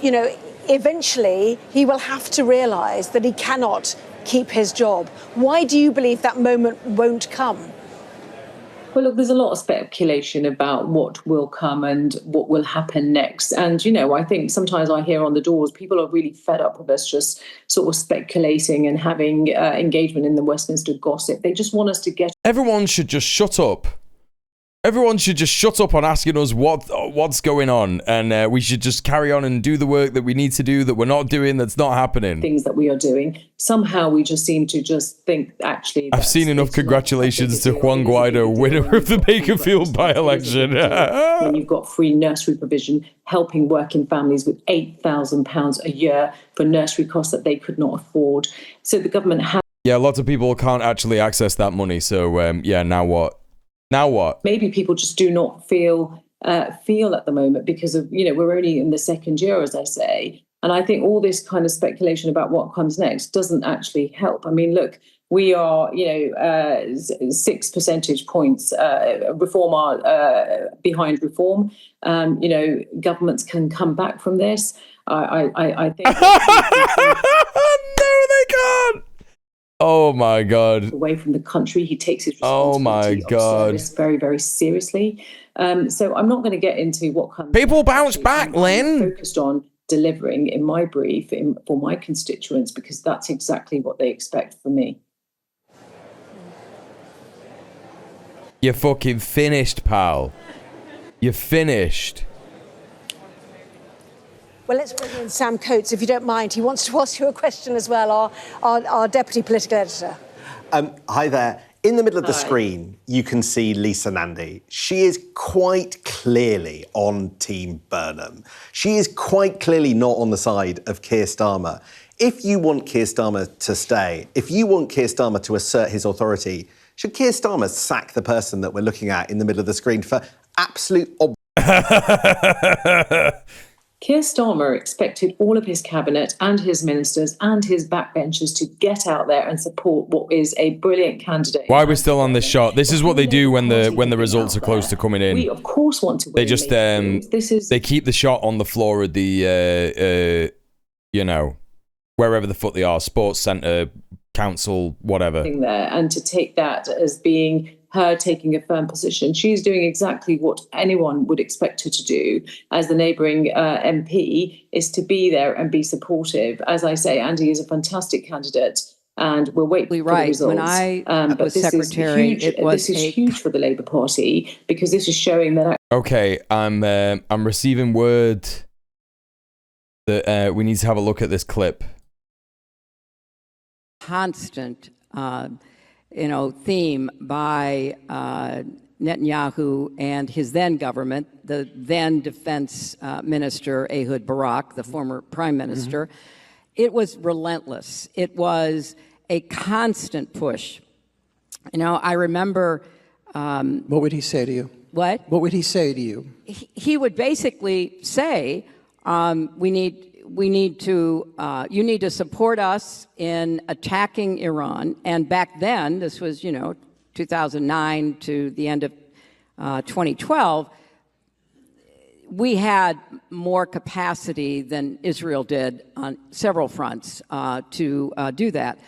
you know, eventually he will have to realise that he cannot keep his job. Why do you believe that moment won't come? Well, look, there's a lot of speculation about what will come and what will happen next. And, you know, I think sometimes I hear on the doors, people are really fed up with us just sort of speculating and having engagement in the Westminster gossip. They just want us to get... Everyone should just shut up. Everyone should just shut up on asking us what's going on, and we should just carry on and do the work that we need to do that we're not doing, that's not happening. Things that we are doing. Somehow we just seem to just think, actually... I've seen enough congratulations to Juan Guaido, winner of the Makerfield by-election. When you've got free nursery provision, helping working families with £8,000 a year for nursery costs that they could not afford. So the government has... Yeah, lots of people can't actually access that money, so yeah, now what? Now what? Maybe people just do not feel at the moment because of, you know, we're only in the second year, as I say. And I think all this kind of speculation about what comes next doesn't actually help. I mean, look, we are, you know, 6 percentage points reform are behind reform. You know, governments can come back from this. I think. No, they can't. Oh my God. Away from the country, he takes his responsibility of service very, very seriously. So I'm not going to get into what comes. People bounce back, Lynn. Focused on delivering in my brief for my constituents, because that's exactly what they expect from me. You're fucking finished, pal. You're finished. Well, let's bring in Sam Coates, if you don't mind. He wants to ask you a question as well, our deputy political editor. Hi there. In the middle of the screen, you can see Lisa Nandy. She is quite clearly on Team Burnham. She is quite clearly not on the side of Keir Starmer. If you want Keir Starmer to stay, if you want Keir Starmer to assert his authority, should Keir Starmer sack the person that we're looking at in the middle of the screen for absolute Keir Starmer expected all of his cabinet and his ministers and his backbenchers to get out there and support what is a brilliant candidate. Why are we still on this shot? This is what they do when the results are close to coming in. We of course want to win. They just they keep the shot on the floor of the you know, wherever the fuck they are, sports centre, council, whatever. There, and to take that as being her taking a firm position. She's doing exactly what anyone would expect her to do as the neighbouring MP, is to be there and be supportive. As I say, Andy is a fantastic candidate, and we'll wait for the results. When I was secretary, this is huge for the Labour Party, because this is showing that... Okay, I'm receiving word that we need to have a look at this clip. Constant theme by Netanyahu and his then government, the then defense minister, Ehud Barak, the former prime minister. It was relentless. It was a constant push. You know, I remember... what would he say to you? What? What would he say to you? He would basically say, you need to support us in attacking Iran. And back then, this was, 2009 to the end of 2012, we had more capacity than Israel did on several fronts to do that.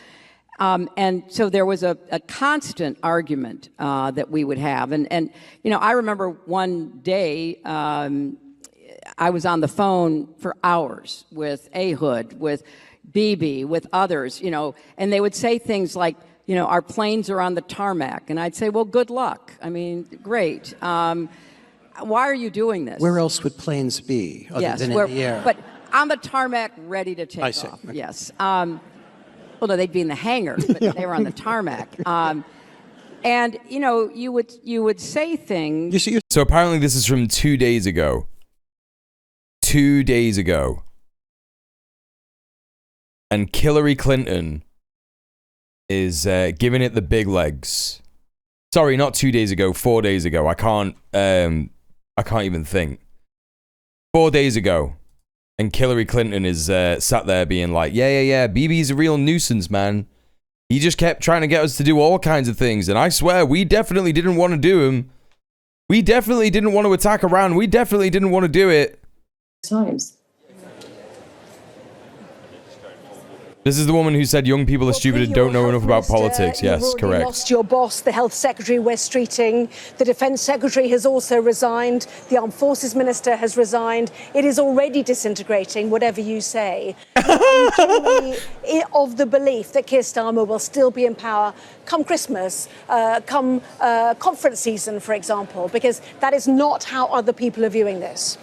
And so there was a constant argument that we would have. And I remember one day, I was on the phone for hours with Ehud, with Bibi, with others, and they would say things like, our planes are on the tarmac. And I'd say, well, good luck. I mean, great. Why are you doing this? Where else would planes be other than in the air? But on the tarmac, ready to take off. Okay. Yes. Well, no, they'd be in the hangar, but they were on the tarmac. And, you would say things. So apparently this is from 2 days ago. 2 days ago. And Hillary Clinton is giving it the big legs. Sorry, not 2 days ago, 4 days ago. I can't even think. 4 days ago. And Hillary Clinton is sat there being like, yeah, BB's a real nuisance, man. He just kept trying to get us to do all kinds of things. And I swear, we definitely didn't want to do them. We definitely didn't want to attack Iran. We definitely didn't want to do it. Times. This is the woman who said young people are stupid and don't know enough about politics. Yes, You've already correct. lost your boss, the health secretary, Wes Streeting. The defence secretary has also resigned. The armed forces minister has resigned. It is already disintegrating, whatever you say. I'm genuinely of the belief that Keir Starmer will still be in power come Christmas, come conference season, for example, because that is not how other people are viewing this.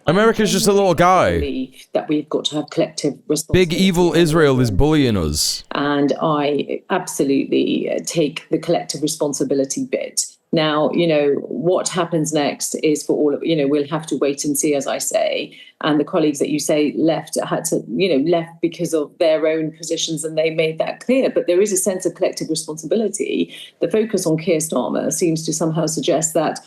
America's just a little guy. That we've got to have collective responsibility. Big evil Israel is bullying us. And I absolutely take the collective responsibility bit. Now, you know, what happens next is for all of, you know, we'll have to wait and see, as I say. And the colleagues that you say left left because of their own positions, and they made that clear. But there is a sense of collective responsibility. The focus on Keir Starmer seems to somehow suggest that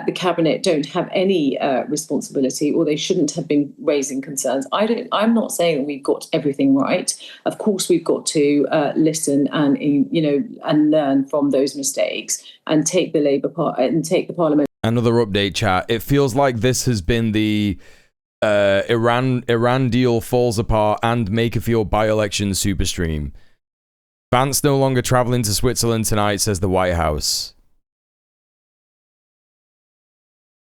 the cabinet don't have any responsibility, or they shouldn't have been raising concerns. I'm not saying that we've got everything right. Of course, we've got to listen and and learn from those mistakes and take the Parliament. Another update, chat. It feels like this has been the Iran deal falls apart and Makerfield by-election superstream. Vance no longer traveling to Switzerland tonight, says the White House.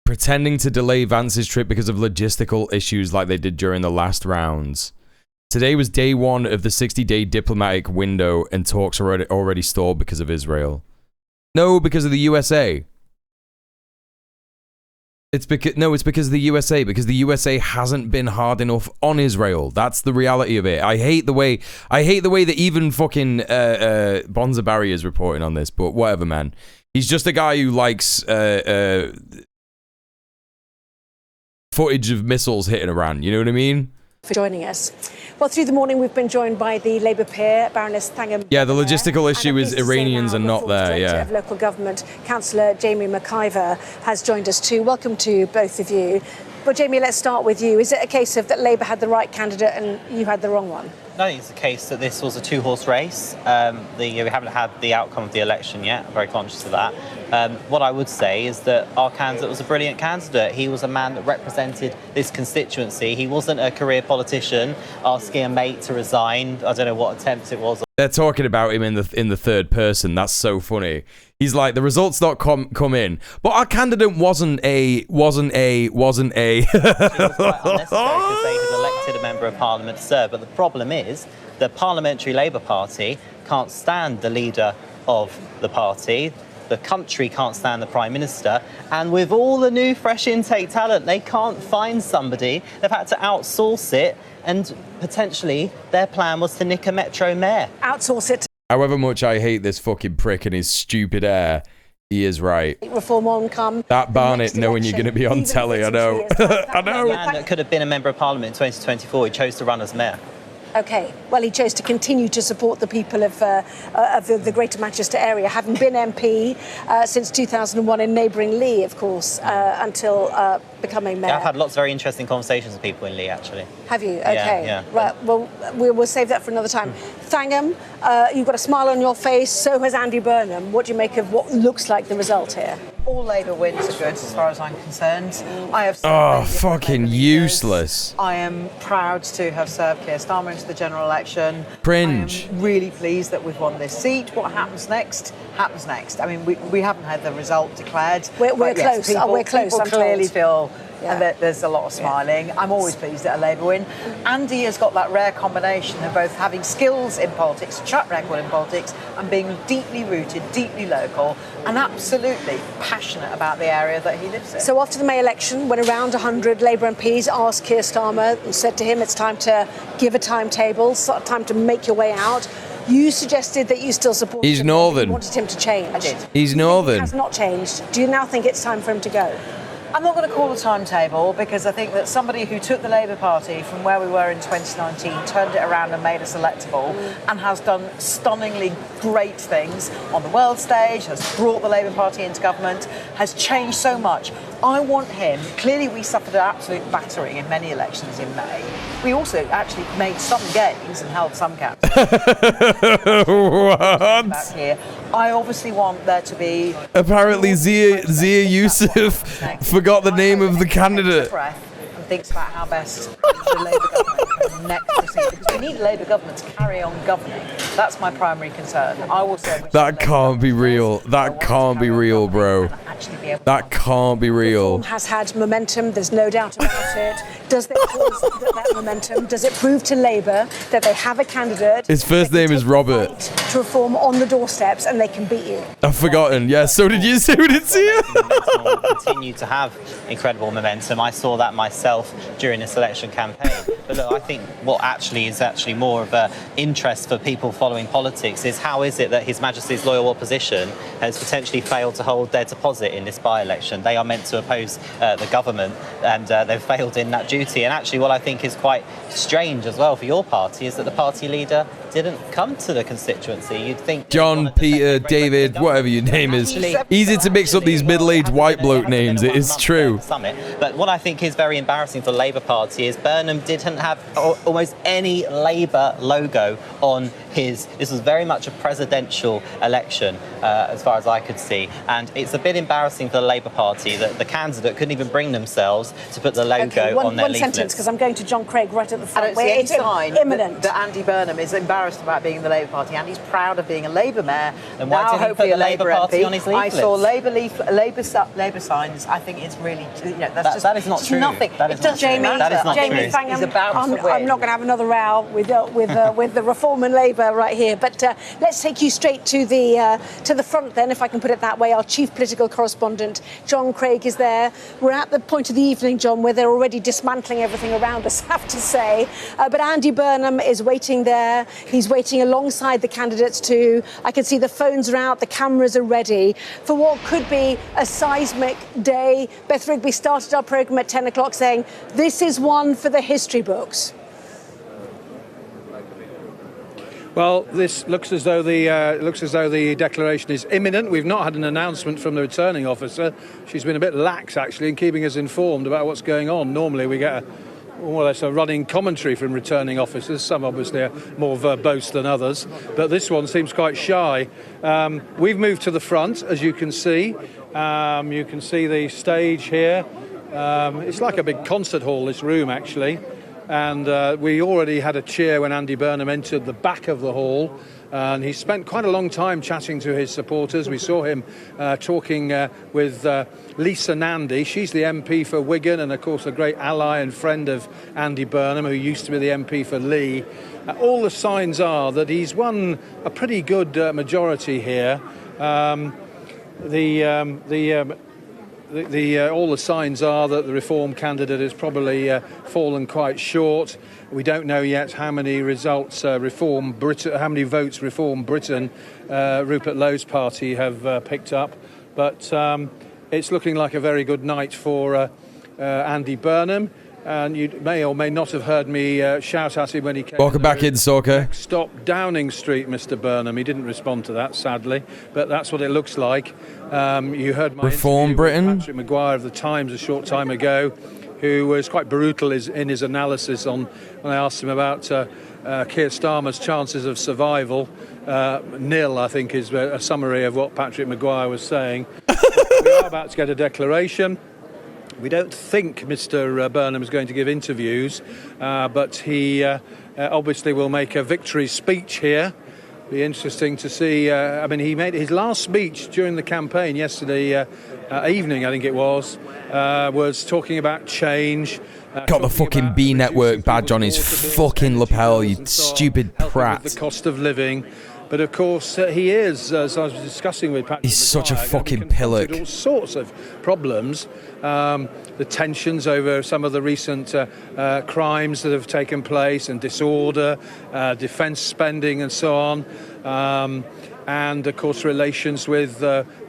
Pretending to delay Vance's trip because of logistical issues like they did during the last rounds. Today was day one of the 60-day diplomatic window, and talks are already stalled because of Israel. No, because of the USA. It's because of the USA, because the USA hasn't been hard enough on Israel. That's the reality of it. I hate the way that even fucking Bonza Barry is reporting on this, but whatever, man. He's just a guy who likes footage of missiles hitting Iran, you know what I mean? For joining us. Well, through the morning, we've been joined by the Labour peer, Baroness Thangham. Yeah, the logistical issue is Iranians are not there, yeah. Of Local Government, Councillor Jamie McIver, has joined us too. Welcome to both of you. Well, Jamie, let's start with you. Is it a case of that Labour had the right candidate and you had the wrong one? No, it's the case that this was a two-horse race. We haven't had the outcome of the election yet. I'm very conscious of that. What I would say is that our candidate was a brilliant candidate. He was a man that represented this constituency. He wasn't a career politician asking a mate to resign. I don't know what attempt it was. They're talking about him in the third person. That's so funny. He's like, the results not come in, but our candidate wasn't a. It was quite unnecessary because they had elected a member of Parliament to serve. But the problem is the Parliamentary Labour Party can't stand the leader of the party. The country can't stand the Prime Minister. And with all the new fresh intake talent, they can't find somebody. They've had to outsource it. And potentially their plan was to nick a Metro mayor. Outsource it. However much I hate this fucking prick and his stupid air, he is right. Reform on come. That Barnett knowing you're going to be on telly, I know. I know. A man that could have been a member of Parliament in 2024, he chose to run as mayor. OK, well, he chose to continue to support the people of the Greater Manchester area, having been MP since 2001 in neighbouring Lee, of course, until becoming mayor. Yeah, I've had lots of very interesting conversations with people in Lee, actually. Have you? OK. Yeah. Right, well, we'll save that for another time. Thangham, you've got a smile on your face, so has Andy Burnham. What do you make of what looks like the result here? All Labour wins are good, as far as I'm concerned. I have fucking useless. I am proud to have served Keir Starmer into the general election. Cringe. I am really pleased that we've won this seat. What happens next? Happens next. I mean, we haven't had the result declared. We're close. We're close. People I'm clearly told. feel that there's a lot of smiling. I'm always pleased at a Labour win. Andy has got that rare combination of both having skills in politics, a track record in politics, and being deeply rooted, deeply local, and absolutely passionate about the area that he lives in. So after the May election, when around 100 Labour MPs asked Keir Starmer and said to him, it's time to give a timetable, time to make your way out, you suggested that you still supported He's him. northern. You wanted him to change. I did. He's northern. He has not changed. Do you now think it's time for him to go? I'm not going to call a timetable because I think that somebody who took the Labour Party from where we were in 2019, turned it around and made us electable, and has done stunningly great things on the world stage, has brought the Labour Party into government, has changed so much. I want him. Clearly, we suffered an absolute battering in many elections in May. We also actually made some gains and held some caps. What? Back here. I obviously want there to be... Apparently Zia Yusuf forgot the name of the candidate. I'm and thinks about how best the Labour government can next proceed, because we need a Labour government to carry on governing. That's my primary concern. I also That can't be real. That can't be real, bro. That can't be real. Has had momentum, there's no doubt about it. Does it cause that momentum? Does it prove to Labour that they have a candidate? His first name is Robert. To reform on the doorsteps and they can beat you? I've forgotten. Yeah, so did you. So did you. Continue to have incredible momentum. I saw that myself during this election campaign. But look, I think what actually is more of an interest for people following politics is how is it that His Majesty's loyal opposition has potentially failed to hold their deposit in this by-election. They are meant to oppose the government, and they've failed in that duty. And actually what I think is quite strange as well for your party is that the party leader didn't come to the constituency. You'd think John, Peter, David, whatever your name is. Easy to mix up these middle-aged white bloke names. It is true. Summit. But what I think is very embarrassing for the Labour Party is Burnham didn't have almost any Labour logo on his. This was very much a presidential election, as far as I could see. And it's a bit embarrassing for the Labour Party that the candidate couldn't even bring themselves to put the logo on their One leaflets. sentence, because I'm going to John Craig right at the I front. don't see any It's sign imminent. that Andy Burnham is embarrassed about being in the Labour Party. Andy's proud of being a Labour mayor. Then why now didn't he hopefully put the a Labour Labour Party MP. on his I leaflets? saw Labour signs. I think it's really, that's That is not just true. nothing. That is it not doesn't true. matter. That is not Jamie true. Fangham, He's about to I'm win. not going to have another row with the Reform and Labour right here. But let's take you straight to the front then, if I can put it that way. Our chief political correspondent, John Craig, is there. We're at the point of the evening, John, where they're already dismantling everything around us, I have to say. But Andy Burnham is waiting there. He's waiting alongside the candidates too. I can see the phones are out, the cameras are ready for what could be a seismic day. Beth Rigby started our programme at 10 o'clock saying, this is one for the history books. Well, this looks as though the declaration is imminent. We've not had an announcement from the returning officer. She's been a bit lax, actually, in keeping us informed about what's going on. Normally, we get more or less a running commentary from returning officers. Some obviously are more verbose than others, but this one seems quite shy. We've moved to the front, as you can see. You can see the stage here. It's like a big concert hall, this room, actually. And we already had a cheer when Andy Burnham entered the back of the hall. And he spent quite a long time chatting to his supporters. We saw him talking with Lisa Nandy. She's the MP for Wigan and, of course, a great ally and friend of Andy Burnham, who used to be the MP for Lee. All the signs are that he's won a pretty good majority here. All the signs are that the Reform candidate has probably fallen quite short. We don't know yet how many votes Reform Britain, Rupert Lowe's party have picked up, but it's looking like a very good night for Andy Burnham. And you may or may not have heard me shout at him when he came. Welcome back in, Soccer. Stop Downing Street, Mr. Burnham. He didn't respond to that, sadly, but that's what it looks like. You heard my Reform Britain. With Patrick Maguire of the Times a short time ago, who was quite brutal in his analysis on when I asked him about Keir Starmer's chances of survival. Nil, I think, is a summary of what Patrick Maguire was saying. We are about to get a declaration. We don't think Mr. Burnham is going to give interviews, but he obviously will make a victory speech here. Be interesting to see. He made his last speech during the campaign yesterday evening, I think it was talking about change. Got the fucking B Network badge on his fucking lapel, you stupid prat. The cost of living. But of course, he is, as I was discussing with Patrick. He's such a fucking pillock. All sorts of problems. The tensions over some of the recent crimes that have taken place and disorder, defence spending and so on. And, of course, relations with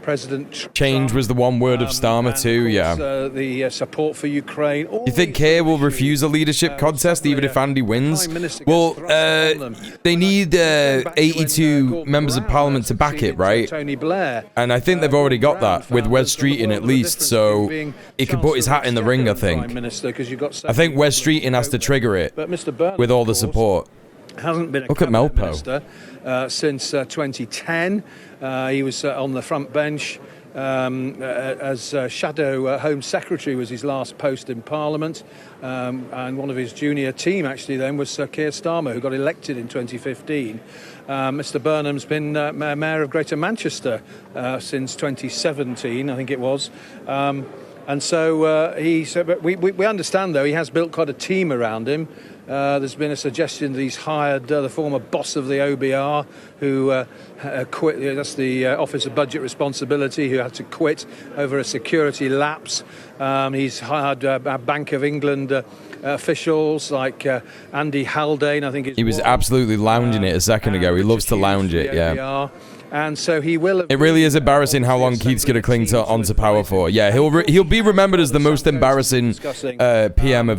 President Trump. Change was the one word of Starmer too, yeah. The support for Ukraine. You think Keir will refuse a leadership contest even if Andy wins? Well, they need 82 members of parliament to back it, right? Tony Blair. And I think they've already got that, with Wes Streeting at least, so he can put his hat in the ring, I think. I think Wes Streeting has to trigger it, with all the support. Hasn't been a Look at cabinet Melpo. minister since 2010. He was on the front bench as Shadow Home Secretary was his last post in Parliament, and one of his junior team actually then was Sir Keir Starmer, who got elected in 2015. Mr Burnham's been Mayor of Greater Manchester since 2017, I think it was. And so we understand, though, he has built quite a team around him. There's been a suggestion that he's hired the former boss of the OBR, who quit. That's the Office of Budget Responsibility, who had to quit over a security lapse. He's hired Bank of England officials like Andy Haldane, I think. He was absolutely lounging it a second ago. He loves to lounge it, yeah. And so he will. It really is embarrassing how long Keith's going to cling onto power for. Yeah, he'll be remembered as the most embarrassing PM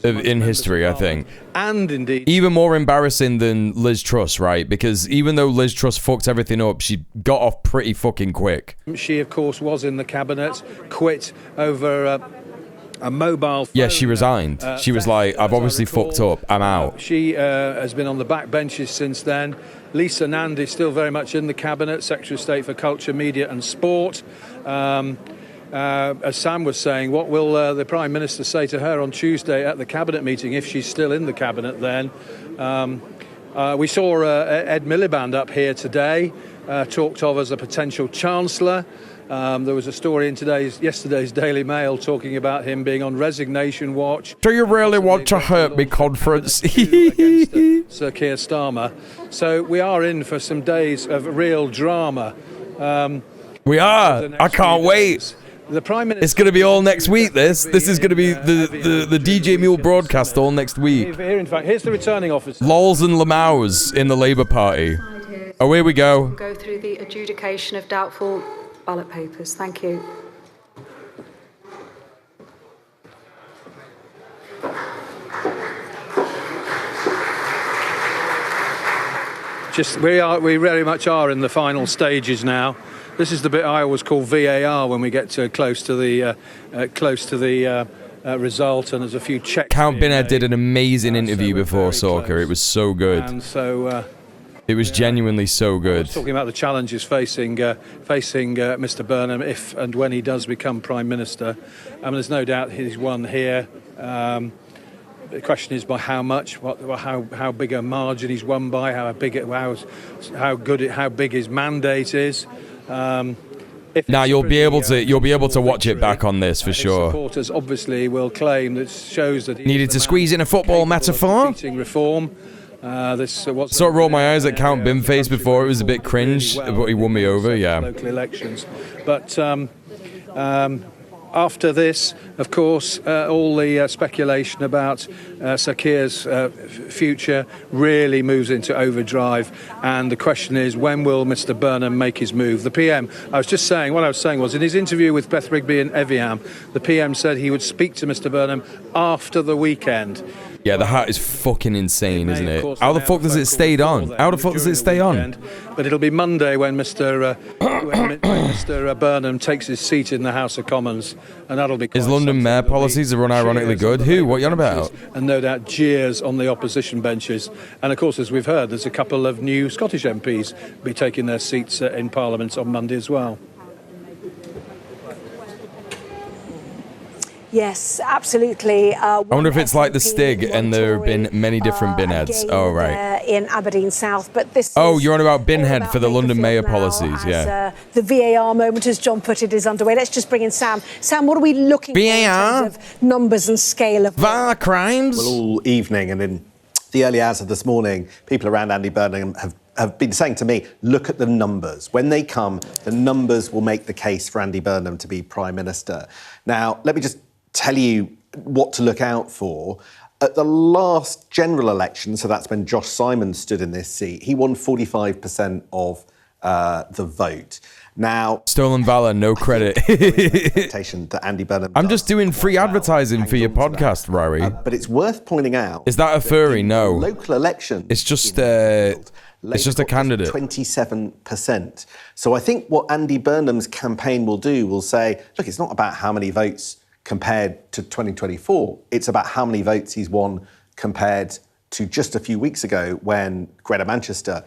in history, I think. And indeed, even more embarrassing than Liz Truss, right? Because even though Liz Truss fucked everything up, she got off pretty fucking quick. She, of course, was in the cabinet, quit over a mobile phone. Yeah, she resigned. She was like, I've obviously fucked up, I'm out. She has been on the back benches since then. Lisa Nandy is still very much in the cabinet, Secretary of State for Culture, Media and Sport. As Sam was saying, what will the Prime Minister say to her on Tuesday at the cabinet meeting, if she's still in the cabinet then? We saw Ed Miliband up here today, talked of as a potential Chancellor. There was a story in yesterday's Daily Mail talking about him being on resignation watch. Do you really want to hurt me, conference? Sir Keir Starmer. So we are in for some days of real drama. We are. I can't wait. The Prime Minister. It's going to be all next week. This is going to be the DJ Mule broadcast all next week. Here, in fact, here's the returning officer. Lols and Lamaus in the Labour Party. Oh, here we go. Go through the adjudication of doubtful ballot papers. Thank you. We very much are in the final stages now. This is the bit I always call VAR when we get close to the result, and there's a few checks. Count Binhead did an amazing interview before Soccer. It was so good. And so it was genuinely so good. Talking about the challenges facing Mr. Burnham if and when he does become Prime Minister. There's no doubt he's won here. The question is by how much, how big a margin he's won by, how big his mandate is. Now you'll be able to watch it back on this for sure. Supporters obviously will claim that shows that he needed to squeeze in a football metaphor. Reform. Sort of rolled my eyes at Count Bimface before. It was a bit cringe, but he won me over. Yeah. Local elections, but. After this, of course, all the speculation about Sir Keir's future really moves into overdrive. And the question is, when will Mr. Burnham make his move? The PM, what I was saying was, in his interview with Beth Rigby in Evian, the PM said he would speak to Mr. Burnham after the weekend. Yeah, the hat is fucking insane, isn't it? How the fuck does it stay on? How the fuck does it stay on? But it'll be Monday when Mr. Burnham takes his seat in the House of Commons, and that'll be. His London mayor policies are unironically good. Who? What are you on about? And no doubt jeers on the opposition benches. And of course, as we've heard, there's a couple of new Scottish MPs be taking their seats in Parliament on Monday as well. Yes, absolutely. I wonder if it's like the Stig and there have been many different binheads. Oh, right. In Aberdeen South, but this. Oh, you're on about binhead for the London mayor policies, yeah. The VAR moment, as John put it, is underway. Let's just bring in Sam. Sam, what are we looking for in terms of numbers and scale of VAR crimes? Well, all evening and in the early hours of this morning, people around Andy Burnham have been saying to me, look at the numbers. When they come, the numbers will make the case for Andy Burnham to be Prime Minister. Now, let me just tell you what to look out for. At the last general election, so that's when Josh Simon stood in this seat, he won 45% of the vote. Now, stolen valor, no credit. That Andy Burnham I'm just doing free advertising for your podcast, Rory. But it's worth pointing out. Is that a furry? No. Local election. It's just a candidate. 27%. So I think what Andy Burnham's campaign will say, look, it's not about how many votes compared to 2024. It's about how many votes he's won compared to just a few weeks ago when Greater Manchester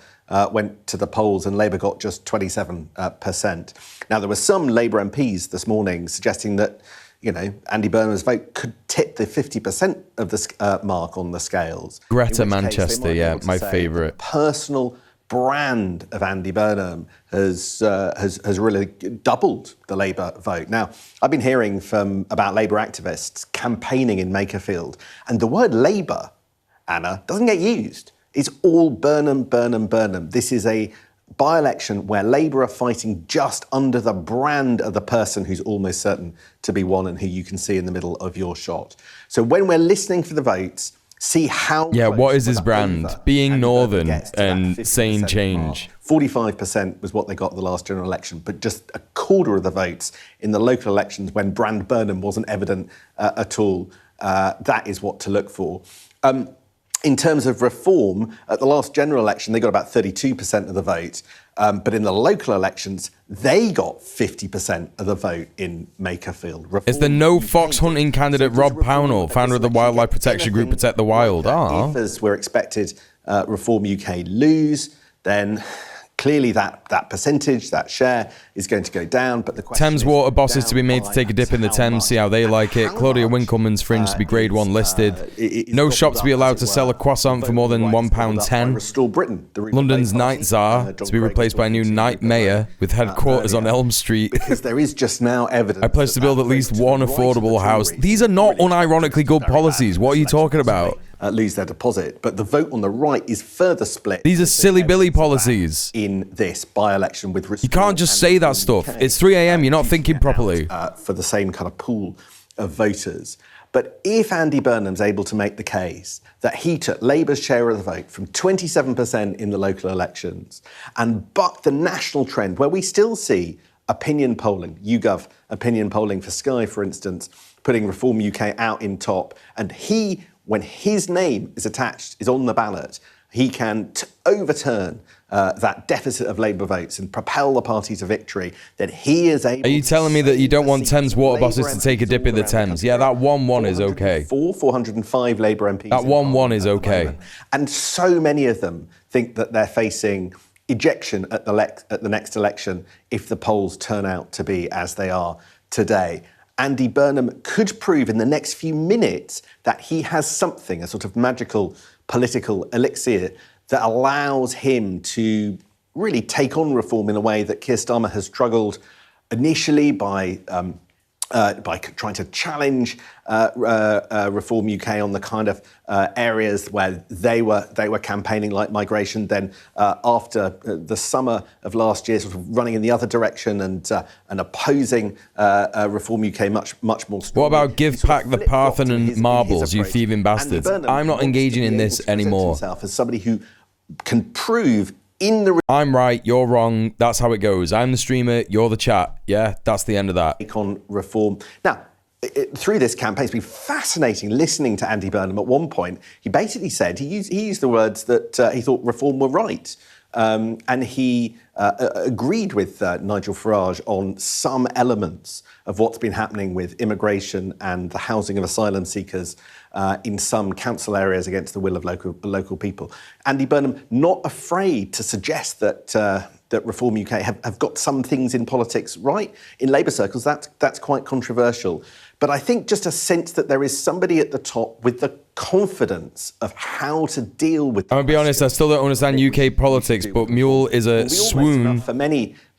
went to the polls and Labour got just 27%. Now, there were some Labour MPs this morning suggesting that, Andy Burnham's vote could tip the 50% of the mark on the scales. Greta Manchester, yeah, my favourite. Personal brand of Andy Burnham has really doubled the Labour vote. Now, I've been hearing about Labour activists campaigning in Makerfield, and the word Labour, Anna, doesn't get used. It's all Burnham, Burnham, Burnham. This is a by-election where Labour are fighting just under the brand of the person who's almost certain to be won and who you can see in the middle of your shot. So when we're listening for the votes, see how... Yeah, what is his brand? Being Northern and saying change. 45% was what they got at the last general election, but just a quarter of the votes in the local elections when brand Burnham wasn't evident at all. That is what to look for. In terms of reform, at the last general election, they got about 32% of the vote. But in the local elections, they got 50% of the vote in Makerfield. It's the no fox hunting candidate Rob Pownall, founder of the wildlife protection group Protect the Wild. If, as we're expected, Reform UK lose, then clearly that percentage, that share, is going to go down. But the question Thames water bosses to be made to take a dip in the Thames, see how they like it. Claudia Winkleman's fringe to be grade 1 listed. No shops to be allowed to sell a croissant for more than £1.10. Restore Britain. London's night czar to be replaced by a new night mayor with headquarters on Elm Street. Because there is just now evidence. I pledge to build at least one affordable house. These are not unironically good policies. What are you talking about? Lose their deposit, but the vote on the right is further split. These are silly Billy policies. In this by-election with... You can't just say that stuff. It's 3 a.m, you're not thinking properly. For the same kind of pool of voters. But if Andy Burnham's able to make the case that he took Labour's share of the vote from 27% in the local elections and bucked the national trend, where we still see opinion polling, YouGov opinion polling for Sky, for instance, putting Reform UK out in top, and when his name is attached, is on the ballot, he can overturn that deficit of Labour votes and propel the party to victory, that he is able... Are you telling me that you don't want Thames water bosses to take a dip in the Thames? Yeah, that 1-1 is okay. 405 Labour MPs. That 1-1 is okay. And so many of them think that they're facing ejection at the next election if the polls turn out to be as they are today. Andy Burnham could prove in the next few minutes that he has something, a sort of magical political elixir that allows him to really take on reform in a way that Keir Starmer has struggled initially by trying to challenge Reform UK on the kind of areas where they were campaigning, like migration. Then after the summer of last year, sort of running in the other direction and opposing Reform UK much more strongly. What about give back the Parthenon marbles, you thieving bastards? I'm not engaging in this anymore. Himself as somebody who can prove I'm right, you're wrong, that's how it goes. I'm the streamer, you're the chat. Yeah, that's the end of that. On reform. Now, through this campaign, it's been fascinating listening to Andy Burnham. At one point, he basically said, he used the words that he thought reform were right. And he agreed with Nigel Farage on some elements of what's been happening with immigration and the housing of asylum seekers in some council areas against the will of local people. Andy Burnham not afraid to suggest that Reform UK have got some things in politics right. In Labour circles, that's quite controversial. But I think just a sense that there is somebody at the top with the confidence of how to deal with... I'm going to be honest, I still don't understand UK politics, but Mule is a swoon,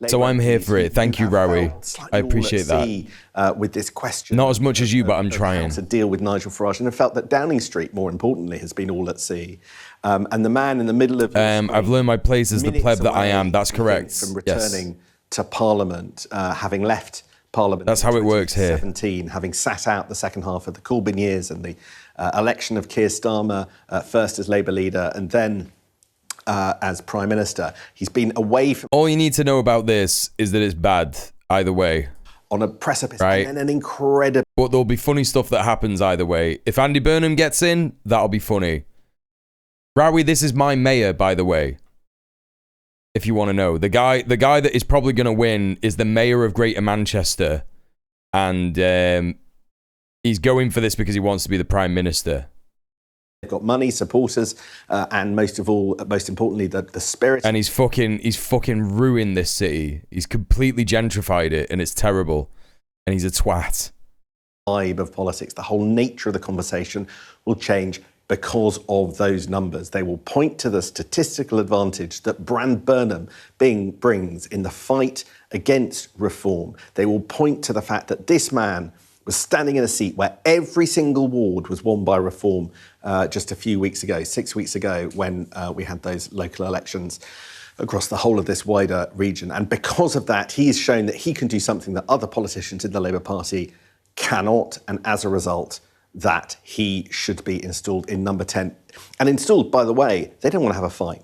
so I'm here for it. Thank you, Rowie. I appreciate that. With this question... Not as much as you, but I'm trying. ...to deal with Nigel Farage, and I felt that Downing Street, more importantly, has been all at sea. And the man in the middle of... I've learned my place as the pleb that I am. That's correct. From returning to Parliament, having left Parliament... That's how it works here. 2017, having sat out the second half of the Corbyn years and the election of Keir Starmer, first as Labour leader and then as Prime Minister. He's been away from... All you need to know about this is that it's bad, either way. On a precipice, right? And an incredible... But there'll be funny stuff that happens either way. If Andy Burnham gets in, that'll be funny. Rowie, this is my mayor, by the way. If you want to know. The guy that is probably going to win is the mayor of Greater Manchester. And he's going for this because he wants to be the Prime Minister. They've got money, supporters, and most importantly, the spirit. And he's fucking ruined this city. He's completely gentrified it, and it's terrible. And he's a twat. Vibe of politics, the whole nature of the conversation will change because of those numbers. They will point to the statistical advantage that Brand Burnham brings in the fight against reform. They will point to the fact that this man was standing in a seat where every single ward was won by reform just a few weeks ago, 6 weeks ago, when we had those local elections across the whole of this wider region. And because of that, he has shown that he can do something that other politicians in the Labour Party cannot, and as a result, that he should be installed in number 10. And installed, by the way, they don't want to have a fight.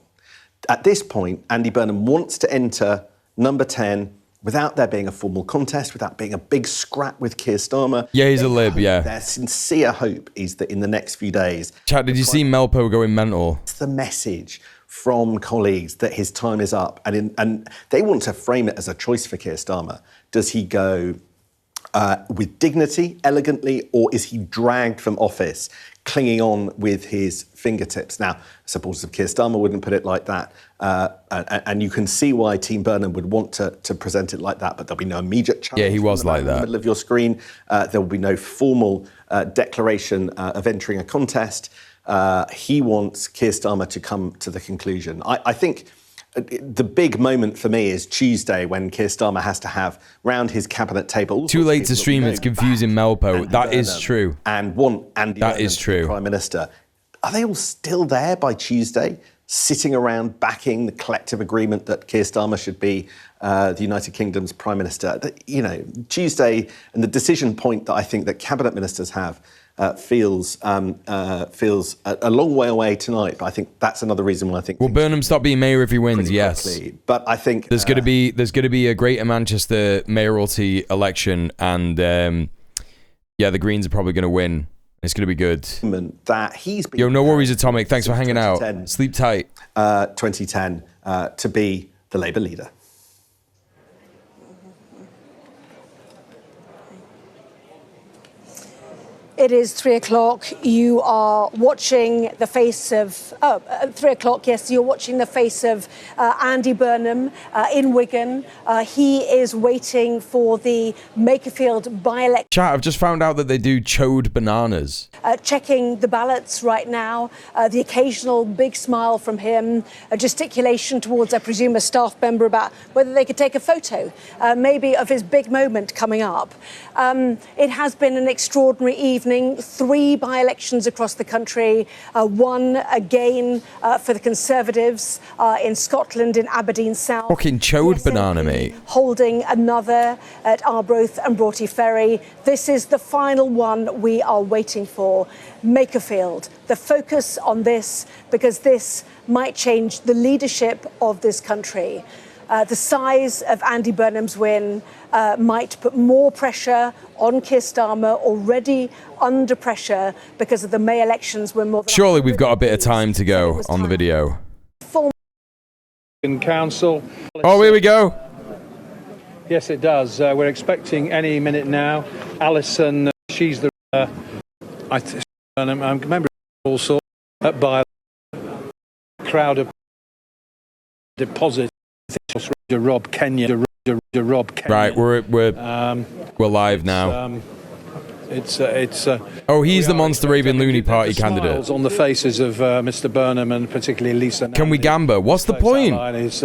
At this point, Andy Burnham wants to enter number 10 without there being a formal contest, without being a big scrap with Keir Starmer. Yeah, he's a lib, yeah. Their sincere hope is that in the next few days... Chat, did you see Melpo going mental? It's the message from colleagues that his time is up. And they want to frame it as a choice for Keir Starmer. Does he go with dignity, elegantly, or is he dragged from office, clinging on with his fingertips? Now, supporters of Keir Starmer wouldn't put it like that, and you can see why Team Burnham would want to present it like that, but there'll be no immediate challenge. Yeah, he was like that. In the middle of your screen, there will be no formal declaration of entering a contest. He wants Keir Starmer to come to the conclusion. I think the big moment for me is Tuesday, when Keir Starmer has to have round his cabinet table. Too late to stream, it's confusing Melpo. That is true. And want Andy That Burnham is to be true. Prime Minister. Are they all still there by Tuesday, sitting around backing the collective agreement that Keir Starmer should be the United Kingdom's Prime Minister? You know, Tuesday, and the decision point that I think that cabinet ministers have feels a long way away tonight, but I think that's another reason why I think. Will Burnham stop being mayor if he wins? Yes, quickly. But I think there's going to be a Greater Manchester mayoralty election, and yeah, the Greens are probably going to win. It's going to be good. That he's been. Yo, no worries, Atomic. Thanks for hanging out. Sleep tight. 2010 to be the Labour leader. It is 3 o'clock. You are watching the face of... 3 o'clock, yes. You're watching the face of Andy Burnham in Wigan. He is waiting for the Makerfield by-election. Chat, I've just found out that they do chode bananas. Checking the ballots right now. The occasional big smile from him. A gesticulation towards, I presume, a staff member about whether they could take a photo, maybe of his big moment coming up. It has been an extraordinary evening. 3 by-elections across the country, one again for the Conservatives in Scotland, in Aberdeen South. Fucking chode banana, mate. Holding another at Arbroath and Broughty Ferry. This is the final one we are waiting for. Makerfield. The focus on this, because this might change the leadership of this country. The size of Andy Burnham's win might put more pressure on Keir Starmer, already under pressure because of the May elections. When more than Surely we've got a bit of time to go on the video. In council. Oh, here we go. Yes, it does. We're expecting any minute now. Alison, she's the I'm a member also by a deposit. Rob Kenya. Right, we're live now. Oh, he's the Monster Raven Looney Party candidate. On the faces of Mr. Burnham and particularly Lisa. Can we gamble? What's the point? It's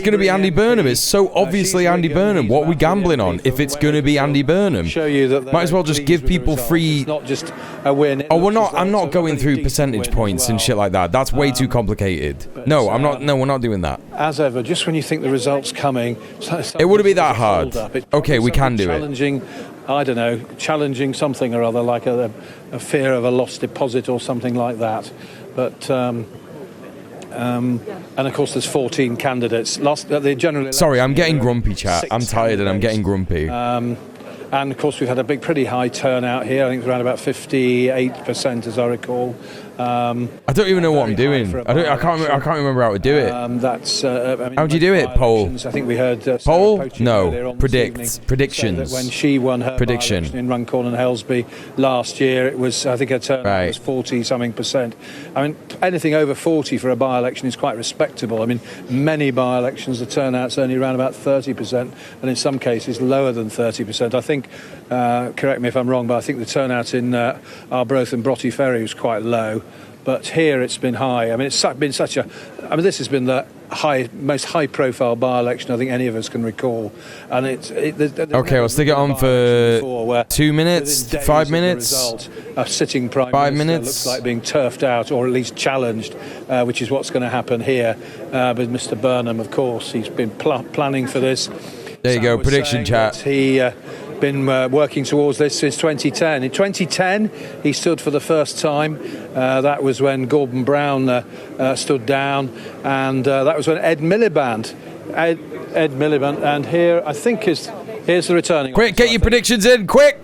going to be Andy Burnham. It's so obviously Andy Burnham. What are we gambling on if it's going to be Andy Burnham? Might as well just give people free. Not just a win. Oh, we're not. I'm not going through percentage points and shit like that. That's way too complicated. No, I'm not. No, we're not doing that. As ever, just when you think the result's coming, it wouldn't be that hard. Okay, we can do it. Challenging, I don't know, challenging something or other, like a fear of a lost deposit or something like that. But and of course, there's 14 candidates. Sorry, I'm getting grumpy, chat. I'm tired and I'm getting grumpy. And of course, we've had a pretty high turnout here. I think it's around about 58%, as I recall. I don't even know what I'm doing. I can't remember how to do it. How do you do it? Poll. I think we heard poll. No. Predictions. When she won her by-election in Runcorn and Helsby last year, it was, I think her turnout was 40-something%. I mean, anything over 40 for a by-election is quite respectable. I mean, many by-elections, the turnout's only around about 30%, and in some cases lower than 30%. I think, correct me if I'm wrong, but I think the turnout in Arbroath and Broughty Ferry was quite low. But here it's been high. I mean, it's been such a... I mean, this has been the most high-profile by-election I think any of us can recall. And okay, I'll stick it on for 2 minutes, 5 minutes. A sitting prime 5 minister minutes. looks like being turfed out or at least challenged, which is what's going to happen here with Mr. Burnham. Of course, he's been planning for this. There you go, prediction chat. He been working towards this since 2010. In 2010, he stood for the first time. That was when Gordon Brown stood down, and that was when Ed Miliband, and here I think here's the returning. Quick, get your predictions in, quick!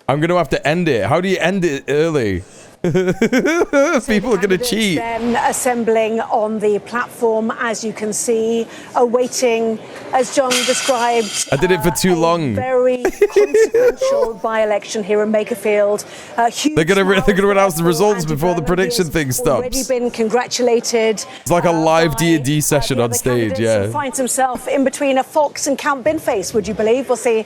I'm going to have to end it. How do you end it early? People are going to cheat. Then assembling on the platform, as you can see, awaiting, as John described. I did it for too long. Very consequential by-election here in Makerfield. They're going to announce the results before the prediction thing stops. Already been congratulated. It's like a live D&D session on stage. Yeah. He finds himself in between a fox and Count Binface. Would you believe? We'll see.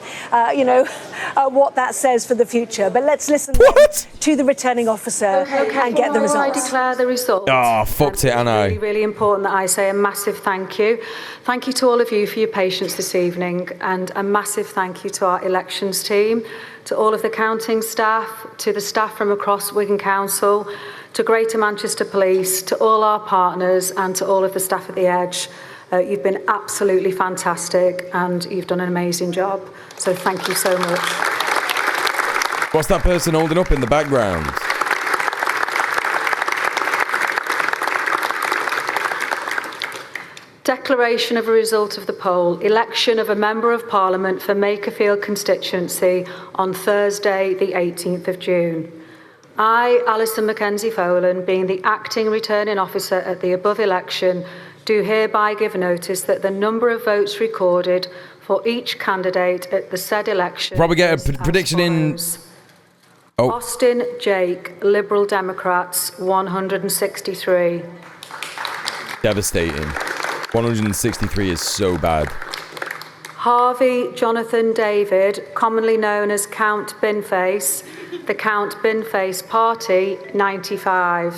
What that says for the future. But let's listen to the returning officer. And get the results. I declare the results. Oh, fucked it, Anna. It's really important that I say a massive thank you. Thank you to all of you for your patience this evening, and a massive thank you to our elections team, to all of the counting staff, to the staff from across Wigan Council, to Greater Manchester Police, to all our partners, and to all of the staff at the Edge. You've been absolutely fantastic, and you've done an amazing job. So thank you so much. What's that person holding up in the background? Declaration of a result of the poll. Election of a Member of Parliament for Makerfield constituency on Thursday, the 18th of June. I, Alison Mackenzie Folan, being the acting returning officer at the above election, do hereby give notice that the number of votes recorded for each candidate at the said election. Probably get a prediction in. Oh. Austin Jake, Liberal Democrats, 163. Devastating. 163 is so bad. Harvey Jonathan David, commonly known as Count Binface, the Count Binface Party, 95.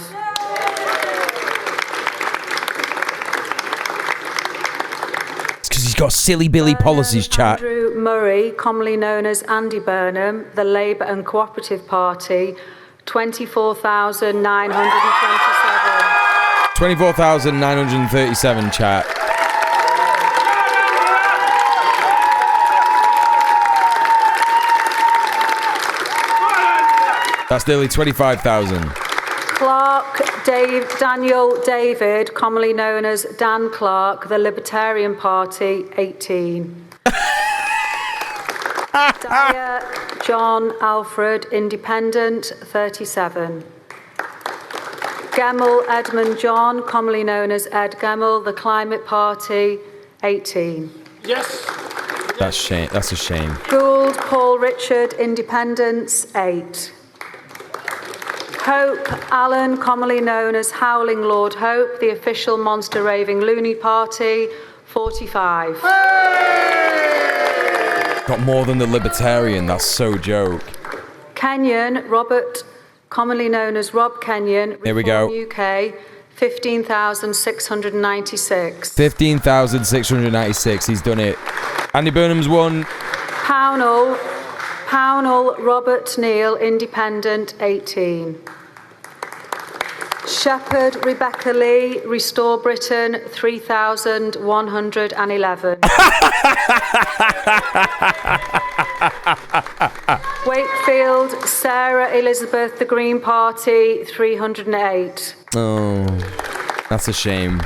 It's because he's got silly Billy policies, chat. Andrew Murray, commonly known as Andy Burnham, the Labour and Cooperative Party, 24,927. 24,937, chat. That's nearly 25,000. Clark Daniel David, commonly known as Dan Clark, the Libertarian Party, 18. Dyer John Alfred, Independent, 37. Gemmell Edmund John, commonly known as Ed Gemmell, the Climate Party, 18. Yes. That's a shame. Gould Paul Richard, Independents, 8. Hope Allen, commonly known as Howling Lord Hope, the official Monster Raving Loony Party, 45. Got more than the Libertarian, that's so joke. Kenyon Robert, commonly known as Rob Kenyon, Here we go. UK, 15,696. 15,696, he's done it. Andy Burnham's won. Pownell Robert Neal, Independent, 18. Shepherd Rebecca Lee, Restore Britain, 3,111. Wakefield Sarah Elizabeth, the Green Party, 308. Oh, that's a shame.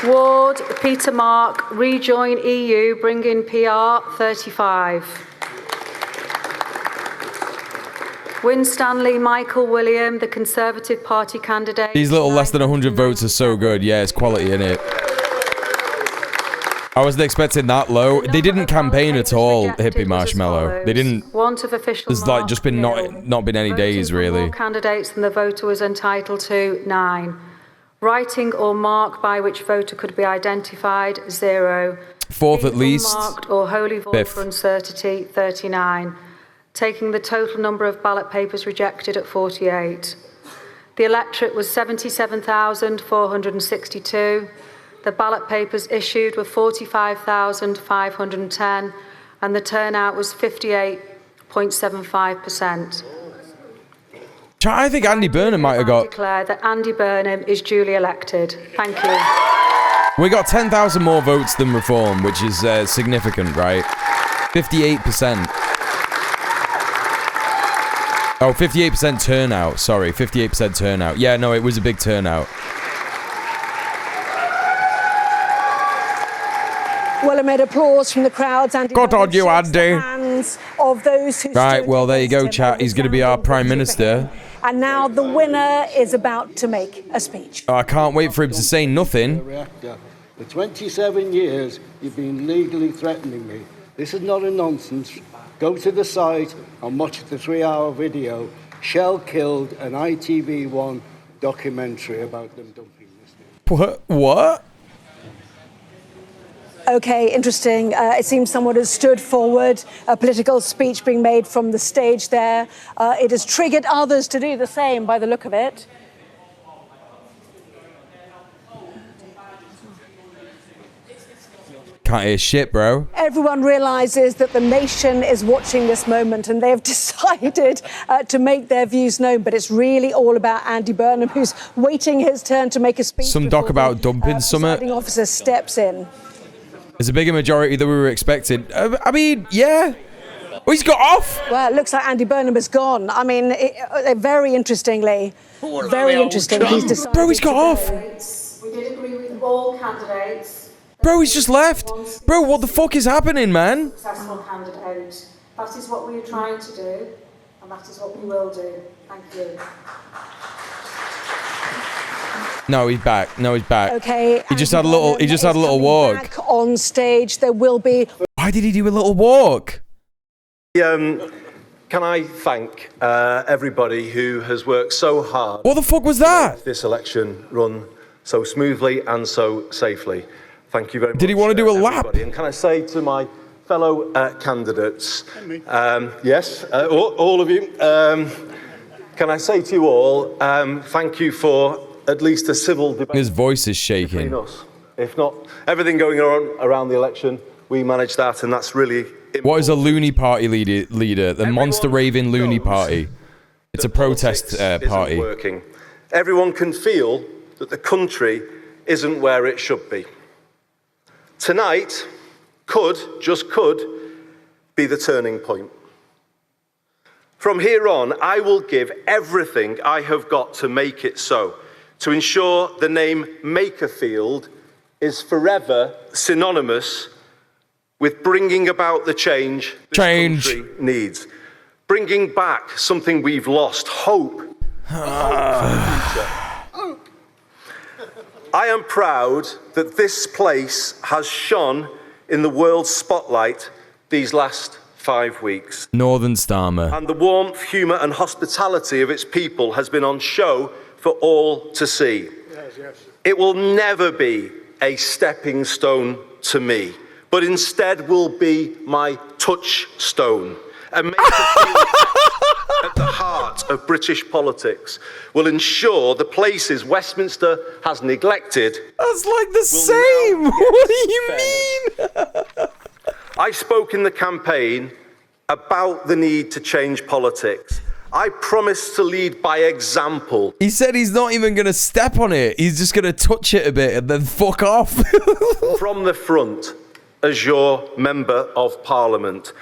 Ward, Peter Mark, Rejoin EU, Bring in PR, 35. Winstanley Michael William, the Conservative Party candidate. These little less than 100 votes are so good. Yeah, it's quality, innit? I wasn't expecting that low. They didn't campaign at all, Hippie Marshmallow. They didn't. Want of official There's like just been not been any days really. More candidates than the voter was entitled to, 9. Writing or mark by which voter could be identified, 0. 4th at least. Unmarked or wholly void for uncertainty, 39. Taking the total number of ballot papers rejected at 48. The electorate was 77,462. The ballot papers issued were 45,510, and the turnout was 58.75%. I think Andy Burnham might have got... declare that Andy Burnham is duly elected. Thank you. We got 10,000 more votes than Reform, which is significant, right? 58%. Oh, 58% turnout. Sorry, 58% turnout. Yeah, no, it was a big turnout. Well, amid applause from the crowds, Andy. Good on you, Andy. Hands of those who right, well, there you go, chat. He's going to be our Prime Minister. And now the winner is about to make a speech. Oh, I can't wait for him to say nothing. For 27 years, you've been legally threatening me. This is not a nonsense. Go to the site and watch the 3-hour video. Shell killed an ITV1 documentary about them dumping this thing. What? Okay, interesting. It seems someone has stood forward, a political speech being made from the stage there. It has triggered others to do the same by the look of it. Can't hear shit, bro. Everyone realises that the nation is watching this moment and they have decided to make their views known. But it's really all about Andy Burnham, who's waiting his turn to make a speech. Some doc about dumping summit. The officer steps in. There's a bigger majority than we were expecting. I mean, yeah. Oh, he's got off. Well, it looks like Andy Burnham is gone. I mean, very interestingly, he's decided. Bro, he's got off. We did agree with all candidates. Bro, he's just left. Bro, what the fuck is happening, man? Successful candidate. That is what we are trying to do, and that is what we will do. Thank you. No, he's back. No, he's back. Okay. He just had a little. He just had a little walk. Back on stage, there will be. Why did he do a little walk? Can I thank everybody who has worked so hard? What the fuck was that? This election run so smoothly and so safely. Thank you very much. Did he want to do a lap? And can I say to my fellow candidates, yes, all of you, can I say to you all, thank you for at least a civil debate. His voice is shaking. Us. If not, everything going on around the election, we managed that, and that's really important. What is a loony party leader? The monster raving loony party. It's a protest party. Working. Everyone can feel that the country isn't where it should be. Tonight just could, be the turning point. From here on, I will give everything I have got to make it so, to ensure the name Makerfield is forever synonymous with bringing about the change this country needs. Bringing back something we've lost, hope. Hope for the future. I am proud that this place has shone in the world's spotlight these last 5 weeks. Northern Starmer. And the warmth, humour and hospitality of its people has been on show for all to see. Yes. It will never be a stepping stone to me, but instead will be my touchstone. And Makerfield at the heart of British politics will ensure the places Westminster has neglected. That's like the same. What do you mean? I spoke in the campaign about the need to change politics. I promised to lead by example. He said he's not even going to step on it. He's just going to touch it a bit and then fuck off. From the front, as your Member of Parliament.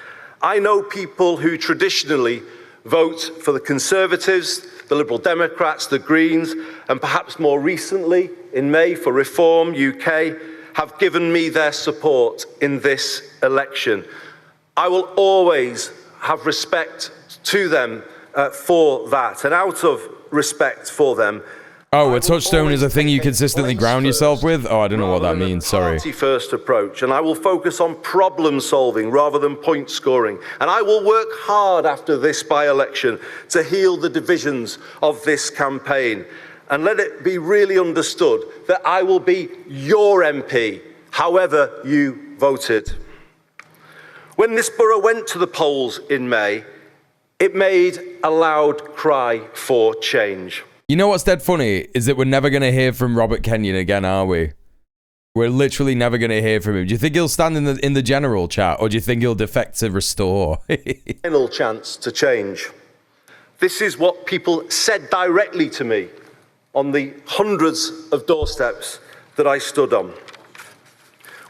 I know people who traditionally vote for the Conservatives, the Liberal Democrats, the Greens, and perhaps more recently in May for Reform UK, have given me their support in this election. I will always have respect to them for that, and out of respect for them. Oh, a touchstone is a thing you consistently ground yourself with? Oh, I don't know what that means, sorry. Party-first approach, and I will focus on problem-solving rather than point-scoring. And I will work hard after this by-election to heal the divisions of this campaign. And let it be really understood that I will be your MP, however you voted. When this borough went to the polls in May, it made a loud cry for change. You know what's dead funny is that we're never going to hear from Robert Kenyon again, are we? We're literally never going to hear from him. Do you think he'll stand in the general chat, or do you think he'll defect to Restore? Final chance to change. This is what people said directly to me on the hundreds of doorsteps that I stood on.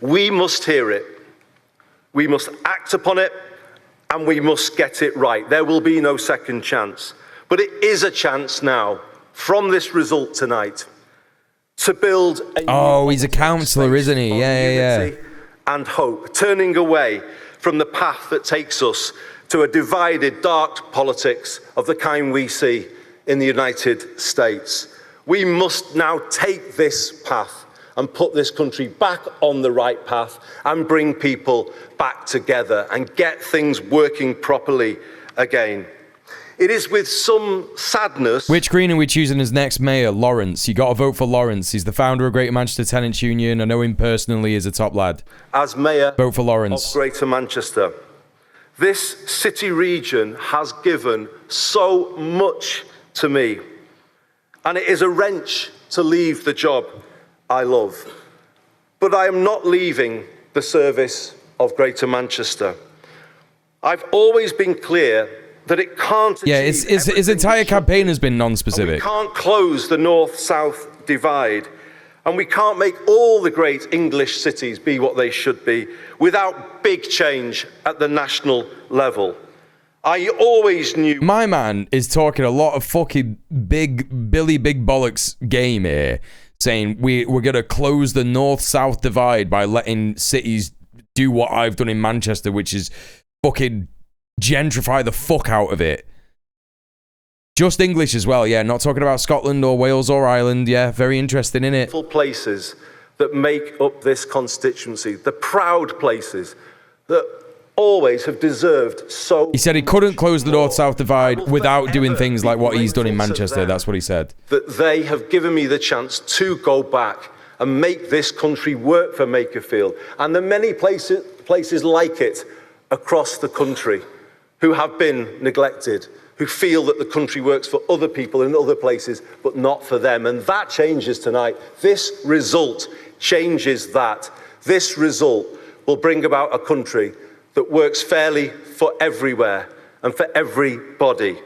We must hear it. We must act upon it, and we must get it right. There will be no second chance. But it is a chance now, from this result tonight, to build a oh, he's a councillor, isn't he? Yeah. And hope, turning away from the path that takes us to a divided, dark politics of the kind we see in the United States. We must now take this path and put this country back on the right path and bring people back together and get things working properly again. It is with some sadness... Which Green are we choosing as next mayor? Lawrence. You got to vote for Lawrence. He's the founder of Greater Manchester Tenants Union. I know him personally as a top lad. As mayor vote for Lawrence. Of Greater Manchester. This city region has given so much to me. And it is a wrench to leave the job I love. But I am not leaving the service of Greater Manchester. I've always been clear that it can't achieve his entire campaign has been non-specific. We can't close the north-south divide, and we can't make all the great English cities be what they should be without big change at the national level. I always knew... My man is talking a lot of fucking big bollocks game here, saying we're going to close the north-south divide by letting cities do what I've done in Manchester, which is fucking gentrify the fuck out of it. Just English as well, yeah. Not talking about Scotland or Wales or Ireland, yeah. Very interesting, innit? Places that make up this constituency, the proud places that always have deserved so... He said he couldn't close the north-south divide without doing things like what he's done in Manchester. That's what he said. That they have given me the chance to go back and make this country work for Makerfield. And there are many places like it across the country who have been neglected, who feel that the country works for other people in other places, but not for them. And that changes tonight. This result changes that. This result will bring about a country that works fairly for everywhere and for everybody.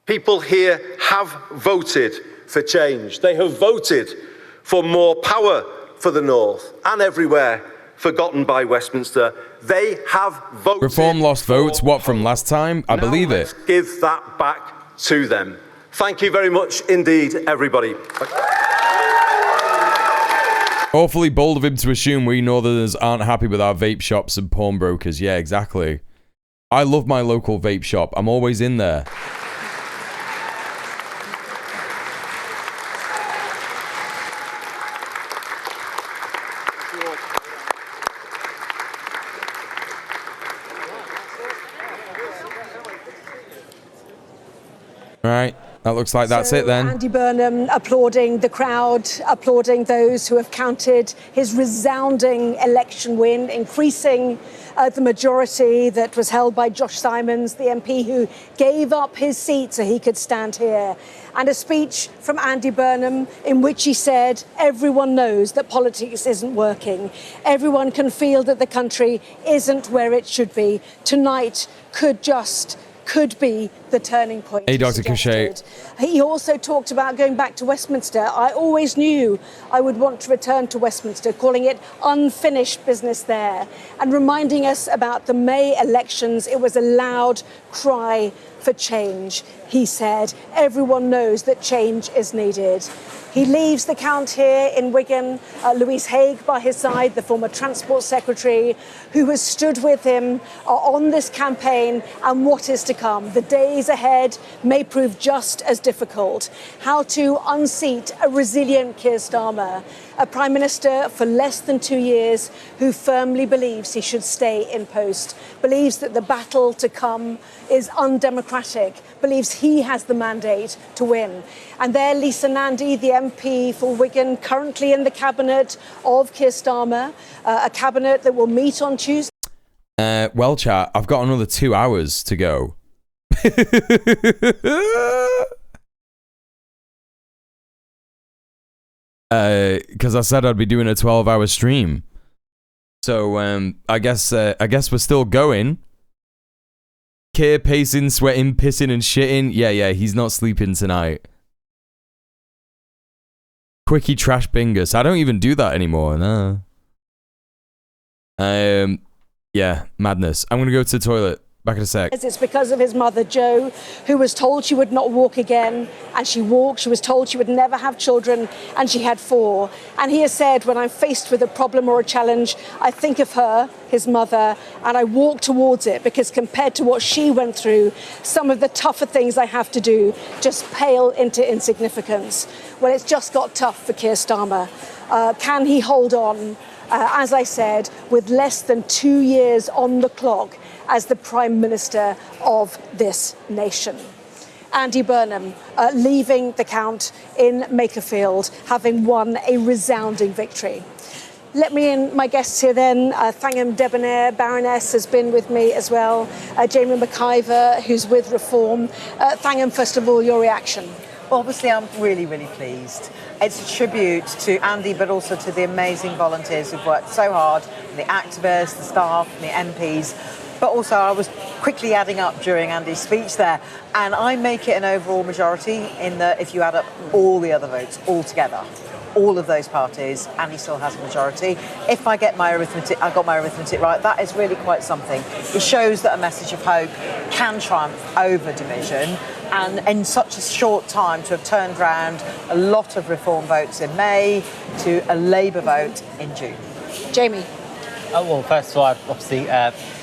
People here have voted for change. They have voted for more power for the North and everywhere forgotten by Westminster. They have voted... Reform lost votes, what, from last time? I believe it. Give that back to them. Thank you very much indeed, everybody. Awfully bold of him to assume we Northerners aren't happy with our vape shops and pawnbrokers. Yeah, exactly. I love my local vape shop. I'm always in there. Right, that looks like that's it then. Andy Burnham applauding the crowd, applauding those who have counted his resounding election win, increasing the majority that was held by Josh Simons, the MP who gave up his seat so he could stand here. And a speech from Andy Burnham in which he said, everyone knows that politics isn't working. Everyone can feel that the country isn't where it should be. Tonight could be the turning point. Hey, Dr. Cachet. He also talked about going back to Westminster. I always knew I would want to return to Westminster, calling it unfinished business there, and reminding us about the May elections. It was a loud cry for change. He said, everyone knows that change is needed. He leaves the Count here in Wigan, Louise Haigh by his side, the former Transport Secretary, who has stood with him on this campaign and what is to come. The days ahead may prove just as difficult. How to unseat a resilient Keir Starmer, a Prime Minister for less than 2 years who firmly believes he should stay in post, believes that the battle to come is undemocratic, believes he has the mandate to win. And there, Lisa Nandy, the MP for Wigan, currently in the cabinet of Keir Starmer, a cabinet that will meet on Tuesday. Well, chat, I've got another 2 hours to go. Because I said I'd be doing a 12-hour stream. So I guess we're still going. Keir pacing, sweating, pissing and shitting. Yeah, he's not sleeping tonight. Quickie trash bingus. I don't even do that anymore. No. Yeah, madness. I'm gonna go to the toilet. Back in a sec. It's because of his mother, Jo, who was told she would not walk again, and she walked. She was told she would never have children, and she had 4. And he has said, when I'm faced with a problem or a challenge, I think of her, his mother, and I walk towards it, because compared to what she went through, some of the tougher things I have to do just pale into insignificance. Well, it's just got tough for Keir Starmer. Can he hold on, as I said, with less than 2 years on the clock as the Prime Minister of this nation? Andy Burnham leaving the Count in Makerfield, having won a resounding victory. Let me in my guests here then. Thangham Debonair, Baroness, has been with me as well. Jamie McIver, who's with Reform. Thangham, first of all, your reaction. Obviously, I'm really, really pleased. It's a tribute to Andy, but also to the amazing volunteers who've worked so hard, the activists, the staff, the MPs. But also, I was quickly adding up during Andy's speech there, and I make it an overall majority in that if you add up all the other votes all together, all of those parties, Andy still has a majority. If I got my arithmetic right, that is really quite something. It shows that a message of hope can triumph over division, and in such a short time to have turned around a lot of Reform votes in May to a Labour vote in June. Jamie. Oh, well, first of all, I obviously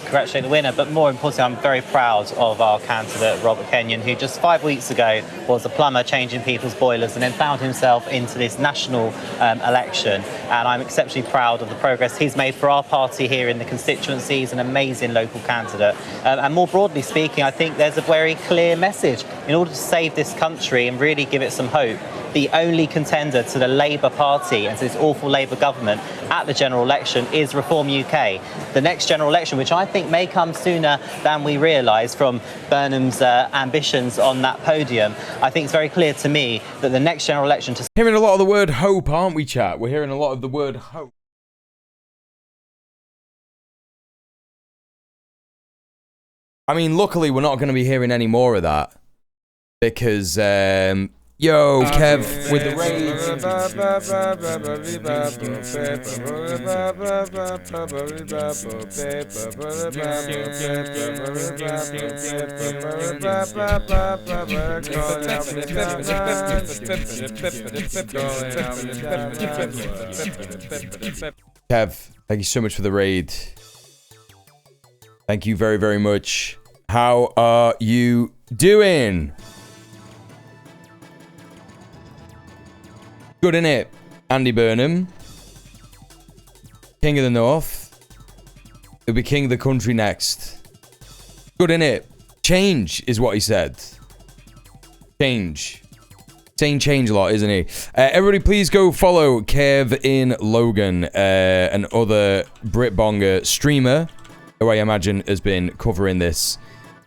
congratulate the winner, but more importantly, I'm very proud of our candidate, Robert Kenyon, who just 5 weeks ago was a plumber changing people's boilers and then found himself into this national election. And I'm exceptionally proud of the progress he's made for our party here in the constituency. He's an amazing local candidate. And more broadly speaking, I think there's a very clear message. In order to save this country and really give it some hope, the only contender to the Labour Party and to this awful Labour government at the general election is Reform UK. The next general election, which I think may come sooner than we realise from Burnham's ambitions on that podium, I think it's very clear to me that the next general election... Hearing a lot of the word hope, aren't we, chat? We're hearing a lot of the word hope. I mean, luckily, we're not going to be hearing any more of that. Because, yo, Kev, with the Kev, thank you so much for the raid. Thank you very, very much. How are you doing? Good, innit? Andy Burnham. King of the North. He'll be king of the country next. Good, innit? Change is what he said. Change. Saying change a lot, isn't he? Everybody please go follow Kev in Logan, an other Britbonger streamer, who I imagine has been covering this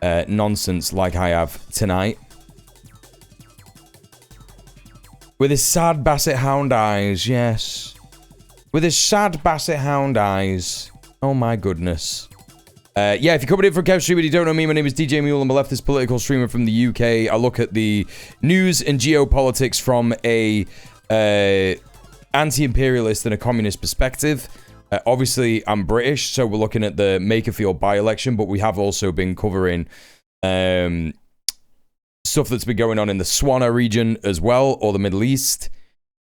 nonsense like I have tonight. With his sad basset hound eyes, yes. With his sad basset hound eyes. Oh my goodness. Yeah, if you're coming in from Kev Stream and you don't know me, my name is djmuel. I'm a leftist political streamer from the UK. I look at the news and geopolitics from a anti-imperialist and a communist perspective. Obviously, I'm British, so we're looking at the Makerfield by-election, but we have also been covering stuff that's been going on in the Swana region as well, or the Middle East.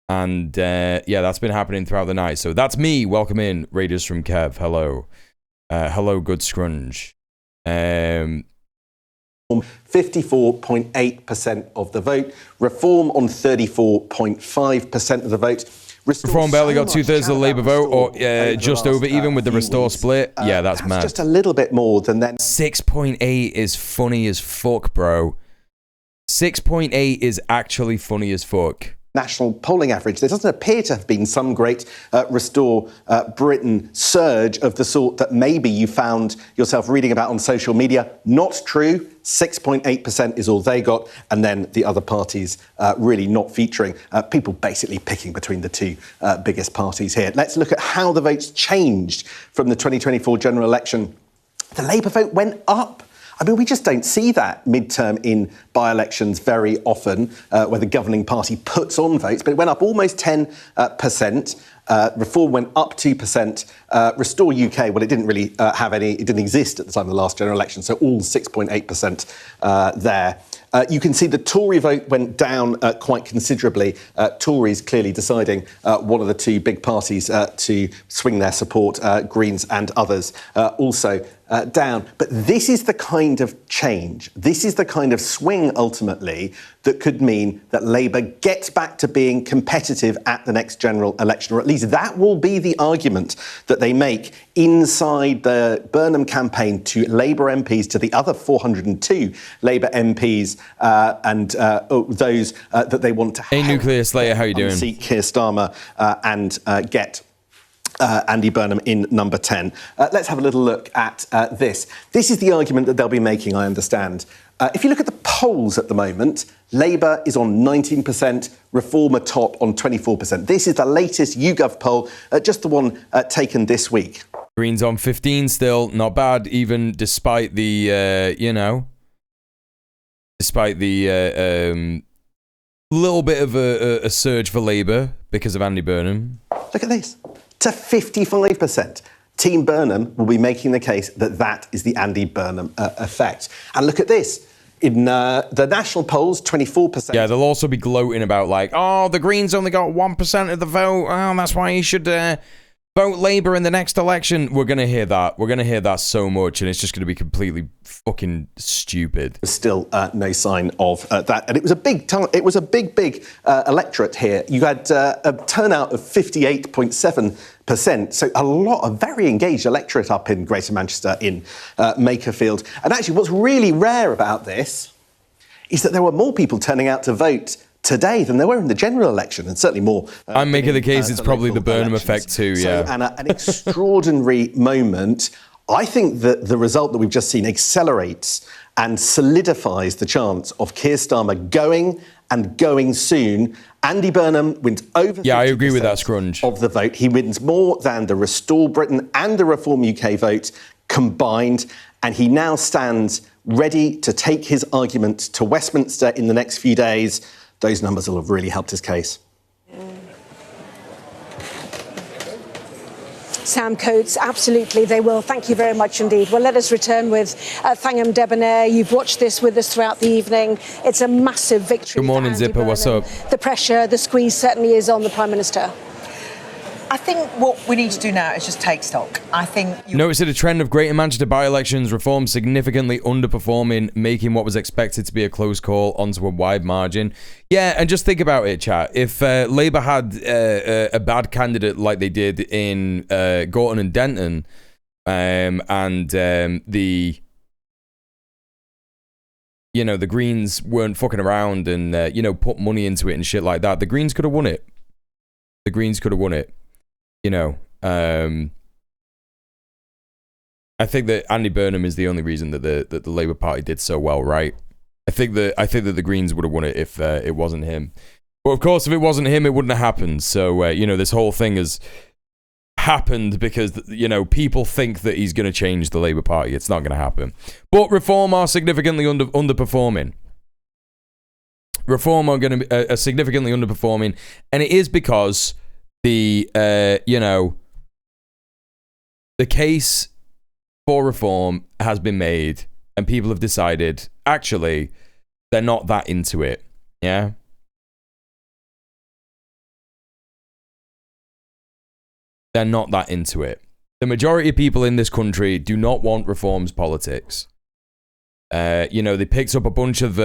And yeah, that's been happening throughout the night. So that's me. Welcome in, Raiders from Kev. Hello. Hello, good scrunge. 54.8% of the vote. Reform on 34.5% of the vote. Reform barely got 2/3 of the Labour vote, or just over even with the Restore split. Yeah, that's mad. Just a little bit more than then. 6.8 is funny as fuck, bro. 6.8 is actually funny as fuck. National polling average. There doesn't appear to have been some great Restore Britain surge of the sort that maybe you found yourself reading about on social media. Not true. 6.8% is all they got, and then the other parties really not featuring. People basically picking between the two biggest parties here. Let's look at how the votes changed from the 2024 general election. The Labour vote went up. I mean, we just don't see that midterm in by-elections very often, where the governing party puts on votes, but it went up almost 10%. Reform went up 2%. Restore UK, well, it didn't really have any, it didn't exist at the time of the last general election, so all 6.8% there. You can see the Tory vote went down quite considerably. Tories clearly deciding one of the two big parties to swing their support, Greens and others, also down. But this is the kind of change, this is the kind of swing ultimately that could mean that Labour gets back to being competitive at the next general election, or at least that will be the argument that they make inside the Burnham campaign to Labour MPs, to the other 402 Labour MPs and those that they want to Hey, Nuclear Slayer, how you doing? Seat Keir Starmer and get Andy Burnham in number 10. Let's have a little look at this. This is the argument that they'll be making, I understand. If you look at the polls at the moment, Labour is on 19%, Reform are top on 24%. This is the latest YouGov poll, just the one taken this week. Greens on 15 still, not bad, even despite the, despite the little bit of a surge for Labour because of Andy Burnham. Look at this, to 55%. Team Burnham will be making the case that that is the Andy Burnham effect. And look at this. In the national polls, 24%. Yeah, they'll also be gloating about like, oh, the Greens only got 1% of the vote. Oh, that's why you should vote Labour in the next election. We're going to hear that. We're going to hear that so much, and it's just going to be completely fucking stupid. There's still no sign of that. And it was a big electorate here. You had a turnout of 58.7%. So a very engaged electorate up in Greater Manchester, in Makerfield. And actually, what's really rare about this is that there were more people turning out to vote today than there were in the general election, and certainly more. I'm making the case it's probably the Burnham effect too, yeah. So, an extraordinary moment. I think that the result that we've just seen accelerates and solidifies the chance of Keir Starmer going and going soon. Andy Burnham wins over 50% I agree with that, Scrunge. Of the vote. He wins more than the Restore Britain and the Reform UK vote combined, and he now stands ready to take his argument to Westminster in the next few days. Those numbers will have really helped his case. Sam Coates, absolutely, they will. Thank you very much indeed. Well, let us return with Thangam Debonair. You've watched this with us throughout the evening. It's a massive victory. Good morning, Zipper. Burnham. What's up? The pressure, the squeeze certainly is on the Prime Minister. I think what we need to do now is just take stock. I think... Noticed a trend of Greater Manchester by-elections, Reform significantly underperforming, making what was expected to be a close call onto a wide margin. Yeah, and just think about it, chat. If Labour had a bad candidate like they did in Gorton and Denton, and the Greens weren't fucking around and, put money into it and shit like that, the Greens could have won it. The Greens could have won it. I think that Andy Burnham is the only reason that the Labour Party did so well, right? I think that the Greens would have won it if it wasn't him. But of course, if it wasn't him, it wouldn't have happened. So this whole thing has happened because, you know, people think that he's going to change the Labour Party. It's not going to happen. But Reform are significantly underperforming. Reform are going to be significantly underperforming, and it is because the case for reform has been made, and people have decided actually they're not that into it. Yeah. They're not that into it. The majority of people in this country do not want reforms politics. You know, they picked up a bunch of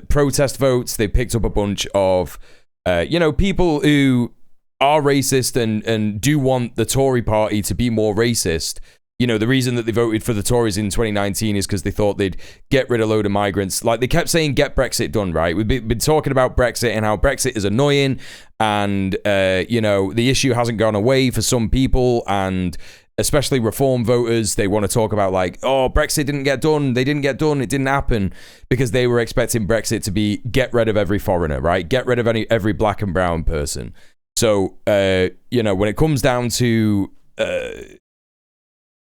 protest votes. They picked up a bunch of, people who are racist and do want the Tory party to be more racist. You know, the reason that they voted for the Tories in 2019 is because they thought they'd get rid of a load of migrants. Like, they kept saying, get Brexit done, right? We've been talking about Brexit and how Brexit is annoying. And, the issue hasn't gone away for some people. And especially Reform voters, they want to talk about like, oh, Brexit didn't get done. They didn't get done. It didn't happen because they were expecting Brexit to be get rid of every foreigner, right? Get rid of every black and brown person. So, when it comes down to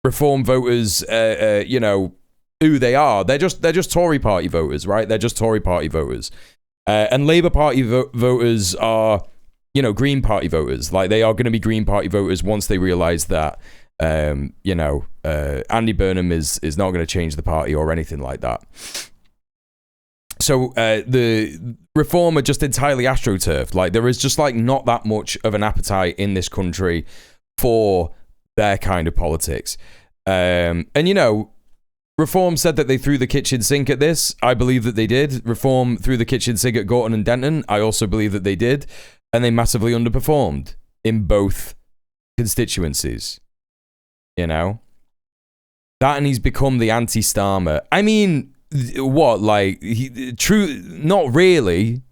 Reform voters, who they are, they're just Tory party voters, right? They're just Tory party voters. And Labour Party voters are, Green Party voters. Like, they are going to be Green Party voters once they realise that, Andy Burnham is not going to change the party or anything like that. So the Reform are just entirely astroturfed. Like, there is just like not that much of an appetite in this country for their kind of politics. Reform said that they threw the kitchen sink at this. I believe that they did. Reform threw the kitchen sink at Gorton and Denton. I also believe that they did. And they massively underperformed in both constituencies. That, and he's become the anti-Starmer. I mean, what? Like, not really.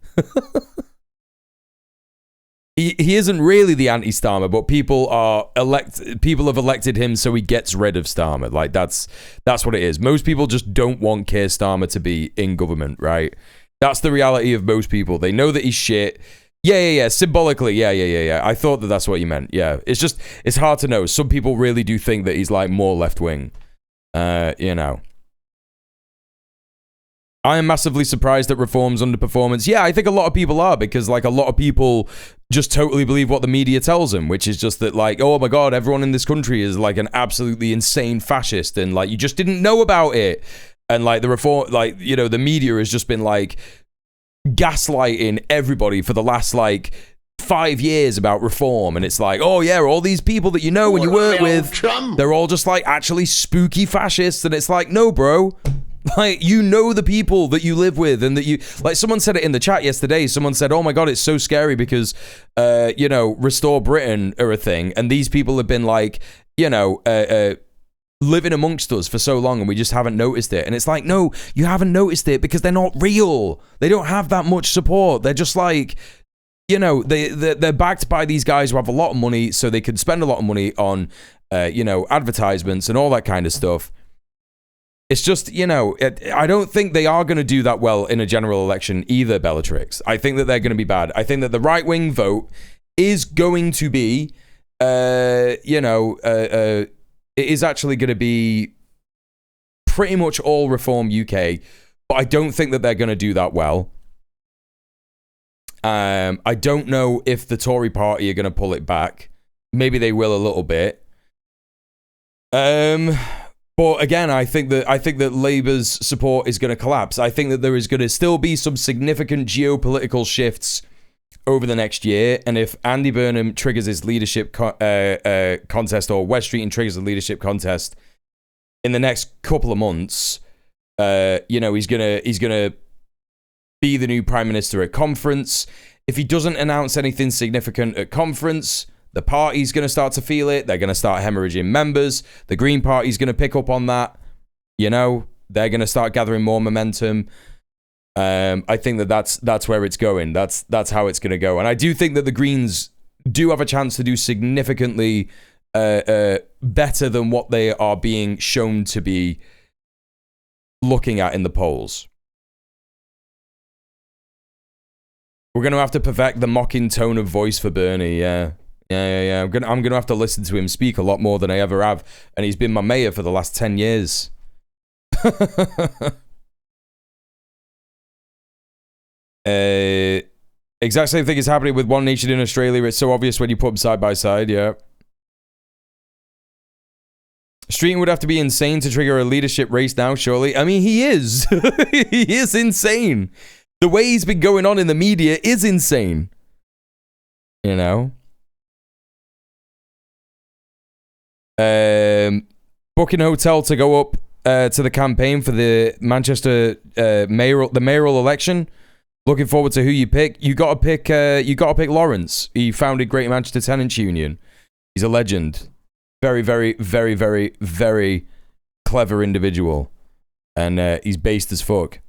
He isn't really the anti-Starmer, but people have elected him so he gets rid of Starmer. Like, that's what it is. Most people just don't want Keir Starmer to be in government, right? That's the reality of most people. They know that he's shit. Yeah. Symbolically, yeah. I thought that that's what you meant. Yeah, it's hard to know. Some people really do think that he's like more left-wing. I am massively surprised at Reform's underperformance. Yeah, I think a lot of people are, because like a lot of people just totally believe what the media tells them, which is just that like, oh my God, everyone in this country is like an absolutely insane fascist, and like you just didn't know about it. And like the Reform, like, the media has just been like gaslighting everybody for the last like 5 years about Reform, and it's like, oh yeah, all these people that you know and you work with, they're all just like actually spooky fascists, and it's like, no, bro. Like, the people that you live with, and that you, like, someone said it in the chat yesterday. Someone said, oh my God, it's so scary because, Restore Britain are a thing. And these people have been like, living amongst us for so long, and we just haven't noticed it. And it's like, no, you haven't noticed it because they're not real. They don't have that much support. They're just like, they're backed by these guys who have a lot of money, so they can spend a lot of money on, advertisements and all that kind of stuff. It's just, I don't think they are going to do that well in a general election either, Bellatrix. I think that they're going to be bad. I think that the right-wing vote is going to be, it is actually going to be pretty much all Reform UK, but I don't think that they're going to do that well. I don't know if the Tory party are going to pull it back. Maybe they will a little bit. But again, I think that Labour's support is going to collapse. I think that there is going to still be some significant geopolitical shifts over the next year. And if Andy Burnham triggers his leadership contest, or Wes Streeting triggers a leadership contest in the next couple of months, he's gonna be the new Prime Minister at conference. If he doesn't announce anything significant at conference, the party's going to start to feel it. They're going to start hemorrhaging members. The Green Party's going to pick up on that. They're going to start gathering more momentum. I think that's where it's going. That's how it's going to go. And I do think that the Greens do have a chance to do significantly better than what they are being shown to be looking at in the polls. We're going to have to perfect the mocking tone of voice for Bernie, yeah. Yeah. I'm gonna have to listen to him speak a lot more than I ever have, and he's been my mayor for the last 10 years. Exact same thing is happening with One Nation in Australia. It's so obvious when you put them side by side. Yeah. Streeton would have to be insane to trigger a leadership race now, surely. I mean, he is. He is insane. The way he's been going on in the media is insane. You know? Booking a hotel to go up to the campaign for the Manchester mayoral election. Looking forward to who you pick. You gotta pick Lawrence. He founded Great Manchester Tenants Union. He's a legend. Very, very, very, very, very clever individual. And he's based as fuck.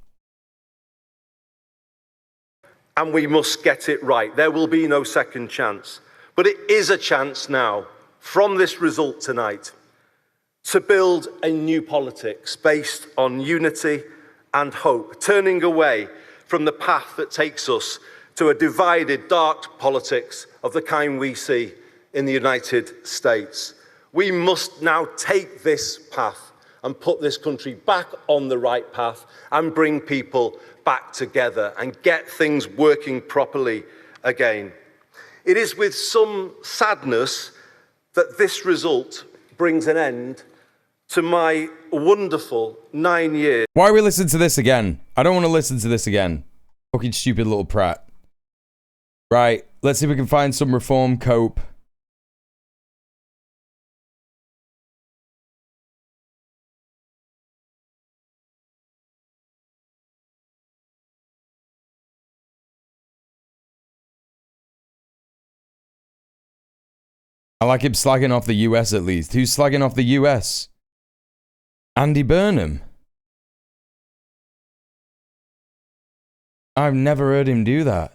And we must get it right. There will be no second chance. But it is a chance now, from this result tonight, to build a new politics based on unity and hope, turning away from the path that takes us to a divided, dark politics of the kind we see in the United States. We must now take this path and put this country back on the right path and bring people back together and get things working properly again. It is with some sadness that this result brings an end to my wonderful 9 years. Why are we listening to this again? I don't want to listen to this again. Fucking stupid little prat. Right, let's see if we can find some reform cope. I like him slagging off the US at least. Who's slagging off the US? Andy Burnham. I've never heard him do that.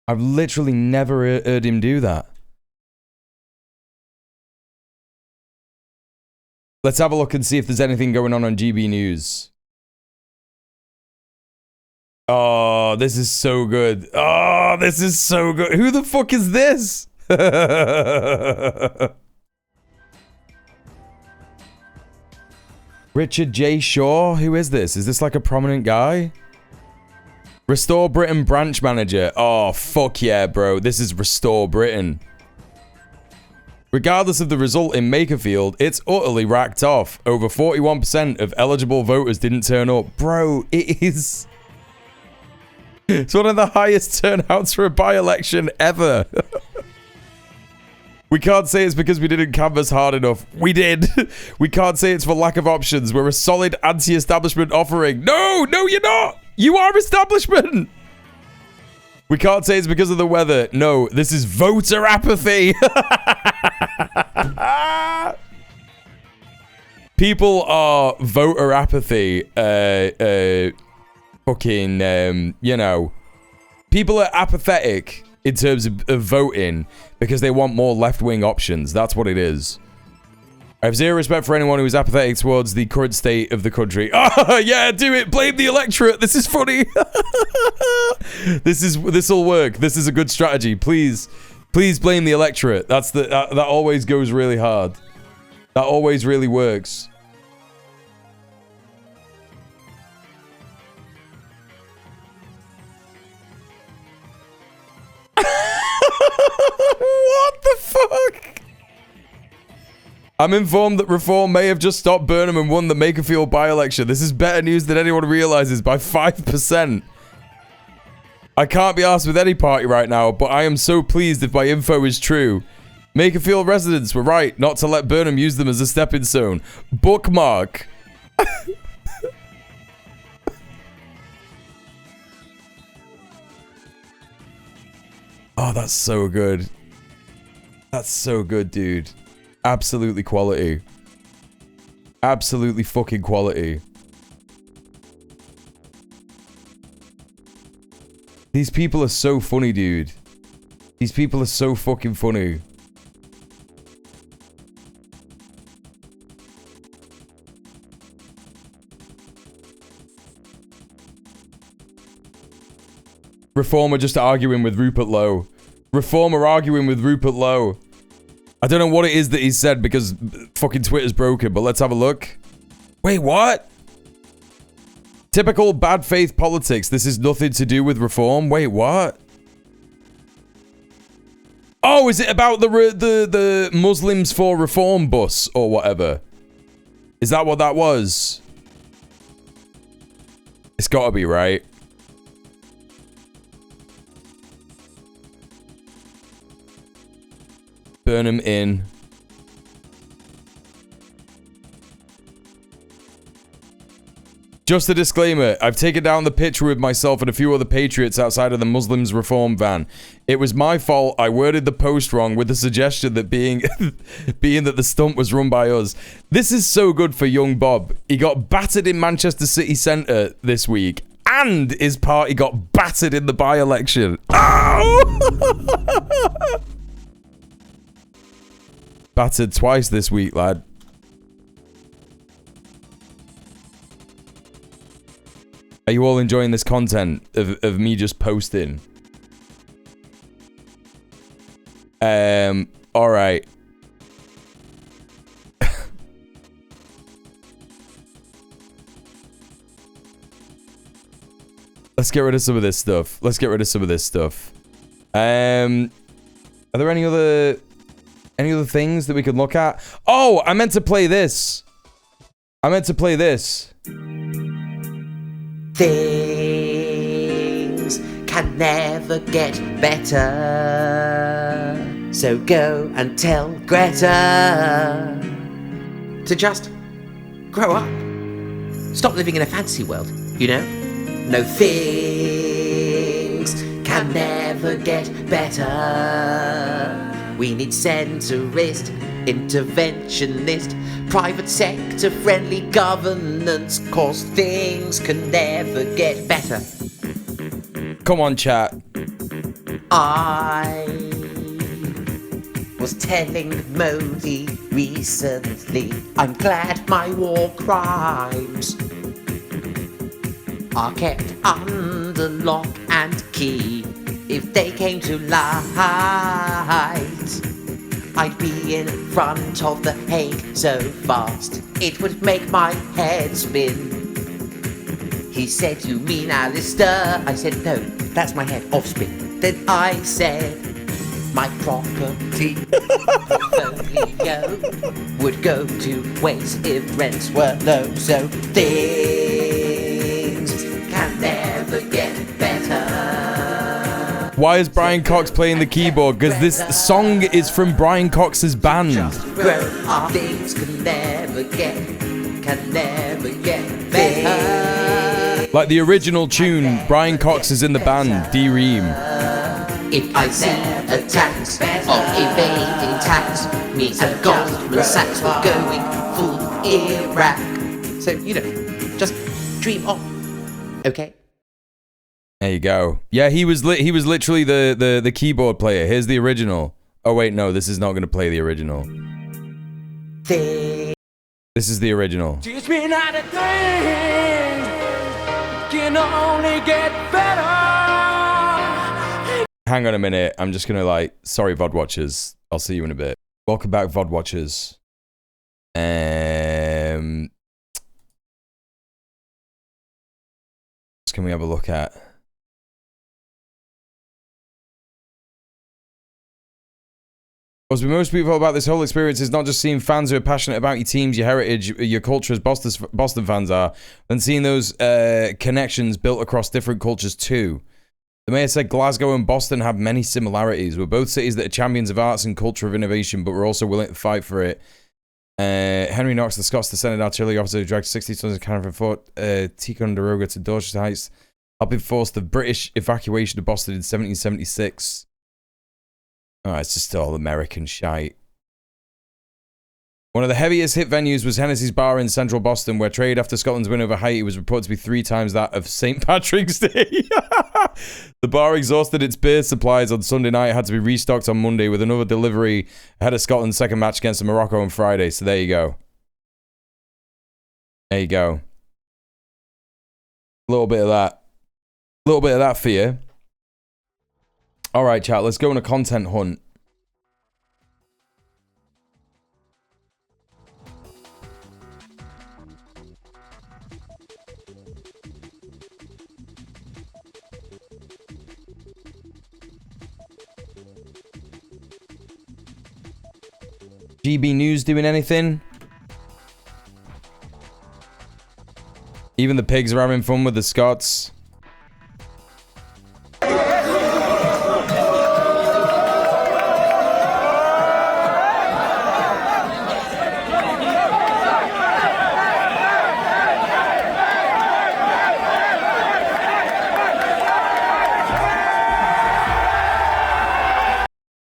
I've literally never heard him do that. Let's have a look and see if there's anything going on GB News. Oh, this is so good. Oh, this is so good. Who the fuck is this? Richard J. Shaw? Who is this? Is this like a prominent guy? Restore Britain branch manager. Oh, fuck yeah, bro. This is Restore Britain. Regardless of the result in Makerfield, it's utterly racked off. Over 41% of eligible voters didn't turn up. Bro, it is... It's one of the highest turnouts for a by-election ever. We can't say it's because we didn't canvass hard enough. We did. We can't say it's for lack of options. We're a solid anti-establishment offering. No, you're not. You are establishment. We can't say it's because of the weather. No, this is voter apathy. People are voter apathy. You know. People are apathetic in terms of voting because they want more left-wing options. That's what it is. I have zero respect for anyone who is apathetic towards the current state of the country. Oh, yeah, do it. Blame the electorate. This is funny. This'll work. This is a good strategy. Please blame the electorate. That always goes really hard. That always really works. What the fuck? I'm informed that Reform may have just stopped Burnham and won the Makerfield by-election. This is better news than anyone realizes by 5%. I can't be arsed with any party right now, but I am so pleased if my info is true. Makerfield residents were right not to let Burnham use them as a stepping stone. Bookmark. Oh, that's so good. That's so good, dude. Absolutely quality. Absolutely fucking quality. These people are so funny, dude. These people are so fucking funny. Reformer just arguing with Rupert Lowe. Reform are arguing with Rupert Lowe. I don't know what it is that he said because fucking Twitter's broken, but let's have a look. Wait, what? Typical bad faith politics. This is nothing to do with reform. Wait, what? Oh, is it about the Muslims for Reform bus or whatever? Is that what that was? It's gotta be, right? Burn him in. Just a disclaimer, I've taken down the picture with myself and a few other patriots outside of the Muslims Reform van. It was my fault. I worded the post wrong with the suggestion that being that the stunt was run by us. This is so good for young Bob. He got battered in Manchester City Centre this week, and his party got battered in the by-election. Oh! Battered twice this week, lad. Are you all enjoying this content of me just posting? All right. Let's get rid of some of this stuff. Are there any other things that we could look at? Oh, I meant to play this. Things can never get better. So go and tell Greta to just grow up. Stop living in a fantasy world, you know? No, things can never get better. We need centrist, interventionist, private sector friendly governance, cause things can never get better. Come on, chat. I was telling Modi recently, I'm glad my war crimes are kept under lock and key. If they came to light, I'd be in front of the Hague so fast it would make my head spin. He said, you mean Alistair? I said, no, that's my head off spin. Then I said, my property portfolio would go to waste if rents were low. So things can never get better. Why is Brian Cox playing the keyboard? Because this song is from Brian Cox's band. Things can never get better. Like the original tune, Brian Cox is in the band, D-Ream. If I see attacks of evading tax, me and Goldman Sachs were going full Iraq. So, you know, just dream on, okay? There you go. Yeah, he was literally the keyboard player. Here's the original. Oh wait, no, this is not going to play the original. This is the original. Teach me not a thing can only get better. Hang on a minute. I'm just gonna sorry, VOD watchers. I'll see you in a bit. Welcome back, VOD watchers. What can we have a look at? What's been most beautiful about this whole experience is not just seeing fans who are passionate about your teams, your heritage, your culture as Boston fans are, and seeing those connections built across different cultures too. The mayor said Glasgow and Boston have many similarities. We're both cities that are champions of arts and culture of innovation, but we're also willing to fight for it. Henry Knox, the Scots descended artillery officer who dragged 60 tons of cannon from Fort Ticonderoga to Dorchester Heights, helping force the British evacuation of Boston in 1776. Oh, it's just all American shite. One of the heaviest hit venues was Hennessy's Bar in central Boston, where trade after Scotland's win over Haiti was reported to be 3 times that of St. Patrick's Day. The bar exhausted its beer supplies on Sunday night, had to be restocked on Monday with another delivery ahead of Scotland's second match against Morocco on Friday. So there you go. There you go. A little bit of that. A little bit of that for you. All right, chat. Let's go on a content hunt. GB News doing anything? Even the pigs are having fun with the Scots.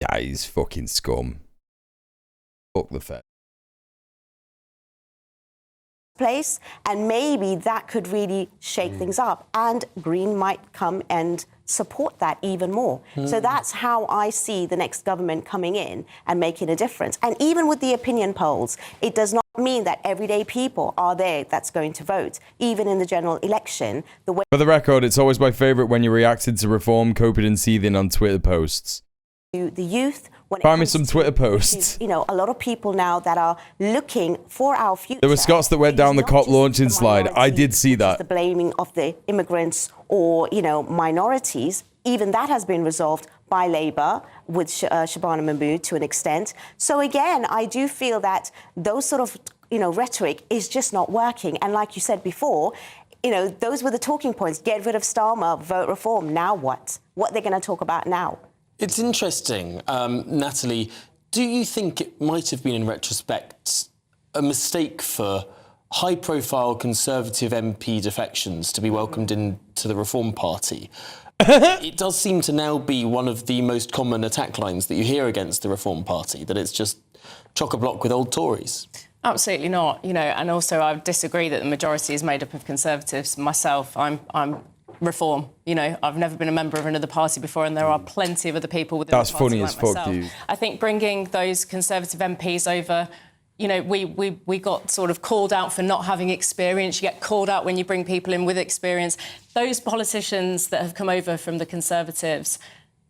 Yeah, he's fucking scum. Fuck the Fed. Place, and maybe that could really shake things up, and Green might come and support that even more. So that's how I see the next government coming in and making a difference. And even with the opinion polls, it does not mean that everyday people are there that's going to vote. Even in the general election, the way For the record, it's always my favourite when you reacted to Reform, Coping and Seething on Twitter posts. the youth, when Find me some Twitter posts. issues, you know, a lot of people now that are looking for our future. There were Scots that went down the cop launching slide. I did see that. The blaming of the immigrants or, you know, minorities, even that has been resolved by Labour with Shabana Mahmood to an extent. So again, I do feel that those sort of, you know, rhetoric is just not working. And like you said before, you know, those were the talking points. Get rid of Starmer, vote Reform. Now what? What they're going to talk about now? It's interesting. Natalie, do you think it might have been, in retrospect, a mistake for high-profile Conservative MP defections to be welcomed into the Reform Party? It does seem to now be one of the most common attack lines that you hear against the Reform Party, that it's just chock-a-block with old Tories. Absolutely not, you know, and also I disagree that the majority is made up of Conservatives. Myself, I'm Reform, you know, I've never been a member of another party before, and there are plenty of other people within That's the party funny like as fuck, myself. dude. I think bringing those Conservative MPs over, you know, we got sort of called out for not having experience. You get called out when you bring people in with experience. Those politicians that have come over from the Conservatives,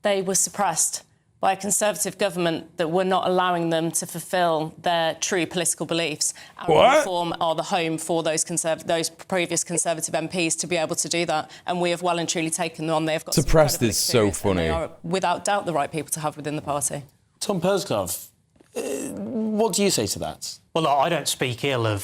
they were suppressed by a Conservative government that were not allowing them to fulfil their true political beliefs. And What? Reform are the home for those previous Conservative MPs to be able to do that. And we have well and truly taken them on. They have got Suppressed some is so funny. They are, without doubt, the right people to have within the party. Tom Persglove, what do you say to that? Well, look, I don't speak ill of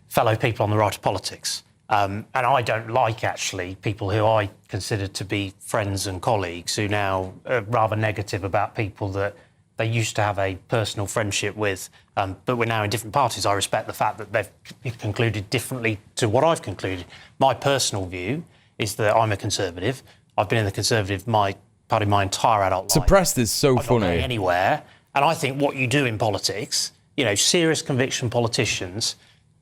fellow people on the right of politics. And I don't like, actually, people who I consider to be friends and colleagues who now are rather negative about people that they used to have a personal friendship with, but we're now in different parties. I respect the fact that they've concluded differently to what I've concluded. My personal view is that I'm a Conservative. I've been in the Conservative Party my entire adult life. Suppressed is so I'm not going funny. anywhere. And I think what you do in politics, you know, serious conviction politicians,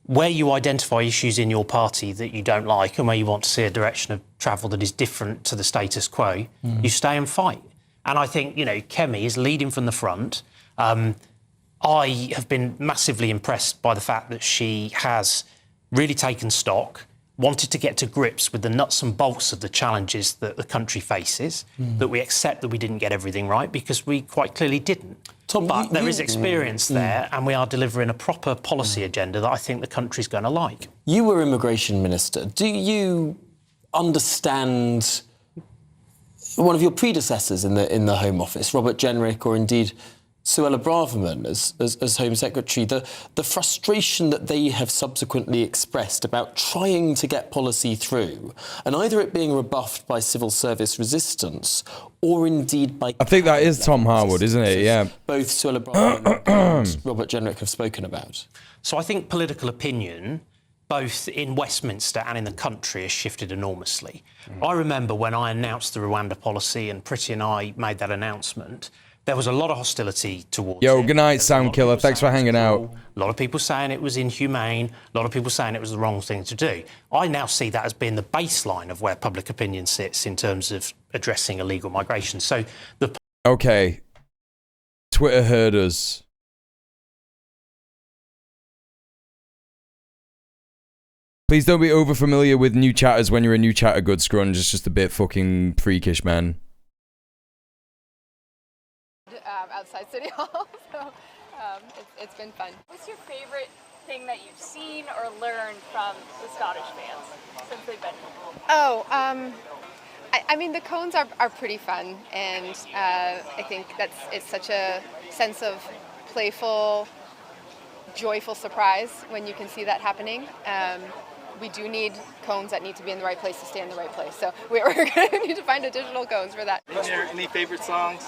where you identify issues in your party that you don't like and where you want to see a direction of travel that is different to the status quo, you stay and fight. And I think, you know, Kemi is leading from the front. I have been massively impressed by the fact that she has really taken stock, wanted to get to grips with the nuts and bolts of the challenges that the country faces, that we accept that we didn't get everything right, because we quite clearly didn't. But there is experience there, and we are delivering a proper policy agenda that I think the country's going to like. You were Immigration Minister. Do you understand one of your predecessors in the Home Office, Robert Jenrick, or indeed Suella Braverman as Home Secretary, the frustration that they have subsequently expressed about trying to get policy through, and either it being rebuffed by civil service resistance or indeed by... I think that is Tom Harwood, isn't it? Yeah. Both Suella Braverman and Robert Jenrick have spoken about. So I think political opinion, both in Westminster and in the country, has shifted enormously. I remember when I announced the Rwanda policy and Priti and I made that announcement, there was a lot of hostility towards it. Yo, good night, Soundkiller. Thanks for hanging out. A lot of people saying it was inhumane, a lot of people saying it was the wrong thing to do. I now see that as being the baseline of where public opinion sits in terms of addressing illegal migration. So the... Okay. Twitter heard us. Please don't be over familiar with new chatters when you're a new chatter, good scrunge. It's just a bit fucking freakish, man. outside City Hall. So it's been fun. What's your favorite thing that you've seen or learned from the Scottish fans since they've been here? Oh, I mean, the cones are pretty fun, and I think it's such a sense of playful, joyful surprise when you can see that happening. We do need cones that need to be in the right place to stay in the right place. So we're going to need to find additional cones for that. Is there any favorite songs?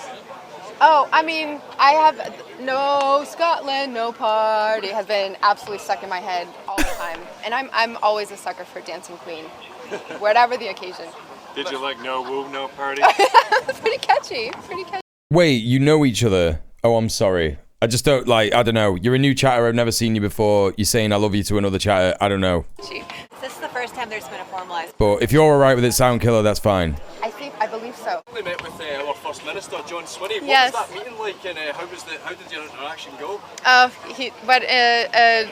Oh, I mean, I have No Scotland, No Party has been absolutely stuck in my head all the time. And I'm always a sucker for Dancing Queen, whatever the occasion. Did you like No Woo, No Party? Pretty catchy, pretty catchy. Wait, you know each other? Oh, I'm sorry. I just don't, like, I don't know. You're a new chatter. I've never seen you before. You're saying I love you to another chatter. I don't know. This is the first time there's been a formalised. But if you're all right with it, Sound Killer, that's fine. I believe so. We met with our First Minister, John Swinney. What Yes. was that meeting like, and how did your interaction go? But a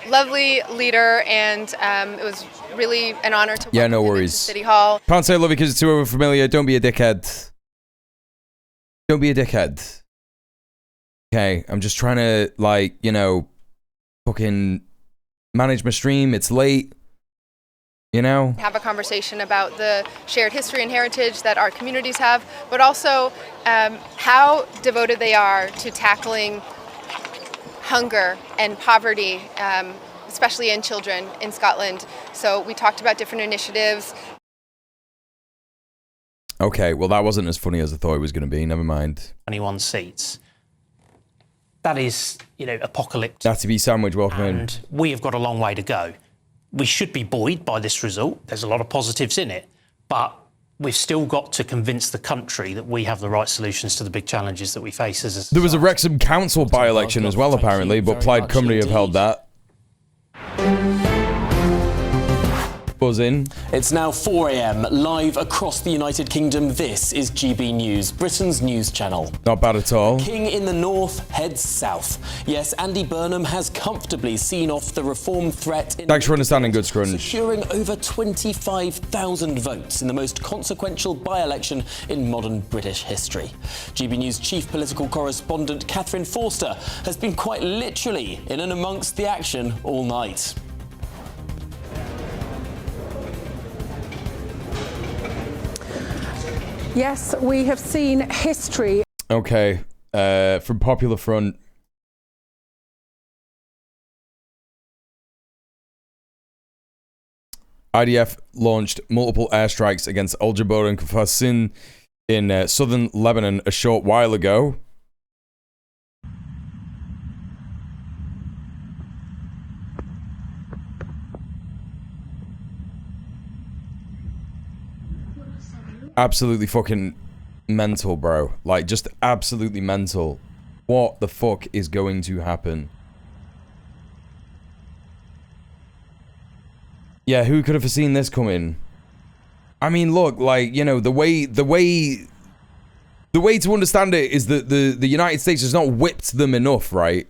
lovely leader, and it was really an honour to Yeah, no welcome him worries. into City Hall. Can't say I love you because it's too overfamiliar. Don't be a dickhead. Don't be a dickhead. Okay, I'm just trying to, like, you know, fucking manage my stream. It's late. You know? Have a conversation about the shared history and heritage that our communities have, but also how devoted they are to tackling hunger and poverty, especially in children in Scotland. So we talked about different initiatives. Okay, well, that wasn't as funny as I thought it was going to be. Never mind. 21 seats. That is, you know, apocalyptic. Natty B Sandwich, welcome in. And we have got a long way to go. We should be buoyed by this result. There's a lot of positives in it, but we've still got to convince the country that we have the right solutions to the big challenges that we face as a There was a Wrexham Council by-election as well, apparently, but Plaid Cymru have held that. Buzzing. It's now 4 a.m. live across the United Kingdom. This is GB News, Britain's news channel. Not bad at all. King in the north heads south. Yes, Andy Burnham has comfortably seen off the reform threat in Thanks for understanding, Good Scrunch. securing over 25,000 votes in the most consequential by-election in modern British history. GB News chief political correspondent Catherine Forster has been quite literally in and amongst the action all night. Yes, we have seen history. Okay, from Popular Front. IDF launched multiple airstrikes against Al Jabbar and Qasim in southern Lebanon a short while ago. Absolutely fucking mental, bro. Like, just absolutely mental. What the fuck is going to happen? Yeah, who could have foreseen this coming? I mean, look, like, you know, the way to understand it is that the United States has not whipped them enough, right?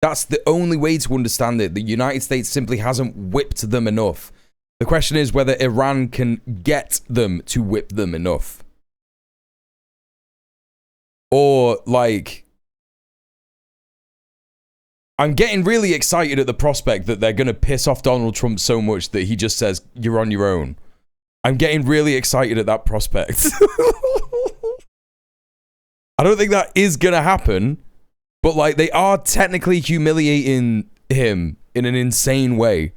That's the only way to understand it. The United States simply hasn't whipped them enough. The question is whether Iran can get them to whip them enough. Or, like, I'm getting really excited at the prospect that they're going to piss off Donald Trump so much that he just says, you're on your own. I'm getting really excited at that prospect. I don't think that is going to happen, but, like, they are technically humiliating him in an insane way.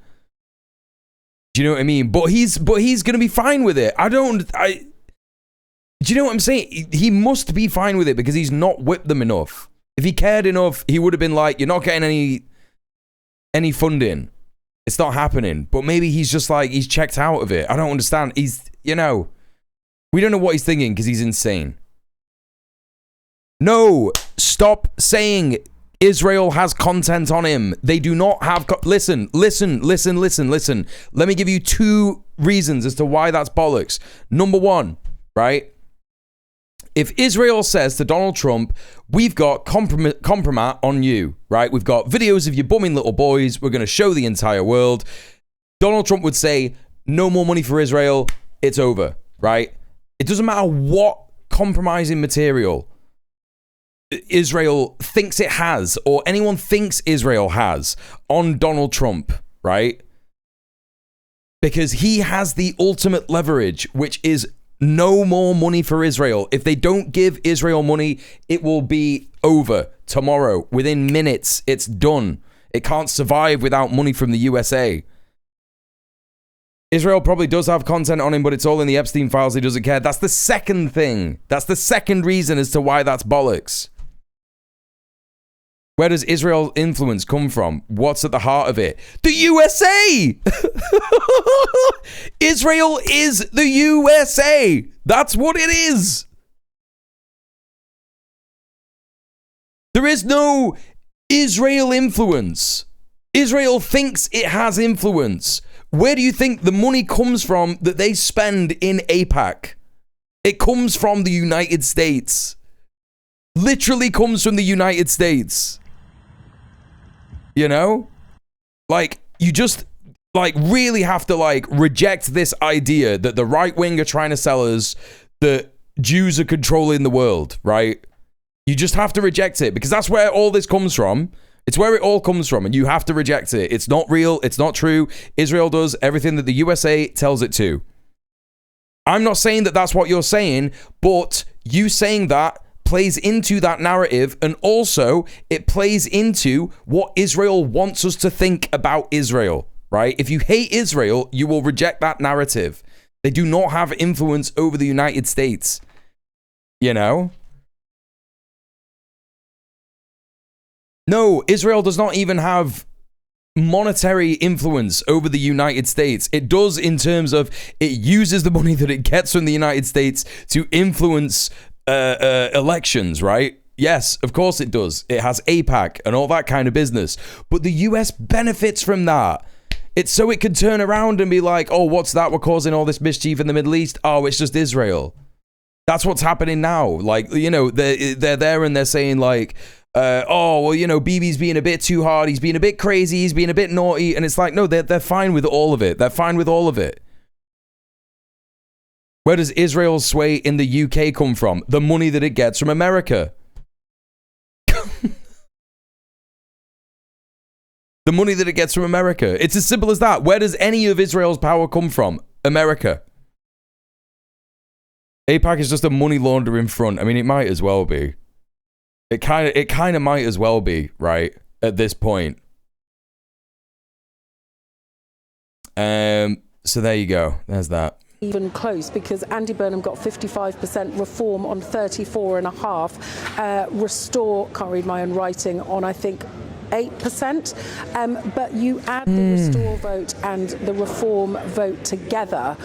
Do you know what I mean? But he's gonna be fine with it. Do you know what I'm saying? He must be fine with it because he's not whipped them enough. If he cared enough, he would have been like, you're not getting any funding. It's not happening. But maybe he's just like, he's checked out of it. I don't understand. He's, you know, we don't know what he's thinking because he's insane. No, stop saying Israel has content on him. They do not have... Listen. Let me give you 2 reasons as to why that's bollocks. Number 1, right? If Israel says to Donald Trump, we've got compromat on you, right? We've got videos of you bumming little boys. We're going to show the entire world. Donald Trump would say, no more money for Israel. It's over, right? It doesn't matter what compromising material. Israel thinks it has, or anyone thinks Israel has, on Donald Trump, right? Because he has the ultimate leverage, which is no more money for Israel. If they don't give Israel money, it will be over tomorrow. Within minutes, it's done. It can't survive without money from the USA. Israel probably does have content on him, but it's all in the Epstein files. He doesn't care. That's the second thing. That's the second reason as to why that's bollocks. Where does Israel's influence come from? What's at the heart of it? The USA! Israel is the USA! That's what it is! There is no Israel influence. Israel thinks it has influence. Where do you think the money comes from that they spend in AIPAC? It comes from the United States. Literally comes from the United States. You know? Like, you just, like, really have to, like, reject this idea that the right wing are trying to sell us that Jews are controlling the world, right? You just have to reject it, because that's where all this comes from. It's where it all comes from, and you have to reject it. It's not real. It's not true. Israel does everything that the USA tells it to. I'm not saying that that's what you're saying, but you saying that plays into that narrative, and also it plays into what Israel wants us to think about Israel, right? If you hate Israel, you will reject that narrative. They do not have influence over the United States, you know? No, Israel does not even have monetary influence over the United States. It does in terms of it uses the money that it gets from the United States to influence elections, right? Yes, of course it does. It has AIPAC and all that kind of business. But the US benefits from that. It's so it can turn around and be like, oh, what's that? We're causing all this mischief in the Middle East. Oh, it's just Israel. That's what's happening now. Like, you know, they're there and they're saying like, oh, well, you know, Bibi's being a bit too hard. He's being a bit crazy. He's being a bit naughty. And it's like, no, they're fine with all of it. They're fine with all of it. Where does Israel's sway in the UK come from? The money that it gets from America. The money that it gets from America. It's as simple as that. Where does any of Israel's power come from? America. AIPAC is just a money laundering front. I mean, it might as well be. It kind of might as well be, right? At this point. So there you go. There's that. Even close, because Andy Burnham got 55%, Reform on 34.5%, Restore, can't read my own writing, on I think 8%, but you add the Restore vote and the Reform vote together,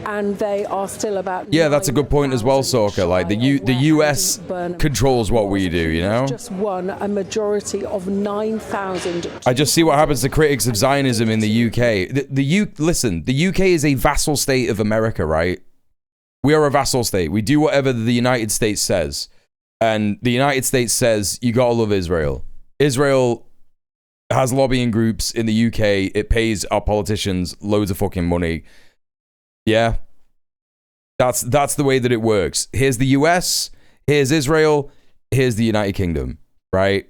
and they are still about. Yeah, that's a good point as well, Sorka. Like the US controls what we do, you know. Just won a majority of 9,000. I just see what happens to critics of Zionism in the UK. Listen, the UK is a vassal state of America, right? We are a vassal state. We do whatever the United States says, and the United States says you gotta love Israel. Israel has lobbying groups in the UK. It pays our politicians loads of fucking money. Yeah. That's the way that it works. Here's the US, here's Israel, here's the United Kingdom, right?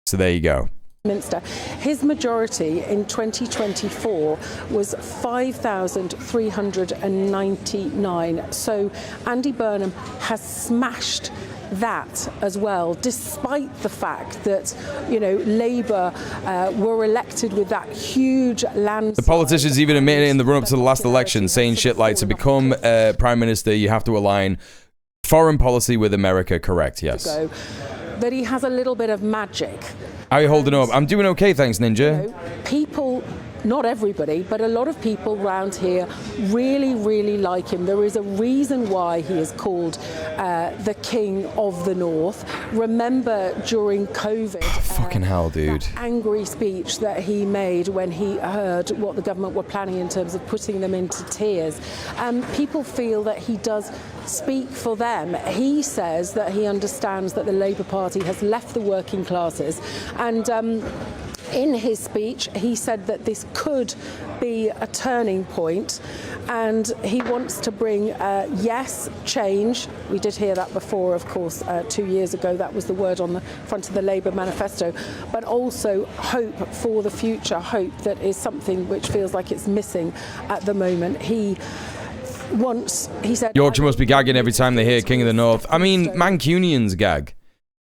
So there you go. Minster. His majority in 2024 was 5,399. So Andy Burnham has smashed that as well, despite the fact that, you know, Labour were elected with that huge land. The politicians even admitted in the run-up to the last election, saying shit like, to become Prime Minister, you have to align foreign policy with America. Correct, yes. That he has a little bit of magic. How are you holding up? I'm doing okay, thanks, Ninja. You know, people, not everybody, but a lot of people around here really, really like him. There is a reason why he is called the King of the North. Remember during COVID, fucking hell, dude, that angry speech that he made when he heard what the government were planning in terms of putting them into tears. People feel that he does speak for them. He says that he understands that the Labour Party has left the working classes, and In his speech, he said that this could be a turning point, and he wants to bring, yes, change. We did hear that before, of course, 2 years ago. That was the word on the front of the Labour manifesto, but also hope for the future, hope that is something which feels like it's missing at the moment. He said... Yorkshire must be gagging every time they hear King of the North. I mean, Mancunians gag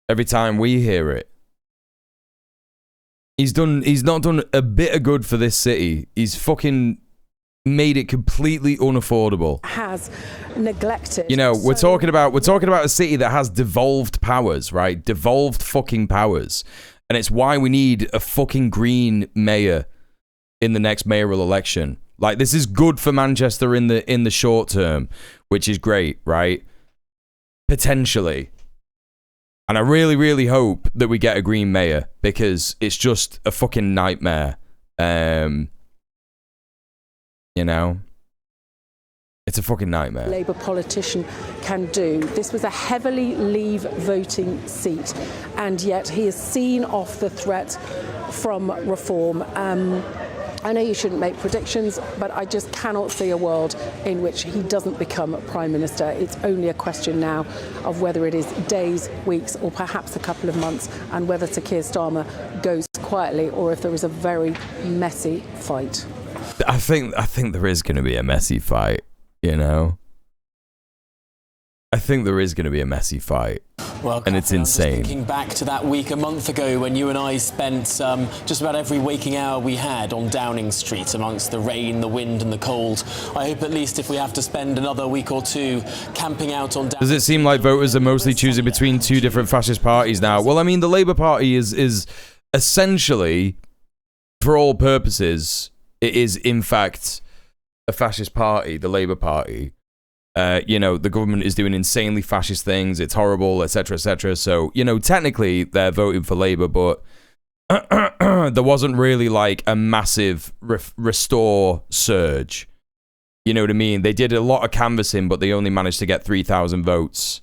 every time we hear it. He's not done a bit of good for this city. He's fucking made it completely unaffordable. Has neglected. You know, we're talking about a city that has devolved powers, right? Devolved fucking powers. And it's why we need a fucking Green mayor in the next mayoral election. Like, this is good for Manchester in the short term, which is great, right? Potentially. And I really, really hope that we get a Green mayor, because it's just a fucking nightmare. You know? It's a fucking nightmare. Labour politician can do. This was a heavily Leave voting seat, and yet he has seen off the threat from reform. I know you shouldn't make predictions, but I just cannot see a world in which he doesn't become Prime Minister. It's only a question now of whether it is days, weeks, or perhaps a couple of months, and whether Sir Keir Starmer goes quietly or if there is a very messy fight. I think there is going to be a messy fight, you know? I think there is going to be a messy fight. Well, and it's insane. Thinking back to that week a month ago when you and I spent just about every waking hour we had on Downing Street amongst the rain, the wind and the cold. I hope at least if we have to spend another week or two camping out on Downing... Does it seem like voters are mostly choosing between two different fascist parties now? Well, I mean, the Labour Party is essentially, for all purposes, it is in fact a fascist party, the Labour Party. You know, the government is doing insanely fascist things. It's horrible, etc., etc. So, you know, technically they're voting for Labour, but there wasn't really like a massive restore surge. You know what I mean? They did a lot of canvassing, but they only managed to get 3,000 votes.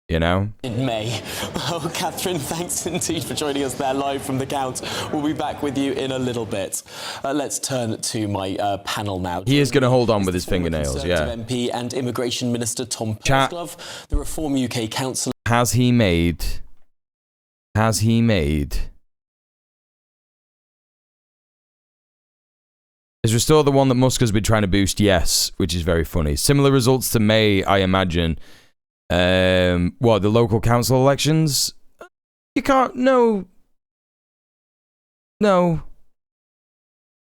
You know? In May. Oh, Catherine, thanks indeed for joining us there live from the count. We'll be back with you in a little bit. Let's turn to my panel now. He is going to hold on with his fingernails, yeah. MP and Immigration Minister Tom Pursglove, the Reform UK councillor. Has he made... Is Restore the one that Musk has been trying to boost? Yes, which is very funny. Similar results to May, I imagine. What, the local council elections? You can't, no.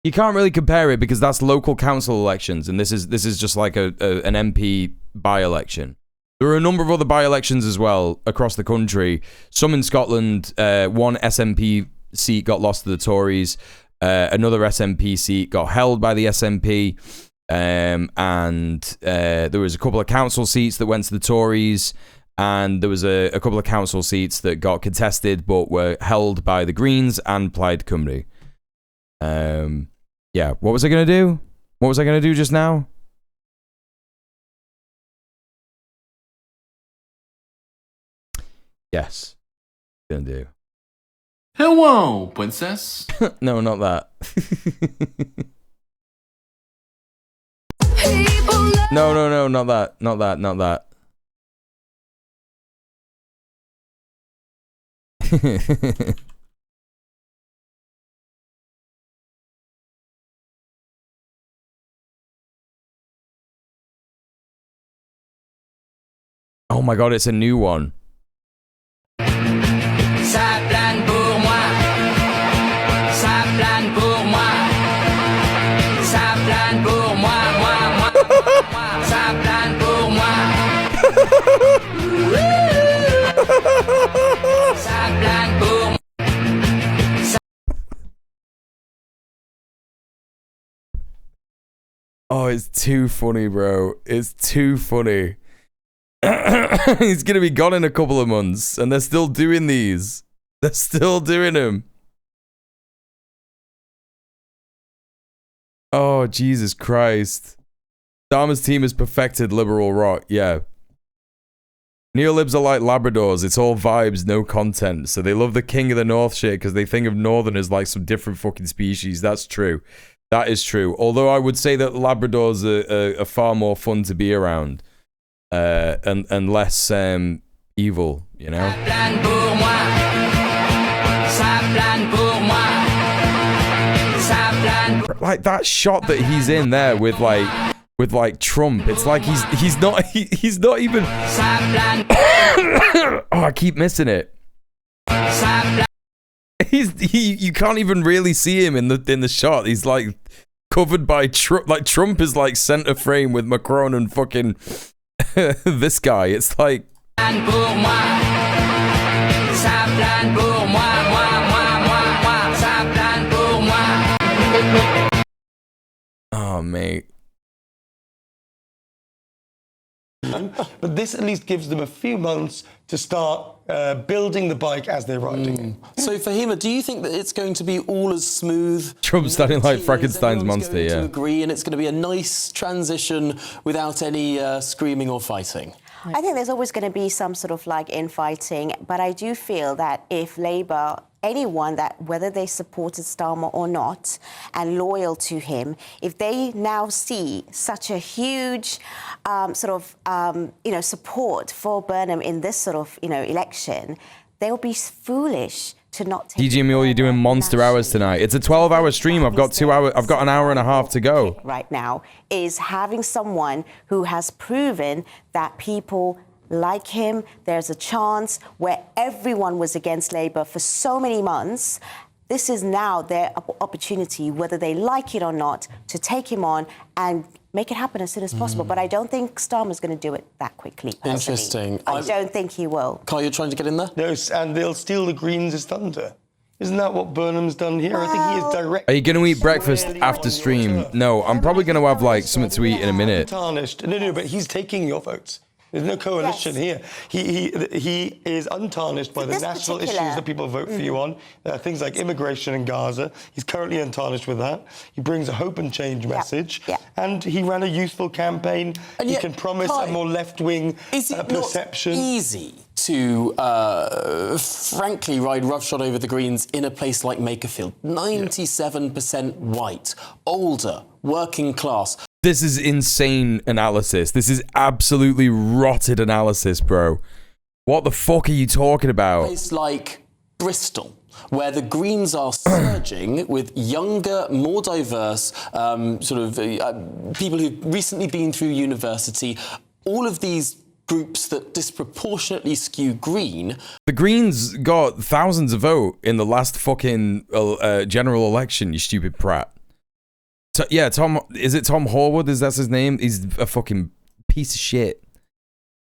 You can't really compare it because that's local council elections, and this is just like an MP by-election. There are a number of other by-elections as well across the country. Some in Scotland, one SNP seat got lost to the Tories, another SNP seat got held by the SNP. And there was a couple of council seats that went to the Tories, and there was a couple of council seats that got contested but were held by the Greens and Plaid Cymru. Yeah, what was I going to do? What was I going to do just now? Yes, going to do. Hello, princess. No, not that. No, not that. Oh my god, it's a new one. Ça plane pour moi. Ça plane pour moi. Ça plane pour moi, moi. Ça plane pour moi. Ça plane pour moi. Oh, it's too funny, bro. It's too funny. He's going to be gone in a couple of months, and they're still doing these. They're still doing them. Oh, Jesus Christ. Starmer's team has perfected liberal rock. Yeah. Neolibs are like Labradors. It's all vibes, no content. So they love the King of the North shit because they think of Northerners like some different fucking species. That's true. That is true. Although I would say that Labradors are far more fun to be around, and less evil, you know. Like that shot that he's in there with like Trump. It's like he's not even. Oh, I keep missing it. You can't even really see him in the shot. He's like covered by Trump. Like Trump is like center frame with Macron and fucking this guy. It's like. Oh, mate. But this at least gives them a few months to start building the bike as they're riding. So, Fahima, do you think that it's going to be all as smooth? Trump standing like Frankenstein's monster, going yeah. to agree, and it's going to be a nice transition without any screaming or fighting? I think there's always going to be some sort of like infighting, but I do feel that if Labour, anyone that, whether they supported Starmer or not, and loyal to him, if they now see such a huge support for Burnham in this sort of, election, they'll be foolish to not take djmuel, you're doing monster hours tonight. It's a 12-hour stream. I've got an hour and a half to go. Right now is having someone who has proven that people like him. There's a chance where everyone was against Labour for so many months. This is now their opportunity, whether they like it or not, to take him on and make it happen as soon as possible. But I don't think Starmer's going to do it that quickly. Personally. Interesting. I don't think he will. Carl, you're trying to get in there? No, and they'll steal the Greens' thunder. Isn't that what Burnham's done here? I think he is direct. Are you going to eat breakfast after stream? No, I'm probably going to have like something to eat in a minute. Tarnished. No, but he's taking your votes. There's no coalition here. He is untarnished by the national issues that people vote for you on. Things like immigration and Gaza. He's currently untarnished with that. He brings a hope and change message. And he ran a useful campaign. And he can promise a more left-wing perception. Is it not easy to, frankly, ride roughshod over the Greens in a place like Makerfield? 97% white, older, working class. This is insane analysis. This is absolutely rotted analysis, bro. What the fuck are you talking about? It's like Bristol, where the Greens are surging with younger, more diverse, people who've recently been through university. All of these groups that disproportionately skew Green. The Greens got thousands of votes in the last fucking general election, you stupid prat. So, yeah, Tom Horwood? Is that his name? He's a fucking piece of shit.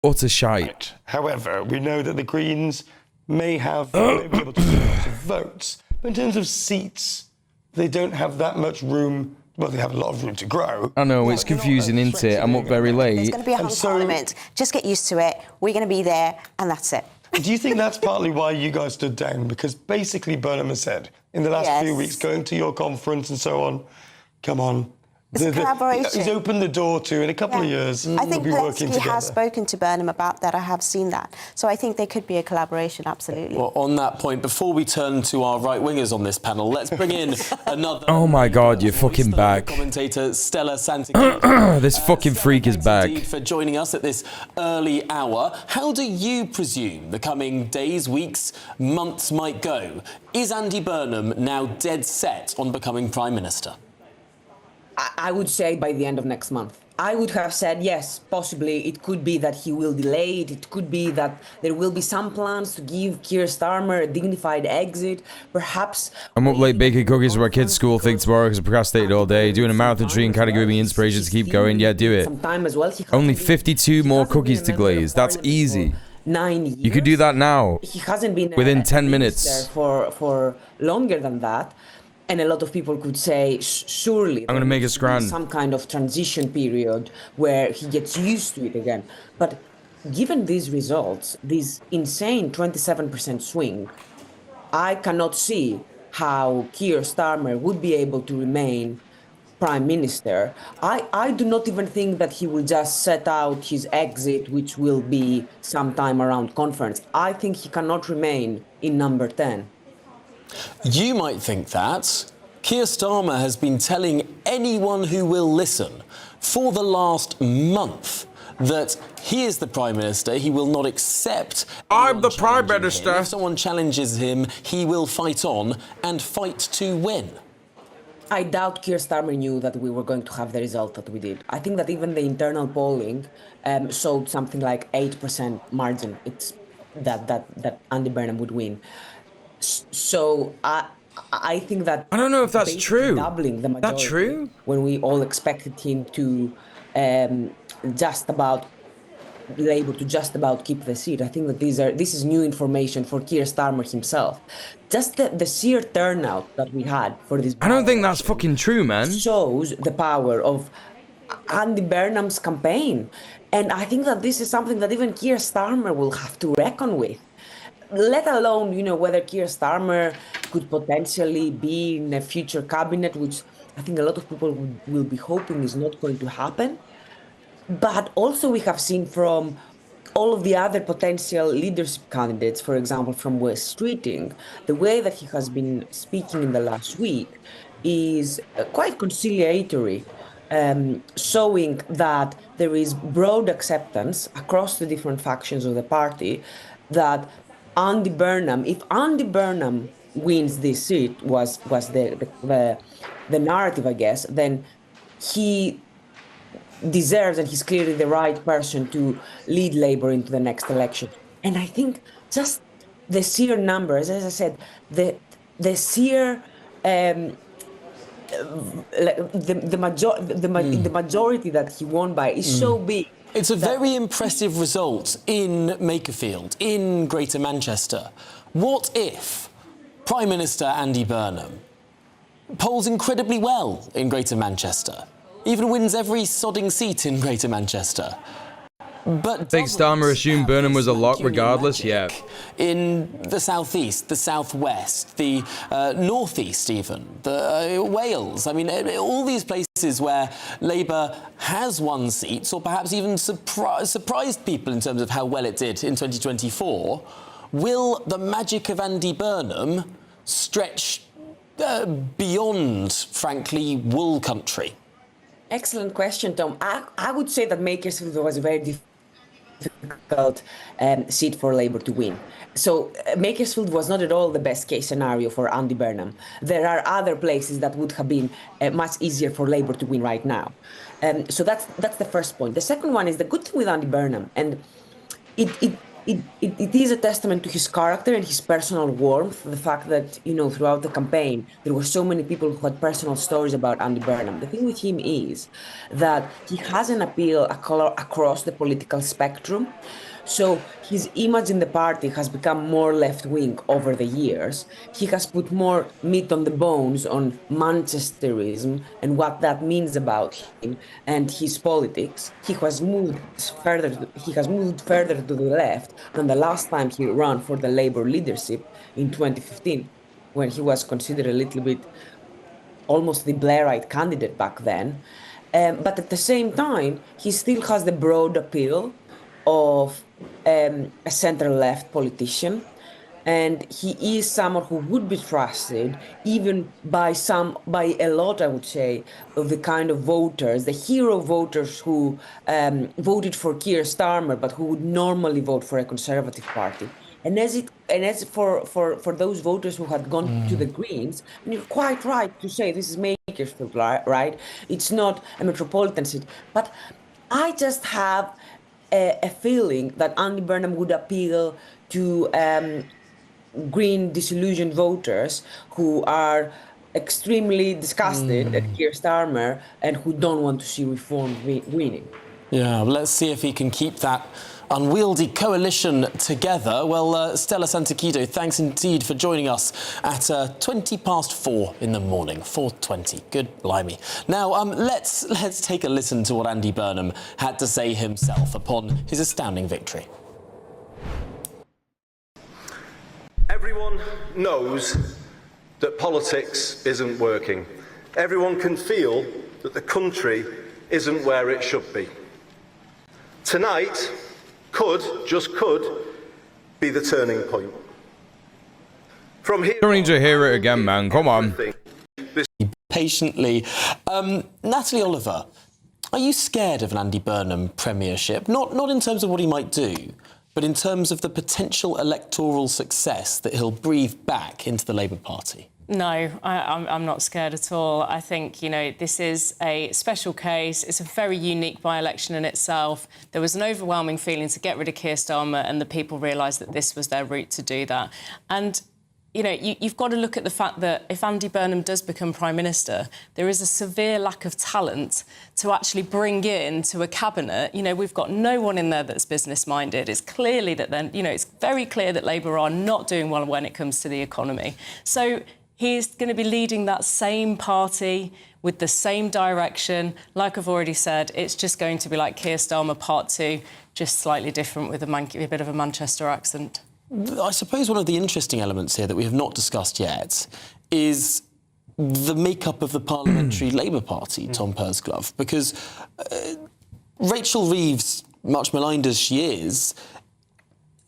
Utter shite. Right. However, we know that the Greens may have be able to get lots of votes. But in terms of seats, they don't have that much room. Well, they have a lot of room to grow. I know, it's confusing, isn't it? I'm up very late. There's going to be a hung parliament. Just get used to it. We're going to be there, and that's it. Do you think that's partly why you guys stood down? Because basically Burnham has said, in the last few weeks, going to your conference and so on, come on. It's collaboration. He's opened the door to, in a couple of years, I think we'll be working Zelensky together. has spoken to Burnham about that. I have seen that. So I think there could be a collaboration, absolutely. Well, on that point, before we turn to our right-wingers on this panel, let's bring in another... Oh my God, you're fucking back. Commentator Stella Santigate. This fucking freak is back. Indeed, for joining us at this early hour. How do you presume the coming days, weeks, months might go? Is Andy Burnham now dead set on becoming Prime Minister? I would say by the end of next month. I would have said, yes, possibly it could be that he will delay it. It could be that there will be some plans to give Keir Starmer a dignified exit. Perhaps... I'm up late baking cookies for my kids' school thing tomorrow because I procrastinated all day. Doing a marathon tree and kind of giving me inspiration to keep going. Yeah, do it. Sometime as well. Only 52 more cookies to glaze. That's easy. 9 years. You could do that now. He hasn't been within 10 minutes. For longer than that. And a lot of people could say, surely I'm going to make a scran. Some kind of transition period where he gets used to it again. But given these results, this insane 27% swing, I cannot see how Keir Starmer would be able to remain prime minister, I do not even think that he will just set out his exit, which will be sometime around conference. I think he cannot remain in number 10. You might think that. Keir Starmer has been telling anyone who will listen for the last month that he is the Prime Minister, he will not accept... I'm the Prime Minister. If someone challenges him, he will fight on and fight to win. I doubt Keir Starmer knew that we were going to have the result that we did. I think that even the internal polling showed something like 8% margin. It's that Andy Burnham would win. So I think that... I don't know if that's true. Doubling the majority. That true? When we all expected him to Labour to just about keep the seat. I think that this is new information for Keir Starmer himself. Just the sheer turnout that we had for this... I don't think that's fucking true, man. ...shows the power of Andy Burnham's campaign. And I think that this is something that even Keir Starmer will have to reckon with. Let alone, whether Keir Starmer could potentially be in a future cabinet, which I think a lot of people will be hoping is not going to happen. But also we have seen from all of the other potential leadership candidates, for example, from West Streeting, the way that he has been speaking in the last week is quite conciliatory, showing that there is broad acceptance across the different factions of the party that Andy Burnham, if Andy Burnham wins this seat, was the narrative, I guess, then he deserves, and he's clearly the right person to lead Labour into the next election. And I think just the sheer numbers, as I said, the sheer the majority that he won by is so big. It's a very impressive result in Makerfield, in Greater Manchester. What if Prime Minister Andy Burnham polls incredibly well in Greater Manchester, even wins every sodding seat in Greater Manchester? But think Starmer assumed Burnham was a lock regardless, yeah. In the southeast, the southwest, the northeast even, the Wales, I mean, all these places where Labour has won seats or perhaps even surprised people in terms of how well it did in 2024, will the magic of Andy Burnham stretch beyond, frankly, wool country? Excellent question, Tom. I would say that Makerfield was a very difficult seat for Labour to win. So Makerfield was not at all the best case scenario for Andy Burnham. There are other places that would have been much easier for Labour to win right now. So that's the first point. The second one is the good thing with Andy Burnham, and it is a testament to his character and his personal warmth, the fact that, throughout the campaign, there were so many people who had personal stories about Andy Burnham. The thing with him is that he has an appeal across the political spectrum. So his image in the party has become more left-wing over the years. He has put more meat on the bones on Manchesterism and what that means about him and his politics. He has moved further to the left than the last time he ran for the Labour leadership in 2015, when he was considered a little bit almost the Blairite candidate back then. But at the same time, he still has the broad appeal of a centre-left politician, and he is someone who would be trusted even by a lot, I would say, of the kind of voters, the hero voters who voted for Keir Starmer but who would normally vote for a Conservative party. And as for those voters who had gone to the Greens, and you're quite right to say this is Makerfield, right? It's not a metropolitan city, but I just have a feeling that Andy Burnham would appeal to Green disillusioned voters who are extremely disgusted at Keir Starmer and who don't want to see Reform winning. Yeah, well, let's see if he can keep that unwieldy coalition together. Well, Stella Santakido, thanks indeed for joining us at 4:20 in the morning. 4:20. Good blimey. Now, let's take a listen to what Andy Burnham had to say himself upon his astounding victory. Everyone knows that politics isn't working. Everyone can feel that the country isn't where it should be. Tonight could, just could, be the turning point. From here, You don't need to hear it again, man. Come on. Patiently. Natalie Oliver, are you scared of an Andy Burnham premiership? Not in terms of what he might do, but in terms of the potential electoral success that he'll breathe back into the Labour Party? No, I'm not scared at all. I think, you know, this is a special case. It's a very unique by-election in itself. There was an overwhelming feeling to get rid of Keir Starmer, and the people realised that this was their route to do that. And, you know, you've got to look at the fact that if Andy Burnham does become Prime Minister, there is a severe lack of talent to actually bring in to a cabinet. You know, we've got no one in there that's business-minded. It's clearly that then, you know, it's very clear that Labour are not doing well when it comes to the economy. So he's going to be leading that same party with the same direction. Like I've already said, it's just going to be like Keir Starmer Part 2, just slightly different with a bit of a Manchester accent. I suppose one of the interesting elements here that we have not discussed yet is the makeup of the Parliamentary Labour Party, Tom Pursglove, because Rachel Reeves, much maligned as she is,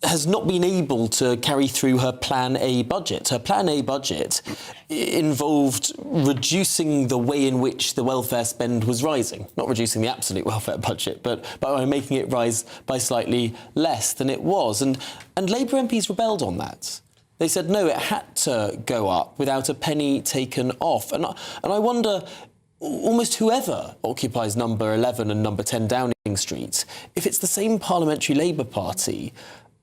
has not been able to carry through her Plan A budget. Her Plan A budget involved reducing the way in which the welfare spend was rising. Not reducing the absolute welfare budget, but by making it rise by slightly less than it was. And Labour MPs rebelled on that. They said, no, it had to go up without a penny taken off. And I wonder, almost whoever occupies number 11 and number 10 Downing Street, if it's the same Parliamentary Labour Party,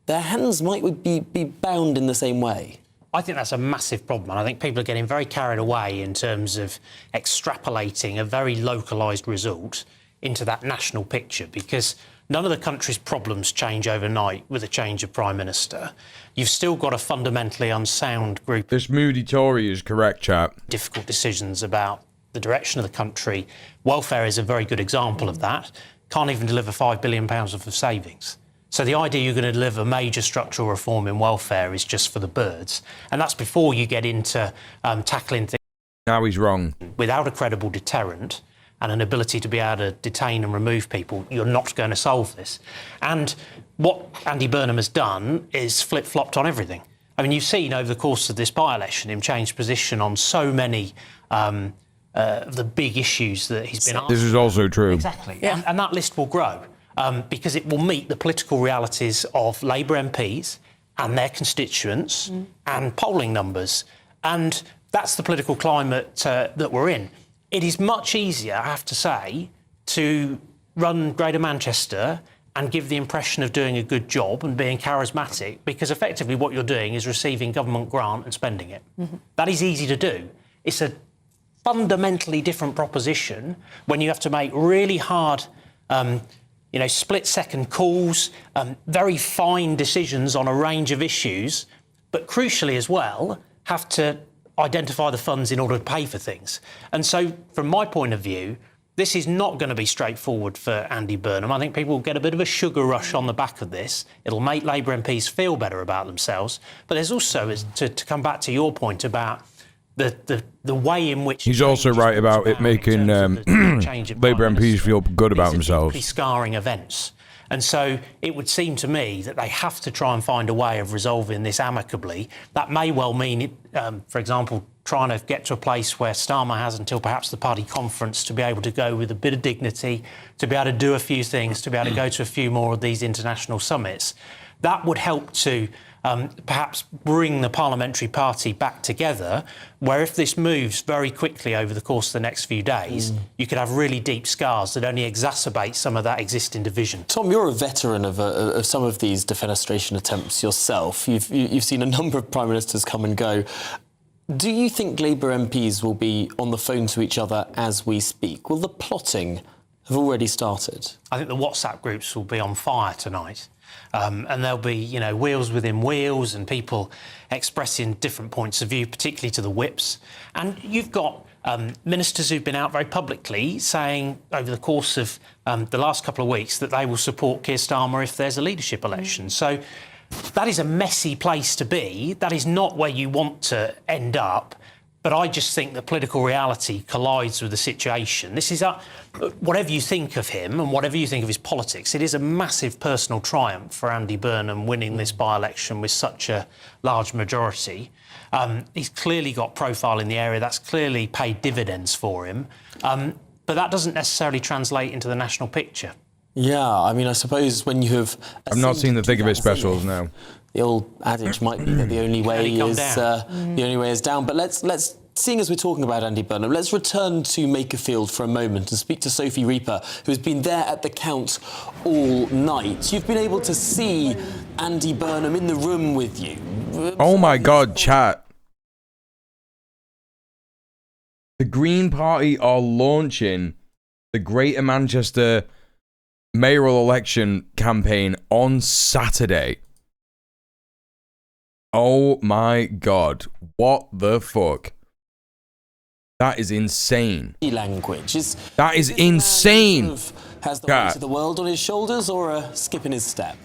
their hands might be bound in the same way. I think that's a massive problem, and I think people are getting very carried away in terms of extrapolating a very localised result into that national picture, because none of the country's problems change overnight with a change of Prime Minister. You've still got a fundamentally unsound group. This moody Tory is correct, chap. Difficult decisions about the direction of the country. Welfare is a very good example of that. Can't even deliver £5 billion worth of savings. So the idea you're going to deliver major structural reform in welfare is just for the birds. And that's before you get into tackling things. Now he's wrong. Without a credible deterrent and an ability to be able to detain and remove people, you're not going to solve this. And what Andy Burnham has done is flip-flopped on everything. I mean, you've seen over the course of this by-election him change position on so many of the big issues that he's been asked. This is also true. Exactly. Yeah. And that list will grow. Because it will meet the political realities of Labour MPs and their constituents and polling numbers. And that's the political climate that we're in. It is much easier, I have to say, to run Greater Manchester and give the impression of doing a good job and being charismatic, because effectively what you're doing is receiving government grant and spending it. That is easy to do. It's a fundamentally different proposition when you have to make really hard split-second calls, very fine decisions on a range of issues, but crucially as well, have to identify the funds in order to pay for things. And so, from my point of view, this is not going to be straightforward for Andy Burnham. I think people will get a bit of a sugar rush on the back of this. It'll make Labour MPs feel better about themselves. But there's also, to come back to your point about the way in which... He's also right about it making Labour MPs feel good about themselves. Scarring events. And so it would seem to me that they have to try and find a way of resolving this amicably. That may well mean, for example, trying to get to a place where Starmer has until perhaps the party conference to be able to go with a bit of dignity, to be able to do a few things, to be able to go to a few more of these international summits. That would help to perhaps bring the parliamentary party back together, where if this moves very quickly over the course of the next few days, you could have really deep scars that only exacerbate some of that existing division. Tom, you're a veteran of some of these defenestration attempts yourself. You've seen a number of prime ministers come and go. Do you think Labour MPs will be on the phone to each other as we speak? Will the plotting have already started? I think the WhatsApp groups will be on fire tonight. And there'll be, wheels within wheels and people expressing different points of view, particularly to the whips. And you've got ministers who've been out very publicly saying over the course of the last couple of weeks that they will support Keir Starmer if there's a leadership election. So that is a messy place to be. That is not where you want to end up. But I just think that political reality collides with the situation. This is whatever you think of him and whatever you think of his politics, it is a massive personal triumph for Andy Burnham winning this by-election with such a large majority. He's clearly got profile in the area. That's clearly paid dividends for him. But that doesn't necessarily translate into the national picture. Yeah, I mean, I suppose when you have... I've not seen the Thick of It specials, no. The old adage might be that the only way is down. But let's seeing as we're talking about Andy Burnham, let's return to Makerfield for a moment and speak to Sophie Reaper, who has been there at the count all night. You've been able to see Andy Burnham in the room with you. Oh my God, chat. The Green Party are launching the Greater Manchester mayoral election campaign on Saturday. Oh my God. What the fuck? That is insane. Language. That is insane. Has the weight of the world on his shoulders or a skip in his step?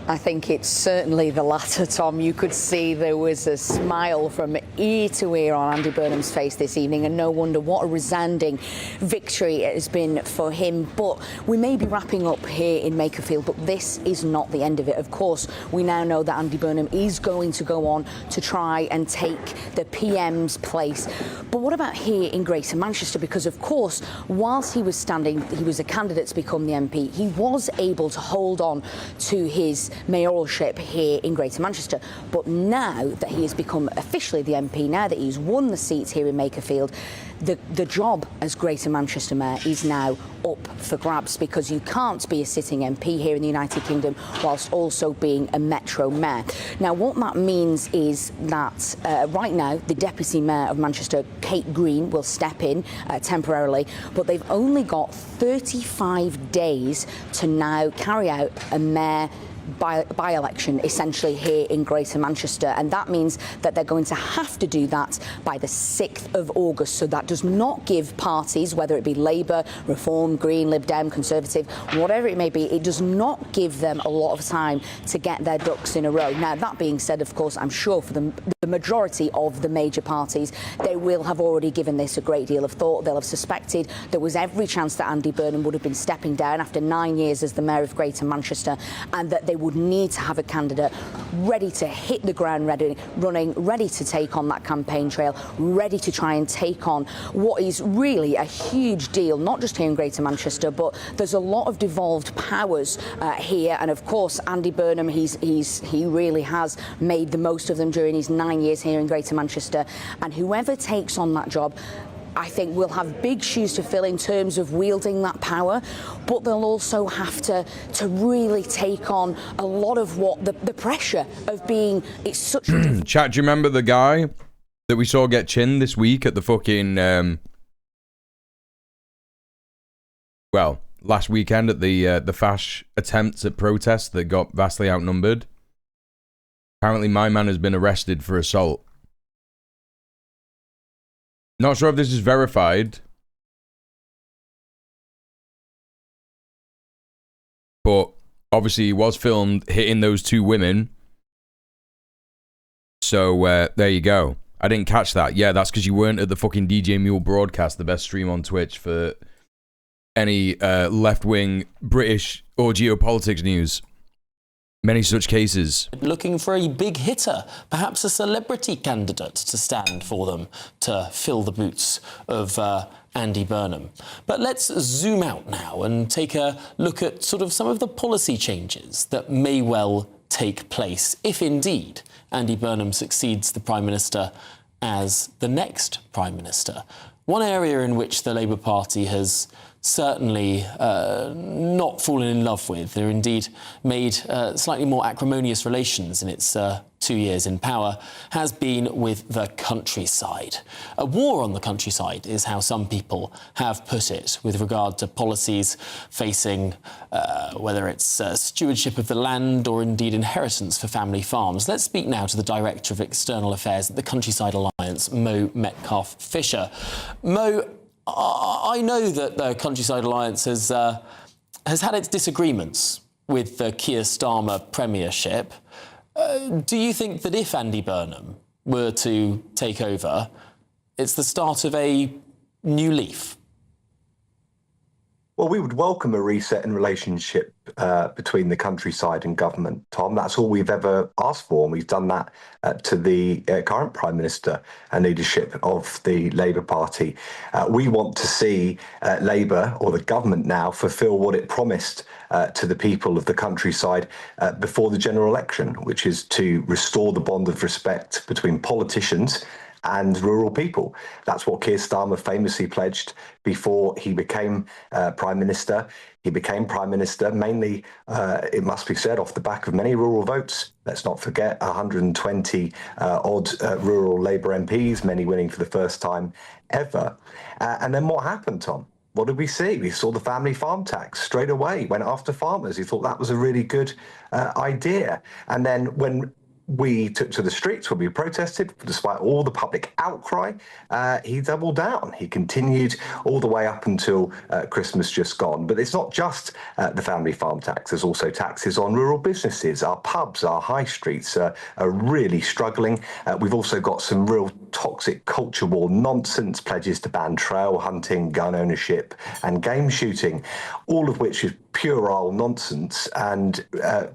I think it's certainly the latter, Tom. You could see there was a smile from ear to ear on Andy Burnham's face this evening, and no wonder. What a resounding victory it has been for him. But we may be wrapping up here in Makerfield, but this is not the end of it. Of course, we now know that Andy Burnham is going to go on to try and take the PM's place. But what about here in Greater Manchester? Because, of course, whilst he was standing, he was a candidate to become the MP, he was able to hold on to his mayoralship here in Greater Manchester. But now that he has become officially the MP, now that he's won the seats here in Makerfield, the job as Greater Manchester Mayor is now up for grabs, because you can't be a sitting MP here in the United Kingdom whilst also being a Metro Mayor. Now, what that means is that right now the Deputy Mayor of Manchester, Kate Green, will step in temporarily, but they've only got 35 days to now carry out a mayor by-election essentially here in Greater Manchester, and that means that they're going to have to do that by the 6th of August. So that does not give parties, whether it be Labour, Reform, Green, Lib Dem, Conservative, whatever it may be, it does not give them a lot of time to get their ducks in a row. Now, that being said, of course, I'm sure for the majority of the major parties, they will have already given this a great deal of thought. They'll have suspected there was every chance that Andy Burnham would have been stepping down after 9 years as the Mayor of Greater Manchester, and that they would need to have a candidate ready to hit the ground running, ready to take on that campaign trail, ready to try and take on what is really a huge deal, not just here in Greater Manchester, but there's a lot of devolved powers here. And of course, Andy Burnham, he really has made the most of them during his 9 years here in Greater Manchester. And whoever takes on that job, I think we'll have big shoes to fill in terms of wielding that power, but they'll also have to really take on a lot of what the pressure of being, it's such a... Chat, do you remember the guy that we saw get chinned this week at the fucking, well, last weekend at the Fash attempts at protests that got vastly outnumbered? Apparently my man has been arrested for assault. Not sure if this is verified, but obviously he was filmed hitting those two women. So there you go. I didn't catch that. Yeah, that's because you weren't at the fucking djmuel broadcast, the best stream on Twitch for any left-wing British or geopolitics news. Many such cases. Looking for a big hitter, perhaps a celebrity candidate to stand for them to fill the boots of Andy Burnham. But let's zoom out now and take a look at sort of some of the policy changes that may well take place, if indeed Andy Burnham succeeds the Prime Minister as the next Prime Minister. One area in which the Labour Party has certainly not fallen in love with, or indeed made slightly more acrimonious relations in its 2 years in power, has been with the countryside. A war on the countryside is how some people have put it with regard to policies facing whether it's stewardship of the land or indeed inheritance for family farms. Let's speak now to the Director of External Affairs at the Countryside Alliance, Mo Metcalfe-Fisher. Mo, I know that the Countryside Alliance has had its disagreements with the Keir Starmer premiership. Do you think that if Andy Burnham were to take over, it's the start of a new leaf? Well, we would welcome a reset in relationship between the countryside and government, Tom. That's all we've ever asked for, and we've done that to the current Prime Minister and leadership of the Labour Party. We want to see Labour, or the government now, fulfil what it promised to the people of the countryside before the general election, which is to restore the bond of respect between politicians and rural people. That's what Keir Starmer famously pledged before he became Prime Minister. He became Prime Minister mainly, it must be said, off the back of many rural votes. Let's not forget 120 odd rural Labour MPs, many winning for the first time ever. And then what happened, Tom? What did we see? We saw the family farm tax straight away, went after farmers. He thought that was a really good idea. And then when we took to the streets, when we protested, despite all the public outcry, he doubled down. He continued all the way up until Christmas just gone. But it's not just the family farm tax. There's also taxes on rural businesses. Our pubs, our high streets are really struggling. We've also got some real toxic culture war nonsense, pledges to ban trail hunting, gun ownership and game shooting, all of which is puerile nonsense and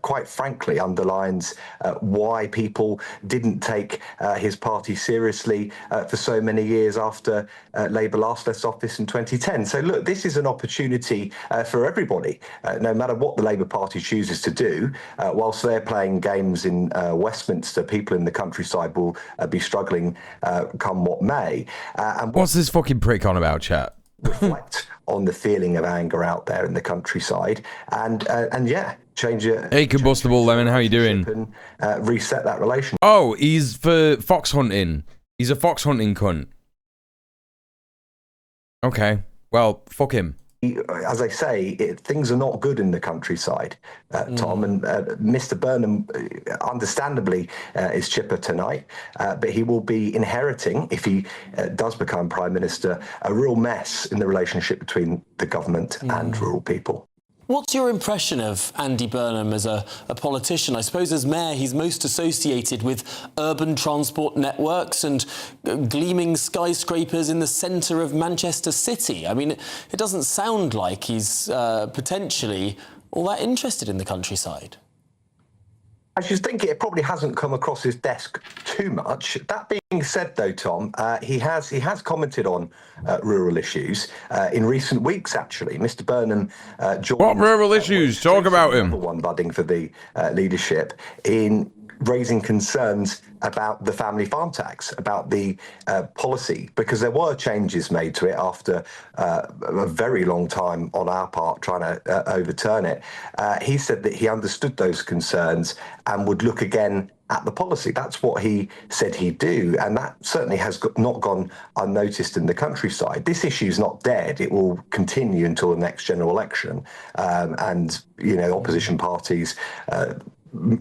quite frankly underlines why people didn't take his party seriously for so many years after Labour last left office in 2010. So look, this is an opportunity for everybody, no matter what the Labour Party chooses to do. Whilst they're playing games in Westminster, people in the countryside will be struggling come what may. And what's this fucking prick on about, chat? Reflect on the feeling of anger out there in the countryside, and yeah, change it. Hey, combustible lemon, how you doing? And reset that relation. Oh, he's for fox hunting. He's a fox hunting cunt. Okay, well, fuck him. As I say, things are not good in the countryside, Tom, and Mr. Burnham, understandably, is chipper tonight, but he will be inheriting, if he does become Prime Minister, a real mess in the relationship between the government and rural people. What's your impression of Andy Burnham as a politician? I suppose as mayor, he's most associated with urban transport networks and gleaming skyscrapers in the centre of Manchester City. I mean, it doesn't sound like he's potentially all that interested in the countryside. I just think it probably hasn't come across his desk too much. That being said, though, Tom, he has commented on rural issues in recent weeks. Actually, Mr. Burnham joined. What rural issues? Talk about him. One budding for the leadership in raising concerns about the family farm tax, about the policy, because there were changes made to it after a very long time on our part trying to overturn it. He said that he understood those concerns and would look again at the policy. That's what he said he'd do, and that certainly has not gone unnoticed in the countryside. This issue is not dead. It will continue until the next general election, and you know, opposition parties,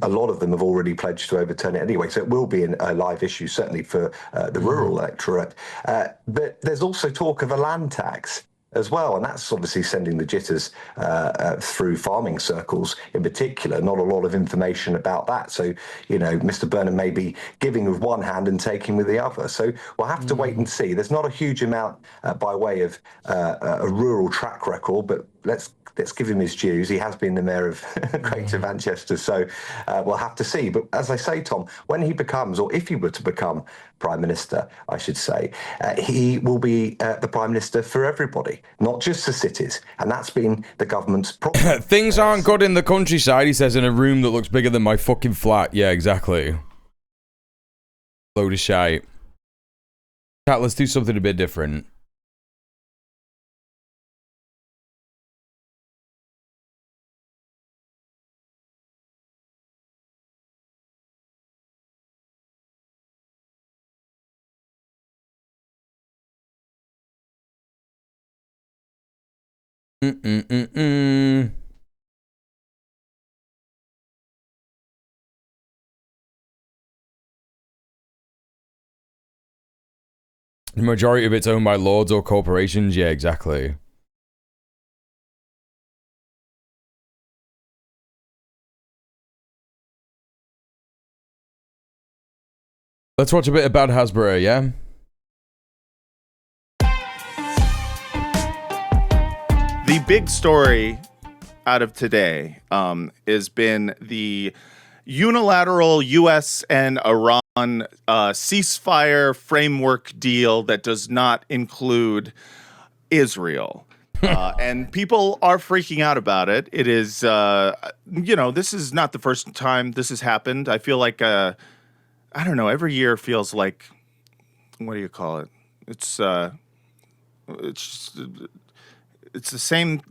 a lot of them have already pledged to overturn it anyway, so it will be a live issue, certainly for the rural electorate. But there's also talk of a land tax as well, and that's obviously sending the jitters through farming circles in particular. Not a lot of information about that. So, you know, Mr. Burnham may be giving with one hand and taking with the other. So we'll have to wait and see. There's not a huge amount by way of a rural track record, but let's give him his dues. He has been the mayor of Greater Manchester, so we'll have to see. But as I say, Tom, when he becomes, or if he were to become Prime Minister, I should say, he will be the Prime Minister for everybody, not just the cities. And that's been the government's problem. Things aren't good in the countryside, he says, in a room that looks bigger than my fucking flat. Yeah, exactly. Load of shite. Chat, let's do something a bit different. The majority of it's owned by lords or corporations. Yeah, exactly. Let's watch a bit about Hasbro, yeah? The big story out of today has been the unilateral U.S. and Iran ceasefire framework deal that does not include Israel. And people are freaking out about it. It is, this is not the first time this has happened. I feel like, I don't know, every year feels like, what do you call it? It's the same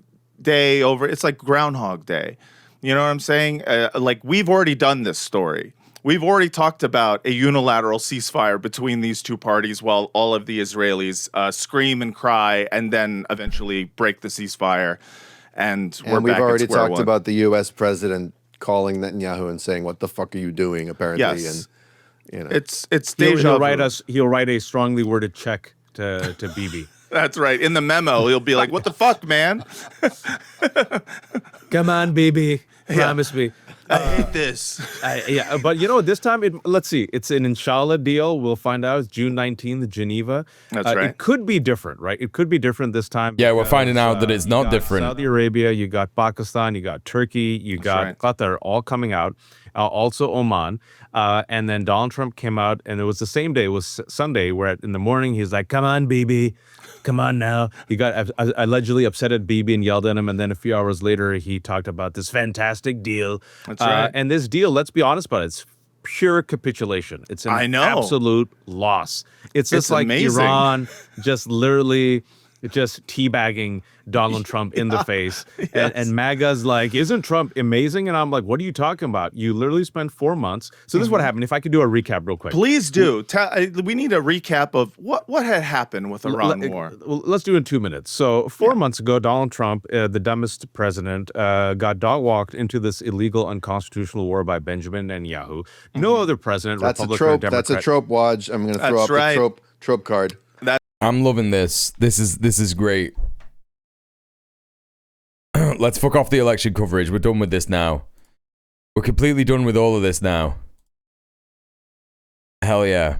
day over. It's like Groundhog Day. You know what I'm saying? Like, we've already done this story. We've already talked about a unilateral ceasefire between these two parties while all of the Israelis scream and cry and then eventually break the ceasefire. And we've already talked one. about the U.S. president calling Netanyahu and saying, "What the fuck are you doing?" Apparently, Yes. and it's deja vu. He'll write a strongly worded check to Bibi. That's right. In the memo, he'll be like, "What the fuck, man? Come on, Bibi, promise me." I hate this. Yeah, but this time, let's see. It's an inshallah deal. We'll find out. It's June 19th, Geneva. That's right. It could be different, right? It could be different this time. Yeah, we're finding out that it's not you got different. Saudi Arabia, you got Pakistan, you got Turkey, you got Qatar, all coming out. Also Oman. And then Donald Trump came out, and it was the same day. It was Sunday, where in the morning, he's like, "Come on, Bibi. Come on now." He got allegedly upset at Bibi and yelled at him. And then a few hours later, he talked about this fantastic deal. That's right. And this deal, let's be honest about it, it's pure capitulation. It's an absolute loss. It's just like amazing. Iran just literally just teabagging Donald Trump in the face. Yes. And MAGA's like, "Isn't Trump amazing?" And I'm like, "What are you talking about? You literally spent 4 months." So this is what happened. If I could do a recap real quick. Please do. We need a recap of what had happened with Iran war. Well, let's do it in 2 minutes. So 4 months ago, Donald Trump, the dumbest president, got dog-walked into this illegal, unconstitutional war by Benjamin Netanyahu. No other president, that's Republican a or trope. Democrat. That's a trope. Waj. I'm going to throw up the trope card. I'm loving this. This is great. Let's fuck off the election coverage. We're done with this now. We're completely done with all of this now. Hell yeah.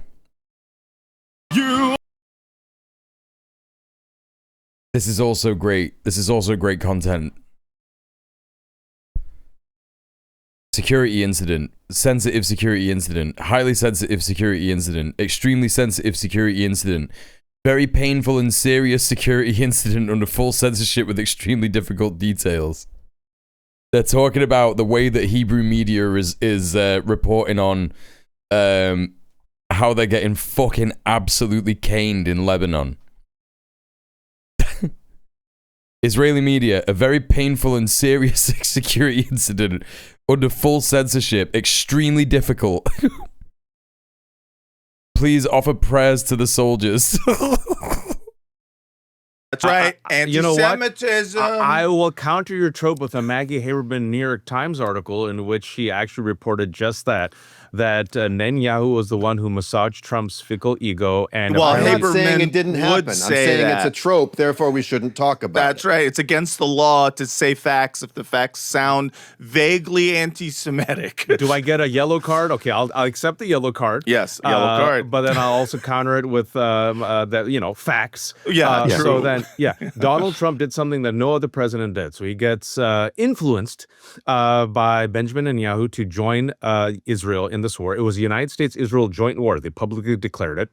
This is also great. This is also great content. Security incident. Sensitive security incident. Highly sensitive security incident. Extremely sensitive security incident. Very painful and serious security incident under full censorship with extremely difficult details. They're talking about the way that Hebrew media is reporting on how they're getting fucking absolutely caned in Lebanon. Israeli media, a very painful and serious security incident under full censorship, extremely difficult. Please offer prayers to the soldiers. That's right. You know what? Anti-Semitism. I will counter your trope with a Maggie Haberman New York Times article in which she actually reported just that Netanyahu was the one who massaged Trump's fickle ego. And well, I'm not saying it didn't happen. I'm saying it's a trope, therefore we shouldn't talk about it. That's right. It's against the law to say facts if the facts sound vaguely anti-Semitic. Do I get a yellow card? Okay, I'll accept the yellow card. Yes, yellow card. But then I'll also counter it with facts. Yeah, true. So then, Donald Trump did something that no other president did. So he gets influenced by Benjamin Netanyahu to join Israel in this war. It was the United States-Israel joint war. They publicly declared it.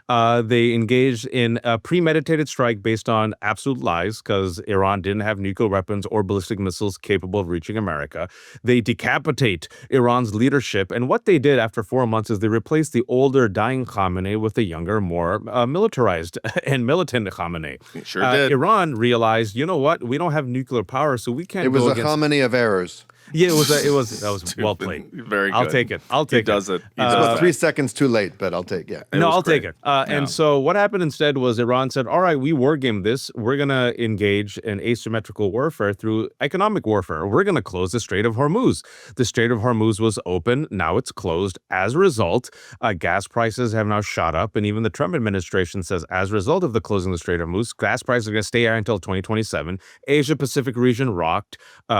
They engaged in a premeditated strike based on absolute lies because Iran didn't have nuclear weapons or ballistic missiles capable of reaching America. They decapitate Iran's leadership. And what they did after 4 months is they replaced the older, dying Khamenei with a younger, more militarized and militant Khamenei. Sure did. Iran realized, you know what? We don't have nuclear power, so we can't. It was go a against... Khamenei of errors. Yeah, that was well played. Very good. I'll take it. He does it. About 3 seconds too late, but I'll take it. I'll take it. And so what happened instead was Iran said, all right, we war game this. We're going to engage in asymmetrical warfare through economic warfare. We're going to close the Strait of Hormuz. The Strait of Hormuz was open. Now it's closed. As a result, gas prices have now shot up. And even the Trump administration says, as a result of the closing of the Strait of Hormuz, gas prices are going to stay there until 2027. Asia Pacific region rocked.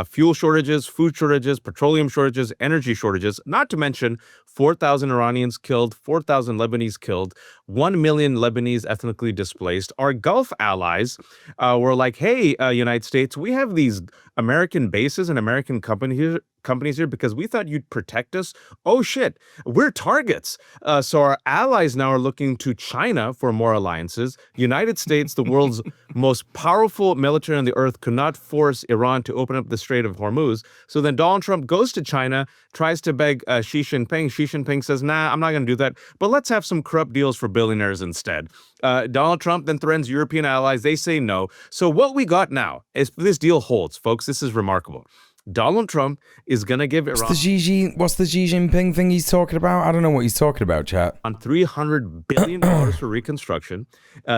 Fuel shortages, food shortages, petroleum shortages, energy shortages, not to mention 4,000 Iranians killed, 4,000 Lebanese killed, 1 million Lebanese ethnically displaced. Our Gulf allies were like, hey, United States, we have these American bases and American companies here because we thought you'd protect us. Oh, shit, we're targets. So our allies now are looking to China for more alliances. United States, the world's most powerful military on the earth, could not force Iran to open up the Strait of Hormuz. So then Donald Trump goes to China, tries to beg Xi Jinping. Xi Jinping says, nah, I'm not going to do that, but let's have some corrupt deals for billionaires instead. Donald Trump then threatens European allies. They say no. So what we got now is this deal holds, folks. This is remarkable. Donald Trump is going to give Iran... What's the Xi Jinping thing he's talking about? I don't know what he's talking about, chat. On $300 billion for reconstruction,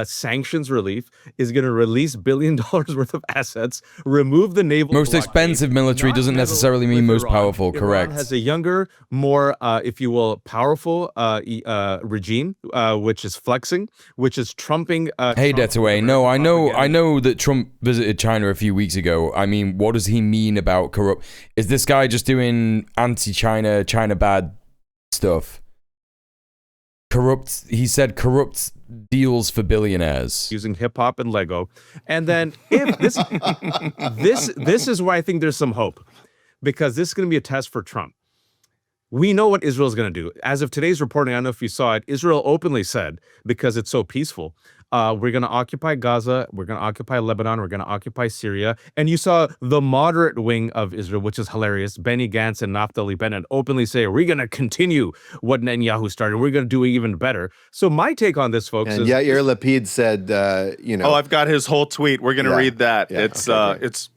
sanctions relief, is going to release $1 billion worth of assets, remove the naval... Most expensive military doesn't necessarily mean most powerful, correct. Iran has a younger, more, if you will, powerful regime, which is flexing, which is trumping... Hey, Detaway, no, I know that Trump visited China a few weeks ago. I mean, what does he mean about corrupt? Is this guy just doing anti-China, China bad stuff? Corrupt, he said corrupt deals for billionaires. Using hip hop and Lego. And then if this is where I think there's some hope, because this is going to be a test for Trump. We know what Israel's going to do. As of today's reporting, I don't know if you saw it, Israel openly said, because it's so peaceful, we're going to occupy Gaza, we're going to occupy Lebanon, we're going to occupy Syria. And you saw the moderate wing of Israel, which is hilarious, Benny Gantz and Naftali Bennett openly say, we're going to continue what Netanyahu started. We're going to do it even better. So my take on this, folks, and is... Yair Lapid said, Oh, I've got his whole tweet. We're going to read that. Yeah, it's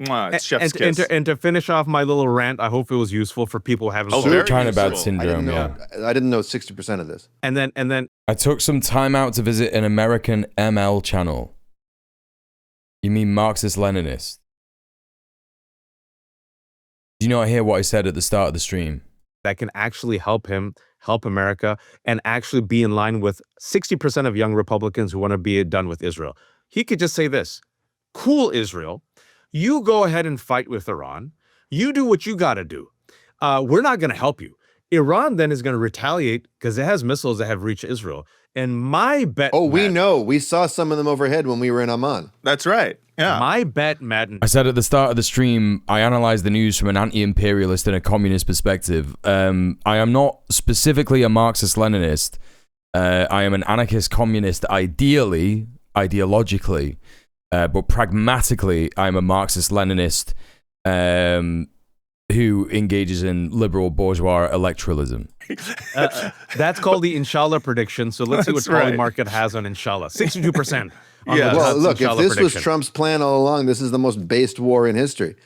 chef's kiss. And to finish off my little rant, I hope it was useful for people who haven't... China bad syndrome, I didn't know 60% of this. And then I took some time out to visit an American ML channel. You mean Marxist-Leninist? Do you not hear what I said at the start of the stream? That can actually help him, help America, and actually be in line with 60% of young Republicans who want to be done with Israel. He could just say this: cool, Israel, you go ahead and fight with Iran. You do what you got to do. We're not going to help you. Iran then is going to retaliate because it has missiles that have reached Israel. And my bet... Oh, we know. We saw some of them overhead when we were in Amman. That's right. Yeah. My bet, Madden... I said at the start of the stream, I analyzed the news from an anti-imperialist and a communist perspective. I am not specifically a Marxist-Leninist. I am an anarchist communist ideally, ideologically, but pragmatically, I'm a Marxist-Leninist who engages in liberal bourgeois electoralism. That's called the Inshallah prediction. So let's see what Poly Market has on Inshallah. 62%. Well, look, if this was Trump's plan all along, this is the most based war in history.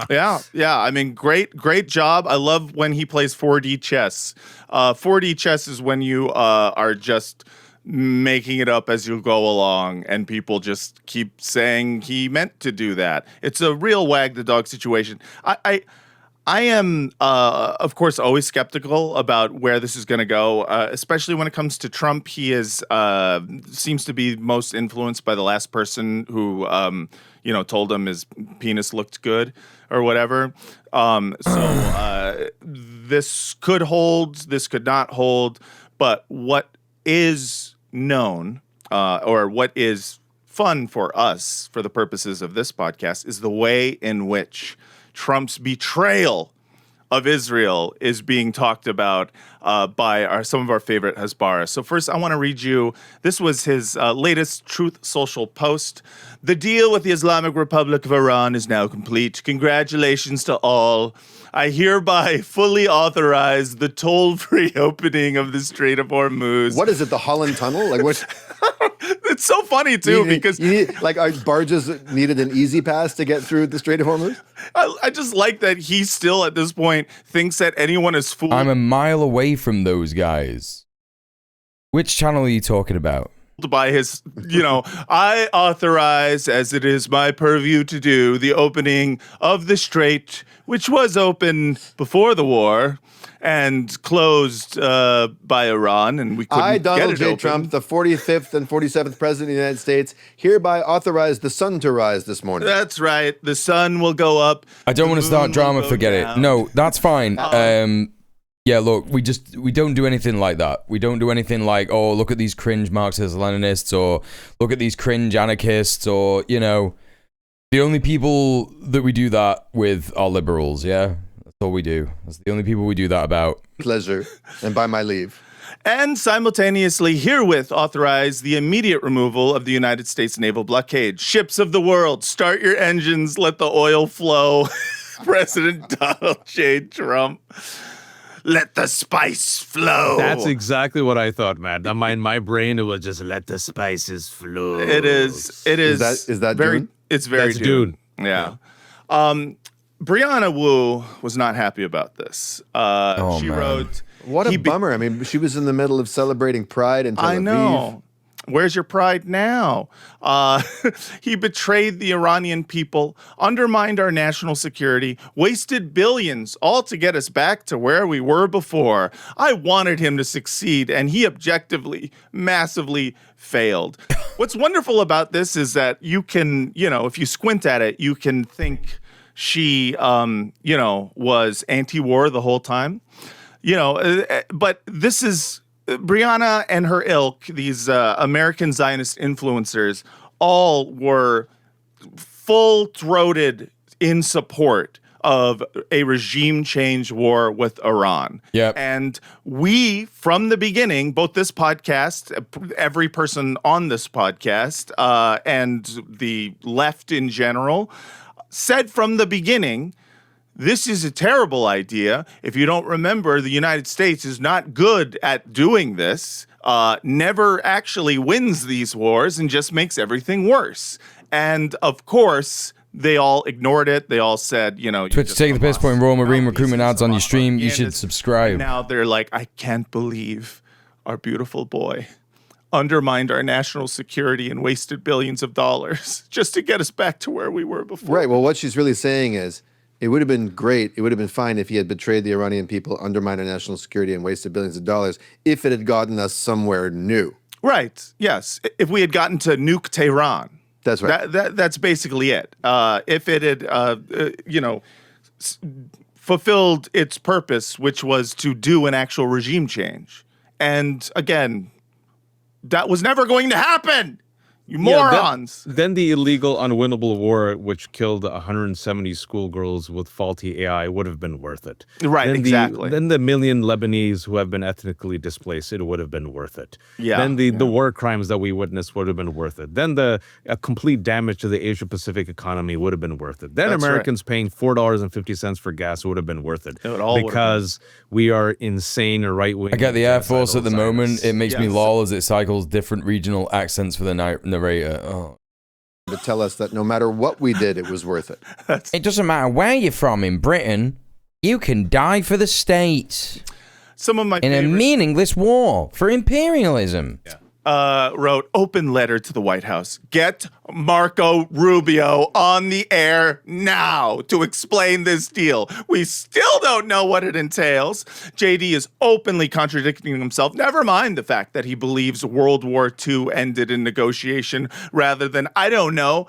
Yeah. I mean, great job. I love when he plays 4D chess. 4D chess is when you are just making it up as you go along, and people just keep saying he meant to do that. It's a real wag the dog situation. I am, of course, always skeptical about where this is going to go, especially when it comes to Trump. He is seems to be most influenced by the last person who, told him his penis looked good or whatever. So this could hold, this could not hold. But what is known, or what is fun for us for the purposes of this podcast, is the way in which Trump's betrayal of Israel is being talked about by some of our favorite Hasbara. So first, I want to read you, this was his latest Truth Social post. The deal with the Islamic Republic of Iran is now complete. Congratulations to all. I hereby fully authorize the toll-free opening of the Strait of Hormuz. What is it, the Holland Tunnel? Like what? It's so funny, too, because... our barges needed an easy pass to get through the Strait of Hormuz? I just like that he still, at this point, thinks that anyone is fooled. I'm a mile away from those guys. Which channel are you talking about? by his, I authorize, as it is my purview to do, the opening of the Strait, which was open before the war and closed by Iran, and we couldn't I, Donald get it J. open. Trump, the 45th and 47th President of the United States, hereby authorize the sun to rise this morning. That's right. The sun will go up. I don't want to start drama, forget it. No, that's fine. Yeah, look, we don't do anything like that. We don't do anything like, oh, look at these cringe Marxist-Leninists, or look at these cringe anarchists, or, the only people that we do that with are liberals, yeah? That's all we do. That's the only people we do that about. Pleasure, and by my leave. And simultaneously herewith authorize the immediate removal of the United States naval blockade. Ships of the world, start your engines, let the oil flow. President Donald J. Trump. Let the spice flow. That's exactly what I thought, Matt. In my brain, it was just let the spices flow. It is. Is that very Dune? It's very That's Dune. Yeah. Brianna Wu was not happy about this. She wrote, What a bummer. I mean, she was in the middle of celebrating Pride in Tel Aviv. I know. Where's your pride now? He betrayed the Iranian people, undermined our national security, wasted billions, all to get us back to where we were before. I wanted him to succeed, and he objectively, massively failed. What's wonderful about this is that you can, if you squint at it, you can think she, was anti-war the whole time. But this is... Brianna and her ilk, these American Zionist influencers, all were full-throated in support of a regime change war with Iran. Yep. And we, from the beginning, both this podcast, every person on this podcast, and the left in general, said from the beginning, this is a terrible idea. If you don't remember, the United States is not good at doing this, never actually wins these wars, and just makes everything worse. And of course, they all ignored it. They all said, Twitch, take the piss point, Raw Marine recruitment ads on your stream. You should subscribe. And now they're like, I can't believe our beautiful boy undermined our national security and wasted billions of dollars just to get us back to where we were before. Right. Well, what she's really saying is, it would have been great, it would have been fine if he had betrayed the Iranian people, undermined our national security, and wasted billions of dollars, if it had gotten us somewhere new. Right, yes. If we had gotten to nuke Tehran. That's right. That's basically it. If it had, fulfilled its purpose, which was to do an actual regime change. And again, that was never going to happen. You morons! Then the illegal, unwinnable war, which killed 170 schoolgirls with faulty AI, would have been worth it. Right, exactly. Then the million Lebanese who have been ethnically displaced, it would have been worth it. Yeah. Then the war crimes that we witnessed would have been worth it. Then the complete damage to the Asia-Pacific economy would have been worth it. Then Americans paying $4.50 for gas would have been worth it. Because we are insane right-wing. I get the Air Force at the moment. It makes me lol as it cycles different regional accents for the narrator. To tell us that no matter what we did, it was worth it. It doesn't matter where you're from in Britain, you can die for the state. Some of my in a meaningless war for imperialism. Yeah. Wrote open letter to the White House. Get Marco Rubio on the air now to explain this deal. We still don't know what it entails. JD is openly contradicting himself. Never mind the fact that he believes World War II ended in negotiation rather than, I don't know,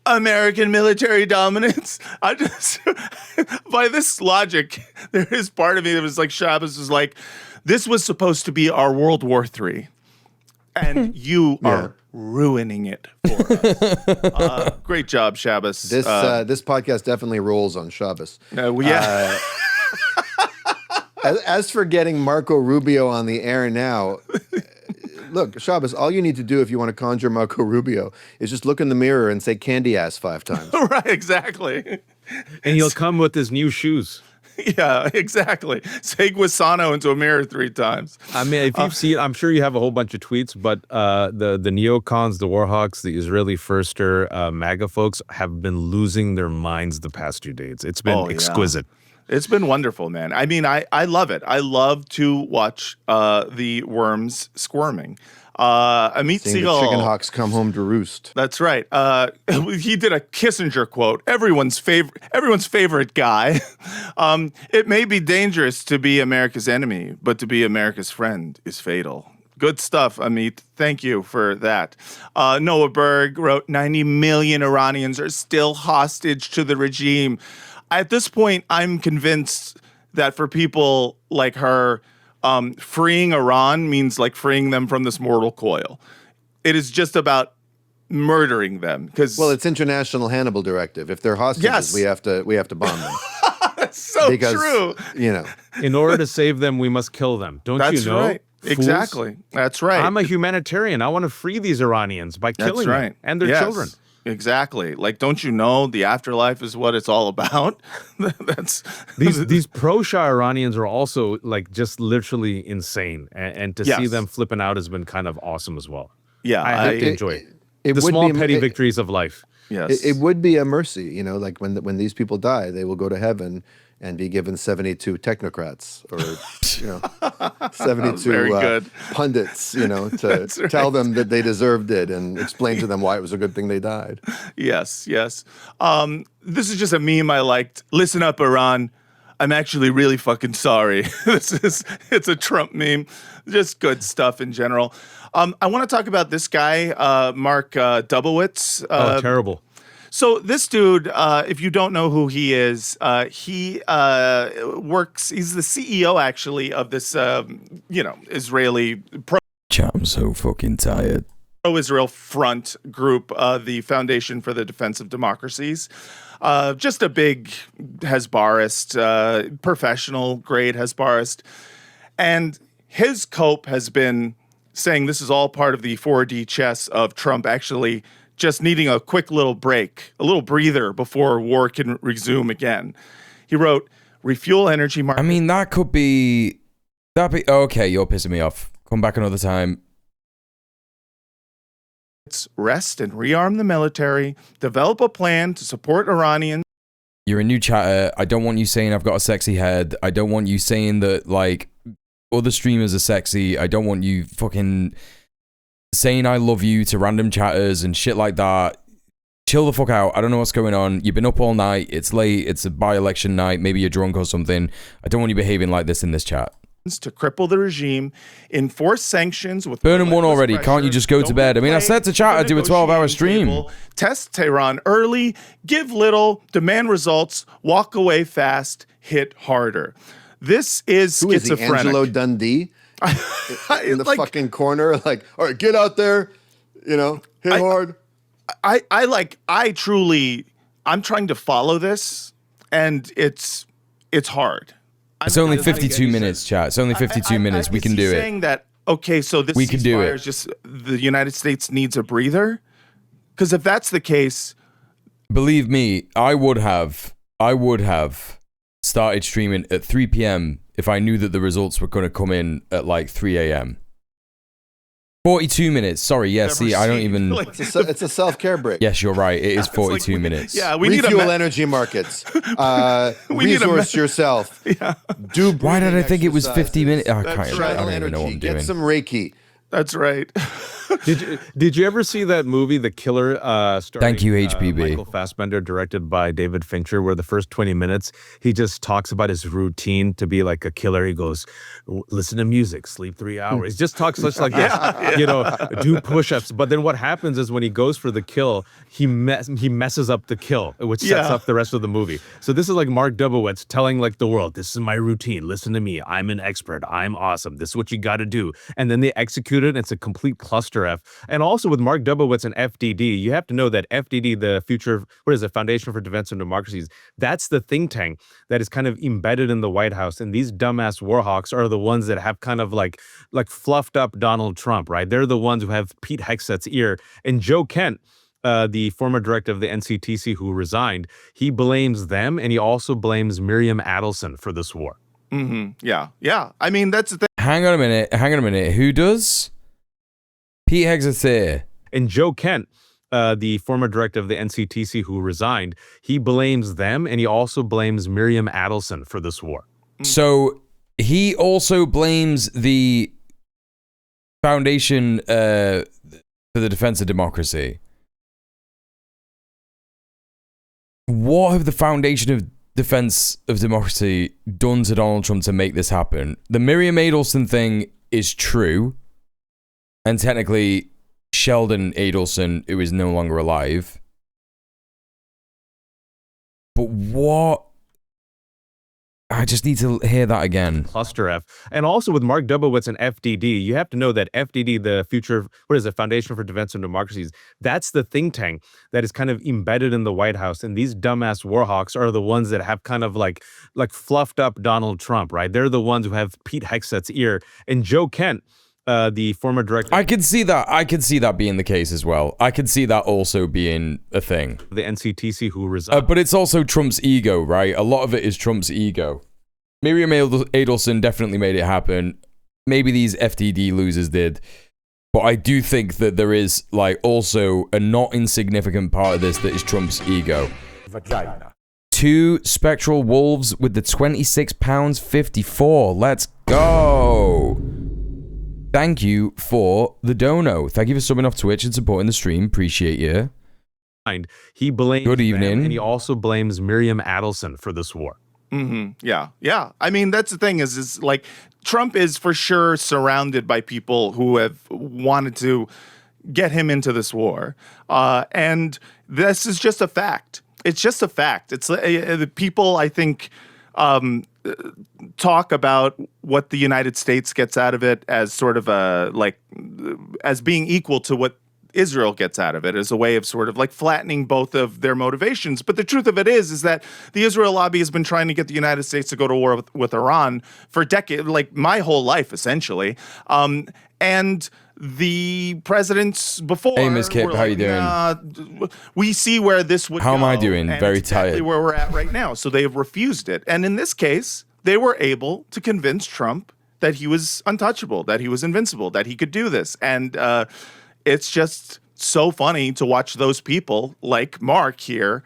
American military dominance. I just, by this logic, there is part of me that was like, Shabbos was like, this was supposed to be our World War III. And you are ruining it for us. Great job, Shabbos. This podcast definitely rolls on Shabbos. As for getting Marco Rubio on the air now, look, Shabbos, all you need to do if you want to conjure Marco Rubio is just look in the mirror and say candy ass 5 times. Right, exactly. And he'll come with his new shoes. Yeah, exactly. Say Guisano into a mirror 3 times. I mean, if you've seen, I'm sure you have a whole bunch of tweets, but the neocons, the Warhawks, the Israeli Firster, MAGA folks have been losing their minds the past 2 days. It's been exquisite. It's been wonderful, man. I mean, I love it. I love to watch the worms squirming. Amit Seeing the Segal, chicken hawks come home to roost. That's right. He did a Kissinger quote. Everyone's favorite guy. It may be dangerous to be America's enemy, but to be America's friend is fatal. Good stuff, Amit. Thank you for that. Noah Berg wrote, 90 million Iranians are still hostage to the regime. At this point, I'm convinced that for people like her, freeing Iran means like freeing them from this mortal coil. It is just about murdering them. Well, it's international Hannibal directive. If they're hostages, we have to bomb them. That's so true. You know, in order to save them, we must kill them. Don't That's you know? right. Fools? Exactly. That's right. I'm a humanitarian. I want to free these Iranians by killing them and their Yes, children. Exactly. Like, don't you know the afterlife is what it's all about? These pro-Shah Iranians are also like just literally insane, and to see them flipping out has been kind of awesome as well. Yeah, I hope to enjoy it the would small be- petty it- victories of life. Yes, it would be a mercy, you know, like when these people die, they will go to heaven and be given 72 technocrats or, you know, 72 Very good. pundits, you know, to That's right. tell them that they deserved it and explain to them why it was a good thing they died. Yes. This is just a meme I liked. Listen up, Iran. I'm actually really fucking sorry. It's a Trump meme. Just good stuff in general. I want to talk about this guy, Mark Dubowitz. Terrible. So this dude, if you don't know who he is, he works. He's the CEO actually of this, Israeli I'm so fucking tired. pro-Israel front group, the Foundation for the Defense of Democracies. Just a big Hezbarist, professional grade Hezbarist. And his cope has been saying this is all part of the 4D chess of Trump actually just needing a quick little break, a little breather before war can resume again. He wrote, refuel energy market. I mean, that'd be okay. You're pissing me off. Come back another time. Rest and rearm the military, develop a plan to support Iranians. You're a new chatter. I don't want you saying I've got a sexy head. I don't want you saying that, like, other streamers are sexy. I don't want you fucking saying I love you to random chatters and shit like that. Chill the fuck out. I don't know what's going on. You've been up all night. It's late. It's a by-election night. Maybe you're drunk or something. I don't want you behaving like this in this chat. To cripple the regime, enforce sanctions with Burn 'em one relentless already. pressure, Can't you just go to don't bed? I mean, I play said to chat I'd do a 12-hour negotiating stream. table, test Tehran early, give little, demand results, walk away fast, hit harder. This is Who is he, schizophrenic. Angelo Dundee? In the fucking corner, like, all right, get out there, you know, hit hard. I'm trying to follow this, and it's hard. It's only 52 minutes, chat. It's only 52 minutes. We can do it. Saying that, okay, so this We can do ceasefire it. is just the United States needs a breather? Because if that's the case, Believe me, I would have started streaming at 3 p.m. if I knew that the results were going to come in at like 3 a.m. 42 minutes. Sorry, yeah, see, I don't even... It's a self-care break. Yes, you're right. It is 42 minutes. yeah, we Refuel need a energy markets. We need a Resource yourself. Do Why did I think it was 50 minutes? Oh, I That's can't. right. I don't even know what I'm doing. Get some Reiki. That's right. Did you ever see that movie, The Killer? Starring, Thank you, HPB. Michael Fassbender, directed by David Fincher, where the first 20 minutes he just talks about his routine to be like a killer. He goes, listen to music, sleep 3 hours. He just talks such like this, you know, do push-ups. But then what happens is when he goes for the kill, he messes up the kill, which sets up the rest of the movie. So this is like Mark Dubowitz telling like the world, this is my routine. Listen to me. I'm an expert. I'm awesome. This is what you got to do. And then they execute it. And it's a complete cluster F. And also with Mark Dubowitz and FDD, you have to know that FDD, the Foundation for Defense of Democracies, that's the think tank that is kind of embedded in the White House. And these dumbass warhawks are the ones that have kind of like fluffed up Donald Trump, right? They're the ones who have Pete Hegseth's ear. And Joe Kent, the former director of the NCTC who resigned, he blames them, and he also blames Miriam Adelson for this war. Mm-hmm. Yeah. I mean, that's the thing. Hang on a minute. Who does? Pete Hegseth here. And Joe Kent, the former director of the NCTC who resigned, he blames them, and he also blames Miriam Adelson for this war. So he also blames the Foundation for the Defense of Democracy. What have the Foundation of Defense of Democracy done to Donald Trump to make this happen? The Miriam Adelson thing is true, and technically Sheldon Adelson, who is no longer alive. But what? I just need to hear that again. Cluster F. And also with Mark Dubowitz and FDD, you have to know that FDD, the future, what is it, Foundation for Defense and Democracies, that's the think tank that is kind of embedded in the White House. And these dumbass warhawks are the ones that have kind of like fluffed up Donald Trump, right? They're the ones who have Pete Hegseth's ear. And Joe Kent, the former director. I could see that. I could see that being the case as well. I could see that also being a thing. The NCTC who resigned. But it's also Trump's ego, right? A lot of it is Trump's ego. Miriam Adelson definitely made it happen. Maybe these FTD losers did. But I do think that there is like also a not insignificant part of this that is Trump's ego. Vagina. 2 spectral wolves with the 26 pounds 54. Let's go. Thank you for the dono. Thank you for subbing off Twitch and supporting the stream. Appreciate you. He blames Good evening. them, and he also blames Miriam Adelson for this war. Yeah. I mean, that's the thing is like Trump is for sure surrounded by people who have wanted to get him into this war. And this is just a fact. It's just a fact. It's the people, I think, talk about what the United States gets out of it as sort of as being equal to what Israel gets out of it, as a way of sort of like flattening both of their motivations. But the truth of it is that the Israel lobby has been trying to get the United States to go to war with Iran for decades, like my whole life, essentially. And the presidents before. Hey, Ms. Kip, how you doing? We see where this would go. How am I doing? And Very it's exactly tired. where we're at right now. So they have refused it. And in this case, they were able to convince Trump that he was untouchable, that he was invincible, that he could do this. And it's just so funny to watch those people like Mark here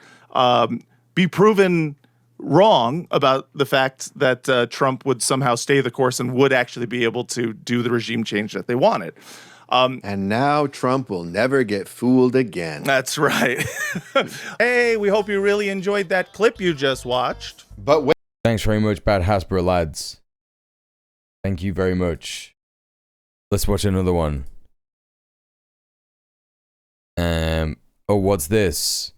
be proven wrong about the fact that Trump would somehow stay the course and would actually be able to do the regime change that they wanted. And now Trump will never get fooled again. That's right. Hey, we hope you really enjoyed that clip you just watched. But wait. Thanks very much, Bad Hasbro lads. Thank you very much. Let's watch another one. Oh, what's this?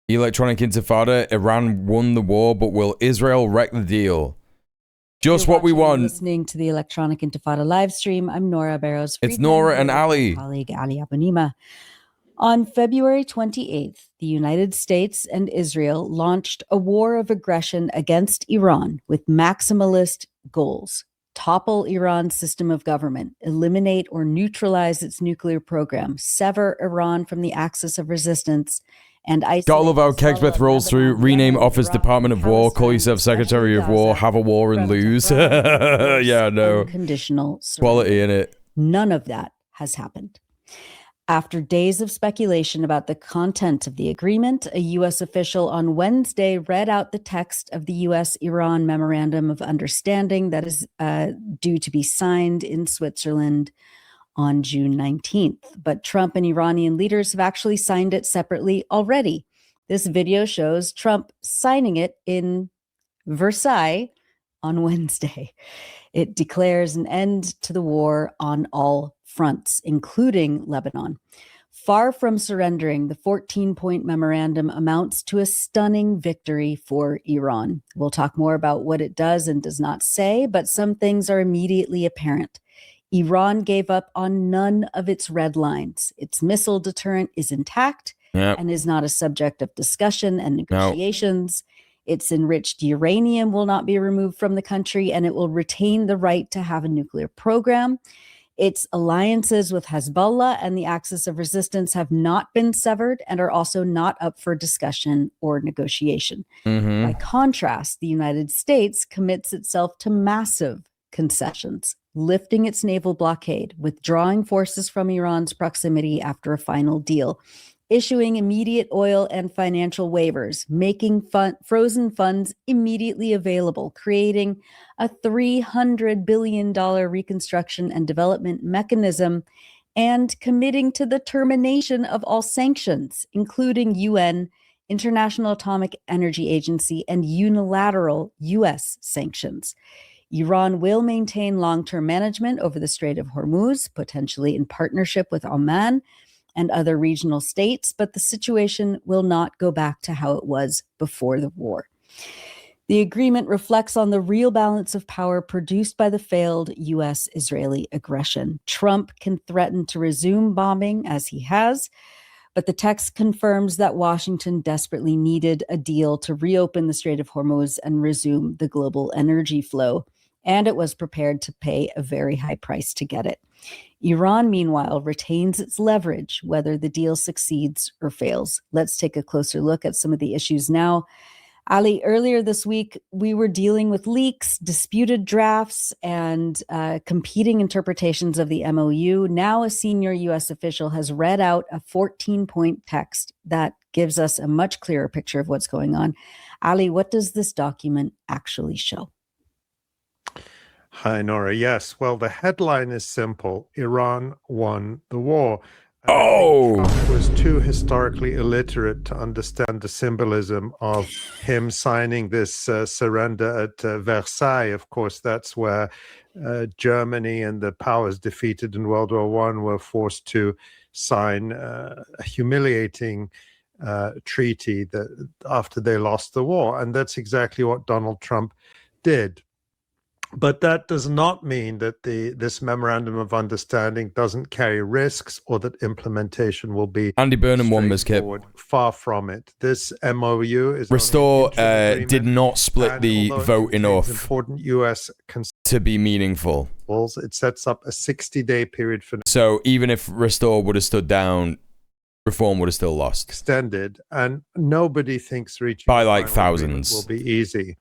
Electronic Intifada. Iran won the war, but will Israel wreck the deal? Just what we want. Listening to the Electronic Intifada live stream. I'm Nora Barrows. It's Nora and Ali. Colleague Ali Abunimah. On February 28th, the United States and Israel launched a war of aggression against Iran with maximalist goals. Topple Iran's system of government, eliminate or neutralize its nuclear program, sever Iran from the axis of resistance, and isolate. Gotta love how Kegsbeth rolls through. Rename office Department of War. Call yourself Secretary of War. Have a war and lose. Yeah, no. Unconditional Quality in it. None of that has happened. After days of speculation about the content of the agreement, a U.S. official on Wednesday read out the text of the U.S.-Iran Memorandum of Understanding that is due to be signed in Switzerland on June 19th. But Trump and Iranian leaders have actually signed it separately already. This video shows Trump signing it in Versailles on Wednesday. It declares an end to the war on all fronts, including Lebanon. Far from surrendering, the 14-point memorandum amounts to a stunning victory for Iran. We'll talk more about what it does and does not say, but some things are immediately apparent. Iran gave up on none of its red lines. Its missile deterrent is intact and is not a subject of discussion and negotiations. Its enriched uranium will not be removed from the country, and it will retain the right to have a nuclear program. Its alliances with Hezbollah and the Axis of Resistance have not been severed and are also not up for discussion or negotiation. By contrast, the United States commits itself to massive concessions, lifting its naval blockade, withdrawing forces from Iran's proximity after a final deal, issuing immediate oil and financial waivers, making frozen funds immediately available, creating a $300 billion reconstruction and development mechanism, and committing to the termination of all sanctions, including UN, International Atomic Energy Agency, and unilateral U.S. sanctions. Iran will maintain long-term management over the Strait of Hormuz, potentially in partnership with Oman and other regional states, but the situation will not go back to how it was before the war. The agreement reflects on the real balance of power produced by the failed U.S.-Israeli aggression. Trump can threaten to resume bombing, as he has, but the text confirms that Washington desperately needed a deal to reopen the Strait of Hormuz and resume the global energy flow, and it was prepared to pay a very high price to get it. Iran, meanwhile, retains its leverage, whether the deal succeeds or fails. Let's take a closer look at some of the issues now. Ali, earlier this week, we were dealing with leaks, disputed drafts, and competing interpretations of the MOU. Now a senior U.S. official has read out a 14-point text that gives us a much clearer picture of what's going on. Ali, what does this document actually show? Hi, Nora. Yes, well, the headline is simple. Iran won the war. Trump was too historically illiterate to understand the symbolism of him signing this surrender at Versailles. Of course, that's where Germany and the powers defeated in World War I were forced to sign a humiliating treaty that after they lost the war. And that's exactly what Donald Trump did. But that does not mean that this memorandum of understanding doesn't carry risks or that implementation will be Andy Burnham won this, Kip. Far from it. This MOU is Restore did not split the vote enough important US to be meaningful. It sets up a 60-day period for. So even if Restore would have stood down, Reform would have still lost. Extended, and nobody thinks reaching by like thousands will be easy.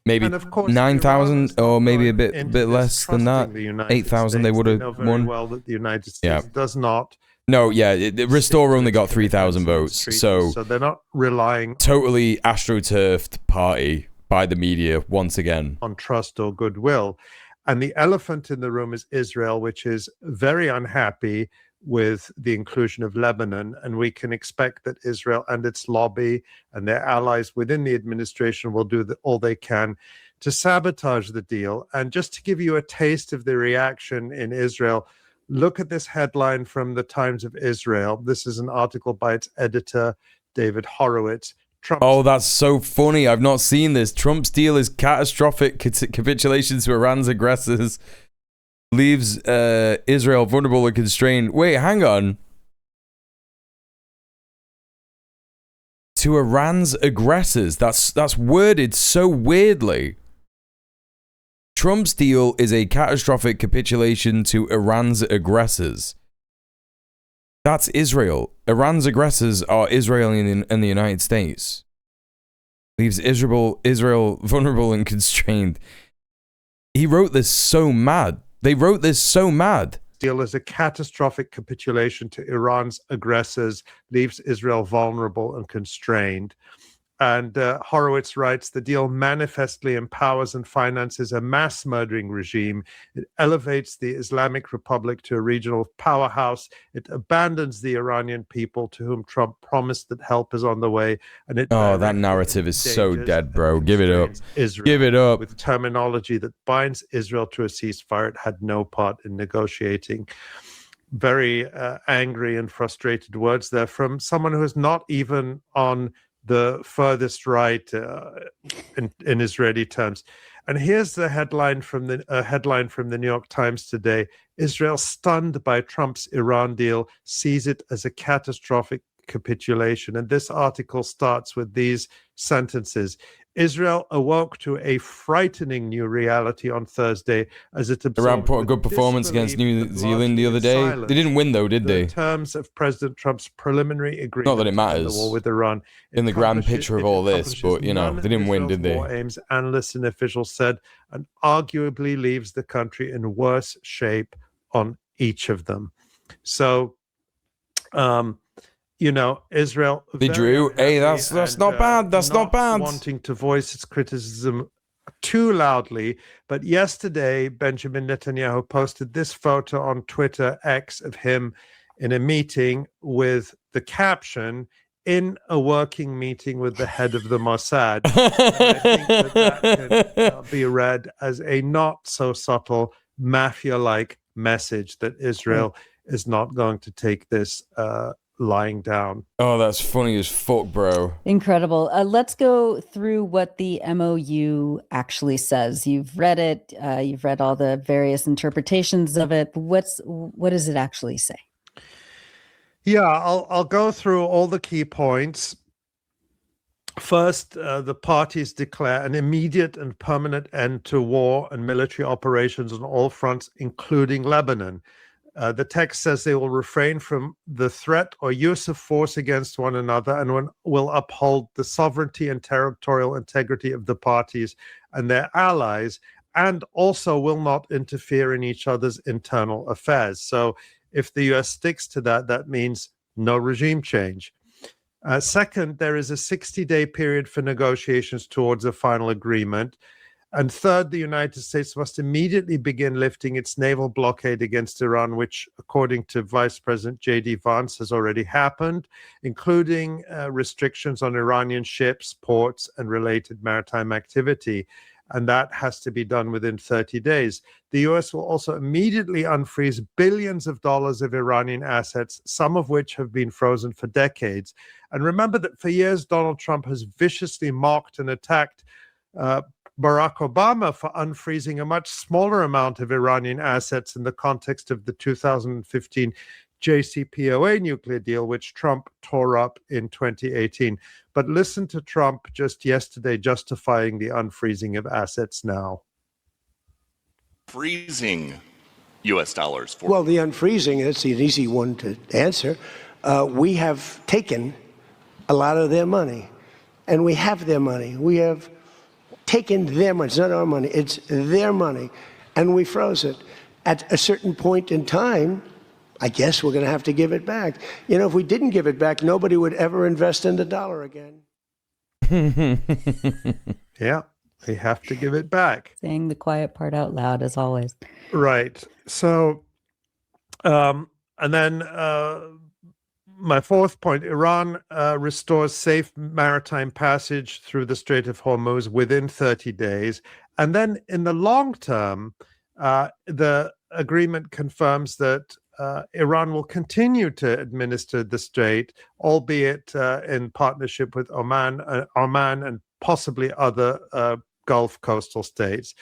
Maybe 9,000 or maybe a bit less than that. 8,000 they would have won. Well, that the United States does not. No, Restore only got 3,000 votes, so they're not relying totally astroturfed party by the media once again on trust or goodwill. And the elephant in the room is Israel, which is very unhappy with the inclusion of Lebanon, and we can expect that Israel and its lobby and their allies within the administration will do all they can to sabotage the deal. And just to give you a taste of the reaction in Israel, look at this headline from the Times of Israel. This is an article by its editor, David Horowitz. Oh, that's so funny. I've not seen this. Trump's deal is catastrophic capitulation to Iran's aggressors. Leaves Israel vulnerable and constrained. Wait, hang on. To Iran's aggressors. That's worded so weirdly. Trump's deal is a catastrophic capitulation to Iran's aggressors. That's Israel. Iran's aggressors are Israel and the United States. Leaves Israel vulnerable and constrained. He wrote this so mad. They wrote this so mad. Deal is a catastrophic capitulation to Iran's aggressors, leaves Israel vulnerable and constrained. And Horowitz writes, the deal manifestly empowers and finances a mass murdering regime. It elevates the Islamic Republic to a regional powerhouse. It abandons the Iranian people to whom Trump promised that help is on the way. And it that narrative is so dead, bro. Give it up. Give it up. With terminology that binds Israel to a ceasefire it had no part in negotiating. Very angry and frustrated words there from someone who is not even on the furthest right in Israeli terms. And here's the headline from the New York Times today. Israel, stunned by Trump's Iran deal, sees it as a catastrophic capitulation. And this article starts with these sentences. Israel awoke to a frightening new reality on Thursday as it Iran put a good performance against New Zealand the other day. They didn't win though, did they? In terms of President Trump's preliminary agreement. Not that it matters. The war with Iran. In the grand picture of all this, but you know, they didn't win, did they? Aims, analysts and officials said, and arguably leaves the country in worse shape on each of them. So, Israel. They drew. Hey, that's not bad. That's not bad. Wanting to voice its criticism too loudly. But yesterday, Benjamin Netanyahu posted this photo on Twitter X of him in a meeting with the caption, "In a working meeting with the head of the Mossad." And I think that can be read as a not so subtle mafia-like message that Israel is not going to take this lying down. Oh, that's funny as fuck, bro. Incredible. Let's go through what the MOU actually says. You've read it. You've read all the various interpretations of it. What does it actually say? Yeah, I'll go through all the key points. First, the parties declare an immediate and permanent end to war and military operations on all fronts, including Lebanon. The text says they will refrain from the threat or use of force against one another and will uphold the sovereignty and territorial integrity of the parties and their allies, and also will not interfere in each other's internal affairs. So if the US sticks to that, that means no regime change. Second, there is a 60-day period for negotiations towards a final agreement. And third, the United States must immediately begin lifting its naval blockade against Iran, which, according to Vice President J.D. Vance, has already happened, including restrictions on Iranian ships, ports, and related maritime activity. And that has to be done within 30 days. The U.S. will also immediately unfreeze billions of dollars of Iranian assets, some of which have been frozen for decades. And remember that for years, Donald Trump has viciously mocked and attacked Barack Obama for unfreezing a much smaller amount of Iranian assets in the context of the 2015 JCPOA nuclear deal, which Trump tore up in 2018. But listen to Trump just yesterday justifying the unfreezing of assets now. Freezing U.S. dollars for. Well, the unfreezing, it's an easy one to answer. We have taken a lot of their money, and we have their money. We have taken their money. It's not our money, it's their money, and we froze it. At a certain point in time, I guess we're going to have to give it back. If we didn't give it back, nobody would ever invest in the dollar again. Yeah, we have to give it back. Saying the quiet part out loud, as always. Right. So, and then my fourth point, Iran restores safe maritime passage through the Strait of Hormuz within 30 days. And then in the long term, the agreement confirms that Iran will continue to administer the strait, albeit in partnership with Oman and possibly other Gulf coastal states.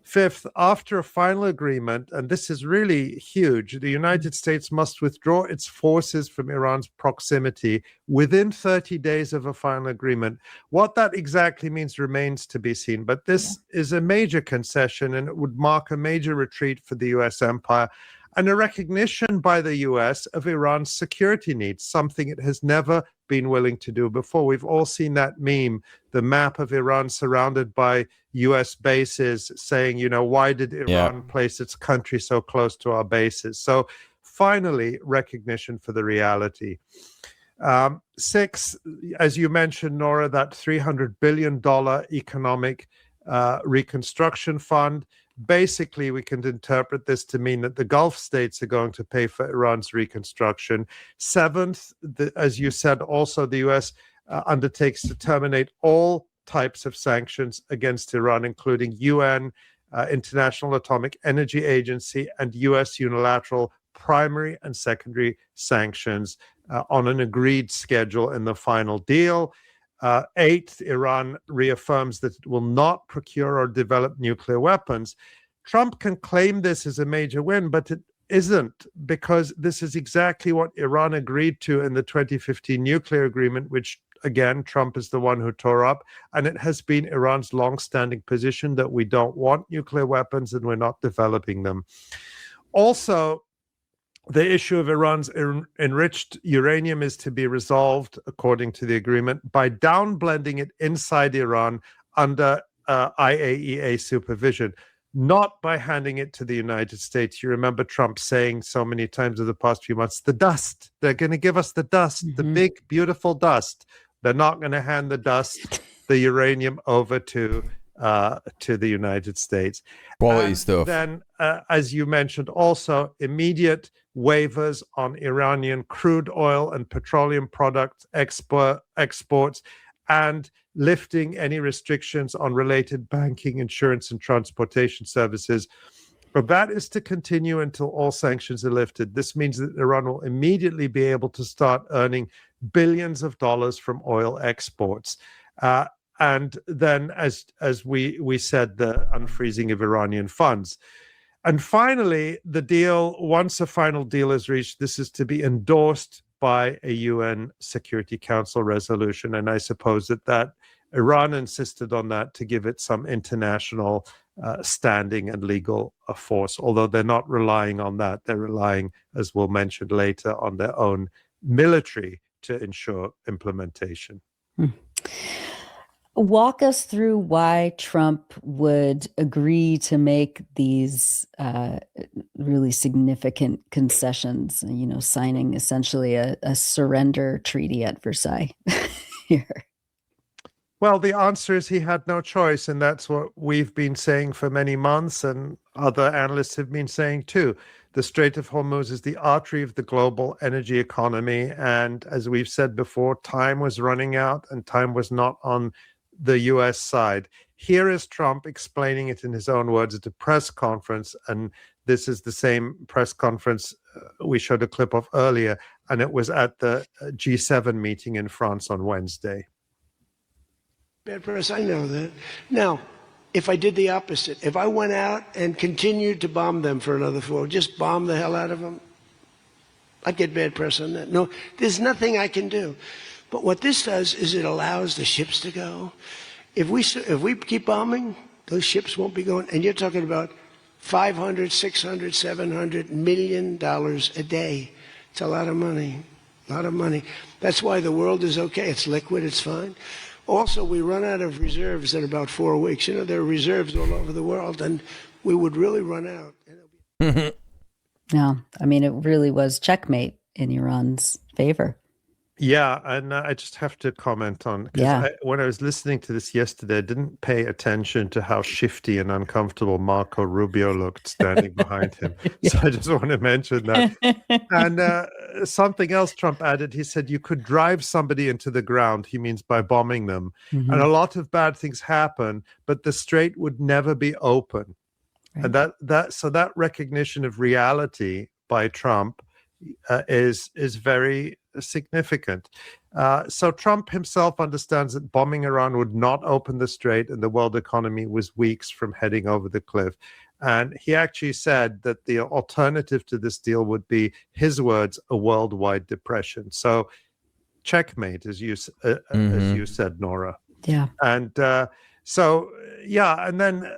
Fifth, after a final agreement, and this is really huge, the United States must withdraw its forces from Iran's proximity within 30 days of a final agreement. What that exactly means remains to be seen, but this is a major concession, and it would mark a major retreat for the U.S. empire and a recognition by the U.S. of Iran's security needs, something it has never been willing to do before. We've all seen that meme, the map of Iran surrounded by U.S. bases, saying, why did Iran place its country so close to our bases? So finally, recognition for the reality. Six, as you mentioned, Nora, that $300 billion economic reconstruction fund. Basically, we can interpret this to mean that the Gulf states are going to pay for Iran's reconstruction. Seventh, as you said, also the U.S. Undertakes to terminate all types of sanctions against Iran, including UN, International Atomic Energy Agency, and U.S. unilateral primary and secondary sanctions on an agreed schedule in the final deal. Eighth, Iran reaffirms that it will not procure or develop nuclear weapons. Trump can claim this as a major win, but it isn't, because this is exactly what Iran agreed to in the 2015 nuclear agreement, which, again, Trump is the one who tore up. And it has been Iran's long-standing position that we don't want nuclear weapons and we're not developing them. Also, the issue of Iran's enriched uranium is to be resolved, according to the agreement, by downblending it inside Iran under IAEA supervision. not by handing it to the United States. You remember Trump saying so many times over the past few months, the dust, they're going to give us the dust, the big, beautiful dust. They're not going to hand the dust, the uranium over to the United States. Quality stuff. Then, as you mentioned, also immediate waivers on Iranian crude oil and petroleum product exports, and lifting any restrictions on related banking, insurance, and transportation services. But that is to continue until all sanctions are lifted. This means that Iran will immediately be able to start earning billions of dollars from oil exports. And then, as we said, the unfreezing of Iranian funds. And finally, the deal, once a final deal is reached, this is to be endorsed by a UN Security Council resolution. And I suppose that Iran insisted on that to give it some international standing and legal force, although they're not relying on that. They're relying, as we'll mention later, on their own military to ensure implementation. Walk us through why Trump would agree to make these really significant concessions, signing essentially a surrender treaty at Versailles here. Well, the answer is he had no choice, and that's what we've been saying for many months, and other analysts have been saying too. The Strait of Hormuz is the artery of the global energy economy, and as we've said before, time was running out, and time was not on the US side. Here is Trump explaining it in his own words at a press conference, and this is the same press conference we showed a clip of earlier, and it was at the G7 meeting in France on Wednesday. Bad press, I know that. Now, if I did the opposite, if I went out and continued to bomb them for another 4, just bomb the hell out of them, I'd get bad press on that. No, there's nothing I can do. But what this does is it allows the ships to go. If we keep bombing, those ships won't be going. And you're talking about $500, $600, $700 million a day. It's a lot of money, a lot of money. That's why the world is okay. It's liquid, it's fine. Also, we run out of reserves in about 4 weeks. There are reserves all over the world, and we would really run out. No, I mean, it really was checkmate in Iran's favor. Yeah, and I just have to comment on, when I was listening to this yesterday, I didn't pay attention to how shifty and uncomfortable Marco Rubio looked standing behind him. So I just want to mention that. And something else Trump added, he said you could drive somebody into the ground, he means by bombing them. Mm-hmm. And a lot of bad things happen, but the strait would never be open. Right. And that recognition of reality by Trump is very significant. So Trump himself understands that bombing Iran would not open the strait, and the world economy was weeks from heading over the cliff. And he actually said that the alternative to this deal would be, his words, a worldwide depression. So checkmate, as you said, Nora. Yeah. And and then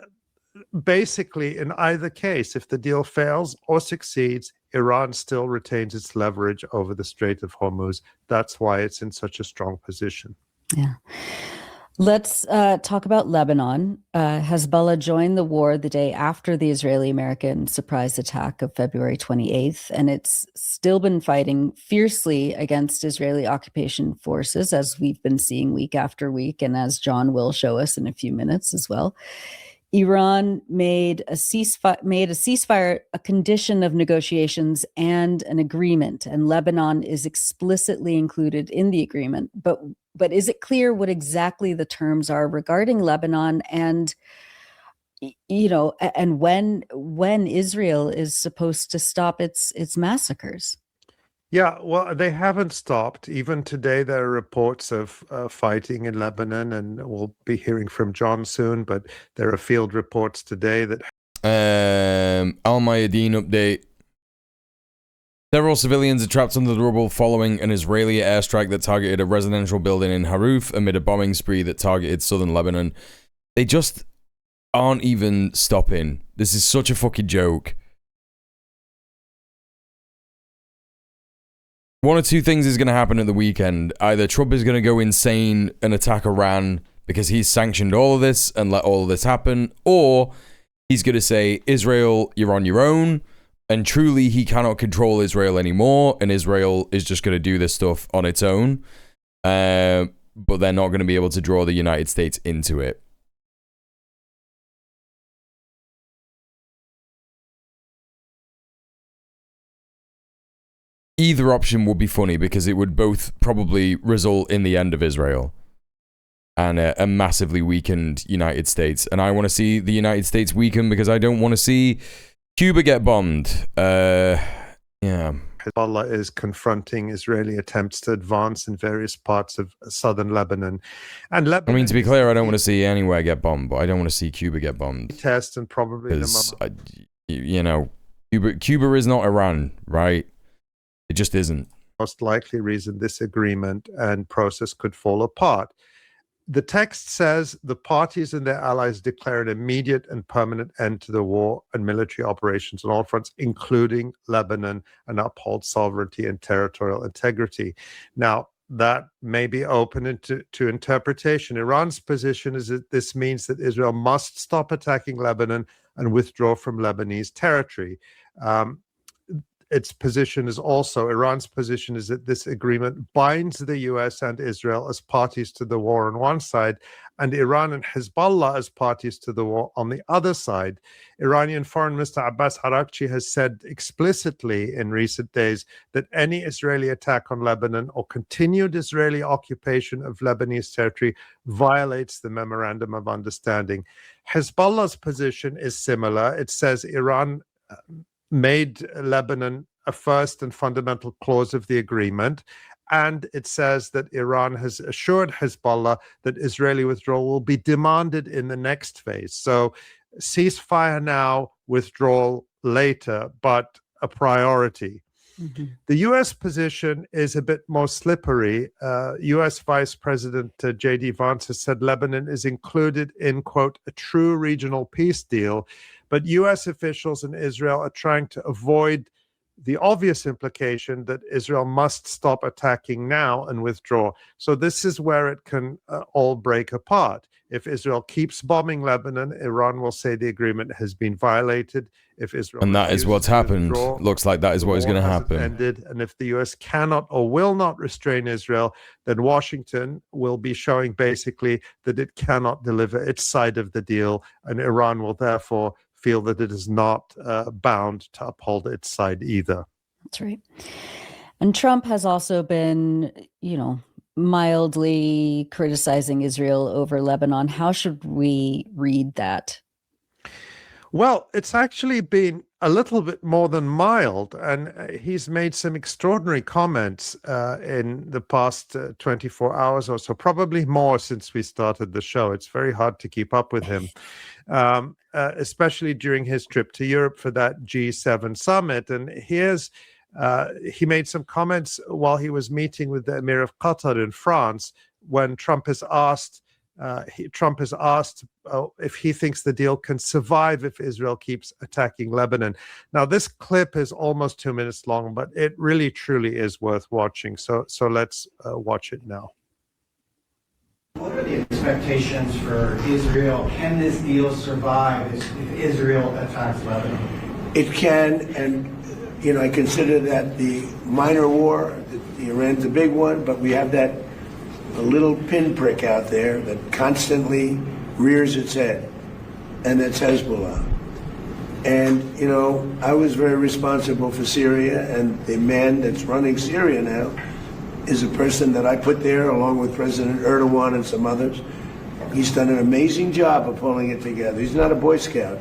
basically in either case, if the deal fails or succeeds, Iran still retains its leverage over the Strait of Hormuz. That's why it's in such a strong position. Yeah. Let's talk about Lebanon. Hezbollah joined the war the day after the Israeli-American surprise attack of February 28th, and it's still been fighting fiercely against Israeli occupation forces, as we've been seeing week after week, and as John will show us in a few minutes as well. Iran made a ceasefire a condition of negotiations and an agreement, and Lebanon is explicitly included in the agreement. But is it clear what exactly the terms are regarding Lebanon, and and when Israel is supposed to stop its massacres? Yeah, well, they haven't stopped. Even today, there are reports of fighting in Lebanon, and we'll be hearing from John soon, but there are field reports today that... Al Mayadeen update. Several civilians are trapped under the rubble following an Israeli airstrike that targeted a residential building in Haruf amid a bombing spree that targeted southern Lebanon. They just aren't even stopping. This is such a fucking joke. One or two things is going to happen at the weekend. Either Trump is going to go insane and attack Iran because he's sanctioned all of this and let all of this happen, or He's going to say, Israel, you're on your own. And truly, he cannot control Israel anymore. And Israel is just going to do this stuff on its own. But they're not going to be able to draw the United States into it. Either option would be funny because it would both probably result in the end of Israel and a massively weakened United States. And I want to see the United States weaken because I don't want to see Cuba get bombed. Yeah. Hezbollah is confronting Israeli attempts to advance in various parts of southern Lebanon. And Lebanon, I mean, to be clear, I don't want to see anywhere get bombed, but I don't want to see Cuba get bombed. Test and probably Cuba is not Iran, right? It just isn't. Most likely reason this agreement and process could fall apart. The text says the parties and their allies declare an immediate and permanent end to the war and military operations on all fronts, including Lebanon, and uphold sovereignty and territorial integrity. Now, that may be open to interpretation. Iran's position is that this means that Israel must stop attacking Lebanon and withdraw from Lebanese territory. Its position is also, Iran's position is that this agreement binds the US and Israel as parties to the war on one side, and Iran and Hezbollah as parties to the war on the other side. Iranian Foreign Minister Abbas Araghchi has said explicitly in recent days that any Israeli attack on Lebanon or continued Israeli occupation of Lebanese territory violates the Memorandum of Understanding. Hezbollah's position is similar. It says Iran made Lebanon a first and fundamental clause of the agreement, and it says that Iran has assured Hezbollah that Israeli withdrawal will be demanded in the next phase. So ceasefire now, withdrawal later, but a priority. Mm-hmm. The U.S. position is a bit more slippery. U.S. Vice President J.D. Vance has said Lebanon is included in, quote, a true regional peace deal. But U.S. officials in Israel are trying to avoid the obvious implication that Israel must stop attacking now and withdraw. So this is where it can all break apart. If Israel keeps bombing Lebanon, Iran will say the agreement has been violated. If Israel and that is what's happened. Withdraw, looks like that is what is going to happen. Ended. And if the U.S. cannot or will not restrain Israel, then Washington will be showing basically that it cannot deliver its side of the deal, and Iran will therefore feel that it is not bound to uphold its side either. That's right. And Trump has also been, mildly criticizing Israel over Lebanon. How should we read that? Well, it's actually been a little bit more than mild, and he's made some extraordinary comments in the past 24 hours or so, probably more since we started the show. It's very hard to keep up with him, especially during his trip to Europe for that G7 summit. And he made some comments while he was meeting with the Emir of Qatar in France when Trump has asked if he thinks the deal can survive if Israel keeps attacking Lebanon. Now, this clip is almost 2 minutes long, but it really, truly is worth watching. So let's watch it now. What are the expectations for Israel? Can this deal survive if Israel attacks Lebanon? It can, and I consider that the minor war. Iran's a big one, but we have that a little pinprick out there that constantly rears its head, and that's Hezbollah. And, I was very responsible for Syria, and the man that's running Syria now is a person that I put there along with President Erdogan and some others. He's done an amazing job of pulling it together. He's not a Boy Scout,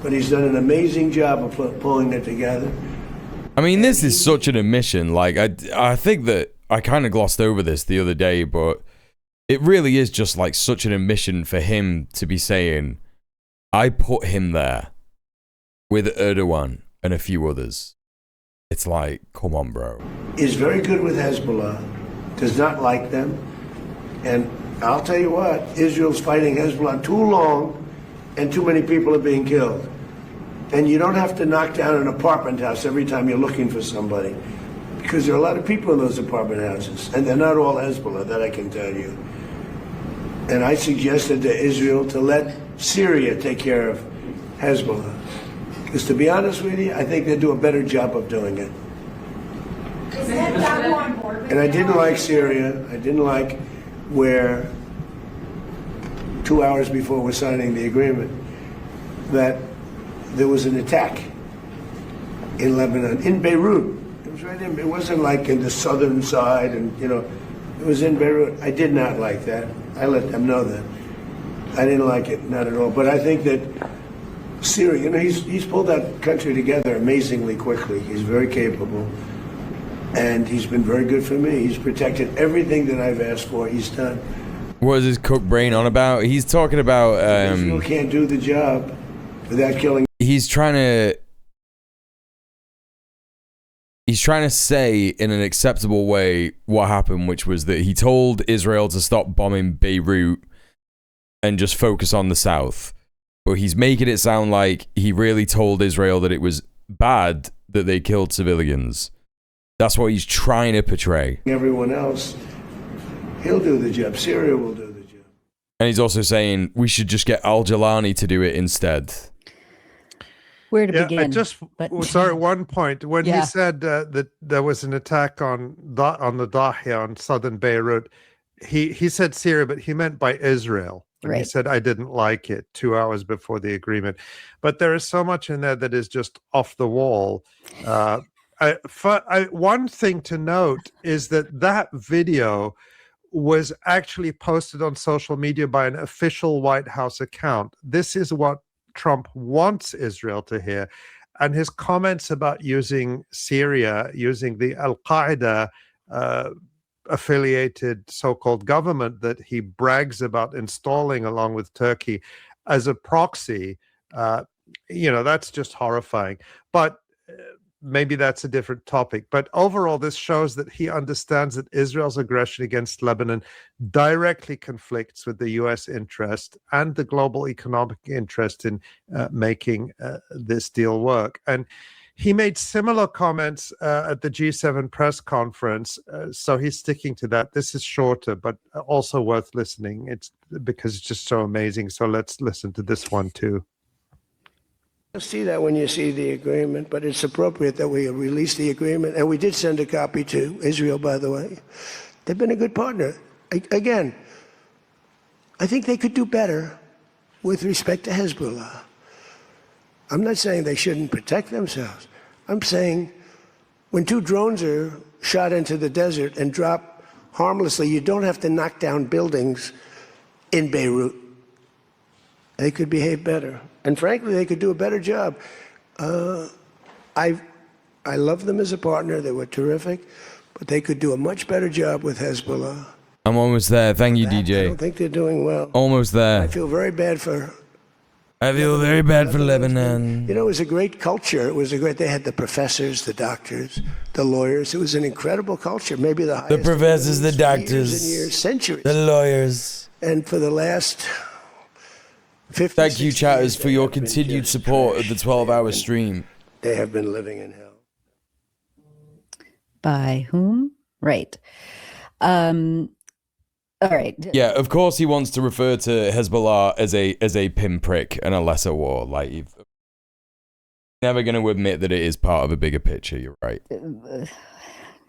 but he's done an amazing job of pulling it together. I mean, this is such an admission. Like, I think that I kind of glossed over this the other day, but it really is just like such an admission for him to be saying, I put him there with Erdogan and a few others. It's like, come on, bro. Is very good with Hezbollah, does not like them. And I'll tell you what, Israel's fighting Hezbollah too long and too many people are being killed. And you don't have to knock down an apartment house every time you're looking for somebody, because there are a lot of people in those apartment houses, and they're not all Hezbollah, that I can tell you. And I suggested to Israel to let Syria take care of Hezbollah. Because to be honest with you, I think they do a better job of doing it. And I didn't like Syria. I didn't like where 2 hours before we're signing the agreement that there was an attack in Lebanon, in Beirut. It was right in, it wasn't like in the southern side, and it was in Beirut. I did not like that. I let them know that. I didn't like it, not at all. But I think that Syria, he's pulled that country together amazingly quickly. He's very capable. And he's been very good for me. He's protected everything that I've asked for. He's done. What is his cook brain on about? He's talking about Israel can't do the job without killing. He's trying to say in an acceptable way what happened, which was that he told Israel to stop bombing Beirut and just focus on the south. But he's making it sound like he really told Israel that it was bad that they killed civilians. That's what he's trying to portray. Everyone else, he'll do the job. Syria will do the job. And he's also saying we should just get Al-Jalani to do it instead. Where to begin? Sorry, one point. When he said that there was an attack on the Dahia on southern Beirut, he said Syria, but he meant by Israel. And he said, I didn't like it 2 hours before the agreement. But there is so much in there that is just off the wall. One thing to note is that video was actually posted on social media by an official White House account. This is what Trump wants Israel to hear. And his comments about using Syria, using the Al-Qaeda affiliated so-called government that he brags about installing along with Turkey as a proxy, that's just horrifying. But maybe that's a different topic. But overall, this shows that he understands that Israel's aggression against Lebanon directly conflicts with the U.S. interest and the global economic interest in making this deal work. And he made similar comments at the G7 press conference, so he's sticking to that. This is shorter, but also worth listening. It's because it's just so amazing. So let's listen to this one too. You'll see that when you see the agreement, but it's appropriate that we release the agreement. And we did send a copy to Israel, by the way. They've been a good partner. Again, I think they could do better with respect to Hezbollah. I'm not saying they shouldn't protect themselves. I'm saying when 2 drones are shot into the desert and drop harmlessly, you don't have to knock down buildings in Beirut. They could behave better. And frankly, they could do a better job. I love them as a partner. They were terrific. But they could do a much better job with Hezbollah. I'm almost there. Thank you, DJ. I don't think they're doing well. Almost there. I feel very bad for... Lebanon. It was a great culture. They had the professors, the doctors, the lawyers. It was an incredible culture. Maybe the highest. The professors, the doctors, centuries. The lawyers. And for the last 50, thank you, chatters, for your continued support of the 12-hour stream. They have been living in hell. By whom? Right. All right. Yeah, of course he wants to refer to Hezbollah as a pinprick and a lesser war. Like, you've never going to admit that it is part of a bigger picture. You're right.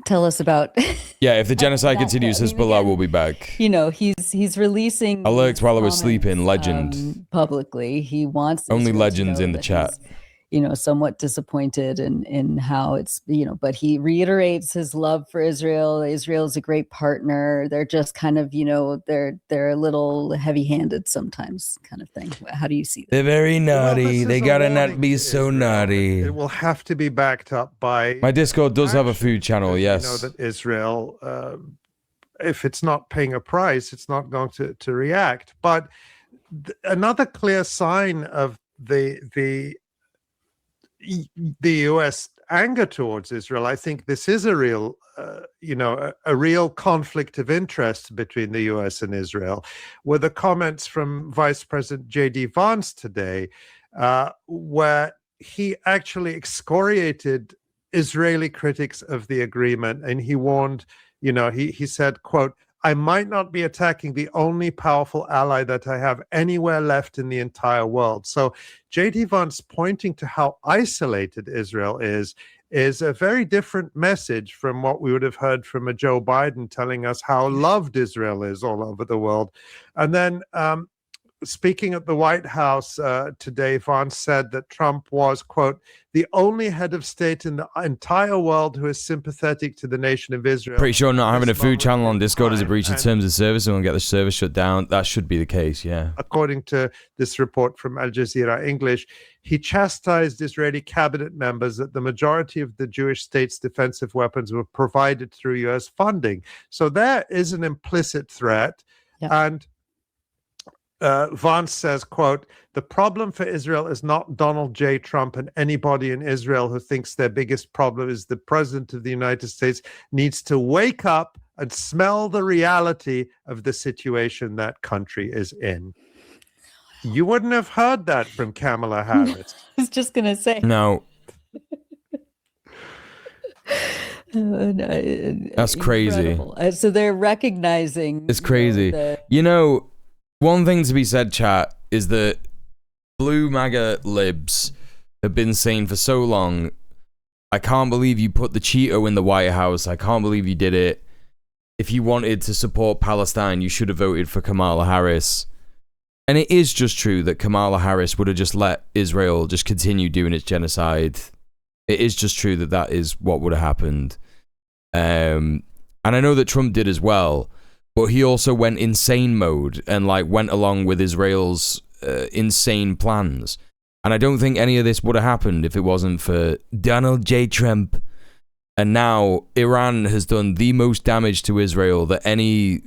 Tell us about. Yeah, if the genocide continues, Hezbollah will be back. He's releasing. I lurked while I was sleeping. Legend. Publicly, he wants only legends in the chat. Somewhat disappointed in how it's, but he reiterates his love for Israel. Israel is a great partner. They're just kind of, they're a little heavy-handed sometimes, kind of thing. How do you see that? They're very naughty. They gotta not be so naughty. It will have to be backed up by... My Discord does have a food channel, yes. That Israel, if it's not paying a price, it's not going to react. But another clear sign of the U.S. anger towards Israel, I think this is a real, a real conflict of interest between the U.S. and Israel, were the comments from Vice President J.D. Vance today, where he actually excoriated Israeli critics of the agreement, and he warned, he said, quote, I might not be attacking the only powerful ally that I have anywhere left in the entire world. So J.D. Vance pointing to how isolated Israel is a very different message from what we would have heard from a Joe Biden telling us how loved Israel is all over the world. And then speaking at the White House today, Vance said that Trump was, quote, the only head of state in the entire world who is sympathetic to the nation of Israel. Pretty sure not having a food channel on Discord is a breach of terms of service and will get the service shut down. That should be the case, yeah. According to this report from Al Jazeera English, he chastised Israeli cabinet members that the majority of the Jewish state's defensive weapons were provided through U.S. funding. So there is an implicit threat. Yeah. And Vance says, quote, the problem for Israel is not Donald J. Trump, and anybody in Israel who thinks their biggest problem is the president of the United States needs to wake up and smell the reality of the situation that country is in. You wouldn't have heard that from Kamala Harris. I was just going to say. No. That's crazy. So they're recognizing. It's crazy. You know, one thing to be said, chat, is that blue MAGA libs have been saying for so long, I can't believe you put the Cheeto in the White House. I can't believe you did it. If you wanted to support Palestine, you should have voted for Kamala Harris. And it is just true that Kamala Harris would have just let Israel just continue doing its genocide. It is just true that that is what would have happened. And I know that Trump did as well. But he also went insane mode and like went along with Israel's insane plans. And I don't think any of this would have happened if it wasn't for Donald J. Trump. And now Iran has done the most damage to Israel that any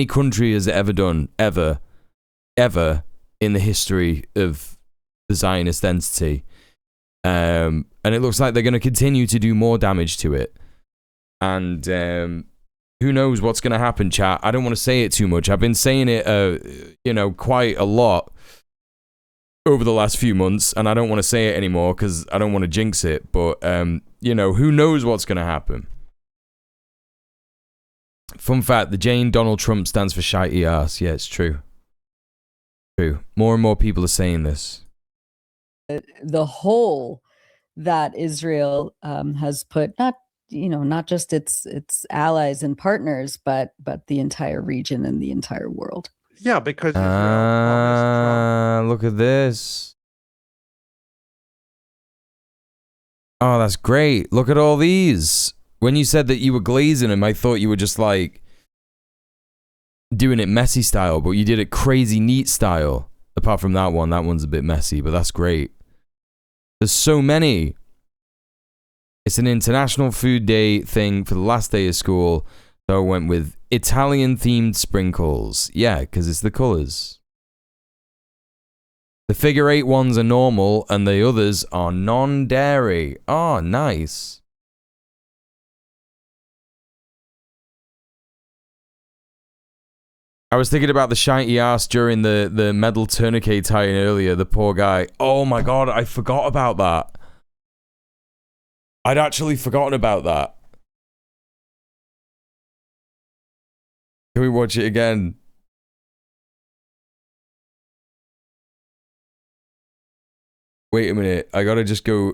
country has ever done, ever in the history of the Zionist entity. And it looks like they're going to continue to do more damage to it. And who knows what's going to happen, chat? I don't want to say it too much. I've been saying it, quite a lot over the last few months, and I don't want to say it anymore because I don't want to jinx it. But, who knows what's going to happen? Fun fact, the J in Donald Trump stands for shitey ass. Yeah, it's true. True. More and more people are saying this. The hole that Israel has put, not just its allies and partners, but the entire region and the entire world. Yeah, because look at this. Oh, that's great. Look at all these. When you said that you were glazing them, I thought you were just like doing it messy style, but you did it crazy neat style. Apart from that one's a bit messy, but that's great. There's so many. It's an International Food Day thing for the last day of school. So I went with Italian-themed sprinkles. Yeah, because it's the colours. The figure 8 ones are normal, and the others are non-dairy. Oh, nice. I was thinking about the shitey ass during the medal tourniquet tie-in earlier. The poor guy. Oh my god, I forgot about that. I'd actually forgotten about that. Can we watch it again? Wait a minute. I gotta just go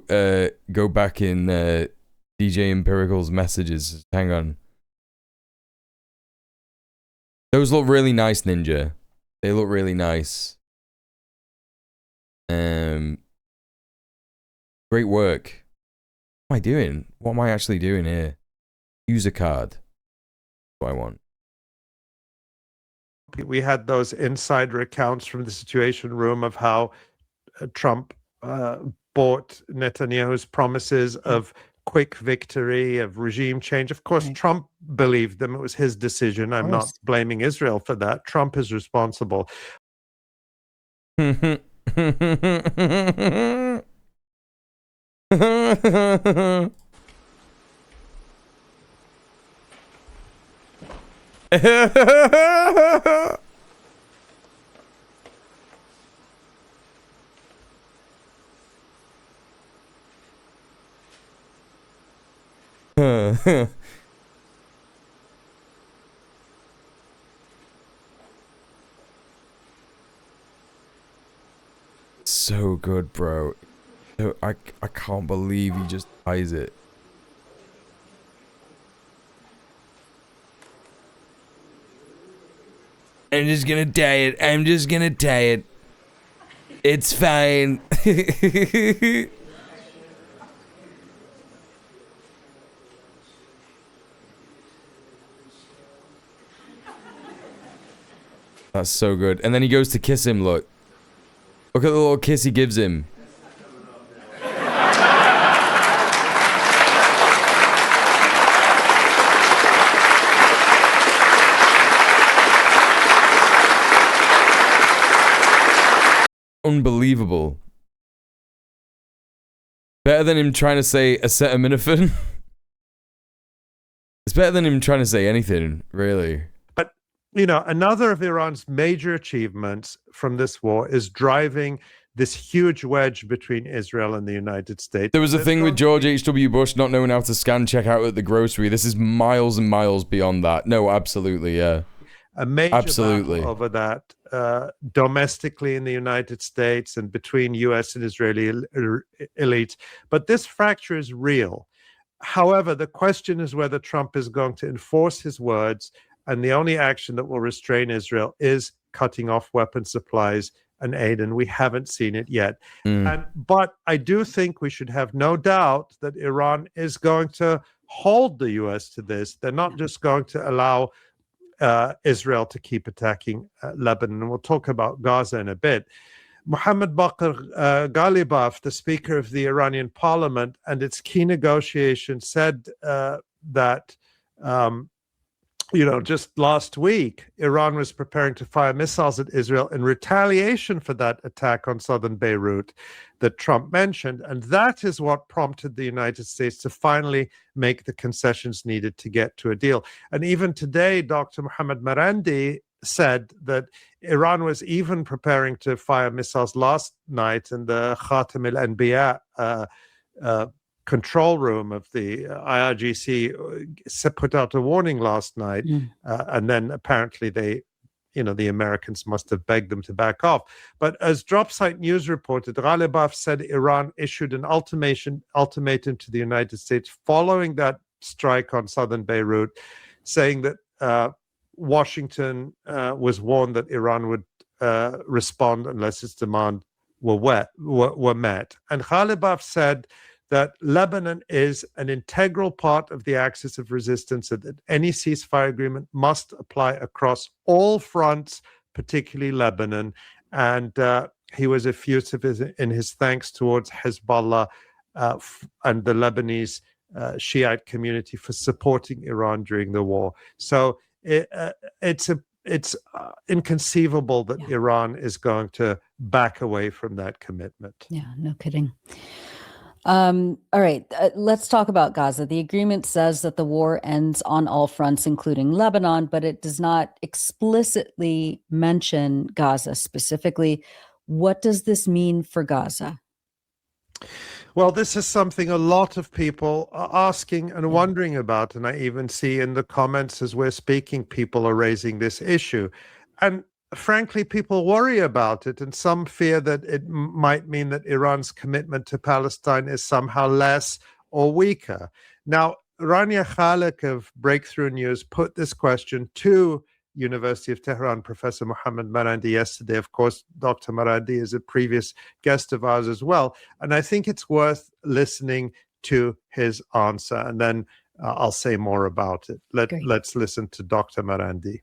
back in DJ Empirical's messages. Hang on. Those look really nice, Ninja. They look really nice. Great work. What am I doing? What am I actually doing here? User card. What I want. We had those insider accounts from the Situation Room of how Trump bought Netanyahu's promises of quick victory, of regime change. Of course, Trump believed them. It was his decision. I'm not blaming Israel for that. Trump is responsible. so good, bro. I can't believe he just ties it. I'm just gonna tie it. I'm just gonna tie it. It's fine. That's so good. And then he goes to kiss him, look. Look at the little kiss he gives him. Unbelievable. Better than him trying to say acetaminophen. It's better than him trying to say anything, really. But, you know, another of Iran's major achievements from this war is driving this huge wedge between Israel and the United States. There was a thing with George H.W. Bush not knowing how to scan checkout at the grocery. This is miles and miles beyond that. No, absolutely, yeah. A major battle over that domestically in the United States and between U.S. and Israeli elites. But this fracture is real. However, the question is whether Trump is going to enforce his words, and the only action that will restrain Israel is cutting off weapon supplies and aid, and we haven't seen it yet. But I do think we should have no doubt that Iran is going to hold the U.S. to this. They're not just going to allow Israel to keep attacking Lebanon. And we'll talk about Gaza in a bit. Mohammad Bakr Ghalibaf, the Speaker of the Iranian Parliament, and its key negotiation said that, just last week, Iran was preparing to fire missiles at Israel in retaliation for that attack on southern Beirut that Trump mentioned. And that is what prompted the United States to finally make the concessions needed to get to a deal. And even today, Dr. Mohammad Marandi said that Iran was even preparing to fire missiles last night in the Khatam al-Anbiya control room of the IRGC put out a warning last night, and then apparently the Americans must have begged them to back off. But as Dropsite News reported, Ghalibaf said Iran issued an ultimatum to the United States following that strike on southern Beirut, saying that Washington was warned that Iran would respond unless its demand were met. And Ghalibaf said that Lebanon is an integral part of the axis of resistance, and that any ceasefire agreement must apply across all fronts, particularly Lebanon. And he was effusive in his thanks towards Hezbollah and the Lebanese Shiite community for supporting Iran during the war. So it's inconceivable that Iran is going to back away from that commitment. Yeah, no kidding. All right, let's talk about Gaza. The agreement says that the war ends on all fronts, including Lebanon, but it does not explicitly mention Gaza specifically. What does this mean for Gaza? Well, this is something a lot of people are asking and wondering about, and I even see in the comments as we're speaking, people are raising this issue. And frankly, people worry about it, and some fear that it might mean that Iran's commitment to Palestine is somehow less or weaker. Now, Rania Khalek of Breakthrough News put this question to University of Tehran Professor Mohammad Marandi yesterday. Of course, Dr. Marandi is a previous guest of ours as well, and I think it's worth listening to his answer, and then I'll say more about it. Let's listen to Dr. Marandi.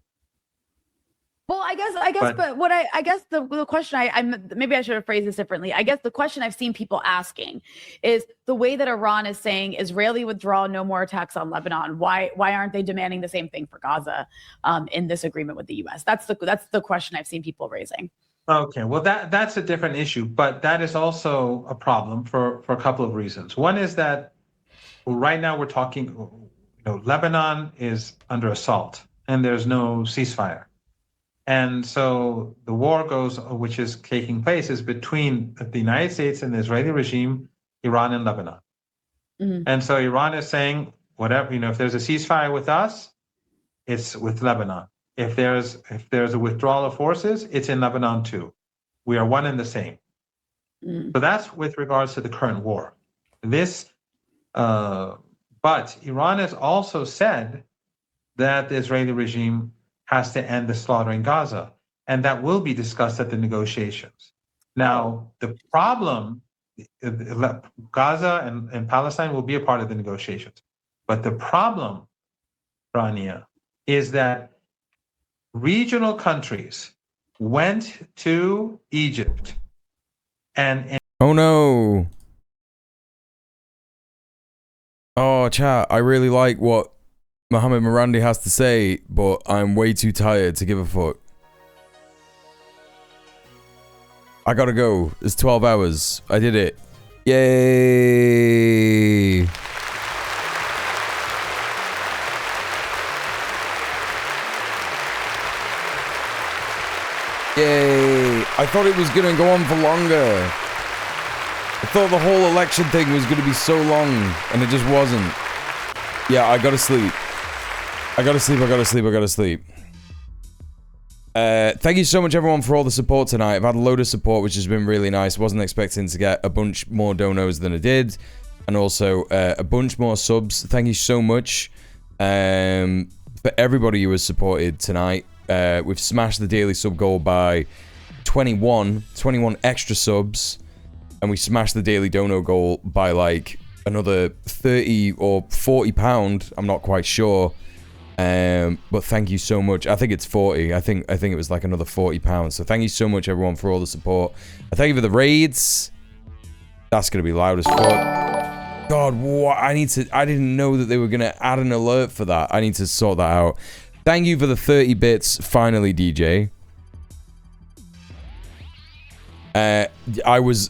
Well, I guess, but what I guess the question maybe I should have phrased this differently. I guess the question I've seen people asking is the way that Iran is saying Israeli withdrawal, no more attacks on Lebanon. Why aren't they demanding the same thing for Gaza in this agreement with the U.S.? That's the question I've seen people raising. Okay, well that's a different issue, but that is also a problem for a couple of reasons. One is that right now we're talking, Lebanon is under assault and there's no ceasefire. And so the war which is taking place is between the United States and the Israeli regime, Iran and Lebanon. Mm-hmm. And so Iran is saying, whatever, if there's a ceasefire with us, it's with Lebanon. If there's a withdrawal of forces, it's in Lebanon too. We are one and the same. So that's with regards to the current war. But Iran has also said that the Israeli regime has to end the slaughter in Gaza, and that will be discussed at the negotiations. Now, the problem, Gaza and Palestine will be a part of the negotiations, but the problem, Rania, is that regional countries went to Egypt and oh no. Oh, chat, I really like what Mohammed Morandi has to say, but I'm way too tired to give a fuck. I gotta go. It's 12 hours. I did it. Yay! Yay! I thought it was gonna go on for longer. I thought the whole election thing was gonna be so long, and it just wasn't. Yeah, I gotta sleep. I gotta sleep. Thank you so much, everyone, for all the support tonight. I've had a load of support, which has been really nice. Wasn't expecting to get a bunch more donos than I did. And also a bunch more subs. Thank you so much for everybody who has supported tonight. We've smashed the daily sub goal by 21 extra subs. And we smashed the daily dono goal by like another 30 or 40 pound. I'm not quite sure. But thank you so much. I think it's 40. I think it was like another 40 pounds. So thank you so much, everyone, for all the support. I thank you for the raids. That's gonna be loud as fuck. God, what? I didn't know that they were gonna add an alert for that. I need to sort that out. Thank you for the 30 bits, finally, DJ. I was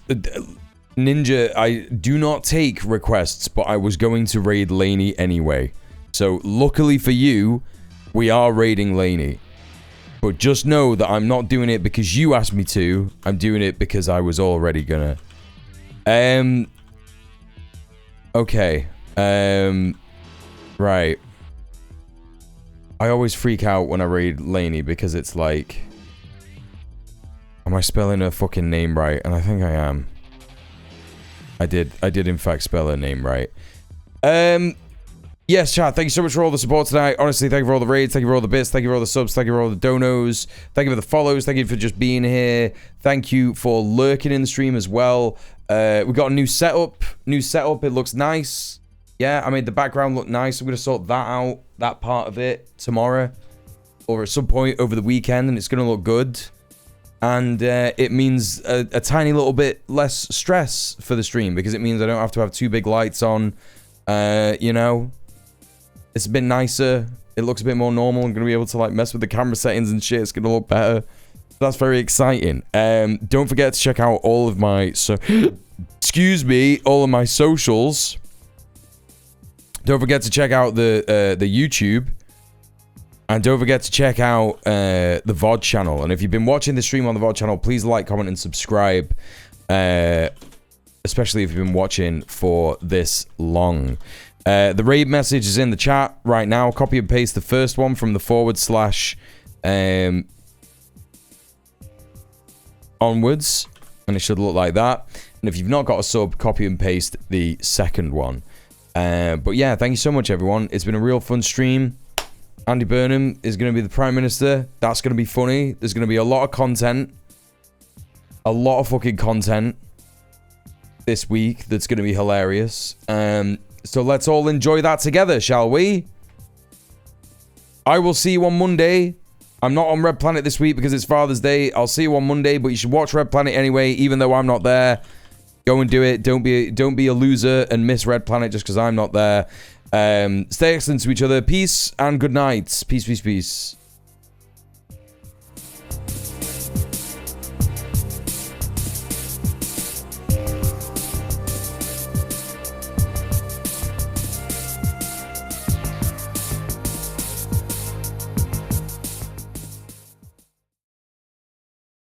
Ninja. I do not take requests, but I was going to raid Laney anyway. So luckily for you, we are raiding Laney. But just know that I'm not doing it because you asked me to. I'm doing it because I was already gonna. Okay. Right. I always freak out when I raid Laney because it's like, am I spelling her fucking name right? And I think I am. I did in fact spell her name right. Yes, chat, thank you so much for all the support tonight. Honestly, thank you for all the raids, thank you for all the bits, thank you for all the subs, thank you for all the donos, thank you for the follows, thank you for just being here, thank you for lurking in the stream as well. We got a new setup, it looks nice. Yeah, I made the background look nice. I'm gonna sort that out, that part of it, tomorrow. Or at some point over the weekend, and it's gonna look good. And it means a tiny little bit less stress for the stream, because it means I don't have to have two big lights on, you know. It's a bit nicer. It looks a bit more normal. I'm going to be able to like mess with the camera settings and shit. It's going to look better. That's very exciting. Don't forget to check out all of my all of my socials. Don't forget to check out the YouTube. And don't forget to check out the VOD channel. And if you've been watching the stream on the VOD channel, please like, comment, and subscribe. Especially if you've been watching for this long. The raid message is in the chat right now. Copy and paste the first one from the / onwards. And it should look like that. And if you've not got a sub, copy and paste the second one. But yeah, thank you so much, everyone. It's been a real fun stream. Andy Burnham is going to be the Prime Minister. That's going to be funny. There's going to be a lot of content. A lot of fucking content this week that's going to be hilarious. So let's all enjoy that together, shall we? I will see you on Monday. I'm not on Red Planet this week because it's Father's Day. I'll see you on Monday, but you should watch Red Planet anyway, even though I'm not there. Go and do it. Don't be a loser and miss Red Planet just because I'm not there. Stay excellent to each other. Peace and good night. Peace, peace, peace.